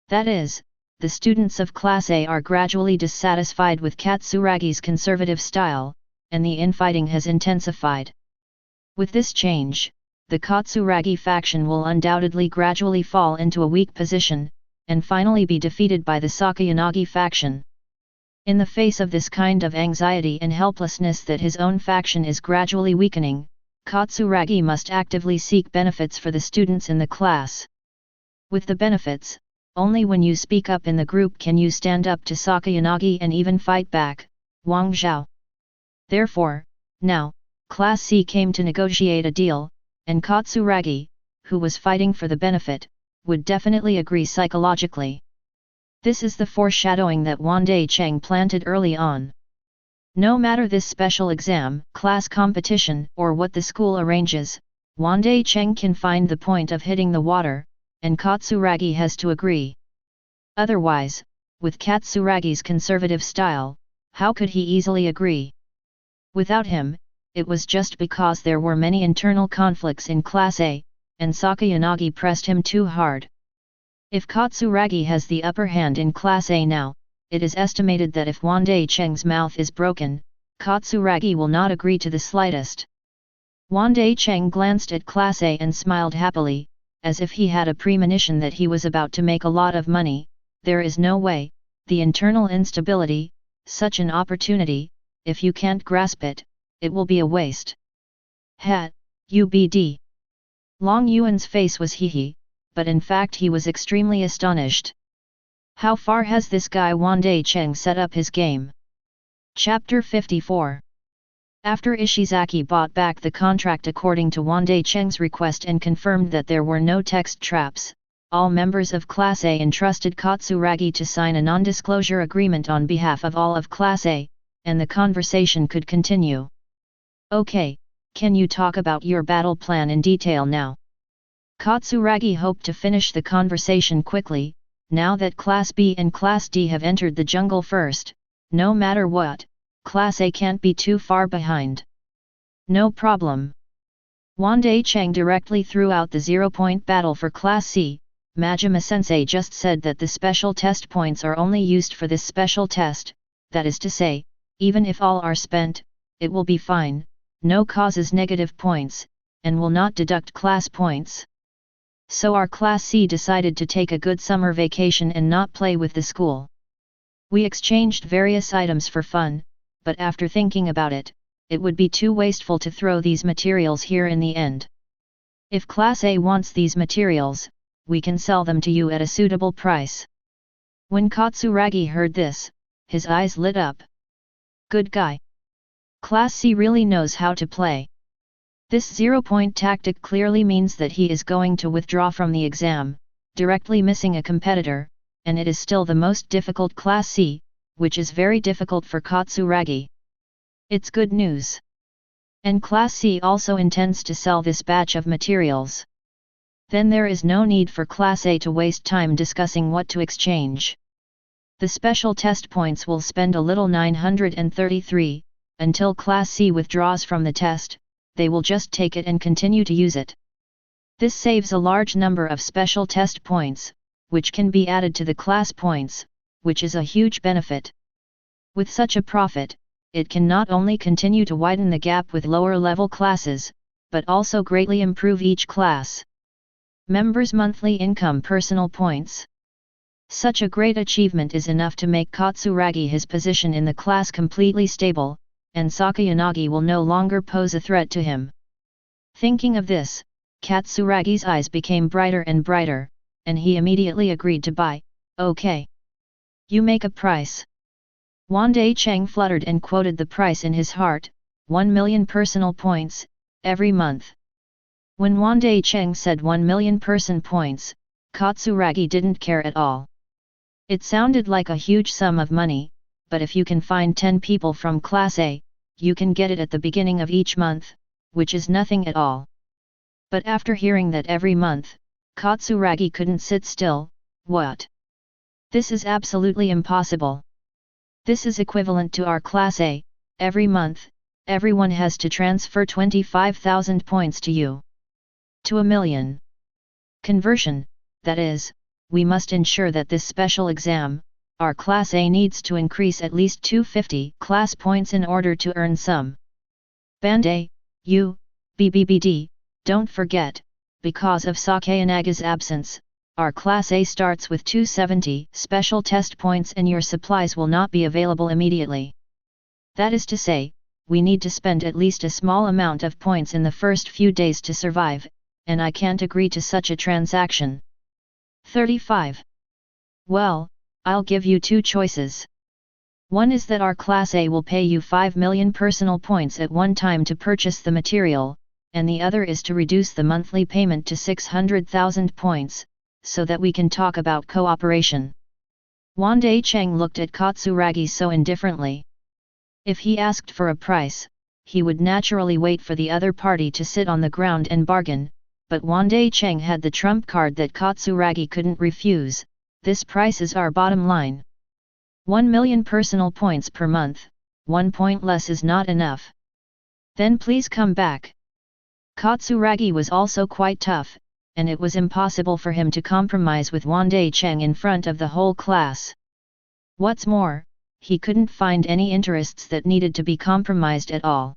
A: That is, the students of Class A are gradually dissatisfied with Katsuragi's conservative style, and the infighting has intensified. With this change, the Katsuragi faction will undoubtedly gradually fall into a weak position, and finally be defeated by the Sakayanagi faction. In the face of this kind of anxiety and helplessness that his own faction is gradually weakening, Katsuragi must actively seek benefits for the students in the class. With the benefits, only when you speak up in the group can you stand up to Sakayanagi and even fight back. Wang Zhao. Therefore, now, Class C came to negotiate a deal, and Katsuragi, who was fighting for the benefit, would definitely agree psychologically. This is the foreshadowing that Wandai Cheng planted early on. No matter this special exam, class competition, or what the school arranges, Wandai Cheng can find the point of hitting the water, and Katsuragi has to agree. Otherwise, with Katsuragi's conservative style, how could he easily agree? Without him, it was just because there were many internal conflicts in Class A, and Sakayanagi pressed him too hard. If Katsuragi has the upper hand in Class A now, it is estimated that if Wandai Cheng's mouth is broken, Katsuragi will not agree to the slightest. Wandai Cheng glanced at Class A and smiled happily, as if he had a premonition that he was about to make a lot of money. There is no way, the internal instability, such an opportunity, if you can't grasp it, it will be a waste. UBD. Long Yuan's face was hee-hee, but in fact he was extremely astonished. How far has this guy Wandai Cheng set up his game? Chapter 54. After Ishizaki bought back the contract according to Wandai Cheng's request and confirmed that there were no text traps, all members of Class A entrusted Katsuragi to sign a non-disclosure agreement on behalf of all of Class A, and the conversation could continue. Okay, can you talk about your battle plan in detail now? Katsuragi hoped to finish the conversation quickly. Now that Class B and Class D have entered the jungle first, no matter what, Class A can't be too far behind. No problem. Wandai Cheng directly threw out the 0-point battle for Class C. Majima-sensei just said that the special test points are only used for this special test, that is to say, even if all are spent, it will be fine, no causes negative points, and will not deduct class points. So our Class C decided to take a good summer vacation and not play with the school. We exchanged various items for fun, but after thinking about it, it would be too wasteful to throw these materials here in the end. If Class A wants these materials, we can sell them to you at a suitable price. When Katsuragi heard this, his eyes lit up. Good guy. Class C really knows how to play. This 0-point tactic clearly means that he is going to withdraw from the exam, directly missing a competitor, and it is still the most difficult Class C, which is very difficult for Katsuragi. It's good news. And Class C also intends to sell this batch of materials. Then there is no need for Class A to waste time discussing what to exchange. The special test points will spend a little 933, until Class C withdraws from the test, they will just take it and continue to use it. This saves a large number of special test points, which can be added to the class points, which is a huge benefit. With such a profit, it can not only continue to widen the gap with lower level classes, but also greatly improve each class. Members' monthly income personal points. Such a great achievement is enough to make Katsuragi his position in the class completely stable, and Sakayanagi will no longer pose a threat to him. Thinking of this, Katsuragi's eyes became brighter and brighter, and he immediately agreed to buy. Okay. You make a price. Wandai Cheng fluttered and quoted the price in his heart, 1 million personal points, every month. When Wandai Cheng said 1 million person points, Katsuragi didn't care at all. It sounded like a huge sum of money, but if you can find 10 people from Class A, you can get it at the beginning of each month, which is nothing at all. But after hearing that every month, Katsuragi couldn't sit still. What? This is absolutely impossible. This is equivalent to our Class A, every month, everyone has to transfer 25,000 points to you. To a million. Conversion, that is, we must ensure that this special exam, our Class A needs to increase at least 250 class points in order to earn some. Bandai, BBBD, don't forget, because of Sakayanaga's absence, our Class A starts with 270 special test points and your supplies will not be available immediately. That is to say, we need to spend at least a small amount of points in the first few days to survive, and I can't agree to such a transaction. 35. Well, I'll give you two choices. One is that our Class A will pay you 5 million personal points at one time to purchase the material, and the other is to reduce the monthly payment to 600,000 points, so that we can talk about cooperation. Wandai Cheng looked at Katsuragi so indifferently. If he asked for a price, he would naturally wait for the other party to sit on the ground and bargain, but Wandai Cheng had the trump card that Katsuragi couldn't refuse. This price is our bottom line. 1 million personal points per month, 1 point less is not enough. Then please come back. Katsuragi was also quite tough, and it was impossible for him to compromise with Wandai Cheng in front of the whole class. What's more, he couldn't find any interests that needed to be compromised at all.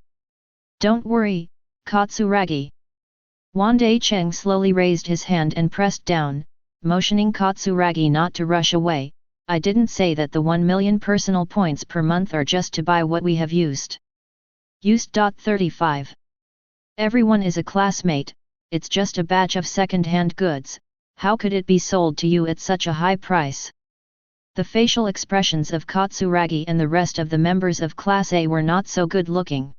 A: Don't worry, Katsuragi. Wandai Cheng slowly raised his hand and pressed down, motioning Katsuragi not to rush away. I didn't say that the 1 million personal points per month are just to buy what we have used. Used. 35. Everyone is a classmate, it's just a batch of second-hand goods, how could it be sold to you at such a high price? The facial expressions of Katsuragi and the rest of the members of Class A were not so good looking.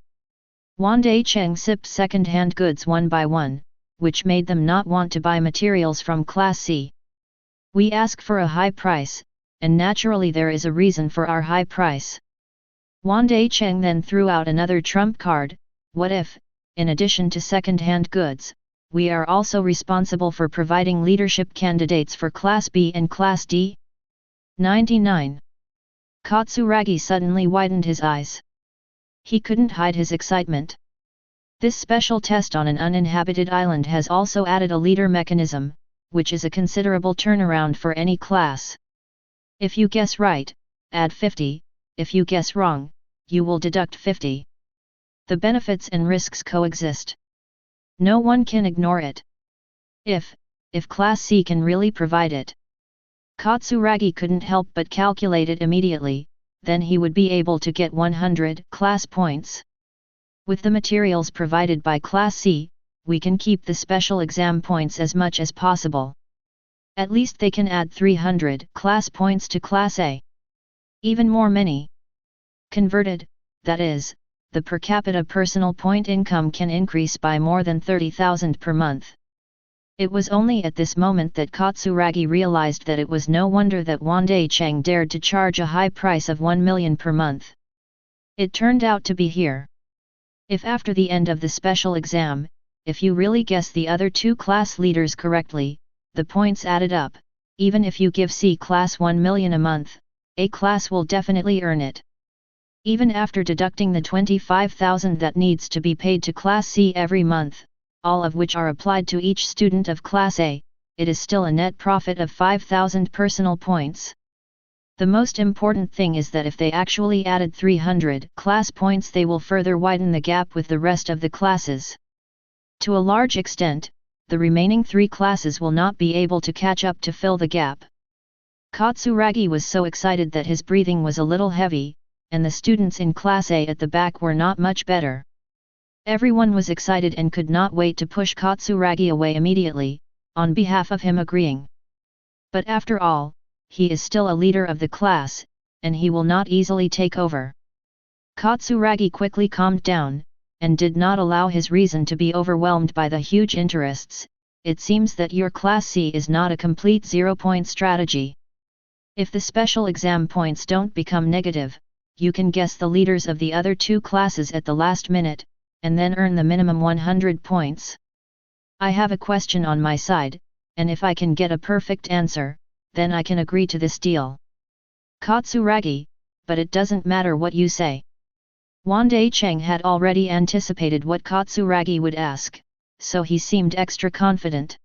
A: Wandai Cheng sipped second-hand goods one by one, which made them not want to buy materials from Class C. We ask for a high price, and naturally there is a reason for our high price. Wandai Cheng then threw out another trump card. What if, in addition to second-hand goods, we are also responsible for providing leadership candidates for Class B and Class D? 99. Katsuragi suddenly widened his eyes. He couldn't hide his excitement. This special test on an uninhabited island has also added a leader mechanism, which is a considerable turnaround for any class. If you guess right, add 50, if you guess wrong, you will deduct 50. The benefits and risks coexist. No one can ignore it. If Class C can really provide it. Katsuragi couldn't help but calculate it immediately, then he would be able to get 100 class points. With the materials provided by Class C, we can keep the special exam points as much as possible. At least they can add 300 class points to Class A. Even more many. Converted, that is, the per capita personal point income can increase by more than 30,000 per month. It was only at this moment that Katsuragi realized that it was no wonder that Wandai Cheng dared to charge a high price of 1 million per month. It turned out to be here. If after the end of the special exam, if you really guess the other two class leaders correctly, the points added up, even if you give C class 1 million a month, A class will definitely earn it. Even after deducting the 25,000 that needs to be paid to Class C every month, all of which are applied to each student of Class A, it is still a net profit of 5,000 personal points. The most important thing is that if they actually added 300 class points, they will further widen the gap with the rest of the classes. To a large extent, the remaining 3 classes will not be able to catch up to fill the gap. Katsuragi was so excited that his breathing was a little heavy, and the students in Class A at the back were not much better. Everyone was excited and could not wait to push Katsuragi away immediately, on behalf of him agreeing. But after all, he is still a leader of the class, and he will not easily take over. Katsuragi quickly calmed down, and did not allow his reason to be overwhelmed by the huge interests. It seems that your Class C is not a complete 0-point strategy. If the special exam points don't become negative, you can guess the leaders of the other two classes at the last minute, and then earn the minimum 100 points. I have a question on my side, and if I can get a perfect answer, then I can agree to this deal. Katsuragi, but it doesn't matter what you say. Wandai Cheng had already anticipated what Katsuragi would ask, so he seemed extra confident.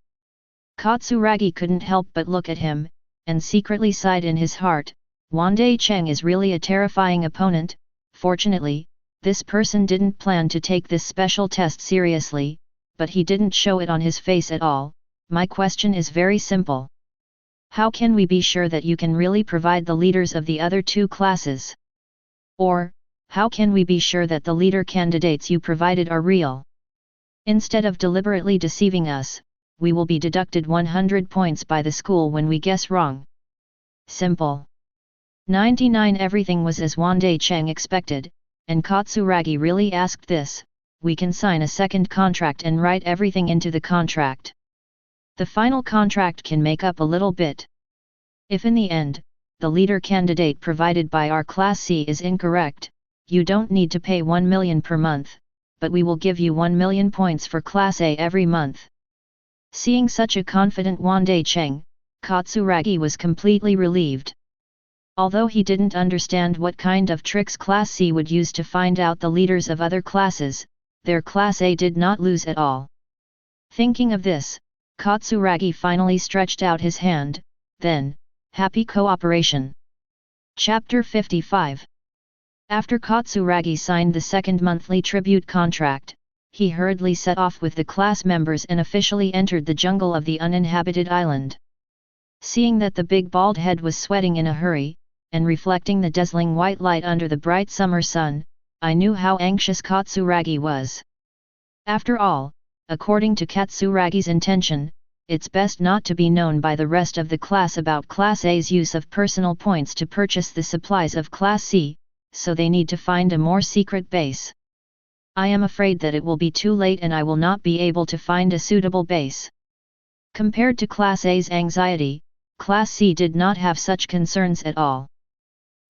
A: Katsuragi couldn't help but look at him, and secretly sighed in his heart. Wandai Cheng is really a terrifying opponent. Fortunately, this person didn't plan to take this special test seriously, but he didn't show it on his face at all. My question is very simple. How can we be sure that you can really provide the leaders of the other two classes? Or, how can we be sure that the leader candidates you provided are real? Instead of deliberately deceiving us, we will be deducted 100 points by the school when we guess wrong. Simple. 99. Everything was as Wandai Cheng expected, and Katsuragi really asked this. We can sign a second contract and write everything into the contract. The final contract can make up a little bit. If in the end, the leader candidate provided by our Class C is incorrect, you don't need to pay 1 million per month, but we will give you 1 million points for Class A every month. Seeing such a confident Wandai Cheng, Katsuragi was completely relieved. Although he didn't understand what kind of tricks Class C would use to find out the leaders of other classes, their Class A did not lose at all. Thinking of this, Katsuragi finally stretched out his hand, then, happy cooperation. Chapter 55. After Katsuragi signed the second monthly tribute contract, he hurriedly set off with the class members and officially entered the jungle of the uninhabited island. Seeing that the big bald head was sweating in a hurry, and reflecting the dazzling white light under the bright summer sun, I knew how anxious Katsuragi was. After all, according to Katsuragi's intention, it's best not to be known by the rest of the class about Class A's use of personal points to purchase the supplies of Class C, so they need to find a more secret base. I am afraid that it will be too late and I will not be able to find a suitable base. Compared to Class A's anxiety, Class C did not have such concerns at all.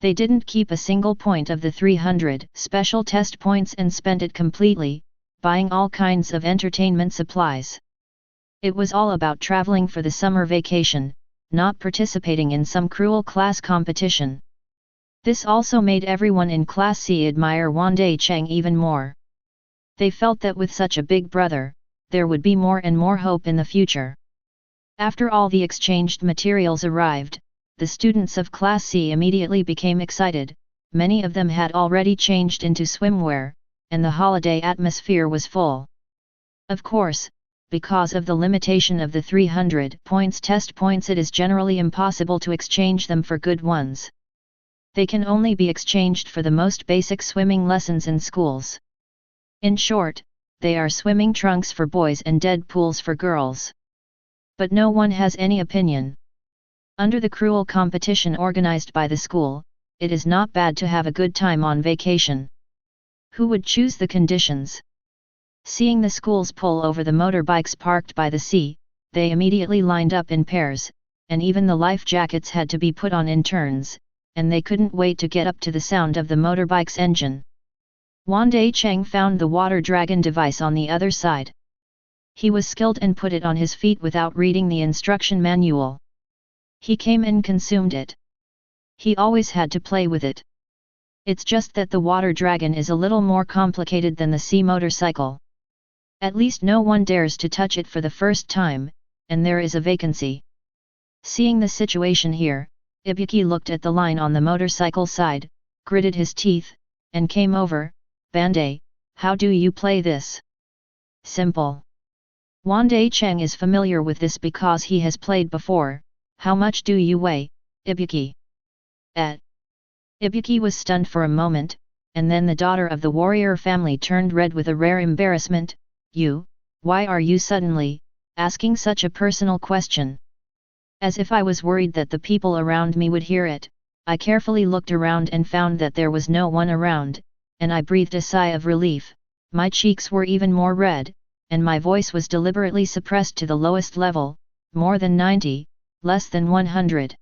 A: They didn't keep a single point of the 300 special test points and spent it completely, buying all kinds of entertainment supplies. It was all about traveling for the summer vacation, not participating in some cruel class competition. This also made everyone in Class C admire Wandai Cheng even more. They felt that with such a big brother, there would be more and more hope in the future. After all the exchanged materials arrived, the students of Class C immediately became excited. Many of them had already changed into swimwear, and the holiday atmosphere was full. Of course, because of the limitation of the 300 points test points, it is generally impossible to exchange them for good ones. They can only be exchanged for the most basic swimming lessons in schools. In short, they are swimming trunks for boys and dead pools for girls. But no one has any opinion. Under the cruel competition organized by the school, it is not bad to have a good time on vacation. Who would choose the conditions? Seeing the schools pull over the motorbikes parked by the sea, they immediately lined up in pairs, and even the life jackets had to be put on in turns, and they couldn't wait to get up to the sound of the motorbike's engine. Wandai Cheng found the water dragon device on the other side. He was skilled and put it on his feet without reading the instruction manual. He came and consumed it. He always had to play with it. It's just that the water dragon is a little more complicated than the sea motorcycle. At least no one dares to touch it for the first time, and there is a vacancy. Seeing the situation here, Ibuki looked at the line on the motorcycle side, gritted his teeth, and came over. Bandai, how do you play this? Simple. Wandai Cheng is familiar with this because he has played before. How much do you weigh, Ibuki? Ibuki was stunned for a moment, and then the daughter of the warrior family turned red with a rare embarrassment. Why are you suddenly asking such a personal question? As if I was worried that the people around me would hear it, I carefully looked around and found that there was no one around, and I breathed a sigh of relief. My cheeks were even more red, and my voice was deliberately suppressed to the lowest level, more than 90, less than 100.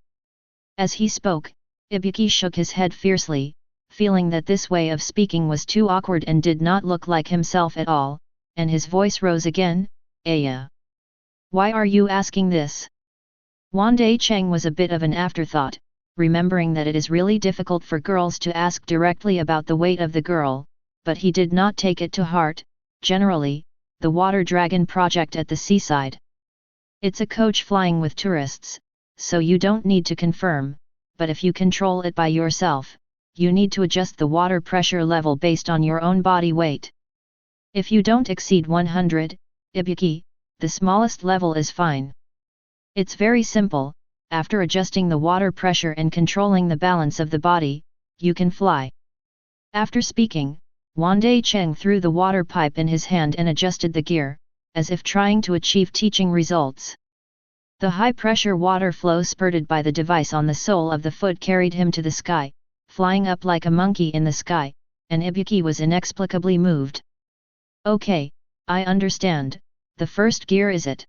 A: As he spoke, Ibuki shook his head fiercely, feeling that this way of speaking was too awkward and did not look like himself at all, and his voice rose again. Aya! Why are you asking this? Wandai Cheng was a bit of an afterthought, remembering that it is really difficult for girls to ask directly about the weight of the girl, but he did not take it to heart. Generally, the water dragon project at the seaside. It's a coach flying with tourists, so you don't need to confirm, but if you control it by yourself, you need to adjust the water pressure level based on your own body weight. If you don't exceed 100, Ibuki, the smallest level is fine. It's very simple. After adjusting the water pressure and controlling the balance of the body, you can fly. After speaking, Wandai Cheng threw the water pipe in his hand and adjusted the gear, as if trying to achieve teaching results. The high-pressure water flow spurted by the device on the sole of the foot carried him to the sky, flying up like a monkey in the sky, and Ibuki was inexplicably moved. Okay, I understand, the first gear is it.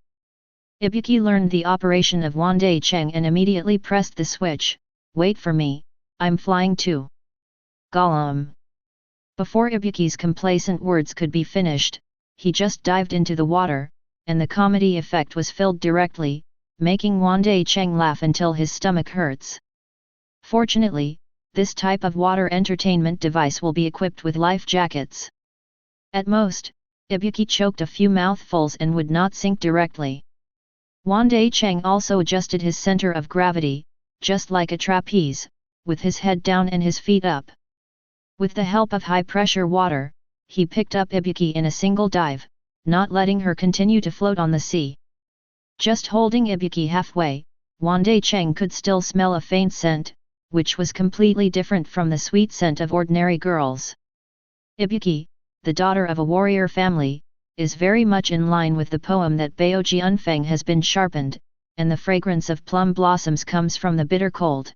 A: Ibuki learned the operation of Wandai Cheng and immediately pressed the switch. Wait for me, I'm flying too. Gollum. Before Ibuki's complacent words could be finished, he just dived into the water, and the comedy effect was filled directly, making Wandai Cheng laugh until his stomach hurts. Fortunately, this type of water entertainment device will be equipped with life jackets. At most, Ibuki choked a few mouthfuls and would not sink directly. Wandai Cheng also adjusted his center of gravity, just like a trapeze, with his head down and his feet up. With the help of high-pressure water, he picked up Ibuki in a single dive, not letting her continue to float on the sea. Just holding Ibuki halfway, Wandai Cheng could still smell a faint scent, which was completely different from the sweet scent of ordinary girls. Ibuki, the daughter of a warrior family, is very much in line with the poem that Baoji Unfeng has been sharpened, and the fragrance of plum blossoms comes from the bitter cold.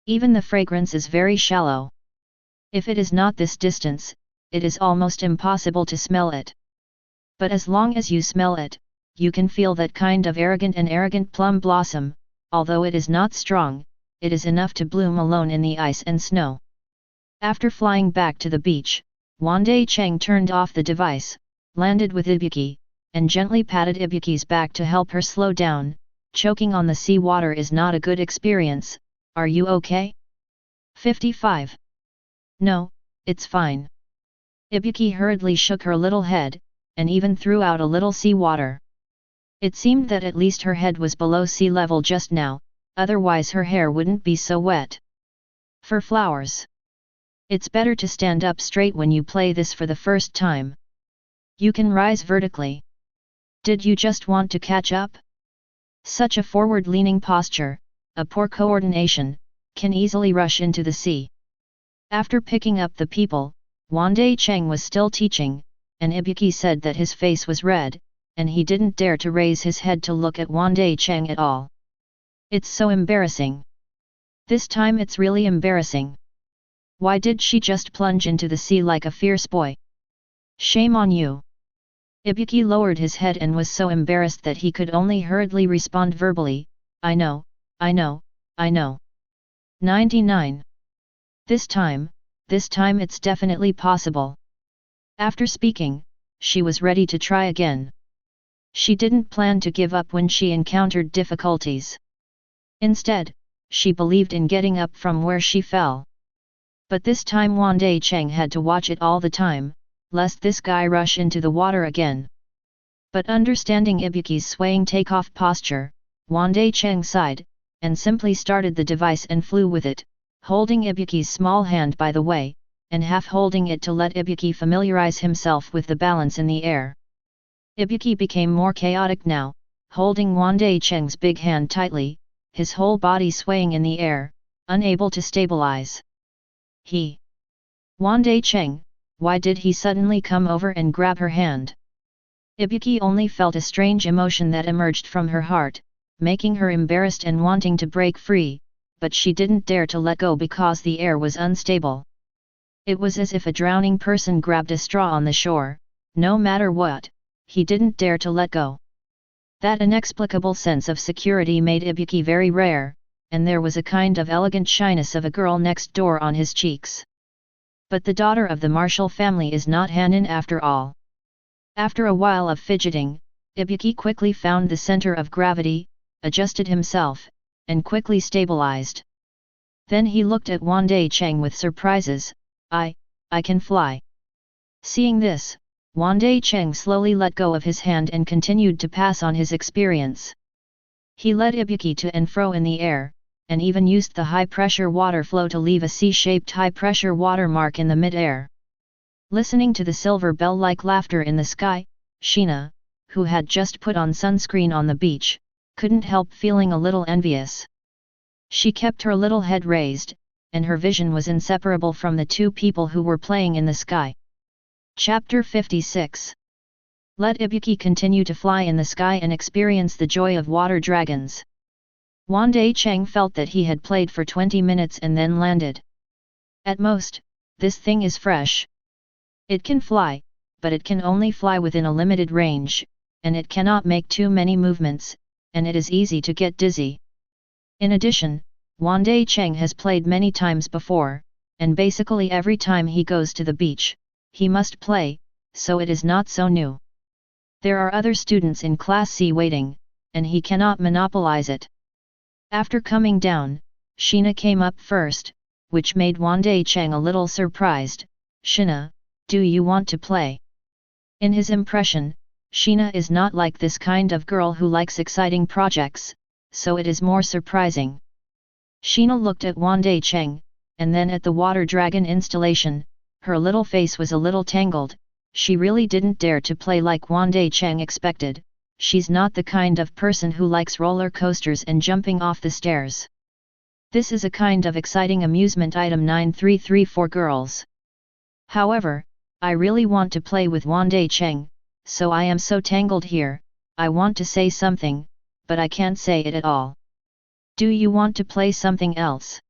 A: Even the fragrance is very shallow. If it is not this distance, it is almost impossible to smell it. But as long as you smell it, you can feel that kind of arrogant plum blossom. Although it is not strong, it is enough to bloom alone in the ice and snow. After flying back to the beach, Wandai Cheng turned off the device, landed with Ibuki, and gently patted Ibuki's back to help her slow down. Choking on the sea water is not a good experience. Are you okay? 55. No, it's fine. Ibuki hurriedly shook her little head, and even threw out a little sea water. It seemed that at least her head was below sea level just now, otherwise her hair wouldn't be so wet. For flowers. It's better to stand up straight when you play this for the first time. You can rise vertically. Did you just want to catch up? Such a forward-leaning posture, a poor coordination, can easily rush into the sea. After picking up the people, Wandai Cheng was still teaching, and Ibuki said that his face was red, and he didn't dare to raise his head to look at Wandai Cheng at all. It's so embarrassing. This time it's really embarrassing. Why did she just plunge into the sea like a fierce boy? Shame on you. Ibuki lowered his head and was so embarrassed that he could only hurriedly respond verbally, I know, I know, I know. 99. This time it's definitely possible. After speaking, she was ready to try again. She didn't plan to give up when she encountered difficulties. Instead, she believed in getting up from where she fell. But this time Wandai Cheng had to watch it all the time, lest this guy rush into the water again. But understanding Ibuki's swaying takeoff posture, Wandai Cheng sighed, and simply started the device and flew with it, holding Ibuki's small hand by the way, and half holding it to let Ibuki familiarize himself with the balance in the air. Ibuki became more chaotic now, holding Wandai Cheng's big hand tightly, his whole body swaying in the air, unable to stabilize. Wandai Cheng, why did he suddenly come over and grab her hand? Ibuki only felt a strange emotion that emerged from her heart, making her embarrassed and wanting to break free, but she didn't dare to let go because the air was unstable. It was as if a drowning person grabbed a straw on the shore, no matter what, he didn't dare to let go. That inexplicable sense of security made Ibuki very rare, and there was a kind of elegant shyness of a girl next door on his cheeks. But the daughter of the Marshall family is not Hanin after all. After a while of fidgeting, Ibuki quickly found the center of gravity, adjusted himself, and quickly stabilized. Then he looked at Wandai Cheng with surprises, I can fly. Seeing this, Wandai Cheng slowly let go of his hand and continued to pass on his experience. He led Ibuki to and fro in the air, and even used the high-pressure water flow to leave a C-shaped high-pressure watermark in the mid-air. Listening to the silver bell-like laughter in the sky, Sheena, who had just put on sunscreen on the beach, couldn't help feeling a little envious. She kept her little head raised, and her vision was inseparable from the two people who were playing in the sky. Chapter 56. Let Ibuki continue to fly in the sky and experience the joy of water dragons. Wandai Cheng felt that he had played for 20 minutes and then landed. At most, this thing is fresh. It can fly, but it can only fly within a limited range, and it cannot make too many movements, and it is easy to get dizzy. In addition, Wandai Cheng has played many times before, and basically every time he goes to the beach, he must play, so it is not so new. There are other students in Class C waiting, and he cannot monopolize it. After coming down, Sheena came up first, which made Wandai Cheng a little surprised. Sheena, do you want to play? In his impression, Sheena is not like this kind of girl who likes exciting projects, so it is more surprising. Sheena looked at Wandai Cheng, and then at the water dragon installation. Her little face was a little tangled. She really didn't dare to play like Wandai Cheng expected. She's not the kind of person who likes roller coasters and jumping off the stairs. This is a kind of exciting amusement item 9334 girls. However, I really want to play with Wandai Cheng, so I am so tangled here. I want to say something, but I can't say it at all. Do you want to play something else?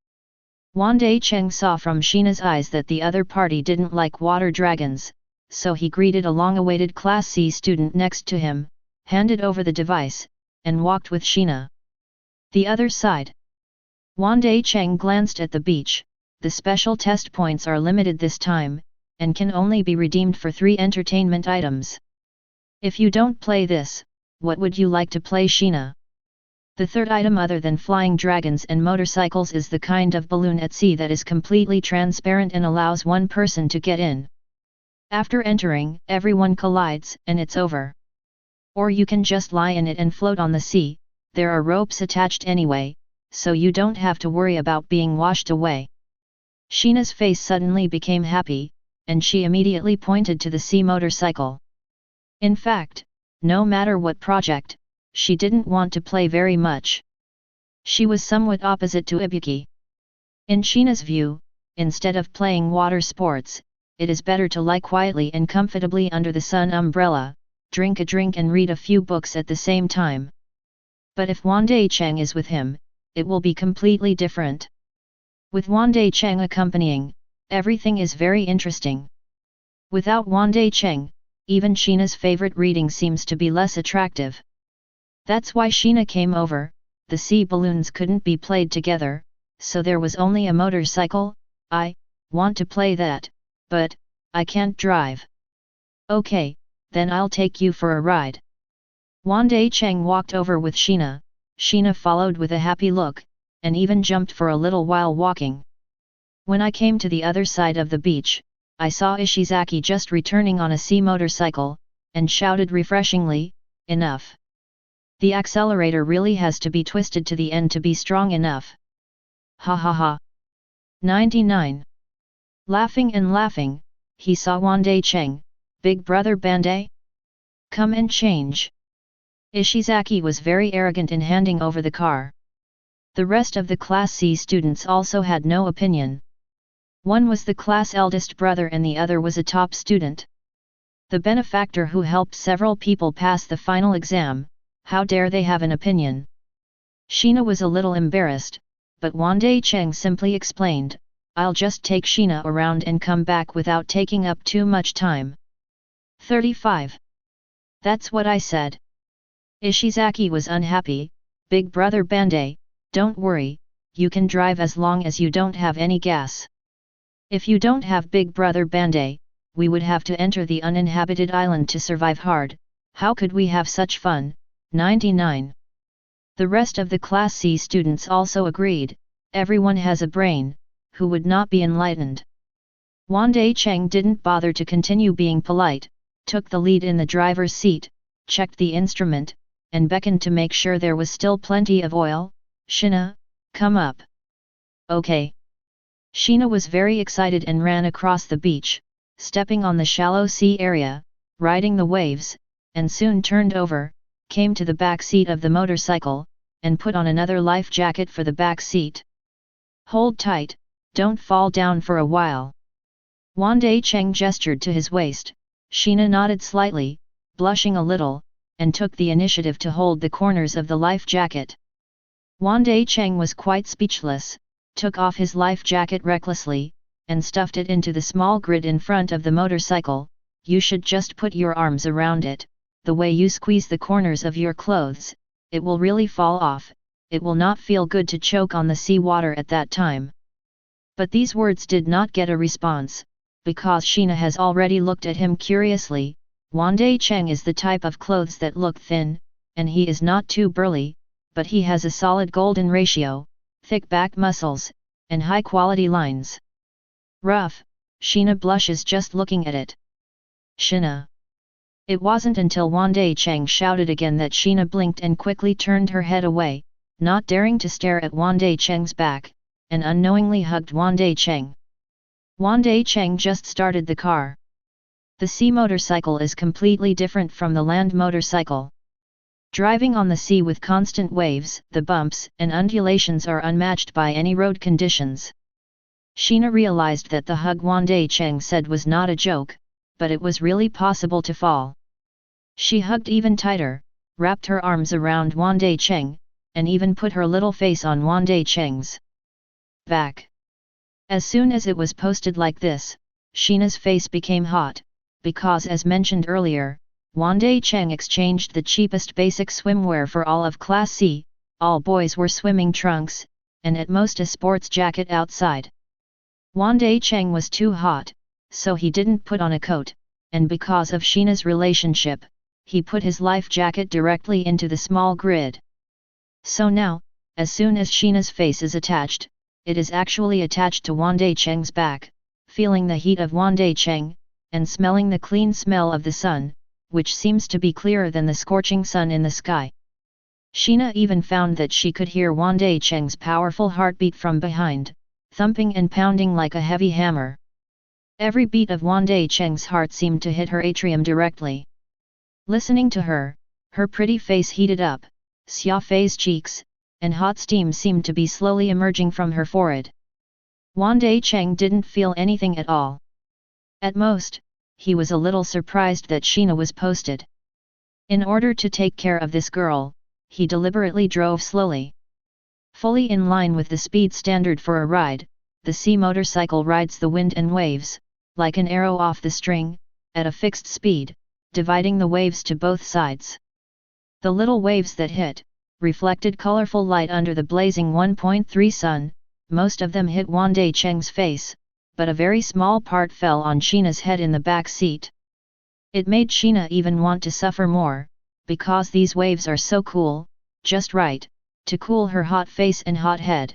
A: Wandai Cheng saw from Sheena's eyes that the other party didn't like water dragons, so he greeted a long-awaited Class C student next to him, handed over the device, and walked with Sheena. The other side. Wandai Cheng glanced at the beach. The special test points are limited this time, and can only be redeemed for 3 entertainment items. If you don't play this, what would you like to play, Sheena? The third item other than flying dragons and motorcycles is the kind of balloon at sea that is completely transparent and allows one person to get in. After entering, everyone collides, and it's over. Or you can just lie in it and float on the sea, there are ropes attached anyway, so you don't have to worry about being washed away. Sheena's face suddenly became happy, and she immediately pointed to the sea motorcycle. In fact, no matter what project, she didn't want to play very much. She was somewhat opposite to Ibuki. In Sheena's view, instead of playing water sports, it is better to lie quietly and comfortably under the sun umbrella, drink a drink and read a few books at the same time. But if Wandai Cheng is with him, it will be completely different. With Wandai Cheng accompanying, everything is very interesting. Without Wandai Cheng, even Sheena's favorite reading seems to be less attractive. That's why Sheena came over. The sea balloons couldn't be played together, so there was only a motorcycle. I want to play that, but I can't drive. Okay, then I'll take you for a ride. Wandai Cheng walked over with Sheena. Sheena followed with a happy look, and even jumped for a little while walking. When I came to the other side of the beach, I saw Ishizaki just returning on a sea motorcycle, and shouted refreshingly, "Enough! The accelerator really has to be twisted to the end to be strong enough." Ha ha ha. 99. Laughing and laughing, he saw Wandai Cheng. "Big brother Bandai? Come and change." Ishizaki was very arrogant in handing over the car. The rest of the Class C students also had no opinion. One was the class eldest brother and the other was a top student. The benefactor who helped several people pass the final exam, how dare they have an opinion? Sheena was a little embarrassed, but Wandai Cheng simply explained, "I'll just take Sheena around and come back without taking up too much time." 35. That's what I said. Ishizaki was unhappy. "Big brother Bandai, don't worry, you can drive as long as you don't have any gas. If you don't have Big brother Bandai, we would have to enter the uninhabited island to survive hard. How could we have such fun?" 99. The rest of the Class C students also agreed, everyone has a brain, who would not be enlightened? Wandai Cheng didn't bother to continue being polite, took the lead in the driver's seat, checked the instrument, and beckoned to make sure there was still plenty of oil. "Sheena, come up." "Okay." Sheena was very excited and ran across the beach, stepping on the shallow sea area, riding the waves, and soon turned over, came to the back seat of the motorcycle, and put on another life jacket for the back seat. "Hold tight, don't fall down for a while." Wandai Cheng gestured to his waist. Sheena nodded slightly, blushing a little, and took the initiative to hold the corners of the life jacket. Wandai Cheng was quite speechless, took off his life jacket recklessly, and stuffed it into the small grid in front of the motorcycle. "You should just put your arms around it, the way you squeeze the corners of your clothes, it will really fall off, it will not feel good to choke on the sea water at that time." But these words did not get a response, because Sheena has already looked at him curiously. Wandai Cheng is the type of clothes that look thin, and he is not too burly, but he has a solid golden ratio, thick back muscles, and high-quality lines. Rough, Sheena blushes just looking at it. "Sheena." It wasn't until Wandai Cheng shouted again that Sheena blinked and quickly turned her head away, not daring to stare at Wandai Cheng's back, and unknowingly hugged Wandai Cheng. Wandai Cheng just started the car. The sea motorcycle is completely different from the land motorcycle. Driving on the sea with constant waves, the bumps and undulations are unmatched by any road conditions. Sheena realized that the hug Wandai Cheng said was not a joke, but it was really possible to fall. She hugged even tighter, wrapped her arms around Wandai Cheng, and even put her little face on Wandai Cheng's back. As soon as it was posted like this, Sheena's face became hot, because as mentioned earlier, Wandai Cheng exchanged the cheapest basic swimwear for all of Class C, all boys were swimming trunks, and at most a sports jacket outside. Wandai Cheng was too hot, so he didn't put on a coat, and because of Sheena's relationship, he put his life jacket directly into the small grid. So now, as soon as Sheena's face is attached, it is actually attached to Wandai Cheng's back, feeling the heat of Wandai Cheng, and smelling the clean smell of the sun, which seems to be clearer than the scorching sun in the sky. Sheena even found that she could hear Wandai Cheng's powerful heartbeat from behind, thumping and pounding like a heavy hammer. Every beat of Wandai Cheng's heart seemed to hit her atrium directly. Listening to her, her pretty face heated up, Xiao Fei's cheeks, and hot steam seemed to be slowly emerging from her forehead. Wandai Cheng didn't feel anything at all. At most, he was a little surprised that Sheena was posted. In order to take care of this girl, he deliberately drove slowly. Fully in line with the speed standard for a ride, the sea motorcycle rides the wind and waves, like an arrow off the string, at a fixed speed, dividing the waves to both sides. The little waves that hit, reflected colorful light under the blazing 1.3 sun, most of them hit Wandai Cheng's face, but a very small part fell on Sheena's head in the back seat. It made Sheena even want to suffer more, because these waves are so cool, just right, to cool her hot face and hot head.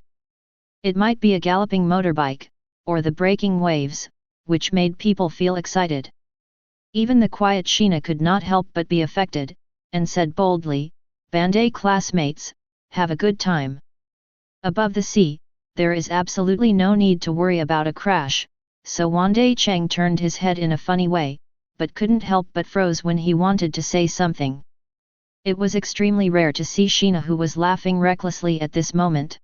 A: It might be a galloping motorbike, or the breaking waves, which made people feel excited. Even the quiet Sheena could not help but be affected, and said boldly, "Bandai classmates, have a good time. Above the sea, there is absolutely no need to worry about a crash," so Wandai Cheng turned his head in a funny way, but couldn't help but froze when he wanted to say something. It was extremely rare to see Sheena who was laughing recklessly at this moment.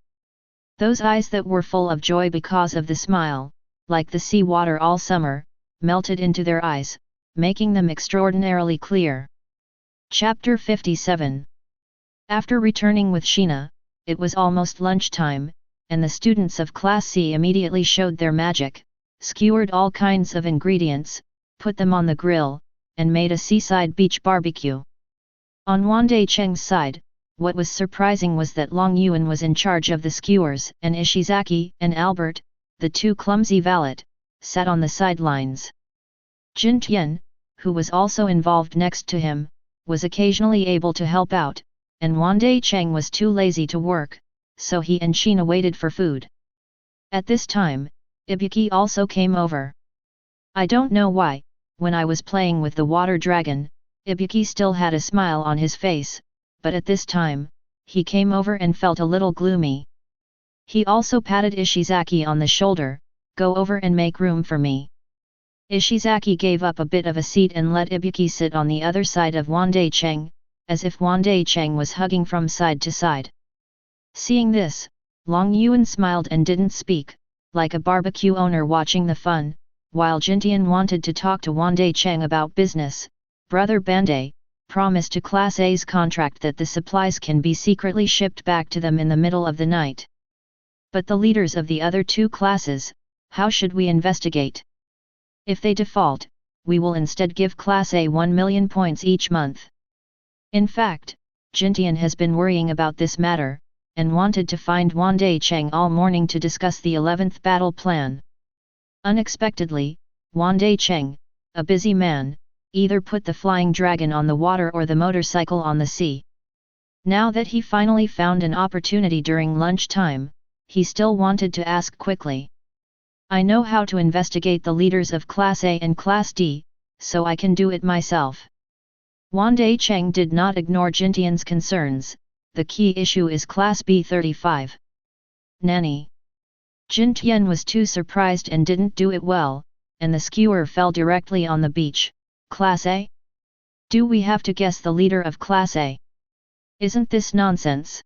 A: Those eyes that were full of joy because of the smile, like the sea water all summer, melted into their eyes, making them extraordinarily clear. Chapter 57. After returning with Sheena, it was almost lunchtime, and the students of Class C immediately showed their magic, skewered all kinds of ingredients, put them on the grill, and made a seaside beach barbecue. On Wandai Cheng's side, what was surprising was that Long Yuan was in charge of the skewers, and Ishizaki and Albert, the two clumsy valet, sat on the sidelines. Jin Tian, who was also involved next to him, was occasionally able to help out, and Wandai Cheng was too lazy to work, so he and Sheena waited for food. At this time, Ibuki also came over. I don't know why, when I was playing with the water dragon, Ibuki still had a smile on his face, but at this time, he came over and felt a little gloomy. He also patted Ishizaki on the shoulder, "Go over and make room for me." Ishizaki gave up a bit of a seat and let Ibuki sit on the other side of Wandai Cheng, as if Wandai Cheng was hugging from side to side. Seeing this, Long Yuan smiled and didn't speak, like a barbecue owner watching the fun, while Jintian wanted to talk to Wandai Cheng about business. Brother Bandai promised to Class A's contract that the supplies can be secretly shipped back to them in the middle of the night. But the leaders of the other two classes, how should we investigate? If they default, we will instead give Class A 1 million points each month. In fact, Jintian has been worrying about this matter, and wanted to find Wandai Cheng all morning to discuss the 11th battle plan. Unexpectedly, Wandai Cheng, a busy man, either put the flying dragon on the water or the motorcycle on the sea. Now that he finally found an opportunity during lunchtime, he still wanted to ask quickly. "I know how to investigate the leaders of Class A and Class D, so I can do it myself." Wandai Cheng did not ignore Jintian's concerns. The key issue is Class B 35. Nanny. Jintian was too surprised and didn't do it well, and the skewer fell directly on the beach. Class A? Do we have to guess the leader of Class A? Isn't this nonsense?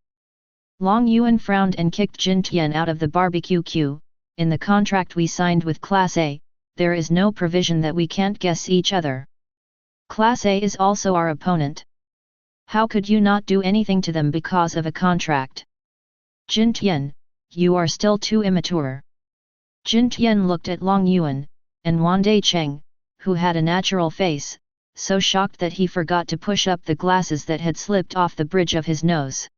A: Long Yuan frowned and kicked Jintian out of the barbecue queue. "In the contract we signed with Class A, there is no provision that we can't guess each other. Class A is also our opponent. How could you not do anything to them because of a contract? Jintian, you are still too immature." Jintian looked at Long Yuan, and Wandai Cheng, who had a natural face, so shocked that he forgot to push up the glasses that had slipped off the bridge of his nose.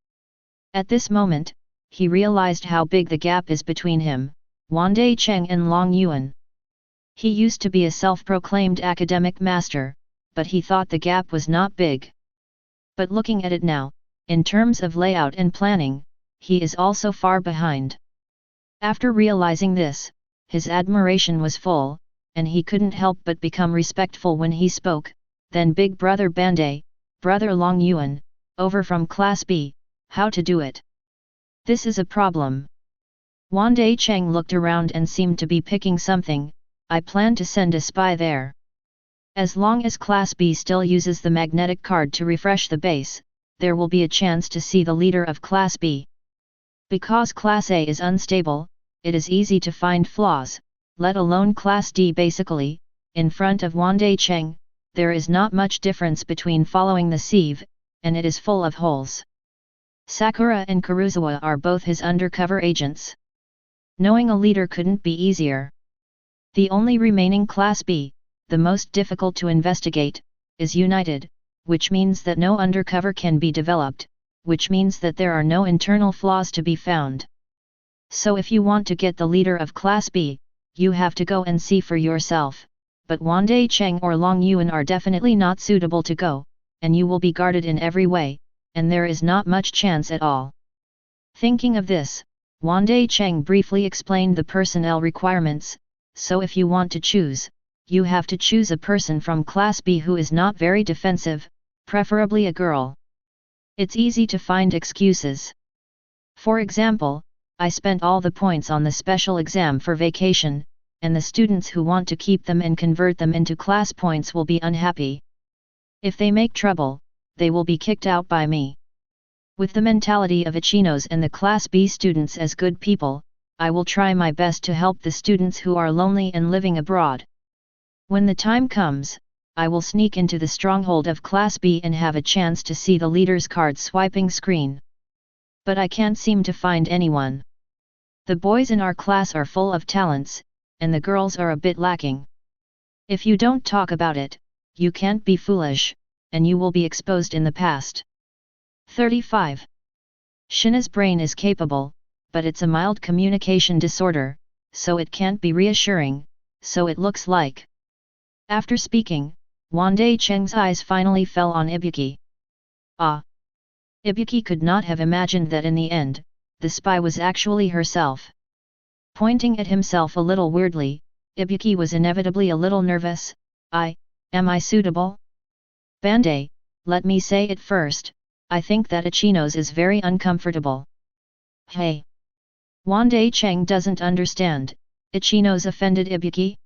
A: At this moment, he realized how big the gap is between him, Wandai Cheng and Long Yuan. He used to be a self-proclaimed academic master, but he thought the gap was not big. But looking at it now, in terms of layout and planning, he is also far behind. After realizing this, his admiration was full, and he couldn't help but become respectful when he spoke. Then Big Brother Bandai, Brother Long Yuan, over from Class B, how to do it? This is a problem. Wandai Cheng looked around and seemed to be picking something. I plan to send a spy there. As long as Class B still uses the magnetic card to refresh the base, there will be a chance to see the leader of Class B. Because Class A is unstable, it is easy to find flaws, let alone Class D. Basically, in front of Wandai Cheng, there is not much difference between following the sieve, and it is full of holes. Sakura and Kuruzawa are both his undercover agents. Knowing a leader couldn't be easier. The only remaining Class B, the most difficult to investigate, is united, which means that no undercover can be developed, which means that there are no internal flaws to be found. So if you want to get the leader of Class B, you have to go and see for yourself, but Wandai Cheng or Long Yuan are definitely not suitable to go, and you will be guarded in every way, and there is not much chance at all. Thinking of this, Wandai Cheng briefly explained the personnel requirements. So if you want to choose, you have to choose a person from Class B who is not very defensive, preferably a girl. It's easy to find excuses. For example, I spent all the points on the special exam for vacation, and the students who want to keep them and convert them into class points will be unhappy. If they make trouble, they will be kicked out by me. With the mentality of Ichinos and the Class B students as good people, I will try my best to help the students who are lonely and living abroad. When the time comes, I will sneak into the stronghold of Class B and have a chance to see the leader's card swiping screen. But I can't seem to find anyone. The boys in our class are full of talents, and the girls are a bit lacking. If you don't talk about it, you can't be foolish, and you will be exposed in the past. 35. Shina's brain is capable, but it's a mild communication disorder, so it can't be reassuring, so it looks like. After speaking, Wandai Cheng's eyes finally fell on Ibuki. Ah! Ibuki could not have imagined that in the end, the spy was actually herself. Pointing at himself a little weirdly, Ibuki was inevitably a little nervous. Am I suitable? Bandai, let me say it first, I think that Ichinos is very uncomfortable. Hey! Wandai Cheng doesn't understand, Ichinos offended Ibuki?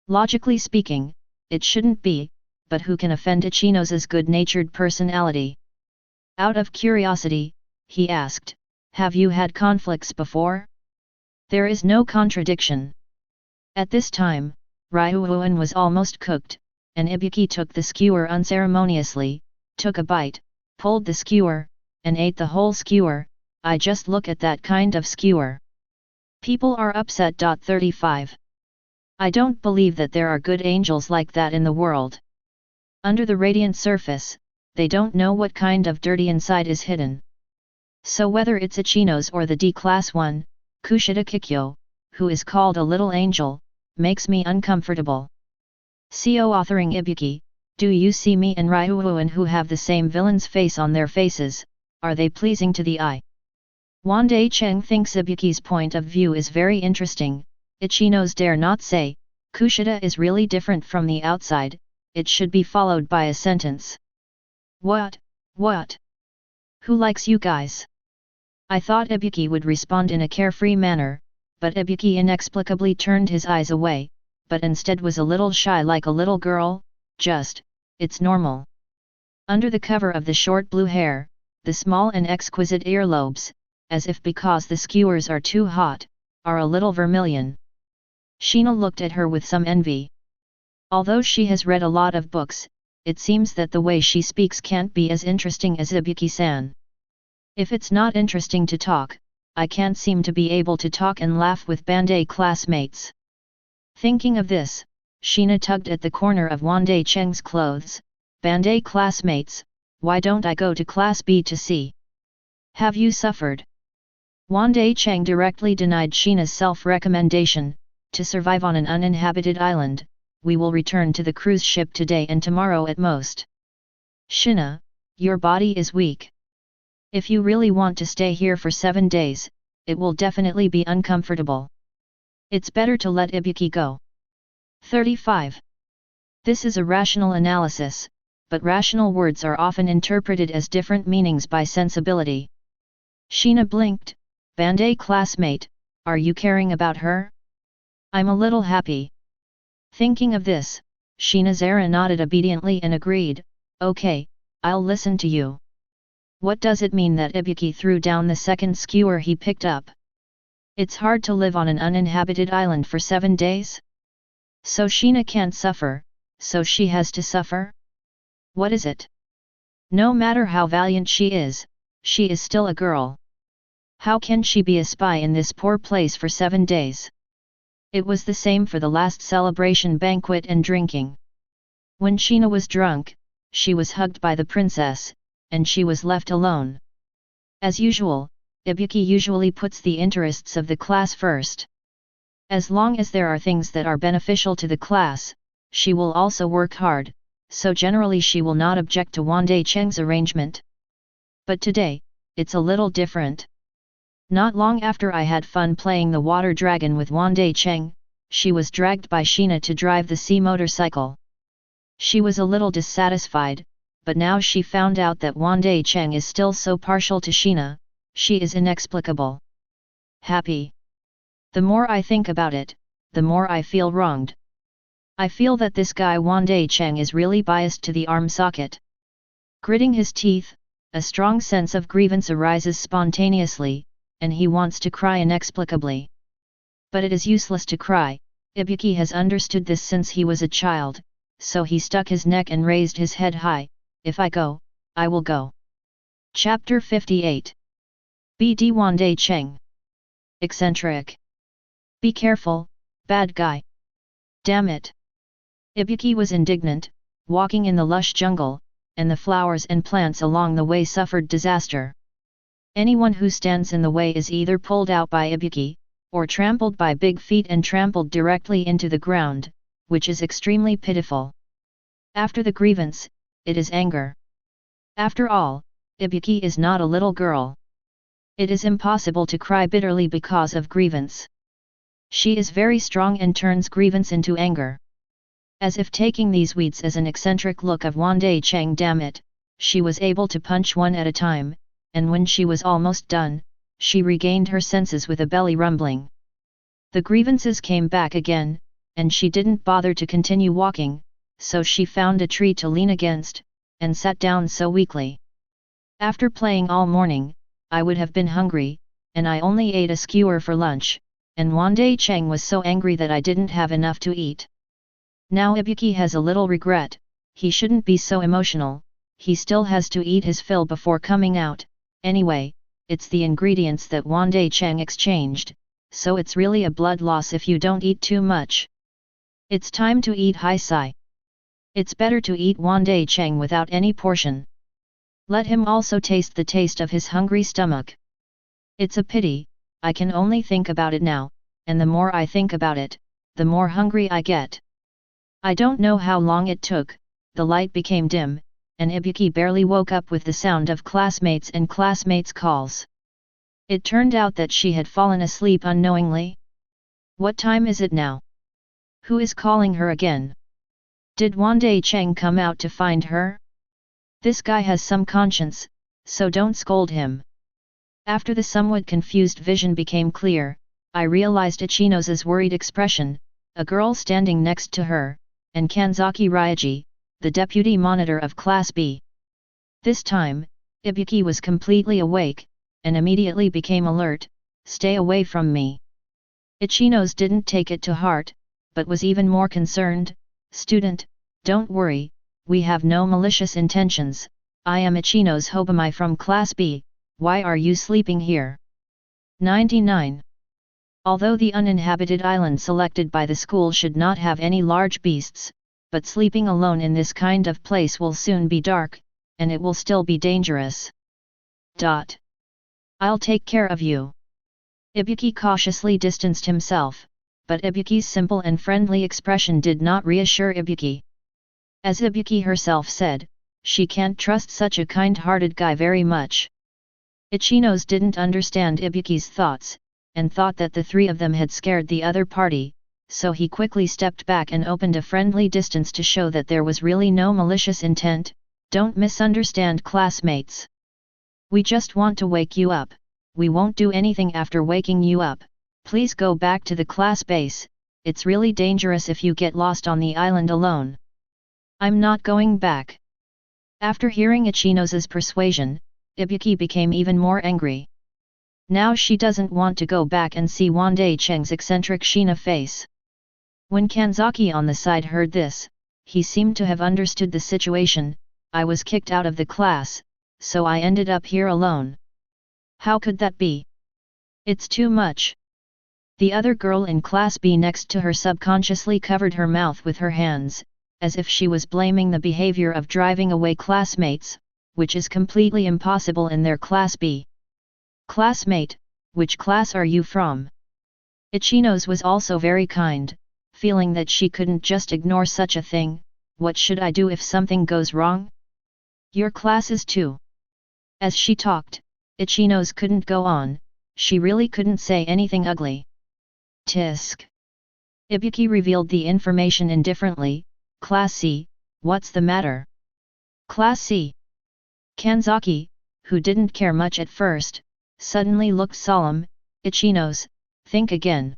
A: Logically speaking, it shouldn't be, but who can offend Ichinos' good-natured personality? Out of curiosity, he asked, have you had conflicts before? There is no contradiction. At this time, Ryuan was almost cooked, and Ibuki took the skewer unceremoniously, took a bite, pulled the skewer, and ate the whole skewer. I just look at that kind of skewer. People are upset. 35. I don't believe that there are good angels like that in the world. Under the radiant surface, they don't know what kind of dirty inside is hidden. So whether it's Ichinos or the D-Class one, Kushida Kikyo, who is called a little angel, makes me uncomfortable. CO authoring Ibuki, do you see me and Ryuan who have the same villain's face on their faces, are they pleasing to the eye? Wandai Cheng thinks Ibuki's point of view is very interesting. Ichinos dare not say, Kushida is really different from the outside, it should be followed by a sentence. What? Who likes you guys? I thought Ibuki would respond in a carefree manner, but Ibuki inexplicably turned his eyes away, but instead was a little shy like a little girl. It's normal. Under the cover of the short blue hair, the small and exquisite earlobes, as if because the skewers are too hot, are a little vermilion. Sheena looked at her with some envy. Although she has read a lot of books, it seems that the way she speaks can't be as interesting as Ibuki-san. If it's not interesting to talk, I can't seem to be able to talk and laugh with Bandai classmates. Thinking of this, Sheena tugged at the corner of Wandai Cheng's clothes. Bandai classmates, why don't I go to Class B to see? Have you suffered? Wandai Cheng directly denied Sheena's self-recommendation. To survive on an uninhabited island, we will return to the cruise ship today and tomorrow at most. Sheena, your body is weak. If you really want to stay here for 7 days, it will definitely be uncomfortable. It's better to let Ibuki go. 35. This is a rational analysis, but rational words are often interpreted as different meanings by sensibility. Sheena blinked. Bandai classmate, are you caring about her? I'm a little happy. Thinking of this, Shinazera nodded obediently and agreed, okay, I'll listen to you. What does it mean that Ibuki threw down the second skewer he picked up? It's hard to live on an uninhabited island for 7 days? So Sheena can't suffer, so she has to suffer? What is it? No matter how valiant she is still a girl. How can she be a spy in this poor place for 7 days? It was the same for the last celebration banquet and drinking. When Sheena was drunk, she was hugged by the princess, and she was left alone. As usual, Ibuki usually puts the interests of the class first. As long as there are things that are beneficial to the class, she will also work hard, so generally she will not object to Wandai Cheng's arrangement. But today, it's a little different. Not long after I had fun playing the water dragon with Wandai Cheng, she was dragged by Sheena to drive the sea motorcycle. She was a little dissatisfied, but now she found out that Wandai Cheng is still so partial to Sheena, she is inexplicable. Happy. The more I think about it, the more I feel wronged. I feel that this guy Wandai Cheng is really biased to the arm socket. Gritting his teeth, a strong sense of grievance arises spontaneously, and he wants to cry inexplicably. But it is useless to cry. Ibuki has understood this since he was a child, so he stuck his neck and raised his head high. If I go, I will go. Chapter 58. BD Wandai Cheng. Eccentric. Be careful, bad guy. Damn it. Ibuki was indignant, walking in the lush jungle, and the flowers and plants along the way suffered disaster. Anyone who stands in the way is either pulled out by Ibuki, or trampled by big feet and trampled directly into the ground, which is extremely pitiful. After the grievance, it is anger. After all, Ibuki is not a little girl. It is impossible to cry bitterly because of grievance. She is very strong and turns grievance into anger. As if taking these weeds as an eccentric look of Wandai Cheng, damn it, she was able to punch one at a time, and when she was almost done, she regained her senses with a belly rumbling. The grievances came back again, and she didn't bother to continue walking, so she found a tree to lean against, and sat down so weakly. After playing all morning, I would have been hungry, and I only ate a skewer for lunch, and Wandai Cheng was so angry that I didn't have enough to eat. Now Ibuki has a little regret. He shouldn't be so emotional, he still has to eat his fill before coming out. Anyway, it's the ingredients that Wandai Cheng exchanged, so it's really a blood loss if you don't eat too much. It's time to eat hai sai. It's better to eat Wandai Cheng without any portion. Let him also taste the taste of his hungry stomach. It's a pity, I can only think about it now, and the more I think about it, the more hungry I get. I don't know how long it took, the light became dim, and Ibuki barely woke up with the sound of classmates and classmates' calls. It turned out that she had fallen asleep unknowingly. What time is it now? Who is calling her again? Did Wandai Cheng come out to find her? This guy has some conscience, so don't scold him. After the somewhat confused vision became clear, I realized Ichino's worried expression, a girl standing next to her, and Kanzaki Ryaji, the deputy monitor of Class B. This time, Ibuki was completely awake, and immediately became alert. Stay away from me. Ichino's didn't take it to heart, but was even more concerned. Student, don't worry, we have no malicious intentions. I am Ichino's Hobamai from Class B, why are you sleeping here? 99. Although the uninhabited island selected by the school should not have any large beasts, but sleeping alone in this kind of place will soon be dark, and it will still be dangerous. I'll take care of you. Ibuki cautiously distanced himself, but Ibuki's simple and friendly expression did not reassure Ibuki. As Ibuki herself said, she can't trust such a kind-hearted guy very much. Ichinos didn't understand Ibuki's thoughts, and thought that the three of them had scared the other party, so he quickly stepped back and opened a friendly distance to show that there was really no malicious intent. Don't misunderstand, classmates. We just want to wake you up. We won't do anything after waking you up. Please go back to the class base. It's really dangerous if you get lost on the island alone. I'm not going back. After hearing Ichinos's persuasion, Ibuki became even more angry. Now she doesn't want to go back and see Wandai Cheng's eccentric Shina face. When Kanzaki on the side heard this, he seemed to have understood the situation. I was kicked out of the class, so I ended up here alone. How could that be? It's too much. The other girl in Class B next to her subconsciously covered her mouth with her hands, as if she was blaming the behavior of driving away classmates, which is completely impossible in their Class B. Classmate, which class are you from? Ichinos was also very kind, feeling that she couldn't just ignore such a thing. What should I do if something goes wrong? Your class is too. As she talked, Ichinos couldn't go on, she really couldn't say anything ugly. Tisk. Ibuki revealed the information indifferently. Class C, what's the matter? Class C. Kanzaki, who didn't care much at first, suddenly looked solemn. Ichinos, think again.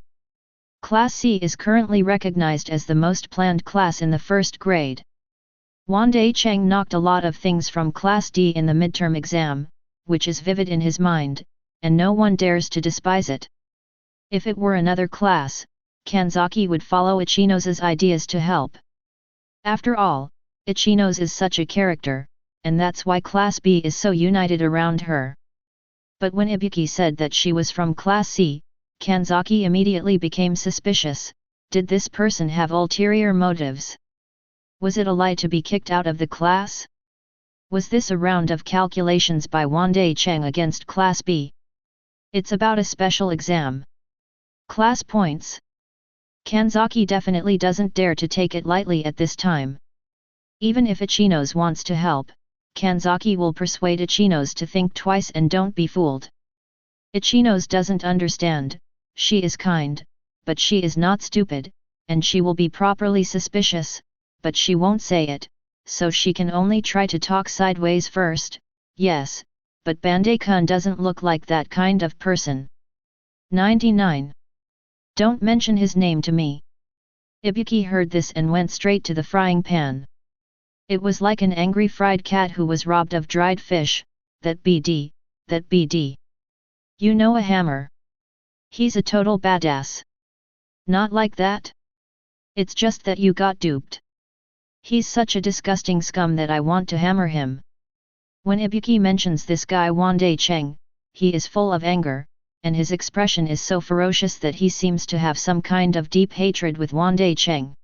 A: Class C is currently recognized as the most planned class in the first grade. Wandai Cheng knocked a lot of things from Class D in the midterm exam, which is vivid in his mind, and no one dares to despise it. If it were another class, Kanzaki would follow Ichinos's ideas to help. After all, Ichinos is such a character, and that's why Class B is so united around her. But when Ibuki said that she was from Class C, Kanzaki immediately became suspicious. Did this person have ulterior motives? Was it a lie to be kicked out of the class? Was this a round of calculations by Wandai Cheng against Class B? It's about a special exam. Class points. Kanzaki definitely doesn't dare to take it lightly at this time. Even if Ichinos wants to help, Kanzaki will persuade Ichinos to think twice and don't be fooled. Ichinos doesn't understand. She is kind, but she is not stupid, and she will be properly suspicious, but she won't say it, so she can only try to talk sideways first. Yes, but Bandai-kun doesn't look like that kind of person. 99. Don't mention his name to me. Ibuki heard this and went straight to the frying pan. It was like an angry fried cat who was robbed of dried fish. That BD, that BD. You know a hammer. He's a total badass. Not like that? It's just that you got duped. He's such a disgusting scum that I want to hammer him. When Ibuki mentions this guy Wandai Cheng, he is full of anger, and his expression is so ferocious that he seems to have some kind of deep hatred with Wandai Cheng.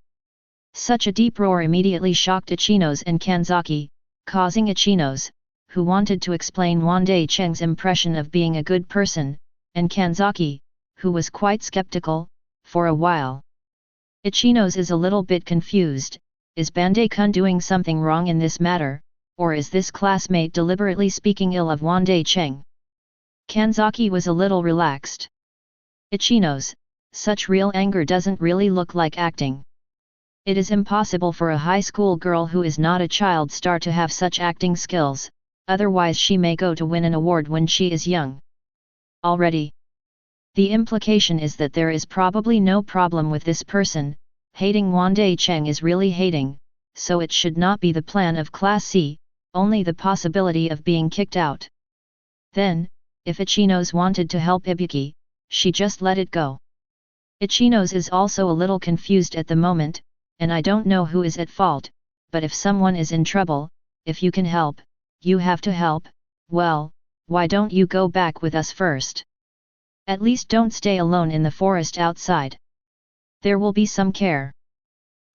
A: Such a deep roar immediately shocked Ichinos and Kanzaki, causing Ichinos, who wanted to explain Wandai Cheng's impression of being a good person, and Kanzaki, who was quite skeptical, for a while. Ichinos is a little bit confused. Is Bandai-kun doing something wrong in this matter, or is this classmate deliberately speaking ill of Wandai Cheng? Kanzaki was a little relaxed. Ichinos, such real anger doesn't really look like acting. It is impossible for a high school girl who is not a child star to have such acting skills, otherwise she may go to win an award when she is young. Already. The implication is that there is probably no problem with this person. Hating Wandai Cheng is really hating, so it should not be the plan of Class C, only the possibility of being kicked out. Then, if Ichinos wanted to help Ibuki, she just let it go. Ichinos is also a little confused at the moment, and I don't know who is at fault, but if someone is in trouble, if you can help, you have to help. Well, why don't you go back with us first? At least don't stay alone in the forest outside. There will be some care.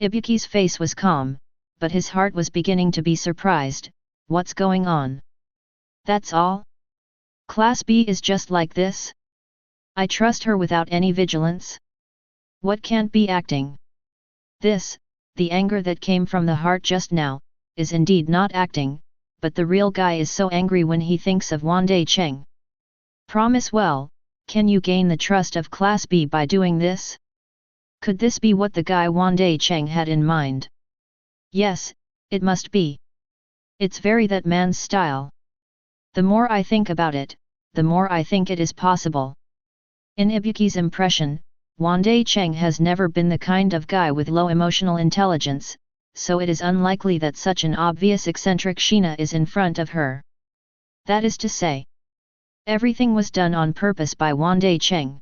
A: Ibuki's face was calm, but his heart was beginning to be surprised. What's going on? That's all? Class B is just like this? I trust her without any vigilance? What can't be acting? This, the anger that came from the heart just now, is indeed not acting, but the real guy is so angry when he thinks of Wandai Cheng. Promise well, can you gain the trust of Class B by doing this? Could this be what the guy Wandai Cheng had in mind? Yes, it must be. It's very that man's style. The more I think about it, the more I think it is possible. In Ibuki's impression, Wandai Cheng has never been the kind of guy with low emotional intelligence, so it is unlikely that such an obvious eccentric Sheena is in front of her. That is to say, everything was done on purpose by Wandai Cheng.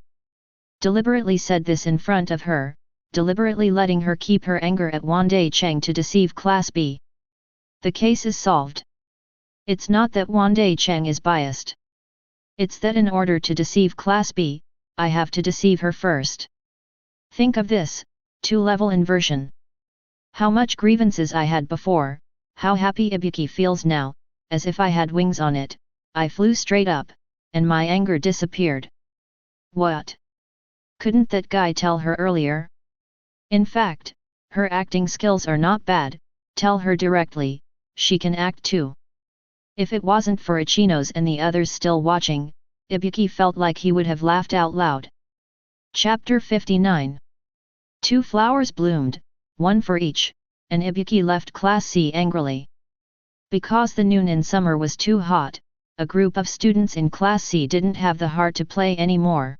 A: Deliberately said this in front of her, deliberately letting her keep her anger at Wandai Cheng to deceive Class B. The case is solved. It's not that Wandai Cheng is biased. It's that in order to deceive Class B, I have to deceive her first. Think of this, two-level inversion. How much grievances I had before, how happy Ibuki feels now, as if I had wings on it, I flew straight up, and my anger disappeared. What? Couldn't that guy tell her earlier? In fact, her acting skills are not bad, tell her directly, she can act too. If it wasn't for Ichinos and the others still watching, Ibuki felt like he would have laughed out loud. Chapter 59. 2 flowers bloomed, one for each, and Ibuki left Class C angrily. Because the noon in summer was too hot, a group of students in Class C didn't have the heart to play anymore.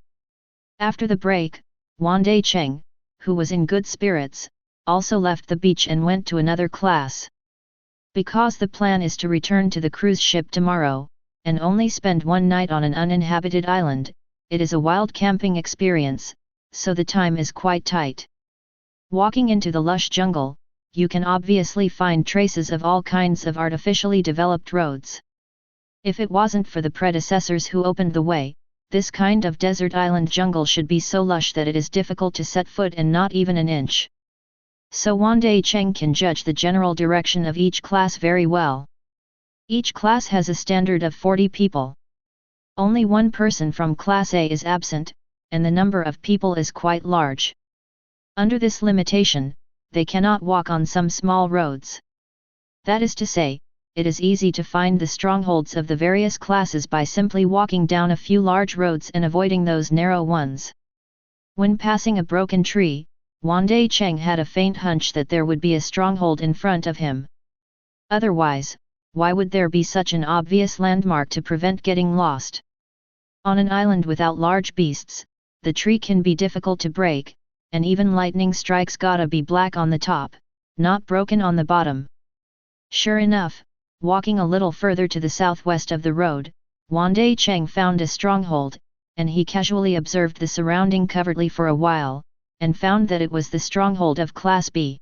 A: After the break, Wandai Cheng, who was in good spirits, also left the beach and went to another class. Because the plan is to return to the cruise ship tomorrow, and only spend one night on an uninhabited island, it is a wild camping experience, so the time is quite tight. Walking into the lush jungle, you can obviously find traces of all kinds of artificially developed roads. If it wasn't for the predecessors who opened the way, this kind of desert island jungle should be so lush that it is difficult to set foot and not even an inch. So Wandai Cheng can judge the general direction of each class very well. Each class has a standard of 40 people. Only one person from Class A is absent, and the number of people is quite large. Under this limitation, they cannot walk on some small roads. That is to say, it is easy to find the strongholds of the various classes by simply walking down a few large roads and avoiding those narrow ones. When passing a broken tree, Wandai Cheng had a faint hunch that there would be a stronghold in front of him. Otherwise, why would there be such an obvious landmark to prevent getting lost? On an island without large beasts, the tree can be difficult to break, and even lightning strikes gotta be black on the top, not broken on the bottom. Sure enough, walking a little further to the southwest of the road, Wandai Cheng found a stronghold, and he casually observed the surrounding covertly for a while, and found that it was the stronghold of Class B.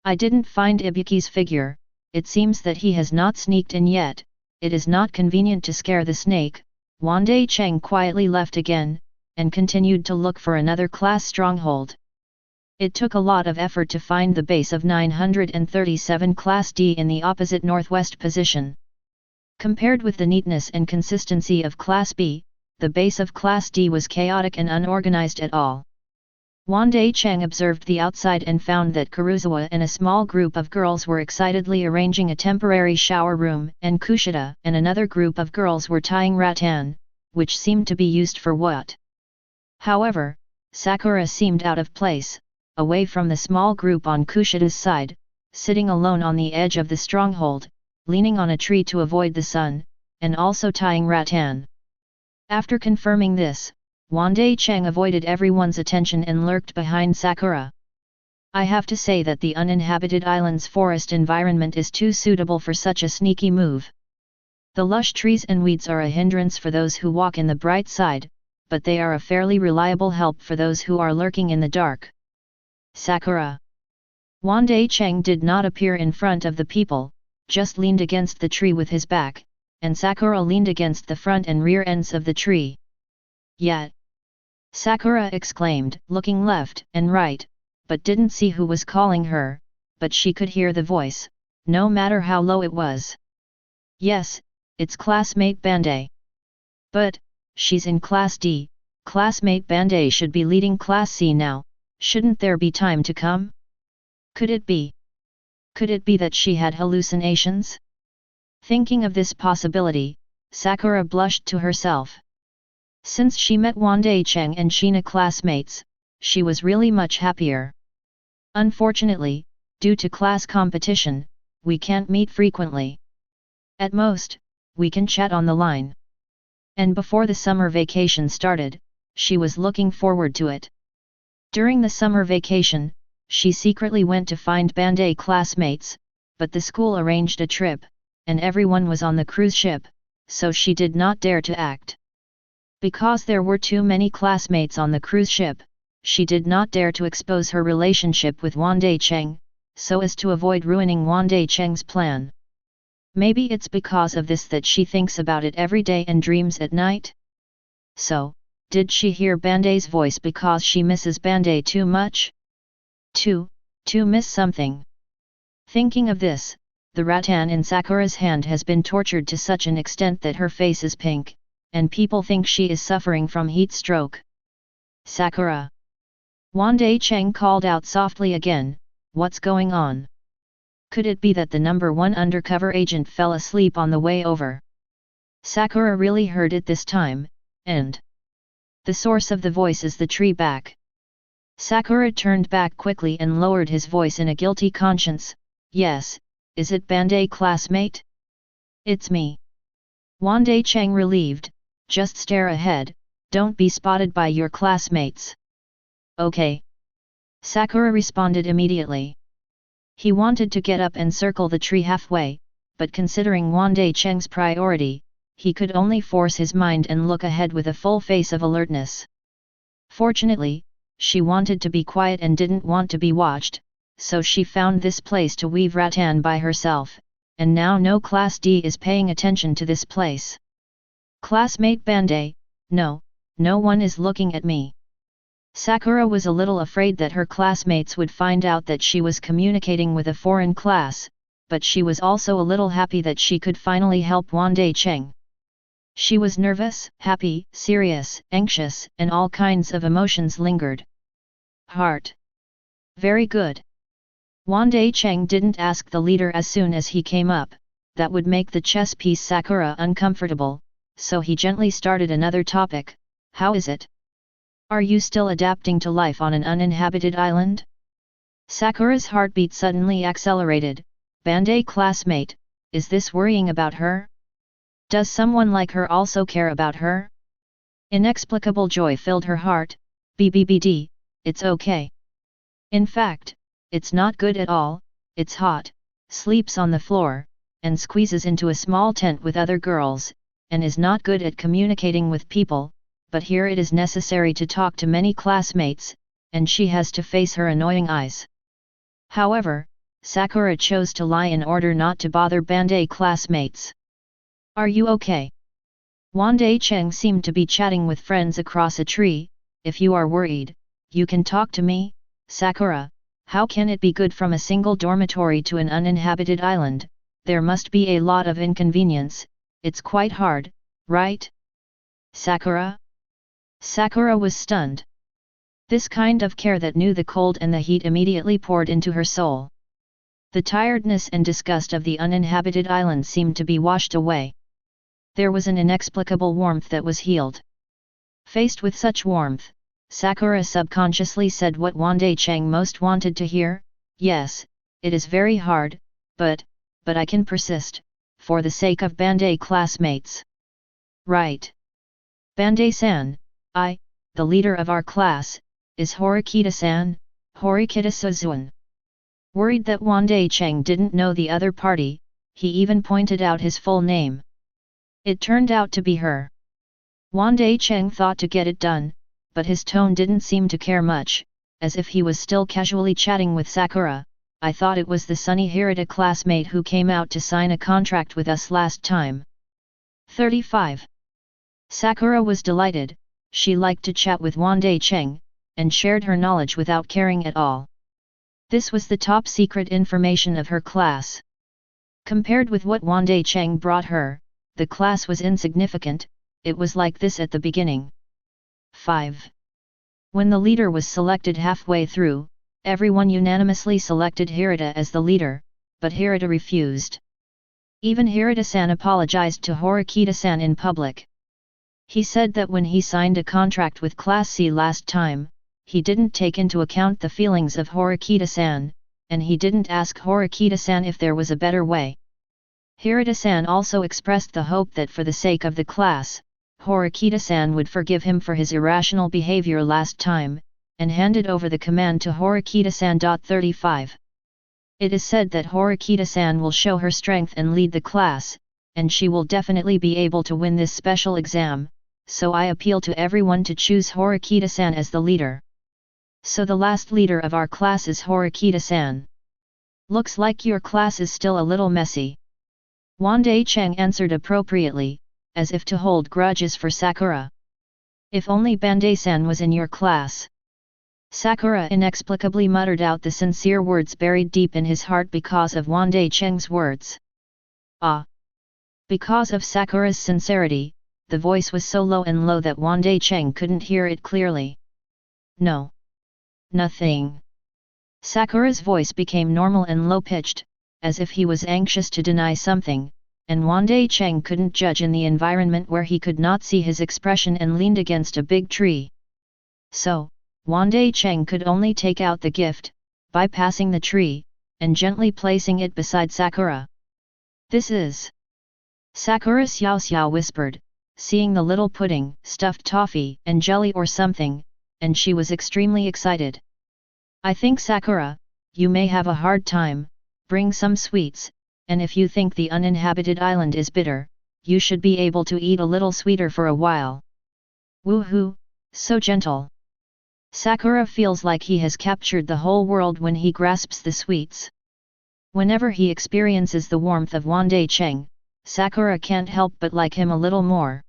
A: I didn't find Ibuki's figure. It seems that he has not sneaked in yet, it is not convenient to scare the snake. Wandai Cheng quietly left again, and continued to look for another class stronghold. It took a lot of effort to find the base of 937 Class D in the opposite northwest position. Compared with the neatness and consistency of Class B, the base of Class D was chaotic and unorganized at all. Wandai Cheng observed the outside and found that Kuruzawa and a small group of girls were excitedly arranging a temporary shower room, and Kushida and another group of girls were tying rattan, which seemed to be used for what? However, Sakura seemed out of place, away from the small group on Kushida's side, sitting alone on the edge of the stronghold, leaning on a tree to avoid the sun, and also tying rattan. After confirming this, Wandai Cheng avoided everyone's attention and lurked behind Sakura. I have to say that the uninhabited island's forest environment is too suitable for such a sneaky move. The lush trees and weeds are a hindrance for those who walk in the bright side, but they are a fairly reliable help for those who are lurking in the dark. Sakura. Wandai Cheng did not appear in front of the people, just leaned against the tree with his back, and Sakura leaned against the front and rear ends of the tree. Yet! Sakura exclaimed, looking left and right, but didn't see who was calling her, but she could hear the voice, no matter how low it was. Yes, it's classmate Bandai. But, she's in Class D, classmate Bandai should be leading Class C now, shouldn't there be time to come? Could it be? Could it be that she had hallucinations? Thinking of this possibility, Sakura blushed to herself. Since she met Wandai Cheng and Sheena classmates, she was really much happier. Unfortunately, due to class competition, we can't meet frequently. At most, we can chat on the line. And before the summer vacation started, she was looking forward to it. During the summer vacation, she secretly went to find Bandai classmates, but the school arranged a trip, and everyone was on the cruise ship, so she did not dare to act. Because there were too many classmates on the cruise ship, she did not dare to expose her relationship with Wandai Cheng, so as to avoid ruining Wandai Cheng's plan. Maybe it's because of this that she thinks about it every day and dreams at night? So, did she hear Bandai's voice because she misses Bandai too much? To miss something. Thinking of this, the rattan in Sakura's hand has been tortured to such an extent that her face is pink, and people think she is suffering from heat stroke. Sakura! Wandai Cheng called out softly again, "What's going on?" Could it be that the number 1 undercover agent fell asleep on the way over? Sakura really heard it this time, and the source of the voice is the tree back. Sakura turned back quickly and lowered his voice in a guilty conscience, "Yes, is it Bandai classmate?" "It's me." Wandai Cheng relieved, "Just stare ahead, don't be spotted by your classmates." "Okay." Sakura responded immediately. He wanted to get up and circle the tree halfway, but considering Wandai Cheng's priority, he could only force his mind and look ahead with a full face of alertness. Fortunately, she wanted to be quiet and didn't want to be watched, so she found this place to weave rattan by herself, and now no Class D is paying attention to this place. "Classmate Bandai, no one is looking at me." Sakura was a little afraid that her classmates would find out that she was communicating with a foreign class, but she was also a little happy that she could finally help Wandai Cheng. She was nervous, happy, serious, anxious, and all kinds of emotions lingered. Heart. Very good. Wandai Cheng didn't ask the leader as soon as he came up, that would make the chess piece Sakura uncomfortable, so he gently started another topic. "How is it? Are you still adapting to life on an uninhabited island?" Sakura's heartbeat suddenly accelerated. Bandai classmate, is this worrying about her? Does someone like her also care about her? Inexplicable joy filled her heart. "BBBD, it's okay. In fact, it's not good at all, it's hot, sleeps on the floor, and squeezes into a small tent with other girls, and is not good at communicating with people, but here it is necessary to talk to many classmates, and she has to face her annoying eyes." However, Sakura chose to lie in order not to bother Bandai classmates. "Are you okay?" Wandai Cheng seemed to be chatting with friends across a tree. "If you are worried, you can talk to me, Sakura. How can it be good from a single dormitory to an uninhabited island? There must be a lot of inconvenience, it's quite hard, right? Sakura?" Sakura was stunned. This kind of care that knew the cold and the heat immediately poured into her soul. The tiredness and disgust of the uninhabited island seemed to be washed away. There was an inexplicable warmth that was healed. Faced with such warmth, Sakura subconsciously said what Wandai Cheng most wanted to hear. "Yes, it is very hard, but I can persist, for the sake of Bandai classmates." "Right. Bandai-san, the leader of our class, is Horikita-san, Horikita Suzuan." Worried that Wandai Cheng didn't know the other party, he even pointed out his full name. It turned out to be her. Wandai Cheng thought to get it done, but his tone didn't seem to care much, as if he was still casually chatting with Sakura. "I thought it was the sunny Hirata classmate who came out to sign a contract with us last time." 35. Sakura was delighted. She liked to chat with Wandai Cheng, and shared her knowledge without caring at all. This was the top secret information of her class. Compared with what Wandai Cheng brought her, the class was insignificant. It was like this at the beginning. 5. When the leader was selected halfway through, everyone unanimously selected Hirata as the leader, but Hirata refused. Even Hirata-san apologized to Horikita-san in public. He said that when he signed a contract with Class C last time, he didn't take into account the feelings of Horikita-san, and he didn't ask Horikita-san if there was a better way. Hirata-san also expressed the hope that for the sake of the class, Horikita-san would forgive him for his irrational behavior last time, and handed over the command to Horikita-san. 35. It is said that Horikita-san will show her strength and lead the class, and she will definitely be able to win this special exam, so I appeal to everyone to choose Horikita-san as the leader. So the last leader of our class is Horikita-san. Looks like your class is still a little messy. Wandai Cheng answered appropriately, as if to hold grudges for Sakura. If only Bandai-san was in your class. Sakura inexplicably muttered out the sincere words buried deep in his heart because of Wandai Cheng's words. Ah! Because of Sakura's sincerity, the voice was so low and low that Wandai Cheng couldn't hear it clearly. No. Nothing. Sakura's voice became normal and low-pitched, as if he was anxious to deny something, and Wandai Cheng couldn't judge in the environment where he could not see his expression and leaned against a big tree. So, Wandai Cheng could only take out the gift, bypassing the tree, and gently placing it beside Sakura. This is... Sakura Xiao whispered, seeing the little pudding, stuffed toffee, and jelly or something, and she was extremely excited. I think Sakura, you may have a hard time, bring some sweets, and if you think the uninhabited island is bitter, you should be able to eat a little sweeter for a while. Woohoo, so gentle. Sakura feels like he has captured the whole world when he grasps the sweets. Whenever he experiences the warmth of Wandai Cheng, Sakura can't help but like him a little more.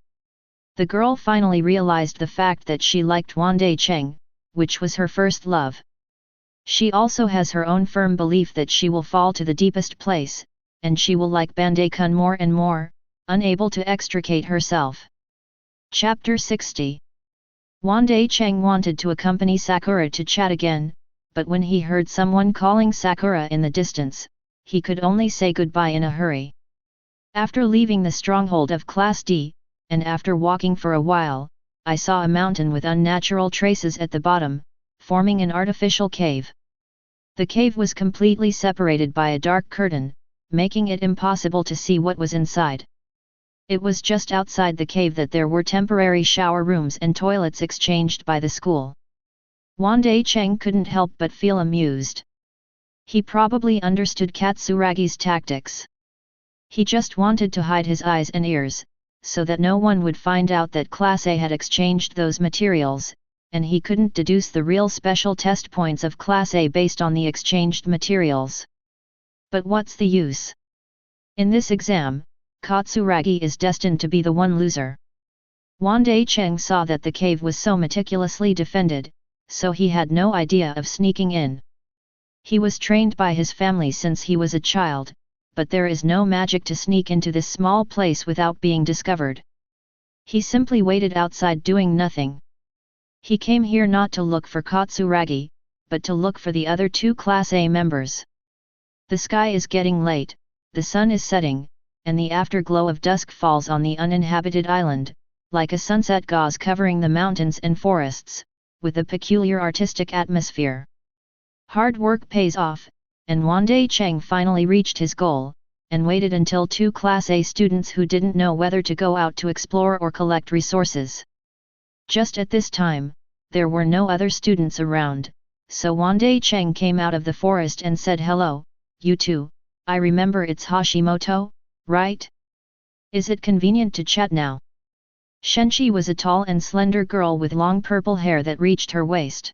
A: The girl finally realized the fact that she liked Wandai Cheng, which was her first love. She also has her own firm belief that she will fall to the deepest place, and she will like Bandai-kun more and more, unable to extricate herself. Chapter 60. Wandai Cheng wanted to accompany Sakura to chat again, but when he heard someone calling Sakura in the distance, he could only say goodbye in a hurry. After leaving the stronghold of Class D, and after walking for a while, I saw a mountain with unnatural traces at the bottom, forming an artificial cave. The cave was completely separated by a dark curtain, making it impossible to see what was inside. It was just outside the cave that there were temporary shower rooms and toilets exchanged by the school. Wandai Cheng couldn't help but feel amused. He probably understood Katsuragi's tactics. He just wanted to hide his eyes and ears, so that no one would find out that Class A had exchanged those materials, and he couldn't deduce the real special test points of Class A based on the exchanged materials. But what's the use? In this exam, Katsuragi is destined to be the one loser. Wandai Cheng saw that the cave was so meticulously defended, so he had no idea of sneaking in. He was trained by his family since he was a child, but there is no magic to sneak into this small place without being discovered. He simply waited outside doing nothing. He came here not to look for Katsuragi, but to look for the other two Class A members. The sky is getting late, the sun is setting, and the afterglow of dusk falls on the uninhabited island, like a sunset gauze covering the mountains and forests, with a peculiar artistic atmosphere. Hard work pays off, and Wandai Cheng finally reached his goal, and waited until two Class A students who didn't know whether to go out to explore or collect resources. Just at this time, there were no other students around, so Wandai Cheng came out of the forest and said, "Hello, you two, I remember it's Hashimoto, right? Is it convenient to chat now?" Shenchi was a tall and slender girl with long purple hair that reached her waist.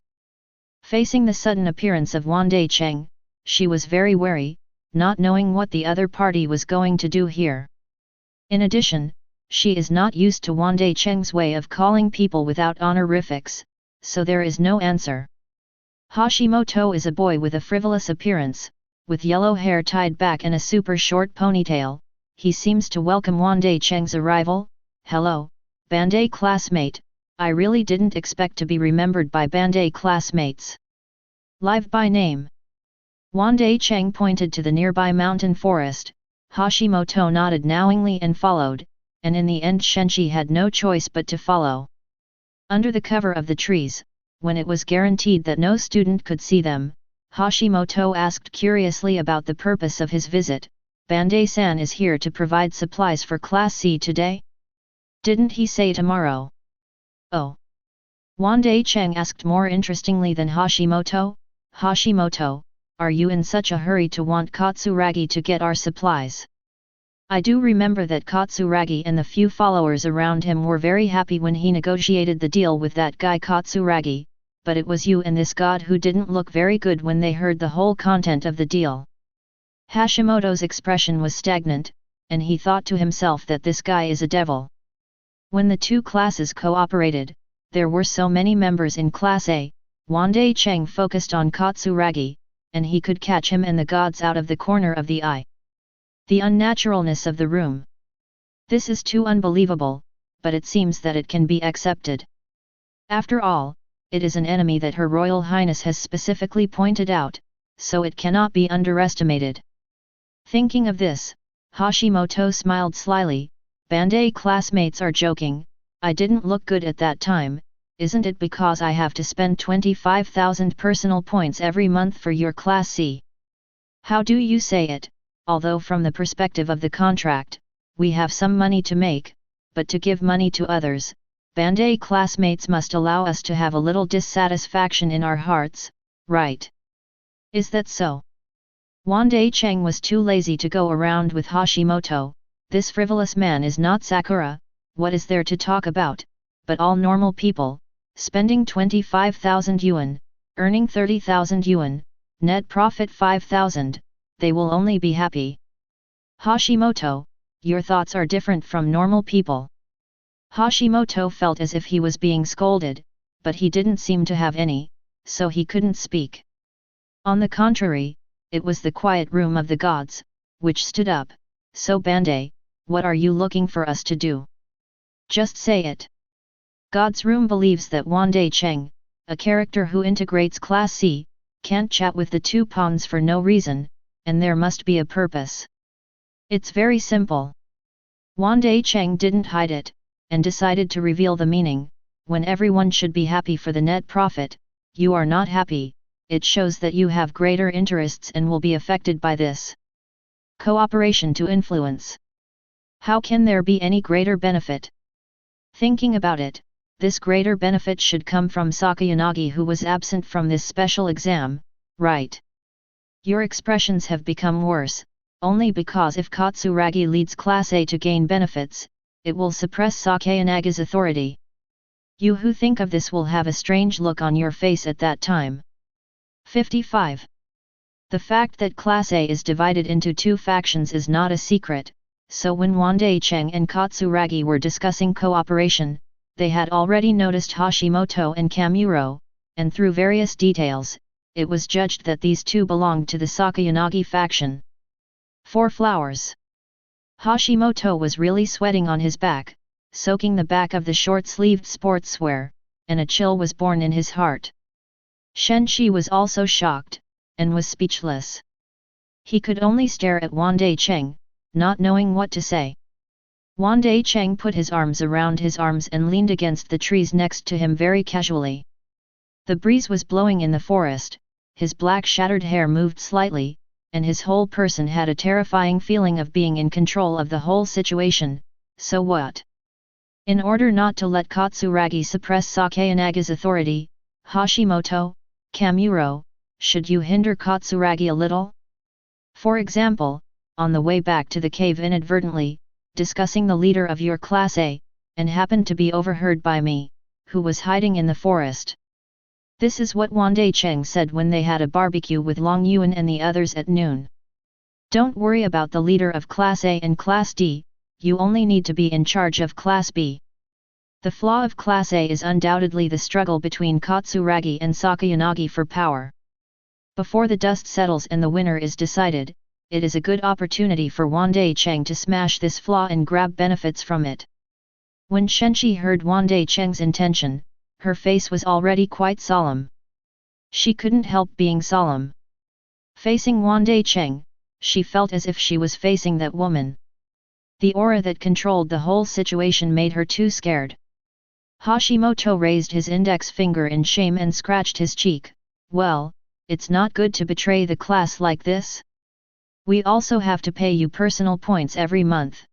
A: Facing the sudden appearance of Wandai Cheng, she was very wary, not knowing what the other party was going to do here. In addition, she is not used to Wandai Cheng's way of calling people without honorifics, so there is no answer. Hashimoto is a boy with a frivolous appearance, with yellow hair tied back and a super short ponytail. He seems to welcome Wandai Cheng's arrival. "Hello, Bandai classmate, I really didn't expect to be remembered by Bandai classmates. Live by name." Wandai Cheng pointed to the nearby mountain forest. Hashimoto nodded knowingly and followed, and in the end Shenshi had no choice but to follow. Under the cover of the trees, when it was guaranteed that no student could see them, Hashimoto asked curiously about the purpose of his visit. Bandai-san is here to provide supplies for Class C today? Didn't he say tomorrow? Oh. Wandai Cheng asked more interestingly than Hashimoto. Hashimoto, are you in such a hurry to want Katsuragi to get our supplies? I do remember that Katsuragi and the few followers around him were very happy when he negotiated the deal with that guy Katsuragi, but it was you and this god who didn't look very good when they heard the whole content of the deal. Hashimoto's expression was stagnant, and he thought to himself that this guy is a devil. When the two classes cooperated, there were so many members in Class A, Wandai Cheng focused on Katsuragi, and he could catch him and the gods out of the corner of the eye. The unnaturalness of the room. This is too unbelievable, but it seems that it can be accepted. After all, it is an enemy that Her Royal Highness has specifically pointed out, so it cannot be underestimated. Thinking of this, Hashimoto smiled slyly. Bandai classmates are joking, I didn't look good at that time, isn't it because I have to spend 25,000 personal points every month for your Class C? How do you say it? Although from the perspective of the contract, we have some money to make, but to give money to others, Bandai classmates must allow us to have a little dissatisfaction in our hearts, right? Is that so? Wandai Cheng was too lazy to go around with Hashimoto. This frivolous man is not Sakura, what is there to talk about, but all normal people, spending 25,000 yuan, earning 30,000 yuan, net profit 5,000. They will only be happy. Hashimoto, your thoughts are different from normal people. Hashimoto felt as if he was being scolded, but he didn't seem to have any, so he couldn't speak. On the contrary, it was the quiet room of the gods, which stood up. So Bandai, what are you looking for us to do? Just say it. God's room believes that Wandai Cheng, a character who integrates Class C, can't chat with the two pawns for no reason, and there must be a purpose. It's very simple. Wandai Cheng didn't hide it, and decided to reveal the meaning. When everyone should be happy for the net profit, you are not happy, it shows that you have greater interests and will be affected by this. Cooperation to influence. How can there be any greater benefit? Thinking about it, this greater benefit should come from Sakayanagi, who was absent from this special exam, right? Your expressions have become worse, only because if Katsuragi leads Class A to gain benefits, it will suppress Sakayanaga's authority. You who think of this will have a strange look on your face at that time. 55. The fact that Class A is divided into two factions is not a secret, so when Wandai Cheng and Katsuragi were discussing cooperation, they had already noticed Hashimoto and Kamuro, and through various details, it was judged that these two belonged to the Sakayanagi faction. 4 flowers. Hashimoto was really sweating on his back, soaking the back of the short-sleeved sportswear, and a chill was born in his heart. Shenshi was also shocked, and was speechless. He could only stare at Wandai Cheng, not knowing what to say. Wandai Cheng put his arms around his arms and leaned against the trees next to him very casually. The breeze was blowing in the forest, his black shattered hair moved slightly, and his whole person had a terrifying feeling of being in control of the whole situation. So what? In order not to let Katsuragi suppress Sakayanaga's authority, Hashimoto, Kamuro, should you hinder Katsuragi a little? For example, on the way back to the cave inadvertently, discussing the leader of your Class A, and happened to be overheard by me, who was hiding in the forest. This is what Wandai Cheng said when they had a barbecue with Long Yuan and the others at noon. Don't worry about the leader of Class A and Class D, you only need to be in charge of Class B. The flaw of Class A is undoubtedly the struggle between Katsuragi and Sakayanagi for power. Before the dust settles and the winner is decided, it is a good opportunity for Wandai Cheng to smash this flaw and grab benefits from it. When Shenshi heard Wandai Cheng's intention, her face was already quite solemn. She couldn't help being solemn. Facing Wandai Cheng, she felt as if she was facing that woman. The aura that controlled the whole situation made her too scared. Hashimoto raised his index finger in shame and scratched his cheek. Well, it's not good to betray the class like this. We also have to pay you personal points every month.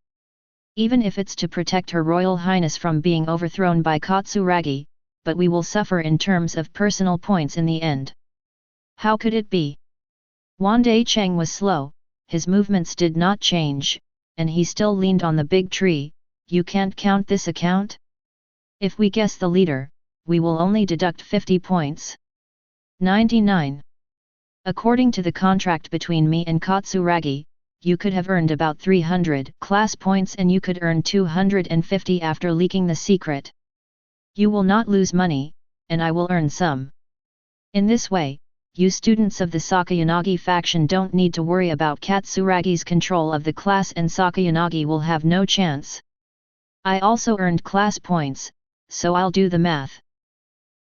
A: Even if it's to protect Her Royal Highness from being overthrown by Katsuragi, but we will suffer in terms of personal points in the end. How could it be? Wandai Cheng was slow, his movements did not change, and he still leaned on the big tree. You can't count this account? If we guess the leader, we will only deduct 50 points. 99. According to the contract between me and Katsuragi, you could have earned about 300 class points and you could earn 250 after leaking the secret. You will not lose money, and I will earn some. In this way, you students of the Sakayanagi faction don't need to worry about Katsuragi's control of the class and Sakayanagi will have no chance. I also earned class points, so I'll do the math.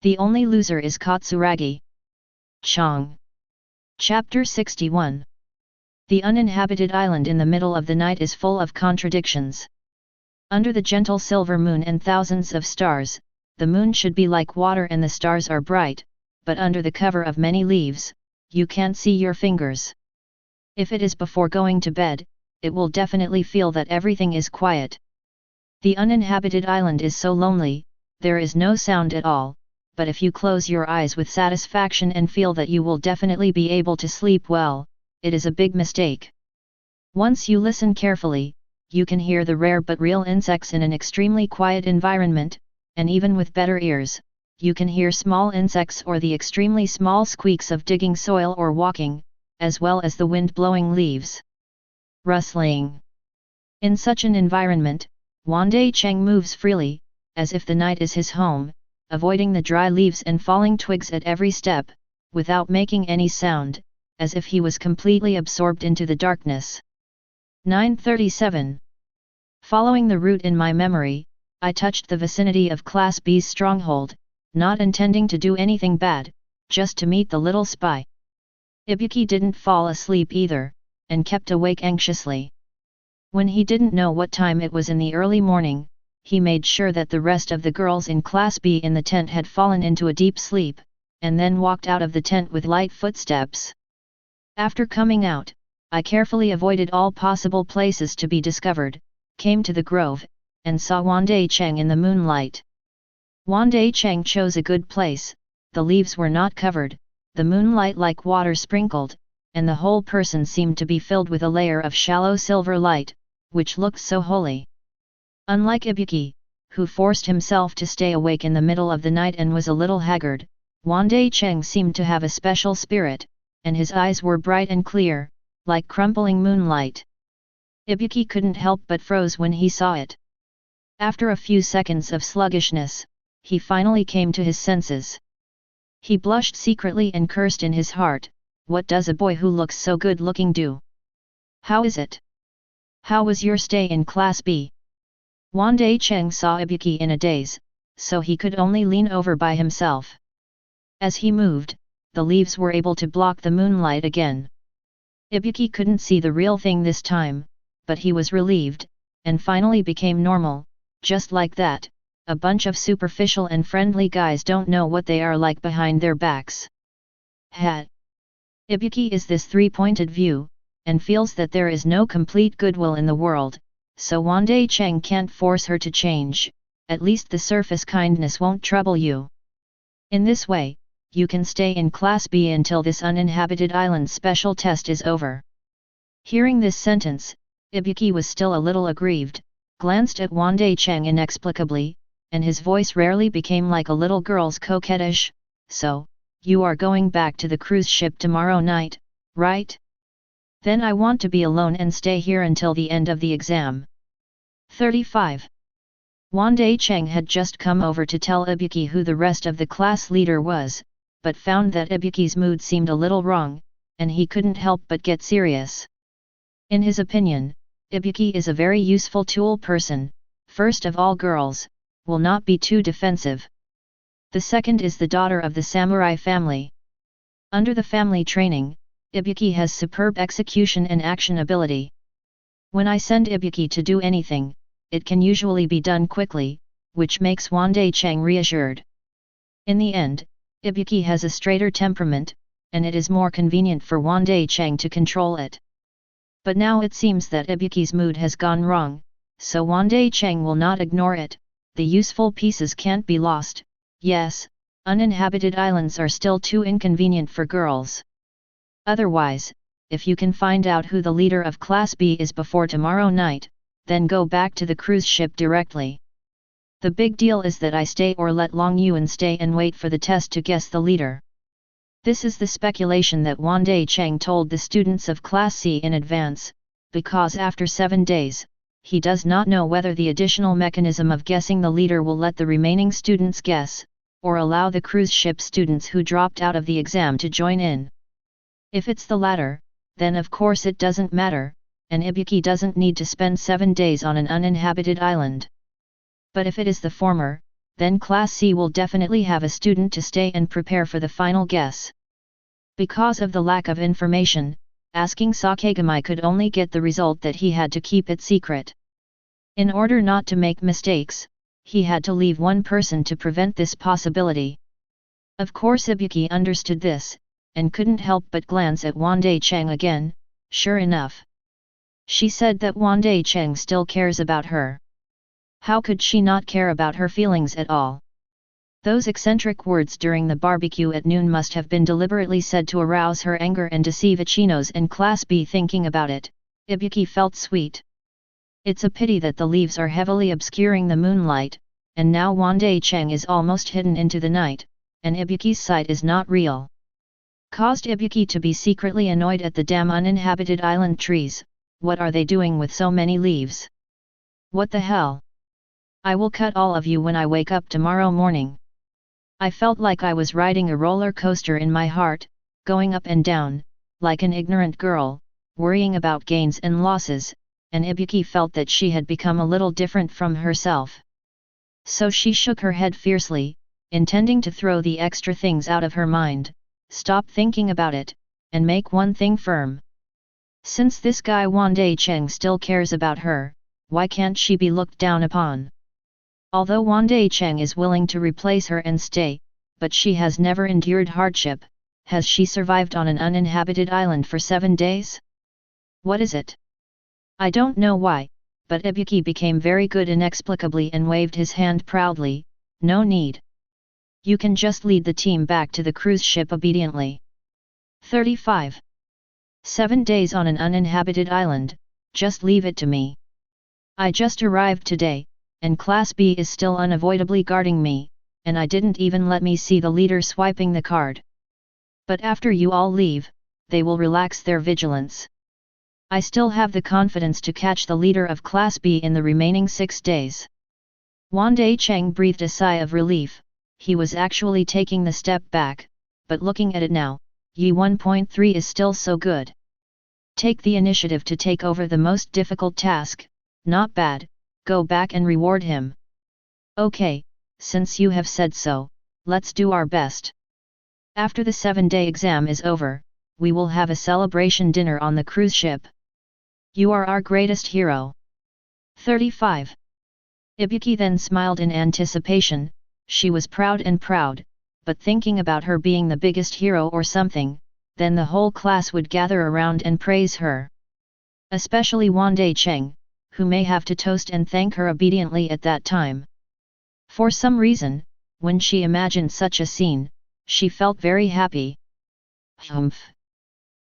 A: The only loser is Katsuragi. Chang. Chapter 61. The uninhabited island in the middle of the night is full of contradictions. Under the gentle silver moon and thousands of stars, the moon should be like water and the stars are bright, but under the cover of many leaves, you can't see your fingers. If it is before going to bed, it will definitely feel that everything is quiet. The uninhabited island is so lonely, there is no sound at all, but if you close your eyes with satisfaction and feel that you will definitely be able to sleep well, it is a big mistake. Once you listen carefully, you can hear the rare but real insects in an extremely quiet environment, and even with better ears, you can hear small insects or the extremely small squeaks of digging soil or walking, as well as the wind blowing leaves. Rustling. In such an environment, Wandai Cheng moves freely, as if the night is his home, avoiding the dry leaves and falling twigs at every step, without making any sound, as if he was completely absorbed into the darkness. 937. Following the route in my memory, I touched the vicinity of Class B's stronghold, not intending to do anything bad, just to meet the little spy. Ibuki didn't fall asleep either, and kept awake anxiously. When he didn't know what time it was in the early morning, he made sure that the rest of the girls in Class B in the tent had fallen into a deep sleep, and then walked out of the tent with light footsteps. After coming out, I carefully avoided all possible places to be discovered, came to the grove, and saw Wandai Cheng in the moonlight. Wandai Cheng chose a good place, the leaves were not covered, the moonlight like water sprinkled, and the whole person seemed to be filled with a layer of shallow silver light, which looked so holy. Unlike Ibuki, who forced himself to stay awake in the middle of the night and was a little haggard, Wandai Cheng seemed to have a special spirit, and his eyes were bright and clear, like crumpling moonlight. Ibuki couldn't help but froze when he saw it. After a few seconds of sluggishness, he finally came to his senses. He blushed secretly and cursed in his heart, "What does a boy who looks so good-looking do? How is it? How was your stay in Class B?" Wandai Cheng saw Ibuki in a daze, so he could only lean over by himself. As he moved, the leaves were able to block the moonlight again. Ibuki couldn't see the real thing this time, but he was relieved, and finally became normal. Just like that, a bunch of superficial and friendly guys don't know what they are like behind their backs. Ibuki is this three-pointed view, and feels that there is no complete goodwill in the world, so Wandai Cheng can't force her to change, at least the surface kindness won't trouble you. In this way, you can stay in Class B until this uninhabited island special test is over. Hearing this sentence, Ibuki was still a little aggrieved, glanced at Wandai Cheng inexplicably, and his voice rarely became like a little girl's coquettish, "So, you are going back to the cruise ship tomorrow night, right? Then I want to be alone and stay here until the end of the exam." 35. Wandai Cheng had just come over to tell Ibuki who the rest of the class leader was, but found that Ibuki's mood seemed a little wrong, and he couldn't help but get serious. In his opinion, Ibuki is a very useful tool person, first of all girls, will not be too defensive. The second is the daughter of the samurai family. Under the family training, Ibuki has superb execution and action ability. When I send Ibuki to do anything, it can usually be done quickly, which makes Wandai Cheng reassured. In the end, Ibuki has a straighter temperament, and it is more convenient for Wandai Cheng to control it. But now it seems that Ibuki's mood has gone wrong, so Wandai Cheng will not ignore it. The useful pieces can't be lost. Yes, uninhabited islands are still too inconvenient for girls. Otherwise, if you can find out who the leader of Class B is before tomorrow night, then go back to the cruise ship directly. The big deal is that I stay or let Long Yuan stay and wait for the test to guess the leader. This is the speculation that Wandai Cheng told the students of Class C in advance, because after 7 days, he does not know whether the additional mechanism of guessing the leader will let the remaining students guess, or allow the cruise ship students who dropped out of the exam to join in. If it's the latter, then of course it doesn't matter, and Ibuki doesn't need to spend 7 days on an uninhabited island. But if it is the former, then Class C will definitely have a student to stay and prepare for the final guess. Because of the lack of information, asking Sakagami could only get the result that he had to keep it secret. In order not to make mistakes, he had to leave one person to prevent this possibility. Of course Ibuki understood this, and couldn't help but glance at Wandai Cheng again. Sure enough, she said that Wandai Cheng still cares about her. How could she not care about her feelings at all? Those eccentric words during the barbecue at noon must have been deliberately said to arouse her anger and deceive Ichinos and Class B. Thinking about it, Ibuki felt sweet. It's a pity that the leaves are heavily obscuring the moonlight, and now Wandai Cheng is almost hidden into the night, and Ibuki's sight is not real. Caused Ibuki to be secretly annoyed at the damn uninhabited island trees. What are they doing with so many leaves? What the hell? I will cut all of you when I wake up tomorrow morning. I felt like I was riding a roller coaster in my heart, going up and down, like an ignorant girl, worrying about gains and losses, and Ibuki felt that she had become a little different from herself. So she shook her head fiercely, intending to throw the extra things out of her mind, stop thinking about it, and make one thing firm. Since this guy Wandai Cheng still cares about her, why can't she be looked down upon? Although Wandai Cheng is willing to replace her and stay, but she has never endured hardship. Has she survived on an uninhabited island for 7 days? What is it? I don't know why, but Ibuki became very good inexplicably and waved his hand proudly. No need. You can just lead the team back to the cruise ship obediently. 35. 7 days on an uninhabited island, just leave it to me. I just arrived today, and Class B is still unavoidably guarding me, and I didn't even let me see the leader swiping the card. But after you all leave, they will relax their vigilance. I still have the confidence to catch the leader of Class B in the remaining 6 days. Wandai Cheng breathed a sigh of relief. He was actually taking the step back, but looking at it now, Yi 1.3 is still so good. Take the initiative to take over the most difficult task. Not bad. Go back and reward him. Okay, since you have said so, let's do our best. After the 7-day exam is over, we will have a celebration dinner on the cruise ship. You are our greatest hero. 35. Ibuki then smiled in anticipation. She was proud, but thinking about her being the biggest hero or something, then the whole class would gather around and praise her. Especially Wandai Cheng, who may have to toast and thank her obediently at that time. For some reason, when she imagined such a scene, she felt very happy. Humph!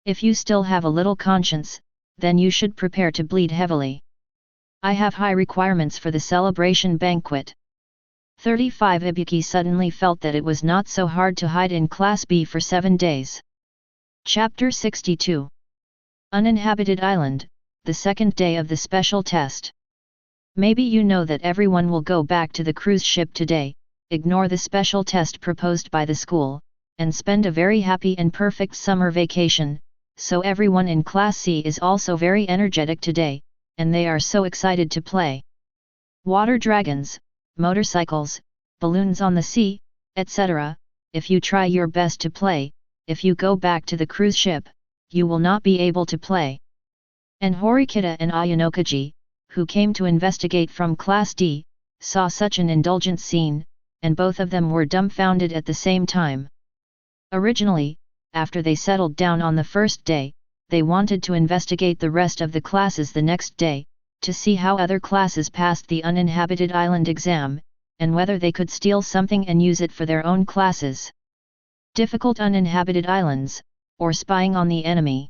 A: If you still have a little conscience, then you should prepare to bleed heavily. I have high requirements for the celebration banquet. 35. Ibuki suddenly felt that it was not so hard to hide in Class B for 7 days. Chapter 62. Uninhabited Island, the second day of the special test. Maybe you know that everyone will go back to the cruise ship today, ignore the special test proposed by the school, and spend a very happy and perfect summer vacation, so everyone in Class C is also very energetic today, and they are so excited to play. Water dragons, motorcycles, balloons on the sea, etc. If you try your best to play, if you go back to the cruise ship, you will not be able to play. And Horikita and Ayanokaji, who came to investigate from Class D, saw such an indulgent scene, and both of them were dumbfounded at the same time. Originally, after they settled down on the first day, they wanted to investigate the rest of the classes the next day, to see how other classes passed the uninhabited island exam, and whether they could steal something and use it for their own classes. Difficult uninhabited islands, or spying on the enemy.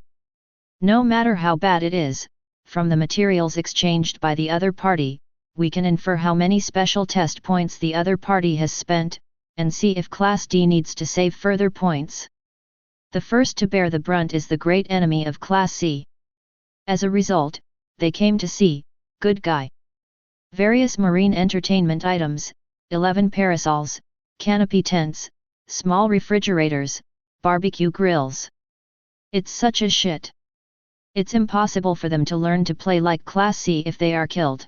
A: No matter how bad it is, from the materials exchanged by the other party, we can infer how many special test points the other party has spent, and see if Class D needs to save further points. The first to bear the brunt is the great enemy of Class C. As a result, they came to see, good guy. Various marine entertainment items, 11 parasols, canopy tents, small refrigerators, barbecue grills. It's such a shit. It's impossible for them to learn to play like Class C if they are killed.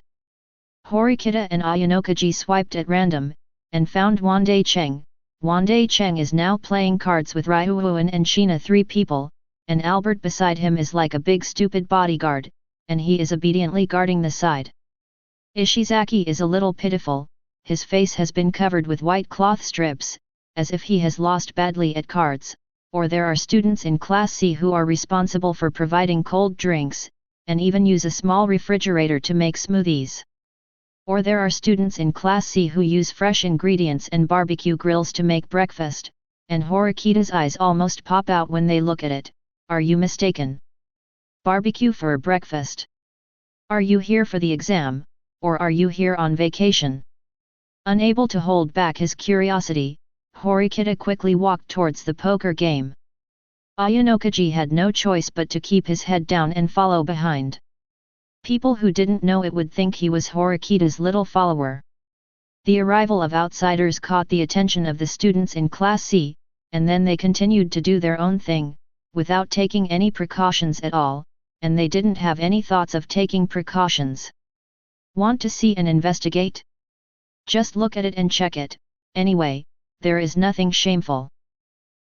A: Horikita and Ayanokaji swiped at random, and found Wandai Cheng. Wandai Cheng is now playing cards with Ryuuan and Sheena, 3 people, and Albert beside him is like a big stupid bodyguard, and he is obediently guarding the side. Ishizaki is a little pitiful, his face has been covered with white cloth strips, as if he has lost badly at cards, or there are students in Class C who are responsible for providing cold drinks, and even use a small refrigerator to make smoothies. Or there are students in Class C who use fresh ingredients and barbecue grills to make breakfast, and Horikita's eyes almost pop out when they look at it. Are you mistaken? Barbecue for breakfast? Are you here for the exam, or are you here on vacation? Unable to hold back his curiosity, Horikita quickly walked towards the poker game. Ayanokaji had no choice but to keep his head down and follow behind. People who didn't know it would think he was Horikita's little follower. The arrival of outsiders caught the attention of the students in Class C, and then they continued to do their own thing, without taking any precautions at all, and they didn't have any thoughts of taking precautions. Want to see and investigate? Just look at it and check it, anyway, there is nothing shameful.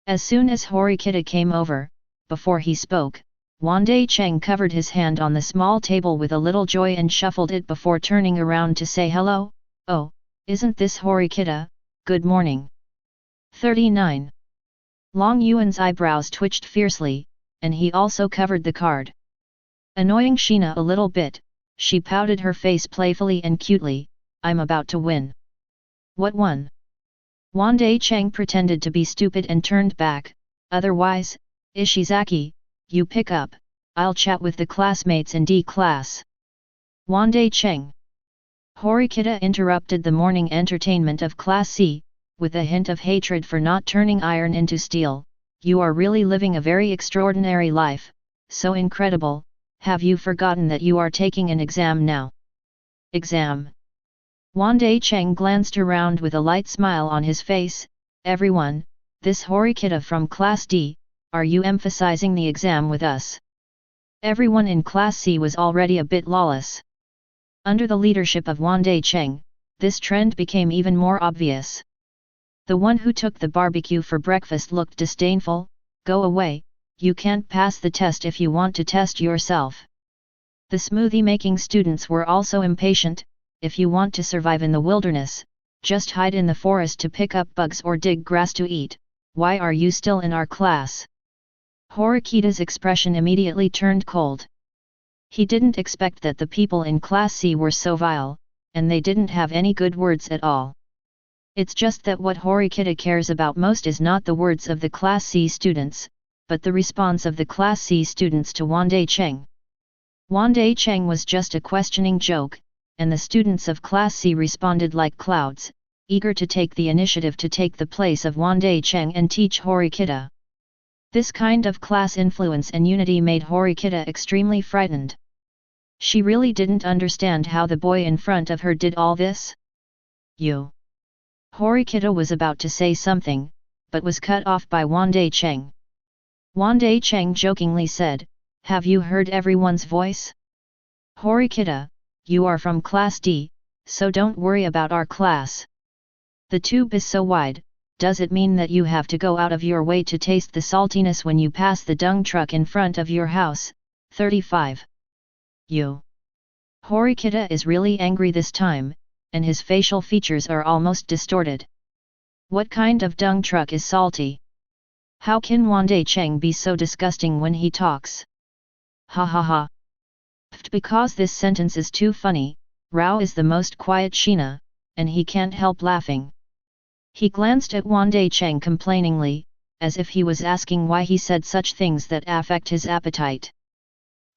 A: As soon as Horikita came over, before he spoke, Wandai Cheng covered his hand on the small table with a little joy and shuffled it before turning around to say hello. Oh, isn't this Horikita? Good morning. 39. Long Yuan's eyebrows twitched fiercely, and he also covered the card. Annoying Sheena a little bit, she pouted her face playfully and cutely. I'm about to win. What won? Wandai Cheng pretended to be stupid and turned back. Otherwise, Ishizaki, you pick up, I'll chat with the classmates in D class. Wandai Cheng. Horikita interrupted the morning entertainment of Class C, with a hint of hatred for not turning iron into steel. You are really living a very extraordinary life, so incredible. Have you forgotten that you are taking an exam now? Exam? Wandai Cheng glanced around with a light smile on his face. Everyone, this Horikita from Class D, are you emphasizing the exam with us? Everyone in Class C was already a bit lawless. Under the leadership of Wandai Cheng, this trend became even more obvious. The one who took the barbecue for breakfast looked disdainful. Go away, you can't pass the test if you want to test yourself. The smoothie-making students were also impatient. If you want to survive in the wilderness, just hide in the forest to pick up bugs or dig grass to eat. Why are you still in our class? Horikita's expression immediately turned cold. He didn't expect that the people in Class C were so vile, and they didn't have any good words at all. It's just that what Horikita cares about most is not the words of the Class C students, but the response of the Class C students to Wandai Cheng. Wandai Cheng was just a questioning joke, and the students of Class C responded like clouds, eager to take the initiative to take the place of Wandai Cheng and teach Horikita. This kind of class influence and unity made Horikita extremely frightened. She really didn't understand how the boy in front of her did all this. You. Horikita was about to say something, but was cut off by Wandai Cheng. Wandai Cheng jokingly said, have you heard everyone's voice? Horikita, you are from Class D, so don't worry about our class. The tube is so wide, does it mean that you have to go out of your way to taste the saltiness when you pass the dung truck in front of your house? 35. you. Horikita is really angry this time, and his facial features are almost distorted. What kind of dung truck is salty? How can Wandai Cheng be so disgusting when he talks? Ha ha ha. Because this sentence is too funny, Rao is the most quiet Sheena, and he can't help laughing. He glanced at Wandai Cheng complainingly, as if he was asking why he said such things that affect his appetite.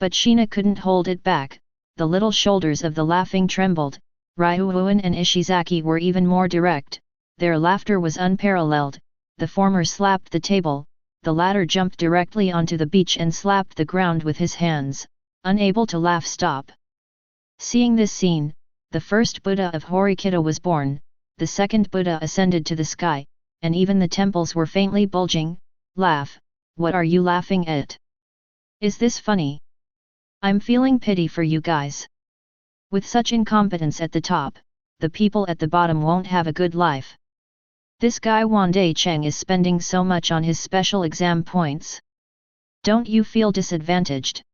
A: But Sheena couldn't hold it back, the little shoulders of the laughing trembled. Ryuuan and Ishizaki were even more direct, their laughter was unparalleled. The former slapped the table, the latter jumped directly onto the beach and slapped the ground with his hands, unable to laugh stop. Seeing this scene, the first Buddha of Horikita was born, the second Buddha ascended to the sky, and even the temples were faintly bulging. Laugh, what are you laughing at? Is this funny? I'm feeling pity for you guys. With such incompetence at the top, the people at the bottom won't have a good life. This guy Wandai Cheng is spending so much on his special exam points. Don't you feel disadvantaged?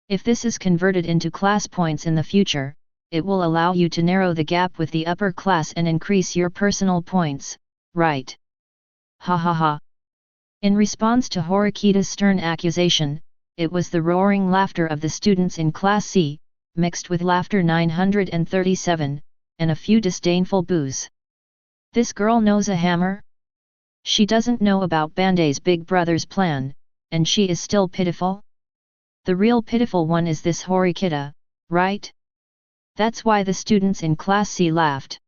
A: If this is converted into class points in the future, it will allow you to narrow the gap with the upper class and increase your personal points, right? Ha ha ha. In response to Horikita's stern accusation, it was the roaring laughter of the students in Class C, mixed with laughter 937, and a few disdainful boos. This girl knows a hammer? She doesn't know about Bandai's big brother's plan, and she is still pitiful? The real pitiful one is this Horikita, right? That's why the students in Class C laughed.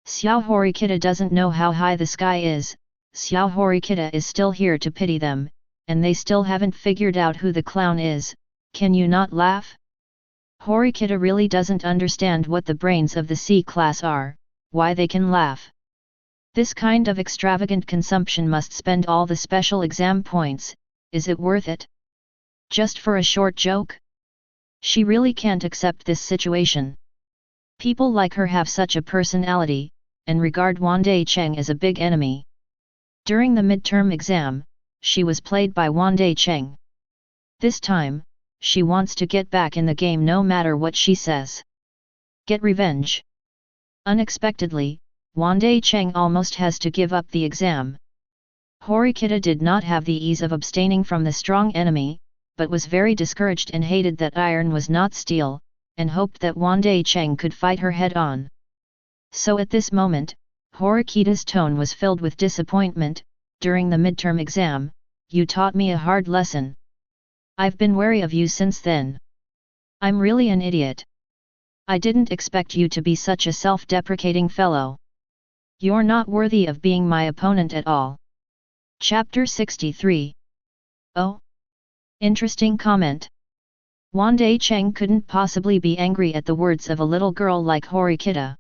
A: Xiao Horikita doesn't know how high the sky is, Xiao Horikita is still here to pity them, and they still haven't figured out who the clown is. Can you not laugh? Horikita really doesn't understand what the brains of the C class are, why they can laugh. This kind of extravagant consumption must spend all the special exam points. Is it worth it? Just for a short joke? She really can't accept this situation. People like her have such a personality, and regard Wandai Cheng as a big enemy. During the midterm exam, she was played by Wandai Cheng. This time, she wants to get back in the game no matter what she says. Get revenge. Unexpectedly, Wandai Cheng almost has to give up the exam. Horikita did not have the ease of abstaining from the strong enemy, but was very discouraged and hated that iron was not steel, and hoped that Wandai Cheng could fight her head-on. So at this moment, Horikita's tone was filled with disappointment. During the midterm exam, you taught me a hard lesson. I've been wary of you since then. I'm really an idiot. I didn't expect you to be such a self-deprecating fellow. You're not worthy of being my opponent at all. Chapter 63. Oh? Interesting comment. Wandai Cheng couldn't possibly be angry at the words of a little girl like Horikita.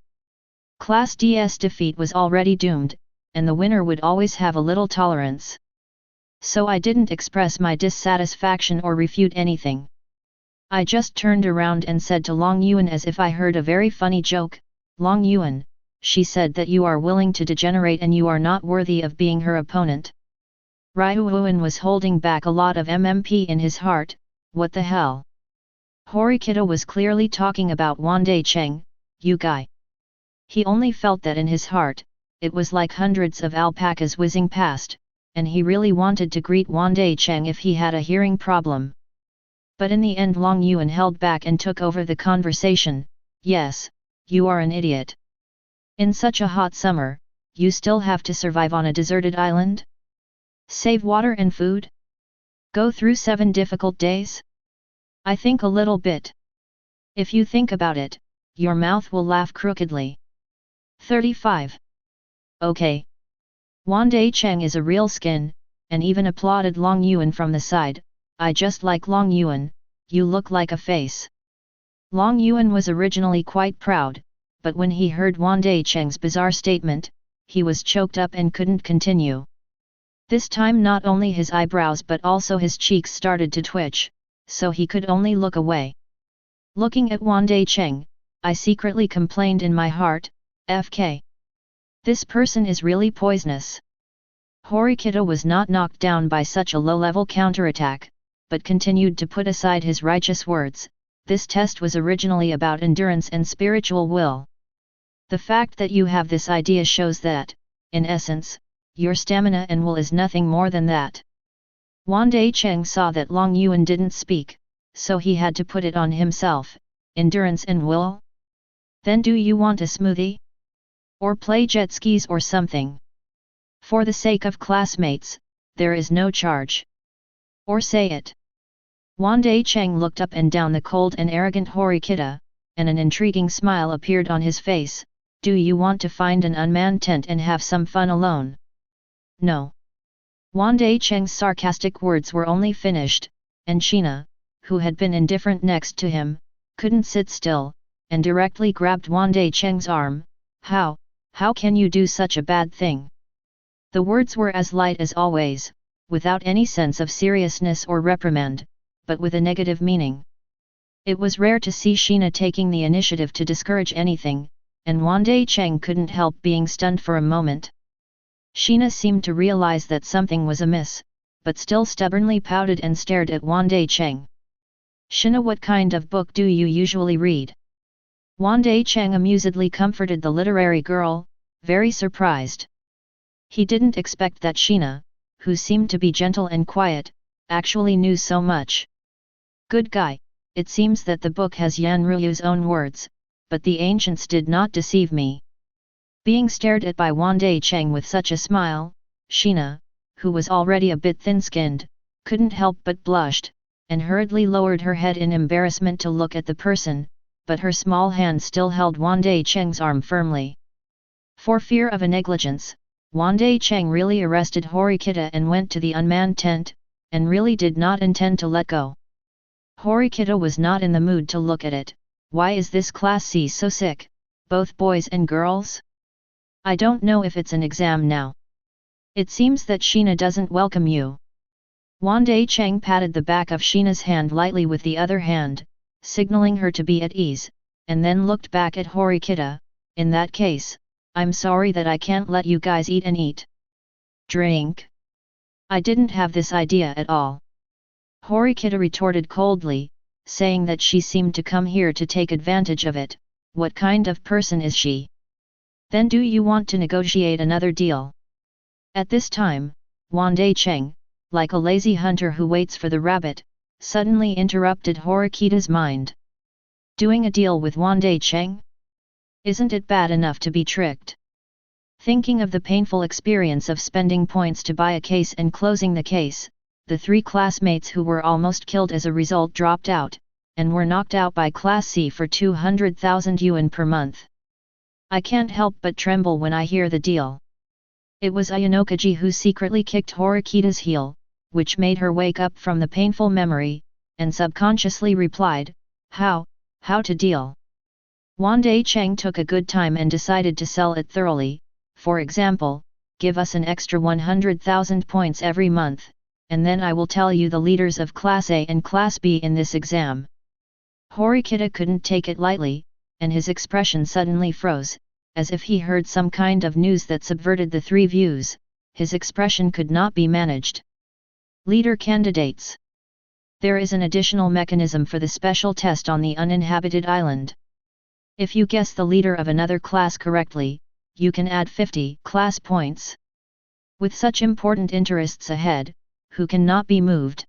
A: Class D's defeat was already doomed, and the winner would always have a little tolerance. So I didn't express my dissatisfaction or refute anything. I just turned around and said to Long Yuan as if I heard a very funny joke, Long Yuan, she said that you are willing to degenerate and you are not worthy of being her opponent. Ryuuan was holding back a lot of MMP in his heart. What the hell? Horikita was clearly talking about Wandai Cheng, you guy. He only felt that in his heart, it was like hundreds of alpacas whizzing past, and he really wanted to greet Wandai Cheng if he had a hearing problem. But in the end Long Yuan held back and took over the conversation. Yes, you are an idiot. In such a hot summer, you still have to survive on a deserted island? Save water and food? Go through 7 difficult days? I think a little bit. If you think about it, your mouth will laugh crookedly. 35. Okay. Wandai Cheng is a real skin, and even applauded Long Yuan from the side. I just like Long Yuan, you look like a face. Long Yuan was originally quite proud, but when he heard Wandai Cheng's bizarre statement, he was choked up and couldn't continue. This time not only his eyebrows but also his cheeks started to twitch, so he could only look away. Looking at Wandai Cheng, I secretly complained in my heart, FK. This person is really poisonous. Horikita was not knocked down by such a low-level counterattack, but continued to put aside his righteous words. this test was originally about endurance and spiritual will. The fact that you have this idea shows that, in essence, your stamina and will is nothing more than that. Wandai Cheng saw that Long Yuan didn't speak, so he had to put it on himself, endurance and will? Then do you want a smoothie? Or play jet skis or something? For the sake of classmates, there is no charge. Or say it. Wandai Cheng looked up and down the cold and arrogant Horikita, and an intriguing smile appeared on his face. Do you want to find an unmanned tent and have some fun alone? No. Wandai Cheng's sarcastic words were only finished, and Sheena, who had been indifferent next to him, couldn't sit still, and directly grabbed Wandai Cheng's arm. How can you do such a bad thing? The words were as light as always, without any sense of seriousness or reprimand, but with a negative meaning. It was rare to see Sheena taking the initiative to discourage anything, and Wandai Cheng couldn't help being stunned for a moment. Sheena seemed to realize that something was amiss, but still stubbornly pouted and stared at Wandai Cheng. Sheena, what kind of book do you usually read? Wandai Cheng amusedly comforted the literary girl, very surprised. He didn't expect that Sheena, who seemed to be gentle and quiet, actually knew so much. Good guy, it seems that the book has Yan Rui's own words, but the ancients did not deceive me. Being stared at by Wandai Cheng with such a smile, Sheena, who was already a bit thin-skinned, couldn't help but blushed, and hurriedly lowered her head in embarrassment to look at the person, but her small hand still held Wandai Cheng's arm firmly. For fear of a negligence, Wandai Cheng really arrested Horikita and went to the unmanned tent, and really did not intend to let go. Horikita was not in the mood to look at it. Why is this class C so sick, both boys and girls? I don't know if it's an exam now. It seems that Sheena doesn't welcome you. Wandai Cheng patted the back of Sheena's hand lightly with the other hand, signaling her to be at ease, and then looked back at Horikita. In that case, I'm sorry that I can't let you guys eat and eat. Drink? I didn't have this idea at all. Horikita retorted coldly, saying that she seemed to come here to take advantage of it. What kind of person is she? Then do you want to negotiate another deal? At this time, Wandai Cheng, like a lazy hunter who waits for the rabbit, suddenly interrupted Horikita's mind. Doing a deal with Wandai Cheng? Isn't it bad enough to be tricked? Thinking of the painful experience of spending points to buy a case and closing the case, the three classmates who were almost killed as a result dropped out, and were knocked out by Class C for 200,000 yuan per month. I can't help but tremble when I hear the deal. It was Ayanokaji who secretly kicked Horikita's heel, which made her wake up from the painful memory, and subconsciously replied, How to deal? Wandai Cheng took a good time and decided to sell it thoroughly. For example, give us an extra 100,000 points every month, and then I will tell you the leaders of Class A and Class B in this exam. Horikita couldn't take it lightly, and his expression suddenly froze, as if he heard some kind of news that subverted the three views. His expression could not be managed. Leader candidates. There is an additional mechanism for the special test on the uninhabited island. If you guess the leader of another class correctly, you can add 50 class points. With such important interests ahead, who cannot be moved?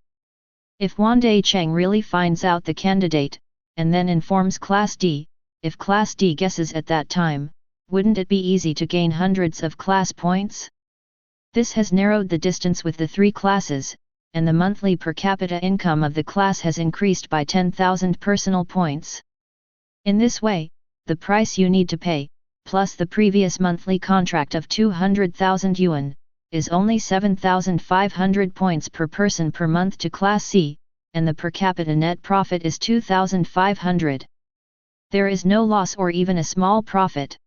A: If Wandai Cheng really finds out the candidate, and then informs Class D, if Class D guesses at that time, wouldn't it be easy to gain hundreds of class points? This has narrowed the distance with the three classes, and the monthly per capita income of the class has increased by 10,000 personal points. In this way, the price you need to pay, plus the previous monthly contract of 200,000 yuan, is only 7,500 points per person per month to Class C, and the per capita net profit is 2,500. There is no loss or even a small profit.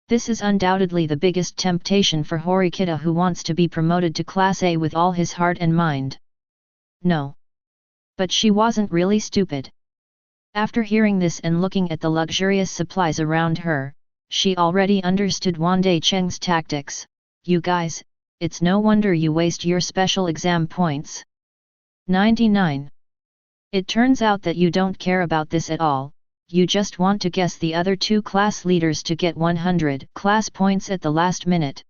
A: This is undoubtedly the biggest temptation for Horikita, who wants to be promoted to Class A with all his heart and mind. No. But she wasn't really stupid. After hearing this and looking at the luxurious supplies around her, she already understood Wandai Cheng's tactics. You guys, it's no wonder you waste your special exam points. 99. It turns out that you don't care about this at all, you just want to guess the other two class leaders to get 100 class points at the last minute.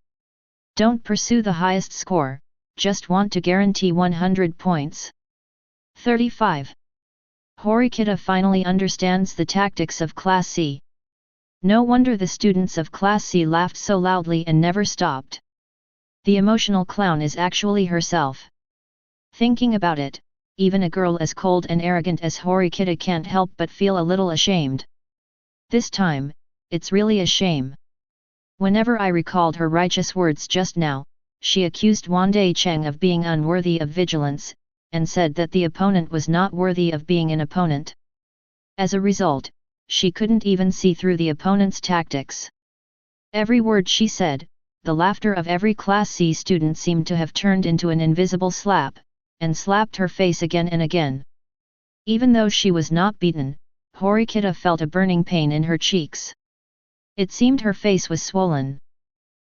A: Don't pursue the highest score, just want to guarantee 100 points. 35. Horikita finally understands the tactics of Class C. No wonder the students of Class C laughed so loudly and never stopped. The emotional clown is actually herself. Thinking about it, even a girl as cold and arrogant as Horikita can't help but feel a little ashamed. This time, it's really a shame. Whenever I recalled her righteous words just now, she accused Wandai Cheng of being unworthy of vigilance, and said that the opponent was not worthy of being an opponent. As a result, she couldn't even see through the opponent's tactics. Every word she said, the laughter of every Class C student seemed to have turned into an invisible slap, and slapped her face again and again. Even though she was not beaten, Horikita felt a burning pain in her cheeks. It seemed her face was swollen.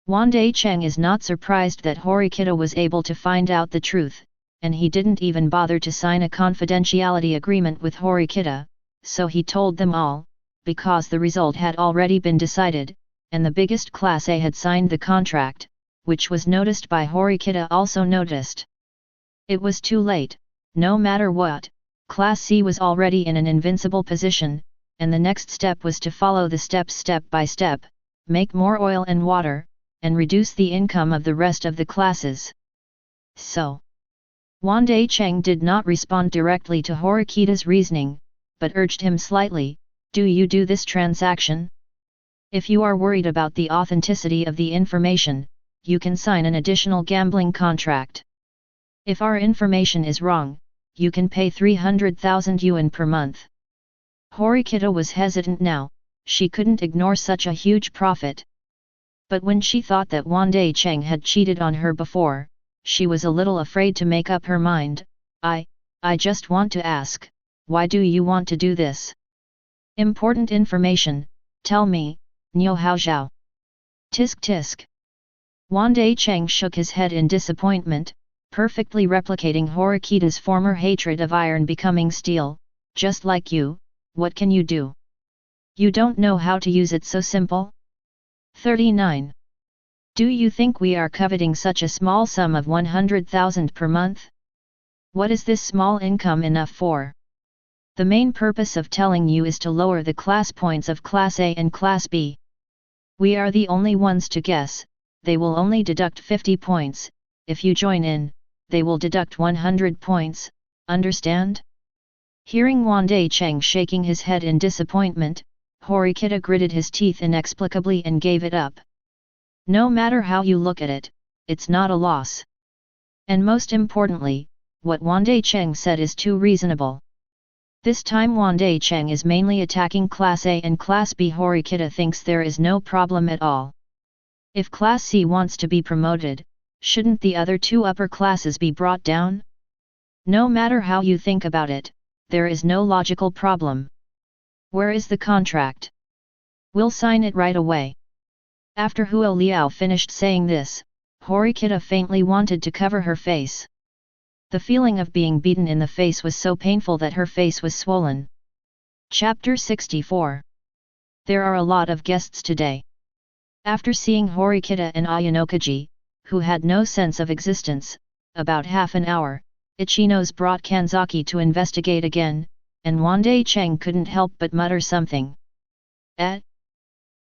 A: Wandai Cheng is not surprised that Horikita was able to find out the truth, and he didn't even bother to sign a confidentiality agreement with Horikita, so he told them all, because the result had already been decided, and the biggest Class A had signed the contract, which was noticed by Horikita also noticed. It was too late, no matter what, Class C was already in an invincible position, and the next step was to follow the steps step by step, make more oil and water, and reduce the income of the rest of the classes. So, Wandai Cheng did not respond directly to Horikita's reasoning, but urged him slightly, "Do you do this transaction? If you are worried about the authenticity of the information, you can sign an additional gambling contract. If our information is wrong, you can pay 300,000 yuan per month." Horikita was hesitant now, she couldn't ignore such a huge profit. But when she thought that Wandai Cheng had cheated on her before, she was a little afraid to make up her mind. I just want to ask, why do you want to do this? Important information, tell me, Niu Hao Zhao. Tisk tisk. Wandai Cheng shook his head in disappointment, perfectly replicating Horikita's former hatred of iron becoming steel. Just like you, what can you do? You don't know how to use it, so simple? 39. Do you think we are coveting such a small sum of 100,000 per month? What is this small income enough for? The main purpose of telling you is to lower the class points of Class A and Class B. We are the only ones to guess, they will only deduct 50 points, if you join in, they will deduct 100 points, understand? Hearing Wandai Cheng shaking his head in disappointment, Horikita gritted his teeth inexplicably and gave it up. No matter how you look at it, it's not a loss. And most importantly, what Wandai Cheng said is too reasonable. This time Wandai Cheng is mainly attacking Class A and Class B. Horikita thinks there is no problem at all. If Class C wants to be promoted, shouldn't the other two upper classes be brought down? No matter how you think about it, there is no logical problem. Where is the contract? We'll sign it right away. After Huo Liao finished saying this, Horikita faintly wanted to cover her face. The feeling of being beaten in the face was so painful that her face was swollen. Chapter 64. There are a lot of guests today. After seeing Horikita and Ayanokaji, who had no sense of existence, about half an hour, Ichinos brought Kanzaki to investigate again, and Wandai Cheng couldn't help but mutter something.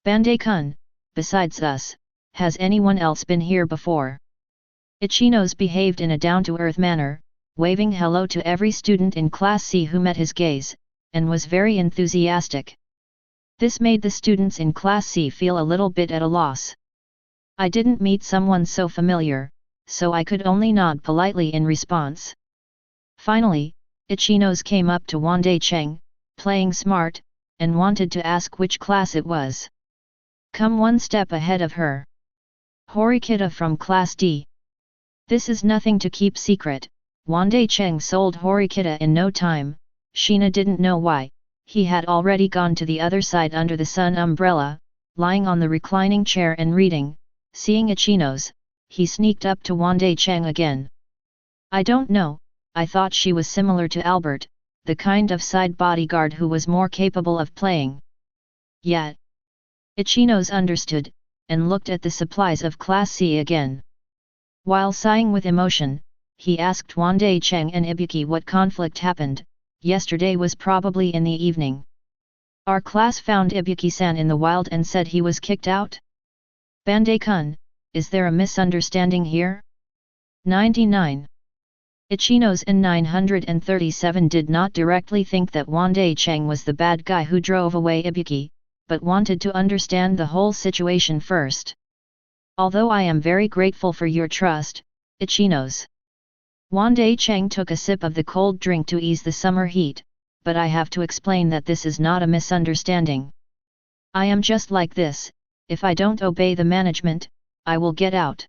A: Bandai-kun, besides us, has anyone else been here before? Ichinos behaved in a down-to-earth manner, waving hello to every student in Class C who met his gaze, and was very enthusiastic. This made the students in Class C feel a little bit at a loss. I didn't meet someone so familiar, so I could only nod politely in response. Finally, Ichinos came up to Wandai Cheng, playing smart, and wanted to ask which class it was. Come one step ahead of her. Horikita from Class D. This is nothing to keep secret, Wandai Cheng sold Horikita in no time. Sheena didn't know why, he had already gone to the other side under the sun umbrella, lying on the reclining chair and reading. Seeing Ichinos, he sneaked up to Wandai Cheng again. I don't know, I thought she was similar to Albert, the kind of side bodyguard who was more capable of playing. Yet, Ichinos understood, and looked at the supplies of Class C again. While sighing with emotion, he asked Wandai Cheng and Ibuki what conflict happened. Yesterday was probably in the evening. Our class found Ibuki-san in the wild and said he was kicked out? Bandai-kun, is there a misunderstanding here? 99. Ichinos in 937 did not directly think that Wandai Cheng was the bad guy who drove away Ibuki, but wanted to understand the whole situation first. Although I am very grateful for your trust, Ichinos. Wandai Cheng took a sip of the cold drink to ease the summer heat, but I have to explain that this is not a misunderstanding. I am just like this, if I don't obey the management, I will get out.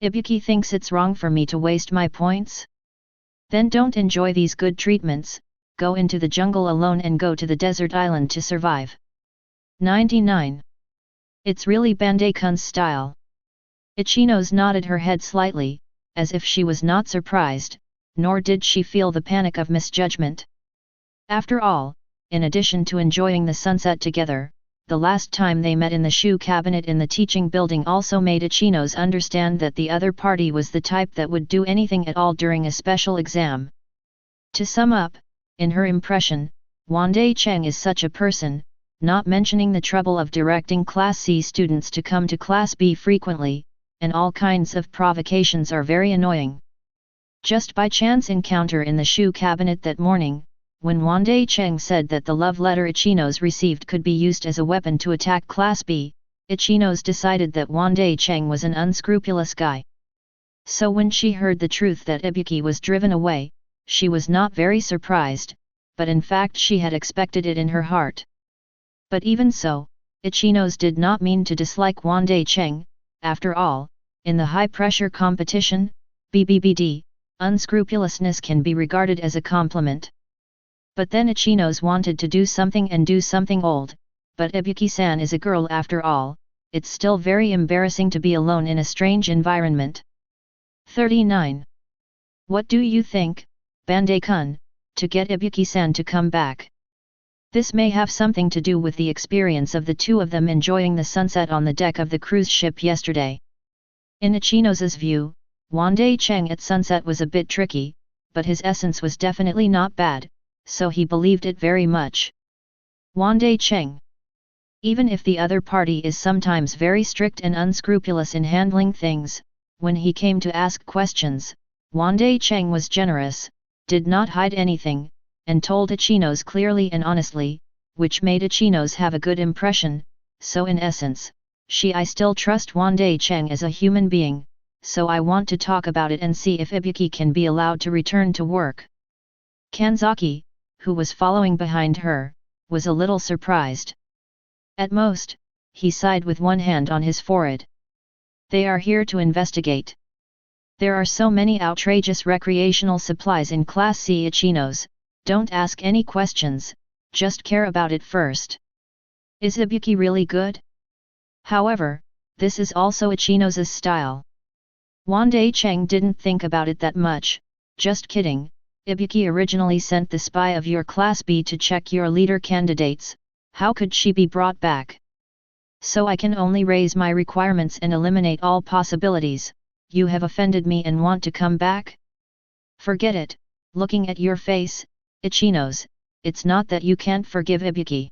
A: Ibuki thinks it's wrong for me to waste my points? Then don't enjoy these good treatments, go into the jungle alone and go to the desert island to survive. 99. It's really Bandai-kun's style. Ichinos nodded her head slightly, as if she was not surprised, nor did she feel the panic of misjudgment. After all, in addition to enjoying the sunset together, the last time they met in the shoe cabinet in the teaching building also made Ichinos understand that the other party was the type that would do anything at all during a special exam. To sum up, in her impression, Wandai Cheng is such a person, not mentioning the trouble of directing Class C students to come to Class B frequently, and all kinds of provocations are very annoying. Just by chance encounter in the shoe cabinet that morning, when Wandai Cheng said that the love letter Ichinos received could be used as a weapon to attack Class B, Ichinos decided that Wandai Cheng was an unscrupulous guy. So when she heard the truth that Ibuki was driven away, she was not very surprised, but in fact she had expected it in her heart. But even so, Ichinos did not mean to dislike Wandai Cheng. After all, in the high-pressure competition, BBBD, unscrupulousness can be regarded as a compliment. But then Ichinos wanted to do something and do something old, but Ibuki-san is a girl after all, it's still very embarrassing to be alone in a strange environment. 39. What do you think, Bandai-kun, to get Ibuki-san to come back? This may have something to do with the experience of the two of them enjoying the sunset on the deck of the cruise ship yesterday. In Ichinos' view, Wandai Cheng at sunset was a bit tricky, but his essence was definitely not bad, so he believed it very much. Wandai Cheng. Even if the other party is sometimes very strict and unscrupulous in handling things, when he came to ask questions, Wandai Cheng was generous, did not hide anything, and told Ichinos clearly and honestly, which made Ichinos have a good impression. So in essence, I still trust Wandai Cheng as a human being, so I want to talk about it and see if Ibuki can be allowed to return to work. Kanzaki, who was following behind her, was a little surprised. At most, he sighed with one hand on his forehead. They are here to investigate. There are so many outrageous recreational supplies in Class C. Ichinos, don't ask any questions, just care about it first. Is Ibuki really good? However, this is also Ichinos' style. Wandai Cheng didn't think about it that much, just kidding, Ibuki originally sent the spy of your Class B to check your leader candidates, how could she be brought back? So I can only raise my requirements and eliminate all possibilities. You have offended me and want to come back? Forget it, looking at your face, Ichinos, it's not that you can't forgive Ibuki.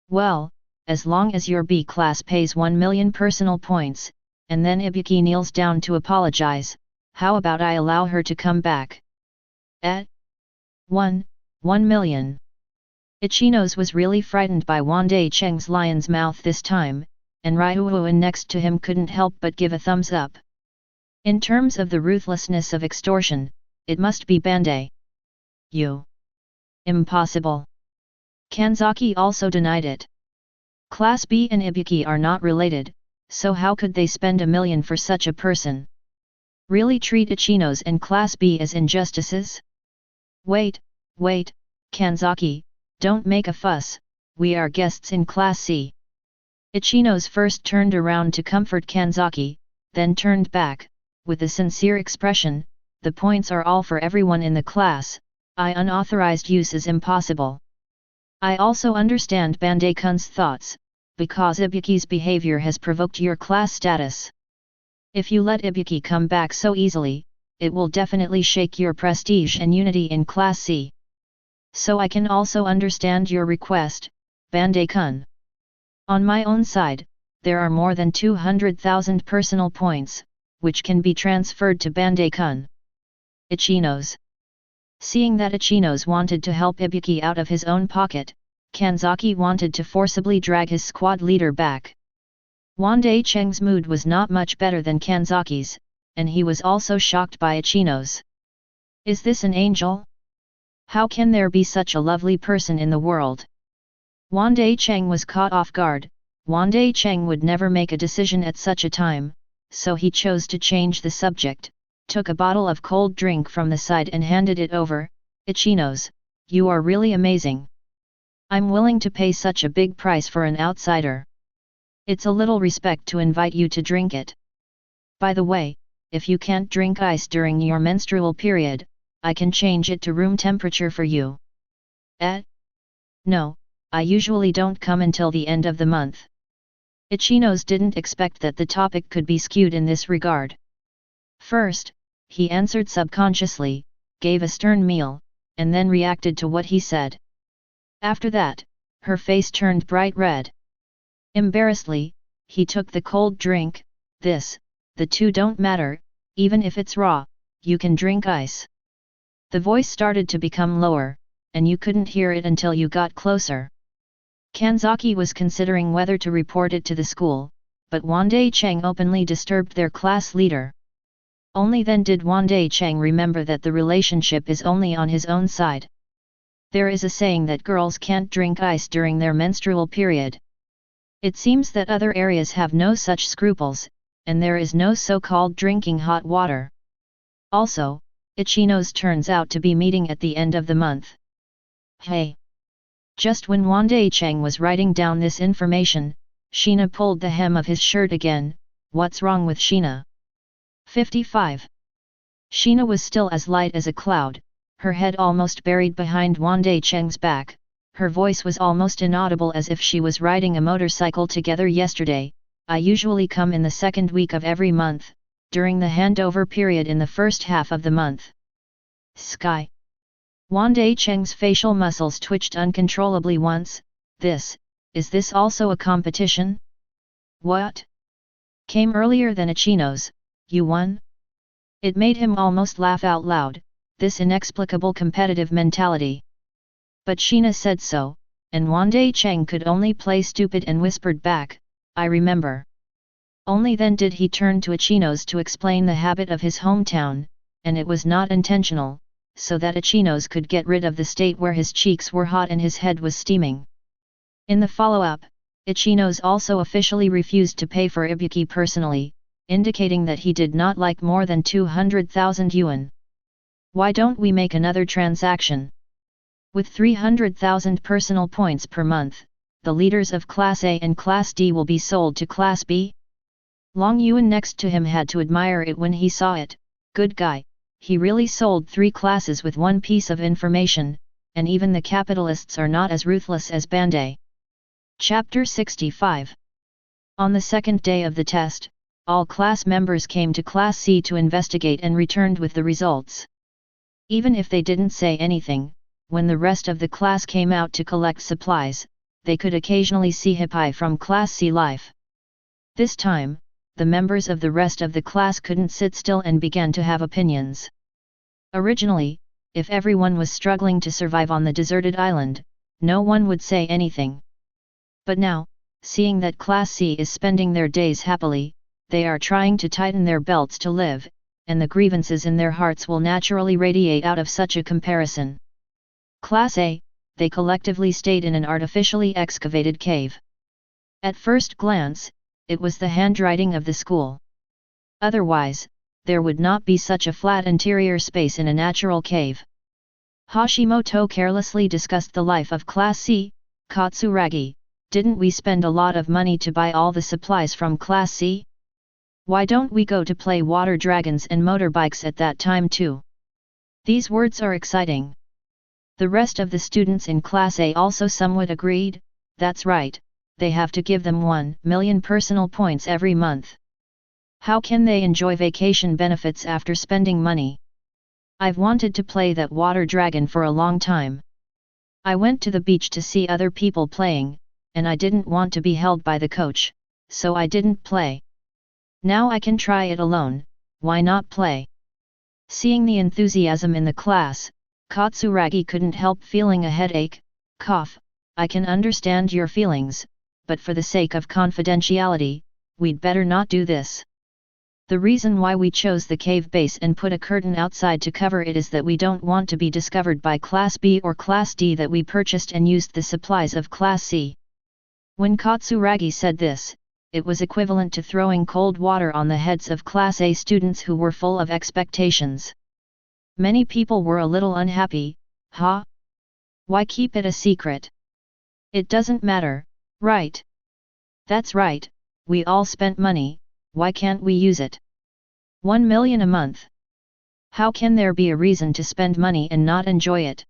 A: Well, as long as your B class pays 1 million personal points, and then Ibuki kneels down to apologize, how about I allow her to come back? 1 million. Ichinos was really frightened by Wandai Cheng's lion's mouth this time, and Ryuuan next to him couldn't help but give a thumbs up. In terms of the ruthlessness of extortion, it must be Bandai. You. Impossible. Kanzaki also denied it. Class B and Ibuki are not related, so how could they spend 1 million for such a person? Really treat Ichinos and Class B as injustices? Wait, Kanzaki, don't make a fuss, we are guests in Class C. Ichinos first turned around to comfort Kanzaki, then turned back, with a sincere expression, the points are all for everyone in the class, Unauthorized use is impossible. I also understand Bandai-kun's thoughts, because Ibuki's behavior has provoked your class status. If you let Ibuki come back so easily, it will definitely shake your prestige and unity in Class C. So I can also understand your request, Bandai-kun. On my own side, there are more than 200,000 personal points, which can be transferred to Bandai-kun. Ichinos. Seeing that Ichinos wanted to help Ibuki out of his own pocket, Kanzaki wanted to forcibly drag his squad leader back. Wandai Cheng's mood was not much better than Kanzaki's, and he was also shocked by Ichinos. Is this an angel? How can there be such a lovely person in the world? Wandai Cheng was caught off guard. Wandai Cheng would never make a decision at such a time, so he chose to change the subject, took a bottle of cold drink from the side and handed it over. Ichinos, you are really amazing. I'm willing to pay such a big price for an outsider. It's a little respect to invite you to drink it. By the way, if you can't drink ice during your menstrual period, I can change it to room temperature for you. No, I usually don't come until the end of the month. Ichinos didn't expect that the topic could be skewed in this regard. First, he answered subconsciously, gave a stern meal, and then reacted to what he said. After that, her face turned bright red. Embarrassedly, he took the cold drink. The two don't matter, even if it's raw, you can drink ice. The voice started to become lower, and you couldn't hear it until you got closer. Kanzaki was considering whether to report it to the school, but Wandai Cheng openly disturbed their class leader. Only then did Wandai Cheng remember that the relationship is only on his own side. There is a saying that girls can't drink ice during their menstrual period. It seems that other areas have no such scruples, and there is no so-called drinking hot water. Also, Ichinos turns out to be meeting at the end of the month. Hey! Just when Wandai Cheng was writing down this information, Sheena pulled the hem of his shirt again. What's wrong with Sheena? 55. Sheena was still as light as a cloud, her head almost buried behind Wandai Cheng's back. Her voice was almost inaudible as if she was riding a motorcycle together yesterday. I usually come in the second week of every month, during the handover period in the first half of the month. Sky. Wandai Cheng's facial muscles twitched uncontrollably once. Is this also a competition? What? Came earlier than Ichinos, you won? It made him almost laugh out loud, this inexplicable competitive mentality. But Sheena said so, and Wandai Cheng could only play stupid and whispered back, I remember. Only then did he turn to Ichinos to explain the habit of his hometown, and it was not intentional, so that Ichinos could get rid of the state where his cheeks were hot and his head was steaming. In the follow-up, Ichinos also officially refused to pay for Ibuki personally, indicating that he did not like more than 200,000 yuan. Why don't we make another transaction? With 300,000 personal points per month, the leaders of Class A and Class D will be sold to Class B? Long Yuan next to him had to admire it when he saw it. Good guy, he really sold 3 classes with one piece of information, and even the capitalists are not as ruthless as Bandai. Chapter 65. On the second day of the test, all class members came to Class C to investigate and returned with the results. Even if they didn't say anything, when the rest of the class came out to collect supplies, they could occasionally see Hippai from Class C life. This time, the members of the rest of the class couldn't sit still and began to have opinions. Originally, if everyone was struggling to survive on the deserted island, no one would say anything. But now, seeing that Class C is spending their days happily, they are trying to tighten their belts to live, and the grievances in their hearts will naturally radiate out of such a comparison. Class A, they collectively stayed in an artificially excavated cave. At first glance, it was the handwriting of the school. Otherwise, there would not be such a flat interior space in a natural cave. Hashimoto carelessly discussed the life of Class C. Katsuragi, didn't we spend a lot of money to buy all the supplies from Class C? Why don't we go to play water dragons and motorbikes at that time too? These words are exciting. The rest of the students in Class A also somewhat agreed. That's right, they have to give them 1 million personal points every month. How can they enjoy vacation benefits after spending money? I've wanted to play that water dragon for a long time. I went to the beach to see other people playing, and I didn't want to be held by the coach, so I didn't play. Now I can try it alone, why not play? Seeing the enthusiasm in the class, Katsuragi couldn't help feeling a headache. Cough, I can understand your feelings, but for the sake of confidentiality, we'd better not do this. The reason why we chose the cave base and put a curtain outside to cover it is that we don't want to be discovered by Class B or Class D that we purchased and used the supplies of Class C. When Katsuragi said this, it was equivalent to throwing cold water on the heads of Class A students who were full of expectations. Many people were a little unhappy. Huh? Why keep it a secret? It doesn't matter, right? That's right, we all spent money, why can't we use it? 1 million a month. How can there be a reason to spend money and not enjoy it?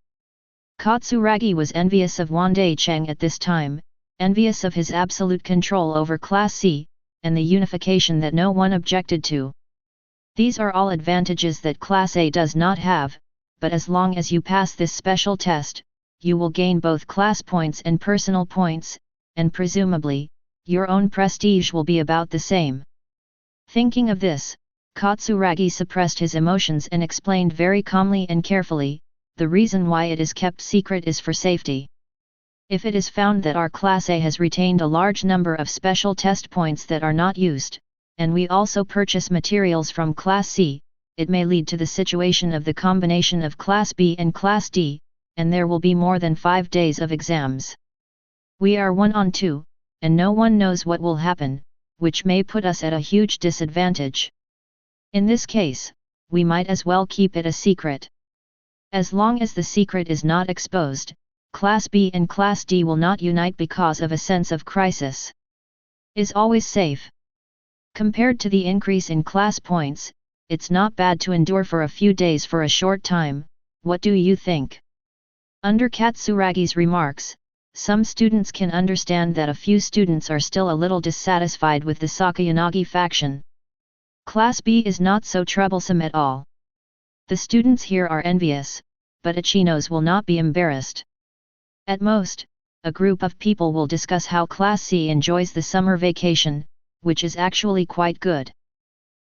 A: Katsuragi was envious of Wandai Cheng at this time, envious of his absolute control over Class C, and the unification that no one objected to. These are all advantages that Class A does not have, but as long as you pass this special test, you will gain both class points and personal points, and presumably, your own prestige will be about the same. Thinking of this, Katsuragi suppressed his emotions and explained very calmly and carefully, the reason why it is kept secret is for safety. If it is found that our Class A has retained a large number of special test points that are not used, and we also purchase materials from Class C, it may lead to the situation of the combination of Class B and Class D, and there will be more than 5 days of exams. We are 1 on 2, and no one knows what will happen, which may put us at a huge disadvantage. In this case, we might as well keep it a secret. As long as the secret is not exposed, Class B and Class D will not unite because of a sense of crisis. Is always safe. Compared to the increase in class points, it's not bad to endure for a few days for a short time. What do you think? Under Katsuragi's remarks, some students can understand that a few students are still a little dissatisfied with the Sakayanagi faction. Class B is not so troublesome at all. The students here are envious, but Ichinos will not be embarrassed. At most, a group of people will discuss how Class C enjoys the summer vacation, which is actually quite good.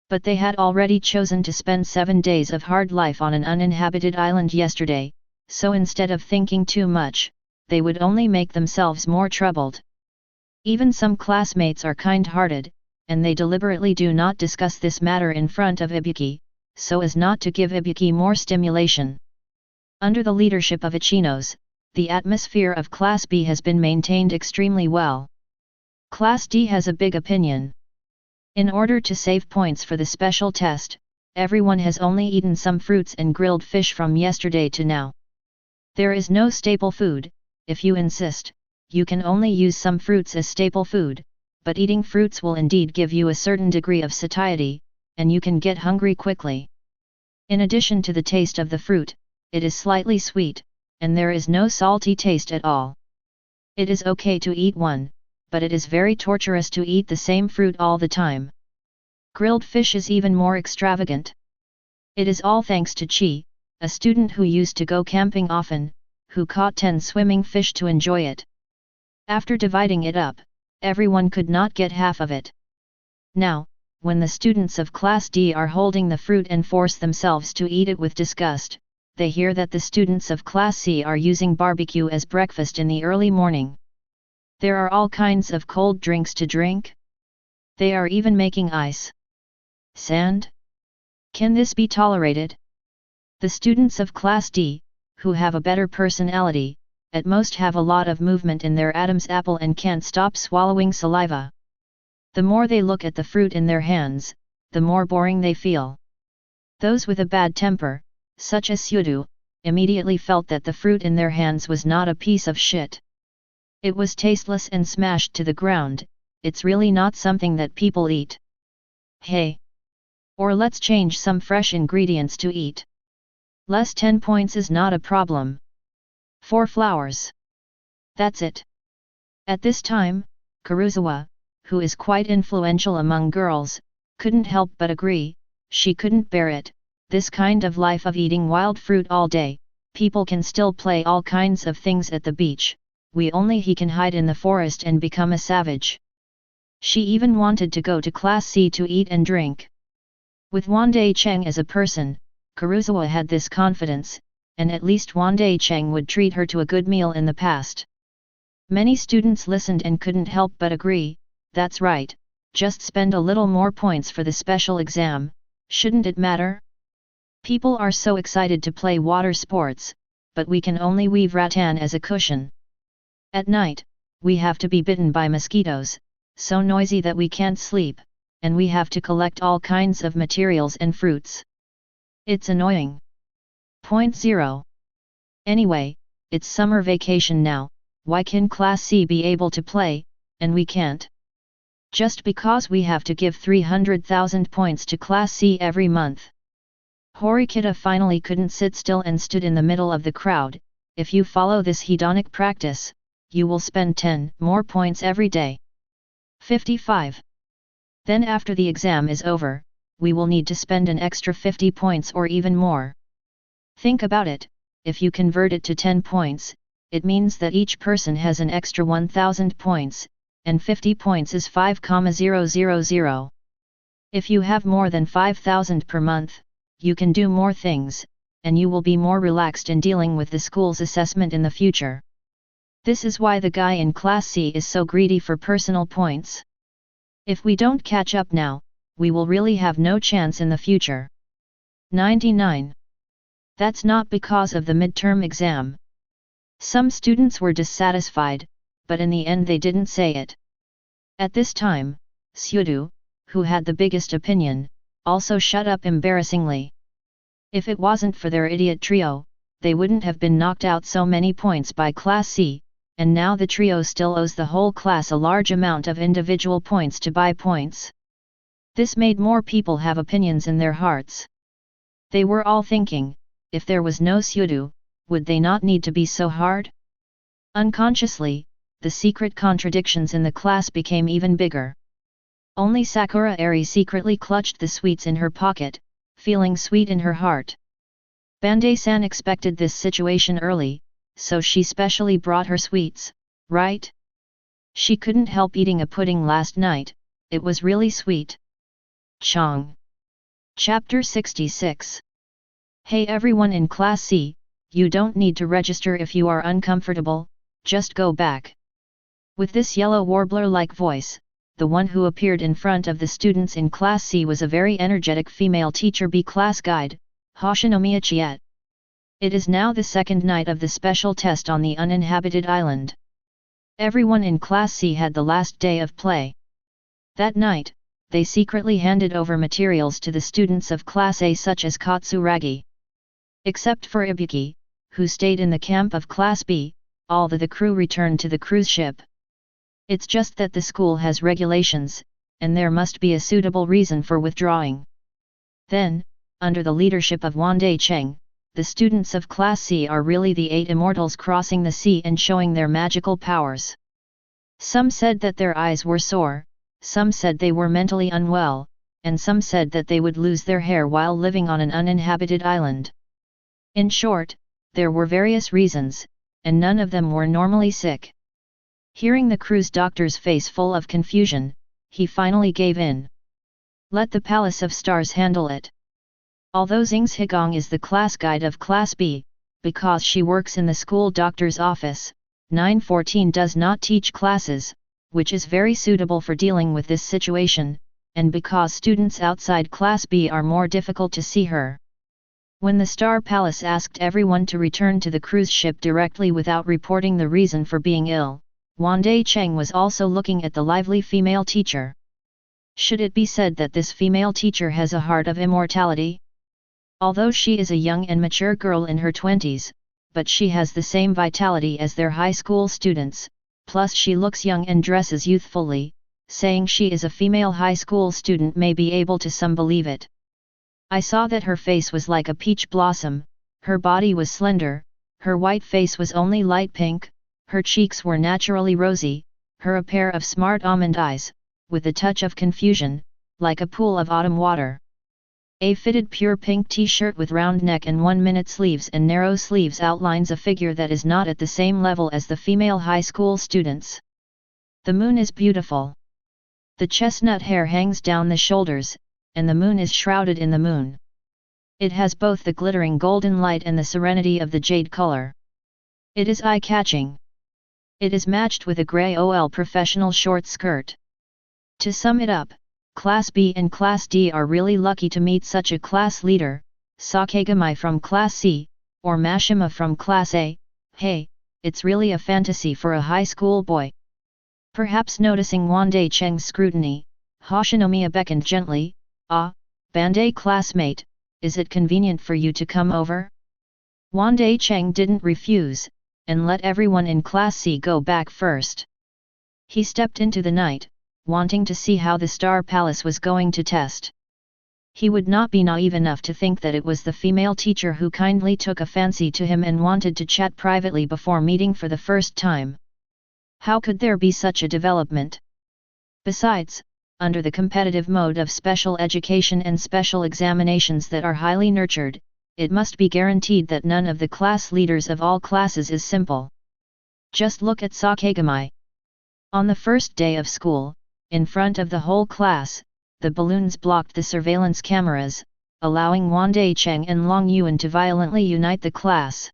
A: But they had already chosen to spend 7 days of hard life on an uninhabited island yesterday, so instead of thinking too much, they would only make themselves more troubled. Even some classmates are kind-hearted, and they deliberately do not discuss this matter in front of Ibuki, so as not to give Ibuki more stimulation. Under the leadership of Ichinos, the atmosphere of Class B has been maintained extremely well. Class D has a big opinion. In order to save points for the special test, everyone has only eaten some fruits and grilled fish from yesterday to now. There is no staple food. If you insist, you can only use some fruits as staple food, but eating fruits will indeed give you a certain degree of satiety, and you can get hungry quickly. In addition to the taste of the fruit, it is slightly sweet, and there is no salty taste at all. It is okay to eat one, but it is very torturous to eat the same fruit all the time. Grilled fish is even more extravagant. It is all thanks to Chi, a student who used to go camping often, who caught 10 swimming fish to enjoy it. After dividing it up, everyone could not get half of it. Now, when the students of Class D are holding the fruit and force themselves to eat it with disgust, they hear that the students of Class C are using barbecue as breakfast in the early morning. There are all kinds of cold drinks to drink. They are even making ice. Sand? Can this be tolerated? The students of Class D, who have a better personality, at most have a lot of movement in their Adam's apple and can't stop swallowing saliva. The more they look at the fruit in their hands, the more boring they feel. Those with a bad temper, such as Xiao Jiu, immediately felt that the fruit in their hands was not a piece of shit. It was tasteless and smashed to the ground. It's really not something that people eat. Hey! Or let's change some fresh ingredients to eat. Less 10 points is not a problem. 4 flowers. That's it. At this time, Kuruzawa, who is quite influential among girls, couldn't help but agree. She couldn't bear it, this kind of life of eating wild fruit all day. People can still play all kinds of things at the beach, he can hide in the forest and become a savage. She even wanted to go to Class C to eat and drink. With Wandai Cheng as a person, Kuruzawa had this confidence, and at least Wandai Cheng would treat her to a good meal in the past. Many students listened and couldn't help but agree, that's right, just spend a little more points for the special exam, shouldn't it matter? People are so excited to play water sports, but we can only weave rattan as a cushion. At night, we have to be bitten by mosquitoes, so noisy that we can't sleep, and we have to collect all kinds of materials and fruits. It's annoying. Point 0. Anyway, it's summer vacation now, why can Class C be able to play, and we can't? Just because we have to give 300,000 points to Class C every month. Horikita finally couldn't sit still and stood in the middle of the crowd. If you follow this hedonic practice, you will spend 10 more points every day. 55. Then after the exam is over, we will need to spend an extra 50 points or even more. Think about it, if you convert it to 10 points, it means that each person has an extra 1000 points, and 50 points is 5,000. If you have more than 5,000 per month, you can do more things, and you will be more relaxed in dealing with the school's assessment in the future. This is why the guy in Class C is so greedy for personal points. If we don't catch up now, we will really have no chance in the future. 99. That's not because of the midterm exam. Some students were dissatisfied, but in the end they didn't say it. At this time, Xiao Jiu, who had the biggest opinion, also shut up embarrassingly. If it wasn't for their idiot trio, they wouldn't have been knocked out so many points by Class C, and now the trio still owes the whole class a large amount of individual points to buy points. This made more people have opinions in their hearts. They were all thinking, if there was no Xiao Jiu, would they not need to be so hard? Unconsciously, the secret contradictions in the class became even bigger. Only Sakura Eri secretly clutched the sweets in her pocket, feeling sweet in her heart. Bandai-san expected this situation early, so she specially brought her sweets, right? She couldn't help eating a pudding last night, it was really sweet. Chong. Chapter 66. Hey everyone in Class C, you don't need to register if you are uncomfortable, just go back. With this yellow warbler-like voice, the one who appeared in front of the students in Class C was a very energetic female teacher B class guide, Hoshinomiya Chiet. It is now the second night of the special test on the uninhabited island. Everyone in Class C had the last day of play. That night, they secretly handed over materials to the students of Class A such as Katsuragi. Except for Ibuki, who stayed in the camp of Class B, all the crew returned to the cruise ship. It's just that the school has regulations, and there must be a suitable reason for withdrawing. Then, under the leadership of Wandai Cheng, the students of Class C are really the 8 immortals crossing the sea and showing their magical powers. Some said that their eyes were sore, some said they were mentally unwell, and some said that they would lose their hair while living on an uninhabited island. In short, there were various reasons, and none of them were normally sick. Hearing the cruise doctor's face full of confusion, he finally gave in. Let the Palace of Stars handle it. Although Xing's Higong is the class guide of Class B, because she works in the school doctor's office, 914 does not teach classes, which is very suitable for dealing with this situation, and because students outside Class B are more difficult to see her. When the Star Palace asked everyone to return to the cruise ship directly without reporting the reason for being ill, Wandai Cheng was also looking at the lively female teacher. Should it be said that this female teacher has a heart of immortality? Although she is a young and mature girl in her 20s, but she has the same vitality as their high school students, plus she looks young and dresses youthfully, saying she is a female high school student may be able to some believe it. I saw that her face was like a peach blossom, her body was slender, Her white face was only light pink, her cheeks were naturally rosy, her a pair of smart almond eyes, with a touch of confusion, like a pool of autumn water. A fitted pure pink t-shirt with round neck and 1-minute sleeves and narrow sleeves outlines a figure that is not at the same level as the female high school students. The moon is beautiful. The chestnut hair hangs down the shoulders, and the moon is shrouded in the moon. It has both the glittering golden light and the serenity of the jade color. It is eye-catching. It is matched with a grey OL professional short skirt. To sum it up, Class B and Class D are really lucky to meet such a class leader, Sakegami from Class C, or Mashima from Class A. Hey, it's really a fantasy for a high school boy. Perhaps noticing Wandai Cheng's scrutiny, Hoshinomiya beckoned gently, "Ah, Bandai classmate, is it convenient for you to come over?" Wandai Cheng didn't refuse, and let everyone in Class C go back first. He stepped into the night, wanting to see how the Star Palace was going to test. He would not be naive enough to think that it was the female teacher who kindly took a fancy to him and wanted to chat privately before meeting for the first time. How could there be such a development? Besides, under the competitive mode of special education and special examinations that are highly nurtured, it must be guaranteed that none of the class leaders of all classes is simple. Just look at Sakegami. On the first day of school, in front of the whole class, the balloons blocked the surveillance cameras, allowing Wandai Cheng and Long Yuan to violently unite the class.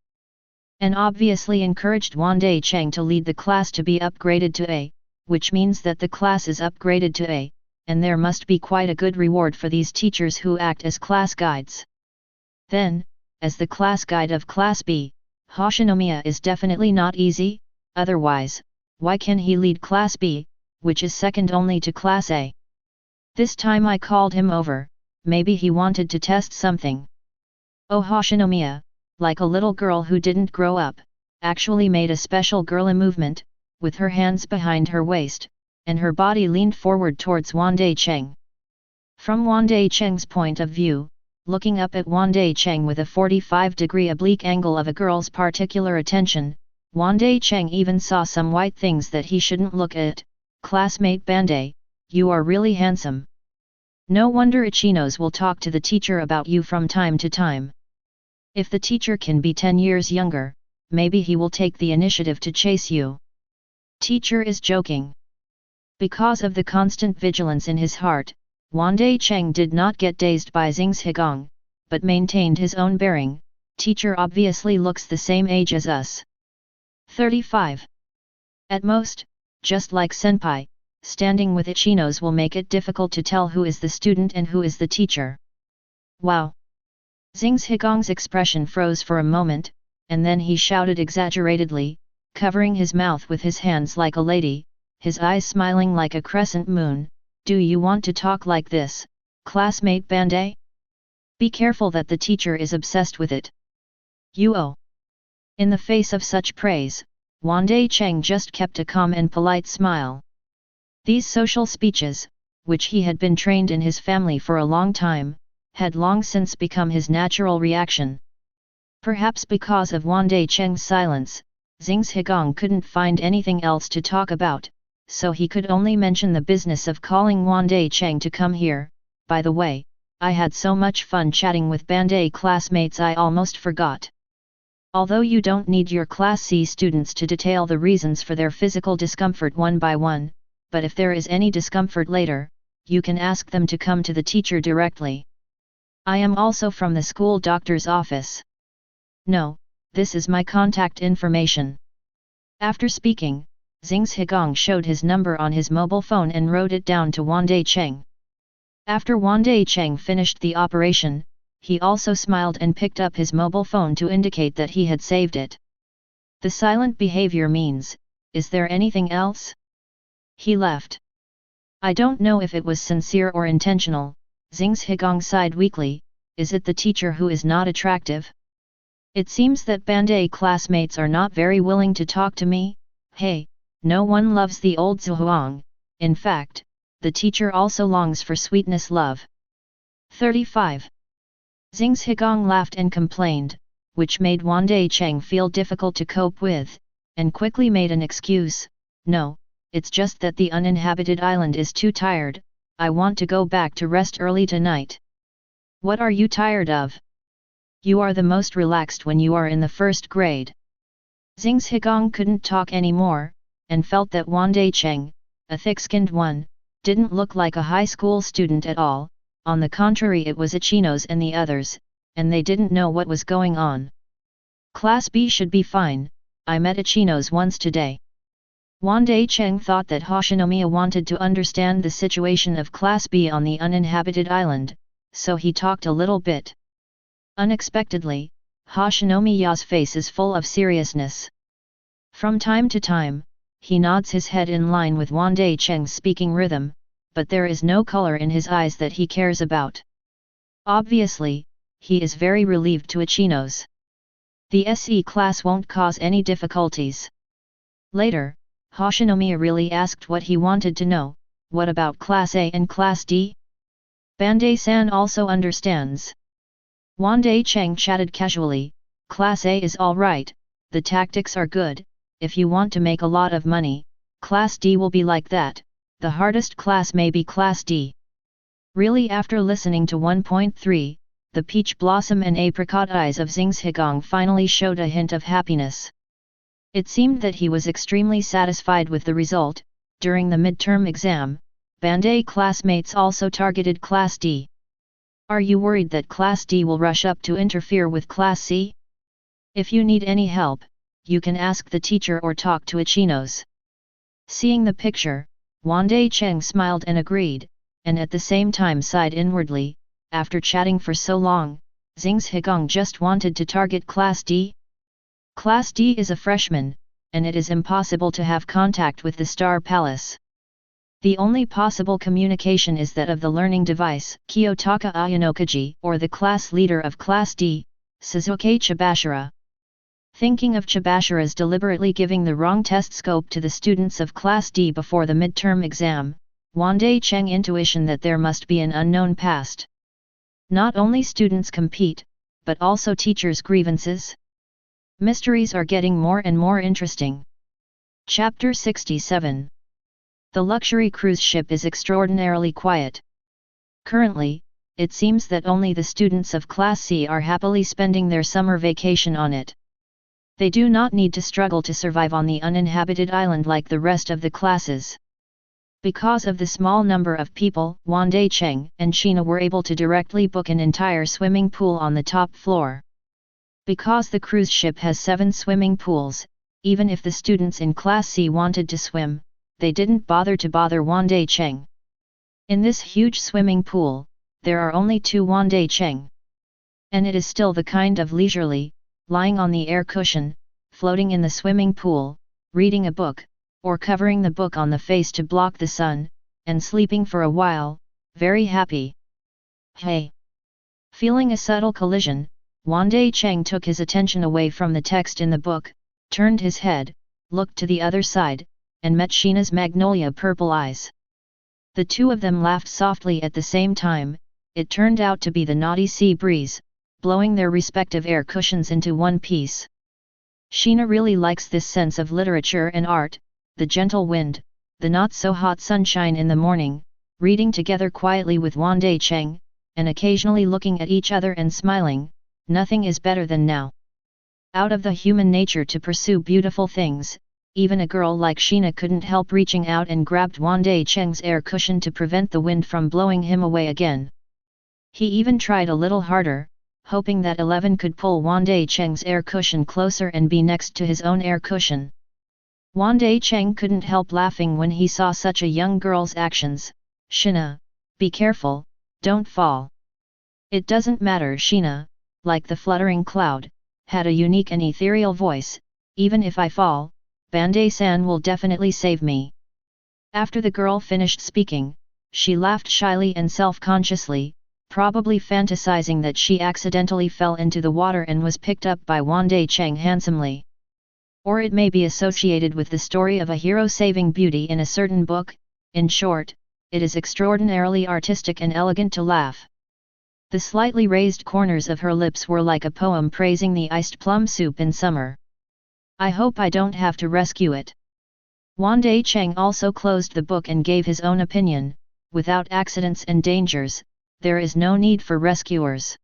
A: And obviously encouraged Wandai Cheng to lead the class to be upgraded to A, which means that the class is upgraded to A, and there must be quite a good reward for these teachers who act as class guides. Then, as the class guide of Class B, Hoshinomiya is definitely not easy, otherwise, why can he lead Class B, which is second only to Class A? This time I called him over, maybe he wanted to test something. Oh, Hoshinomiya, like a little girl who didn't grow up, actually made a special girly movement, with her hands behind her waist, and her body leaned forward towards Wandai Cheng. From Wandai Cheng's point of view, looking up at Wandai Cheng with a 45-degree oblique angle of a girl's particular attention, Wandai Cheng even saw some white things that he shouldn't look at. "Classmate Bandai, you are really handsome. No wonder Ichinos will talk to the teacher about you from time to time. If the teacher can be 10 years younger, maybe he will take the initiative to chase you." Teacher is joking. Because of the constant vigilance in his heart, Wandai Cheng did not get dazed by Xing's Higong, but maintained his own bearing. Teacher obviously looks the same age as us. 35. At most, just like senpai, standing with Ichinos will make it difficult to tell who is the student and who is the teacher. Wow! Xing's Higong's expression froze for a moment, and then he shouted exaggeratedly, covering his mouth with his hands like a lady, his eyes smiling like a crescent moon, "Do you want to talk like this, classmate Bandai? Be careful that the teacher is obsessed with it." "You." In the face of such praise, Wandai Cheng just kept a calm and polite smile. These social speeches, which he had been trained in his family for a long time, had long since become his natural reaction. Perhaps because of Wandai Cheng's silence, Xing's Higong couldn't find anything else to talk about, so he could only mention the business of calling Wandai Cheng to come here. "By the way, I had so much fun chatting with Bandai classmates I almost forgot. Although you don't need your Class C students to detail the reasons for their physical discomfort one by one, but if there is any discomfort later, you can ask them to come to the teacher directly. I am also from the school doctor's office. No, this is my contact information." After speaking, Xing's Higong showed his number on his mobile phone and wrote it down to Wandai Cheng. After Wandai Cheng finished the operation, he also smiled and picked up his mobile phone to indicate that he had saved it. The silent behavior means, "Is there anything else?" He left. I don't know if it was sincere or intentional. Xing's Higong sighed weakly. Is it the teacher who is not attractive? It seems that Bandai classmates are not very willing to talk to me. Hey, no one loves the old Zhuang. In fact, the teacher also longs for sweetness love. 35. Xing's Higong laughed and complained, which made Wandai Cheng feel difficult to cope with, and quickly made an excuse. No, it's just that the uninhabited island is too tired, I want to go back to rest early tonight. What are you tired of? You are the most relaxed when you are in the first grade. Xing Higong couldn't talk anymore, and felt that Wandai Cheng, a thick-skinned one, didn't look like a high school student at all. On the contrary, it was Ichinos and the others, and they didn't know what was going on. Class B should be fine, I met Ichinos once today. Wandai Cheng thought that Hoshinomiya wanted to understand the situation of Class B on the uninhabited island, so he talked a little bit. Unexpectedly, Hoshinomiya's face is full of seriousness. From time to time, he nods his head in line with Wandai Cheng's speaking rhythm, but there is no color in his eyes that he cares about. Obviously, he is very relieved to Ichinos. The SE class won't cause any difficulties. Later, Hoshinomiya really asked what he wanted to know. What about Class A and Class D? Bandai-san also understands. Wandai Cheng chatted casually. Class A is alright, the tactics are good, if you want to make a lot of money, Class D will be like that, the hardest class may be Class D. Really, after listening to 1.3, the peach blossom and apricot eyes of Xing Higong finally showed a hint of happiness. It seemed that he was extremely satisfied with the result. During the midterm exam, Bandai classmates also targeted Class D. Are you worried that Class D will rush up to interfere with Class C? If you need any help, you can ask the teacher or talk to Ichinos. Seeing the picture, Wandai Cheng smiled and agreed, and at the same time sighed inwardly. After chatting for so long, Xing Higong just wanted to target Class D. Class D is a freshman, and it is impossible to have contact with the Star Palace. The only possible communication is that of the learning device, Kiyotaka Ayanokaji, or the class leader of Class D, Suzuki Chibashira. Thinking of Chibashira's deliberately giving the wrong test scope to the students of Class D before the midterm exam, Wandai Cheng intuition that there must be an unknown past. Not only students compete, but also teachers' grievances. Mysteries are getting more and more interesting. Chapter 67. The luxury cruise ship is extraordinarily quiet. Currently, it seems that only the students of Class C are happily spending their summer vacation on it. They do not need to struggle to survive on the uninhabited island like the rest of the classes. Because of the small number of people, Wandai Cheng and Sheena were able to directly book an entire swimming pool on the top floor. Because the cruise ship has 7 swimming pools, even if the students in Class C wanted to swim, they didn't bother Wandai Cheng. In this huge swimming pool, there are only 2 Wandai Cheng. And it is still the kind of leisurely, lying on the air cushion, floating in the swimming pool, reading a book, or covering the book on the face to block the sun, and sleeping for a while, very happy. Hey! Feeling a subtle collision, Wandai Cheng took his attention away from the text in the book, turned his head, looked to the other side, and met Sheena's magnolia purple eyes. The two of them laughed softly at the same time. It turned out to be the naughty sea breeze, blowing their respective air cushions into one piece. Sheena really likes this sense of literature and art, the gentle wind, the not-so-hot sunshine in the morning, reading together quietly with Wandai Cheng, and occasionally looking at each other and smiling. Nothing is better than now. Out of the human nature to pursue beautiful things, even a girl like Sheena couldn't help reaching out and grabbed Wandai Cheng's air cushion to prevent the wind from blowing him away again. He even tried a little harder, hoping that 11 could pull Wandai Cheng's air cushion closer and be next to his own air cushion. Wandai Cheng couldn't help laughing when he saw such a young girl's actions. Sheena, be careful, don't fall. It doesn't matter. Sheena, like the fluttering cloud, had a unique and ethereal voice. Even if I fall, Bandai-san will definitely save me. After the girl finished speaking, she laughed shyly and self-consciously, probably fantasizing that she accidentally fell into the water and was picked up by Wandai Cheng handsomely. Or it may be associated with the story of a hero saving beauty in a certain book. In short, it is extraordinarily artistic and elegant to laugh. The slightly raised corners of her lips were like a poem praising the iced plum soup in summer. I hope I don't have to rescue it. Wandai Cheng also closed the book and gave his own opinion, without accidents and dangers, there is no need for rescuers.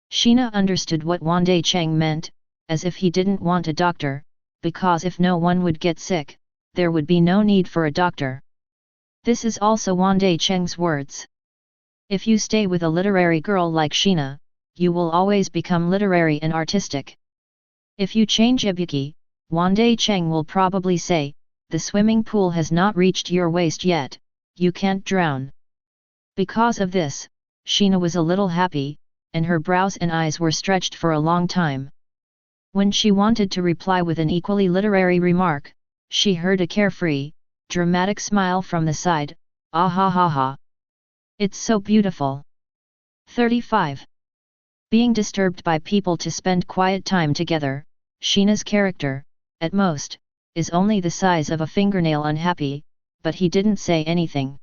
A: Sheena understood what Wandai Cheng meant, as if he didn't want a doctor, because if no one would get sick, there would be no need for a doctor. This is also Wandai Cheng's words. If you stay with a literary girl like Sheena, you will always become literary and artistic. If you change ibuki, Wandai Cheng will probably say, the swimming pool has not reached your waist yet, you can't drown. Because of this, Sheena was a little happy, and her brows and eyes were stretched for a long time. When she wanted to reply with an equally literary remark, she heard a carefree, dramatic smile from the side, ah ha ha ha. It's so beautiful. 35. Being disturbed by people to spend quiet time together, Sheena's character, at most, is only the size of a fingernail unhappy, but he didn't say anything.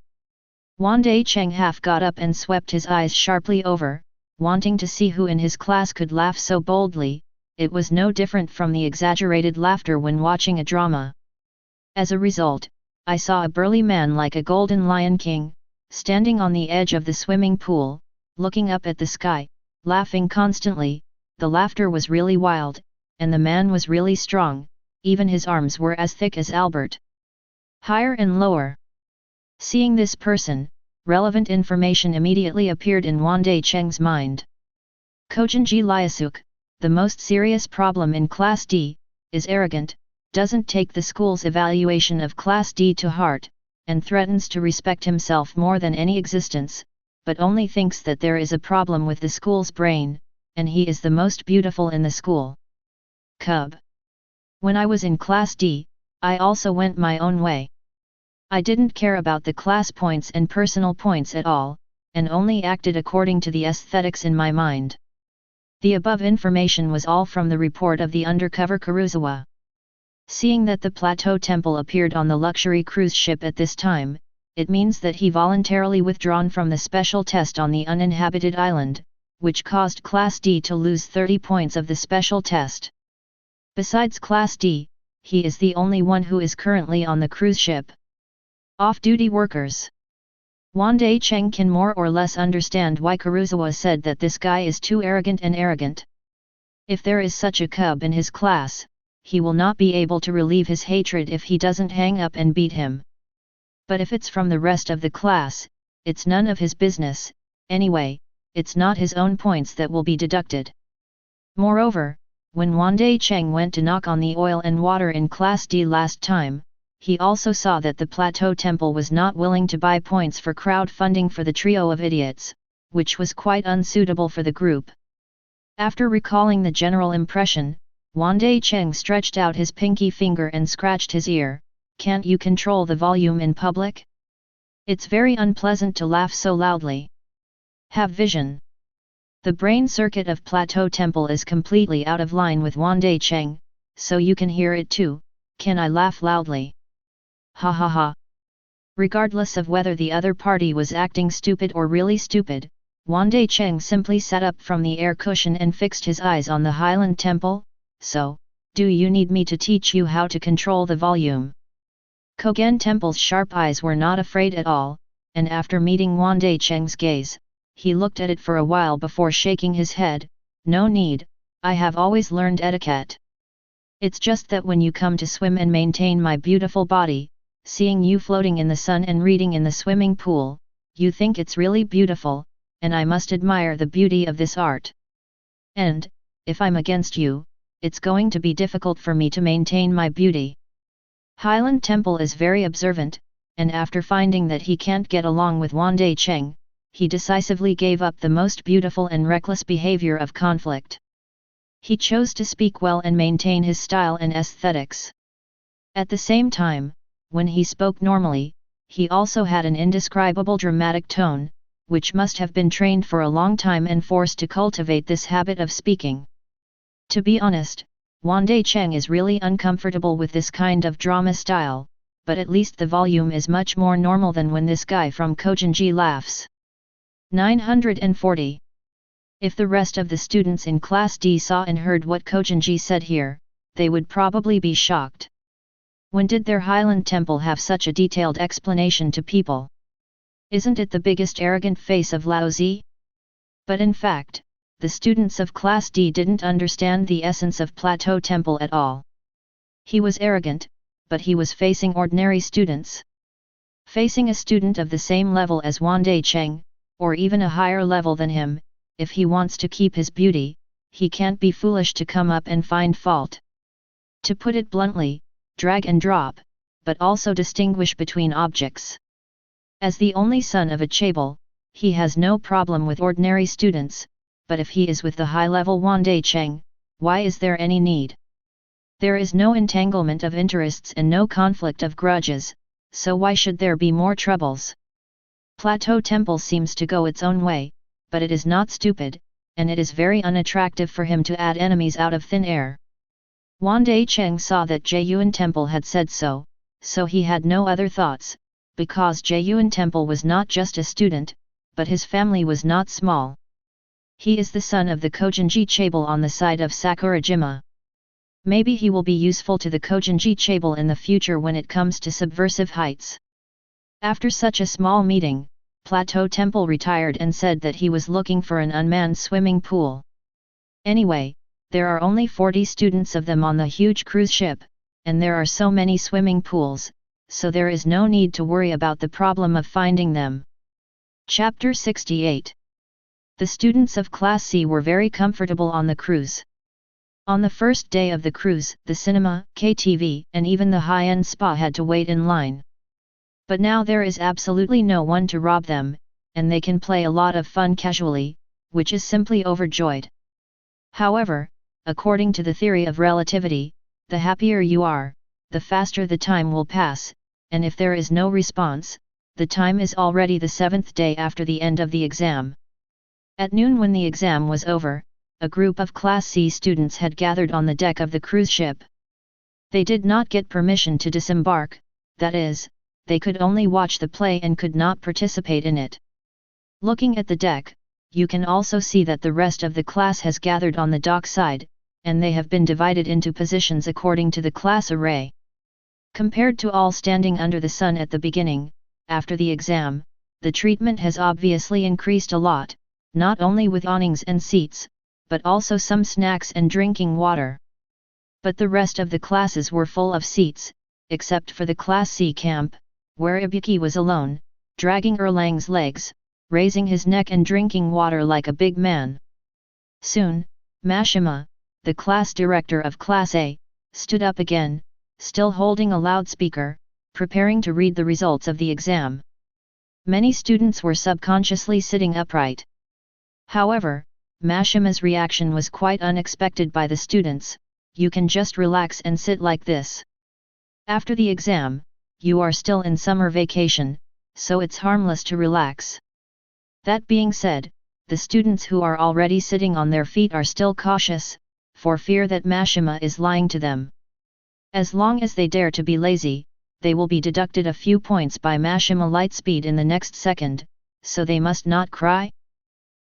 A: Wandai Cheng half got up and swept his eyes sharply over, wanting to see who in his class could laugh so boldly. It was no different from the exaggerated laughter when watching a drama. As a result, I saw a burly man like a golden lion king, standing on the edge of the swimming pool, looking up at the sky, laughing constantly. The laughter was really wild, and the man was really strong, even his arms were as thick as Albert. Higher and lower. Seeing this person, relevant information immediately appeared in Wandai Cheng's mind. Kojinji Liasuk, the most serious problem in Class D, is arrogant, doesn't take the school's evaluation of Class D to heart, and threatens to respect himself more than any existence, but only thinks that there is a problem with the school's brain, and he is the most beautiful in the school. Cub. When I was in Class D, I also went my own way. I didn't care about the class points and personal points at all, and only acted according to the aesthetics in my mind. The above information was all from the report of the undercover Kuruzawa. Seeing that the Plateau Temple appeared on the luxury cruise ship at this time, it means that he voluntarily withdrawn from the special test on the uninhabited island, which caused Class D to lose 30 points of the special test. Besides Class D, he is the only one who is currently on the cruise ship. Off-duty workers. Wandai Cheng can more or less understand why Kuruzawa said that this guy is too arrogant and arrogant. If there is such a cub in his class, he will not be able to relieve his hatred if he doesn't hang up and beat him. But if it's from the rest of the class, it's none of his business, anyway, it's not his own points that will be deducted. Moreover, when Wandai Cheng went to knock on the oil and water in Class D last time, he also saw that the Plateau Temple was not willing to buy points for crowdfunding for the trio of idiots, which was quite unsuitable for the group. After recalling the general impression, Wandai Cheng stretched out his pinky finger and scratched his ear. Can't you control the volume in public? It's very unpleasant to laugh so loudly. Have vision. The brain circuit of Plateau Temple is completely out of line with Wandai Cheng, so you can hear it too. Can I laugh loudly? Ha ha ha. Regardless of whether the other party was acting stupid or really stupid, Wandai Cheng simply sat up from the air cushion and fixed his eyes on the Highland Temple. So, do you need me to teach you how to control the volume? Kogen Temple's sharp eyes were not afraid at all, and after meeting Wandai Cheng's gaze, he looked at it for a while before shaking his head. No need, I have always learned etiquette. It's just that when you come to swim and maintain my beautiful body, seeing you floating in the sun and reading in the swimming pool, you think it's really beautiful, and I must admire the beauty of this art. And, if I'm against you, it's going to be difficult for me to maintain my beauty. Highland Temple is very observant, and after finding that he can't get along with Wandai Cheng, he decisively gave up the most beautiful and reckless behavior of conflict. He chose to speak well and maintain his style and aesthetics. At the same time, when he spoke normally, he also had an indescribable dramatic tone, which must have been trained for a long time and forced to cultivate this habit of speaking. To be honest, Wandai Cheng is really uncomfortable with this kind of drama style, but at least the volume is much more normal than when this guy from Kojinji laughs. 940. If the rest of the students in Class D saw and heard what Kojinji said here, they would probably be shocked. When did their Highland Temple have such a detailed explanation to people? Isn't it the biggest arrogant face of Laozi? But in fact, the students of Class D didn't understand the essence of Plateau Temple at all. He was arrogant, but he was facing ordinary students. Facing a student of the same level as Wandai Cheng, or even a higher level than him, if he wants to keep his beauty, he can't be foolish to come up and find fault. To put it bluntly, drag and drop, but also distinguish between objects. As the only son of a chaebol, he has no problem with ordinary students, but if he is with the high-level Wandai Cheng, why is there any need? There is no entanglement of interests and no conflict of grudges, so why should there be more troubles? Plateau Temple seems to go its own way, but it is not stupid, and it is very unattractive for him to add enemies out of thin air. Wandai Cheng saw that Jiuyuan Temple had said so he had no other thoughts, because Jiuyuan Temple was not just a student, but his family was not small. He is the son of the Kojinji chaebol on the side of Sakurajima. Maybe he will be useful to the Kojinji chaebol in the future when it comes to subversive heights. After such a small meeting, Plateau Temple retired and said that he was looking for an unmanned swimming pool. Anyway, there are only 40 students of them on the huge cruise ship, and there are so many swimming pools, so there is no need to worry about the problem of finding them. Chapter 68. The students of Class C were very comfortable on the cruise. On the first day of the cruise, the cinema, KTV, and even the high-end spa had to wait in line. But now there is absolutely no one to rob them, and they can play a lot of fun casually, which is simply overjoyed. However, according to the theory of relativity, the happier you are, the faster the time will pass, and if there is no response, the time is already the 7th day after the end of the exam. At noon when the exam was over, a group of Class C students had gathered on the deck of the cruise ship. They did not get permission to disembark, that is, they could only watch the play and could not participate in it. Looking at the deck, you can also see that the rest of the class has gathered on the dock side, and they have been divided into positions according to the class array. Compared to all standing under the sun at the beginning, after the exam, the treatment has obviously increased a lot, not only with awnings and seats, but also some snacks and drinking water. But the rest of the classes were full of seats, except for the Class C camp, where Ibuki was alone, dragging Erlang's legs, raising his neck and drinking water like a big man. Soon, Mashima, the class director of Class A, stood up again, still holding a loudspeaker, preparing to read the results of the exam. Many students were subconsciously sitting upright. However, Mashima's reaction was quite unexpected by the students. You can just relax and sit like this. After the exam, you are still in summer vacation, so it's harmless to relax. That being said, the students who are already sitting on their feet are still cautious, for fear that Mashima is lying to them. As long as they dare to be lazy, they will be deducted a few points by Mashima Lightspeed in the next second, so they must not cry.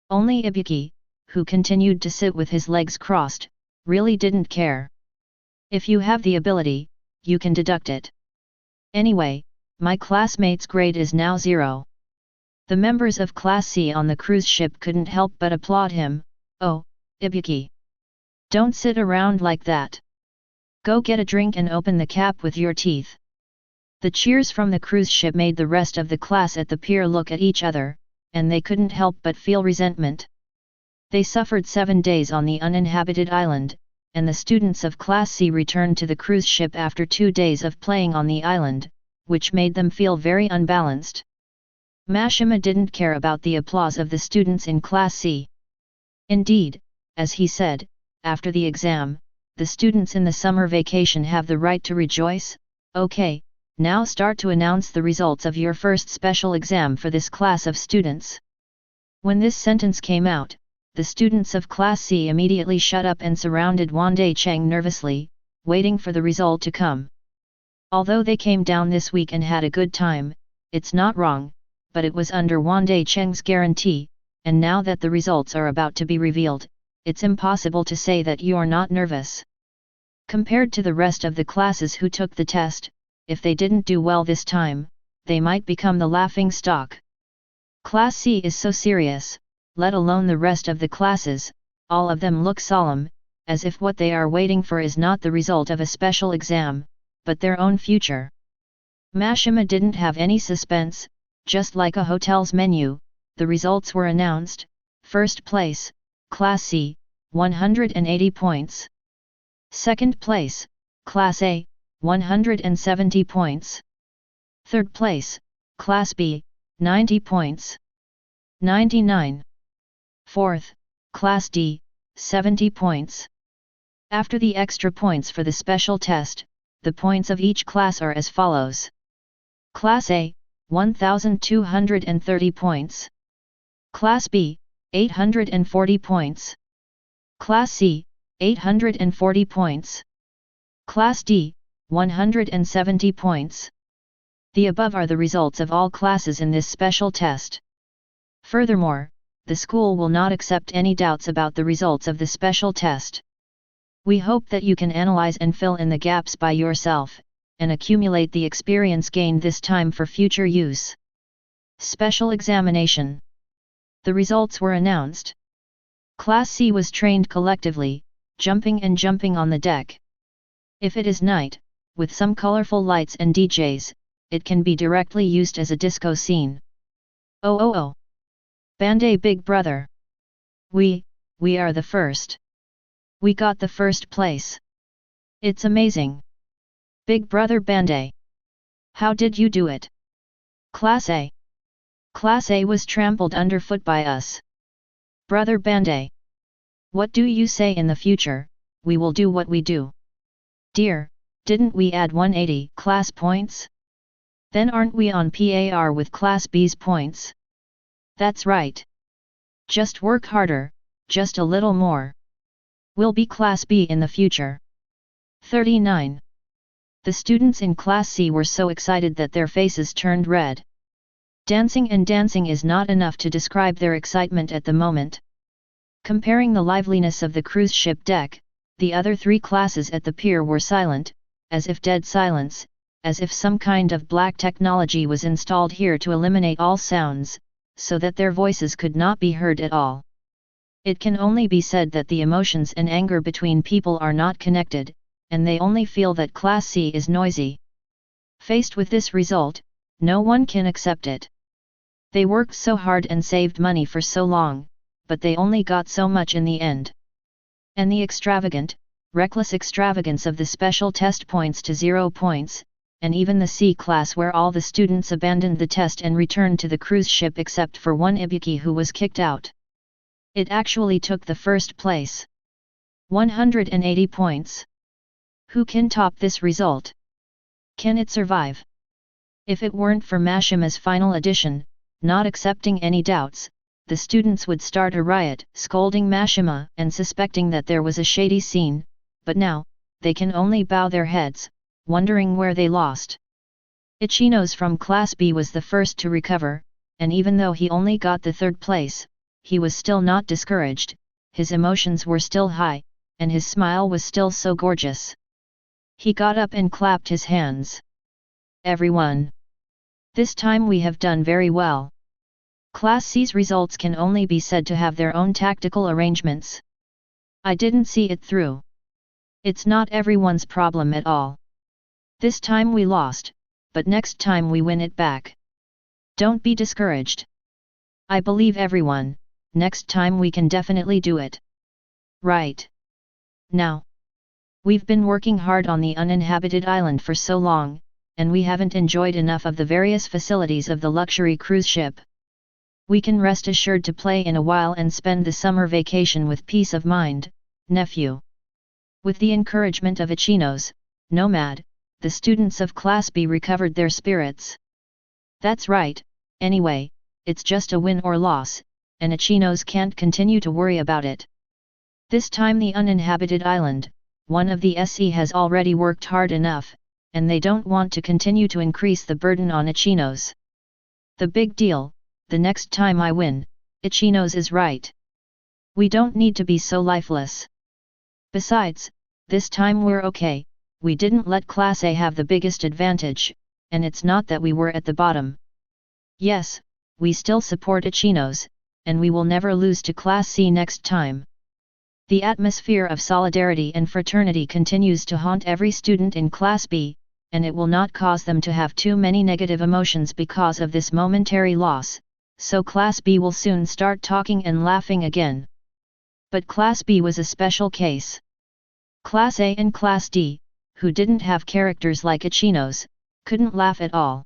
A: Only Ibuki, who continued to sit with his legs crossed, really didn't care. If you have the ability, you can deduct it. Anyway, my classmate's grade is now 0. The members of Class C on the cruise ship couldn't help but applaud him. Oh, Ibuki! Don't sit around like that. Go get a drink and open the cap with your teeth. The cheers from the cruise ship made the rest of the class at the pier look at each other, and they couldn't help but feel resentment. They suffered 7 days on the uninhabited island, and the students of Class C returned to the cruise ship after 2 days of playing on the island, which made them feel very unbalanced. Mashima didn't care about the applause of the students in Class C. Indeed, as he said, after the exam, the students in the summer vacation have the right to rejoice. Okay, now start to announce the results of your first special exam for this class of students. When this sentence came out, the students of Class C immediately shut up and surrounded Wandai Cheng nervously, waiting for the result to come. Although they came down this week and had a good time, it's not wrong, but it was under Wandai Cheng's guarantee, and now that the results are about to be revealed, it's impossible to say that you're not nervous. Compared to the rest of the classes who took the test, if they didn't do well this time, they might become the laughing stock. Class C is so serious, let alone the rest of the classes, all of them look solemn, as if what they are waiting for is not the result of a special exam, but their own future. Mashima didn't have any suspense, just like a hotel's menu, the results were announced. First place, Class C, 180 points. Second place, Class A, 170 points. Third place, Class B, 90 points. 99. Fourth, Class D, 70 points. After the extra points for the special test, the points of each class are as follows. Class A, 1,230 points. Class B, 840 points. Class C, 840 points. Class D, 170 points. The above are the results of all classes in this special test. Furthermore, the school will not accept any doubts about the results of the special test. We hope that you can analyze and fill in the gaps by yourself, and accumulate the experience gained this time for future use. Special examination. The results were announced. Class C was trained collectively, jumping on the deck. If it is night, with some colorful lights and DJs, it can be directly used as a disco scene. Oh! Bandai Big Brother! We are the first. We got the first place. It's amazing. Big Brother Bandai. How did you do it? Class A. Class A was trampled underfoot by us. Brother Bandai. What do you say in the future? We will do what we do. Dear, didn't we add 180 class points? Then aren't we on par with Class B's points? That's right. Just work harder, just a little more. We'll be Class B in the future. 39. The students in Class C were so excited that their faces turned red. Dancing is not enough to describe their excitement at the moment. Comparing the liveliness of the cruise ship deck, the other three classes at the pier were silent, as if dead silence, as if some kind of black technology was installed here to eliminate all sounds, so that their voices could not be heard at all. It can only be said that the emotions and anger between people are not connected, and they only feel that Class C is noisy. Faced with this result, no one can accept it. They worked so hard and saved money for so long, but they only got so much in the end. And the extravagant, reckless extravagance of the special test points to 0 points, and even the C class where all the students abandoned the test and returned to the cruise ship except for one Ibuki who was kicked out. It actually took the first place. 180 points. Who can top this result? Can it survive? If it weren't for Mashima's final edition, not accepting any doubts, the students would start a riot, scolding Mashima and suspecting that there was a shady scene, but now, they can only bow their heads, wondering where they lost. Ichinos from Class B was the first to recover, and even though he only got the third place, he was still not discouraged, his emotions were still high, and his smile was still so gorgeous. He got up and clapped his hands. Everyone! This time we have done very well. Class C's results can only be said to have their own tactical arrangements. I didn't see it through. It's not everyone's problem at all. This time we lost, but next time we win it back. Don't be discouraged. I believe everyone, next time we can definitely do it. Right. Now. We've been working hard on the uninhabited island for so long, and we haven't enjoyed enough of the various facilities of the luxury cruise ship. We can rest assured to play in a while and spend the summer vacation with peace of mind, nephew. With the encouragement of Ichinos, Nomad, the students of Class B recovered their spirits. That's right, anyway, it's just a win or loss, and Ichinos can't continue to worry about it. This time the uninhabited island, one of the SC has already worked hard enough, and they don't want to continue to increase the burden on Ichinos. The big deal, the next time I win, Ichinos is right. We don't need to be so lifeless. Besides, this time we're okay, we didn't let Class A have the biggest advantage, and it's not that we were at the bottom. Yes, we still support Ichinos, and we will never lose to Class C next time. The atmosphere of solidarity and fraternity continues to haunt every student in Class B, and it will not cause them to have too many negative emotions because of this momentary loss, so Class B will soon start talking and laughing again. But Class B was a special case. Class A and Class D, who didn't have characters like Ichinos, couldn't laugh at all.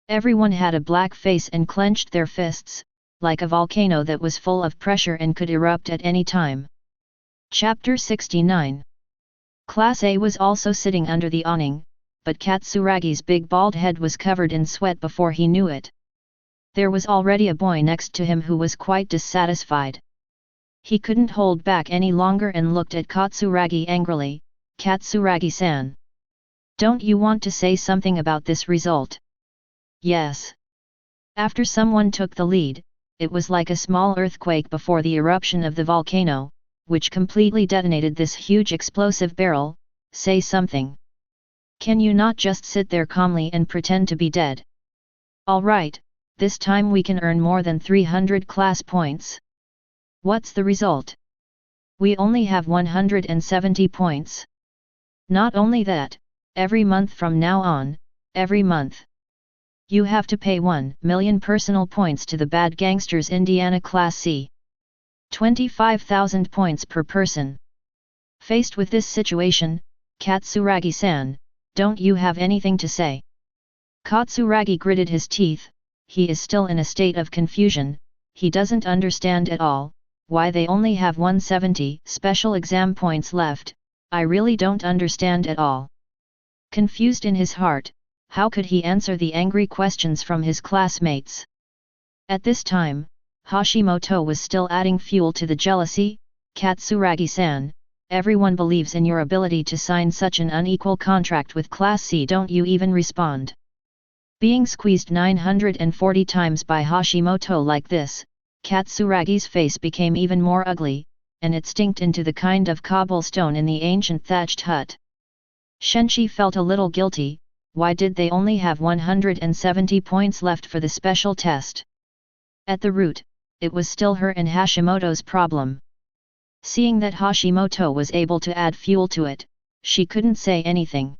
A: Everyone had a black face and clenched their fists, like a volcano that was full of pressure and could erupt at any time. Chapter 69. Class A was also sitting under the awning, but Katsuragi's big bald head was covered in sweat before he knew it. There was already a boy next to him who was quite dissatisfied. He couldn't hold back any longer and looked at Katsuragi angrily. Katsuragi-san. Don't you want to say something about this result? Yes. After someone took the lead, it was like a small earthquake before the eruption of the volcano, which completely detonated this huge explosive barrel. Say something. Can you not just sit there calmly and pretend to be dead? Alright, this time we can earn more than 300 class points. What's the result? We only have 170 points. Not only that, every month from now on, every month, you have to pay 1 million personal points to the bad gangsters Indiana Class C. 25,000 points per person. Faced with this situation, Katsuragi-san, don't you have anything to say? Katsuragi gritted his teeth. He is still in a state of confusion. He doesn't understand at all why they only have 170 special exam points left. I really don't understand at all. Confused in his heart, how could he answer the angry questions from his classmates? At this time, Hashimoto was still adding fuel to the jealousy. Katsuragi-san, everyone believes in your ability to sign such an unequal contract with Class C. Don't you even respond? Being squeezed 940 times by Hashimoto like this, Katsuragi's face became even more ugly, and it stinked into the kind of cobblestone in the ancient thatched hut. Shenchi felt a little guilty. Why did they only have 170 points left for the special test? At the root, it was still her and Hashimoto's problem. Seeing that Hashimoto was able to add fuel to it, she couldn't say anything.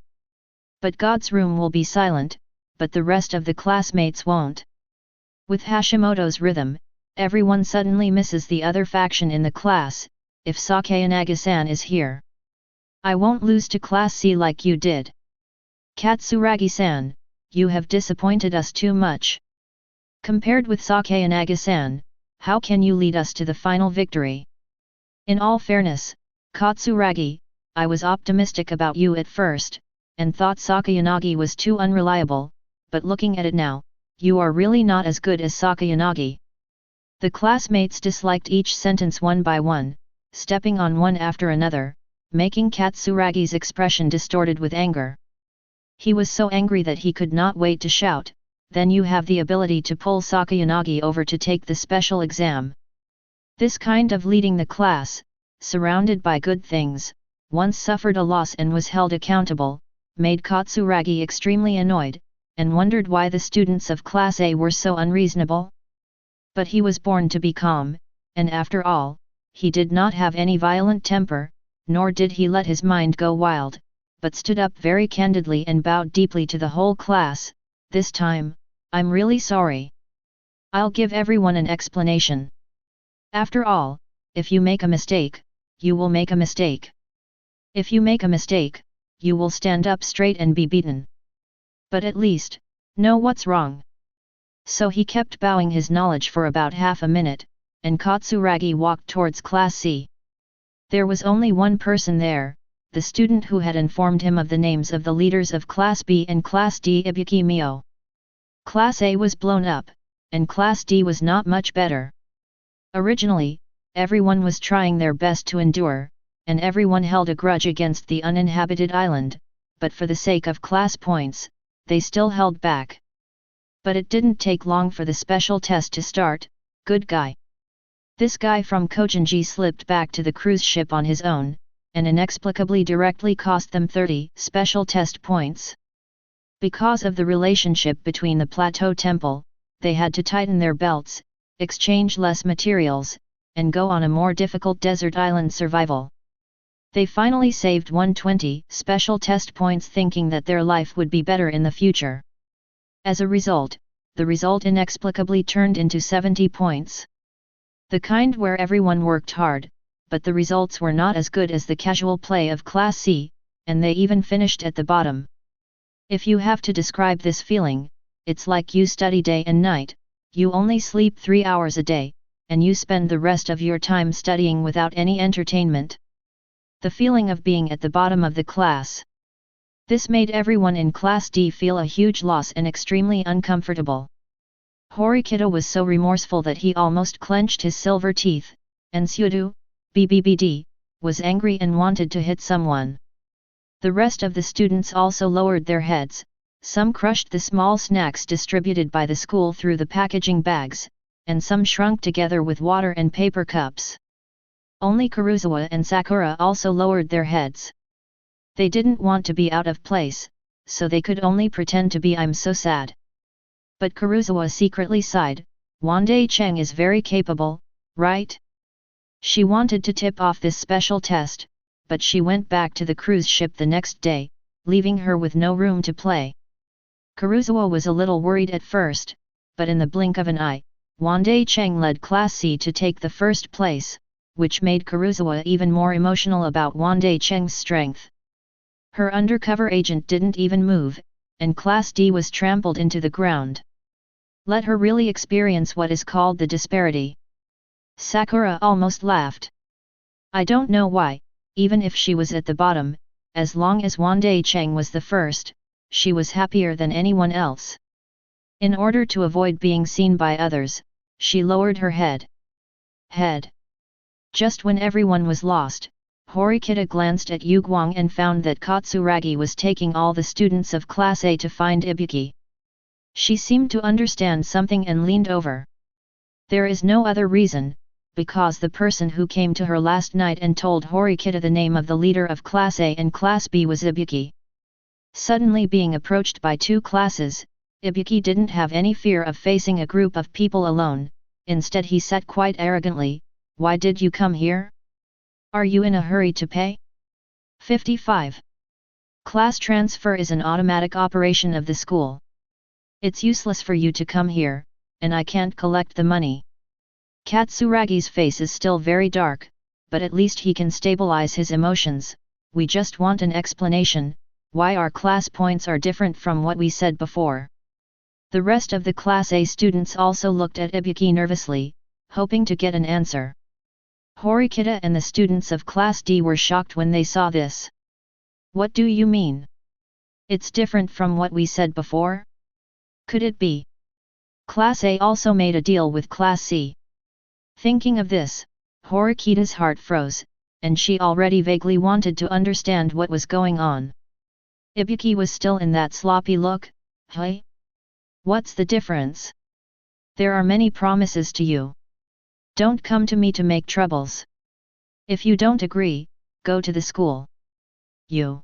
A: But God's room will be silent, but the rest of the classmates won't. With Hashimoto's rhythm, everyone suddenly misses the other faction in the class. If Sakayanaga-san is here, I won't lose to Class C like you did. Katsuragi-san, you have disappointed us too much. Compared with Sakayanaga-san, how can you lead us to the final victory? In all fairness, Katsuragi, I was optimistic about you at first, and thought Sakayanagi was too unreliable, but looking at it now, you are really not as good as Sakayanagi. The classmates disliked each sentence one by one, stepping on one after another, making Katsuragi's expression distorted with anger. He was so angry that he could not wait to shout, then you have the ability to pull Sakayanagi over to take the special exam. This kind of leading the class, surrounded by good things, once suffered a loss and was held accountable, made Katsuragi extremely annoyed, and wondered why the students of Class A were so unreasonable. But he was born to be calm, and after all, he did not have any violent temper, nor did he let his mind go wild, but stood up very candidly and bowed deeply to the whole class. This time, I'm really sorry. I'll give everyone an explanation. After all, if you make a mistake, you will make a mistake. If you make a mistake, you will stand up straight and be beaten. But at least, know what's wrong. So he kept bowing his knowledge for about half a minute, and Katsuragi walked towards Class C. There was only one person there, the student who had informed him of the names of the leaders of Class B and Class D. Ibuki Mio. Class A was blown up, and Class D was not much better. Originally, everyone was trying their best to endure, and everyone held a grudge against the uninhabited island, but for the sake of class points, they still held back. But it didn't take long for the special test to start. Good guy. This guy from Kojinji slipped back to the cruise ship on his own, and inexplicably directly cost them 30 special test points. Because of the relationship between the Plateau Temple, they had to tighten their belts, exchange less materials, and go on a more difficult desert island survival. They finally saved 120 special test points thinking that their life would be better in the future. As a result, the result inexplicably turned into 70 points. The kind where everyone worked hard, but the results were not as good as the casual play of Class C, and they even finished at the bottom. If you have to describe this feeling, it's like you study day and night, you only sleep 3 hours a day, and you spend the rest of your time studying without any entertainment. The feeling of being at the bottom of the class. This made everyone in Class D feel a huge loss and extremely uncomfortable. Horikita was so remorseful that he almost clenched his silver teeth, and Xiao Jiu, was angry and wanted to hit someone. The rest of the students also lowered their heads, some crushed the small snacks distributed by the school through the packaging bags, and some shrunk together with water and paper cups. Only Kuruzawa and Sakura also lowered their heads. They didn't want to be out of place, so they could only pretend to be "I'm so sad." But Kuruzawa secretly sighed, "Wandai Cheng is very capable, right?" She wanted to tip off this special test, but she went back to the cruise ship the next day, leaving her with no room to play. Kuruzawa was a little worried at first, but in the blink of an eye, Wandai Cheng led Class C to take the first place, which made Kuruzawa even more emotional about Wandai Cheng's strength. Her undercover agent didn't even move, and Class D was trampled into the ground. Let her really experience what is called the disparity. Sakura almost laughed. I don't know why, even if she was at the bottom, as long as Wandai Cheng was the first, she was happier than anyone else. In order to avoid being seen by others, she lowered her head. Just when everyone was lost, Horikita glanced at Yuguang and found that Katsuragi was taking all the students of Class A to find Ibuki. She seemed to understand something and leaned over. There is no other reason, because the person who came to her last night and told Horikita the name of the leader of Class A and Class B was Ibuki. Suddenly being approached by two classes, Ibuki didn't have any fear of facing a group of people alone, instead he said quite arrogantly, "Why did you come here? Are you in a hurry to pay?" 55. Class transfer is an automatic operation of the school. It's useless for you to come here, and I can't collect the money. Katsuragi's face is still very dark, but at least he can stabilize his emotions. We just want an explanation, why our class points are different from what we said before. The rest of the Class A students also looked at Ibuki nervously, hoping to get an answer. Horikita and the students of Class D were shocked when they saw this. What do you mean? It's different from what we said before? Could it be? Class A also made a deal with Class C. Thinking of this, Horikita's heart froze, and she already vaguely wanted to understand what was going on. Ibuki was still in that sloppy look. Hey? What's the difference? There are many promises to you. Don't come to me to make troubles. If you don't agree, go to the school. You.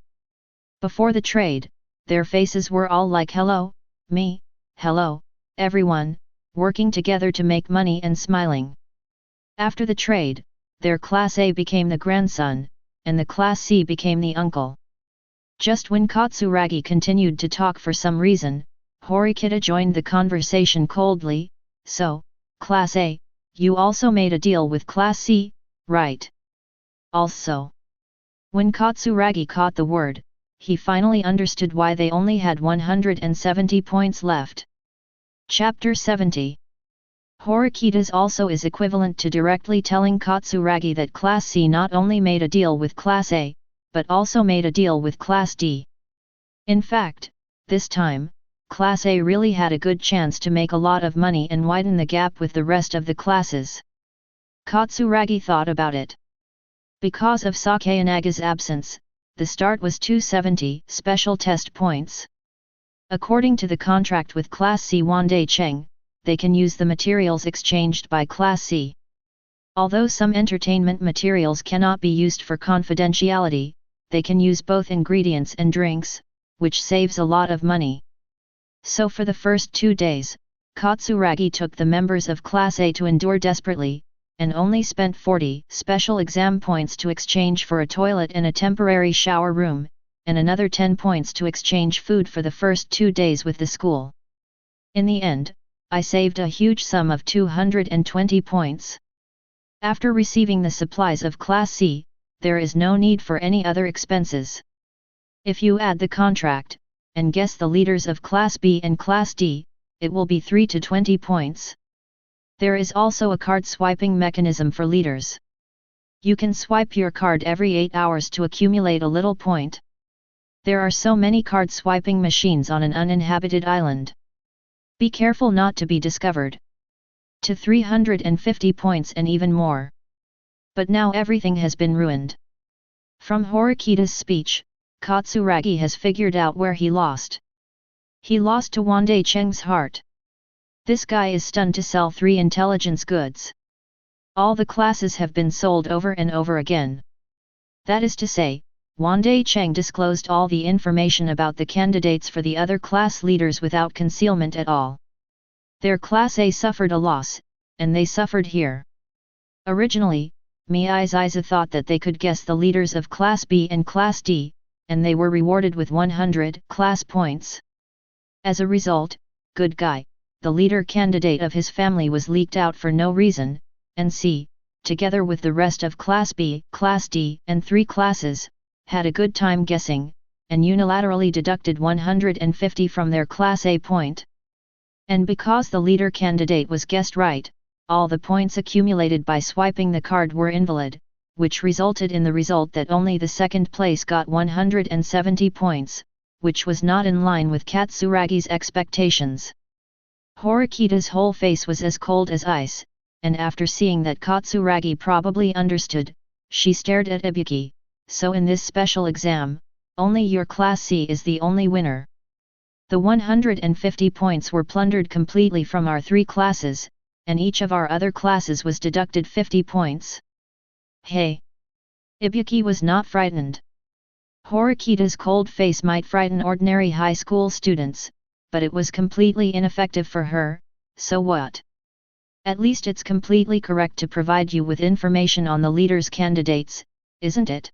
A: Before the trade, their faces were all like hello, me, hello, everyone, working together to make money and smiling. After the trade, their Class A became the grandson, and the Class C became the uncle. Just when Katsuragi continued to talk for some reason, Horikita joined the conversation coldly, "So, Class A, you also made a deal with Class C, right?" Also. When Katsuragi caught the word, he finally understood why they only had 170 points left. Chapter 70. Horikita's also is equivalent to directly telling Katsuragi that Class C not only made a deal with Class A, but also made a deal with Class D. In fact, this time, Class A really had a good chance to make a lot of money and widen the gap with the rest of the classes. Katsuragi thought about it. Because of Sakayanaga's absence, the start was 270 special test points. According to the contract with Class C Wandai Cheng, they can use the materials exchanged by Class C. Although some entertainment materials cannot be used for confidentiality, they can use both ingredients and drinks, which saves a lot of money. So for the first 2 days, Katsuragi took the members of Class A to endure desperately, and only spent 40 special exam points to exchange for a toilet and a temporary shower room, and another 10 points to exchange food for the first 2 days with the school. In the end, I saved a huge sum of 220 points. After receiving the supplies of Class C, there is no need for any other expenses. If you add the contract, and guess the leaders of Class B and Class D, it will be 3 to 20 points. There is also a card swiping mechanism for leaders. You can swipe your card every 8 hours to accumulate a little point. There are so many card swiping machines on an uninhabited island. Be careful not to be discovered. To 350 points and even more. But now everything has been ruined. From Horikita's speech, Katsuragi has figured out where he lost. He lost to Wandai Cheng's heart. This guy is stunned to sell 3 intelligence goods. All the classes have been sold over and over again. That is to say, Wandai Cheng disclosed all the information about the candidates for the other class leaders without concealment at all. Their Class A suffered a loss, and they suffered here. Originally, Miyazawa thought that they could guess the leaders of Class B and Class D, and they were rewarded with 100 class points. As a result, Good Guy, the leader candidate of his family, was leaked out for no reason, and C, together with the rest of Class B, Class D, and 3 classes, had a good time guessing, and unilaterally deducted 150 from their Class A point. And because the leader candidate was guessed right, all the points accumulated by swiping the card were invalid, which resulted in the result that only the second place got 170 points, which was not in line with Katsuragi's expectations. Horikita's whole face was as cold as ice, and after seeing that Katsuragi probably understood, she stared at Ibuki. So in this special exam, only your Class C is the only winner. The 150 points were plundered completely from our 3 classes, and each of our other classes was deducted 50 points. Hey! Ibuki was not frightened. Horikita's cold face might frighten ordinary high school students, but it was completely ineffective for her, so what? At least it's completely correct to provide you with information on the leaders' candidates, isn't it?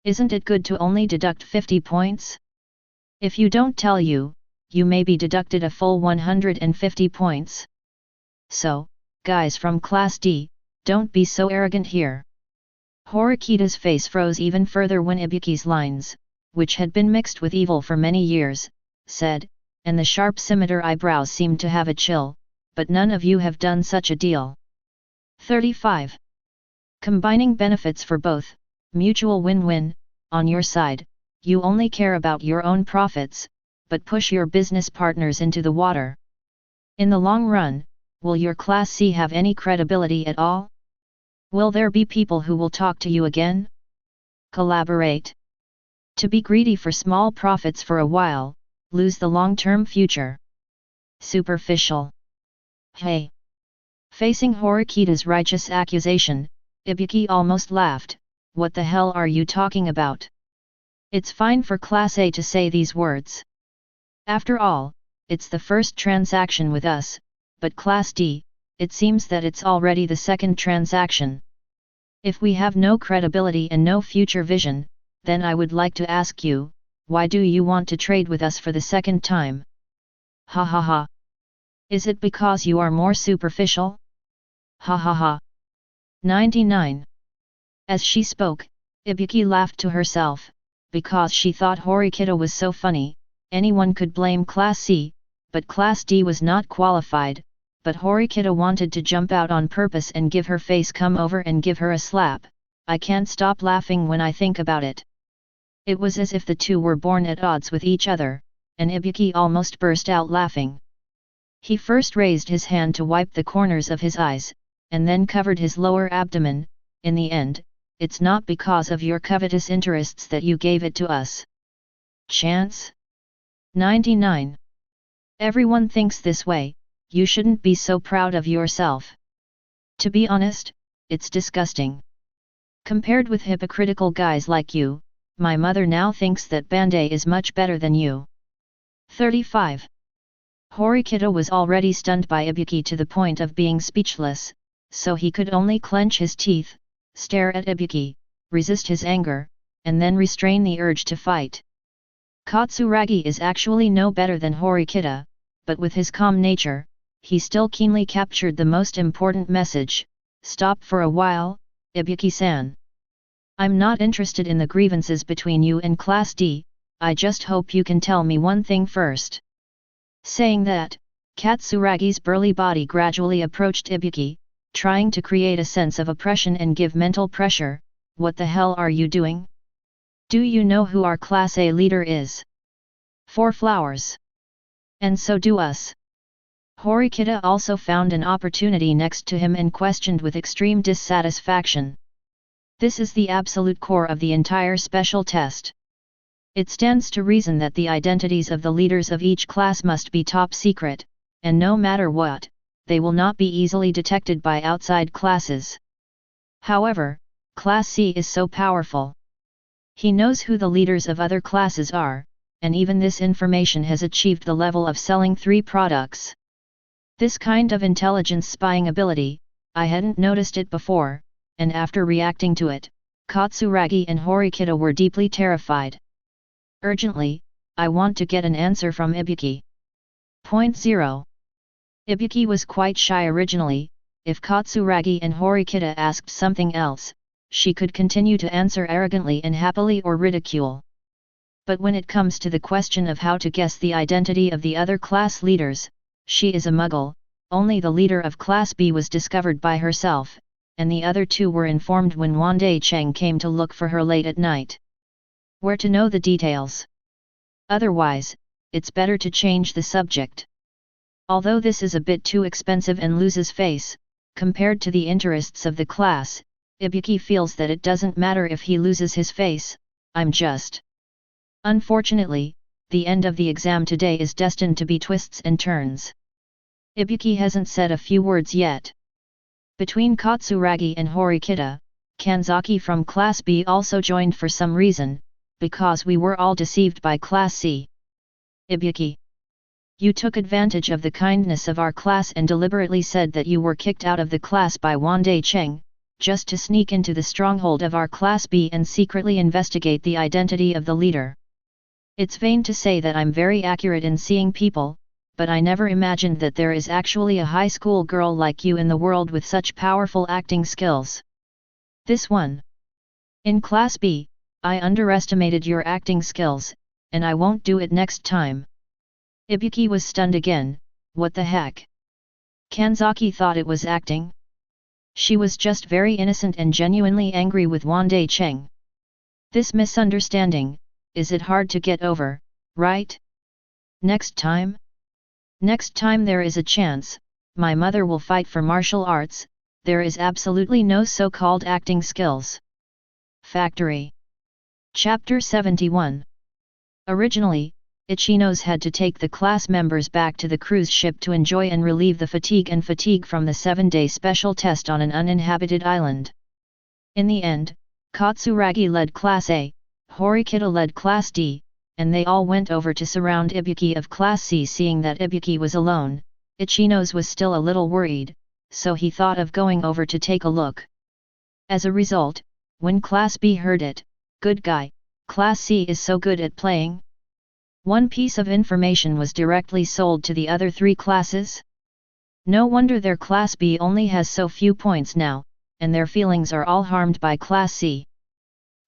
A: Isn't it good to only deduct 50 points? If you don't tell you may be deducted a full 150 points. So, guys from Class D, don't be so arrogant here. Horikita's face froze even further when Ibuki's lines, which had been mixed with evil for many years, said, and the sharp scimitar eyebrows seemed to have a chill, but none of you have done such a deal. 35. Combining benefits for both, mutual win-win, on your side, you only care about your own profits, but push your business partners into the water. In the long run, will your Class C have any credibility at all? Will there be people who will talk to you again? Collaborate. To be greedy for small profits for a while, lose the long-term future. Superficial. Hey! Facing Horikita's righteous accusation, Ibuki almost laughed. What the hell are you talking about? It's fine for Class A to say these words. After all, it's the first transaction with us, but Class D, it seems that it's already the second transaction. If we have no credibility and no future vision, then I would like to ask you, why do you want to trade with us for the second time? Ha ha ha. Is it because you are more superficial? Ha ha ha. 99. As she spoke, Ibuki laughed to herself, because she thought Horikita was so funny. Anyone could blame Class C, but Class D was not qualified, but Horikita wanted to jump out on purpose and give her face come over and give her a slap. I can't stop laughing when I think about it. It was as if the two were born at odds with each other, and Ibuki almost burst out laughing. He first raised his hand to wipe the corners of his eyes, and then covered his lower abdomen. In the end, it's not because of your covetous interests that you gave it to us. Chance? 99. Everyone thinks this way, you shouldn't be so proud of yourself. To be honest, it's disgusting. Compared with hypocritical guys like you, my mother now thinks that Wandai is much better than you. 35. Horikita was already stunned by Ibuki to the point of being speechless, so he could only clench his teeth, stare at Ibuki, resist his anger, and then restrain the urge to fight. Katsuragi is actually no better than Horikita, but with his calm nature, he still keenly captured the most important message: stop for a while, Ibuki-san. I'm not interested in the grievances between you and Class D, I just hope you can tell me one thing first. Saying that, Katsuragi's burly body gradually approached Ibuki, trying to create a sense of oppression and give mental pressure. What the hell are you doing? Do you know who our Class A leader is? 4 flowers. And so do us. Horikita also found an opportunity next to him and questioned with extreme dissatisfaction. This is the absolute core of the entire special test. It stands to reason that the identities of the leaders of each class must be top secret, and no matter what, they will not be easily detected by outside classes. However, Class C is so powerful. He knows who the leaders of other classes are, and even this information has achieved the level of selling 3 products. This kind of intelligence spying ability, I hadn't noticed it before, and after reacting to it, Katsuragi and Horikita were deeply terrified. Urgently, I want to get an answer from Ibuki. Point 0. Ibuki was quite shy originally. If Katsuragi and Horikita asked something else, she could continue to answer arrogantly and happily or ridicule. But when it comes to the question of how to guess the identity of the other class leaders, she is a muggle. Only the leader of Class B was discovered by herself, and the other 2 were informed when Wandai Cheng came to look for her late at night. Where to know the details? Otherwise, it's better to change the subject. Although this is a bit too expensive and loses face, compared to the interests of the class, Ibuki feels that it doesn't matter if he loses his face. I'm just. Unfortunately, the end of the exam today is destined to be twists and turns. Ibuki hasn't said a few words yet. Between Katsuragi and Horikita, Kanzaki from Class B also joined for some reason, because we were all deceived by Class C. Ibuki, you took advantage of the kindness of our class and deliberately said that you were kicked out of the class by Wandai Cheng, just to sneak into the stronghold of our Class B and secretly investigate the identity of the leader. It's vain to say that I'm very accurate in seeing people, but I never imagined that there is actually a high school girl like you in the world with such powerful acting skills. This one. In Class B, I underestimated your acting skills, and I won't do it next time. Ibuki was stunned again. What the heck? Kanzaki thought it was acting? She was just very innocent and genuinely angry with Wandai Cheng. This misunderstanding, is it hard to get over, right? Next time? Next time there is a chance, my mother will fight for martial arts. There is absolutely no so-called acting skills. Factory. Chapter 71. Originally, Ichinos had to take the class members back to the cruise ship to enjoy and relieve the fatigue from the 7-day special test on an uninhabited island. In the end, Katsuragi led Class A, Horikita led Class D, and they all went over to surround Ibuki of Class C. Seeing that Ibuki was alone, Ichinos was still a little worried, so he thought of going over to take a look. As a result, when Class B heard it, good guy, Class C is so good at playing. One piece of information was directly sold to the other 3 classes. No wonder their Class B only has so few points now, and their feelings are all harmed by Class C.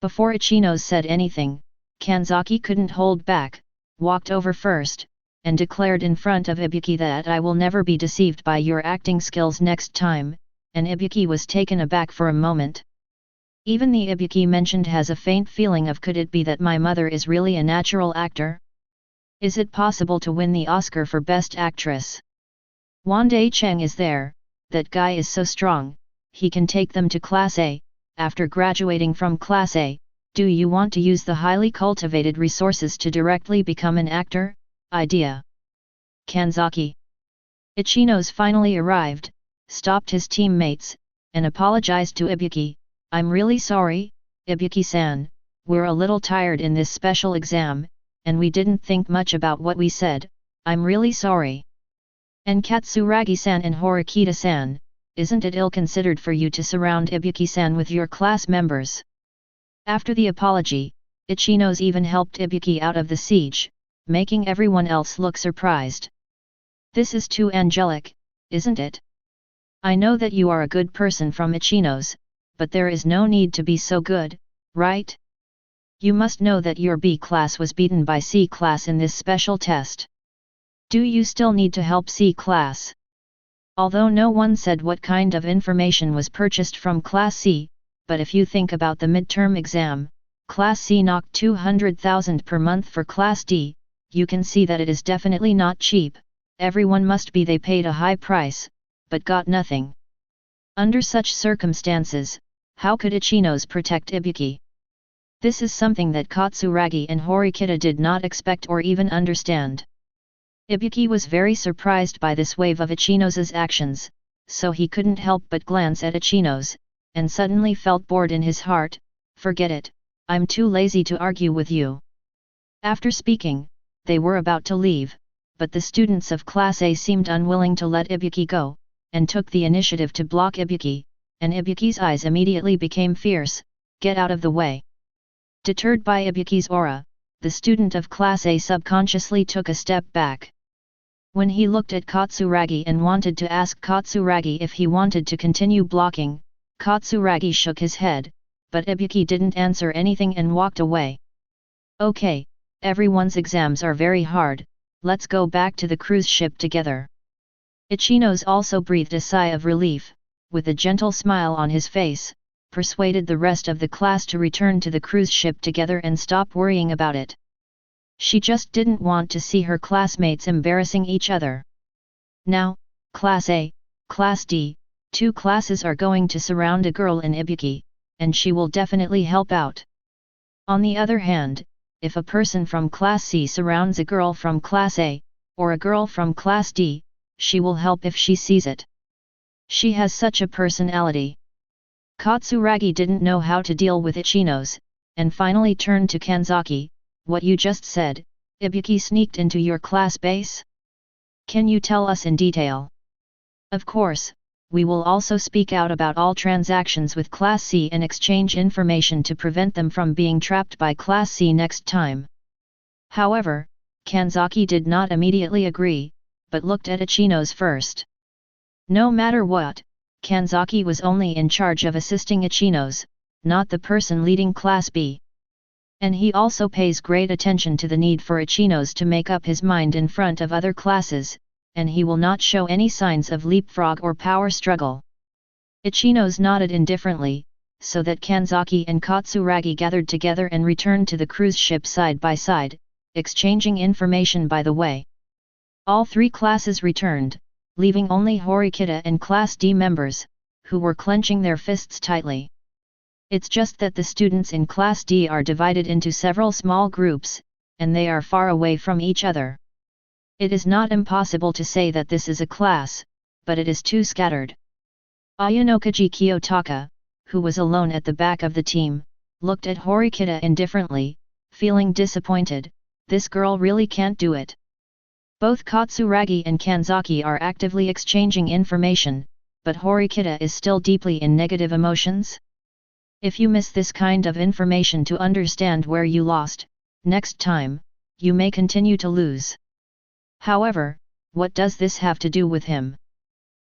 A: Before Ichinos said anything, Kanzaki couldn't hold back, walked over first, and declared in front of Ibuki that I will never be deceived by your acting skills next time, and Ibuki was taken aback for a moment. Even the Ibuki mentioned has a faint feeling of, could it be that my mother is really a natural actor? Is it possible to win the Oscar for Best Actress? Wandai Cheng is there, that guy is so strong, he can take them to Class A. After graduating from Class A, do you want to use the highly cultivated resources to directly become an actor? Idea. Kanzaki. Ichinos finally arrived, stopped his teammates, and apologized to Ibuki. "I'm really sorry, Ibuki-san, we're a little tired in this special exam, and we didn't think much about what we said, I'm really sorry. And Katsuragi-san and Horikita-san, isn't it ill-considered for you to surround Ibuki-san with your class members?" After the apology, Ichinos even helped Ibuki out of the siege, making everyone else look surprised. "This is too angelic, isn't it? I know that you are a good person from Ichinos, but there is no need to be so good, right? You must know that your B class was beaten by C class in this special test. Do you still need to help C class?" Although no one said what kind of information was purchased from Class C, but if you think about the midterm exam, Class C knocked 200,000 per month for Class D, you can see that it is definitely not cheap. Everyone must be they paid a high price, but got nothing. Under such circumstances, how could Ichinos protect Ibuki? This is something that Katsuragi and Horikita did not expect or even understand. Ibuki was very surprised by this wave of Ichinos' actions, so he couldn't help but glance at Ichinos, and suddenly felt bored in his heart. "Forget it, I'm too lazy to argue with you." After speaking, they were about to leave, but the students of Class A seemed unwilling to let Ibuki go, and took the initiative to block Ibuki, and Ibuki's eyes immediately became fierce. "Get out of the way." Deterred by Ibuki's aura, the student of Class A subconsciously took a step back. When he looked at Katsuragi and wanted to ask Katsuragi if he wanted to continue blocking, Katsuragi shook his head, but Ibuki didn't answer anything and walked away. "Okay, everyone's exams are very hard, let's go back to the cruise ship together." Ichinos also breathed a sigh of relief, with a gentle smile on his face, persuaded the rest of the class to return to the cruise ship together and stop worrying about it. She just didn't want to see her classmates embarrassing each other. Now, Class A, Class D, two classes are going to surround a girl in Ibuki, and she will definitely help out. On the other hand, if a person from Class C surrounds a girl from Class A, or a girl from Class D, she will help if she sees it. She has such a personality. Katsuragi didn't know how to deal with Ichinos, and finally turned to Kanzaki. "What you just said, Ibuki sneaked into your class base? Can you tell us in detail?" "Of course, we will also speak out about all transactions with Class C and exchange information to prevent them from being trapped by Class C next time." However, Kanzaki did not immediately agree, but looked at Ichinos first. No matter what, Kanzaki was only in charge of assisting Ichinos, not the person leading Class B. And he also pays great attention to the need for Ichinos to make up his mind in front of other classes, and he will not show any signs of leapfrog or power struggle. Ichinos nodded indifferently, so that Kanzaki and Katsuragi gathered together and returned to the cruise ship side by side, exchanging information by the way. All three classes returned, leaving only Horikita and Class D members, who were clenching their fists tightly. It's just that the students in Class D are divided into several small groups, and they are far away from each other. It is not impossible to say that this is a class, but it is too scattered. Ayanokaji Kiyotaka, who was alone at the back of the team, looked at Horikita indifferently, feeling disappointed. This girl really can't do it. Both Katsuragi and Kanzaki are actively exchanging information, but Horikita is still deeply in negative emotions. If you miss this kind of information to understand where you lost, next time, you may continue to lose. However, what does this have to do with him?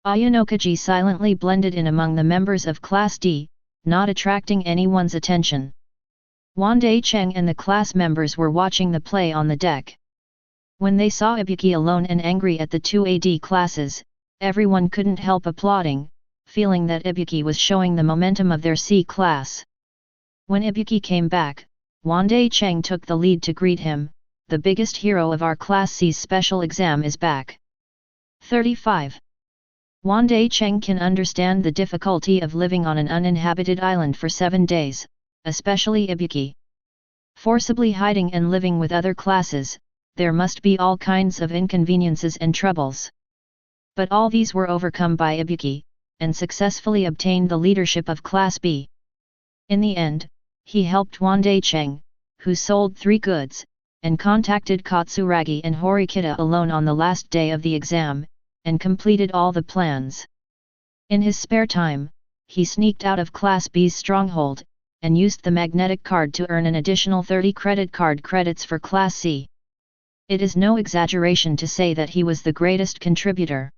A: Ayanokaji silently blended in among the members of Class D, not attracting anyone's attention. Wandai Cheng and the class members were watching the play on the deck. When they saw Ibuki alone and angry at the two AD classes, everyone couldn't help applauding, feeling that Ibuki was showing the momentum of their C class. When Ibuki came back, Wandai Cheng took the lead to greet him. "The biggest hero of our Class C's special exam is back." 35. Wandai Cheng can understand the difficulty of living on an uninhabited island for 7 days, especially Ibuki. Forcibly hiding and living with other classes, there must be all kinds of inconveniences and troubles. But all these were overcome by Ibuki, and successfully obtained the leadership of Class B. In the end, he helped Wandai Cheng, who sold 3 goods, and contacted Katsuragi and Horikita alone on the last day of the exam, and completed all the plans. In his spare time, he sneaked out of Class B's stronghold, and used the magnetic card to earn an additional 30 credit card credits for Class C. It is no exaggeration to say that he was the greatest contributor.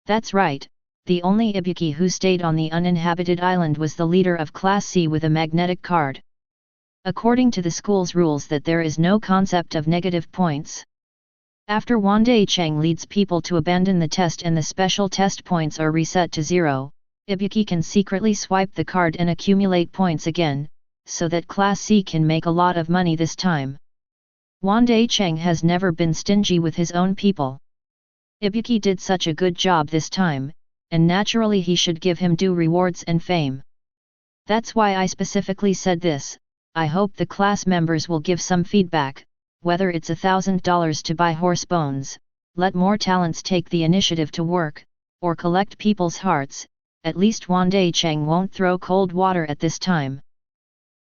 A: That's right, the only Ibuki who stayed on the uninhabited island was the leader of Class C with a magnetic card. According to the school's rules that there is no concept of negative points. After Wandai Cheng leads people to abandon the test and the special test points are reset to 0, Ibuki can secretly swipe the card and accumulate points again, so that Class C can make a lot of money this time. Wandai Cheng has never been stingy with his own people. Ibuki did such a good job this time, and naturally he should give him due rewards and fame. That's why I specifically said this. I hope the class members will give some feedback, whether it's $1,000 to buy horse bones, let more talents take the initiative to work, or collect people's hearts. At least Wandai Cheng won't throw cold water at this time.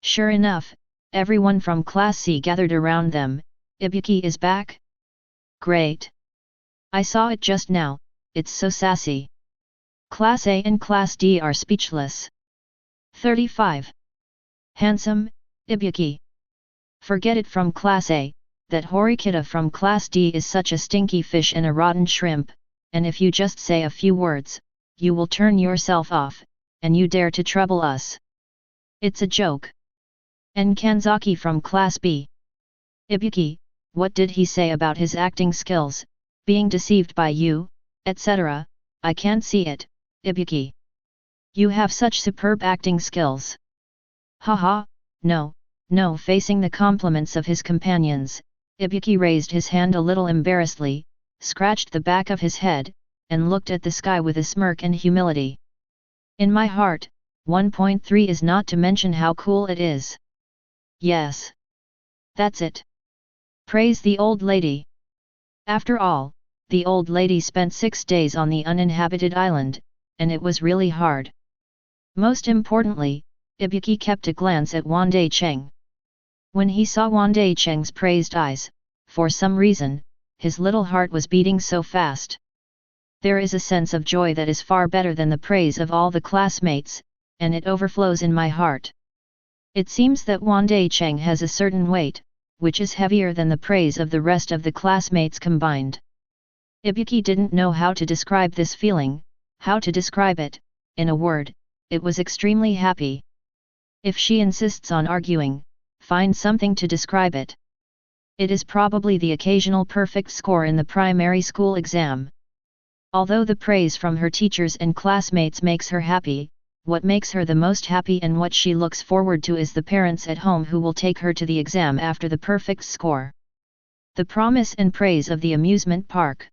A: Sure enough, everyone from Class C gathered around them. Ibuki is back? Great! I saw it just now, it's so sassy. Class A and Class D are speechless. 35. Handsome, Ibuki. Forget it from Class A, that Horikita from Class D is such a stinky fish and a rotten shrimp, and if you just say a few words, you will turn yourself off, and you dare to trouble us. It's a joke. And Kanzaki from Class B. Ibuki, what did he say about his acting skills, being deceived by you, etc.? I can't see it, Ibuki. You have such superb acting skills. Haha, no, facing the compliments of his companions, Ibuki raised his hand a little embarrassedly, scratched the back of his head, and looked at the sky with a smirk and humility. In my heart, 1.3 is not to mention how cool it is. Yes. That's it. Praise the old lady. After all, the old lady spent 6 days on the uninhabited island, and it was really hard. Most importantly, Ibuki kept a glance at Wandai Cheng. When he saw Wandai Cheng's praised eyes, for some reason, his little heart was beating so fast. There is a sense of joy that is far better than the praise of all the classmates, and it overflows in my heart. It seems that Wandai Cheng has a certain weight, which is heavier than the praise of the rest of the classmates combined. Ibuki didn't know how to describe this feeling, how to describe it, in a word, it was extremely happy. If she insists on arguing, find something to describe it. It is probably the occasional perfect score in the primary school exam. Although the praise from her teachers and classmates makes her happy, what makes her the most happy and what she looks forward to is the parents at home who will take her to the exam after the perfect score. The promise and praise of the amusement park.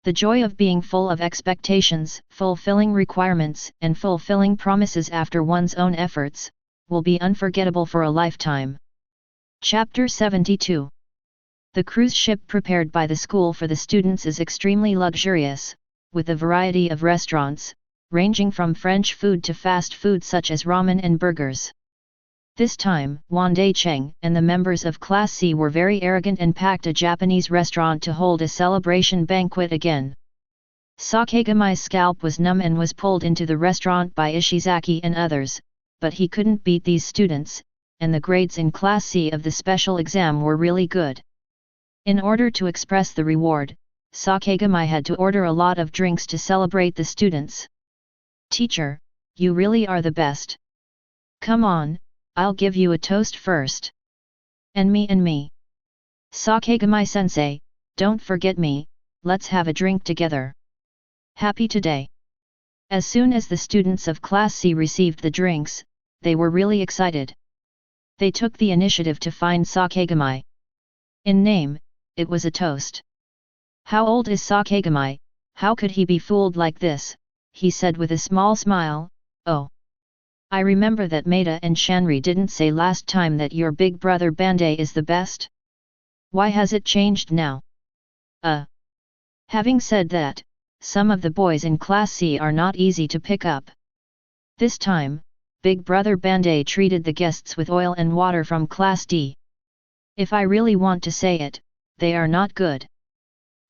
A: The joy of being full of expectations, fulfilling requirements, and fulfilling promises after one's own efforts, will be unforgettable for a lifetime. Chapter 72. The cruise ship prepared by the school for the students is extremely luxurious, with a variety of restaurants, ranging from French food to fast food such as ramen and burgers. This time, Wandai Cheng and the members of Class C were very arrogant and packed a Japanese restaurant to hold a celebration banquet again. Sakegami's scalp was numb and was pulled into the restaurant by Ishizaki and others, but he couldn't beat these students, and the grades in Class C of the special exam were really good. In order to express the reward, Sakegami had to order a lot of drinks to celebrate the students. Teacher, you really are the best. Come on, I'll give you a toast first. And me. Sakegami-sensei, don't forget me, let's have a drink together. Happy today. As soon as the students of Class C received the drinks, they were really excited. They took the initiative to find Sakegami. In name, it was a toast. How old is Sakegami? How could he be fooled like this? He said with a small smile. Oh. I remember that Maida and Shanri didn't say last time that your big brother Bandai is the best? Why has it changed now? Having said that, some of the boys in Class C are not easy to pick up. This time, Big Brother Bandai treated the guests with oil and water from Class D. If I really want to say it, they are not good.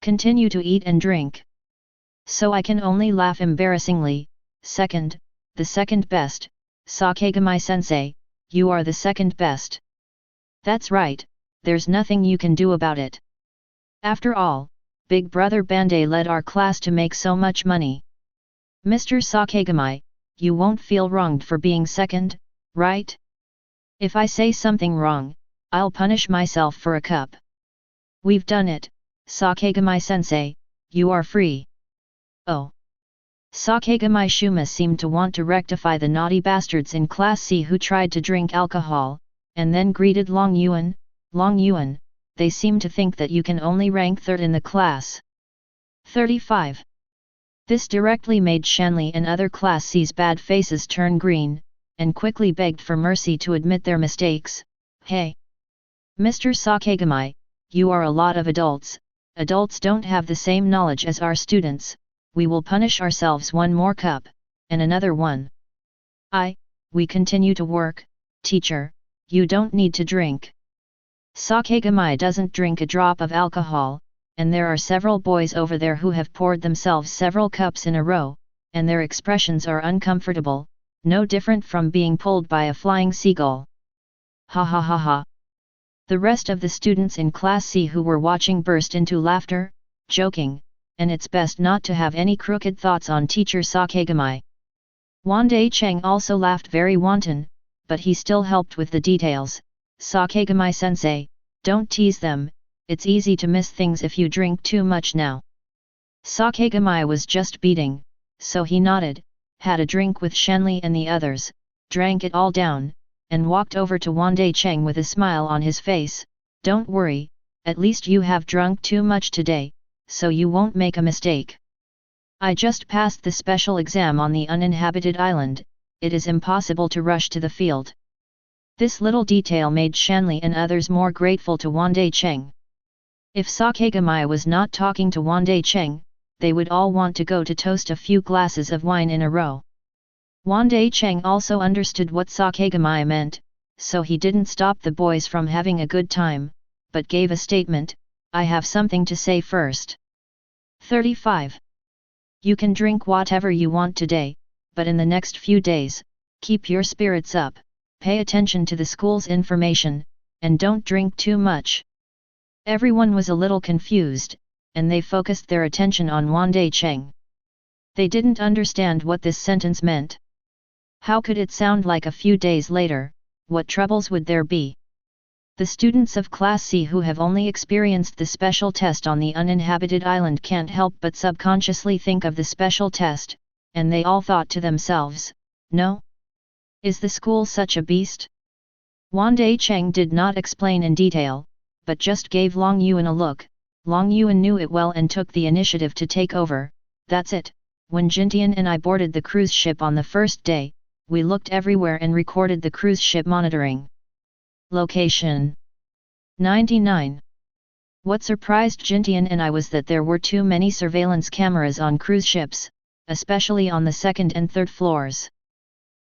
A: Continue to eat and drink. So I can only laugh embarrassingly. Second, the second best, Sakegami-sensei, you are the second best. That's right, there's nothing you can do about it. After all, Big Brother Bandai led our class to make so much money. Mr. Sakegami, you won't feel wronged for being second, right? If I say something wrong, I'll punish myself for a cup. We've done it, Sakegami-sensei, you are free. Oh. Sakegami Shuma seemed to want to rectify the naughty bastards in Class C who tried to drink alcohol, and then greeted Long Yuan, they seem to think that you can only rank third in the class. 35. This directly made Shanley and other Class C's bad faces turn green, and quickly begged for mercy to admit their mistakes. Hey! Mr. Sakegami, you are a lot of adults don't have the same knowledge as our students, we will punish ourselves one more cup, and another one. We continue to work, teacher, you don't need to drink. Sakegami doesn't drink a drop of alcohol, and there are several boys over there who have poured themselves several cups in a row, and their expressions are uncomfortable, no different from being pulled by a flying seagull. Ha ha ha ha. The rest of the students in Class C who were watching burst into laughter, joking, and it's best not to have any crooked thoughts on teacher Sakegami. Wandai Cheng also laughed very wanton, but he still helped with the details. Sakegami-sensei, don't tease them, it's easy to miss things if you drink too much now. Sakegami was just beating, so he nodded, had a drink with Shanley and the others, drank it all down, and walked over to Wandai Cheng with a smile on his face. Don't worry, at least you have drunk too much today, so you won't make a mistake. I just passed the special exam on the uninhabited island, it is impossible to rush to the field. This little detail made Shanley and others more grateful to Wandai Cheng. If Sakegami was not talking to Wandai Cheng, they would all want to go to toast a few glasses of wine in a row. Wandai Cheng also understood what Sakegami meant, so he didn't stop the boys from having a good time, but gave a statement, I have something to say first. 35. You can drink whatever you want today, but in the next few days, keep your spirits up, pay attention to the school's information, and don't drink too much. Everyone was a little confused, and they focused their attention on Wandai Cheng. They didn't understand what this sentence meant. How could it sound like a few days later, what troubles would there be? The students of Class C who have only experienced the special test on the uninhabited island can't help but subconsciously think of the special test, and they all thought to themselves, no? Is the school such a beast? Wandai Cheng did not explain in detail, but just gave Long Yuan a look. Long Yuan knew it well and took the initiative to take over. That's it, when Jintian and I boarded the cruise ship on the first day, we looked everywhere and recorded the cruise ship monitoring. Location 99. What surprised Jintian and I was that there were too many surveillance cameras on cruise ships, especially on the second and third floors.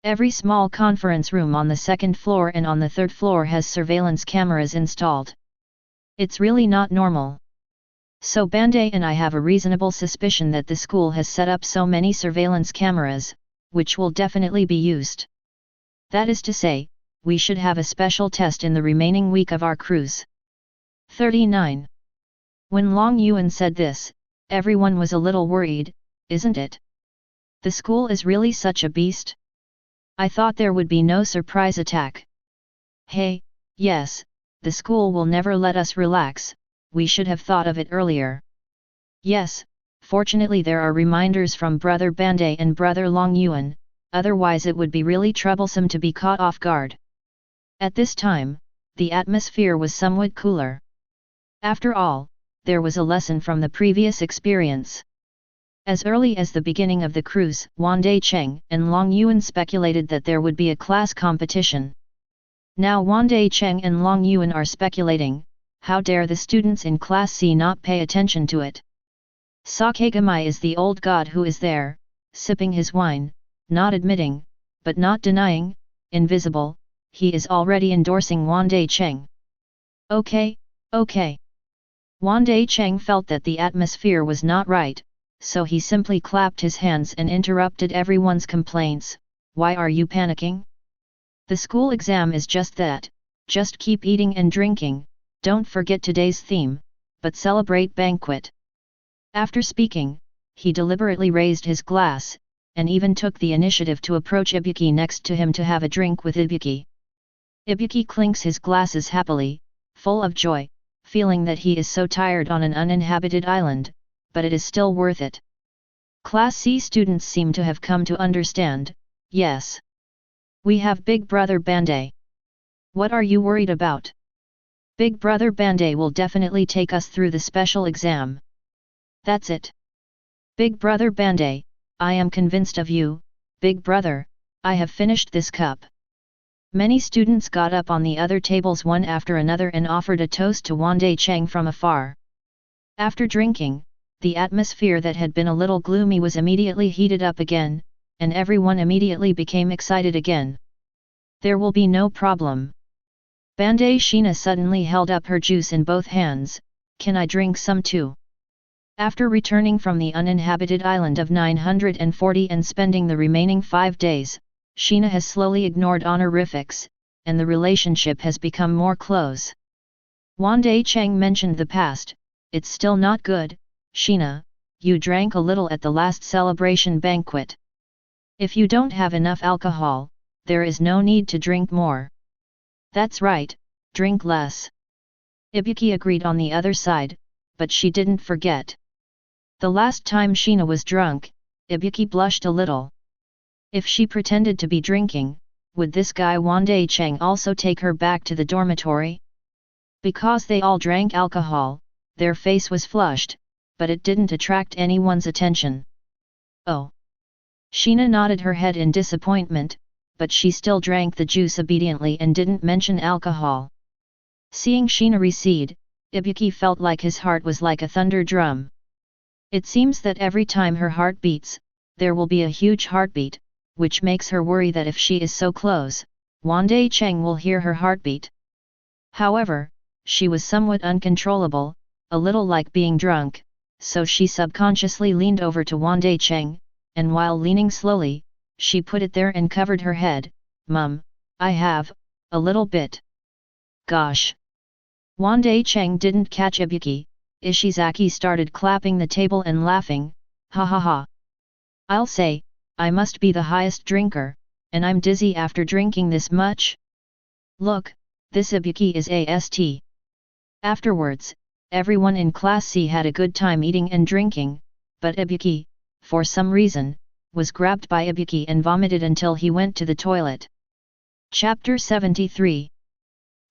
A: Every small conference room on the second floor and on the third floor has surveillance cameras installed. It's really not normal. So Bandai and I have a reasonable suspicion that the school has set up so many surveillance cameras, which will definitely be used. That is to say, we should have a special test in the remaining week of our cruise. 39. When Long Yuan said this, everyone was a little worried, isn't it? The school is really such a beast? I thought there would be no surprise attack. Hey, yes, the school will never let us relax, we should have thought of it earlier. Yes, fortunately there are reminders from Brother Bandai and Brother Long Yuan, otherwise it would be really troublesome to be caught off guard. At this time, the atmosphere was somewhat cooler. After all, there was a lesson from the previous experience. As early as the beginning of the cruise, Wandai Cheng and Long Yuan speculated that there would be a class competition. Now Wandai Cheng and Long Yuan are speculating, how dare the students in Class C not pay attention to it? Sakegamai is the old god who is there, sipping his wine, not admitting, but not denying, invisible, he is already endorsing Wandai Cheng. Okay, okay. Wandai Cheng felt that the atmosphere was not right, so he simply clapped his hands and interrupted everyone's complaints. Why are you panicking? The school exam is just that, just keep eating and drinking, don't forget today's theme, but celebrate banquet. After speaking, he deliberately raised his glass, and even took the initiative to approach Ibuki next to him to have a drink with Ibuki. Ibuki clinks his glasses happily, full of joy, feeling that he is so tired on an uninhabited island, but it is still worth it. Class C students seem to have come to understand. Yes. We have Big Brother Bandai. What are you worried about? Big Brother Bandai will definitely take us through the special exam. That's it. Big Brother Bandai, I am convinced of you, Big Brother, I have finished this cup. Many students got up on the other tables one after another and offered a toast to Wandai Cheng from afar. After drinking, the atmosphere that had been a little gloomy was immediately heated up again, and everyone immediately became excited again. There will be no problem. Bandai Sheena suddenly held up her juice in both hands. Can I drink some too? After returning from the uninhabited island of 940 and spending the remaining 5 days, Sheena has slowly ignored honorifics, and the relationship has become more close. Wandai Cheng mentioned the past. It's still not good, Sheena, you drank a little at the last celebration banquet. If you don't have enough alcohol, there is no need to drink more. That's right, drink less. Ibuki agreed on the other side, but she didn't forget. The last time Sheena was drunk, Ibuki blushed a little. If she pretended to be drinking, would this guy Wandai Cheng also take her back to the dormitory? Because they all drank alcohol, their face was flushed, but it didn't attract anyone's attention. Oh! Sheena nodded her head in disappointment, but she still drank the juice obediently and didn't mention alcohol. Seeing Sheena recede, Ibuki felt like his heart was like a thunder drum. It seems that every time her heart beats, there will be a huge heartbeat, which makes her worry that if she is so close, Wandai Cheng will hear her heartbeat. However, she was somewhat uncontrollable, a little like being drunk, so she subconsciously leaned over to Wandai Cheng, and while leaning slowly, she put it there and covered her head. Mum, I have, a little bit. Gosh! Wandai Cheng didn't catch Ibuki. Ishizaki started clapping the table and laughing, ha ha ha. I'll say, I must be the highest drinker, and I'm dizzy after drinking this much. Look, this Ibuki is AST. Afterwards, everyone in Class C had a good time eating and drinking, but Ibuki, for some reason, was grabbed by Ibuki and vomited until he went to the toilet. Chapter 73.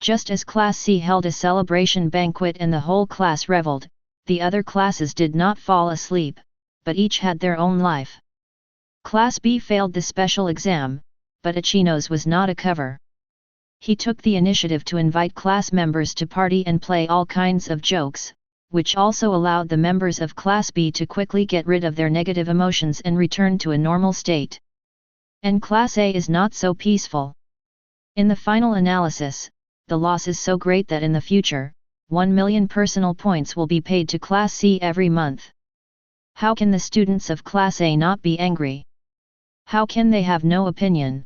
A: Just as Class C held a celebration banquet and the whole class reveled, the other classes did not fall asleep, but each had their own life. Class B failed the special exam, but Ichino's was not a cover. He took the initiative to invite class members to party and play all kinds of jokes, which also allowed the members of Class B to quickly get rid of their negative emotions and return to a normal state. And Class A is not so peaceful. In the final analysis, the loss is so great that in the future, 1 million personal points will be paid to Class C every month. How can the students of Class A not be angry? How can they have no opinion?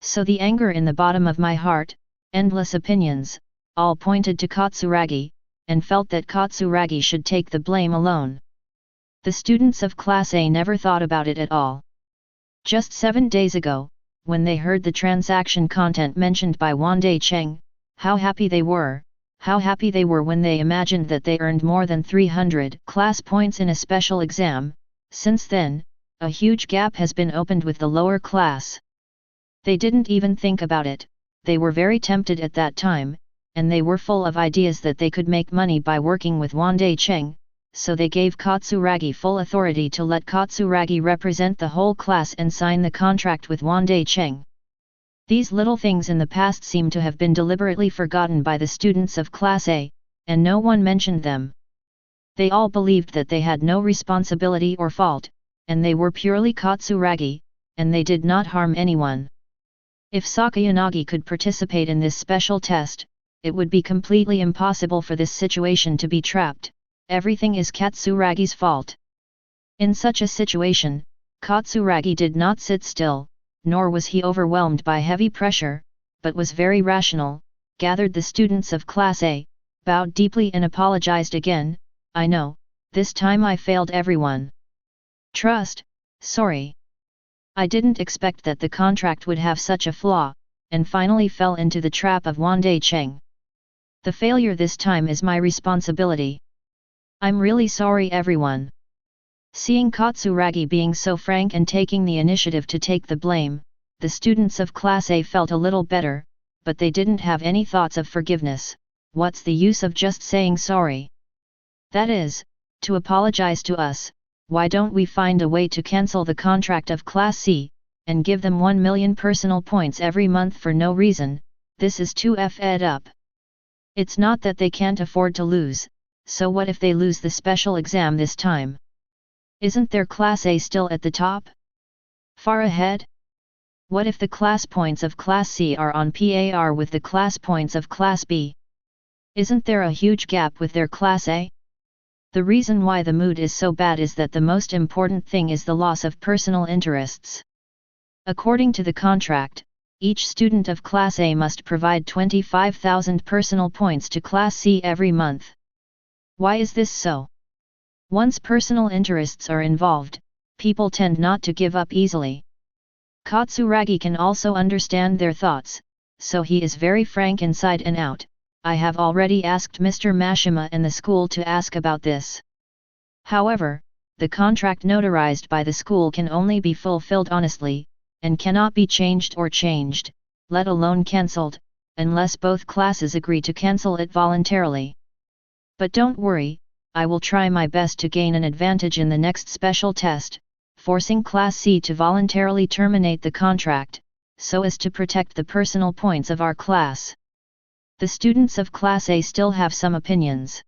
A: So the anger in the bottom of my heart, endless opinions, all pointed to Katsuragi, and felt that Katsuragi should take the blame alone. The students of Class A never thought about it at all. Just 7 days ago, when they heard the transaction content mentioned by Wandai Cheng, how happy they were when they imagined that they earned more than 300 class points in a special exam. Since then, a huge gap has been opened with the lower class. They didn't even think about it, they were very tempted at that time, and they were full of ideas that they could make money by working with Wandai Cheng, so they gave Katsuragi full authority to let Katsuragi represent the whole class and sign the contract with Wandai Cheng. These little things in the past seem to have been deliberately forgotten by the students of Class A, and no one mentioned them. They all believed that they had no responsibility or fault, and they were purely Katsuragi, and they did not harm anyone. If Sakayanagi could participate in this special test, it would be completely impossible for this situation to be trapped. Everything is Katsuragi's fault. In such a situation, Katsuragi did not sit still, nor was he overwhelmed by heavy pressure, but was very rational, gathered the students of Class A, bowed deeply and apologized again. I know, this time I failed everyone. Sorry. I didn't expect that the contract would have such a flaw, and finally fell into the trap of Wandai Cheng. The failure this time is my responsibility. I'm really sorry everyone. Seeing Katsuragi being so frank and taking the initiative to take the blame, the students of Class A felt a little better, but they didn't have any thoughts of forgiveness. What's the use of just saying sorry? That is, to apologize to us. Why don't we find a way to cancel the contract of Class C, and give them 1 million personal points every month for no reason? This is too fed up. It's not that they can't afford to lose, so what if they lose the special exam this time? Isn't their Class A still at the top? Far ahead? What if the class points of Class C are on par with the class points of Class B? Isn't there a huge gap with their Class A? The reason why the mood is so bad is that the most important thing is the loss of personal interests. According to the contract, each student of Class A must provide 25,000 personal points to Class C every month. Why is this so? Once personal interests are involved, people tend not to give up easily. Katsuragi can also understand their thoughts, so he is very frank inside and out. I have already asked Mr. Mashima and the school to ask about this. However, the contract notarized by the school can only be fulfilled honestly, and cannot be changed, let alone cancelled, unless both classes agree to cancel it voluntarily. But don't worry, I will try my best to gain an advantage in the next special test, forcing Class C to voluntarily terminate the contract, so as to protect the personal points of our class. The students of Class A still have some opinions.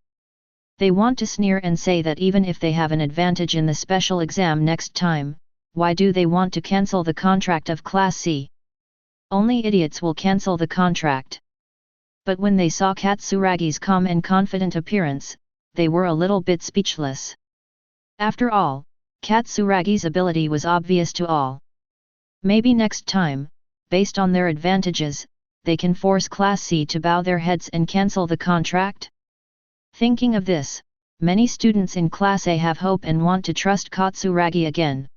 A: They want to sneer and say that even if they have an advantage in the special exam next time, why do they want to cancel the contract of Class C? Only idiots will cancel the contract. But when they saw Katsuragi's calm and confident appearance, they were a little bit speechless. After all, Katsuragi's ability was obvious to all. Maybe next time, based on their advantages, they can force Class C to bow their heads and cancel the contract? Thinking of this, many students in Class A have hope and want to trust Katsuragi again.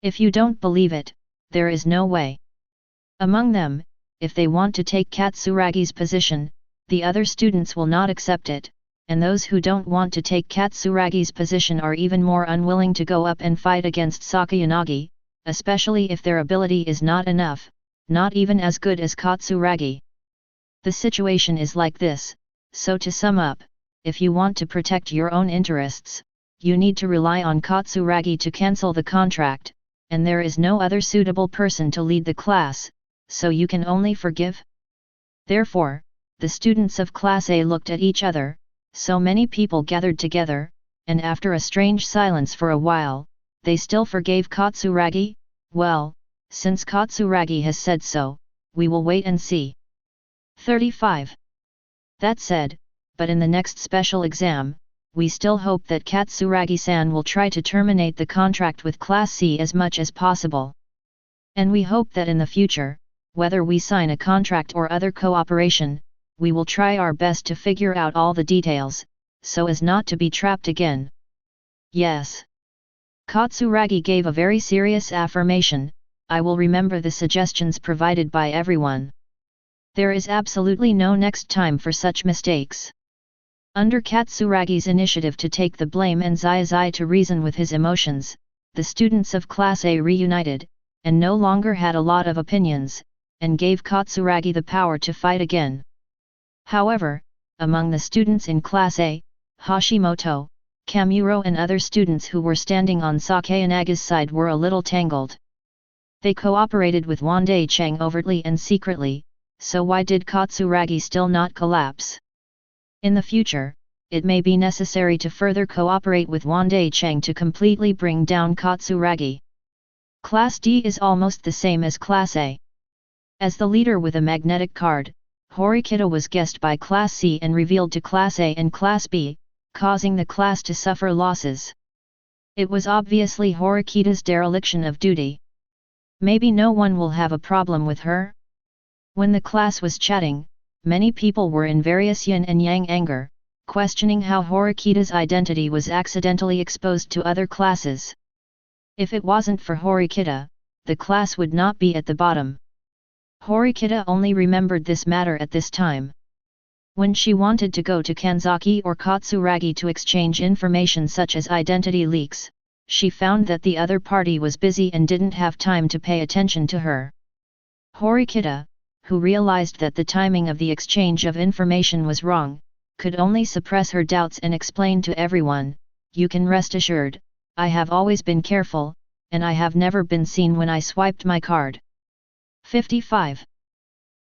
A: If you don't believe it, there is no way. Among them, if they want to take Katsuragi's position, the other students will not accept it, and those who don't want to take Katsuragi's position are even more unwilling to go up and fight against Sakayanagi, especially if their ability is not enough, not even as good as Katsuragi. The situation is like this, so to sum up, if you want to protect your own interests, you need to rely on Katsuragi to cancel the contract, and there is no other suitable person to lead the class, so you can only forgive. Therefore, the students of Class A looked at each other, so many people gathered together, and after a strange silence for a while, they still forgave Katsuragi. Well, since Katsuragi has said so, we will wait and see. 35. That said, but in the next special exam, we still hope that Katsuragi-san will try to terminate the contract with Class C as much as possible. And we hope that in the future, whether we sign a contract or other cooperation, we will try our best to figure out all the details, so as not to be trapped again. Yes. Katsuragi gave a very serious affirmation. I will remember the suggestions provided by everyone. There is absolutely no next time for such mistakes. Under Katsuragi's initiative to take the blame and Zai to reason with his emotions, the students of Class A reunited, and no longer had a lot of opinions, and gave Katsuragi the power to fight again. However, among the students in Class A, Hashimoto, Kamuro and other students who were standing on Sakayanaga's side were a little tangled. They cooperated with Wandai Cheng overtly and secretly, so why did Katsuragi still not collapse? In the future, it may be necessary to further cooperate with Wandai Cheng to completely bring down Katsuragi. Class D is almost the same as Class A. As the leader with a magnetic card, Horikita was guessed by Class C and revealed to Class A and Class B, causing the class to suffer losses. It was obviously Horikita's dereliction of duty. Maybe no one will have a problem with her? When the class was chatting, many people were in various yin and yang anger, questioning how Horikita's identity was accidentally exposed to other classes. If it wasn't for Horikita, the class would not be at the bottom. Horikita only remembered this matter at this time. When she wanted to go to Kanzaki or Katsuragi to exchange information such as identity leaks, she found that the other party was busy and didn't have time to pay attention to her. Horikita, who realized that the timing of the exchange of information was wrong, could only suppress her doubts and explain to everyone, "You can rest assured, I have always been careful, and I have never been seen when I swiped my card." 55.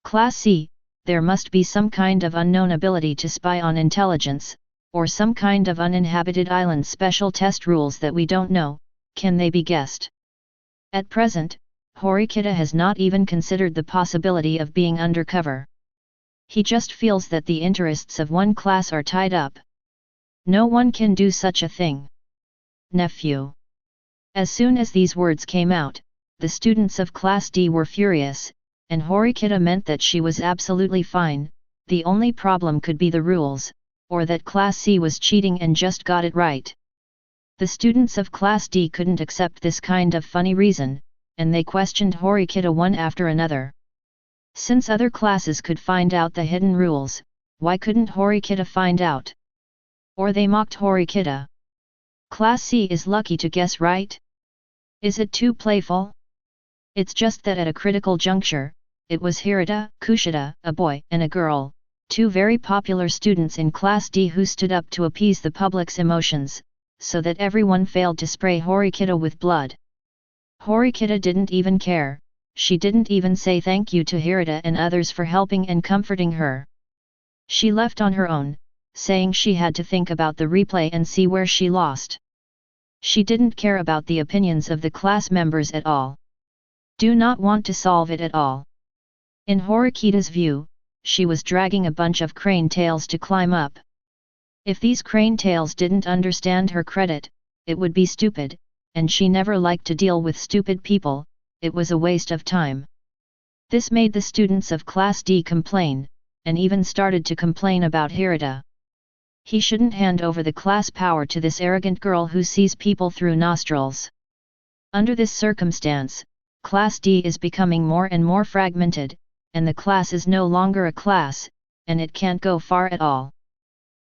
A: Class C, there must be some kind of unknown ability to spy on intelligence, or some kind of uninhabited island special test rules that we don't know. Can they be guessed? At present, Horikita has not even considered the possibility of being undercover. He just feels that the interests of one class are tied up. No one can do such a thing. Nephew. As soon as these words came out, the students of Class D were furious, and Horikita meant that she was absolutely fine. The only problem could be the rules, or that Class C was cheating and just got it right. The students of Class D couldn't accept this kind of funny reason, and they questioned Horikita one after another. Since other classes could find out the hidden rules, why couldn't Horikita find out? Or they mocked Horikita. Class C is lucky to guess right? Is it too playful? It's just that at a critical juncture, it was Hirata, Kushida, a boy and a girl, two very popular students in Class D who stood up to appease the public's emotions, so that everyone failed to spray Horikita with blood. Horikita didn't even care, she didn't even say thank you to Hirata and others for helping and comforting her. She left on her own, saying she had to think about the replay and see where she lost. She didn't care about the opinions of the class members at all. Do not want to solve it at all. In Horikita's view, she was dragging a bunch of crane tails to climb up. If these crane tails didn't understand her credit, it would be stupid, and she never liked to deal with stupid people. It was a waste of time. This made the students of Class D complain, and even started to complain about Hirata. He shouldn't hand over the class power to this arrogant girl who sees people through nostrils. Under this circumstance, Class D is becoming more and more fragmented, and the class is no longer a class, and it can't go far at all.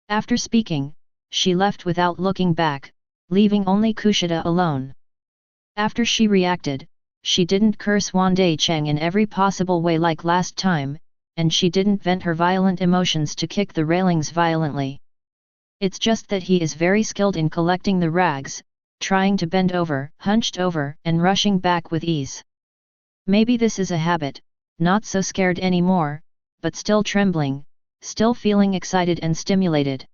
A: After speaking, she left without looking back, leaving only Kushida alone. After she reacted, she didn't curse Wandai Cheng in every possible way like last time, and she didn't vent her violent emotions to kick the railings violently. It's just that he is very skilled in collecting the rags, trying to bend over, hunched over, and rushing back with ease. Maybe this is a habit, not so scared anymore, but still trembling, still feeling excited and stimulated.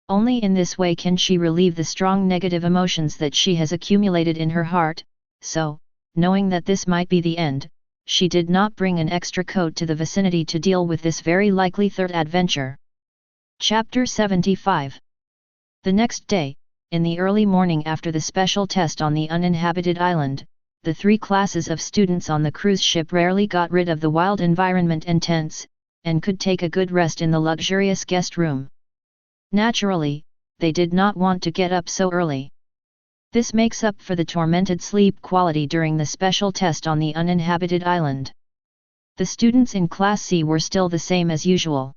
A: Only in this way can she relieve the strong negative emotions that she has accumulated in her heart, so, knowing that this might be the end, she did not bring an extra coat to the vicinity to deal with this very likely third adventure. Chapter 75. The next day, in the early morning after the special test on the uninhabited island, the three classes of students on the cruise ship rarely got rid of the wild environment and tents, and could take a good rest in the luxurious guest room. Naturally, they did not want to get up so early. This makes up for the tormented sleep quality during the special test on the uninhabited island. The students in Class C were still the same as usual.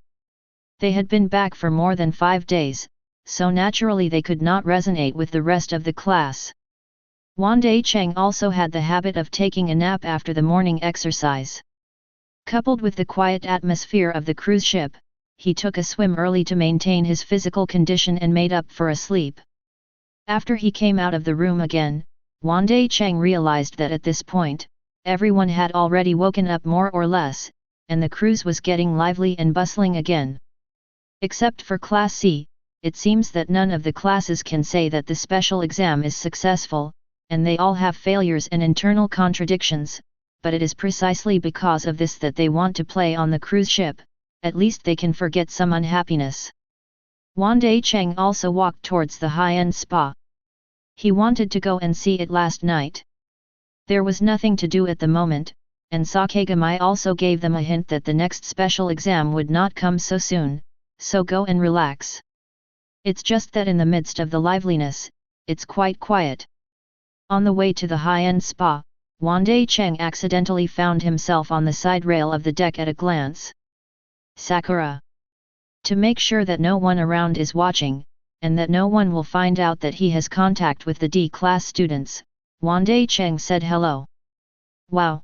A: They had been back for more than 5 days, so naturally they could not resonate with the rest of the class. Wandai Cheng also had the habit of taking a nap after the morning exercise. Coupled with the quiet atmosphere of the cruise ship, he took a swim early to maintain his physical condition and made up for a sleep. After he came out of the room again, Wandai Cheng realized that at this point, everyone had already woken up more or less, and the cruise was getting lively and bustling again. Except for Class C, it seems that none of the classes can say that the special exam is successful, and they all have failures and internal contradictions, but it is precisely because of this that they want to play on the cruise ship, at least they can forget some unhappiness. Wandai Cheng also walked towards the high-end spa. He wanted to go and see it last night. There was nothing to do at the moment, and Sakagamai also gave them a hint that the next special exam would not come so soon, so go and relax. It's just that in the midst of the liveliness, it's quite quiet. On the way to the high-end spa, Wandai Cheng accidentally found himself on the side rail of the deck at a glance. Sakura. To make sure that no one around is watching, and that no one will find out that he has contact with the D-class students, Wandai Cheng said hello. Wow!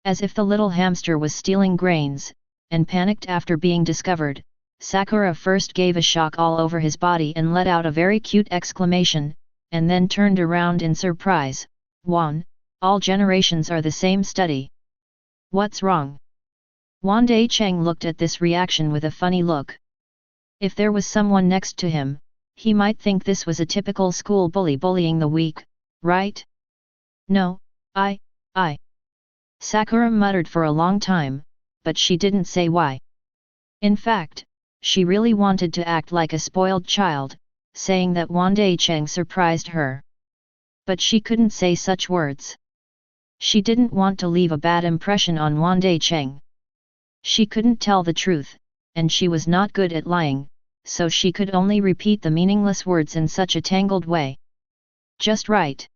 A: As if the little hamster was stealing grains, and panicked after being discovered, Sakura first gave a shock all over his body and let out a very cute exclamation, and then turned around in surprise. Wan, all generations are the same study. What's wrong? Wandai Cheng looked at this reaction with a funny look. If there was someone next to him, he might think this was a typical school bully bullying the weak, right? No, I. Sakura muttered for a long time, but she didn't say why. In fact, she really wanted to act like a spoiled child, saying that Wandai Cheng surprised her. But she couldn't say such words. She didn't want to leave a bad impression on Wandai Cheng. She couldn't tell the truth, and she was not good at lying, so she could only repeat the meaningless words in such a tangled way. Just right.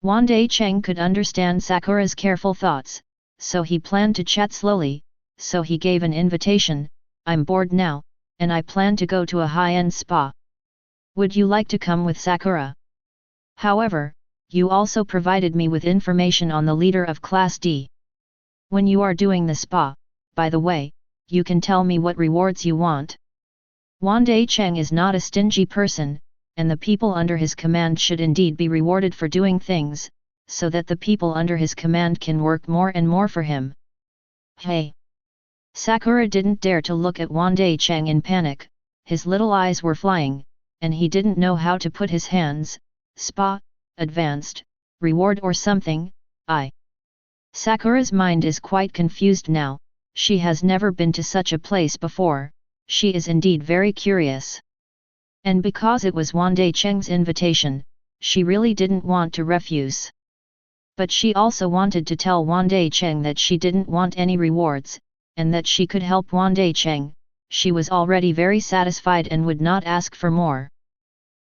A: Wandai Cheng could understand Sakura's careful thoughts, so he planned to chat slowly, so he gave an invitation. I'm bored now, and I plan to go to a high-end spa. Would you like to come with Sakura? However, you also provided me with information on the leader of Class D. When you are doing the spa, by the way, you can tell me what rewards you want. Wandai Cheng is not a stingy person, and the people under his command should indeed be rewarded for doing things, so that the people under his command can work more and more for him. Hey! Sakura didn't dare to look at Wandai Cheng in panic, his little eyes were flying, and he didn't know how to put his hands. Spa, advanced, reward or something, Sakura's mind is quite confused now, she has never been to such a place before, she is indeed very curious. And because it was Wandai Cheng's invitation, she really didn't want to refuse. But she also wanted to tell Wandai Cheng that she didn't want any rewards, and that she could help Wandai Cheng. She was already very satisfied and would not ask for more.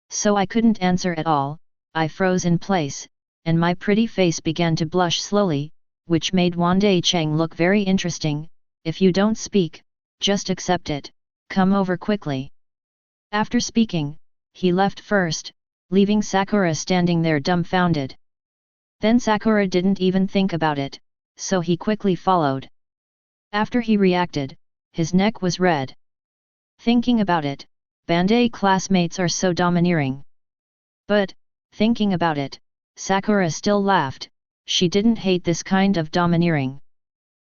A: So I couldn't answer at all, I froze in place, and my pretty face began to blush slowly, which made Wandai Cheng look very interesting. If you don't speak, just accept it, come over quickly. After speaking, he left first, leaving Sakura standing there dumbfounded. Then Sakura didn't even think about it, so he quickly followed. After he reacted, his neck was red. Thinking about it, Bandai classmates are so domineering. But, thinking about it, Sakura still laughed, she didn't hate this kind of domineering.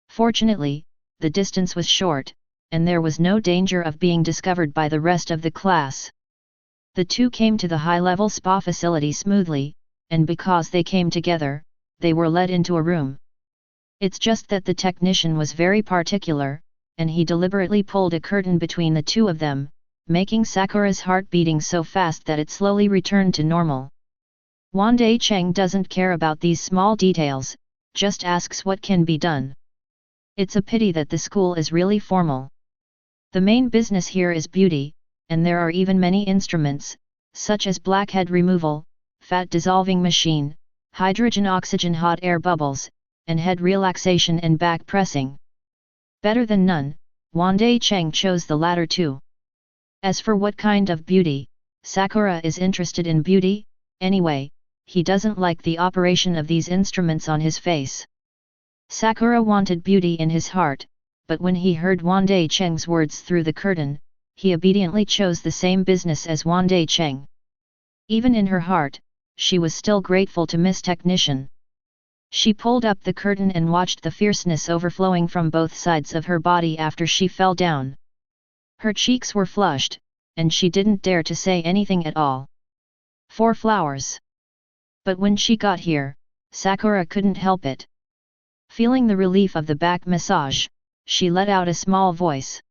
A: Fortunately, the distance was short, and there was no danger of being discovered by the rest of the class. The two came to the high-level spa facility smoothly, and because they came together, they were led into a room. It's just that the technician was very particular, and he deliberately pulled a curtain between the two of them, making Sakura's heart beating so fast that it slowly returned to normal. Wandai Cheng doesn't care about these small details, just asks what can be done. It's a pity that the school is really formal. The main business here is beauty, and there are even many instruments, such as blackhead removal, fat dissolving machine, hydrogen-oxygen hot air bubbles, and head relaxation and back pressing. Better than none, Wandai Cheng chose the latter two. As for what kind of beauty, Sakura is interested in beauty, anyway, he doesn't like the operation of these instruments on his face. Sakura wanted beauty in his heart, but when he heard Wandai Cheng's words through the curtain, he obediently chose the same business as Wandai Cheng. Even in her heart, she was still grateful to Miss Technician. She pulled up the curtain and watched the fierceness overflowing from both sides of her body after she fell down. Her cheeks were flushed, and she didn't dare to say anything at all. 4 flowers. But when she got here, Sakura couldn't help it. Feeling the relief of the back massage, she let out a small voice.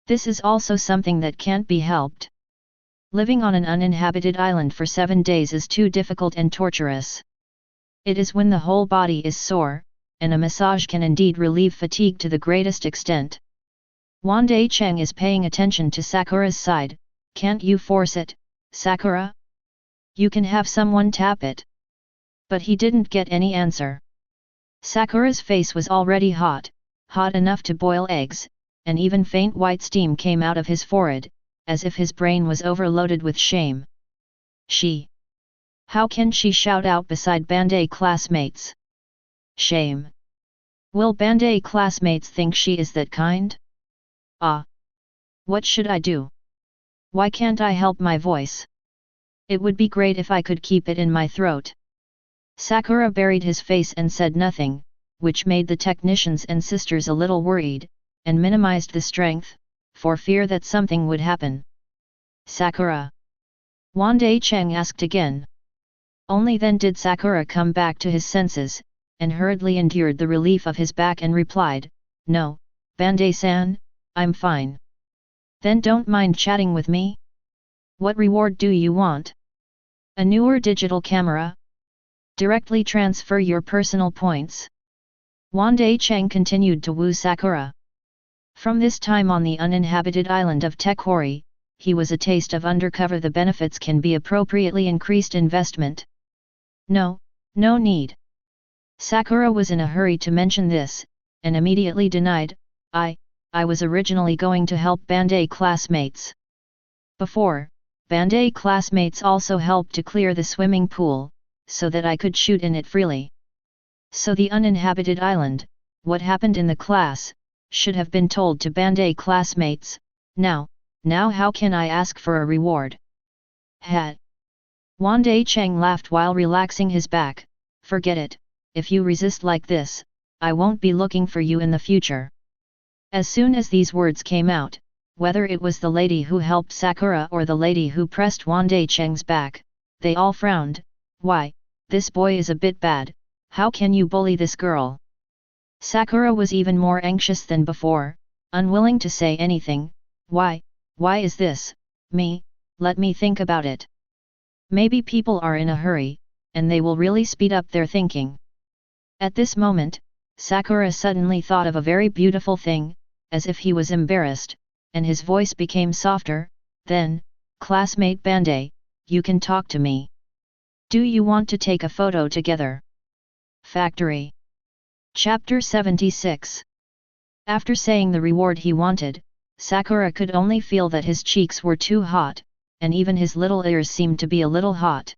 A: This is also something that can't be helped. Living on an uninhabited island for 7 days is too difficult and torturous. It is when the whole body is sore, and a massage can indeed relieve fatigue to the greatest extent. Wandai Cheng is paying attention to Sakura's side. Can't you force it, Sakura? You can have someone tap it. But he didn't get any answer. Sakura's face was already hot enough to boil eggs, and even faint white steam came out of his forehead, as if his brain was overloaded with shame. She. How can she shout out beside Bandai classmates? Shame. Will Bandai classmates think she is that kind? Ah. What should I do? Why can't I help my voice? It would be great if I could keep it in my throat. Sakura buried his face and said nothing, which made the technicians and sisters a little worried, and minimized the strength, for fear that something would happen. Sakura. Wandai Cheng asked again. Only then did Sakura come back to his senses, and hurriedly endured the relief of his back and replied, No, Bandai-san, I'm fine. Then don't mind chatting with me? What reward do you want? A newer digital camera? Directly transfer your personal points. Wandai Cheng continued to woo Sakura. From this time on the uninhabited island of Tekori, he was a taste of undercover. The benefits can be appropriately increased investment. No need. Sakura was in a hurry to mention this, and immediately denied, I was originally going to help Bandai classmates. Before, Bandai classmates also helped to clear the swimming pool, so that I could shoot in it freely. So the uninhabited island, what happened in the class, should have been told to Bandai classmates. Now how can I ask for a reward? Hat. Wandai Cheng laughed while relaxing his back. Forget it, if you resist like this, I won't be looking for you in the future. As soon as these words came out, whether it was the lady who helped Sakura or the lady who pressed Wandai Cheng's back, they all frowned. Why, this boy is a bit bad, how can you bully this girl? Sakura was even more anxious than before, unwilling to say anything. Why is this, me? Let me think about it. Maybe people are in a hurry, and they will really speed up their thinking. At this moment, Sakura suddenly thought of a very beautiful thing, as if he was embarrassed, and his voice became softer. Then, classmate Bandai, you can talk to me. Do you want to take a photo together? Factory. Chapter 76. After saying the reward he wanted, Sakura could only feel that his cheeks were too hot, and even his little ears seemed to be a little hot.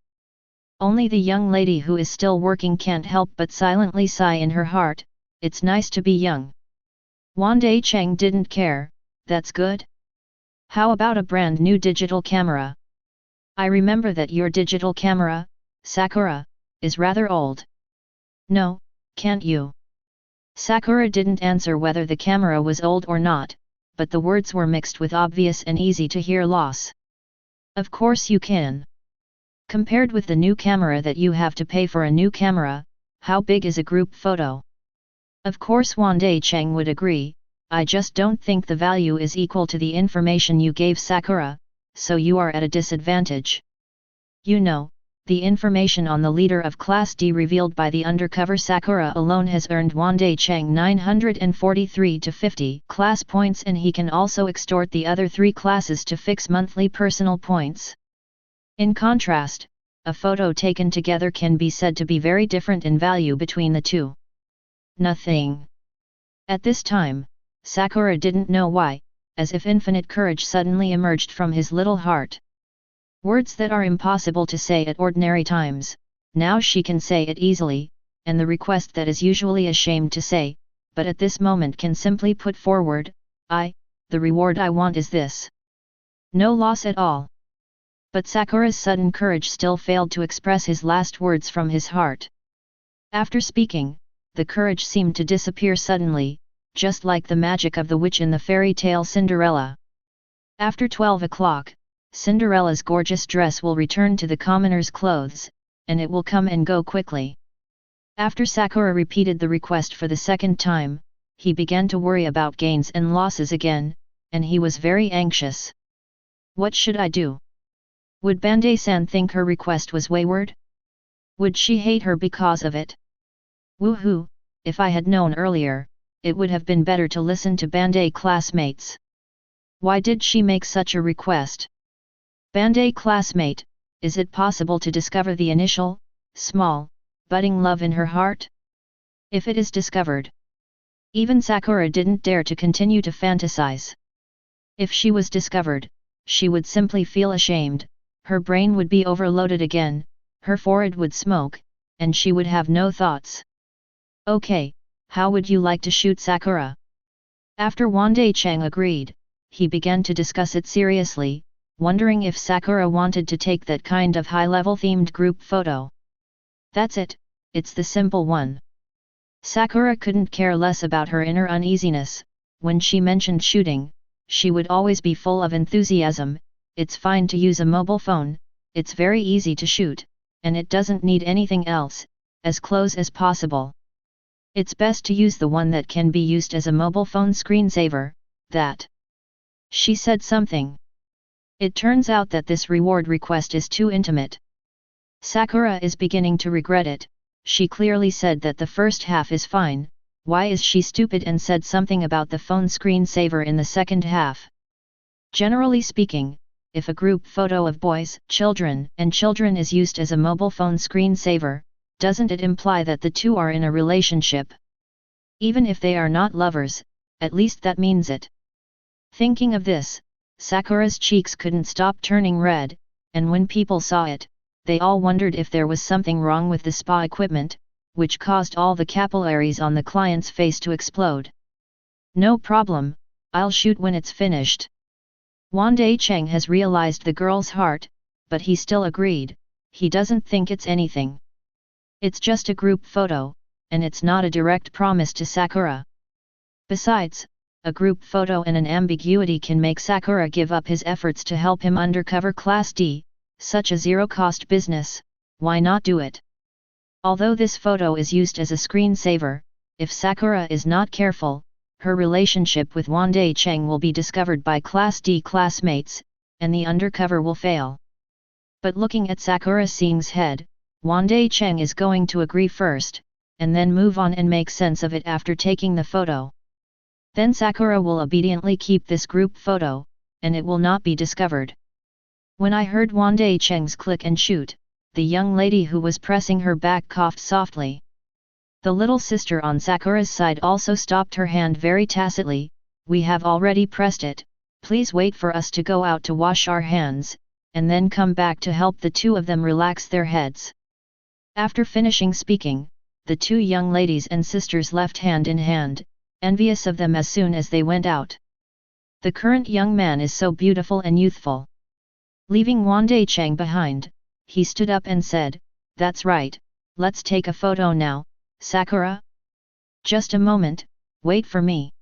A: Only the young lady who is still working can't help but silently sigh in her heart. It's nice to be young. Wandai Cheng didn't care. That's good. How about a brand new digital camera? I remember that your digital camera, Sakura, is rather old. No, can't you? Sakura didn't answer whether the camera was old or not, but the words were mixed with obvious and easy to hear loss. Of course you can. Compared with the new camera that you have to pay for a new camera, how big is a group photo? Of course Wandai Cheng would agree. I just don't think the value is equal to the information you gave Sakura, so you are at a disadvantage. You know, the information on the leader of Class D revealed by the undercover Sakura alone has earned Wandai Cheng 943 to 50 class points, and he can also extort the other 3 classes to fix monthly personal points. In contrast, a photo taken together can be said to be very different in value between the two. Nothing. At this time, Sakura didn't know why, as if infinite courage suddenly emerged from his little heart. Words that are impossible to say at ordinary times, now she can say it easily, and the request that is usually ashamed to say, but at this moment can simply put forward, the reward I want is this. No loss at all. But Sakura's sudden courage still failed to express his last words from his heart. After speaking, the courage seemed to disappear suddenly, just like the magic of the witch in the fairy tale Cinderella. After 12 o'clock, Cinderella's gorgeous dress will return to the commoner's clothes, and it will come and go quickly. After Sakura repeated the request for the second time, he began to worry about gains and losses again, and he was very anxious. What should I do? Would Bandai-san think her request was wayward? Would she hate her because of it? Woohoo, if I had known earlier, it would have been better to listen to Bandai classmates. Why did she make such a request? Bandai classmate, is it possible to discover the initial, small, budding love in her heart? If it is discovered, even Sakura didn't dare to continue to fantasize. If she was discovered, she would simply feel ashamed, her brain would be overloaded again, her forehead would smoke, and she would have no thoughts. Okay, how would you like to shoot Sakura? After Wandai Cheng agreed, he began to discuss it seriously, wondering if Sakura wanted to take that kind of high-level themed group photo. That's it, it's the simple one. Sakura couldn't care less about her inner uneasiness. When she mentioned shooting, she would always be full of enthusiasm. It's fine to use a mobile phone, it's very easy to shoot, and it doesn't need anything else, as close as possible. It's best to use the one that can be used as a mobile phone screensaver, that. She said something. It turns out that this reward request is too intimate. Sakura is beginning to regret it. She clearly said that the first half is fine, why is she stupid and said something about the phone screensaver in the second half? Generally speaking, if a group photo of boys, children is used as a mobile phone screensaver, doesn't it imply that the two are in a relationship? Even if they are not lovers, at least that means it. Thinking of this, Sakura's cheeks couldn't stop turning red, and when people saw it, they all wondered if there was something wrong with the spa equipment, which caused all the capillaries on the client's face to explode. No problem, I'll shoot when it's finished. Wandai Cheng has realized the girl's heart, but he still agreed, he doesn't think it's anything. It's just a group photo, and it's not a direct promise to Sakura. Besides, a group photo and an ambiguity can make Sakura give up his efforts to help him undercover Class D, such a zero-cost business, why not do it? Although this photo is used as a screensaver, if Sakura is not careful, her relationship with Wandai Cheng will be discovered by Class D classmates, and the undercover will fail. But looking at Sakura Singh's head, Wandai Cheng is going to agree first, and then move on and make sense of it after taking the photo. Then Sakura will obediently keep this group photo, and it will not be discovered. When I heard Wandai Cheng's click and shoot, the young lady who was pressing her back coughed softly. The little sister on Sakura's side also stopped her hand very tacitly. We have already pressed it, please wait for us to go out to wash our hands, and then come back to help the two of them relax their heads. After finishing speaking, the two young ladies and sisters left hand in hand, envious of them as soon as they went out. The current young man is so beautiful and youthful. Leaving Wandai Cheng behind, he stood up and said, "That's right, let's take a photo now, Sakura?" "Just a moment, wait for me."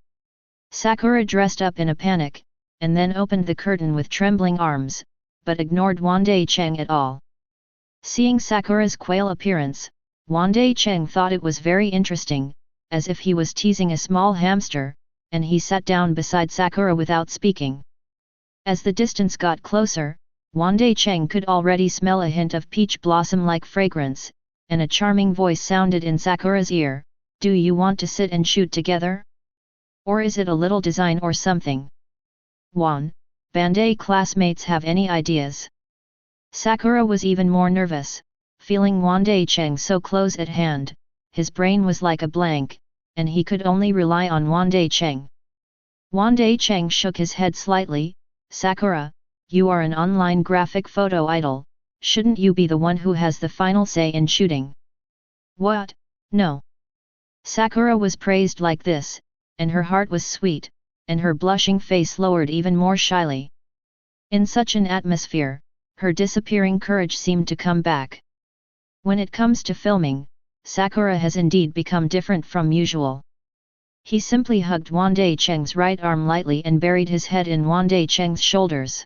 A: Sakura dressed up in a panic, and then opened the curtain with trembling arms, but ignored Wandai Cheng at all. Seeing Sakura's quail appearance, Wandai Cheng thought it was very interesting, as if he was teasing a small hamster, and he sat down beside Sakura without speaking. As the distance got closer, Wandai Cheng could already smell a hint of peach blossom-like fragrance, and a charming voice sounded in Sakura's ear, "Do you want to sit and shoot together? Or is it a little design or something? Bandai classmates have any ideas?" Sakura was even more nervous, feeling Wandai Cheng so close at hand, his brain was like a blank, and he could only rely on Wandai Cheng. Wandai Cheng shook his head slightly, "Sakura, you are an online graphic photo idol, shouldn't you be the one who has the final say in shooting?" "What? No." Sakura was praised like this, and her heart was sweet, and her blushing face lowered even more shyly. In such an atmosphere, her disappearing courage seemed to come back. When it comes to filming, Sakura has indeed become different from usual. He simply hugged Wandai Cheng's right arm lightly and buried his head in Wandai Cheng's shoulders.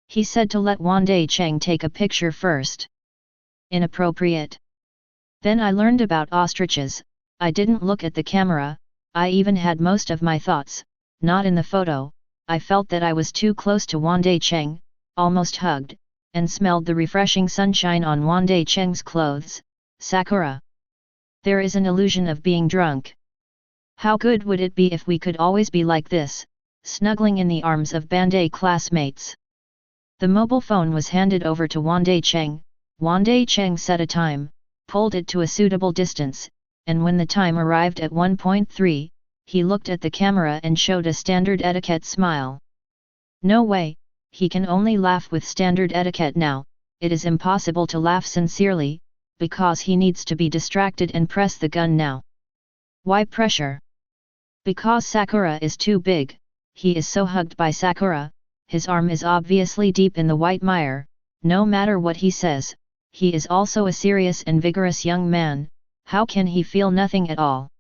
A: He said to let Wandai Cheng take a picture first. Inappropriate. Then I learned about ostriches. I didn't look at the camera, I even had most of my thoughts, not in the photo. I felt that I was too close to Wandai Cheng, almost hugged, and smelled the refreshing sunshine on Wandai Cheng's clothes. Sakura. There is an illusion of being drunk. How good would it be if we could always be like this, snuggling in the arms of Bandai classmates? The mobile phone was handed over to Wandai Cheng. Wandai Cheng set a time, pulled it to a suitable distance, and when the time arrived at 1.3, he looked at the camera and showed a standard etiquette smile. No way, he can only laugh with standard etiquette now. It is impossible to laugh sincerely, because he needs to be distracted and press the gun now. Why pressure? Because Sakura is too big. He is so hugged by Sakura, his arm is obviously deep in the white mire. No matter what he says, he is also a serious and vigorous young man. How can he feel nothing at all?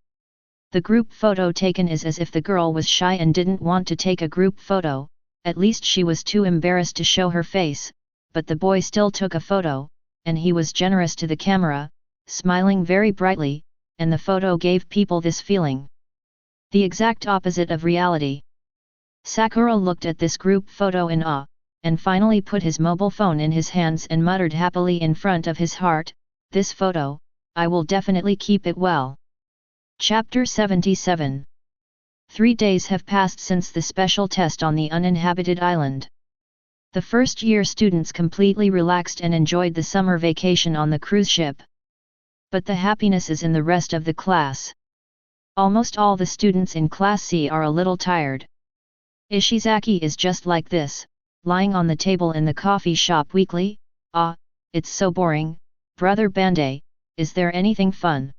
A: The group photo taken is as if the girl was shy and didn't want to take a group photo, at least she was too embarrassed to show her face, but the boy still took a photo, and he was generous to the camera, smiling very brightly, and the photo gave people this feeling. The exact opposite of reality. Sakura looked at this group photo in awe, and finally put his mobile phone in his hands and muttered happily in front of his heart, "This photo, I will definitely keep it well." Chapter 77. 3 days have passed since the special test on the uninhabited island. The first-year students completely relaxed and enjoyed the summer vacation on the cruise ship. But the happiness is in the rest of the class. Almost all the students in Class C are a little tired. Ishizaki is just like this, lying on the table in the coffee shop weekly. "Ah, it's so boring, Brother Bandai, is there anything fun?"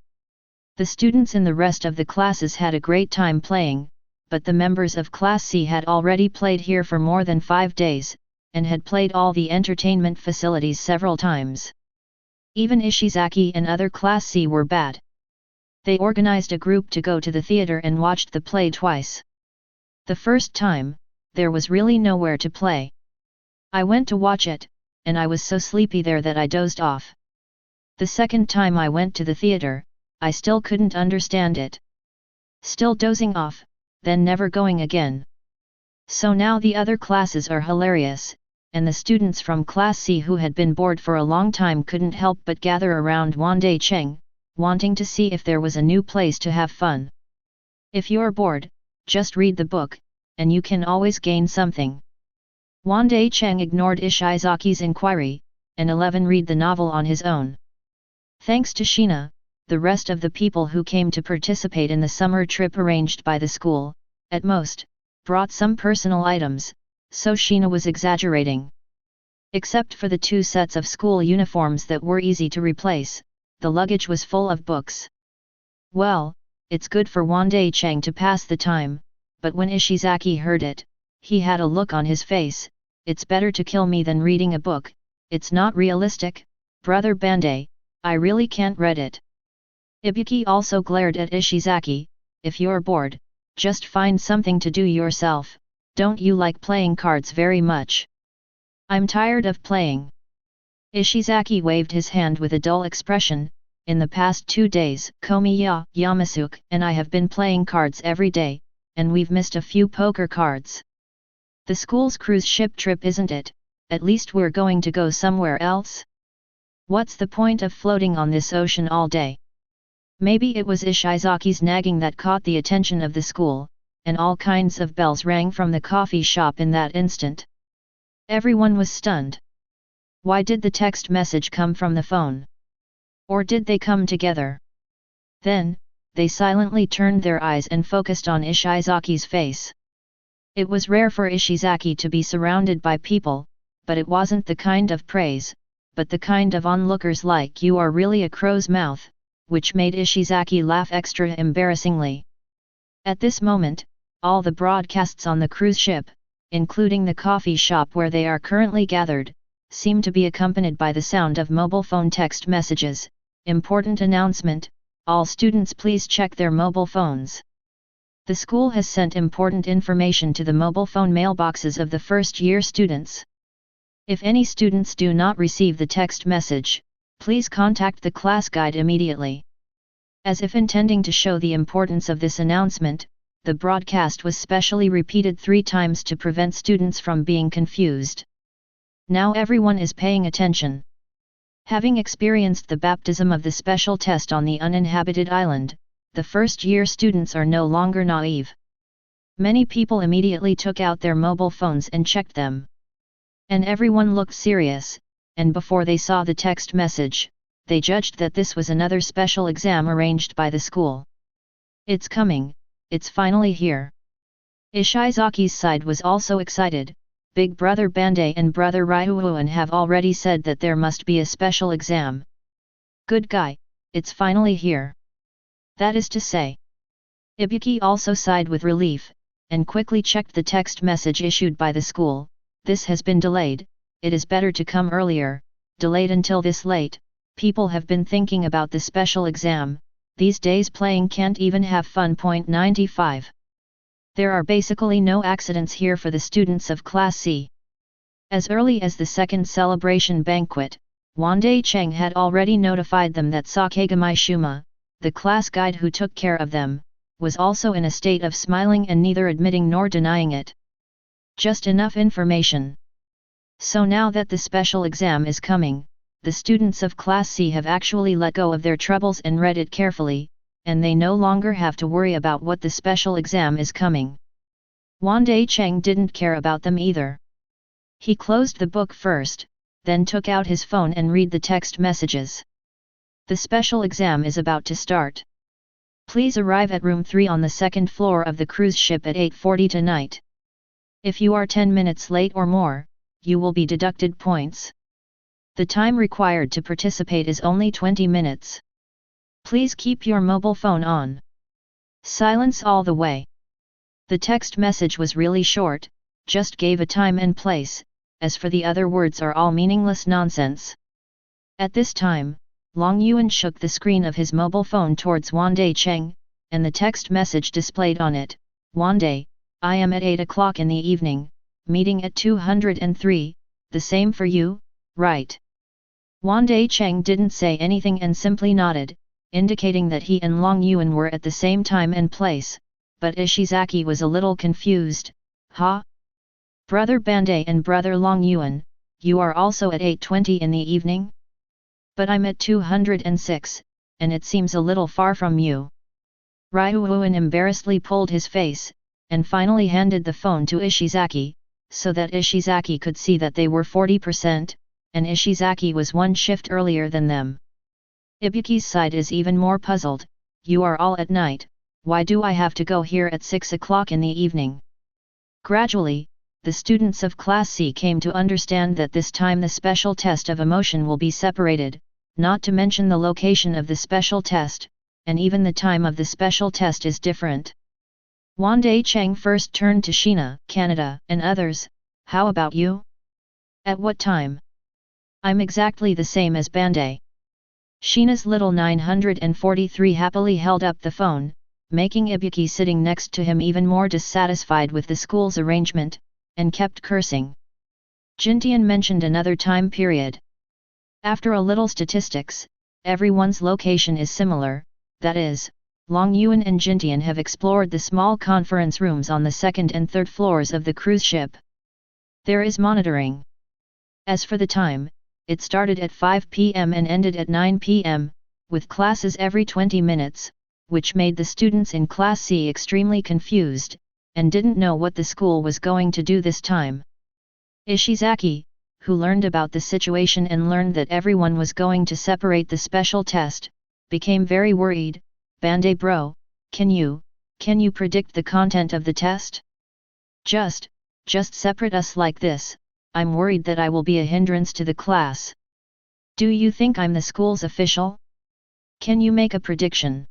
A: The students in the rest of the classes had a great time playing, but the members of Class C had already played here for more than 5 days, and had played all the entertainment facilities several times. Even Ishizaki and other Class C were bad. They organized a group to go to the theater and watched the play twice. The first time, there was really nowhere to play. I went to watch it, and I was so sleepy there that I dozed off. The second time I went to the theater, I still couldn't understand it. Still dozing off, then never going again. So now the other classes are hilarious, and the students from Class C who had been bored for a long time couldn't help but gather around Wandai Cheng, wanting to see if there was a new place to have fun. If you're bored, just read the book, and you can always gain something. Wandai Cheng ignored Ishizaki's inquiry, and 11 read the novel on his own. Thanks to Sheena, the rest of the people who came to participate in the summer trip arranged by the school, at most, brought some personal items, so Sheena was exaggerating. Except for the 2 sets of school uniforms that were easy to replace, the luggage was full of books. Well, it's good for Wandai Cheng to pass the time, but when Ishizaki heard it, he had a look on his face. "It's better to kill me than reading a book, it's not realistic, Brother Bandai, I really can't read it." Ibuki also glared at Ishizaki, "If you're bored, just find something to do yourself, don't you like playing cards very much?" "I'm tired of playing." Ishizaki waved his hand with a dull expression. "In the past 2 days, Komiya, Yamasuke, and I have been playing cards every day, and we've missed a few poker cards. The school's cruise ship trip isn't it? At least we're going to go somewhere else? What's the point of floating on this ocean all day?" Maybe it was Ishizaki's nagging that caught the attention of the school, and all kinds of bells rang from the coffee shop in that instant. Everyone was stunned. Why did the text message come from the phone? Or did they come together? Then, they silently turned their eyes and focused on Ishizaki's face. It was rare for Ishizaki to be surrounded by people, but it wasn't the kind of praise, but the kind of onlookers like "you are really a crow's mouth," which made Ishizaki laugh extra embarrassingly. At this moment, all the broadcasts on the cruise ship, including the coffee shop where they are currently gathered, seem to be accompanied by the sound of mobile phone text messages. "Important announcement, all students please check their mobile phones. The school has sent important information to the mobile phone mailboxes of the first-year students. If any students do not receive the text message, please contact the class guide immediately. As if intending to show the importance of this announcement, the broadcast was specially repeated 3 times to prevent students from being confused. Now everyone is paying attention. Having experienced the baptism of the special test on the uninhabited island, the first-year students are no longer naive. Many people immediately took out their mobile phones and checked them. And everyone looked serious, and before they saw the text message, they judged that this was another special exam arranged by the school. It's coming, it's finally here. Ishizaki's side was also excited. Big brother Bandai and brother Ryuuan have already said that there must be a special exam. Good guy, it's finally here. That is to say. Ibuki also sighed with relief, and quickly checked the text message issued by the school. This has been delayed, it is better to come earlier. Delayed until this late, people have been thinking about the special exam. These days playing can't even have fun. 95. There are basically no accidents here for the students of Class C. As early as the second celebration banquet, Wandai Cheng had already notified them that Sakegamai Shuma, the class guide who took care of them, was also in a state of smiling and neither admitting nor denying it. Just enough information. So now that the special exam is coming, the students of Class C have actually let go of their troubles and read it carefully, and they no longer have to worry about what the special exam is coming. Wandai Cheng didn't care about them either. He closed the book first, then took out his phone and read the text messages. The special exam is about to start. Please arrive at room 3 on the second floor of the cruise ship at 8:40 tonight. If you are 10 minutes late or more, you will be deducted points. The time required to participate is only 20 minutes. Please keep your mobile phone on. Silence all the way. The text message was really short, just gave a time and place, as for the other words are all meaningless nonsense. At this time, Long Yuan shook the screen of his mobile phone towards Wandai Cheng, and the text message displayed on it: Wandai, I am at 8 o'clock in the evening, meeting at 203, the same for you, right? Wandai Cheng didn't say anything and simply nodded, indicating that he and Long Yuan were at the same time and place, but Ishizaki was a little confused. Ha? Brother Bandai and brother Long Yuan, you are also at 8:20 in the evening? But I'm at 206, and it seems a little far from you. Ryuuan embarrassedly pulled his face, and finally handed the phone to Ishizaki, so that Ishizaki could see that they were 40%, and Ishizaki was 1 shift earlier than them. Ibuki's side is even more puzzled. You are all at night, why do I have to go here at 6 o'clock in the evening? Gradually, the students of Class C came to understand that this time the special test of emotion will be separated, not to mention the location of the special test, and even the time of the special test is different. Wandai Cheng first turned to Sheena, Canada, and others. How about you? At what time? I'm exactly the same as Bandai. Sheena's little 943 happily held up the phone, making Ibuki sitting next to him even more dissatisfied with the school's arrangement, and kept cursing. Jintian mentioned another time period. After a little statistics, everyone's location is similar, that is, Long Yuan and Jintian have explored the small conference rooms on the 2nd and 3rd floors of the cruise ship. There is monitoring. As for the time, it started at 5 p.m. and ended at 9 p.m., with classes every 20 minutes, which made the students in Class C extremely confused, and didn't know what the school was going to do this time. Ishizaki, who learned about the situation and learned that everyone was going to separate the special test, became very worried. Bandai bro, can you predict the content of the test? Just separate us like this, I'm worried that I will be a hindrance to the class. Do you think I'm the school's official? Can you make a prediction?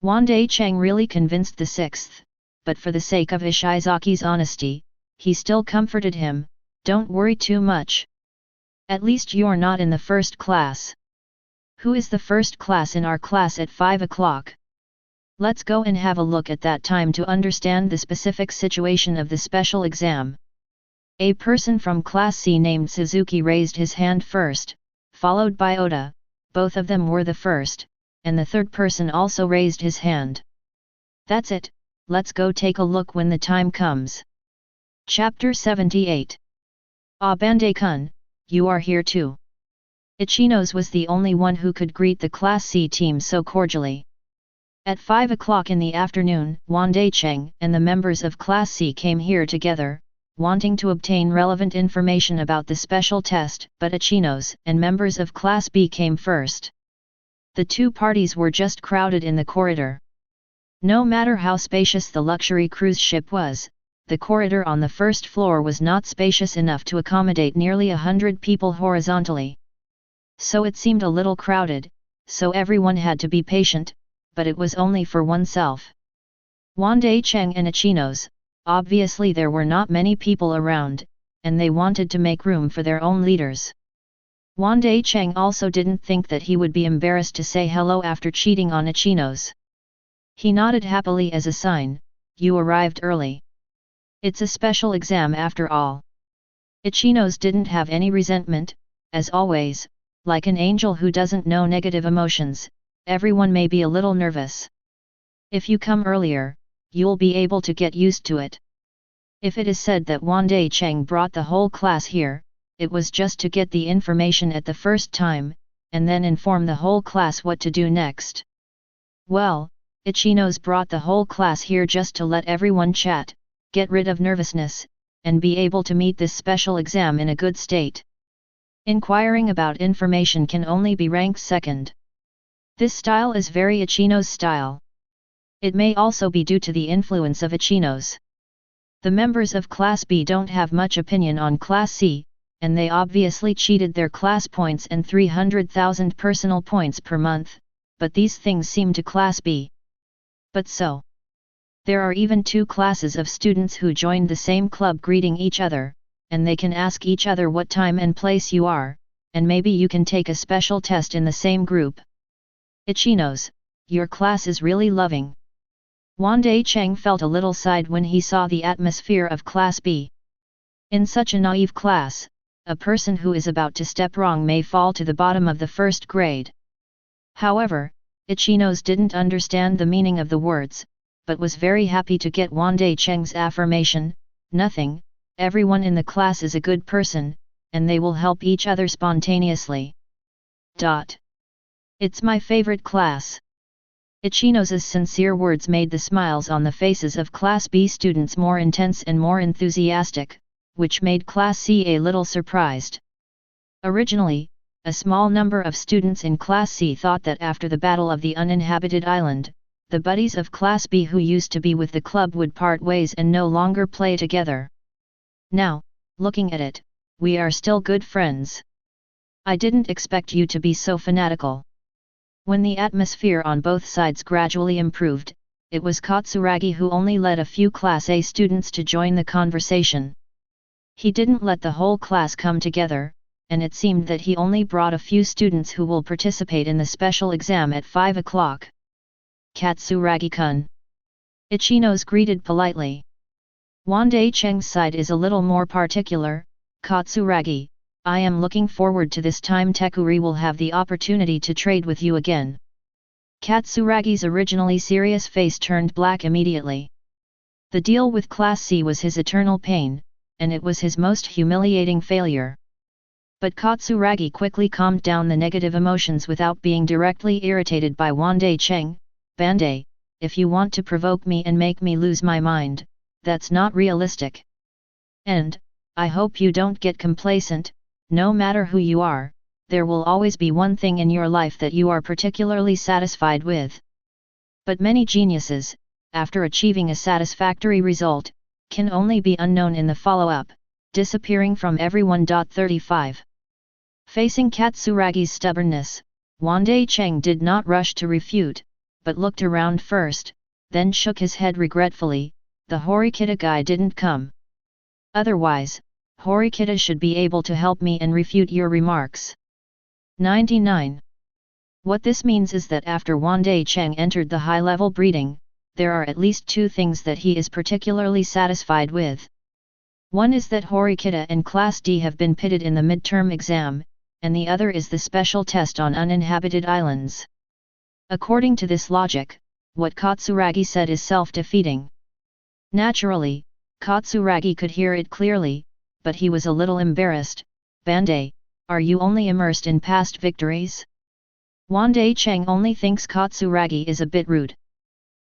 A: Wandai Cheng really convinced the 6th, but for the sake of Ishizaki's honesty, he still comforted him, don't worry too much. At least you're not in the first class. Who is the first class in our class at 5 o'clock? Let's go and have a look at that time to understand the specific situation of the special exam. A person from Class C named Suzuki raised his hand first, followed by Oda, both of them were the first, and the third person also raised his hand. That's it, let's go take a look when the time comes. Chapter 78. Ah, Bandai-kun, you are here too. Ichinos was the only one who could greet the Class C team so cordially. At 5 o'clock in the afternoon, Wandai Cheng and the members of Class C came here together, wanting to obtain relevant information about the special test, but Ichinos and members of Class B came first. The two parties were just crowded in the corridor. No matter how spacious the luxury cruise ship was, the corridor on the first floor was not spacious enough to accommodate nearly 100 people horizontally. So it seemed a little crowded, so everyone had to be patient, but it was only for oneself. Wandai Cheng and Ichinos, obviously there were not many people around, and they wanted to make room for their own leaders. Wandai Cheng also didn't think that he would be embarrassed to say hello after cheating on Ichinos. He nodded happily as a sign, "You arrived early. It's a special exam after all." Ichinos didn't have any resentment, as always, like an angel who doesn't know negative emotions, everyone may be a little nervous. If you come earlier, you'll be able to get used to it. If it is said that Wandai Cheng brought the whole class here, it was just to get the information at the first time, and then inform the whole class what to do next. Well, Ichinos brought the whole class here just to let everyone chat, get rid of nervousness, and be able to meet this special exam in a good state. Inquiring about information can only be ranked second. This style is very Ichinos style. It may also be due to the influence of Ichinos. The members of Class B don't have much opinion on Class C, and they obviously cheated their class points and 300,000 personal points per month, but these things seem to Class B. But so. There are even two classes of students who joined the same club greeting each other, and they can ask each other what time and place you are, and maybe you can take a special test in the same group. Ichinos, your class is really loving. Wandai Cheng felt a little sighed when he saw the atmosphere of Class B. In such a naive class, a person who is about to step wrong may fall to the bottom of the first grade. However, Ichinos didn't understand the meaning of the words, but was very happy to get Wandai Cheng's affirmation, "Nothing, everyone in the class is a good person, and they will help each other spontaneously. It's my favorite class." Ichinos' sincere words made the smiles on the faces of Class B students more intense and more enthusiastic, which made Class C a little surprised. Originally, a small number of students in Class C thought that after the Battle of the Uninhabited Island, the buddies of Class B who used to be with the club would part ways and no longer play together. Now, looking at it, we are still good friends. I didn't expect you to be so fanatical. When the atmosphere on both sides gradually improved, it was Katsuragi who only led a few Class A students to join the conversation. He didn't let the whole class come together, and it seemed that he only brought a few students who will participate in the special exam at 5 o'clock. Katsuragi-kun. Ichinos greeted politely. Wandai Cheng's side is a little more particular. "Katsuragi, I am looking forward to this time Tekuri will have the opportunity to trade with you again." Katsuragi's originally serious face turned black immediately. The deal with Class C was his eternal pain, and it was his most humiliating failure. But Katsuragi quickly calmed down the negative emotions without being directly irritated by Wandai Cheng. "Bandai, if you want to provoke me and make me lose my mind, that's not realistic. And, I hope you don't get complacent. No matter who you are, there will always be one thing in your life that you are particularly satisfied with. But many geniuses, after achieving a satisfactory result, can only be unknown in the follow-up, disappearing from everyone. 35. Facing Katsuragi's stubbornness, Wandai Cheng did not rush to refute, but looked around first, then shook his head regretfully. "The Horikita guy didn't come. Otherwise, Horikita should be able to help me and refute your remarks." 99. What this means is that after Wandai Cheng entered the high-level breeding, there are at least two things that he is particularly satisfied with. One is that Horikita and Class D have been pitted in the midterm exam, and the other is the special test on uninhabited islands. According to this logic, what Katsuragi said is self-defeating. Naturally, Katsuragi could hear it clearly, but he was a little embarrassed. Bandai, are you only immersed in past victories? Wandai Cheng only thinks Katsuragi is a bit rude.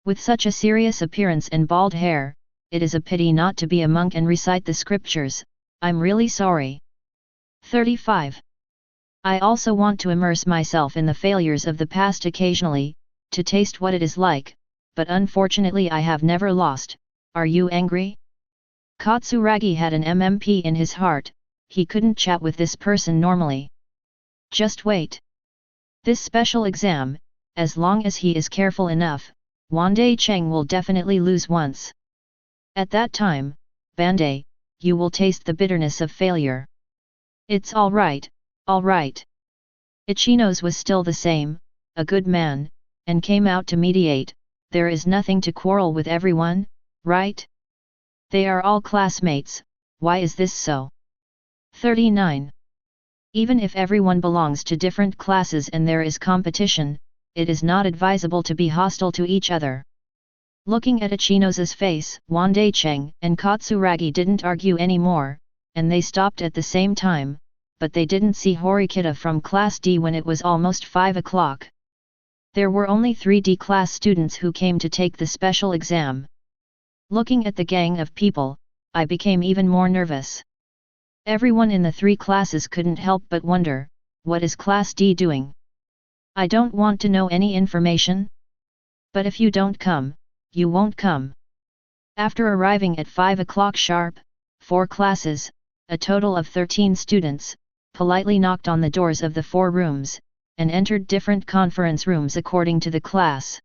A: With such a serious appearance and bald hair, it is a pity not to be a monk and recite the scriptures. I'm really sorry. 35. I also want to immerse myself in the failures of the past occasionally, to taste what it is like, but unfortunately I have never lost. Are you angry? Katsuragi had an MMP in his heart, he couldn't chat with this person normally. Just wait. This special exam, as long as he is careful enough, Wandai Cheng will definitely lose once. At that time, Bandai, you will taste the bitterness of failure. It's alright, alright. Ichinos was still the same, a good man, and came out to mediate. There is nothing to quarrel with everyone, right? They are all classmates, why is this so? 39. Even if everyone belongs to different classes and there is competition, it is not advisable to be hostile to each other. Looking at Ichinos' face, Wandai Cheng and Katsuragi didn't argue anymore, and they stopped at the same time, but they didn't see Horikita from Class D when it was almost 5 o'clock. There were only 3 D class students who came to take the special exam. Looking at the gang of people, I became even more nervous. Everyone in the 3 classes couldn't help but wonder, what is Class D doing? I don't want to know any information. But if you don't come, you won't come. After arriving at 5 o'clock sharp, 4 classes, a total of 13 students, politely knocked on the doors of the 4 rooms, and entered different conference rooms according to the class.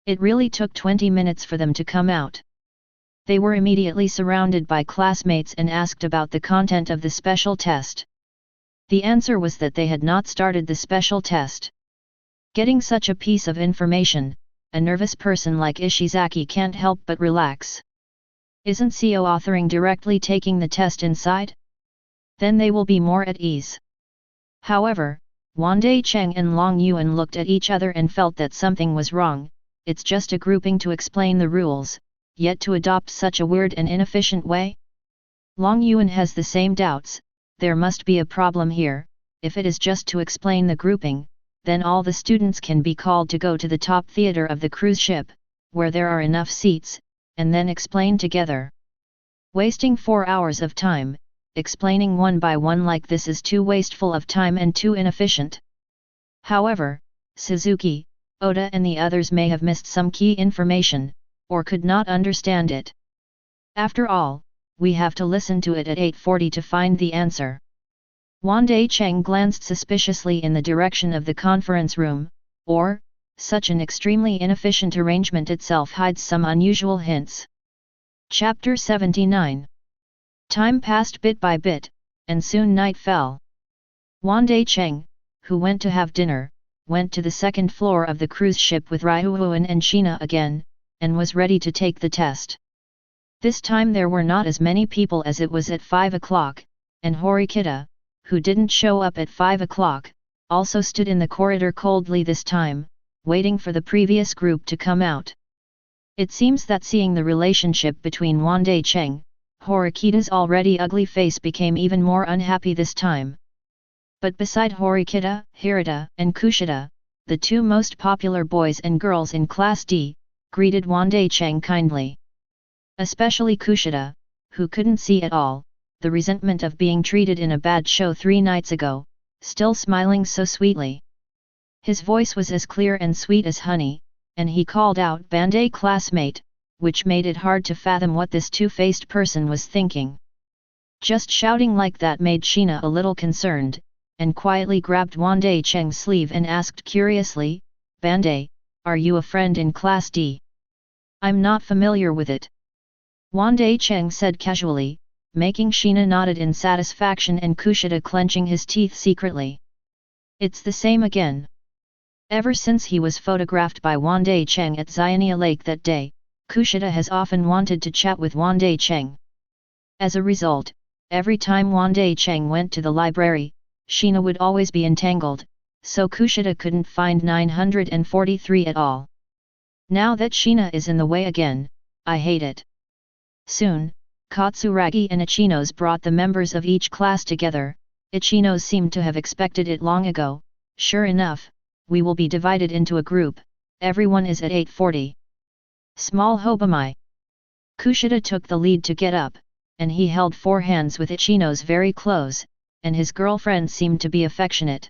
A: It really took 20 minutes for them to come out. They were immediately surrounded by classmates and asked about the content of the special test. The answer was that they had not started the special test. Getting such a piece of information, a nervous person like Ishizaki can't help but relax. Isn't CO authoring directly taking the test inside? Then they will be more at ease. However, Wandai Cheng and Long Yuan looked at each other and felt that something was wrong. It's just a grouping to explain the rules, yet to adopt such a weird and inefficient way? Long Yuan has the same doubts. There must be a problem here. If it is just to explain the grouping, then all the students can be called to go to the top theater of the cruise ship, where there are enough seats, and then explain together. Wasting 4 hours of time, explaining one by one like this is too wasteful of time and too inefficient. However, Suzuki, Oda and the others may have missed some key information, or could not understand it. After all, we have to listen to it at 8:40 to find the answer. Wandai Cheng glanced suspiciously in the direction of the conference room, or, such an extremely inefficient arrangement itself hides some unusual hints. Chapter 79. Time passed bit by bit, and soon night fell. Wandai Cheng, who went to have dinner, went to the second floor of the cruise ship with Ryuhuan and Shina again, and was ready to take the test. This time there were not as many people as it was at 5 o'clock, and Horikita, who didn't show up at 5 o'clock, also stood in the corridor coldly this time, waiting for the previous group to come out. It seems that seeing the relationship between Wandai Cheng, Horikita's already ugly face became even more unhappy this time. But beside Horikita, Hirata, and Kushida, the 2 most popular boys and girls in Class D, greeted Wandai Cheng kindly. Especially Kushida, who couldn't see at all the resentment of being treated in a bad show 3 nights ago, still smiling so sweetly. His voice was as clear and sweet as honey, and he called out Bandai classmate, which made it hard to fathom what this two-faced person was thinking. Just shouting like that made Shina a little concerned, and quietly grabbed Wandai Cheng's sleeve and asked curiously, Bandai, are you a friend in Class D? I'm not familiar with it. Wandai Cheng said casually, making Shina nodded in satisfaction and Kushida clenching his teeth secretly. It's the same again. Ever since he was photographed by Wandai Cheng at Xiao Lake that day, Kushida has often wanted to chat with Wandai Cheng. As a result, every time Wandai Cheng went to the library, Sheena would always be entangled, so Kushida couldn't find 943 at all. Now that Sheena is in the way again, I hate it. Soon, Katsuragi and Ichinos brought the members of each class together. Ichinos seemed to have expected it long ago. Sure enough, we will be divided into a group, everyone is at 840. Small Hobamai. Kushida took the lead to get up, and he held 4 hands with Ichinos very close, and his girlfriend seemed to be affectionate.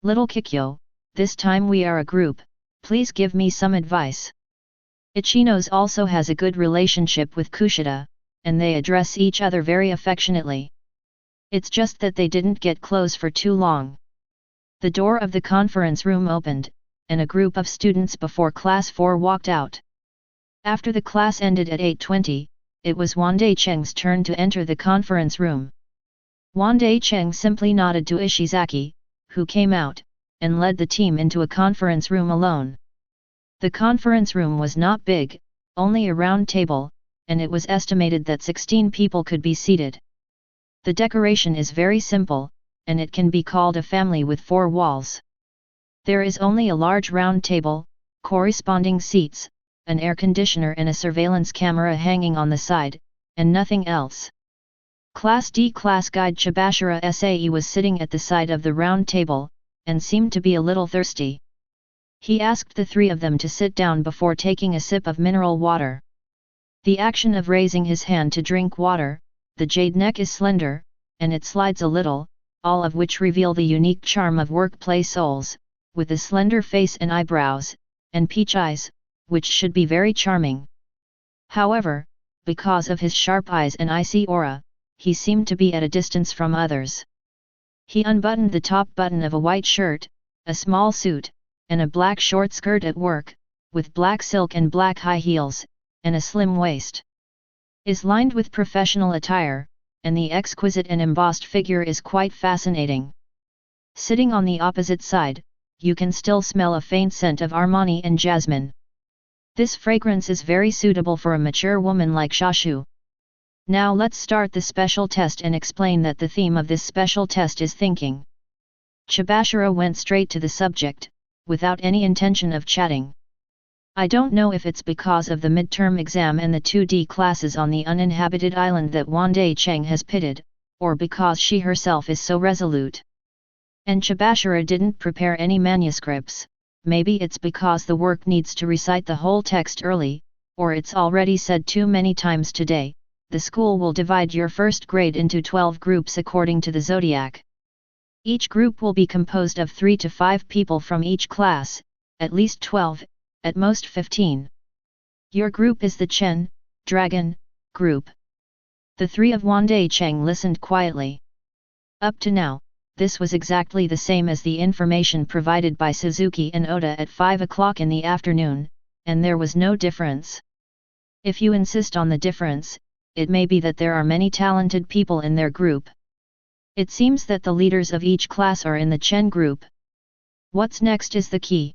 A: Little Kikyo, this time we are a group, please give me some advice. Ichinos also has a good relationship with Kushida, and they address each other very affectionately. It's just that they didn't get close for too long. The door of the conference room opened, and a group of students before class 4 walked out. After the class ended at 8:20, it was Wandai Cheng's turn to enter the conference room. Wandai Cheng simply nodded to Ishizaki, who came out, and led the team into a conference room alone. The conference room was not big, only a round table, and it was estimated that 16 people could be seated. The decoration is very simple, and it can be called a family with 4 walls. There is only a large round table, corresponding seats, an air conditioner and a surveillance camera hanging on the side, and nothing else. Class D class guide Chibashira Sae was sitting at the side of the round table, and seemed to be a little thirsty. He asked the 3 of them to sit down before taking a sip of mineral water. The action of raising his hand to drink water, the jade neck is slender, and it slides a little, all of which reveal the unique charm of workplace souls, with a slender face and eyebrows, and peach eyes, which should be very charming. However, because of his sharp eyes and icy aura, he seemed to be at a distance from others. He unbuttoned the top button of a white shirt, a small suit, and a black short skirt at work, with black silk and black high heels, and a slim waist. Is lined with professional attire, and the exquisite and embossed figure is quite fascinating. Sitting on the opposite side, you can still smell a faint scent of Armani and jasmine. This fragrance is very suitable for a mature woman like Xiao. Now let's start the special test and explain that the theme of this special test is thinking. Chibashira went straight to the subject, without any intention of chatting. I don't know if it's because of the midterm exam and the 2D classes on the uninhabited island that Wandai Cheng has pitted, or because she herself is so resolute. And Chibashira didn't prepare any manuscripts. Maybe it's because the work needs to recite the whole text early, or it's already said too many times today. The school will divide your first grade into 12 groups according to the zodiac. Each group will be composed of 3 to 5 people from each class, at least 12, at most 15. Your group is the Chen, Dragon, group. The 3 of Wandai Cheng listened quietly. Up to now, this was exactly the same as the information provided by Suzuki and Oda at 5 o'clock in the afternoon, and there was no difference. If you insist on the difference, it may be that there are many talented people in their group. It seems that the leaders of each class are in the Chen group. What's next is the key.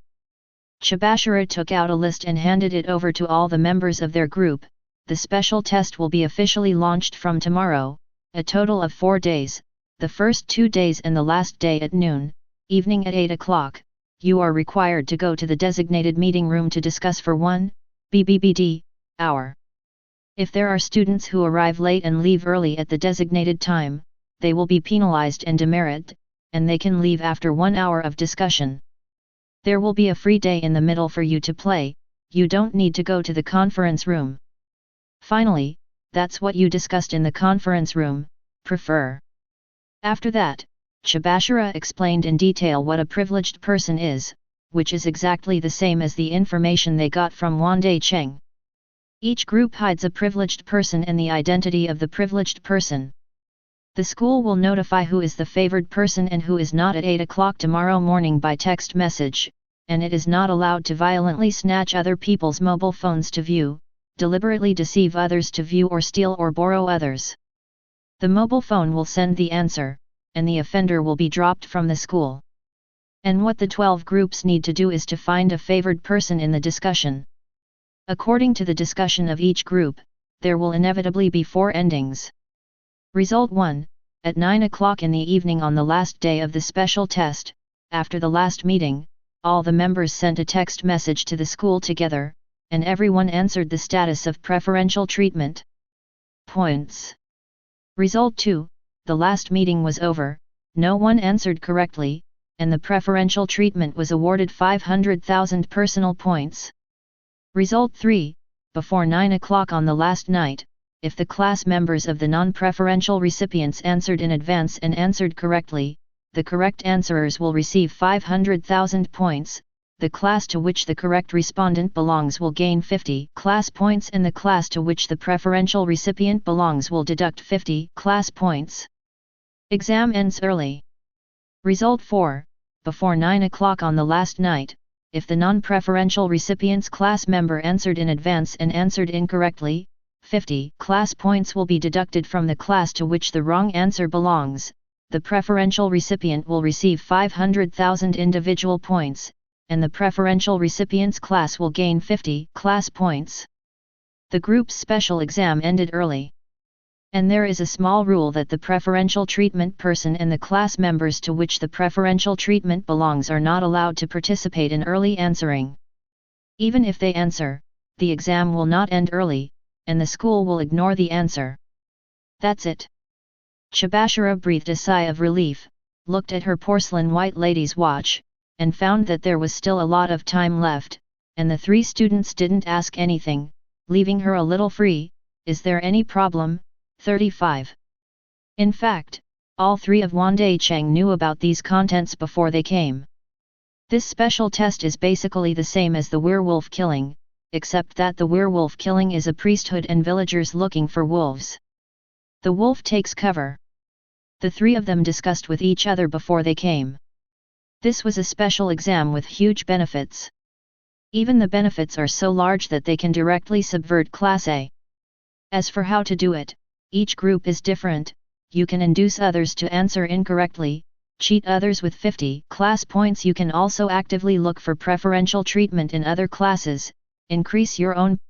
A: Chibashira took out a list and handed it over to all the members of their group. The special test will be officially launched from tomorrow, a total of 4 days, the first 2 days and the last day at noon, evening at 8 o'clock. You are required to go to the designated meeting room to discuss for 1 BBBD hour. If there are students who arrive late and leave early at the designated time, they will be penalized and demerit, and they can leave after 1 hour of discussion. There will be a free day in the middle for you to play, you don't need to go to the conference room. Finally, that's what you discussed in the conference room, prefer. After that, Chibashira explained in detail what a privileged person is, which is exactly the same as the information they got from Wandai Cheng. Each group hides a privileged person and the identity of the privileged person. The school will notify who is the favored person and who is not at 8 o'clock tomorrow morning by text message, and it is not allowed to violently snatch other people's mobile phones to view, deliberately deceive others to view or steal or borrow others. The mobile phone will send the answer, and the offender will be dropped from the school. And what the 12 groups need to do is to find a favored person in the discussion. According to the discussion of each group, there will inevitably be 4 endings. Result 1. At 9 o'clock in the evening on the last day of the special test, after the last meeting, all the members sent a text message to the school together, and everyone answered the status of preferential treatment. Points. Result 2. The last meeting was over, no one answered correctly, and the preferential treatment was awarded 500,000 personal points. Result 3. Before 9 o'clock on the last night, if the class members of the non-preferential recipients answered in advance and answered correctly, the correct answerers will receive 500,000 points, the class to which the correct respondent belongs will gain 50 class points and the class to which the preferential recipient belongs will deduct 50 class points. Exam ends early. Result 4. Before 9 o'clock on the last night, if the non-preferential recipient's class member answered in advance and answered incorrectly, 50 class points will be deducted from the class to which the wrong answer belongs, the preferential recipient will receive 500,000 individual points, and the preferential recipient's class will gain 50 class points. The group's special exam ended early. And there is a small rule that the preferential treatment person and the class members to which the preferential treatment belongs are not allowed to participate in early answering. Even if they answer, the exam will not end early, and the school will ignore the answer. That's it. Chibashara breathed a sigh of relief, looked at her porcelain white lady's watch, and found that there was still a lot of time left, and the 3 students didn't ask anything, leaving her a little free. Is there any problem? 35. In fact, all 3 of Wandai Cheng knew about these contents before they came. This special test is basically the same as the werewolf killing, except that the werewolf killing is a priesthood and villagers looking for wolves. The wolf takes cover. The 3 of them discussed with each other before they came. This was a special exam with huge benefits. Even the benefits are so large that they can directly subvert Class A. As for how to do it, each group is different. You can induce others to answer incorrectly, cheat others with 50 class points. You can also actively look for preferential treatment in other classes, increase your own